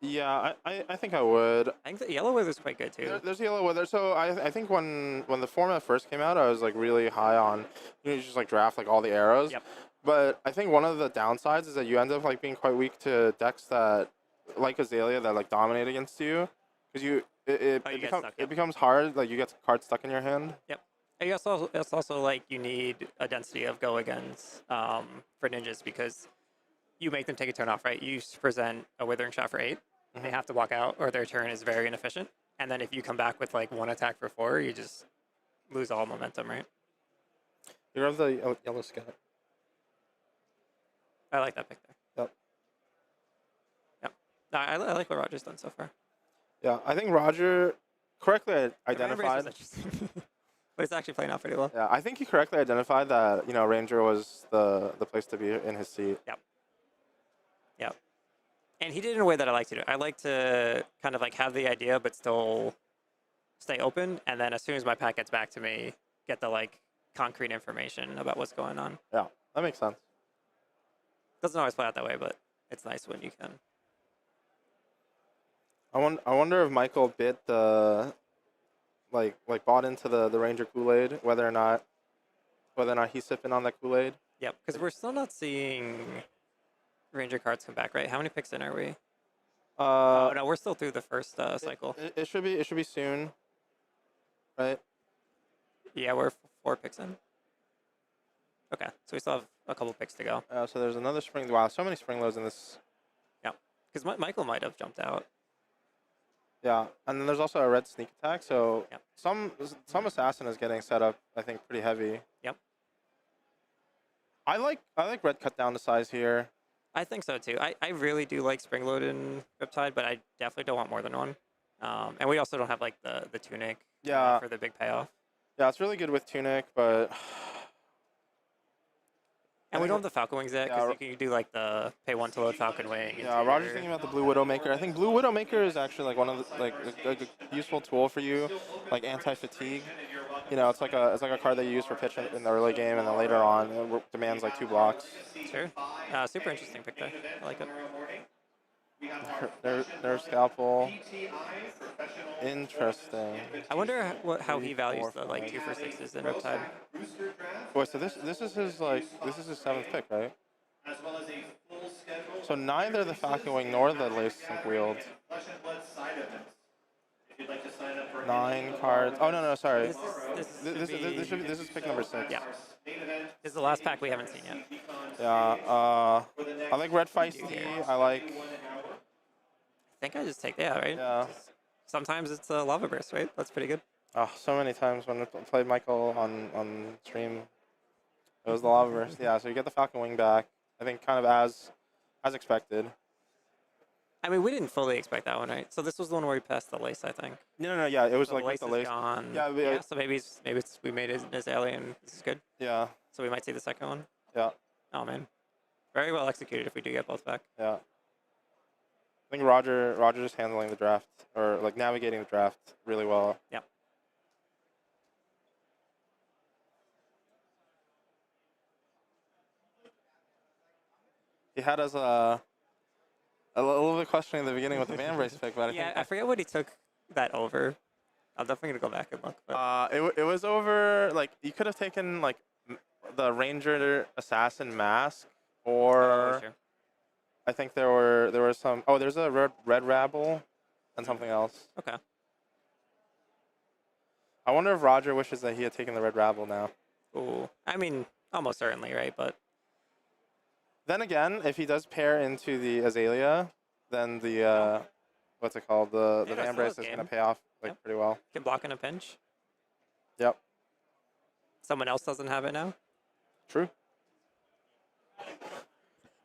Yeah, I think I would. I think the Yellow Wither's quite good too. There's Yellow Wither. So I think when the format first came out, I was like really high on, you just like draft like all the arrows. Yep. But I think one of the downsides is that you end up like being quite weak to decks that, like Azalea, that like dominate against you. Because it becomes hard, like you get cards stuck in your hand. Yep. It's also like you need a density of go-agains for ninjas, because you make them take a turn off, right? You present a Withering Shot for 8, they have to walk out, or their turn is very inefficient. And then if you come back with like 1 attack for 4, you just lose all momentum, right? You have the yellow Scout. I like that pick there. Yep. No, I like what Roger's done so far. Yeah, I think Roger correctly identified. But it's actually playing out pretty well. Yeah, I think he correctly identified that Ranger was the place to be in his seat. Yep. And he did it in a way that I like to do. I like to kind of like have the idea, but still stay open, and then as soon as my pack gets back to me, get the like concrete information about what's going on. Yeah, that makes sense. Doesn't always play out that way, but it's nice when you can. I wonder if Michael bit the like bought into the Ranger Kool-Aid, whether or not he's sipping on that Kool-Aid. Yep, because we're still not seeing Ranger cards come back, right? How many picks in are we? Oh no, we're still through the first cycle. It should be soon, right? Yeah, we're 4 picks in. Okay, so we still have a couple picks to go. So there's another spring. Wow, so many spring loads in this. Yeah, because Michael might have jumped out. Yeah, and then there's also a red sneak attack. So some assassin is getting set up, I think, pretty heavy. Yep. I like red cut down to size here. I think so too. I really do like spring load in Riptide, but I definitely don't want more than one. And we also don't have like the tunic. For the big payoff. Yeah, it's really good with tunic, but. And we don't have the Falcon Wings yet, because you can do like the pay 1 to load Falcon Wing. Yeah, Roger's thinking about the Blue Widowmaker. I think Blue Widowmaker is actually like one of the a useful tool for you, like anti-fatigue. You know, it's like a card that you use for pitch in the early game, and then later on it demands like 2 blocks. Sure. Super interesting pick there. I like it. Their scalpel. Interesting. I wonder how he values the like 2 for 6s in Riptide. Boy, so this is his 7th pick, right? So neither the Falcon Wing nor the Lace Sync Wield. 9 cards. Oh no, sorry. This is pick number 6. Yeah. This is the last pack we haven't seen yet. Yeah. I like Red Feisty. I like. I think I just take right? Yeah. Sometimes it's a Lava Burst, right? That's pretty good. Oh, so many times when I played Michael on stream, it was the Lava Burst. Yeah, so you get the Falcon Wing back. I think kind of as expected. I mean, we didn't fully expect that one, right? So this was the one where we passed the lace, I think. No, yeah, it was so like the lace. Gone. Yeah, so maybe we made it as Alien. This is good. Yeah. So we might see the second one. Yeah. Oh man, very well executed if we do get both back. Yeah. I think Roger's handling the draft, or like navigating the draft really well. Yeah. He had us a little bit questioning at the beginning with the man brace pick, but I think I forget what he took that over. I'm definitely gonna go back and look. But. It was over, like, you could have taken like the Ranger Assassin mask, or sure. I think there were some. Oh, there's a red Rabble and something else. Okay. I wonder if Roger wishes that he had taken the red Rabble now. Ooh, I mean, almost certainly, right? But then again, if he does pair into the Azalea, then the what's it called? The man brace is gonna pay off pretty well. Can block in a pinch. Yep. Someone else doesn't have it now. True.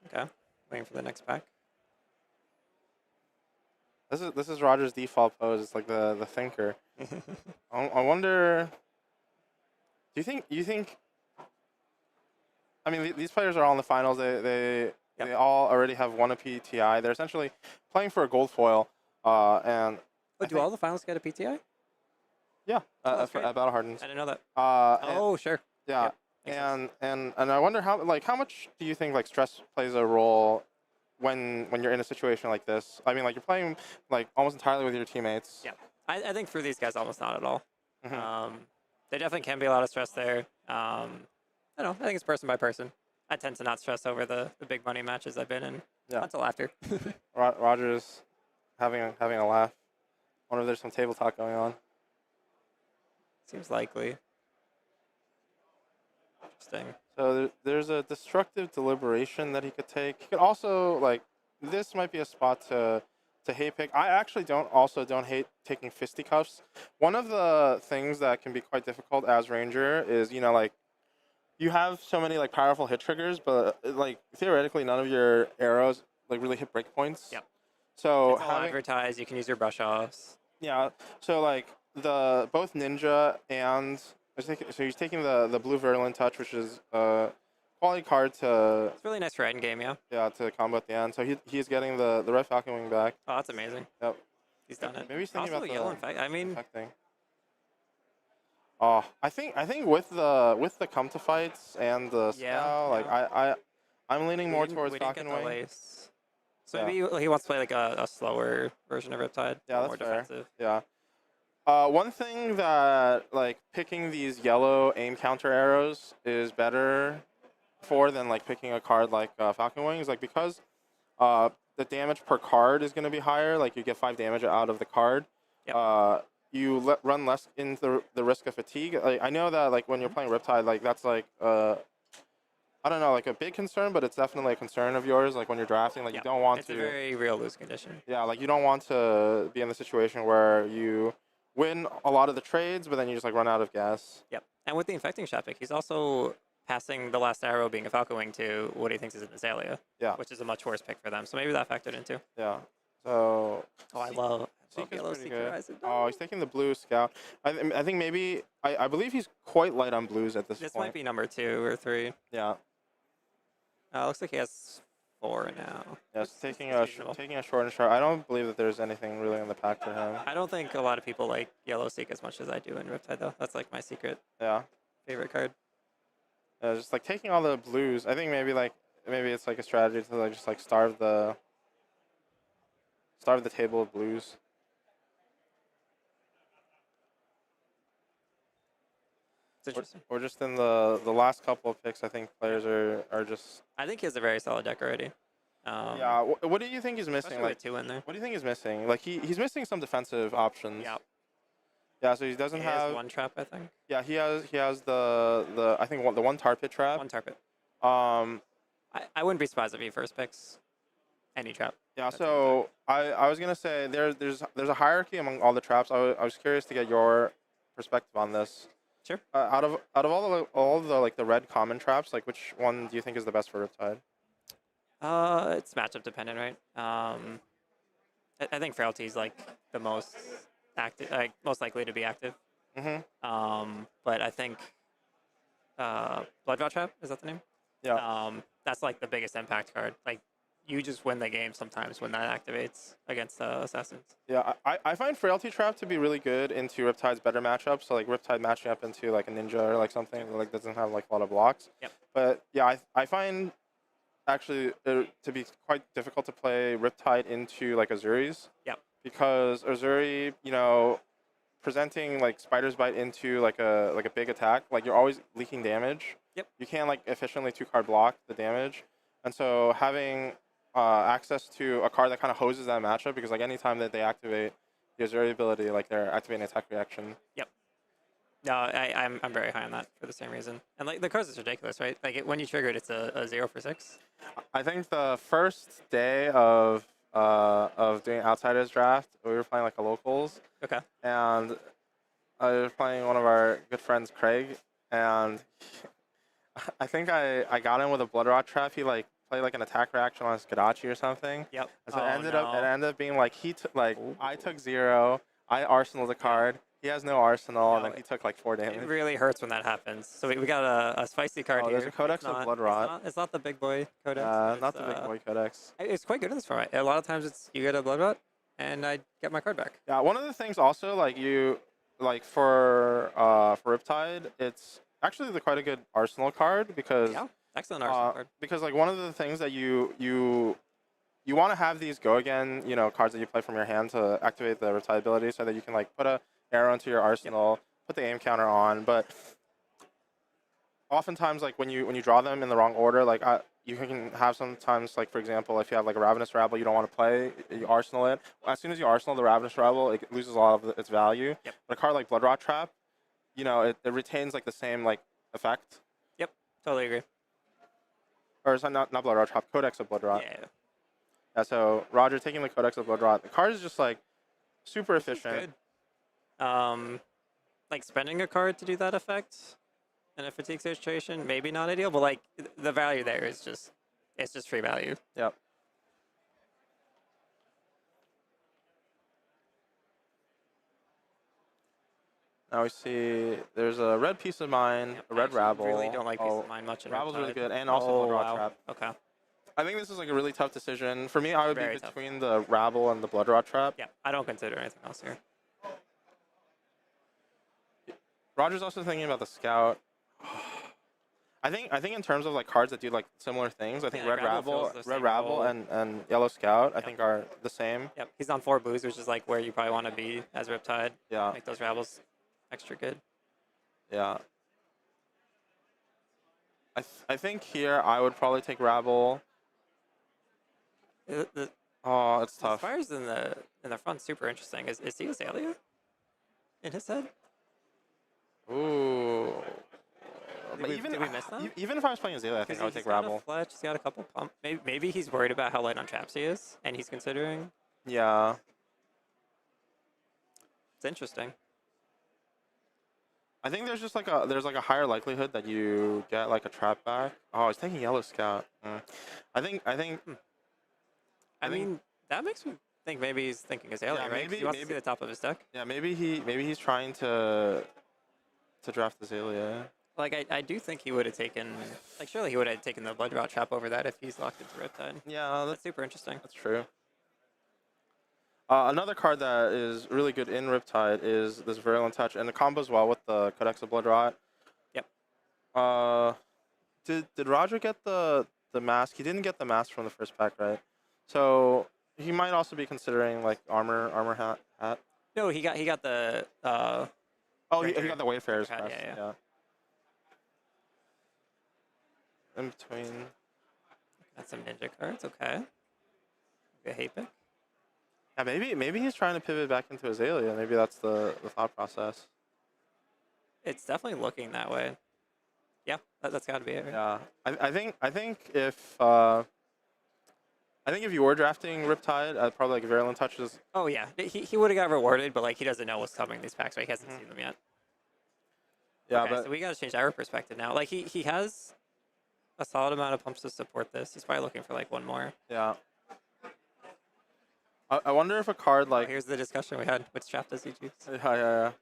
Okay. Waiting for the next pack. This is Roger's default pose. It's like the thinker. I wonder. Do you think? I mean, these players are all in the finals. They all already have won a PTI. They're essentially playing for a gold foil. And do all the finals get a PTI? Yeah, at Battle Hardened. I didn't know that. Oh, sure. Yeah, yep. and I wonder how much do you think like stress plays a role when you're in a situation like this? I mean, like you're playing like almost entirely with your teammates. Yeah, I think for these guys, almost not at all. Mm-hmm. There definitely can be a lot of stress there. I don't know. I think it's person by person. I tend to not stress over the big money matches I've been in until after. Roger's having a laugh. I wonder if there's some table talk going on. Seems likely. Interesting. So there's a destructive deliberation that he could take. He could also, like, this might be a spot to hate pick. I actually don't hate taking fisticuffs. One of the things that can be quite difficult as Ranger is, you know, like, you have so many like powerful hit triggers, but like theoretically none of your arrows like really hit breakpoints. Yep. So it's all advertised, you can use your brush offs. Yeah. So like both Ninja and so he's taking the blue Virulent Touch, which is a quality card to. It's really nice for end game, yeah. Yeah, to combo at the end. So he's getting the red Falcon Wing back. Oh, that's amazing. Yep. He's done it. Maybe he's thinking also about yellow infect. I mean, infecting. I think with the come to fights and the style, like I'm leaning more towards Falcon Wing. Lace. So maybe he wants to play like a slower version of Riptide. Yeah, more that's fair. defensive. Yeah. One thing that like picking these yellow aim counter arrows is better for than like picking a card like Falcon Wing is like because the damage per card is going to be higher. Like you get 5 damage out of the card. Yep. You run less into the risk of fatigue. Like, I know that like when you're playing Riptide, like that's like I don't know, like a big concern, but it's definitely a concern of yours. Like when you're drafting, like you don't want to. It's a very real lose condition. Yeah, like you don't want to be in the situation where you win a lot of the trades, but then you just like run out of gas. Yep. And with the infecting shot pick, he's also passing the last arrow being a Falcon Wing to what he thinks is an Azalea. Yeah. Which is a much worse pick for them. So maybe that factored in too. Yeah. So. Oh, I love Seeker's yellow Seeker Eyes. Oh, he's taking the blue scout. I think maybe I believe he's quite light on blues at this point. This might be number 2 or 3. Yeah. Looks like he has 4 now. Yes, taking a short and sharp. I don't believe that there's anything really on the pack to him. I don't think a lot of people like Yellow Seek as much as I do in Riptide though. That's like my secret favorite card. Just like taking all the blues. I think maybe it's like a strategy to like just like starve the table of blues. Or just in the last couple of picks, I think players are just. I think he has a very solid deck already. Yeah. What do you think he's missing? Like 2 in there. What do you think he's missing? Like he's missing some defensive options. Yeah. Yeah. So he doesn't have. Has 1 trap, I think. Yeah, he has the I think the 1 tar pit trap. 1 tar pit. I wouldn't be surprised if he first picks any trap. Yeah. So I was gonna say there's a hierarchy among all the traps. I was curious to get your perspective on this. Sure. Out of all the like the red common traps, like which one do you think is the best for Riptide? It's matchup dependent, right? I think Frailty is like the most active, like most likely to be active. But I think Blood Draw Trap, is that the name? Yeah. That's like the biggest impact card. Like you just win the game sometimes when that activates against assassins. Yeah, I find Frailty Trap to be really good into Riptide's better matchups. So like Riptide matching up into like a Ninja or like something that like doesn't have like a lot of blocks. Yep. But yeah, I find actually to be quite difficult to play Riptide into like Uzuri's. Yep. Because Uzuri, you know, presenting like Spider's Bite into like a big attack, like you're always leaking damage. Yep. You can't like efficiently 2-card block the damage, and so having access to a card that kind of hoses that matchup, because like anytime that they activate the Uzuri ability, like they're activating attack reaction. Yep. No, I'm very high on that for the same reason. And like the cards is ridiculous, right? Like when you trigger it, it's a 0 for 6. I think the first day of doing Outsiders draft, we were playing like a locals. Okay. And I was playing one of our good friends, Craig, and I think I got him with a Blood Rot trap. He like played like an attack reaction on his Kadachi or something. Yep. And so it ended up being like I took 0, I arsenaled the card. He has no arsenal, and then he took like 4 damage. It really hurts when that happens. So we got a spicy card here. There's a Codex of Blood Rot. It's not the big boy Codex. Not the big boy Codex. It's quite good in this format. A lot of times you get a Blood Rot, and I get my card back. Yeah, one of the things also for Riptide, it's actually quite a good arsenal card because excellent arsenal card. Because like one of the things that you want to have these go again, you know, cards that you play from your hand to activate the Riptide ability, so that you can like put a arrow into your arsenal, put the aim counter on. But oftentimes, like when you draw them in the wrong order, like you can have sometimes, like for example, if you have like a Ravenous Rabble you don't want to play, you arsenal it. As soon as you arsenal the Ravenous Rabble, it loses a lot of its value. Yep. But a card like Blood Rot Trap, you know, it retains like the same like effect. Yep, totally agree. Or it's not Blood Rot Trap, Codex of Blood Rot. Yeah. So Roger taking the Codex of Blood Rot, the card is just like super efficient. Good. Like spending a card to do that effect in a fatigue situation, maybe not ideal, but like the value there is it's just free value. Yep. Now we see there's a red Piece of Mind, a red Rabble. I really don't like Piece of Mind much in Rabble's Riptide. really good, and also Blood Rot Trap. Okay. I think this is like a really tough decision. For me, I would Very be tough. between the Rabble and the Blood Rot Trap. Yeah, I don't consider anything else here. Roger's also thinking about the scout. I think in terms of like cards that do like similar things, I think Yeah, Red Rabble fills the Red same Rabble role. and Yellow Scout I think are the same. Yep, he's on 4 blues, which is like where you probably want to be as Riptide. Yeah. Make those Rabbles extra good. Yeah. I think here I would probably take Rabble. Oh, it's tough. The fires in the front super interesting. Is he Azalea in his head? Ooh. Did we miss that? Even if I was playing Azalea, I think I would take Rabble. Fletch, he's got a couple pump. Maybe he's worried about how light on traps he is, and he's considering. Yeah. It's interesting. I think there's just like a higher likelihood that you get like a trap back. Oh, he's taking Yellow Scout. I think. I mean, that makes me think maybe he's thinking Azalea, right? 'Cause maybe- he wants maybe- to see the top of his deck. Yeah, maybe he's trying to draft Azalea. Like, I do think he would have taken, like, surely he would have taken the Blood Rot trap over that if he's locked into Riptide. Yeah, that's super interesting. That's true. Another card that is really good in Riptide is this Virulent Touch, and it combos well with the Codex of Blood Rot. Yep. Did Roger get the mask? He didn't get the mask from the first pack, right? So he might also be considering like armor hat. No, he got the. Oh, he got the Wayfarer's hat, crest. yeah. In between. Got some ninja cards. Okay. Good Haik pick. Yeah, maybe he's trying to pivot back into Azalea. Maybe that's the thought process. It's definitely looking that way. Yeah, that's got to be it. Right? Yeah, I think if you were drafting Riptide, probably like Virulent Touches. Oh yeah, he would have got rewarded, but like he doesn't know what's coming these packs, right? He hasn't seen them yet. Yeah, okay, but so we got to change our perspective now. Like he has a solid amount of pumps to support this. He's probably looking for like one more. Yeah. I wonder if a card like here's the discussion we had. Which trap does he choose? Yeah.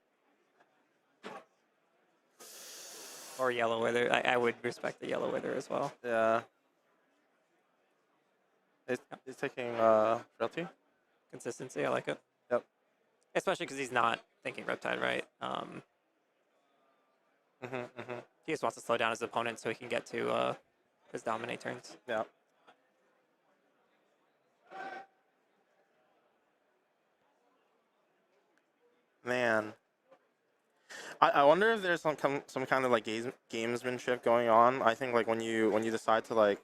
Or Yellow Wither. I would respect the Yellow Wither as well. Yeah. He's taking Realty. Consistency, I like it. Yep. Especially because he's not thinking Riptide, right? He just wants to slow down his opponent so he can get to his dominate turns. Yeah. Man. I wonder if there's some kind of like gamesmanship going on. I think like when you decide to like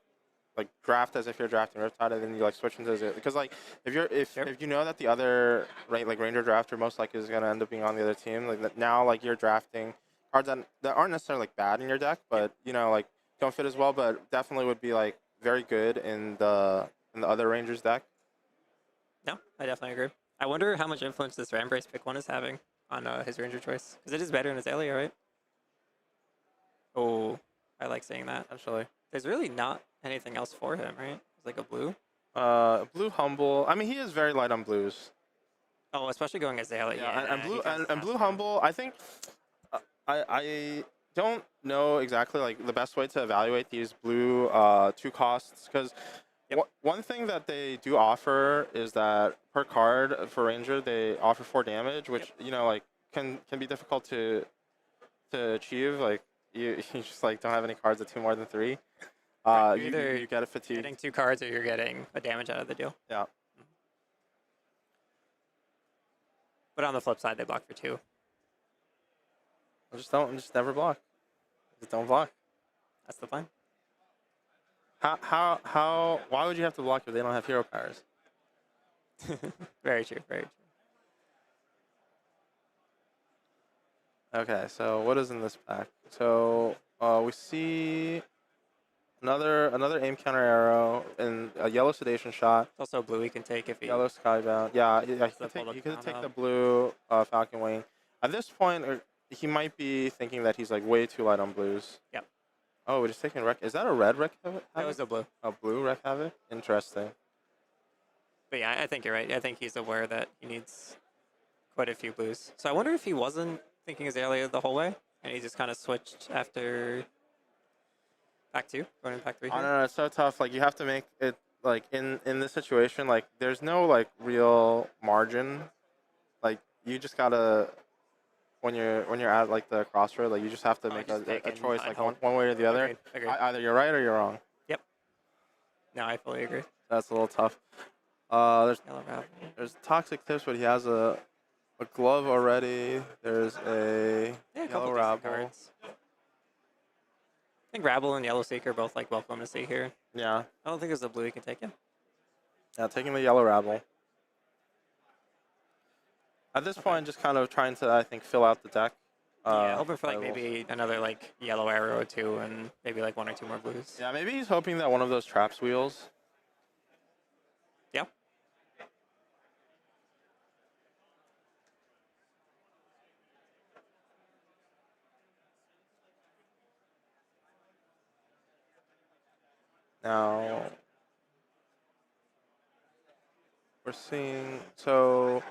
draft as if you're drafting Riptide and then you like switch into Azalea, because like if you know that the other like Ranger drafter most likely is gonna end up being on the other team, like that now like you're drafting cards that aren't necessarily like bad in your deck, but you know like don't fit as well, but definitely would be like very good in the other Ranger's deck. No, I definitely agree. I wonder how much influence this Rambrace pick one is having on his Ranger choice, because it is better in Azalea, right? Oh, I like saying that. Actually, there's really not anything else for him, right? It's like a blue. Blue Humble. I mean, he is very light on blues. Oh, especially going Azalea. Yeah, and blue Humble. I think I don't know exactly like the best way to evaluate these blue 2 costs, because one thing that they do offer is that per card for Ranger they offer 4 damage, which you know like can be difficult to achieve. Like you just like don't have any cards that do more than 3. You get a fatigue. Getting 2 cards, or you're getting a damage out of the deal. Yeah. But on the flip side, they block for 2. Just never block. Just don't block. That's the plan. Why would you have to block if they don't have hero powers? Very true. Very true. Okay, so what is in this pack? So we see another aim counter arrow and a yellow sedation shot. It's also blue he can take if he yellow skybound. Yeah, he could take the blue Falcon Wing. At this point, he might be thinking that he's like way too light on blues. Yep. Oh, we're just taking Wreck. Is that a red Wreck Havoc? That was a blue. A blue Wreck Havoc? Interesting. But yeah, I think you're right. I think he's aware that he needs quite a few blues. So I wonder if he wasn't thinking Azalea the whole way, and he just kind of switched after pack 2, going into pack 3. I don't know. It's so tough. Like you have to make it like in this situation. Like there's no like real margin. Like you just gotta when you're at like the crossroad, like you just have to make a choice, like one way or the other. Agreed. Either you're right or you're wrong. Yep. No, I fully agree. That's a little tough. There's toxic tips, but he has a glove already. There's a yellow rabble. I think Rabble and Yellow Seeker are both like welcome to see here. Yeah. I don't think there's a blue you can take in. Yeah, taking the yellow rabble. At this point, just kind of trying to, I think, fill out the deck. Yeah, hoping for like maybe another like yellow arrow or two, and maybe like 1 or 2 more blues. Yeah, maybe he's hoping that one of those traps wheels. Yeah. Now, we're seeing, so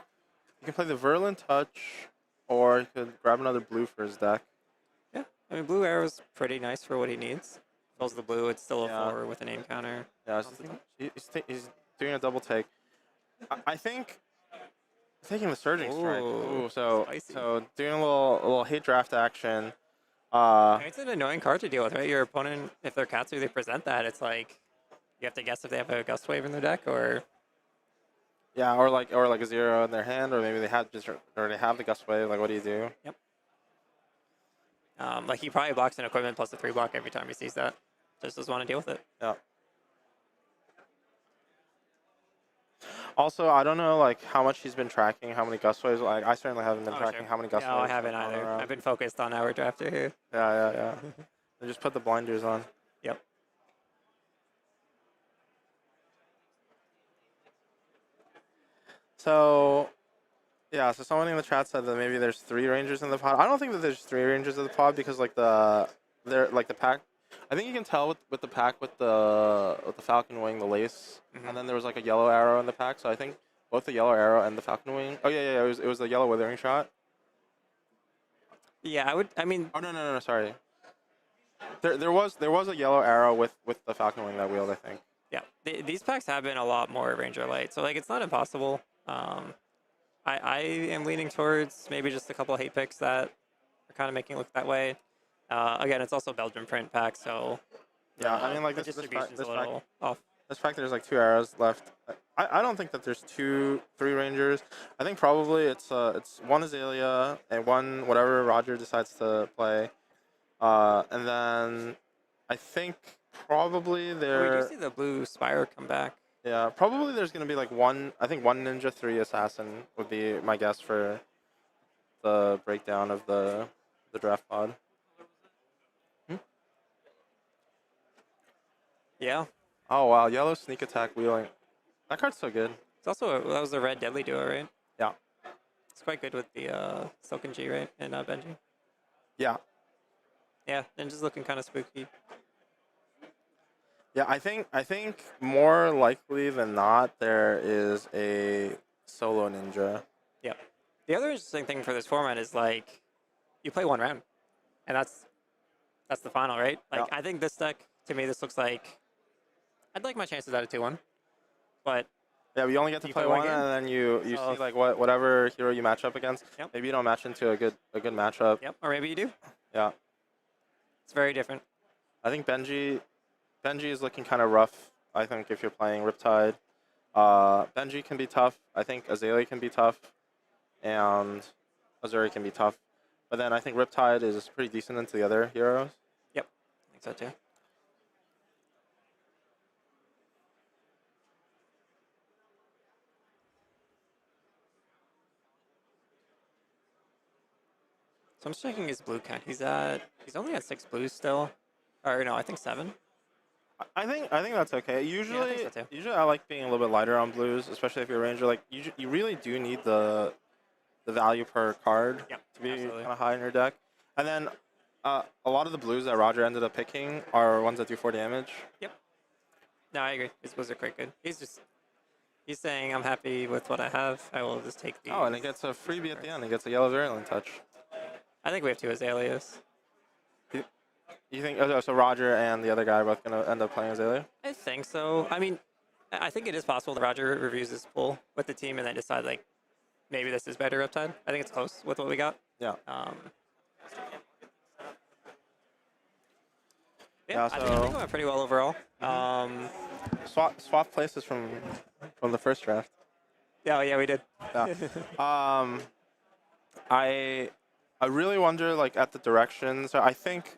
you can play the Verlin Touch, or you could grab another blue for his deck. Yeah, I mean, blue arrow's pretty nice for what he needs. Fills the blue, it's still a 4 with a name counter. Yeah, he's doing a double take. I think taking the Surging Strike. Ooh, so doing a little hate draft action. It's an annoying card to deal with, right? Your opponent, if they're Katsu, they present that. It's like you have to guess if they have a Gust Wave in their deck, or yeah, or like a 0 in their hand, or maybe they have they have the Gust Wave. Like, what do you do? Yep. Like he probably blocks an equipment plus a 3 block every time he sees that. Just doesn't want to deal with it. Yeah. Also, I don't know like how much he's been tracking, how many Gust Waves. Like, I certainly haven't been tracking how many Gust Waves. No, I haven't either. I've been focused on our drafter here. Yeah. They just put the blinders on. Yep. So, yeah. So someone in the chat said that maybe there's 3 Rangers in the pod. I don't think that there's 3 Rangers in the pod because like the pack. I think you can tell with the pack with the Falcon Wing, the lace, and then there was like a yellow arrow in the pack. So I think both the yellow arrow and the Falcon Wing. Oh yeah. It was the yellow withering shot. Yeah, I mean. Oh no. Sorry. There was a yellow arrow with the Falcon Wing that wheeled, I think. Yeah, these packs have been a lot more Ranger light, so like it's not impossible. I am leaning towards maybe just a couple of hate picks that are kind of making it look that way. Again, it's also Belgian print pack, so yeah. I mean, like this distribution's a little off. This pack, there's like 2 arrows left. I don't think that there's 3 Rangers. I think probably it's 1 Azalea and 1 whatever Roger decides to play, and then I think probably there. We do see the blue Spire come back. Yeah, probably there's gonna be like 1. I think 1 Ninja, 3 Assassin would be my guess for the breakdown of the draft pod. Yeah. Oh wow, yellow sneak attack wheeling. That card's so good. It's also that was the red deadly duo, right? Yeah. It's quite good with the Silken G, right? And Benji. Yeah. Yeah, and just looking kind of spooky. Yeah, I think more likely than not there is a solo ninja. Yep. The other interesting thing for this format is like you play 1 round, and that's the final, right? Like I think this deck, to me, this looks like I'd like my chances at a 2-1, but yeah, we only get to play 1, and then you see like whatever hero you match up against. Yep. Maybe you don't match into a good matchup. Yep. Or maybe you do. Yeah. It's very different. I think Benji is looking kind of rough. I think if you're playing Riptide, Benji can be tough. I think Azalea can be tough, and Uzuri can be tough. But then I think Riptide is pretty decent into the other heroes. Yep, I think so too. So I'm just checking his blue count. He's only at 6 blues still, or no, I think 7. I think that's okay. Usually, I think so too. usually I like being a little bit lighter on blues, especially if you're a ranger. Like you really do need the value per card to be kind of high in your deck. And then a lot of the blues that Roger ended up picking are ones that do 4 damage. Yep. No, I agree. His blues are quite good. He's saying I'm happy with what I have. I will just take the. Oh, and he gets a freebie at the end. He gets a yellow virulent touch. I think we have 2 Azaleas. You think so? Roger and the other guy are both gonna end up playing Azalea? I think so. I mean, I think it is possible that Roger reviews his pool with the team and then decide like maybe this is better Riptide. I think it's close with what we got. Yeah. Yeah, I think it went pretty well overall. Swap places from the first draft. Yeah, we did. Yeah. I really wonder like at the directions. I think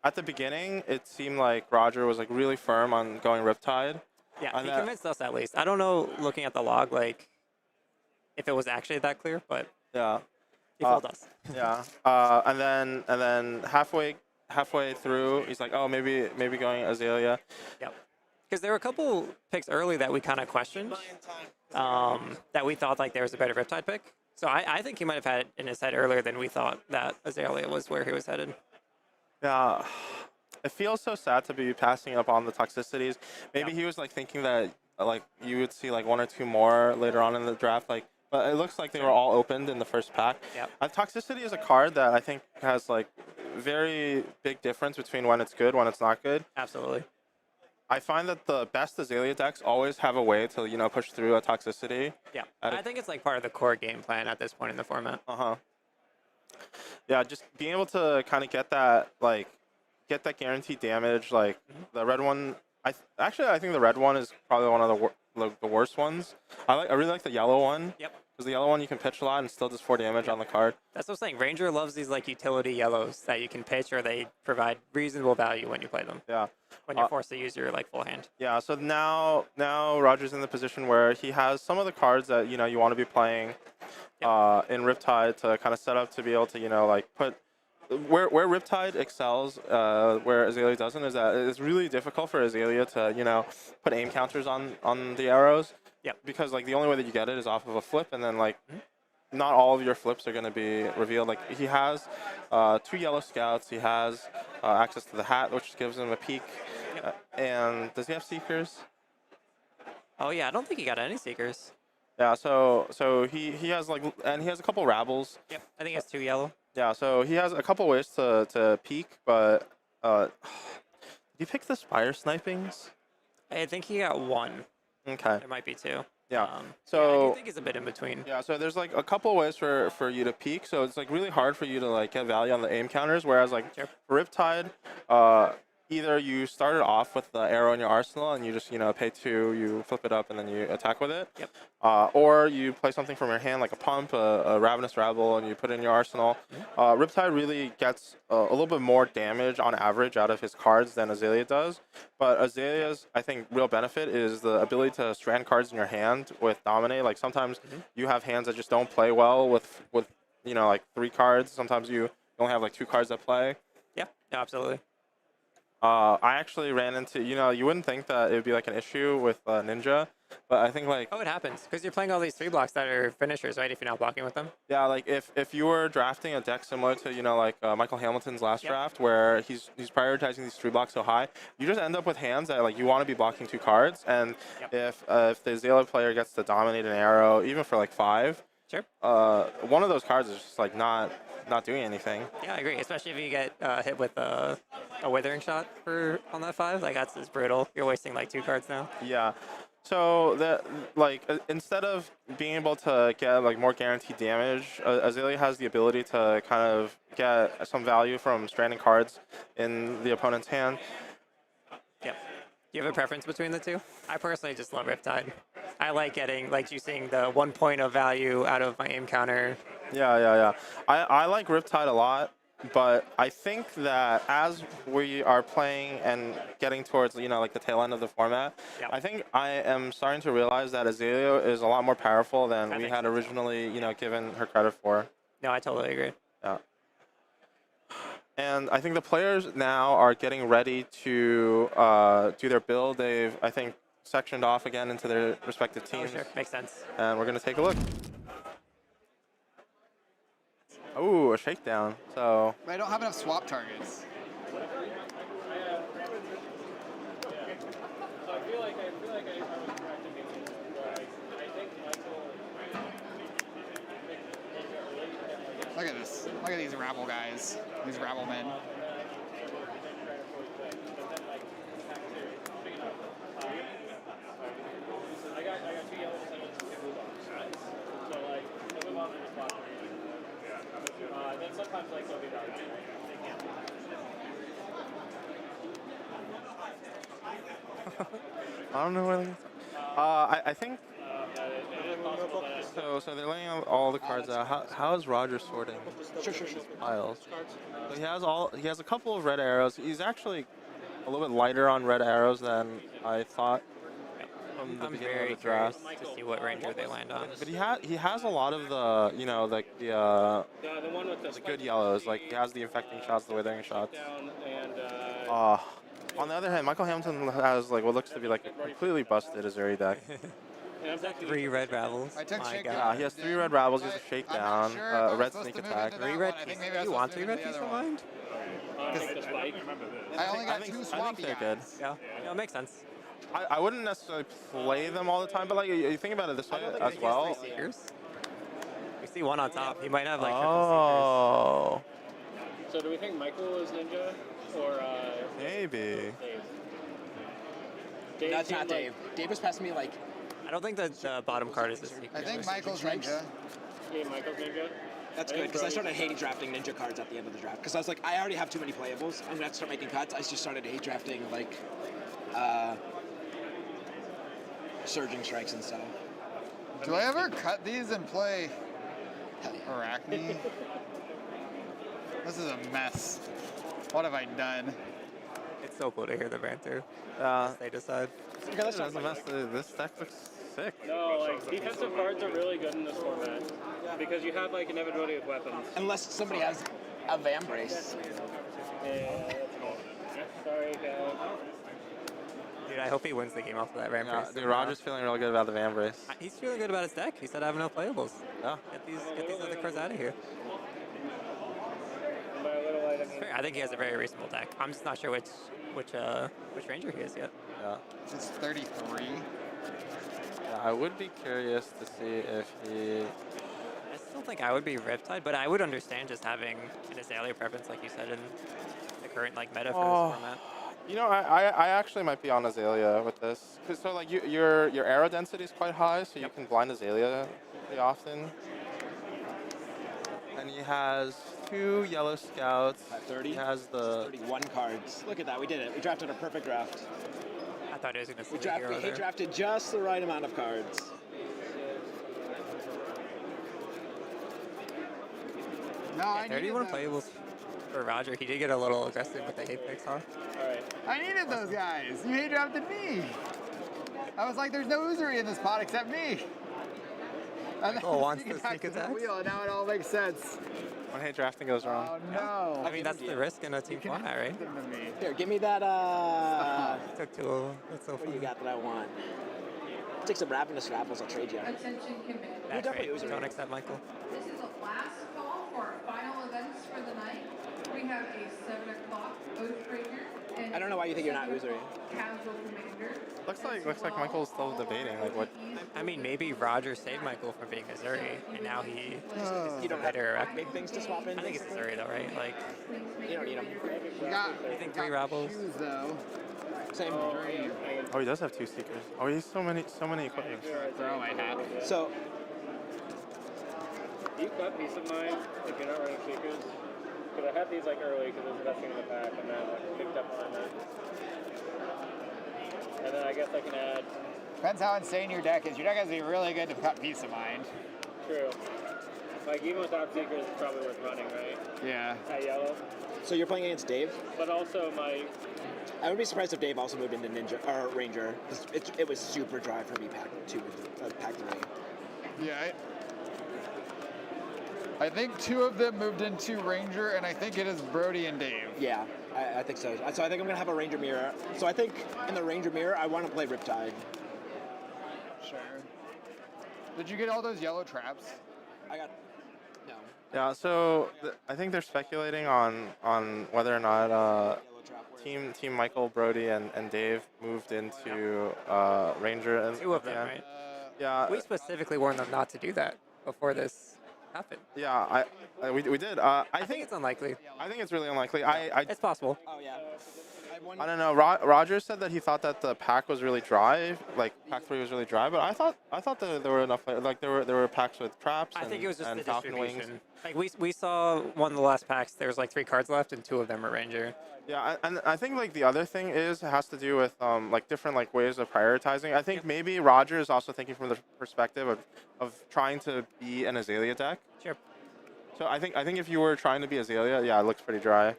at the beginning it seemed like Roger was like really firm on going Riptide. Yeah, he convinced us at least. I don't know, looking at the log, like if it was actually that clear, but yeah, he fooled us. Yeah. And then halfway through, he's like, oh, maybe going Azalea. Yep. Because there were a couple picks early that we kind of questioned, that we thought like there was a better Riptide pick. So I think he might have had it in his head earlier than we thought that Azalea was where he was headed. Yeah. It feels so sad to be passing up on the toxicities. Maybe he was like thinking that like you would see like 1 or 2 more later on in the draft, like. But it looks like they were all opened in the first pack. Yep. Toxicity is a card that I think has like very big difference between when it's good, when it's not good. Absolutely. I find that the best Azalea decks always have a way to push through a toxicity. Yeah, I think it's like part of the core game plan at this point in the format. Yeah, just being able to kind of get that guaranteed damage. Like the red one, I think the red one is probably one of the worst ones. I really like the yellow one. Yep. Because the yellow one you can pitch a lot and still does 4 damage on the card. That's what I'm saying. Ranger loves these like utility yellows that you can pitch, or they provide reasonable value when you play them. Yeah. When you're forced to use your like full hand. Yeah. So now Roger's in the position where he has some of the cards that you want to be playing in Riptide to kind of set up to be able to like put. Where Riptide excels, where Azalea doesn't, is that it's really difficult for Azalea to put aim counters on the arrows. Yeah. Because like the only way that you get it is off of a flip, and then like not all of your flips are going to be revealed. Like he has 2 yellow scouts. He has access to the hat, which gives him a peek. And does he have seekers? Oh yeah, I don't think he got any seekers. Yeah. So he has and he has a couple rabbles. Yep. I think he has 2 yellow. Yeah, so he has a couple ways to peek, but did you pick the Spire Snipings? I think he got 1. Okay. There might be 2. Yeah. So I think he's a bit in between. Yeah, so there's like a couple ways for you to peek, so it's like really hard for you to like get value on the aim counters, whereas like for Riptide, either you start it off with the arrow in your arsenal and you just pay 2, you flip it up and then you attack with it. Yep. Or you play something from your hand like a pump, a Ravenous Rabble, and you put it in your arsenal. Riptide really gets a little bit more damage on average out of his cards than Azalea does. But Azalea's, I think, real benefit is the ability to strand cards in your hand with Dominate. Like sometimes you have hands that just don't play well with like 3 cards. Sometimes you only have like 2 cards that play. Yeah, absolutely. I actually ran into, you wouldn't think that it would be like an issue with Ninja, but I think like... Oh, it happens, because you're playing all these 3 blocks that are finishers, right, if you're not blocking with them? Yeah, like if you were drafting a deck similar to, like Michael Hamilton's last draft, where he's prioritizing these 3 blocks so high, you just end up with hands that like you want to be blocking 2 cards, and if the Azalea player gets to dominate an arrow, even for like 5, one of those cards is just like not doing anything. Yeah, I agree. Especially if you get hit with a withering shot on that 5. Like that's just brutal. You're wasting like 2 cards now. Yeah. So instead of being able to get like more guaranteed damage, Azalea has the ability to kind of get some value from stranding cards in the opponent's hand. Yep. Do you have a preference between the 2? I personally just love Riptide. I like getting juicing the 1 point of value out of my aim counter. Yeah. I like Riptide a lot, but I think that as we are playing and getting towards like the tail end of the format, I think I am starting to realize that Azalea is a lot more powerful than we had originally given her credit for. No, I totally agree. Yeah. And I think the players now are getting ready to do their build. They've, I think, sectioned off again into their respective teams. Oh, sure. Makes sense. And we're going to take a look. Oh, a shakedown. So I don't have enough swap targets. Look at this. Look at these rabble guys. These rabble men. And sometimes like they'll be dark. I don't know where they I think so they're laying out all the cards out. How is Roger sorting Sure. piles? So he has a couple of red arrows. He's actually a little bit lighter on red arrows than I thought from the I'm beginning very of the draft. curious to see what ranger they land on. But he has a lot of the the one with the good yellows. Like he has the infecting shots, the withering shots. And On the other hand, Michael Hamilton has like what looks to be like a completely busted Uzuri deck. 3 red ravels. I took My shakedown. God. Yeah, he has 3 red ravels, he has a shakedown, sure if a I'm red supposed sneak to move attack. into 3 that red one. I think pieces. maybe I You was want supposed 3 to red move pieces the of other one. mind? I only got think- 2 I think swampy they're good. guys. Yeah, it makes sense. I wouldn't necessarily play them all the time, but like you think about it this way as well. We see one on top. He might have like Oh, so do we think Michael is ninja or maybe. Dave? That's not seemed Dave. Dave was passing me like. I don't think the bottom card is a secret. I think Michael's ninja. Yeah, Michael's ninja. That's good because I started hating drafting ninja cards at the end of the draft because I was like, I already have too many playables. I'm gonna have to start making cuts. I just started hate drafting like surging strikes and stuff. Do I ever cut these and play Arachne? This is a mess. What have I done? It's so cool to hear the banter. They decide. This deck looks sick. No, like defensive cards are really good in this format because you have like inevitability with weapons. Unless somebody has a Vambrace. Sorry, guys. Dude, I hope he wins the game off of that ramp race. Dude, Roger's feeling real good about the Vambrace. He's feeling good about his deck. He said I have no playables. Yeah. Get these other cards out of here. I think he has a very reasonable deck. I'm just not sure which ranger he is yet. Yeah. It's 33. Yeah, I would be curious to see if he. I still think I would be Riptide, but I would understand just having an Azalea preference, like you said, in the current like meta for this format. You know, I actually might be on Azalea with this. Cause so like your arrow density is quite high, so you can blind Azalea pretty often. And he has 2 yellow scouts. 30. He has the 31 cards. Look at that, we did it. We drafted a perfect draft. I thought he was gonna. We drafted just the right amount of cards. No, I 31 needed playables for Roger. He did get a little aggressive with the hate picks, huh? I needed those guys. You hate drafted me. I was like, there's no Uzuri in this pot except me. And Michael wants sneak the sneak attack to the attacks? wheel, and now it all makes sense. when hate drafting goes wrong. Oh no! I mean, that's the risk in a team format, right? Here, give me that. Took 2 of them. That's so What do funny. you got that I want? I'll take some Ravenous Raffles. I'll trade you. Attention committee. That's right. Don't accept Michael. This is the last call for our final events for the night. We have a 7 o'clock Oathbreaker and I don't know why you think you're not Uzuri. Casual Commander. Looks like Michael's still debating. Like what? I mean, maybe Roger saved Michael from being Uzuri, and now he You don't have big things to swap in. I think it's Uzuri though, right? Like, You don't need them. you think 3 Rebels? though. Same. Oh, he does have 2 seekers. Oh, he's so many equipment. Throw my hat. So. You've got Peace of Mind if you're not running Seekers. Because I had these like early because it was the best thing in the pack, and then like picked up on it. And then I guess I can add. Depends how insane your deck is. Your deck has to be really good to cut Peace of Mind. True. Like even without Seekers, it's probably worth running, right? Yeah. At yellow. So you're playing against Dave? But also my. I would be surprised if Dave also moved into Ninja or Ranger because it was super dry for me pack 2, pack 3. Yeah. I think 2 of them moved into Ranger, and I think it is Brodie and Dave. Yeah, I think so. So I think I'm gonna have a Ranger mirror. So I think in the Ranger mirror, I want to play Riptide. Sure. Did you get all those yellow traps? I got no. Yeah, so I think they're speculating on whether or not Team Michael, Brodie, and Dave moved into Ranger. And 2 of them, right? Yeah. We specifically warned them not to do that before this happened. Yeah, we did. I think it's unlikely. I think it's really unlikely. It's possible. Oh yeah. I don't know. Roger said that he thought that the pack was really dry, like pack 3 was really dry, but I thought that there were enough, like there were packs with traps. I think it was just and the Falcon distribution. Wings. Like we saw one of the last packs. There was like 3 cards left, and 2 of them were Ranger. Yeah, and I think like the other thing has to do with like different like ways of prioritizing. I think maybe Roger is also thinking from the perspective of trying to be an Azalea deck. Sure. So I think if you were trying to be Azalea, yeah, it looks pretty dry.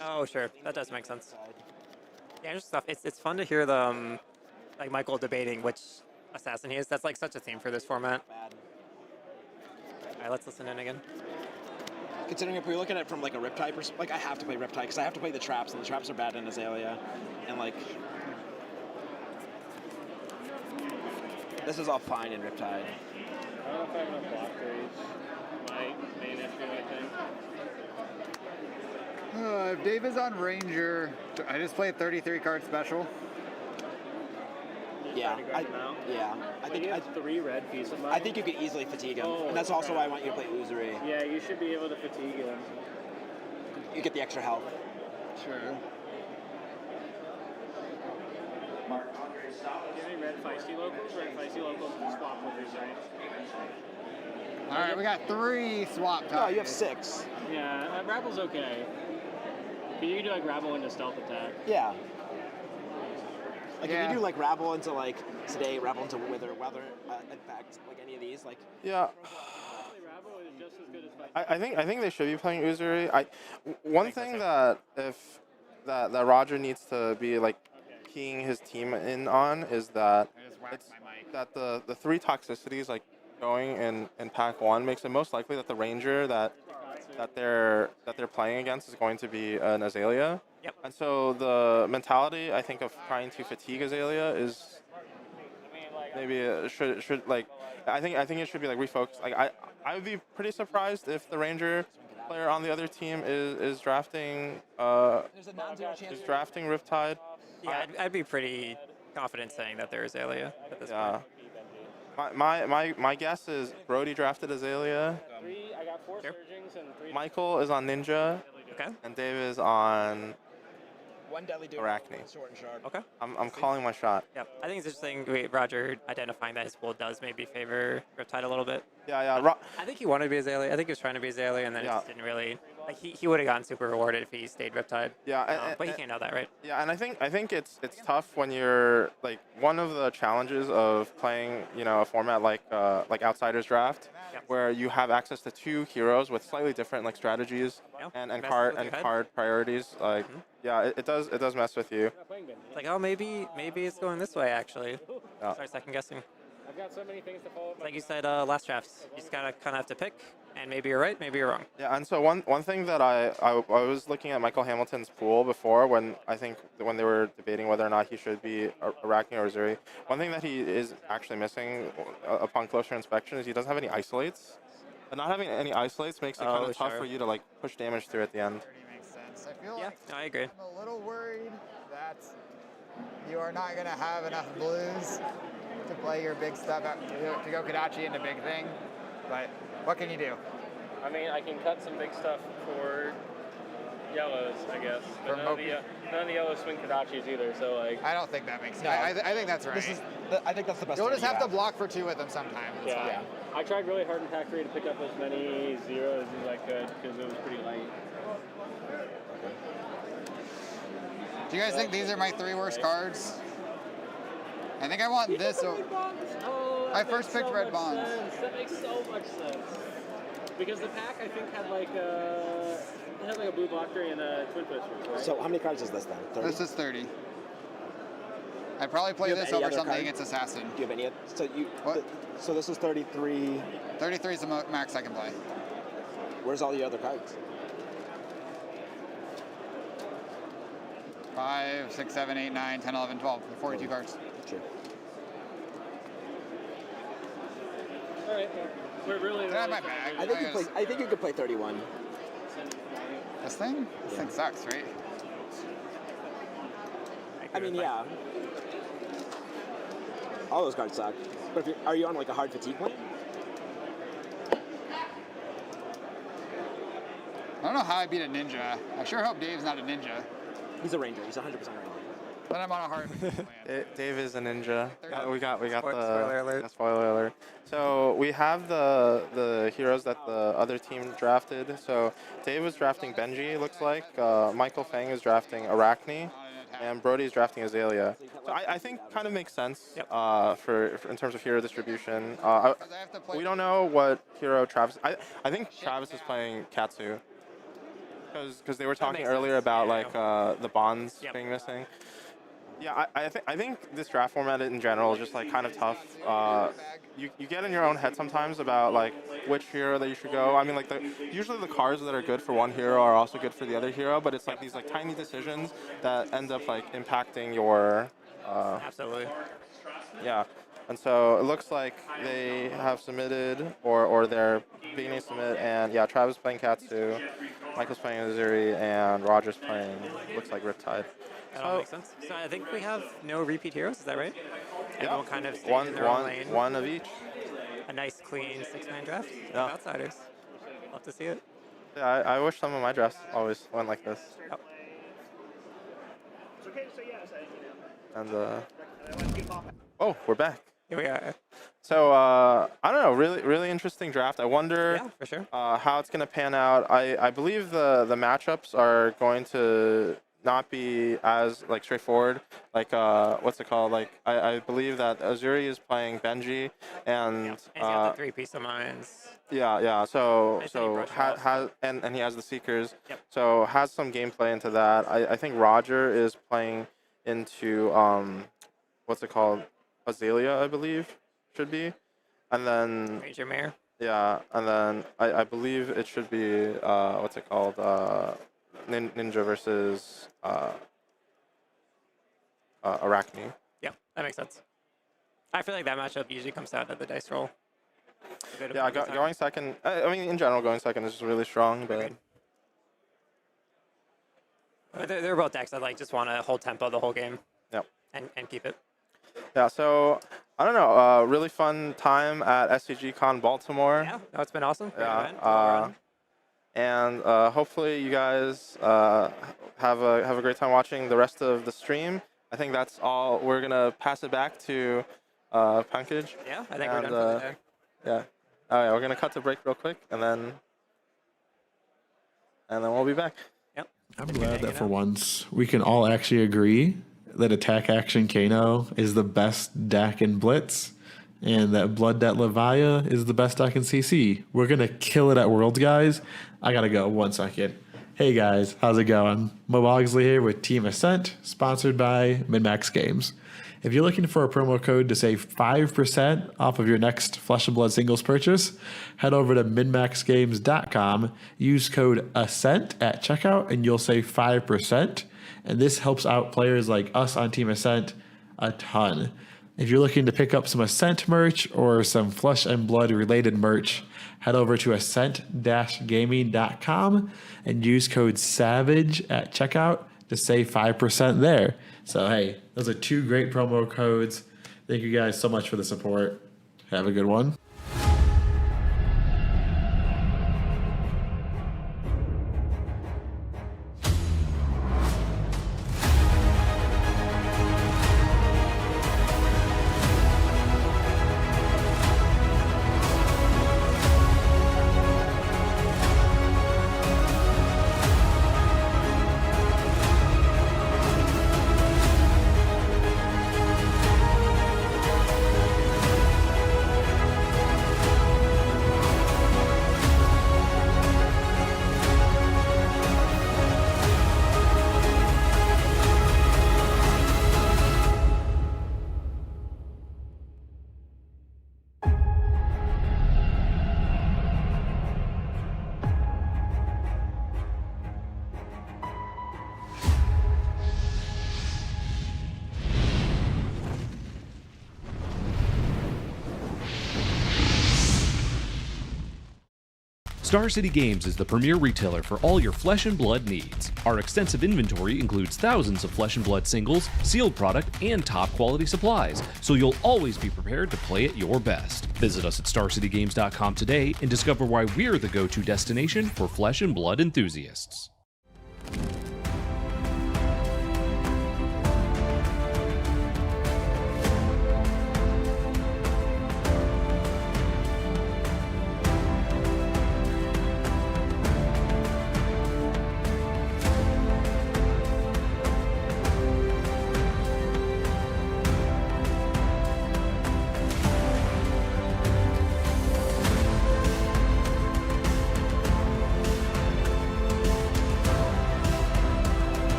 Oh, sure. That does make sense. Yeah, just stuff. It's fun to hear the like Michael debating which assassin he is. That's like such a theme for this format. All right, let's listen in again. Considering if we look at it from like a Riptide perspective, like I have to play Riptide because I have to play the traps, and the traps are bad in Azalea, and like this is all fine in Riptide. I don't know if I have enough block rage. My main issue, I think. If Dave is on Ranger, I just played 33 card special. Yeah, I think he has 3 red pieces. I think you could easily fatigue him, and that's also why I want you to play Uzuri. Yeah, you should be able to fatigue him. You get the extra health. Sure. Give me red feisty locals. Red feisty locals can swap with Uzuri. All right, we got 3 swap No, ties. you have 6. Yeah, Rabble's okay. But you can do like Rabble into stealth attack. Yeah. Like Yeah. if you do like Rabble into like Sedate, Rabble into Wither, Infect, like any of these, like Yeah. Rabble is just as good as feisty. I think they should be playing Uzuri. One thing that that Roger needs to be like keying his team in on is that that the 3 toxicities like going in pack 1 makes it most likely that the Ranger that they're playing against is going to be an Azalea. Yep. And so the mentality I think of trying to fatigue Azalea is maybe should like I think it should be like refocused. Like I would be pretty surprised if the Ranger player on the other team is drafting Riptide. Yeah, I'd be pretty confident saying that there is Azalea at this point. My guess is Brodie drafted Azalea. I got 4 Surgings and 3. Michael is on Ninja. Okay. And Dave is on 1 Deadly Dude, Arachne. Short and sharp. Okay. I'm calling my shot. Yep. I think it's interesting Roger identifying that his pool does maybe favor Riptide a little bit. Yeah. I think he wanted to be Azalea. I think he was trying to be Azalea, and then it just didn't really. Like he would have gotten super rewarded if he stayed Riptide. Yeah, but he can't know that, right? Yeah, and I think it's tough when you're like one of the challenges of playing a format like Outsiders Draft, where you have access to 2 heroes with slightly different like strategies and card priorities. Like it does mess with you. It's like maybe it's going this way actually. Start second guessing. I've got so many things to follow. Like you said, last drafts, you just gotta kind of have to pick, and maybe you're right, maybe you're wrong. Yeah, and so one thing that I was looking at Michael Hamilton's pool before when they were debating whether or not he should be Arachne or Uzuri. One thing that he is actually missing upon closer inspection is he doesn't have any isolates. But not having any isolates makes it kind of tough for you to like push damage through at the end. Makes sense. I feel like I agree. I'm a little worried that you are not going to have enough blues to play your big stuff, to go Kodachi into big thing. But what can you do? I mean, I can cut some big stuff for yellows, I guess. But none of the yellows swing Kodachis either, so like... I don't think that makes sense. No. I think that's right. I think that's the best. You'll just have to block for 2 with them sometime. It's fine. I tried really hard in pack 3 to pick up as many zeros as I could because it was pretty light. Do you guys think these are my 3 worst cards? I think I want this. I first picked red bonds. That makes so much sense. Because the pack, I think, had like a blue blocker and a twin twisters, right? So how many cards is this then? 30? This is 30. I'd probably play this over something against Assassin. Do you have any? So this is 33. 33 is the max I can play. Where's all the other cards? 5, 6, 7, 8, 9, 10, 11, 12. 42 cards. Sure. All right. We're really. Get out of my bag. I think you could play 31. This thing? This thing sucks, right? I mean, yeah. All those cards suck. But are you on like a hard fatigue plan? I don't know how I beat a ninja. I sure hope Dave's not a ninja. He's a ranger. He's 100% ranger. Then I'm on a hard. Dave is a ninja. We got the Spoiler alert. Spoiler alert. So we have the heroes that the other team drafted. So Dave was drafting Benji, looks like. Michael Fang is drafting Arachne, and Brodie is drafting Azalea. So I think kind of makes sense for in terms of hero distribution. We don't know what hero Travis. I think Travis is playing Katsu. Because they were talking earlier about like the bonds being missing. Yeah, I think this draft format in general is just like kind of tough. You get in your own head sometimes about like which hero that you should go. I mean, like usually the cards that are good for one hero are also good for the other hero, but it's like these like tiny decisions that end up like impacting your. Absolutely. Yeah, and so it looks like they have submitted or they're beginning to submit, and yeah, Travis playing Katsu, Michael's playing Uzuri, and Roger's playing looks like Riptide. That all makes sense. So I think we have no repeat heroes, is that right? Yeah. Everyone kind of stays in their own lane. One of each. A nice, clean 6-man draft. Yeah. Outsiders. Love to see it. Yeah, I wish some of my drafts always went like this. Yep. And oh, we're back. Here we are. So I don't know, really interesting draft. I wonder for sure. How it's gonna pan out. I believe the matchups are going to not be as like straightforward. Like what's it called? Like I believe that Uzuri is playing Benji, and and he has the 3 peace of minds. Yeah. So and he has the Seekers. So has some gameplay into that. I think Roger is playing into what's it called? Azalea, I believe, should be, and then Ranger Mare. Yeah, and then I believe it should be what's it called? Ninja versus Arachne. Yeah, that makes sense. I feel like that matchup usually comes down to the dice roll. Yeah, going second. I mean, in general, going second is really strong, but. They're both decks that like just want to hold tempo the whole game. Yep. And keep it. Yeah, so I don't know. Really fun time at SCG Con Baltimore. Yeah, no, it's been awesome. Great event. And hopefully you guys have a great time watching the rest of the stream. I think that's all. We're gonna pass it back to Pankaj. Yeah, I think we're done for the day. Yeah. Oh yeah, we're gonna cut to break real quick, and then we'll be back. Yep. I'm glad that for once we can all actually agree that Attack Action Kano is the best deck in Blitz, and that Blood Debt Levia is the best deck in CC. We're going to kill it at Worlds, guys. I got to go 1 second. Hey guys, how's it going? Mo Bogsley here with Team Ascent, sponsored by MinMax Games. If you're looking for a promo code to save 5% off of your next Flesh and Blood singles purchase, head over to minmaxgames.com, use code ASCENT at checkout, and you'll save 5%. And this helps out players like us on Team Ascent a ton. If you're looking to pick up some Ascent merch or some Flesh and Blood related merch, head over to ascent-gaming.com and use code SAVAGE at checkout to save 5% there. So hey, those are 2 great promo codes. Thank you guys so much for the support. Have a good one. Star City Games is the premier retailer for all your Flesh and Blood needs. Our extensive inventory includes thousands of Flesh and Blood singles, sealed product, and top quality supplies, so you'll always be prepared to play at your best. Visit us at StarCityGames.com today and discover why we're the go-to destination for Flesh and Blood enthusiasts.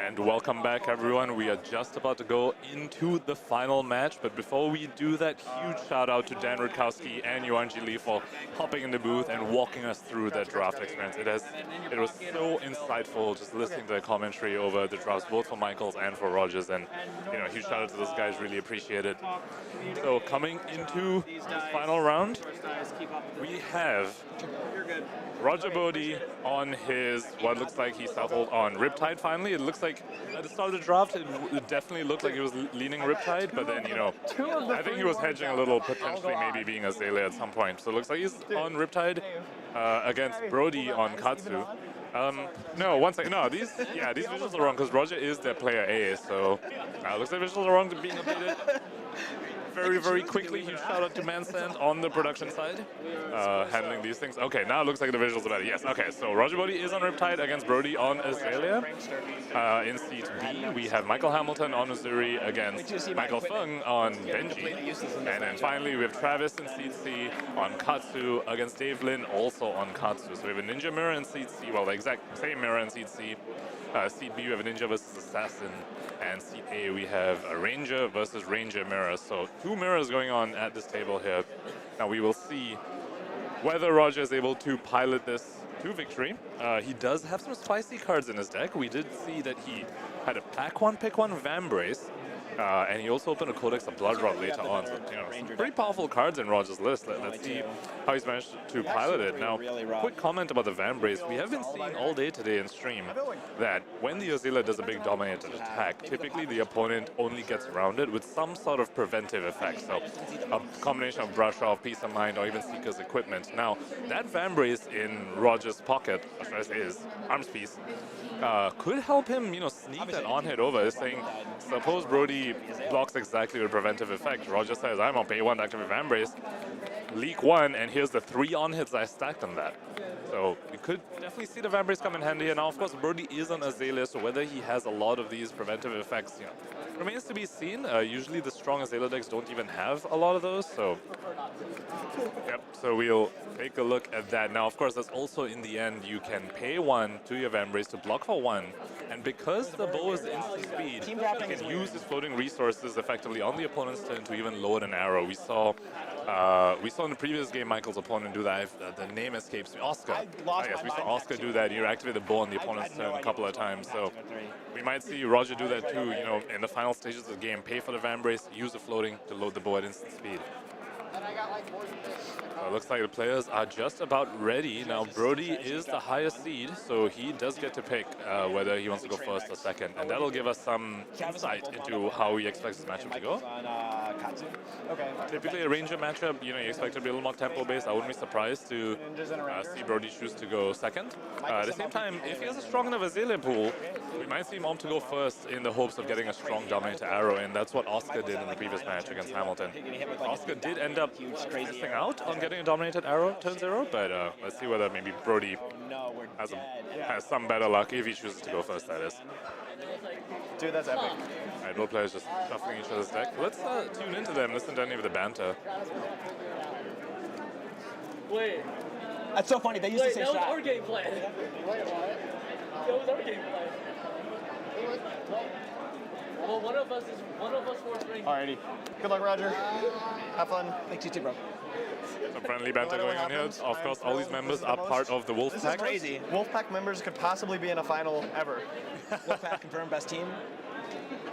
And welcome back, everyone. We are just about to go into the final match, but before we do that, huge shout out to Dan Rutkowski and Yuanji Lee for hopping in the booth and walking us through that draft experience. It was so insightful just listening to the commentary over the drafts, both for Michaels and for Rogers, and huge shout out to those guys. Really appreciate it. So coming into the final round, we have Roger Bodee on his, what looks like he settled on Riptide finally. It looks like at the start of the draft, it definitely looked like he was leaning Riptide, but then, I think he was hedging a little, potentially maybe being Azalea at some point. So it looks like he's on Riptide against Brodie on Katsu. No, one second. No, these visuals are wrong because Roger is their player A, so looks like visuals are wrong to being updated. Very, very quickly, huge shout out to Mansand on the production side, handling these things. Okay, now it looks like the visuals are better. Yes, okay, so Roger Bodee is on Riptide against Brodie on Azalea. In seat B, we have Michael Hamilton on Uzuri against Michael Fung on Benji. And then finally, we have Travis in seat C on Katsu against Dave Lin, also on Katsu. So we have a Ninja Mirror in seat C, well, the exact same mirror in seat C. Seat B, we have a Ninja versus Assassin. And seat A, we have a Ranger versus Ranger mirror. So 2 mirrors going on at this table here. Now we will see whether Roger is able to pilot this to victory. He does have some spicy cards in his deck. We did see that he had a pack 1, pick 1 Vambrace. And he also opened a Codex of Bloodrot later on. So, some pretty powerful cards in Roger's list. Let's see how he's managed to pilot it. Now, quick comment about the Vambrace. We have been seeing all day today in stream that when the Azalea does a big dominated attack, typically the opponent only gets around it with some sort of preventive effect. So, a combination of Brush Off, Peace of Mind, or even Seeker's Equipment. Now, that Vambrace in Roger's pocket, or should I say his arms piece, could help him, sneak that on-hit over. He's saying, suppose Brodie blocks exactly with preventive effect. Roger says, I'm on pay 1 to activate Vambrace, leak 1, and here's the 3 on-hits I stacked on that. So we could definitely see the Vambrace come in handy here. Now, of course, Brodie is on Azalea, so whether he has a lot of these preventive effects, remains to be seen. Usually the strong Azalea decks don't even have a lot of those, so yep, so we'll take a look at that. Now, of course, that's also in the end, you can pay 1 to your Vambrace to block for 1, and because the bow is instant speed, you can use his floating resources effectively on the opponent's turn to even load an arrow. We saw in the previous game Michael's opponent do that. The name escapes me. Oscar. Yes, we saw Oscar do that. You activate the bow on the opponent's turn a couple of times. So we might see Roger do that too. In the final stages of the game, pay for the Vambrace, use the floating to load the bow at instant speed. Looks like the players are just about ready. Now, Brodie is the highest seed, so he does get to pick whether he wants to go first or second. And that'll give us some insight into how he expects this matchup to go. Typically, a Ranger matchup, you expect it to be a little more tempo-based. I wouldn't be surprised to see Brodie choose to go second. At the same time, if he has a strong enough Azalea pool, we might see him opt to go first in the hopes of getting a strong Dominator arrow, and that's what Oscar did in the previous match against Hamilton. Oscar did end up missing out on getting a Dominated arrow turn 0, but let's see whether maybe Brodie has some better luck if he chooses to go first, that is. Dude, that's epic. Alright, both players just shuffling each other's deck. Let's tune into them, listen to any of the banter. Wait. That's so funny, they used to say that was shot. our game plan. That was our game plan. Well, one of us fourth ring. Alrighty. Good luck, Roger. Have fun. Thanks, you too, bro. Some friendly banter going on here. Of course, all these members are part of the Wolfpack. This is crazy. Wolfpack members could possibly be in a final ever. Wolfpack confirmed best team.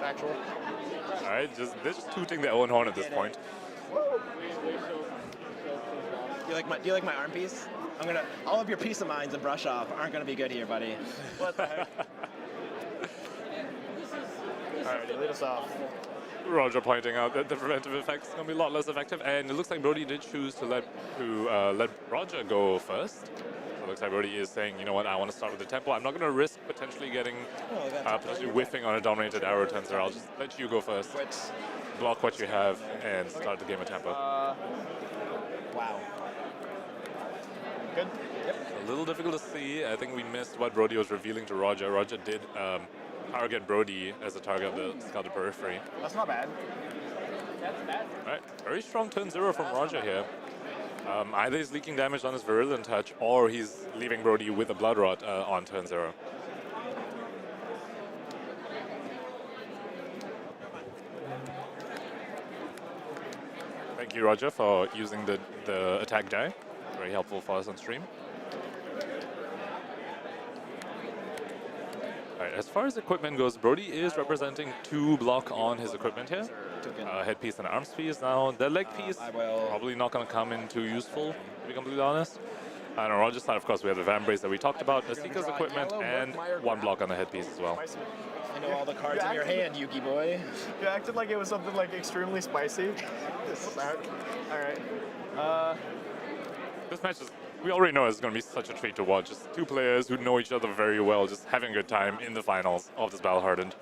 Factual. Alright, they're just tooting their own horn at this point. Do you like my arm piece? All of your peace of minds and brush off aren't gonna be good here, buddy. What the heck? Alrighty, lead us off. Roger pointing out that the preventive effect is going to be a lot less effective, and it looks like Brodie did choose to let Roger go first. So it looks like Brodie is saying, you know what, I want to start with the tempo. I'm not going to risk potentially getting, potentially whiffing on a dominated arrow turn, so I'll just let you go first. Block what you have and start the game with tempo. Wow. Good. Yep. A little difficult to see. I think we missed what Brodie was revealing to Roger. Roger did target Brodie as a target of the scouted periphery. That's not bad. That's bad. All right, very strong turn 0 from Roger here. Either he's leaking damage on his Virulent Touch, or he's leaving Brodie with a Blood Rot on turn 0. Thank you, Roger, for using the attack die. Very helpful for us on stream. Alright, as far as equipment goes, Brodie is representing 2 block on his equipment here. Headpiece and arms piece. Now, the leg piece probably not going to come in too useful, to be completely honest. And on Roger's side, of course, we have the Van Brace that we talked about, the Seeker's equipment, and 1 block on the headpiece as well. I know all the cards in your hand, Yuki boy. You acted like it was something like extremely spicy. Alright. This match is, we already know it's going to be such a treat to watch. Just 2 players who know each other very well, just having a good time in the finals of this Battle Hardened.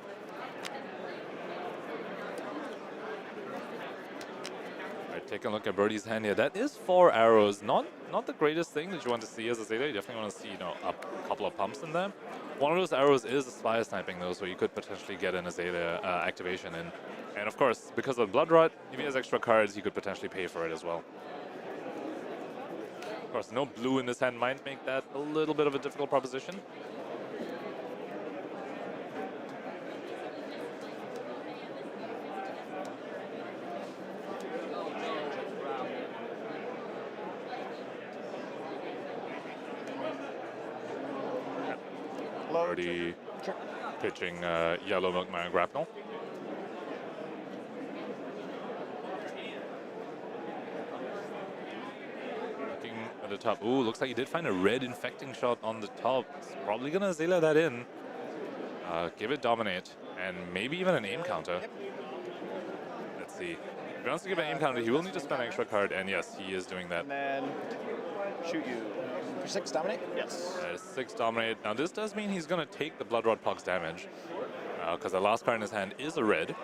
Alright, take a look at Brodie's hand here. That is 4 arrows. Not the greatest thing that you want to see as a Azalea. You definitely want to see, a couple of pumps in there. One of those arrows is a Spire Sniping though, so you could potentially get an Azalea activation in. And of course, because of Blood Rot, if he has extra cards, he could potentially pay for it as well. Of course, no blue in this hand might make that a little bit of a difficult proposition. Already pitching Yellow Milkmire Grapnel. Looking at the top. Ooh, looks like he did find a red infecting shot on the top. He's probably gonna Azalea that in. Give it Dominate, and maybe even an aim counter. Let's see. If he wants to give an aim counter, he will need to spend an extra card, and yes, he is doing that. And then shoot you. For 6 Dominate? Yes. 6 Dominate. Now this does mean he's going to take the Blood Rot Puck's damage, because the last card in his hand is a red.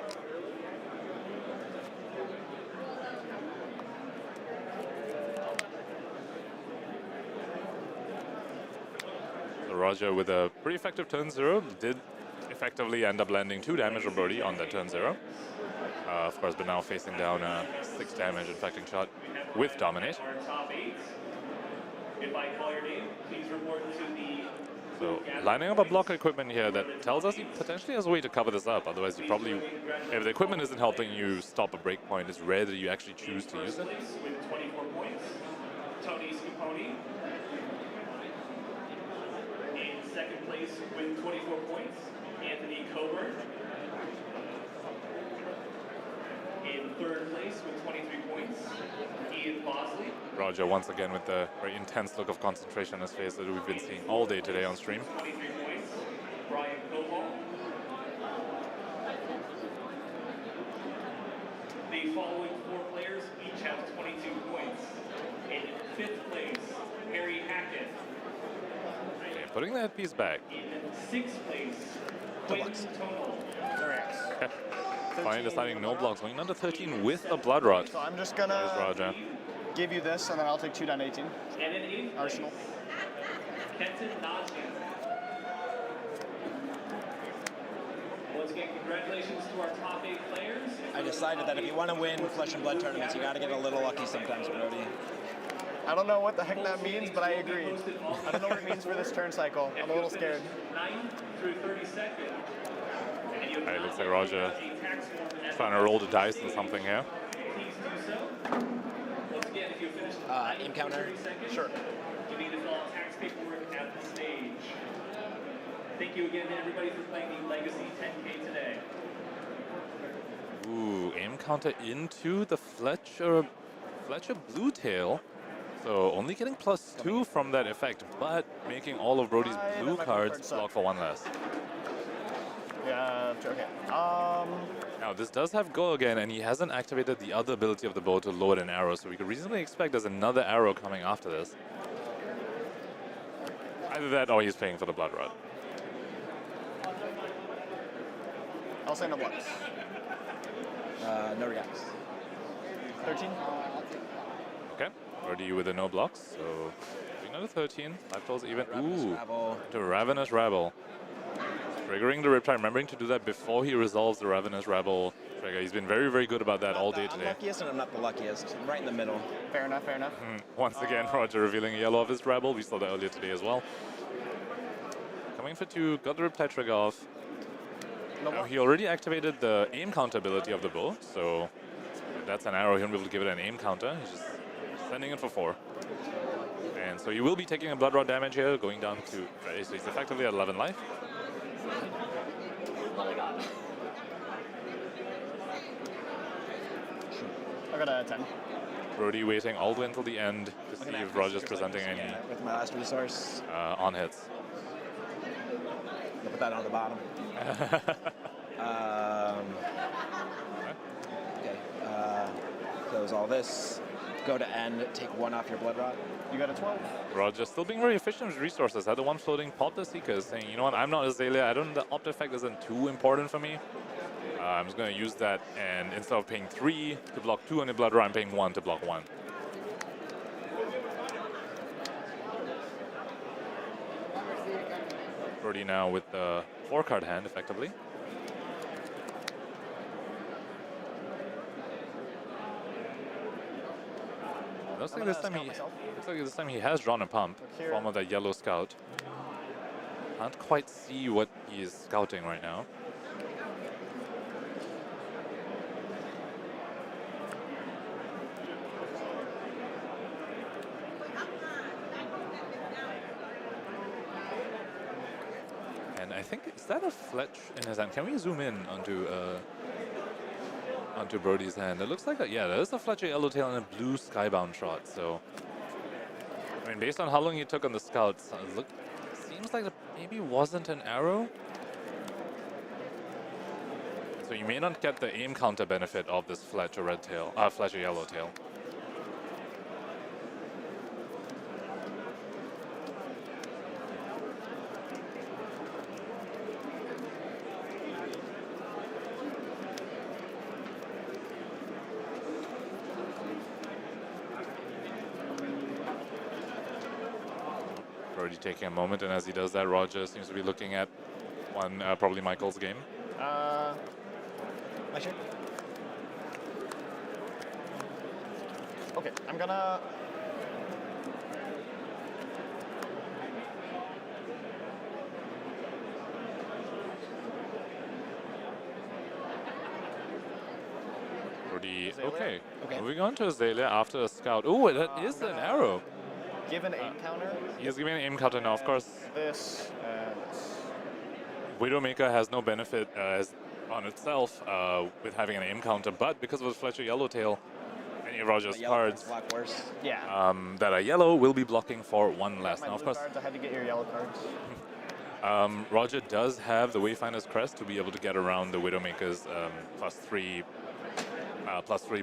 So Roger with a pretty effective turn 0 did effectively end up landing 2 damage on Brodie on that turn 0. Of course, but now facing down a 6 damage infecting shot with Dominate. If I call your name, please report to the... So lining up a block equipment here that tells us he potentially has a way to cover this up. Otherwise, you probably, if the equipment isn't helping you stop a break point, it's rare that you actually choose to use it. With 24 points, Tony Scaponi. In second place with 24 points, Anthony Coburn. In third place with 23 points, Ian Bosley. Roger once again with the very intense look of concentration on his face that we've been seeing all day today on stream. 23 points, Brian Koval. The following 4 players each have 22 points. In fifth place, Harry Hackett. Okay, putting the headpiece back. In sixth place, Quentin Tonal. Finally deciding no blocks, going down to 13 with a Blood Rot. So I'm just gonna Roger. give you this, and then I'll take 2 down 18. And in eighth Arsenal. Kenton Najee. Once again, congratulations to our top 8 players. I decided that if you want to win Flesh and Blood tournaments, you got to get a little lucky sometimes, Brodie. I don't know what the heck that means, but I agree. I don't know what it means for this turn cycle. I'm a little scared. 9th through 32nd. It looks like Roger trying to roll the dice or something here. Please do so. Once again, if you finish aim counter. Sure. You need to fill out tax paperwork at the stage. Thank you again to everybody for playing the Legacy 10K today. Ooh, aim counter into the Fletcher Blue Tail. So only getting +2 from that effect, but making all of Brodie's blue cards block for 1 less. Yeah, okay. Now this does have go again, and he hasn't activated the other ability of the bow to load an arrow, so we could reasonably expect there's another arrow coming after this. Either that or he's paying for the Blood Rot. I'll say no blocks. No reacts. 13? Okay, Brodie with the no blocks, so another 13. 5 tolls even. Ooh, the Ravenous Rabble. Triggering the Riptide, remembering to do that before he resolves the Ravenous Rabble trigger. He's been very, very good about that all day today. I'm luckiest and I'm not the luckiest. I'm right in the middle. Fair enough, fair enough. Once again, Roger revealing a yellow of his Rabble. We saw that earlier today as well. Coming for 2, got the Riptide trigger off. Now, he already activated the aim counter ability of the bow, so that's an arrow. He won't be able to give it an aim counter. He's just sending it for 4. And so he will be taking a blood rod damage here, going down to, so he's effectively at 11 life. I got a 10. Brodie waiting all the way until the end to see if Roger's presenting any with my last resource. on hits. I'll put that on the bottom. Okay. Close all this. Go to end. Take 1 off your blood rod. You got a 12. Roger still being very efficient with resources. Had the one floating, popped the Seekers, saying, you know what, I'm not Azalea. I don't. The opt effect isn't too important for me. I'm just going to use that, and instead of paying 3 to block 2 on the blood rod, I'm paying 1 to block 1. Brodie now with the 4-card hand, effectively. Looks like this time he has drawn a pump, form of that yellow scout. Can't quite see what he is scouting right now. And I think, is that a Fletch in his hand? Can we zoom in onto Brodie's hand? It looks like yeah, there's a Fletcher Yellowtail and a blue Skybound shot. So, I mean, based on how long he took on the scouts, seems like it maybe wasn't an arrow. So you may not get the aim counter benefit of this Fletcher Fletcher Yellowtail. Brodie taking a moment, and as he does that, Roger seems to be looking at probably Michael's game. My turn. Okay, I'm gonna. Brodie, okay. Moving on to Azalea after a scout. Oh, that is an arrow. Give an aim counter. He is giving an aim counter now, of course. This. Widowmaker has no benefit on itself with having an aim counter, but because of the Fletcher Yellowtail, any of Roger's cards that are yellow will be blocking for 1 less. Now, of course, I had to get your yellow cards. Roger does have the Wayfinder's Crest to be able to get around the Widowmaker's +3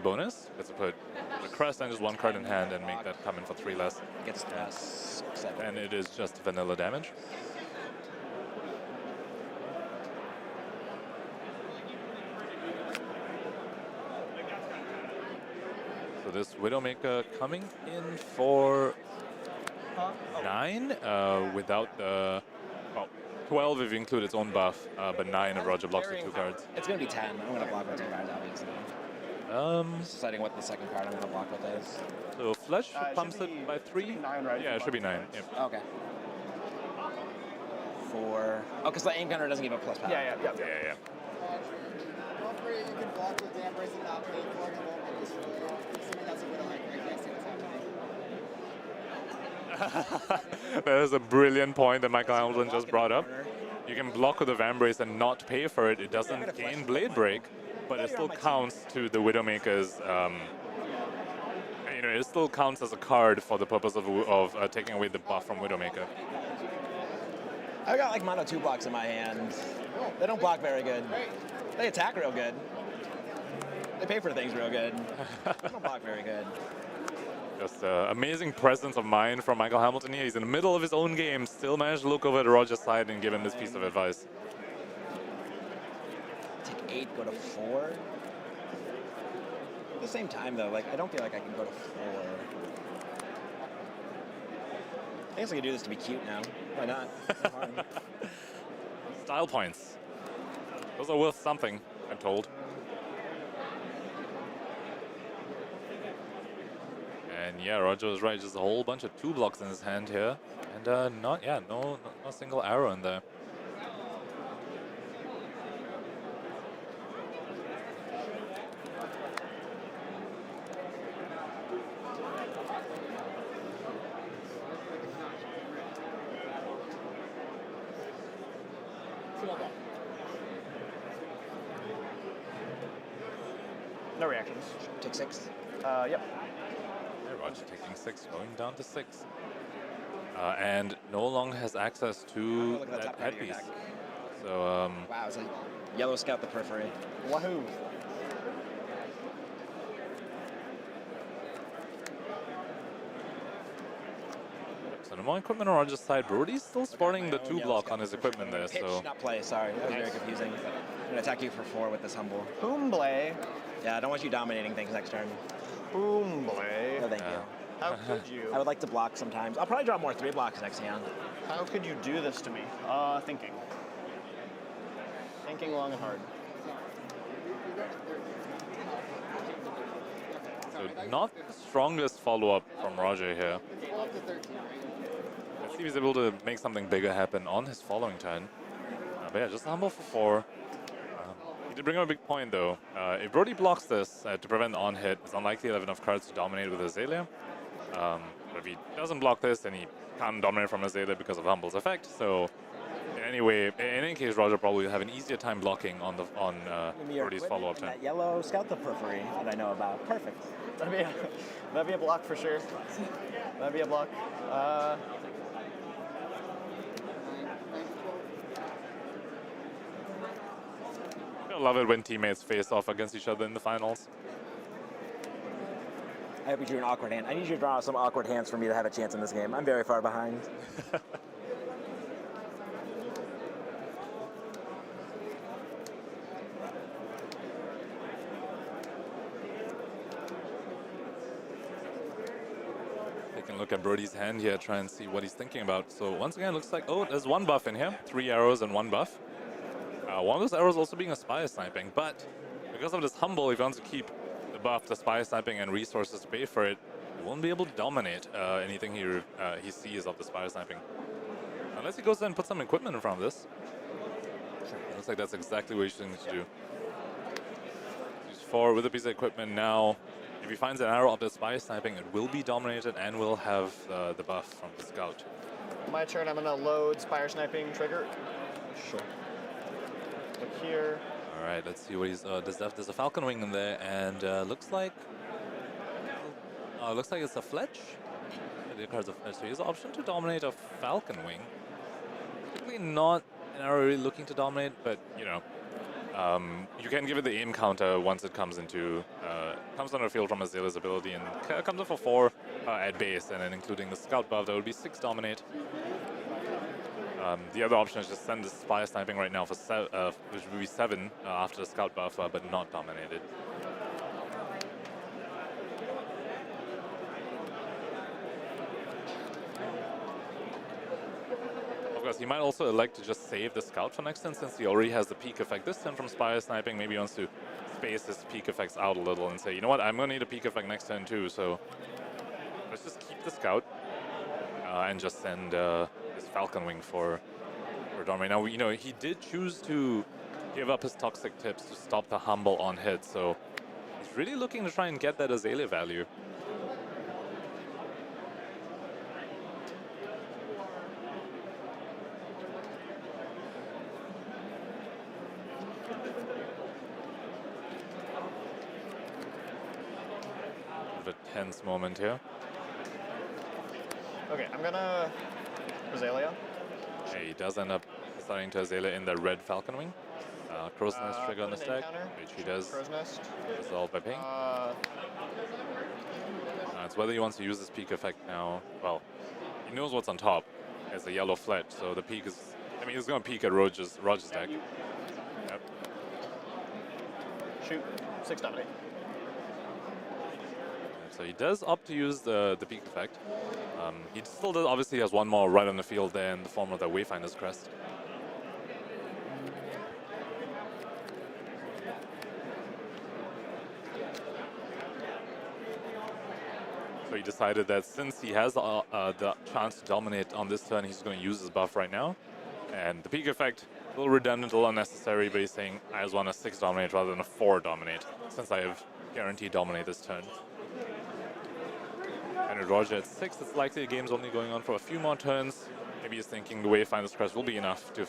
bonus. Let's put the crest and just 1 card in hand and make that come in for 3 less. Gets and it is just vanilla damage. So this Widowmaker coming in for 9 without the 12 if you include its own buff, but 9 if Roger blocks the 2 cards. It's going to be 10. I'm going to block with 2 cards, obviously. Just deciding what the second card I'm going to block with is. So Fletch pumps it by 3? 9, right? Yeah, it should be 9. Yep. Okay. 4. Oh, because the aim counter doesn't give a plus power. Yeah. Don't forget you can block with damn brace and not pay for it. Assuming that's a Widowmaker, I can't see what's happening. That is a brilliant point that Michael Hamilton just brought up. You can block with the Vambrace and not pay for it. It doesn't gain Blade Break, but it still counts to the Widowmaker's. It still counts as a card for the purpose of taking away the buff from Widowmaker. I've got like mono 2 blocks in my hand. They don't block very good. They attack real good. They pay for things real good. They don't block very good. Just amazing presence of mind from Michael Hamilton here. He's in the middle of his own game, still managed to look over to Roger's side and give him this piece of advice. Take 8, go to 4. At the same time, though, like I don't feel like I can go to 4. I guess I could do this to be cute now. Why not? Style points. Those are worth something, I'm told. And yeah, Roger was right. Just a whole bunch of 2 blocks in his hand here, and no single arrow in there. No reactions. Take 6. Yep. Yeah, Roger taking 6, going down to 6. And no longer has access to Look at the that top card of your headpiece. deck. So, Wow, it's a yellow scout the periphery. Wahoo! so no more equipment on Roger's side. Brodie's still sporting the 2 block on his equipment there. Pitch, So not play. Sorry, that was very confusing. I'm gonna attack you for 4 with this humble. Humble. Yeah, I don't want you dominating things next turn. Humble. No, thank you. How could you? I would like to block sometimes. I'll probably draw more 3 blocks next hand. How could you do this to me? Thinking. Thinking long and hard. So not the strongest follow-up from Roger here. Let's see if he's able to make something bigger happen on his following turn. But yeah, just a humble for 4. He did bring up a big point though. If Brodie blocks this to prevent the on-hit, it's unlikely he'll have enough cards to dominate with Azalea. But if he doesn't block this, then he can't dominate from Azalea because of Humble's effect. So in any case, Roger probably will have an easier time blocking on Brodie's follow-up turn. That yellow scout the periphery that I know about. Perfect. That'd be a block for sure. That'd be a block. I love it when teammates face off against each other in the finals. I hope you drew an awkward hand. I need you to draw some awkward hands for me to have a chance in this game. I'm very far behind. Taking a look at Brodie's hand here, try and see what he's thinking about. So once again, looks like, oh, there's 1 buff in here. 3 arrows and 1 buff. One of those arrows also being a spire sniping, but because of this humble, if he wants to keep the buff, the spire sniping, and resources to pay for it, he won't be able to dominate anything he sees of the spire sniping. Unless he goes there and puts some equipment in front of this. It looks like that's exactly what he's going to do. Use 4 with a piece of equipment now. If he finds an arrow of the spire sniping, it will be dominated and will have the buff from the scout. My turn, I'm gonna load Spire Sniping trigger. Sure. Look here. All right, let's see what he's. There's a Falcon Wing in there, and looks like it's a Fletch. The card's a Fletch, so he has the option to dominate a Falcon Wing. Typically not an arrow really looking to dominate, but you know, you can give it the aim counter once it comes into comes on the field from Azalea's ability, and comes up for 4 at base, and then including the Scout buff, that would be 6 dominate. The other option is just send the Spire Sniping right now for which would be 7 after the Scout buff, but not dominated. Of course, he might also elect to just save the Scout for next turn, since he already has the peak effect this turn from Spire Sniping. Maybe he wants to space his peak effects out a little and say, you know what, I'm going to need a peak effect next turn too, so let's just keep the Scout and just send his Falcon Wing for dominate. Now, you know, he did choose to give up his Toxic Tips to stop the Humble on hit, so he's really looking to try and get that Azalea value. A tense moment here. Okay, I'm gonna Azalea. Yeah, he does end up starting to Azalea in the red Falcon Wing. Crow's Nest trigger on the stack, which he does resolve by ping. It's whether he wants to use this peak effect now. Well, he knows what's on top as a yellow Fletch, so the peak is, I mean, he's going to peek at Roger's deck. Yep. Shoot, 6 dominate. So he does opt to use the peak effect. He still does, obviously has 1 more right on the field there in the form of the Wayfinder's Crest. So he decided that since he has the chance to dominate on this turn, he's going to use his buff right now. And the peak effect, a little redundant, a little unnecessary, but he's saying I just want a 6 dominate rather than a 4 dominate, since I have guaranteed dominate this turn. And with Roger at 6, it's likely the game's only going on for a few more turns. Maybe he's thinking the Wayfinder's Crest will be enough to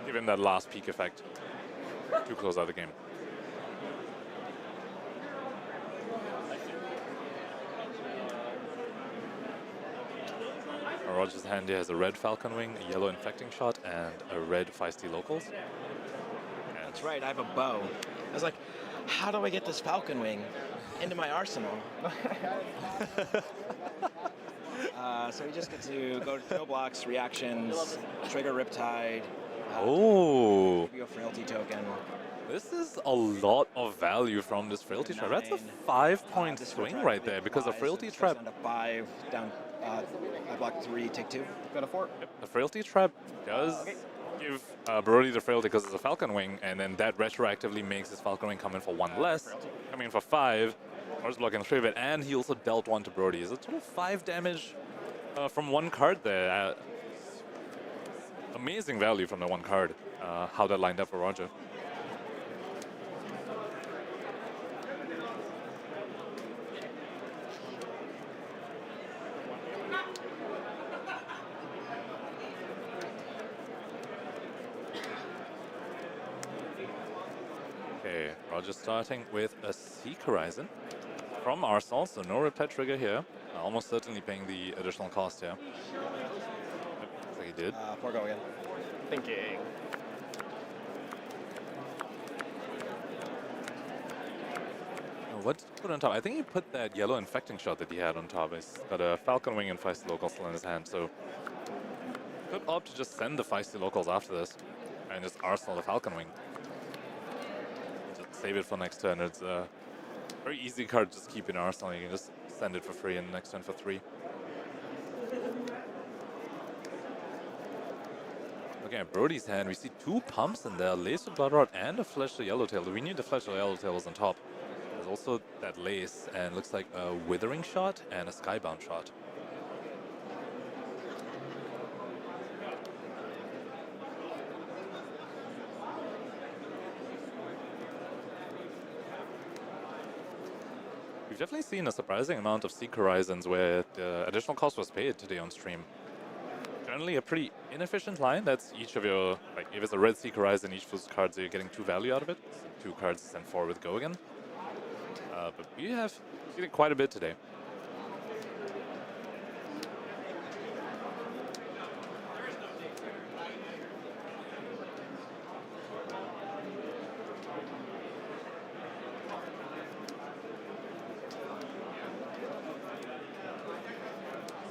give him that last peak effect to close out the game. Roger's hand here has a red Falcon Wing, a yellow Infecting Shot, and a red Feisty Locals. And That's right, I have a bow. I was like, how do I get this Falcon Wing into my arsenal? So we just get to go to no blocks, reactions, trigger Riptide. Oh! Give you a Frailty token. This is a lot of value from this Frailty Trap. That's a 5-point swing right there, because the Frailty Trap... Down to 5, down, I block 3, take 2. Got a 4. Yep, the Frailty Trap does give Brodie the Frailty because it's a Falcon Wing, and then that retroactively makes his Falcon Wing come in for 1 less, coming in for 5. Roger's blocking 3 of it, and he also dealt 1 to Brodie. It's a total 5 damage from 1 card there. Amazing value from the 1 card, how that lined up for Roger. Okay, Roger starting with a Seek Horizon from Arsenal, so no Riptide trigger here. Almost certainly paying the additional cost here. Looks like he did. 4 go again. Thinking. What to put on top? I think he put that yellow Infecting Shot that he had on top. He's got a Falcon Wing and Feisty Local still in his hand, so could opt to just send the Feisty Locals after this and just arsenal the Falcon Wing. Just save it for next turn. It's a very easy card to just keep in arsenal. You can just send it for free and next turn for 3. Looking at Brodie's hand, we see 2 pumps in there, Lace with Blood Rod and a Flesh to Yellowtail. We knew the Flesh to Yellowtail was on top. There's also that Lace, and looks like a Withering Shot and a Skybound Shot. We've definitely seen a surprising amount of Seek Horizons where the additional cost was paid today on stream. Generally a pretty inefficient line. That's each of your, like if it's a red Seek Horizon, each of those cards you're getting 2 value out of it. So 2 cards and 4 with Go again. But we have seen it quite a bit today.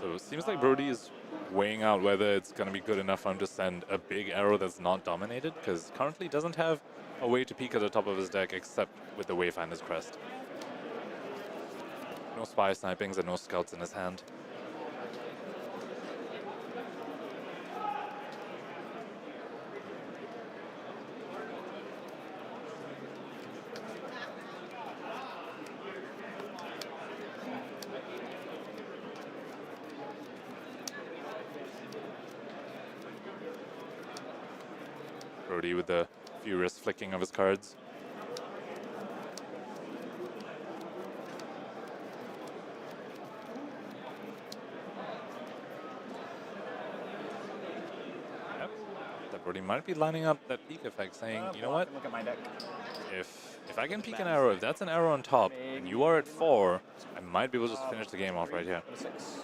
So it seems like Brodie is weighing out whether it's going to be good enough for him to send a big arrow that's not dominated, because currently doesn't have a way to peek at the top of his deck except with the Wayfinder's Crest. No Spy Snipings and no Scouts in his hand. Brodie with the furious flicking of his cards. Yep. That Brodie might be lining up that peek effect, saying, you know what? Look at my deck. If I can peek an arrow, if that's an arrow on top, and you are at 4, I might be able to just finish the game off right here. 6.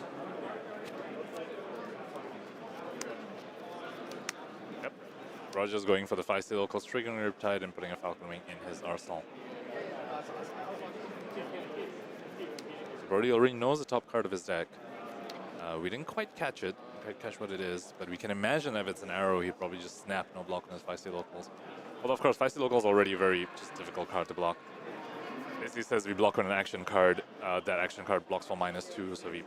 Roger's going for the Feisty Locals, triggering Riptide and putting a Falcon Wing in his arsenal. So Brodie already knows the top card of his deck. We didn't quite catch it, quite catch what it is, but we can imagine if it's an arrow, he'd probably just snap no block on his Feisty Locals. Although, of course, Feisty Locals already a very just difficult card to block. Basically says we block on an action card, that action card blocks for -2, so if he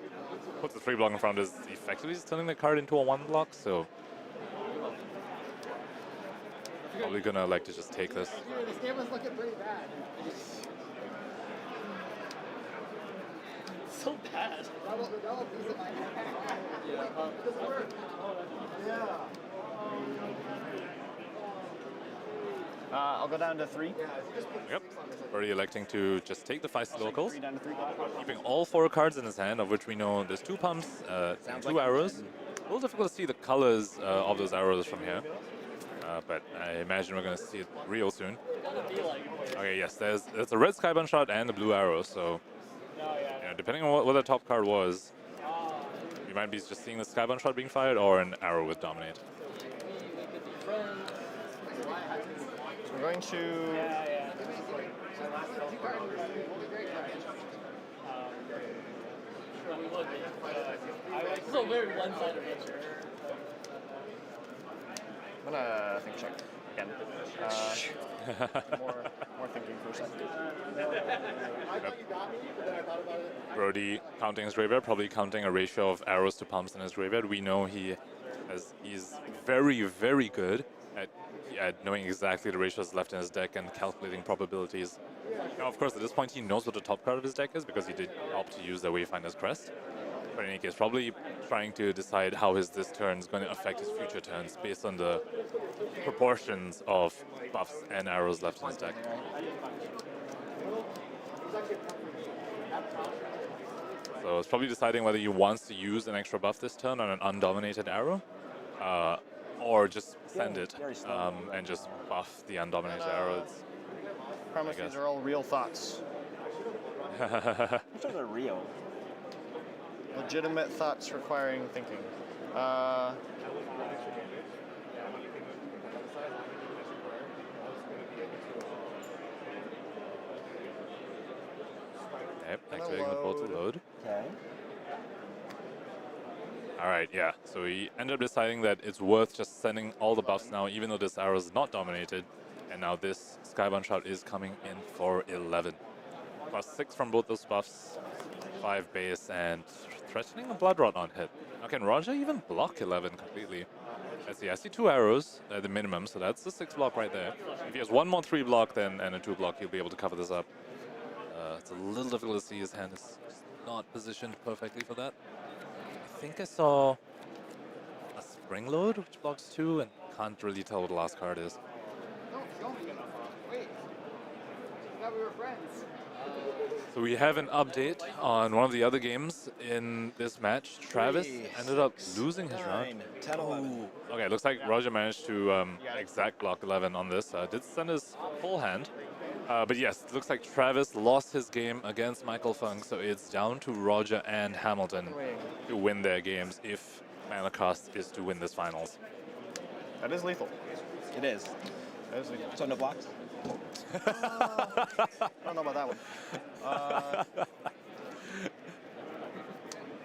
puts the 3 block in front, is effectively just turning the card into a 1 block, so probably gonna like to just take this. This game was looking pretty bad. So bad. Double piece of my hand. I'll go down to 3. Yep. Brodie electing to just take the Feisty Locals, Down to 3. keeping all 4 cards in his hand, of which we know there's 2 pumps and 2 arrows. A little difficult to see the colors of those arrows from here. but I imagine we're going to see it real soon. Okay, yes, there's a red Skybound shot and a blue arrow, so depending on what the top card was, you might be just seeing the Skybound shot being fired or an arrow with Dominate. We're going to... This is a very one-sided answer. I'm gonna think check again. More thinking for a second. Brodie counting his graveyard, probably counting a ratio of arrows to pumps in his graveyard. We know he's very, very good at knowing exactly the ratios left in his deck and calculating probabilities. Now, of course, at this point, he knows what the top card of his deck is because he did opt to use the Wayfinder's Crest. But in any case, probably trying to decide how this turn is going to affect his future turns based on the proportions of buffs and arrows left in his deck. So it's probably deciding whether he wants to use an extra buff this turn on an undominated arrow, or just send it and just buff the undominated arrow. Promise these are all real thoughts. Which ones are real? Legitimate thoughts requiring thinking. Yep, activating the portal load. Okay. Alright, yeah. So he ended up deciding that it's worth just sending all the buffs now, even though this arrow is not dominated. And now this Skybound shot is coming in for 11. +6 from both those buffs, 5 base, and threatening a Blood Rot on hit. Now, can Roger even block 11 completely? Let's see, I see 2 arrows at the minimum, so that's the 6 block right there. If he has 1 more 3 block then and a 2 block, he'll be able to cover this up. It's a little difficult to see. His hand is just not positioned perfectly for that. I think I saw a Spring Load, which blocks 2, and can't really tell what the last card is. Don't show me. Wait. I thought we were friends. So we have an update on one of the other games in this match. Travis ended up losing his round. 10-11. Okay, looks like Roger managed to exact block 11 on this. Did send his full hand. But yes, it looks like Travis lost his game against Michael Funk, so it's down to Roger and Hamilton to win their games if n-rcast is to win this finals. That is lethal. It is. That is lethal. So no blocks? I don't know about that one.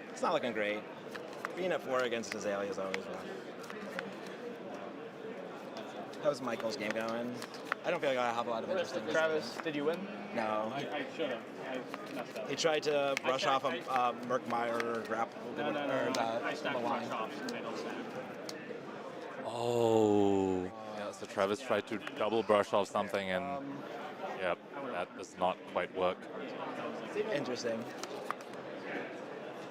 It's not looking great. Being at 4 against Azalea is always rough. How's Michael's game going? I don't feel like I have a lot of interest in this. Travis, did you win? No. I should have. I messed up. He tried to brush off a Merkmeyer grapple. No. I stacked my chops and they don't stack. Oh. Yeah, so Travis tried to double brush off something and yep, that does not quite work. Interesting.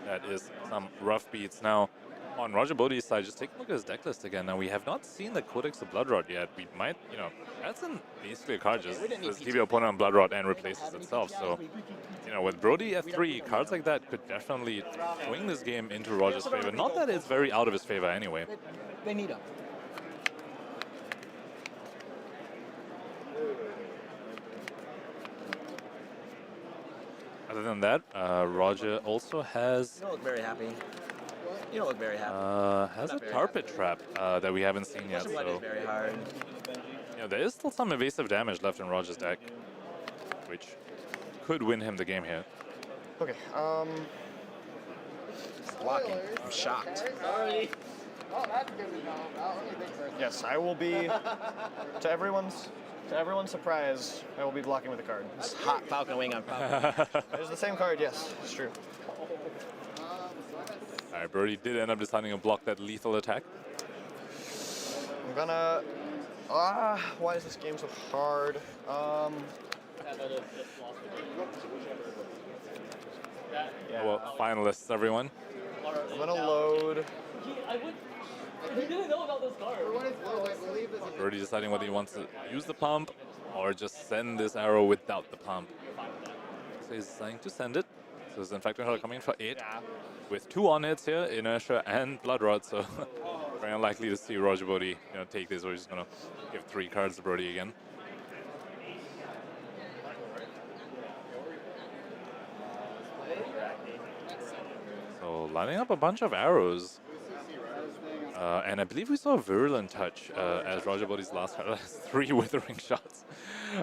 That is some rough beats. Now, on Roger Bodee's side, just take a look at his deck list again. Now, we have not seen the Codex of Blood Rot yet. We might, that's basically a card just keep your opponent on Blood Rot and replaces itself. So, with Brodie at 3, cards like that could definitely swing this game into Roger's favor. Not that it's very out of his favor anyway. They need him. Other than that, Roger also has... You don't look very happy. You don't look very happy. Has a Tarpit Trap that we haven't seen yet. So very hard. There is still some evasive damage left in Roger's deck, which could win him the game here. Okay, blocking. I'm shocked. Sorry. Oh, that's good to know about. Let me think for a second. yes, I will be, to everyone's surprise, I will be blocking with a card. It's hot Falcon Wing on Falcon. It is the same card, yes, it's true. Alright, Brodie did end up deciding to block that lethal attack. I'm gonna... why is this game so hard? Well, finalists, everyone. I'm gonna load... He didn't know about this card. Brodie deciding whether he wants to use the pump or just send this arrow without the pump. So he's deciding to send it. So his Infecting Shot coming in for 8. With 2 on hits here, Inertia and Blood Rot. So Very unlikely to see Roger Bodee, take this, or he's gonna give 3 cards to Brodie again. So lining up a bunch of arrows. And I believe we saw a Virulent Touch as Roger Bodee's last card. That's 3 Withering Shots.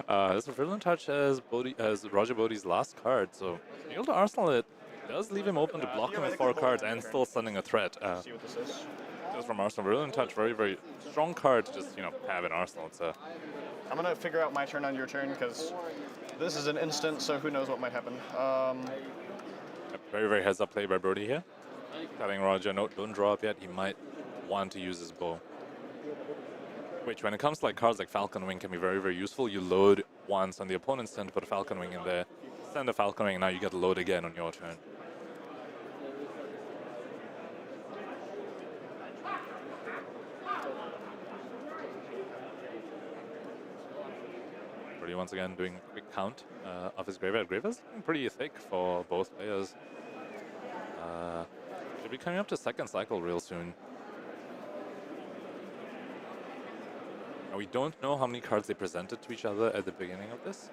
There's a Virulent Touch as Roger Bodee's last card. So being able to Arsenal it does leave him open to block him with 4 cards and still sending a threat. Just from Arsenal, Virulent Touch, very, very strong card to just, have in Arsenal. It's a... I'm going to figure out my turn on your turn, because this is an instant, so who knows what might happen. A very, very heads-up play by Brodie here. Telling Roger, no, don't draw up yet. He might want to use his bow. Which, when it comes to cards like Falcon Wing, can be very, very useful. You load once on the opponent's turn to put a Falcon Wing in there. Send a Falcon Wing, and now you get to load again on your turn. Brodie once again doing a quick count of his graveyard. Graveyard's looking pretty thick for both players. Should be coming up to second cycle real soon. Now, we don't know how many cards they presented to each other at the beginning of this.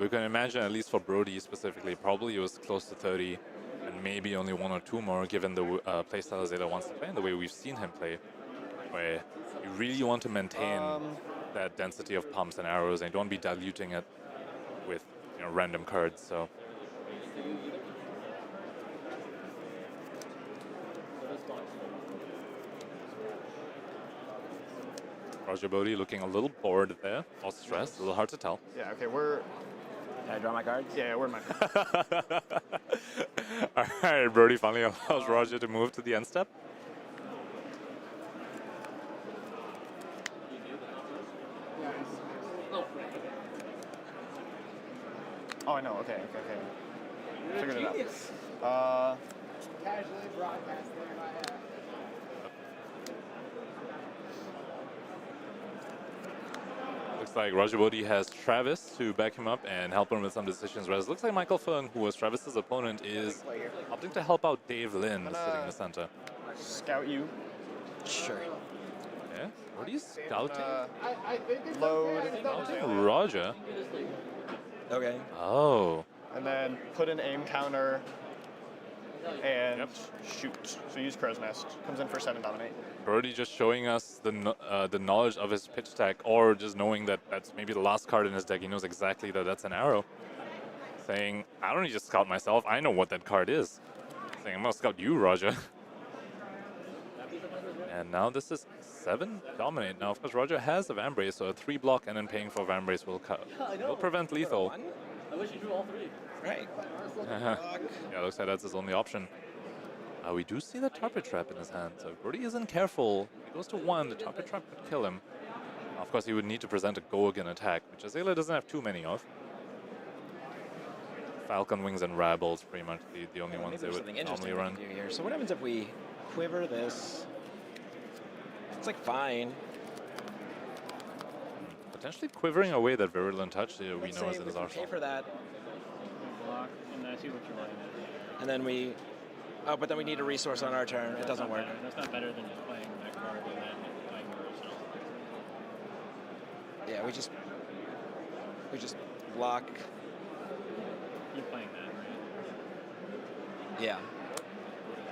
We can imagine, at least for Brodie specifically, probably it was close to 30, and maybe only 1 or 2 more, given the playstyle Azalea wants to play and the way we've seen him play, where you really want to maintain that density of pumps and arrows, and you don't want to be diluting it with random cards. So. Roger Bodee looking a little bored there, or stressed, a little hard to tell. Yeah, okay, we're... Can I draw my cards? Yeah, we're my... All right, Brodie finally allows Roger to move to the end step. Oh, I know, okay. Figured it out. Casually broadcast there in my head. Looks like Roger Bodee has Travis to back him up and help him with some decisions. Whereas it looks like Michael Fung, who was Travis's opponent, is opting to help out Dave Lynn, sitting in the center. Scout you. Sure. Yeah? What are you scouting? I think it's Load. Scouting Roger. Okay. Oh. And then put an aim counter and shoot. So use Crow's Nest. Comes in for 7 dominate. Brodie just showing us the knowledge of his pitch deck, or just knowing that that's maybe the last card in his deck. He knows exactly that that's an arrow. Saying, I don't need to scout myself. I know what that card is. Saying, I'm going to scout you, Roger. And now this is 7 dominate. Now, of course, Roger has a Vambrace, so a 3 block and then paying for Vambrace will prevent lethal. I wish you drew all 3. Right. Yeah, looks like that's his only option. We do see the Tarpet Trap in his hand, so if Brodie isn't careful, he goes to 1, the Tarpet Trap could kill him. Of course, he would need to present a go-again attack, which Azalea doesn't have too many of. Falcon Wings and Rabbles, pretty much the only ones they would normally run. Here. So what happens if we quiver this? It's fine. Potentially quivering away that Virulent Touch we know is in his Pay arsenal. for that. Block, and I see what you're laying at. And then we... Oh, but then we need a resource on our turn. It doesn't work. That's not better than just playing that card and then playing your original. Yeah, we just block. You're playing that, right? Yeah.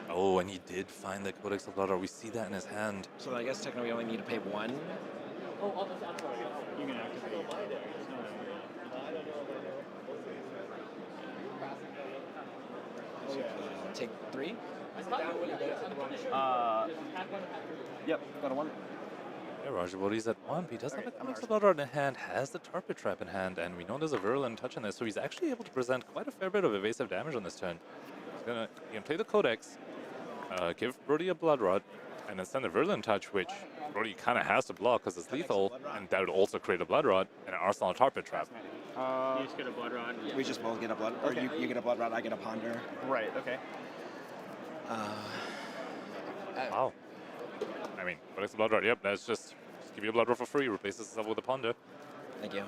Oh, and he did find the Codex of Blood. We see that in his hand. So I guess technically we only need to pay 1. Oh, I'm sorry. You can activate it. It's not Take 3? Yep, got a 1. Yeah, Roger Bodee's at 1. He does have a Codex of Blood in hand, has the Tarpet Trap in hand, and we know there's a Virulent Touch in there, so he's actually able to present quite a fair bit of evasive damage on this turn. He can play the Codex, give Brodie a Blood Rod, and then send a Virulent Touch, which Brodie kind of has to block because it's lethal, and that would also create a Blood Rod and an Arsenal Tarpet Trap. You just get a Blood Rod. We just both get a Blood Rod. Or you get a Blood Rod, I get a Ponder. Right, okay. Wow. I mean, Codex of Blood Rod, yep, that's just give you a Blood Rod for free, replaces itself with a Ponder. Thank you.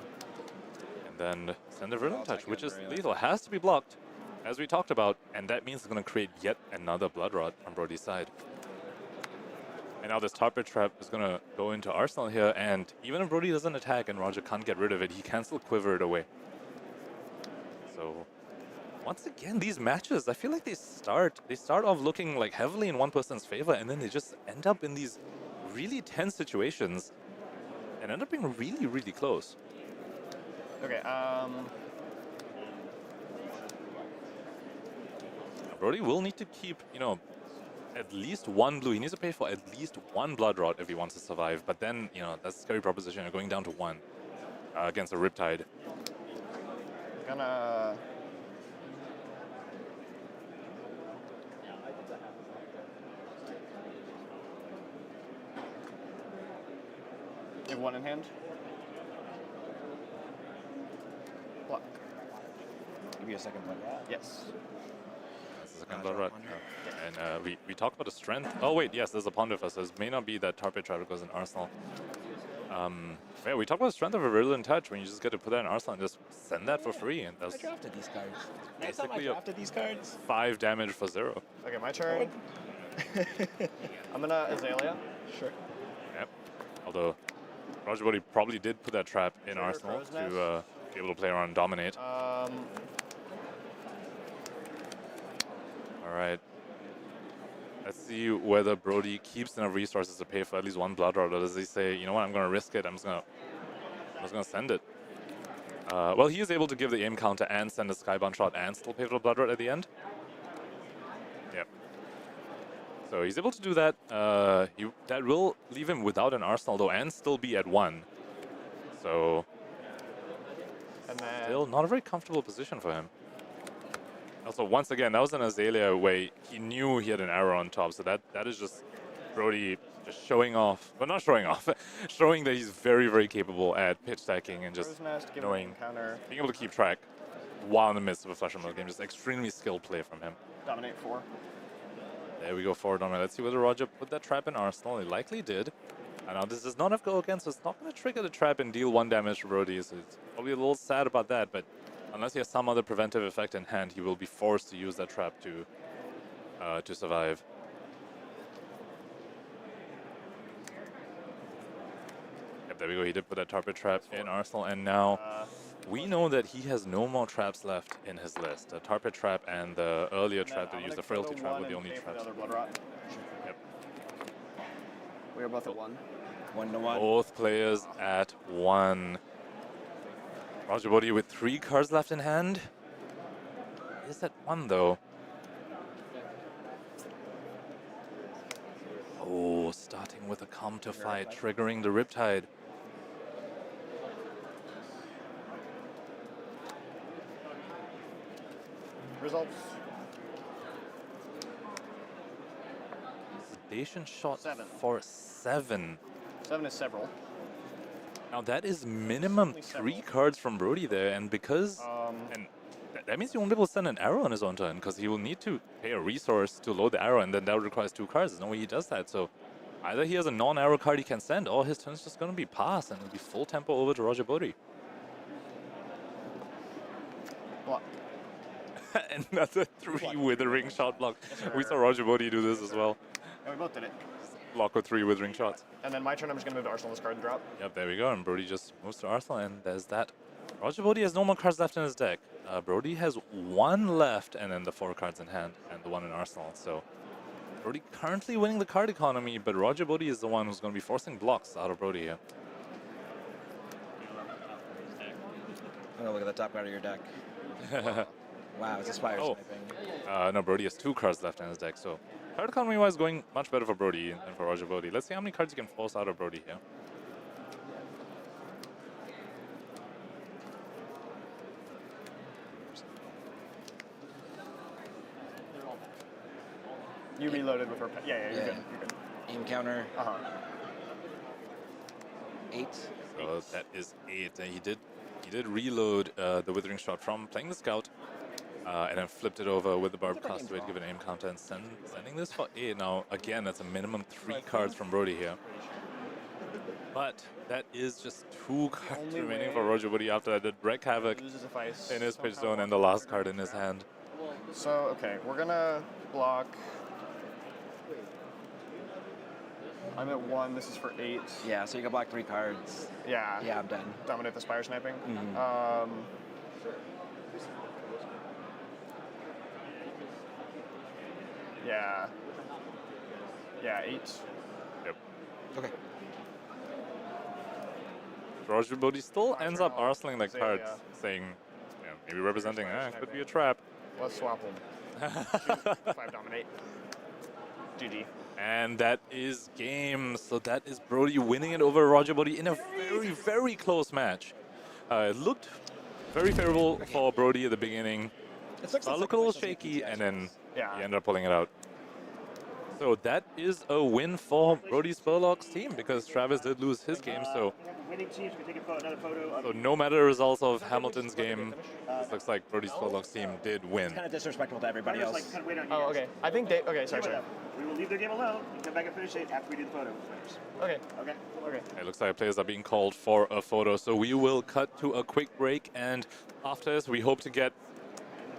And then send a Virulent Touch, which is lethal, has to be blocked, as we talked about, and that means it's going to create yet another Blood Rod on Brodie's side. And now this Tarpet Trap is going to go into Arsenal here, and even if Brodie doesn't attack and Roger can't get rid of it, he can still quiver it away. So, once again, these matches, I feel like they start off looking like heavily in one person's favor, and then they just end up in these really tense situations and end up being really, really close. Okay, Brodie will need to keep, you know, at least one blue. He needs to pay for at least one blood rot if he wants to survive. But then, you know, that's a scary proposition. You're going down to one against a Riptide. Gonna... You have one in hand? Block. Give you a second blood rot? Yes. That's the second blood rot. And we talked about the strength. Oh wait, yes, there's a Ponderfus. So it may not be that Tarpet Trap goes in Arsenal. Yeah, we talked about the strength of a Virulent Touch when you just get to put that in Arsenal and just send that for free. And that's I drafted these cards. basically I drafted these cards. 5 damage for 0. Okay, my turn. I'm gonna Azalea. Sure. Yep. Although Roger Bodee probably did put that trap in Arsenal to be able to play around and dominate. All right. Let's see whether Brodie keeps enough resources to pay for at least one blood rot, or does he say, you know what, I'm going to risk it. I'm just going to send it. Well, he is able to give the aim counter and send a Skybound shot and still pay for the blood rot at the end. Yep. So he's able to do that. That will leave him without an Arsenal though, and still be at 1. So still not a very comfortable position for him. Also, once again, that was an Azalea way he knew he had an arrow on top. So that is just Brodie just showing off. Well, not showing off, showing that he's very, very capable at pitch stacking and just knowing, being able to keep track while in the midst of a Flesh and Blood game. Just extremely skilled play from him. Dominate 4. There we go, forward on. Let's see whether Roger put that trap in Arsenal. He likely did. And now this does not have go again, so it's not going to trigger the trap and deal 1 damage to Brodie. So it's probably a little sad about that, but unless he has some other preventive effect in hand, he will be forced to use that trap to survive. Yep, there we go. He did put that Tarpet Trap in Arsenal, and now we know that he has no more traps left in his list. The Tarpet Trap and the earlier trap that used the Frailty Trap were the only traps. Yep. We are both at 1. 1 to 1. Both players at 1. Roger Bodee with 3 cards left in hand. Is at 1 though? Oh, starting with a counter fight, triggering the Riptide. Results. Sedation shot for 7. 7 is several. Now that is minimum 3 cards from Brodie there, and because and that means he won't be able to send an arrow on his own turn, because he will need to pay a resource to load the arrow, and then that requires 2 cards. There's no way he does that. So either he has a non-arrow card he can send, or his turn's just going to be passed, and it'll be full tempo over to Roger Bodee. Block. Another 3 withering shot block. We saw Roger Bodee do this as well. And we both did it. Block with 3 withering shots. And then my turn, I'm just going to move to Arsenal this card and drop. Yep, there we go. And Brodie just moves to Arsenal, and there's that. Roger Bodee has no more cards left in his deck. Brodie has 1 left, and then the 4 cards in hand, and the 1 in Arsenal. So Brodie currently winning the card economy, but Roger Bodee is the one who's going to be forcing blocks out of Brodie here. Oh, look at the top card of your deck. Wow, it's Aspire sniping. No, Brodie has 2 cards left in his deck, so card economy-wise going much better for Brodie than for Roger Bodee. Let's see how many cards you can force out of Brodie here. You reloaded with her. Yeah, you're good. You're good. Aim counter. 8. So that is 8. And he did reload the Withering Shot from playing the Scout, and then flipped it over with the Barbed Castaway to give an aim counter and sending this for 8. Now, again, that's a minimum 3 cards from Brodie here. But that is just 2 cards remaining for Roger Bodee after that. Did wreak havoc in his pitch zone and the last card in his hand. So, okay, we're going to block I'm at 1. This is for 8. Yeah, so you can block 3 cards. Yeah. Yeah, I'm done. Dominate the Spire Sniping. Yeah. Yeah, 8. Yep. Okay. Roger Bodee still ends up arsenaling the cards, saying, maybe representing, could be a trap. Let's swap them. 5 dominate. GG. And that is game. So that is Brodie winning it over Roger Bodee in a very, very close match. It looked very favorable for Brodie at the beginning. It looks looked a little shaky, and then he ended up pulling it out. So that is a win for Brodie Spurlock's team, because Travis did lose his game. So Winning teams can take another photo of. So no matter the results of Hamilton's game, this looks like Brodie Spurlock's team did win. It's kind of disrespectful to everybody else. Like, kind of wait on you Oh, guys. okay. I think they. Okay, sorry. We will leave their game alone and come back and finish it after we do the photo. Okay. Okay. Okay. It looks like players are being called for a photo, so we will cut to a quick break, and after this we hope to get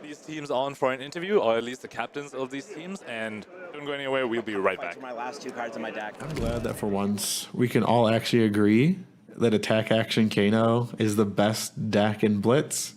these teams on for an interview, or at least the captains of these teams, and don't go anywhere, we'll be right back. For my last 2 cards in my deck. I'm glad that for once we can all actually agree that Attack Action Kano is the best deck in Blitz,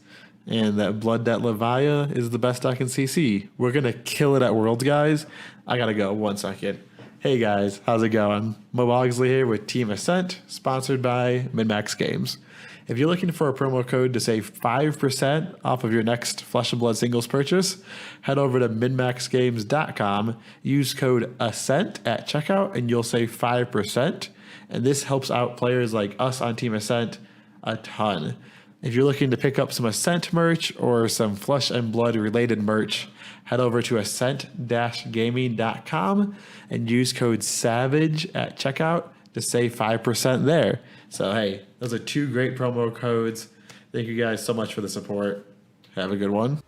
and that Blood Debt Levia is the best deck in CC. We're going to kill it at Worlds, guys. I got to go 1 second. Hey guys, how's it going? Mo Bogsley here with Team Ascent, sponsored by MinMax Games. If you're looking for a promo code to save 5% off of your next Flesh and Blood singles purchase, head over to minmaxgames.com, use code ASCENT at checkout, and you'll save 5%. And this helps out players like us on Team Ascent a ton. If you're looking to pick up some Ascent merch or some Flesh and Blood related merch, head over to ascent-gaming.com and use code SAVAGE at checkout to save 5% there. So, hey, those are 2 great promo codes. Thank you guys so much for the support. Have a good one.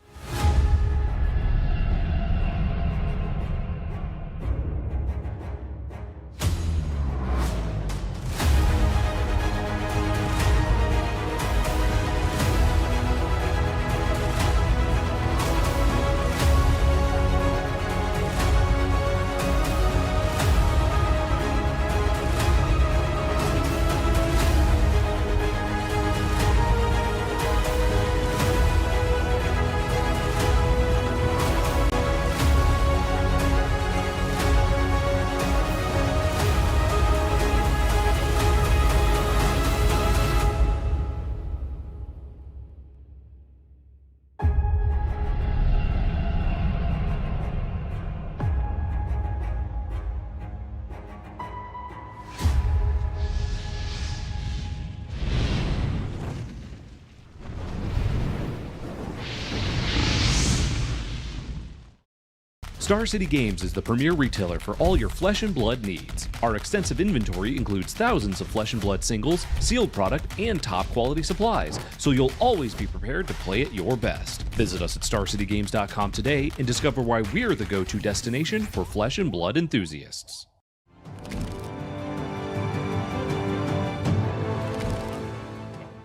Star City Games is the premier retailer for all your Flesh and Blood needs. Our extensive inventory includes thousands of Flesh and Blood singles, sealed product, and top quality supplies, so you'll always be prepared to play at your best. Visit us at starcitygames.com today and discover why we're the go-to destination for Flesh and Blood enthusiasts.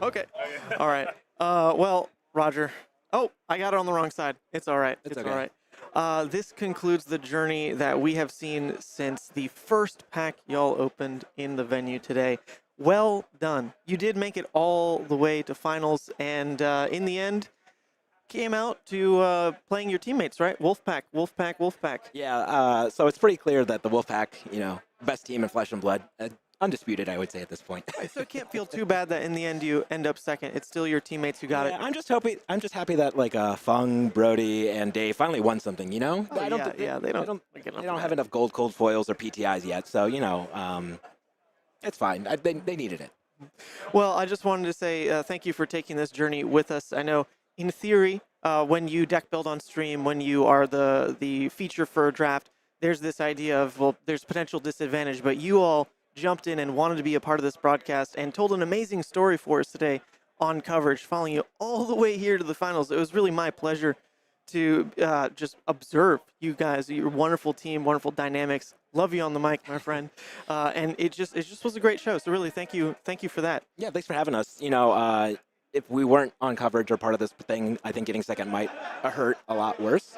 Okay. All right. Well, Roger. Oh, I got it on the wrong side. It's all right. It's okay. all right. This concludes the journey that we have seen since the first pack y'all opened in the venue today. Well done. You did make it all the way to finals, and in the end, came out to playing your teammates, right? Wolfpack, Wolfpack, Wolfpack. Yeah, so it's pretty clear that the Wolfpack, best team in Flesh and Blood. Undisputed, I would say, at this point. So it can't feel too bad that in the end you end up second. It's still your teammates who got it. I'm just happy that Fung, Brodie, and Dave finally won something. They don't have enough gold cold foils or PTIs yet, so it's fine. They needed it. Well, I just wanted to say thank you for taking this journey with us. I know, in theory, when you deck build on stream, when you are the feature for a draft, there's this idea of, well, there's potential disadvantage, but you all jumped in and wanted to be a part of this broadcast and told an amazing story for us today on coverage, following you all the way here to the finals. It was really my pleasure to just observe you guys, your wonderful team, wonderful dynamics. Love you on the mic, my friend. And it just was a great show. So really, thank you for that. Yeah, thanks for having us. If we weren't on coverage or part of this thing, I think getting second might hurt a lot worse.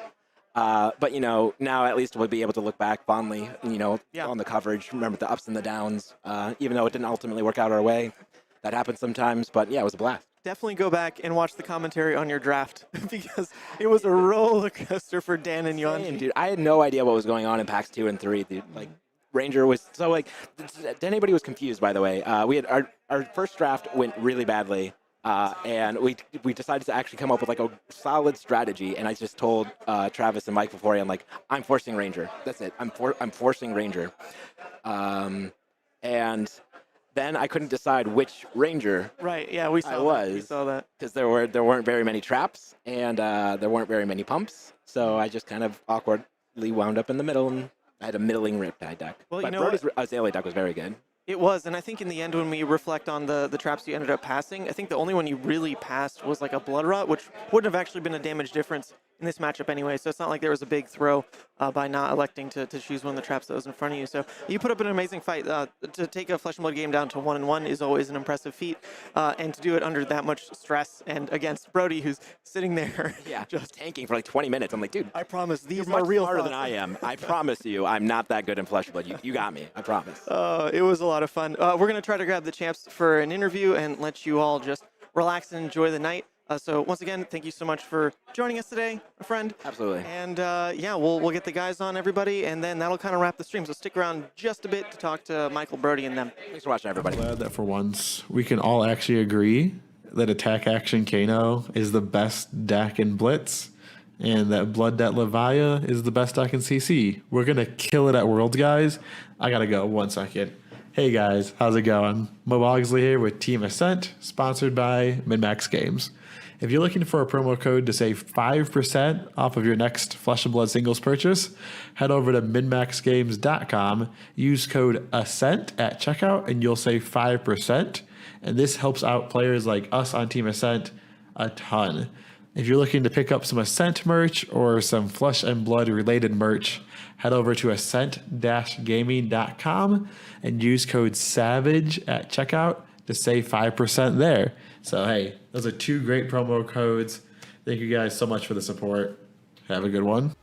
But now at least we'll be able to look back fondly, on the coverage, remember the ups and the downs, even though it didn't ultimately work out our way. That happens sometimes, but yeah, it was a blast. Definitely go back and watch the commentary on your draft because it was a roller coaster for Dan and Yuanji. Dude, I had no idea what was going on in packs 2 and 3. Dude, Ranger was anybody was confused, by the way. We had our first draft went really badly. And we decided to actually come up with a solid strategy. And I just told Travis and Mike before, I'm forcing Ranger. That's it. I'm forcing Ranger. And then I couldn't decide which Ranger. Right. Yeah, we saw that. Because there weren't very many traps and there weren't very many pumps. So I just kind of awkwardly wound up in the middle, and I had a middling Riptide deck. Well, but Brodie's Azalea deck was very good. It was, and I think in the end when we reflect on the traps you ended up passing, I think the only one you really passed was a Blood Rot, which wouldn't have actually been a damage difference in this matchup anyway, so it's not like there was a big throw by not electing to choose one of the traps that was in front of you. So you put up an amazing fight. To take a Flesh and Blood game down to 1-1 is always an impressive feat, and to do it under that much stress and against Brodie, who's sitting there just tanking for 20 minutes. I'm like, dude, I promise these are real harder than I am. I promise you, I'm not that good in Flesh and Blood. You got me. I promise. It was a lot of fun. We're going to try to grab the champs for an interview and let you all just relax and enjoy the night. So once again, thank you so much for joining us today, my friend. Absolutely. And we'll get the guys on, everybody, and then that'll kind of wrap the stream. So stick around just a bit to talk to Michael, Brodie, and them. Thanks for watching, everybody. Glad that for once we can all actually agree that Attack Action Kano is the best deck in Blitz, and that Blood Debt Levia is the best deck in CC. We're gonna kill it at Worlds, guys. I gotta go 1 second. Hey guys, how's it going? Mo Bogsley here with Team Ascent, sponsored by Min-Max Games. If you're looking for a promo code to save 5% off of your next Flesh and Blood singles purchase, head over to minmaxgames.com, use code ASCENT at checkout, and you'll save 5%. And this helps out players like us on Team Ascent a ton. If you're looking to pick up some Ascent merch or some Flesh and Blood related merch, head over to ascent-gaming.com and use code SAVAGE at checkout to save 5% there. So, hey, those are 2 great promo codes. Thank you guys so much for the support. Have a good one.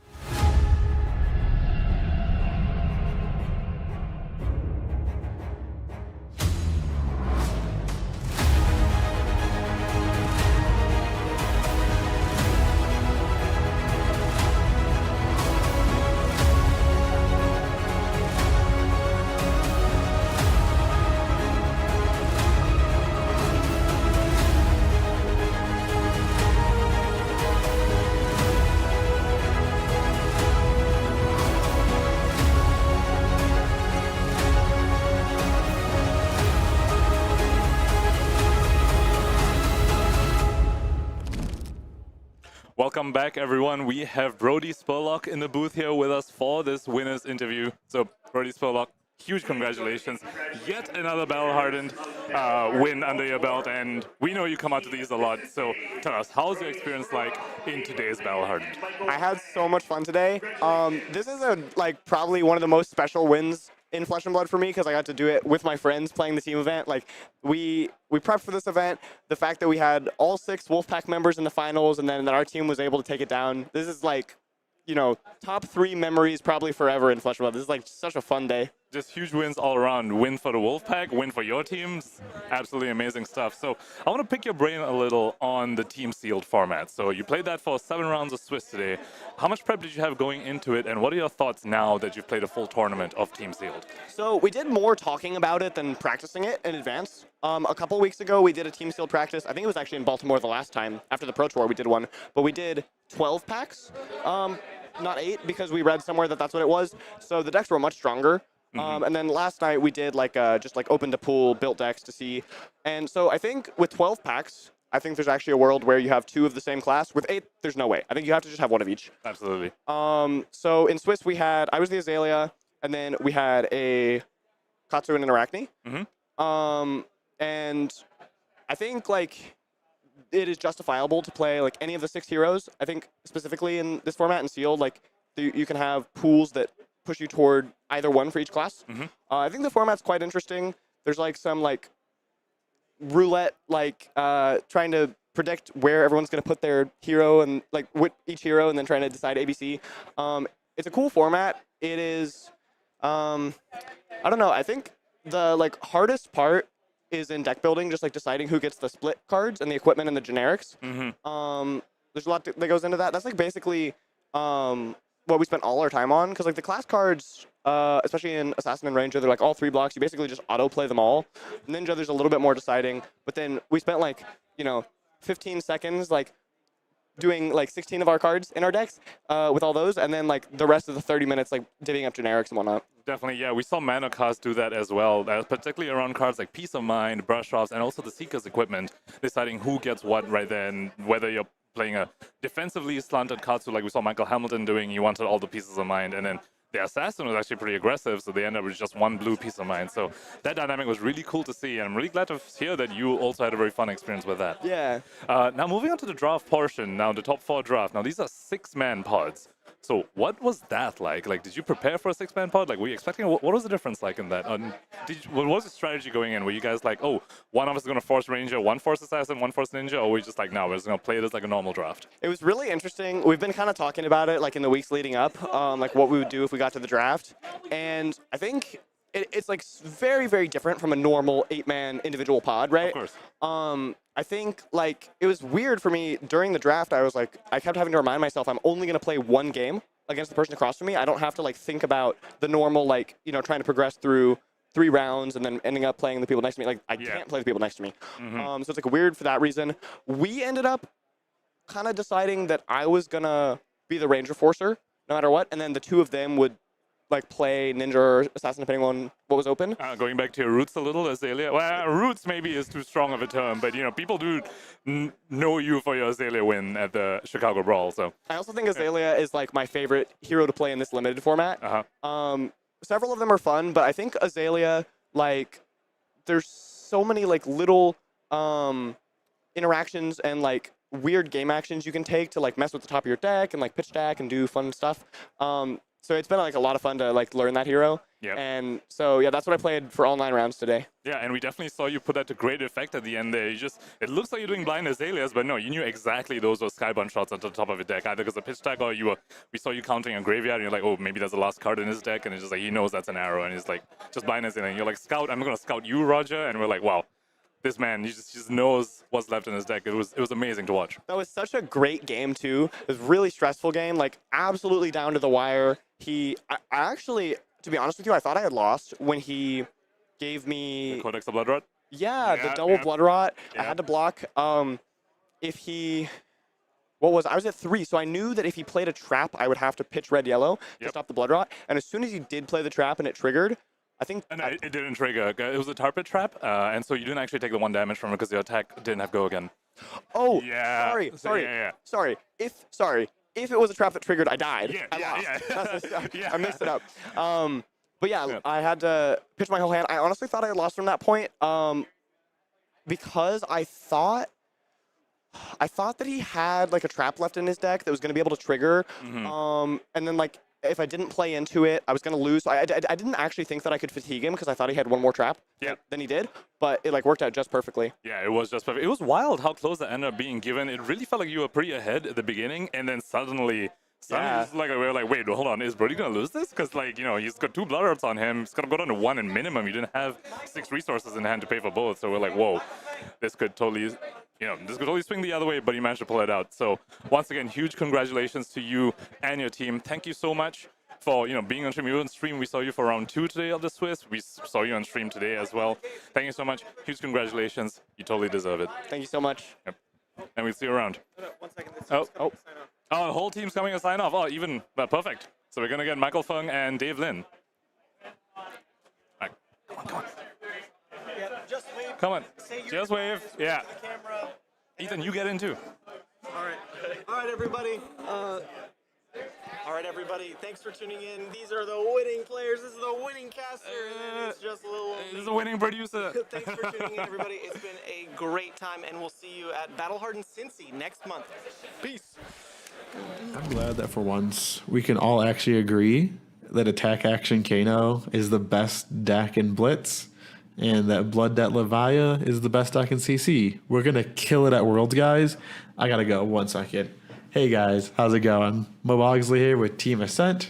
Welcome back, everyone. We have Brodie Spurlock in the booth here with us for this winner's interview. So, Brodie Spurlock, huge congratulations. Yet another Battle Hardened win under your belt, and we know you come out to these a lot. So, tell us, how's your experience like in today's Battle Hardened? I had so much fun today. This is probably one of the most special wins in Flesh and Blood for me because I got to do it with my friends playing the team event. We prepped for this event. The fact that we had all 6 Wolfpack members in the finals and then that our team was able to take it down. This is top 3 memories probably forever in Flesh and Blood. This is such a fun day. Just huge wins all around. Win for the Wolfpack, win for your teams. Absolutely amazing stuff. So I want to pick your brain a little on the team sealed format. So you played that for 7 rounds of Swiss today. How much prep did you have going into it, and what are your thoughts now that you've played a full tournament of team sealed? So we did more talking about it than practicing it in advance. A couple weeks ago, we did a team sealed practice. I think it was actually in Baltimore the last time. After the Pro Tour, we did one. But we did 12 packs, not 8, because we read somewhere that that's what it was. So the decks were much stronger. And then last night we did just open to pool built decks to see. And so I think with 12 packs, I think there's actually a world where you have 2 of the same class. With 8, there's no way. I think you have to just have 1 of each. Absolutely. So in Swiss I was the Azalea, and then we had a Katsu and an Arachne. And I think it is justifiable to play any of the 6 heroes. I think specifically in this format in sealed, you can have pools that push you toward either one for each class. I think the format's quite interesting. There's some roulette, trying to predict where everyone's going to put their hero and like with each hero, and then trying to decide ABC. It's a cool format. It is, I don't know. I think the like hardest part is in deck building, just like deciding who gets the split cards and the equipment and the generics. There's a lot that goes into that. That's like basically what we spent all our time on, because like the class cards, especially in Assassin and Ranger, they're like all 3 blocks. You basically just auto play them all. Ninja, there's a little bit more deciding, but then we spent like 15 seconds like doing like 16 of our cards in our decks with all those, and then like the rest of the 30 minutes like divvying up generics and whatnot. Definitely, yeah. We saw n-rcast do that as well, particularly around cards like Peace of Mind, Brush Offs, and also the Seeker's equipment, deciding who gets what right there, and whether you're playing a defensively slanted Katsu like we saw Michael Hamilton doing. He wanted all the pieces of mind, and then the Assassin was actually pretty aggressive, so they ended up with just 1 blue piece of mind. So that dynamic was really cool to see, and I'm really glad to hear that you also had a very fun experience with that. Yeah. Now moving on to the draft portion, now the top 4 draft. Now these are 6-man pods. So what was that like? Like, did you prepare for a 6-man pod? Like, were you expecting, what was the difference like in that? What was the strategy going in? Were you guys like, oh, one of us is going to force Ranger, one force Assassin, one force Ninja, or were you just like, no, we're just going to play this like a normal draft? It was really interesting. We've been kind of talking about it like in the weeks leading up, like what we would do if we got to the draft. And I think it's like very, very different from a normal 8-man individual pod, right? Of course. I think like it was weird for me during the draft. I was like, I kept having to remind myself I'm only going to play 1 game against the person across from me. I don't have to like think about the normal, like, trying to progress through 3 rounds and then ending up playing the people next to me. Like, I can't play the people next to me. So it's like weird for that reason. We ended up kind of deciding that I was going to be the Ranger Forcer no matter what. And then the 2 of them would like play Ninja or Assassin depending on what was open. Going back to your roots a little, Azalea. Well, roots maybe is too strong of a term, but people do know you for your Azalea win at the Chicago Brawl. So I also think Azalea is like my favorite hero to play in this limited format. Several of them are fun, but I think Azalea, like, there's so many like little interactions and like weird game actions you can take to like mess with the top of your deck and like pitch deck and do fun stuff. So it's been like a lot of fun to like learn that hero. Yeah. And so yeah, that's what I played for all 9 rounds today. Yeah, and we definitely saw you put that to great effect at the end there. It looks like you're doing blind Azaleas, but no, you knew exactly those were Skybound shots at the top of your deck, either because of pitch deck or we saw you counting a graveyard and you're like, oh, maybe there's a last card in his deck, and it's just like he knows that's an arrow, and he's like, just blind Azalea. And you're like, scout, I'm gonna scout you, Roger, and we're like, wow. This man, he just knows what's left in his deck. It was amazing to watch. That was such a great game too. It was a really stressful game, like absolutely down to the wire. I actually, to be honest with you, I thought I had lost when he gave me the Codex of Blood Rot. Yeah, the double Blood Rot. I had to block. If he, I was at 3, so I knew that if he played a trap, I would have to pitch red yellow to stop the Blood Rot. And as soon as he did play the trap and it triggered, I think... No, it didn't trigger. It was a tar pit trap, and so you didn't actually take the 1 damage from it because your attack didn't have go again. Oh, yeah. Sorry. If it was a trap that triggered, I died. Yeah. I messed it up. But yeah, I had to pitch my whole hand. I honestly thought I had lost from that point because I thought that he had like a trap left in his deck that was going to be able to trigger. And then like, if I didn't play into it, I was going to lose. So I didn't actually think that I could fatigue him because I thought he had 1 more trap than he did. But it like worked out just perfectly. Yeah, it was just perfect. It was wild how close that ended up being given. It really felt like you were pretty ahead at the beginning, and then suddenly it's like we were like, wait, hold on, is Brodie going to lose this? Because like, he's got 2 Blood Rots on him. He's going to go down to 1 in minimum. You didn't have 6 resources in hand to pay for both. So we're like, whoa, this could totally... this could only swing the other way, but you managed to pull it out. So once again, huge congratulations to you and your team. Thank you so much for being on stream. You were on stream. We saw you for round 2 today of the Swiss. We saw you on stream today as well. Thank you so much. Huge congratulations. You totally deserve it. Thank you so much. Yep. And we'll see you around. One second. Oh, the whole team's coming to sign off. Oh, even perfect. So we're gonna get Michael Fung and Dave Lin. All right. Come on. Yeah, just wave. Come on. Just wave. Yeah. Ethan, you get in too. All right, everybody. All right, everybody. Thanks for tuning in. These are the winning players. This is the winning caster. And it's just a little. This is a winning producer. Thanks for tuning in, everybody. It's been a great time, and we'll see you at Battle Hardened Cincy next month. Peace. I'm glad that for once we can all actually agree that Attack Action Kano is the best deck in Blitz, and that Blood Debt Levia is the best deck in CC. We're going to kill it at Worlds, guys. I got to go 1 second. Hey, guys. How's it going? Mo Bogsley here with Team Ascent.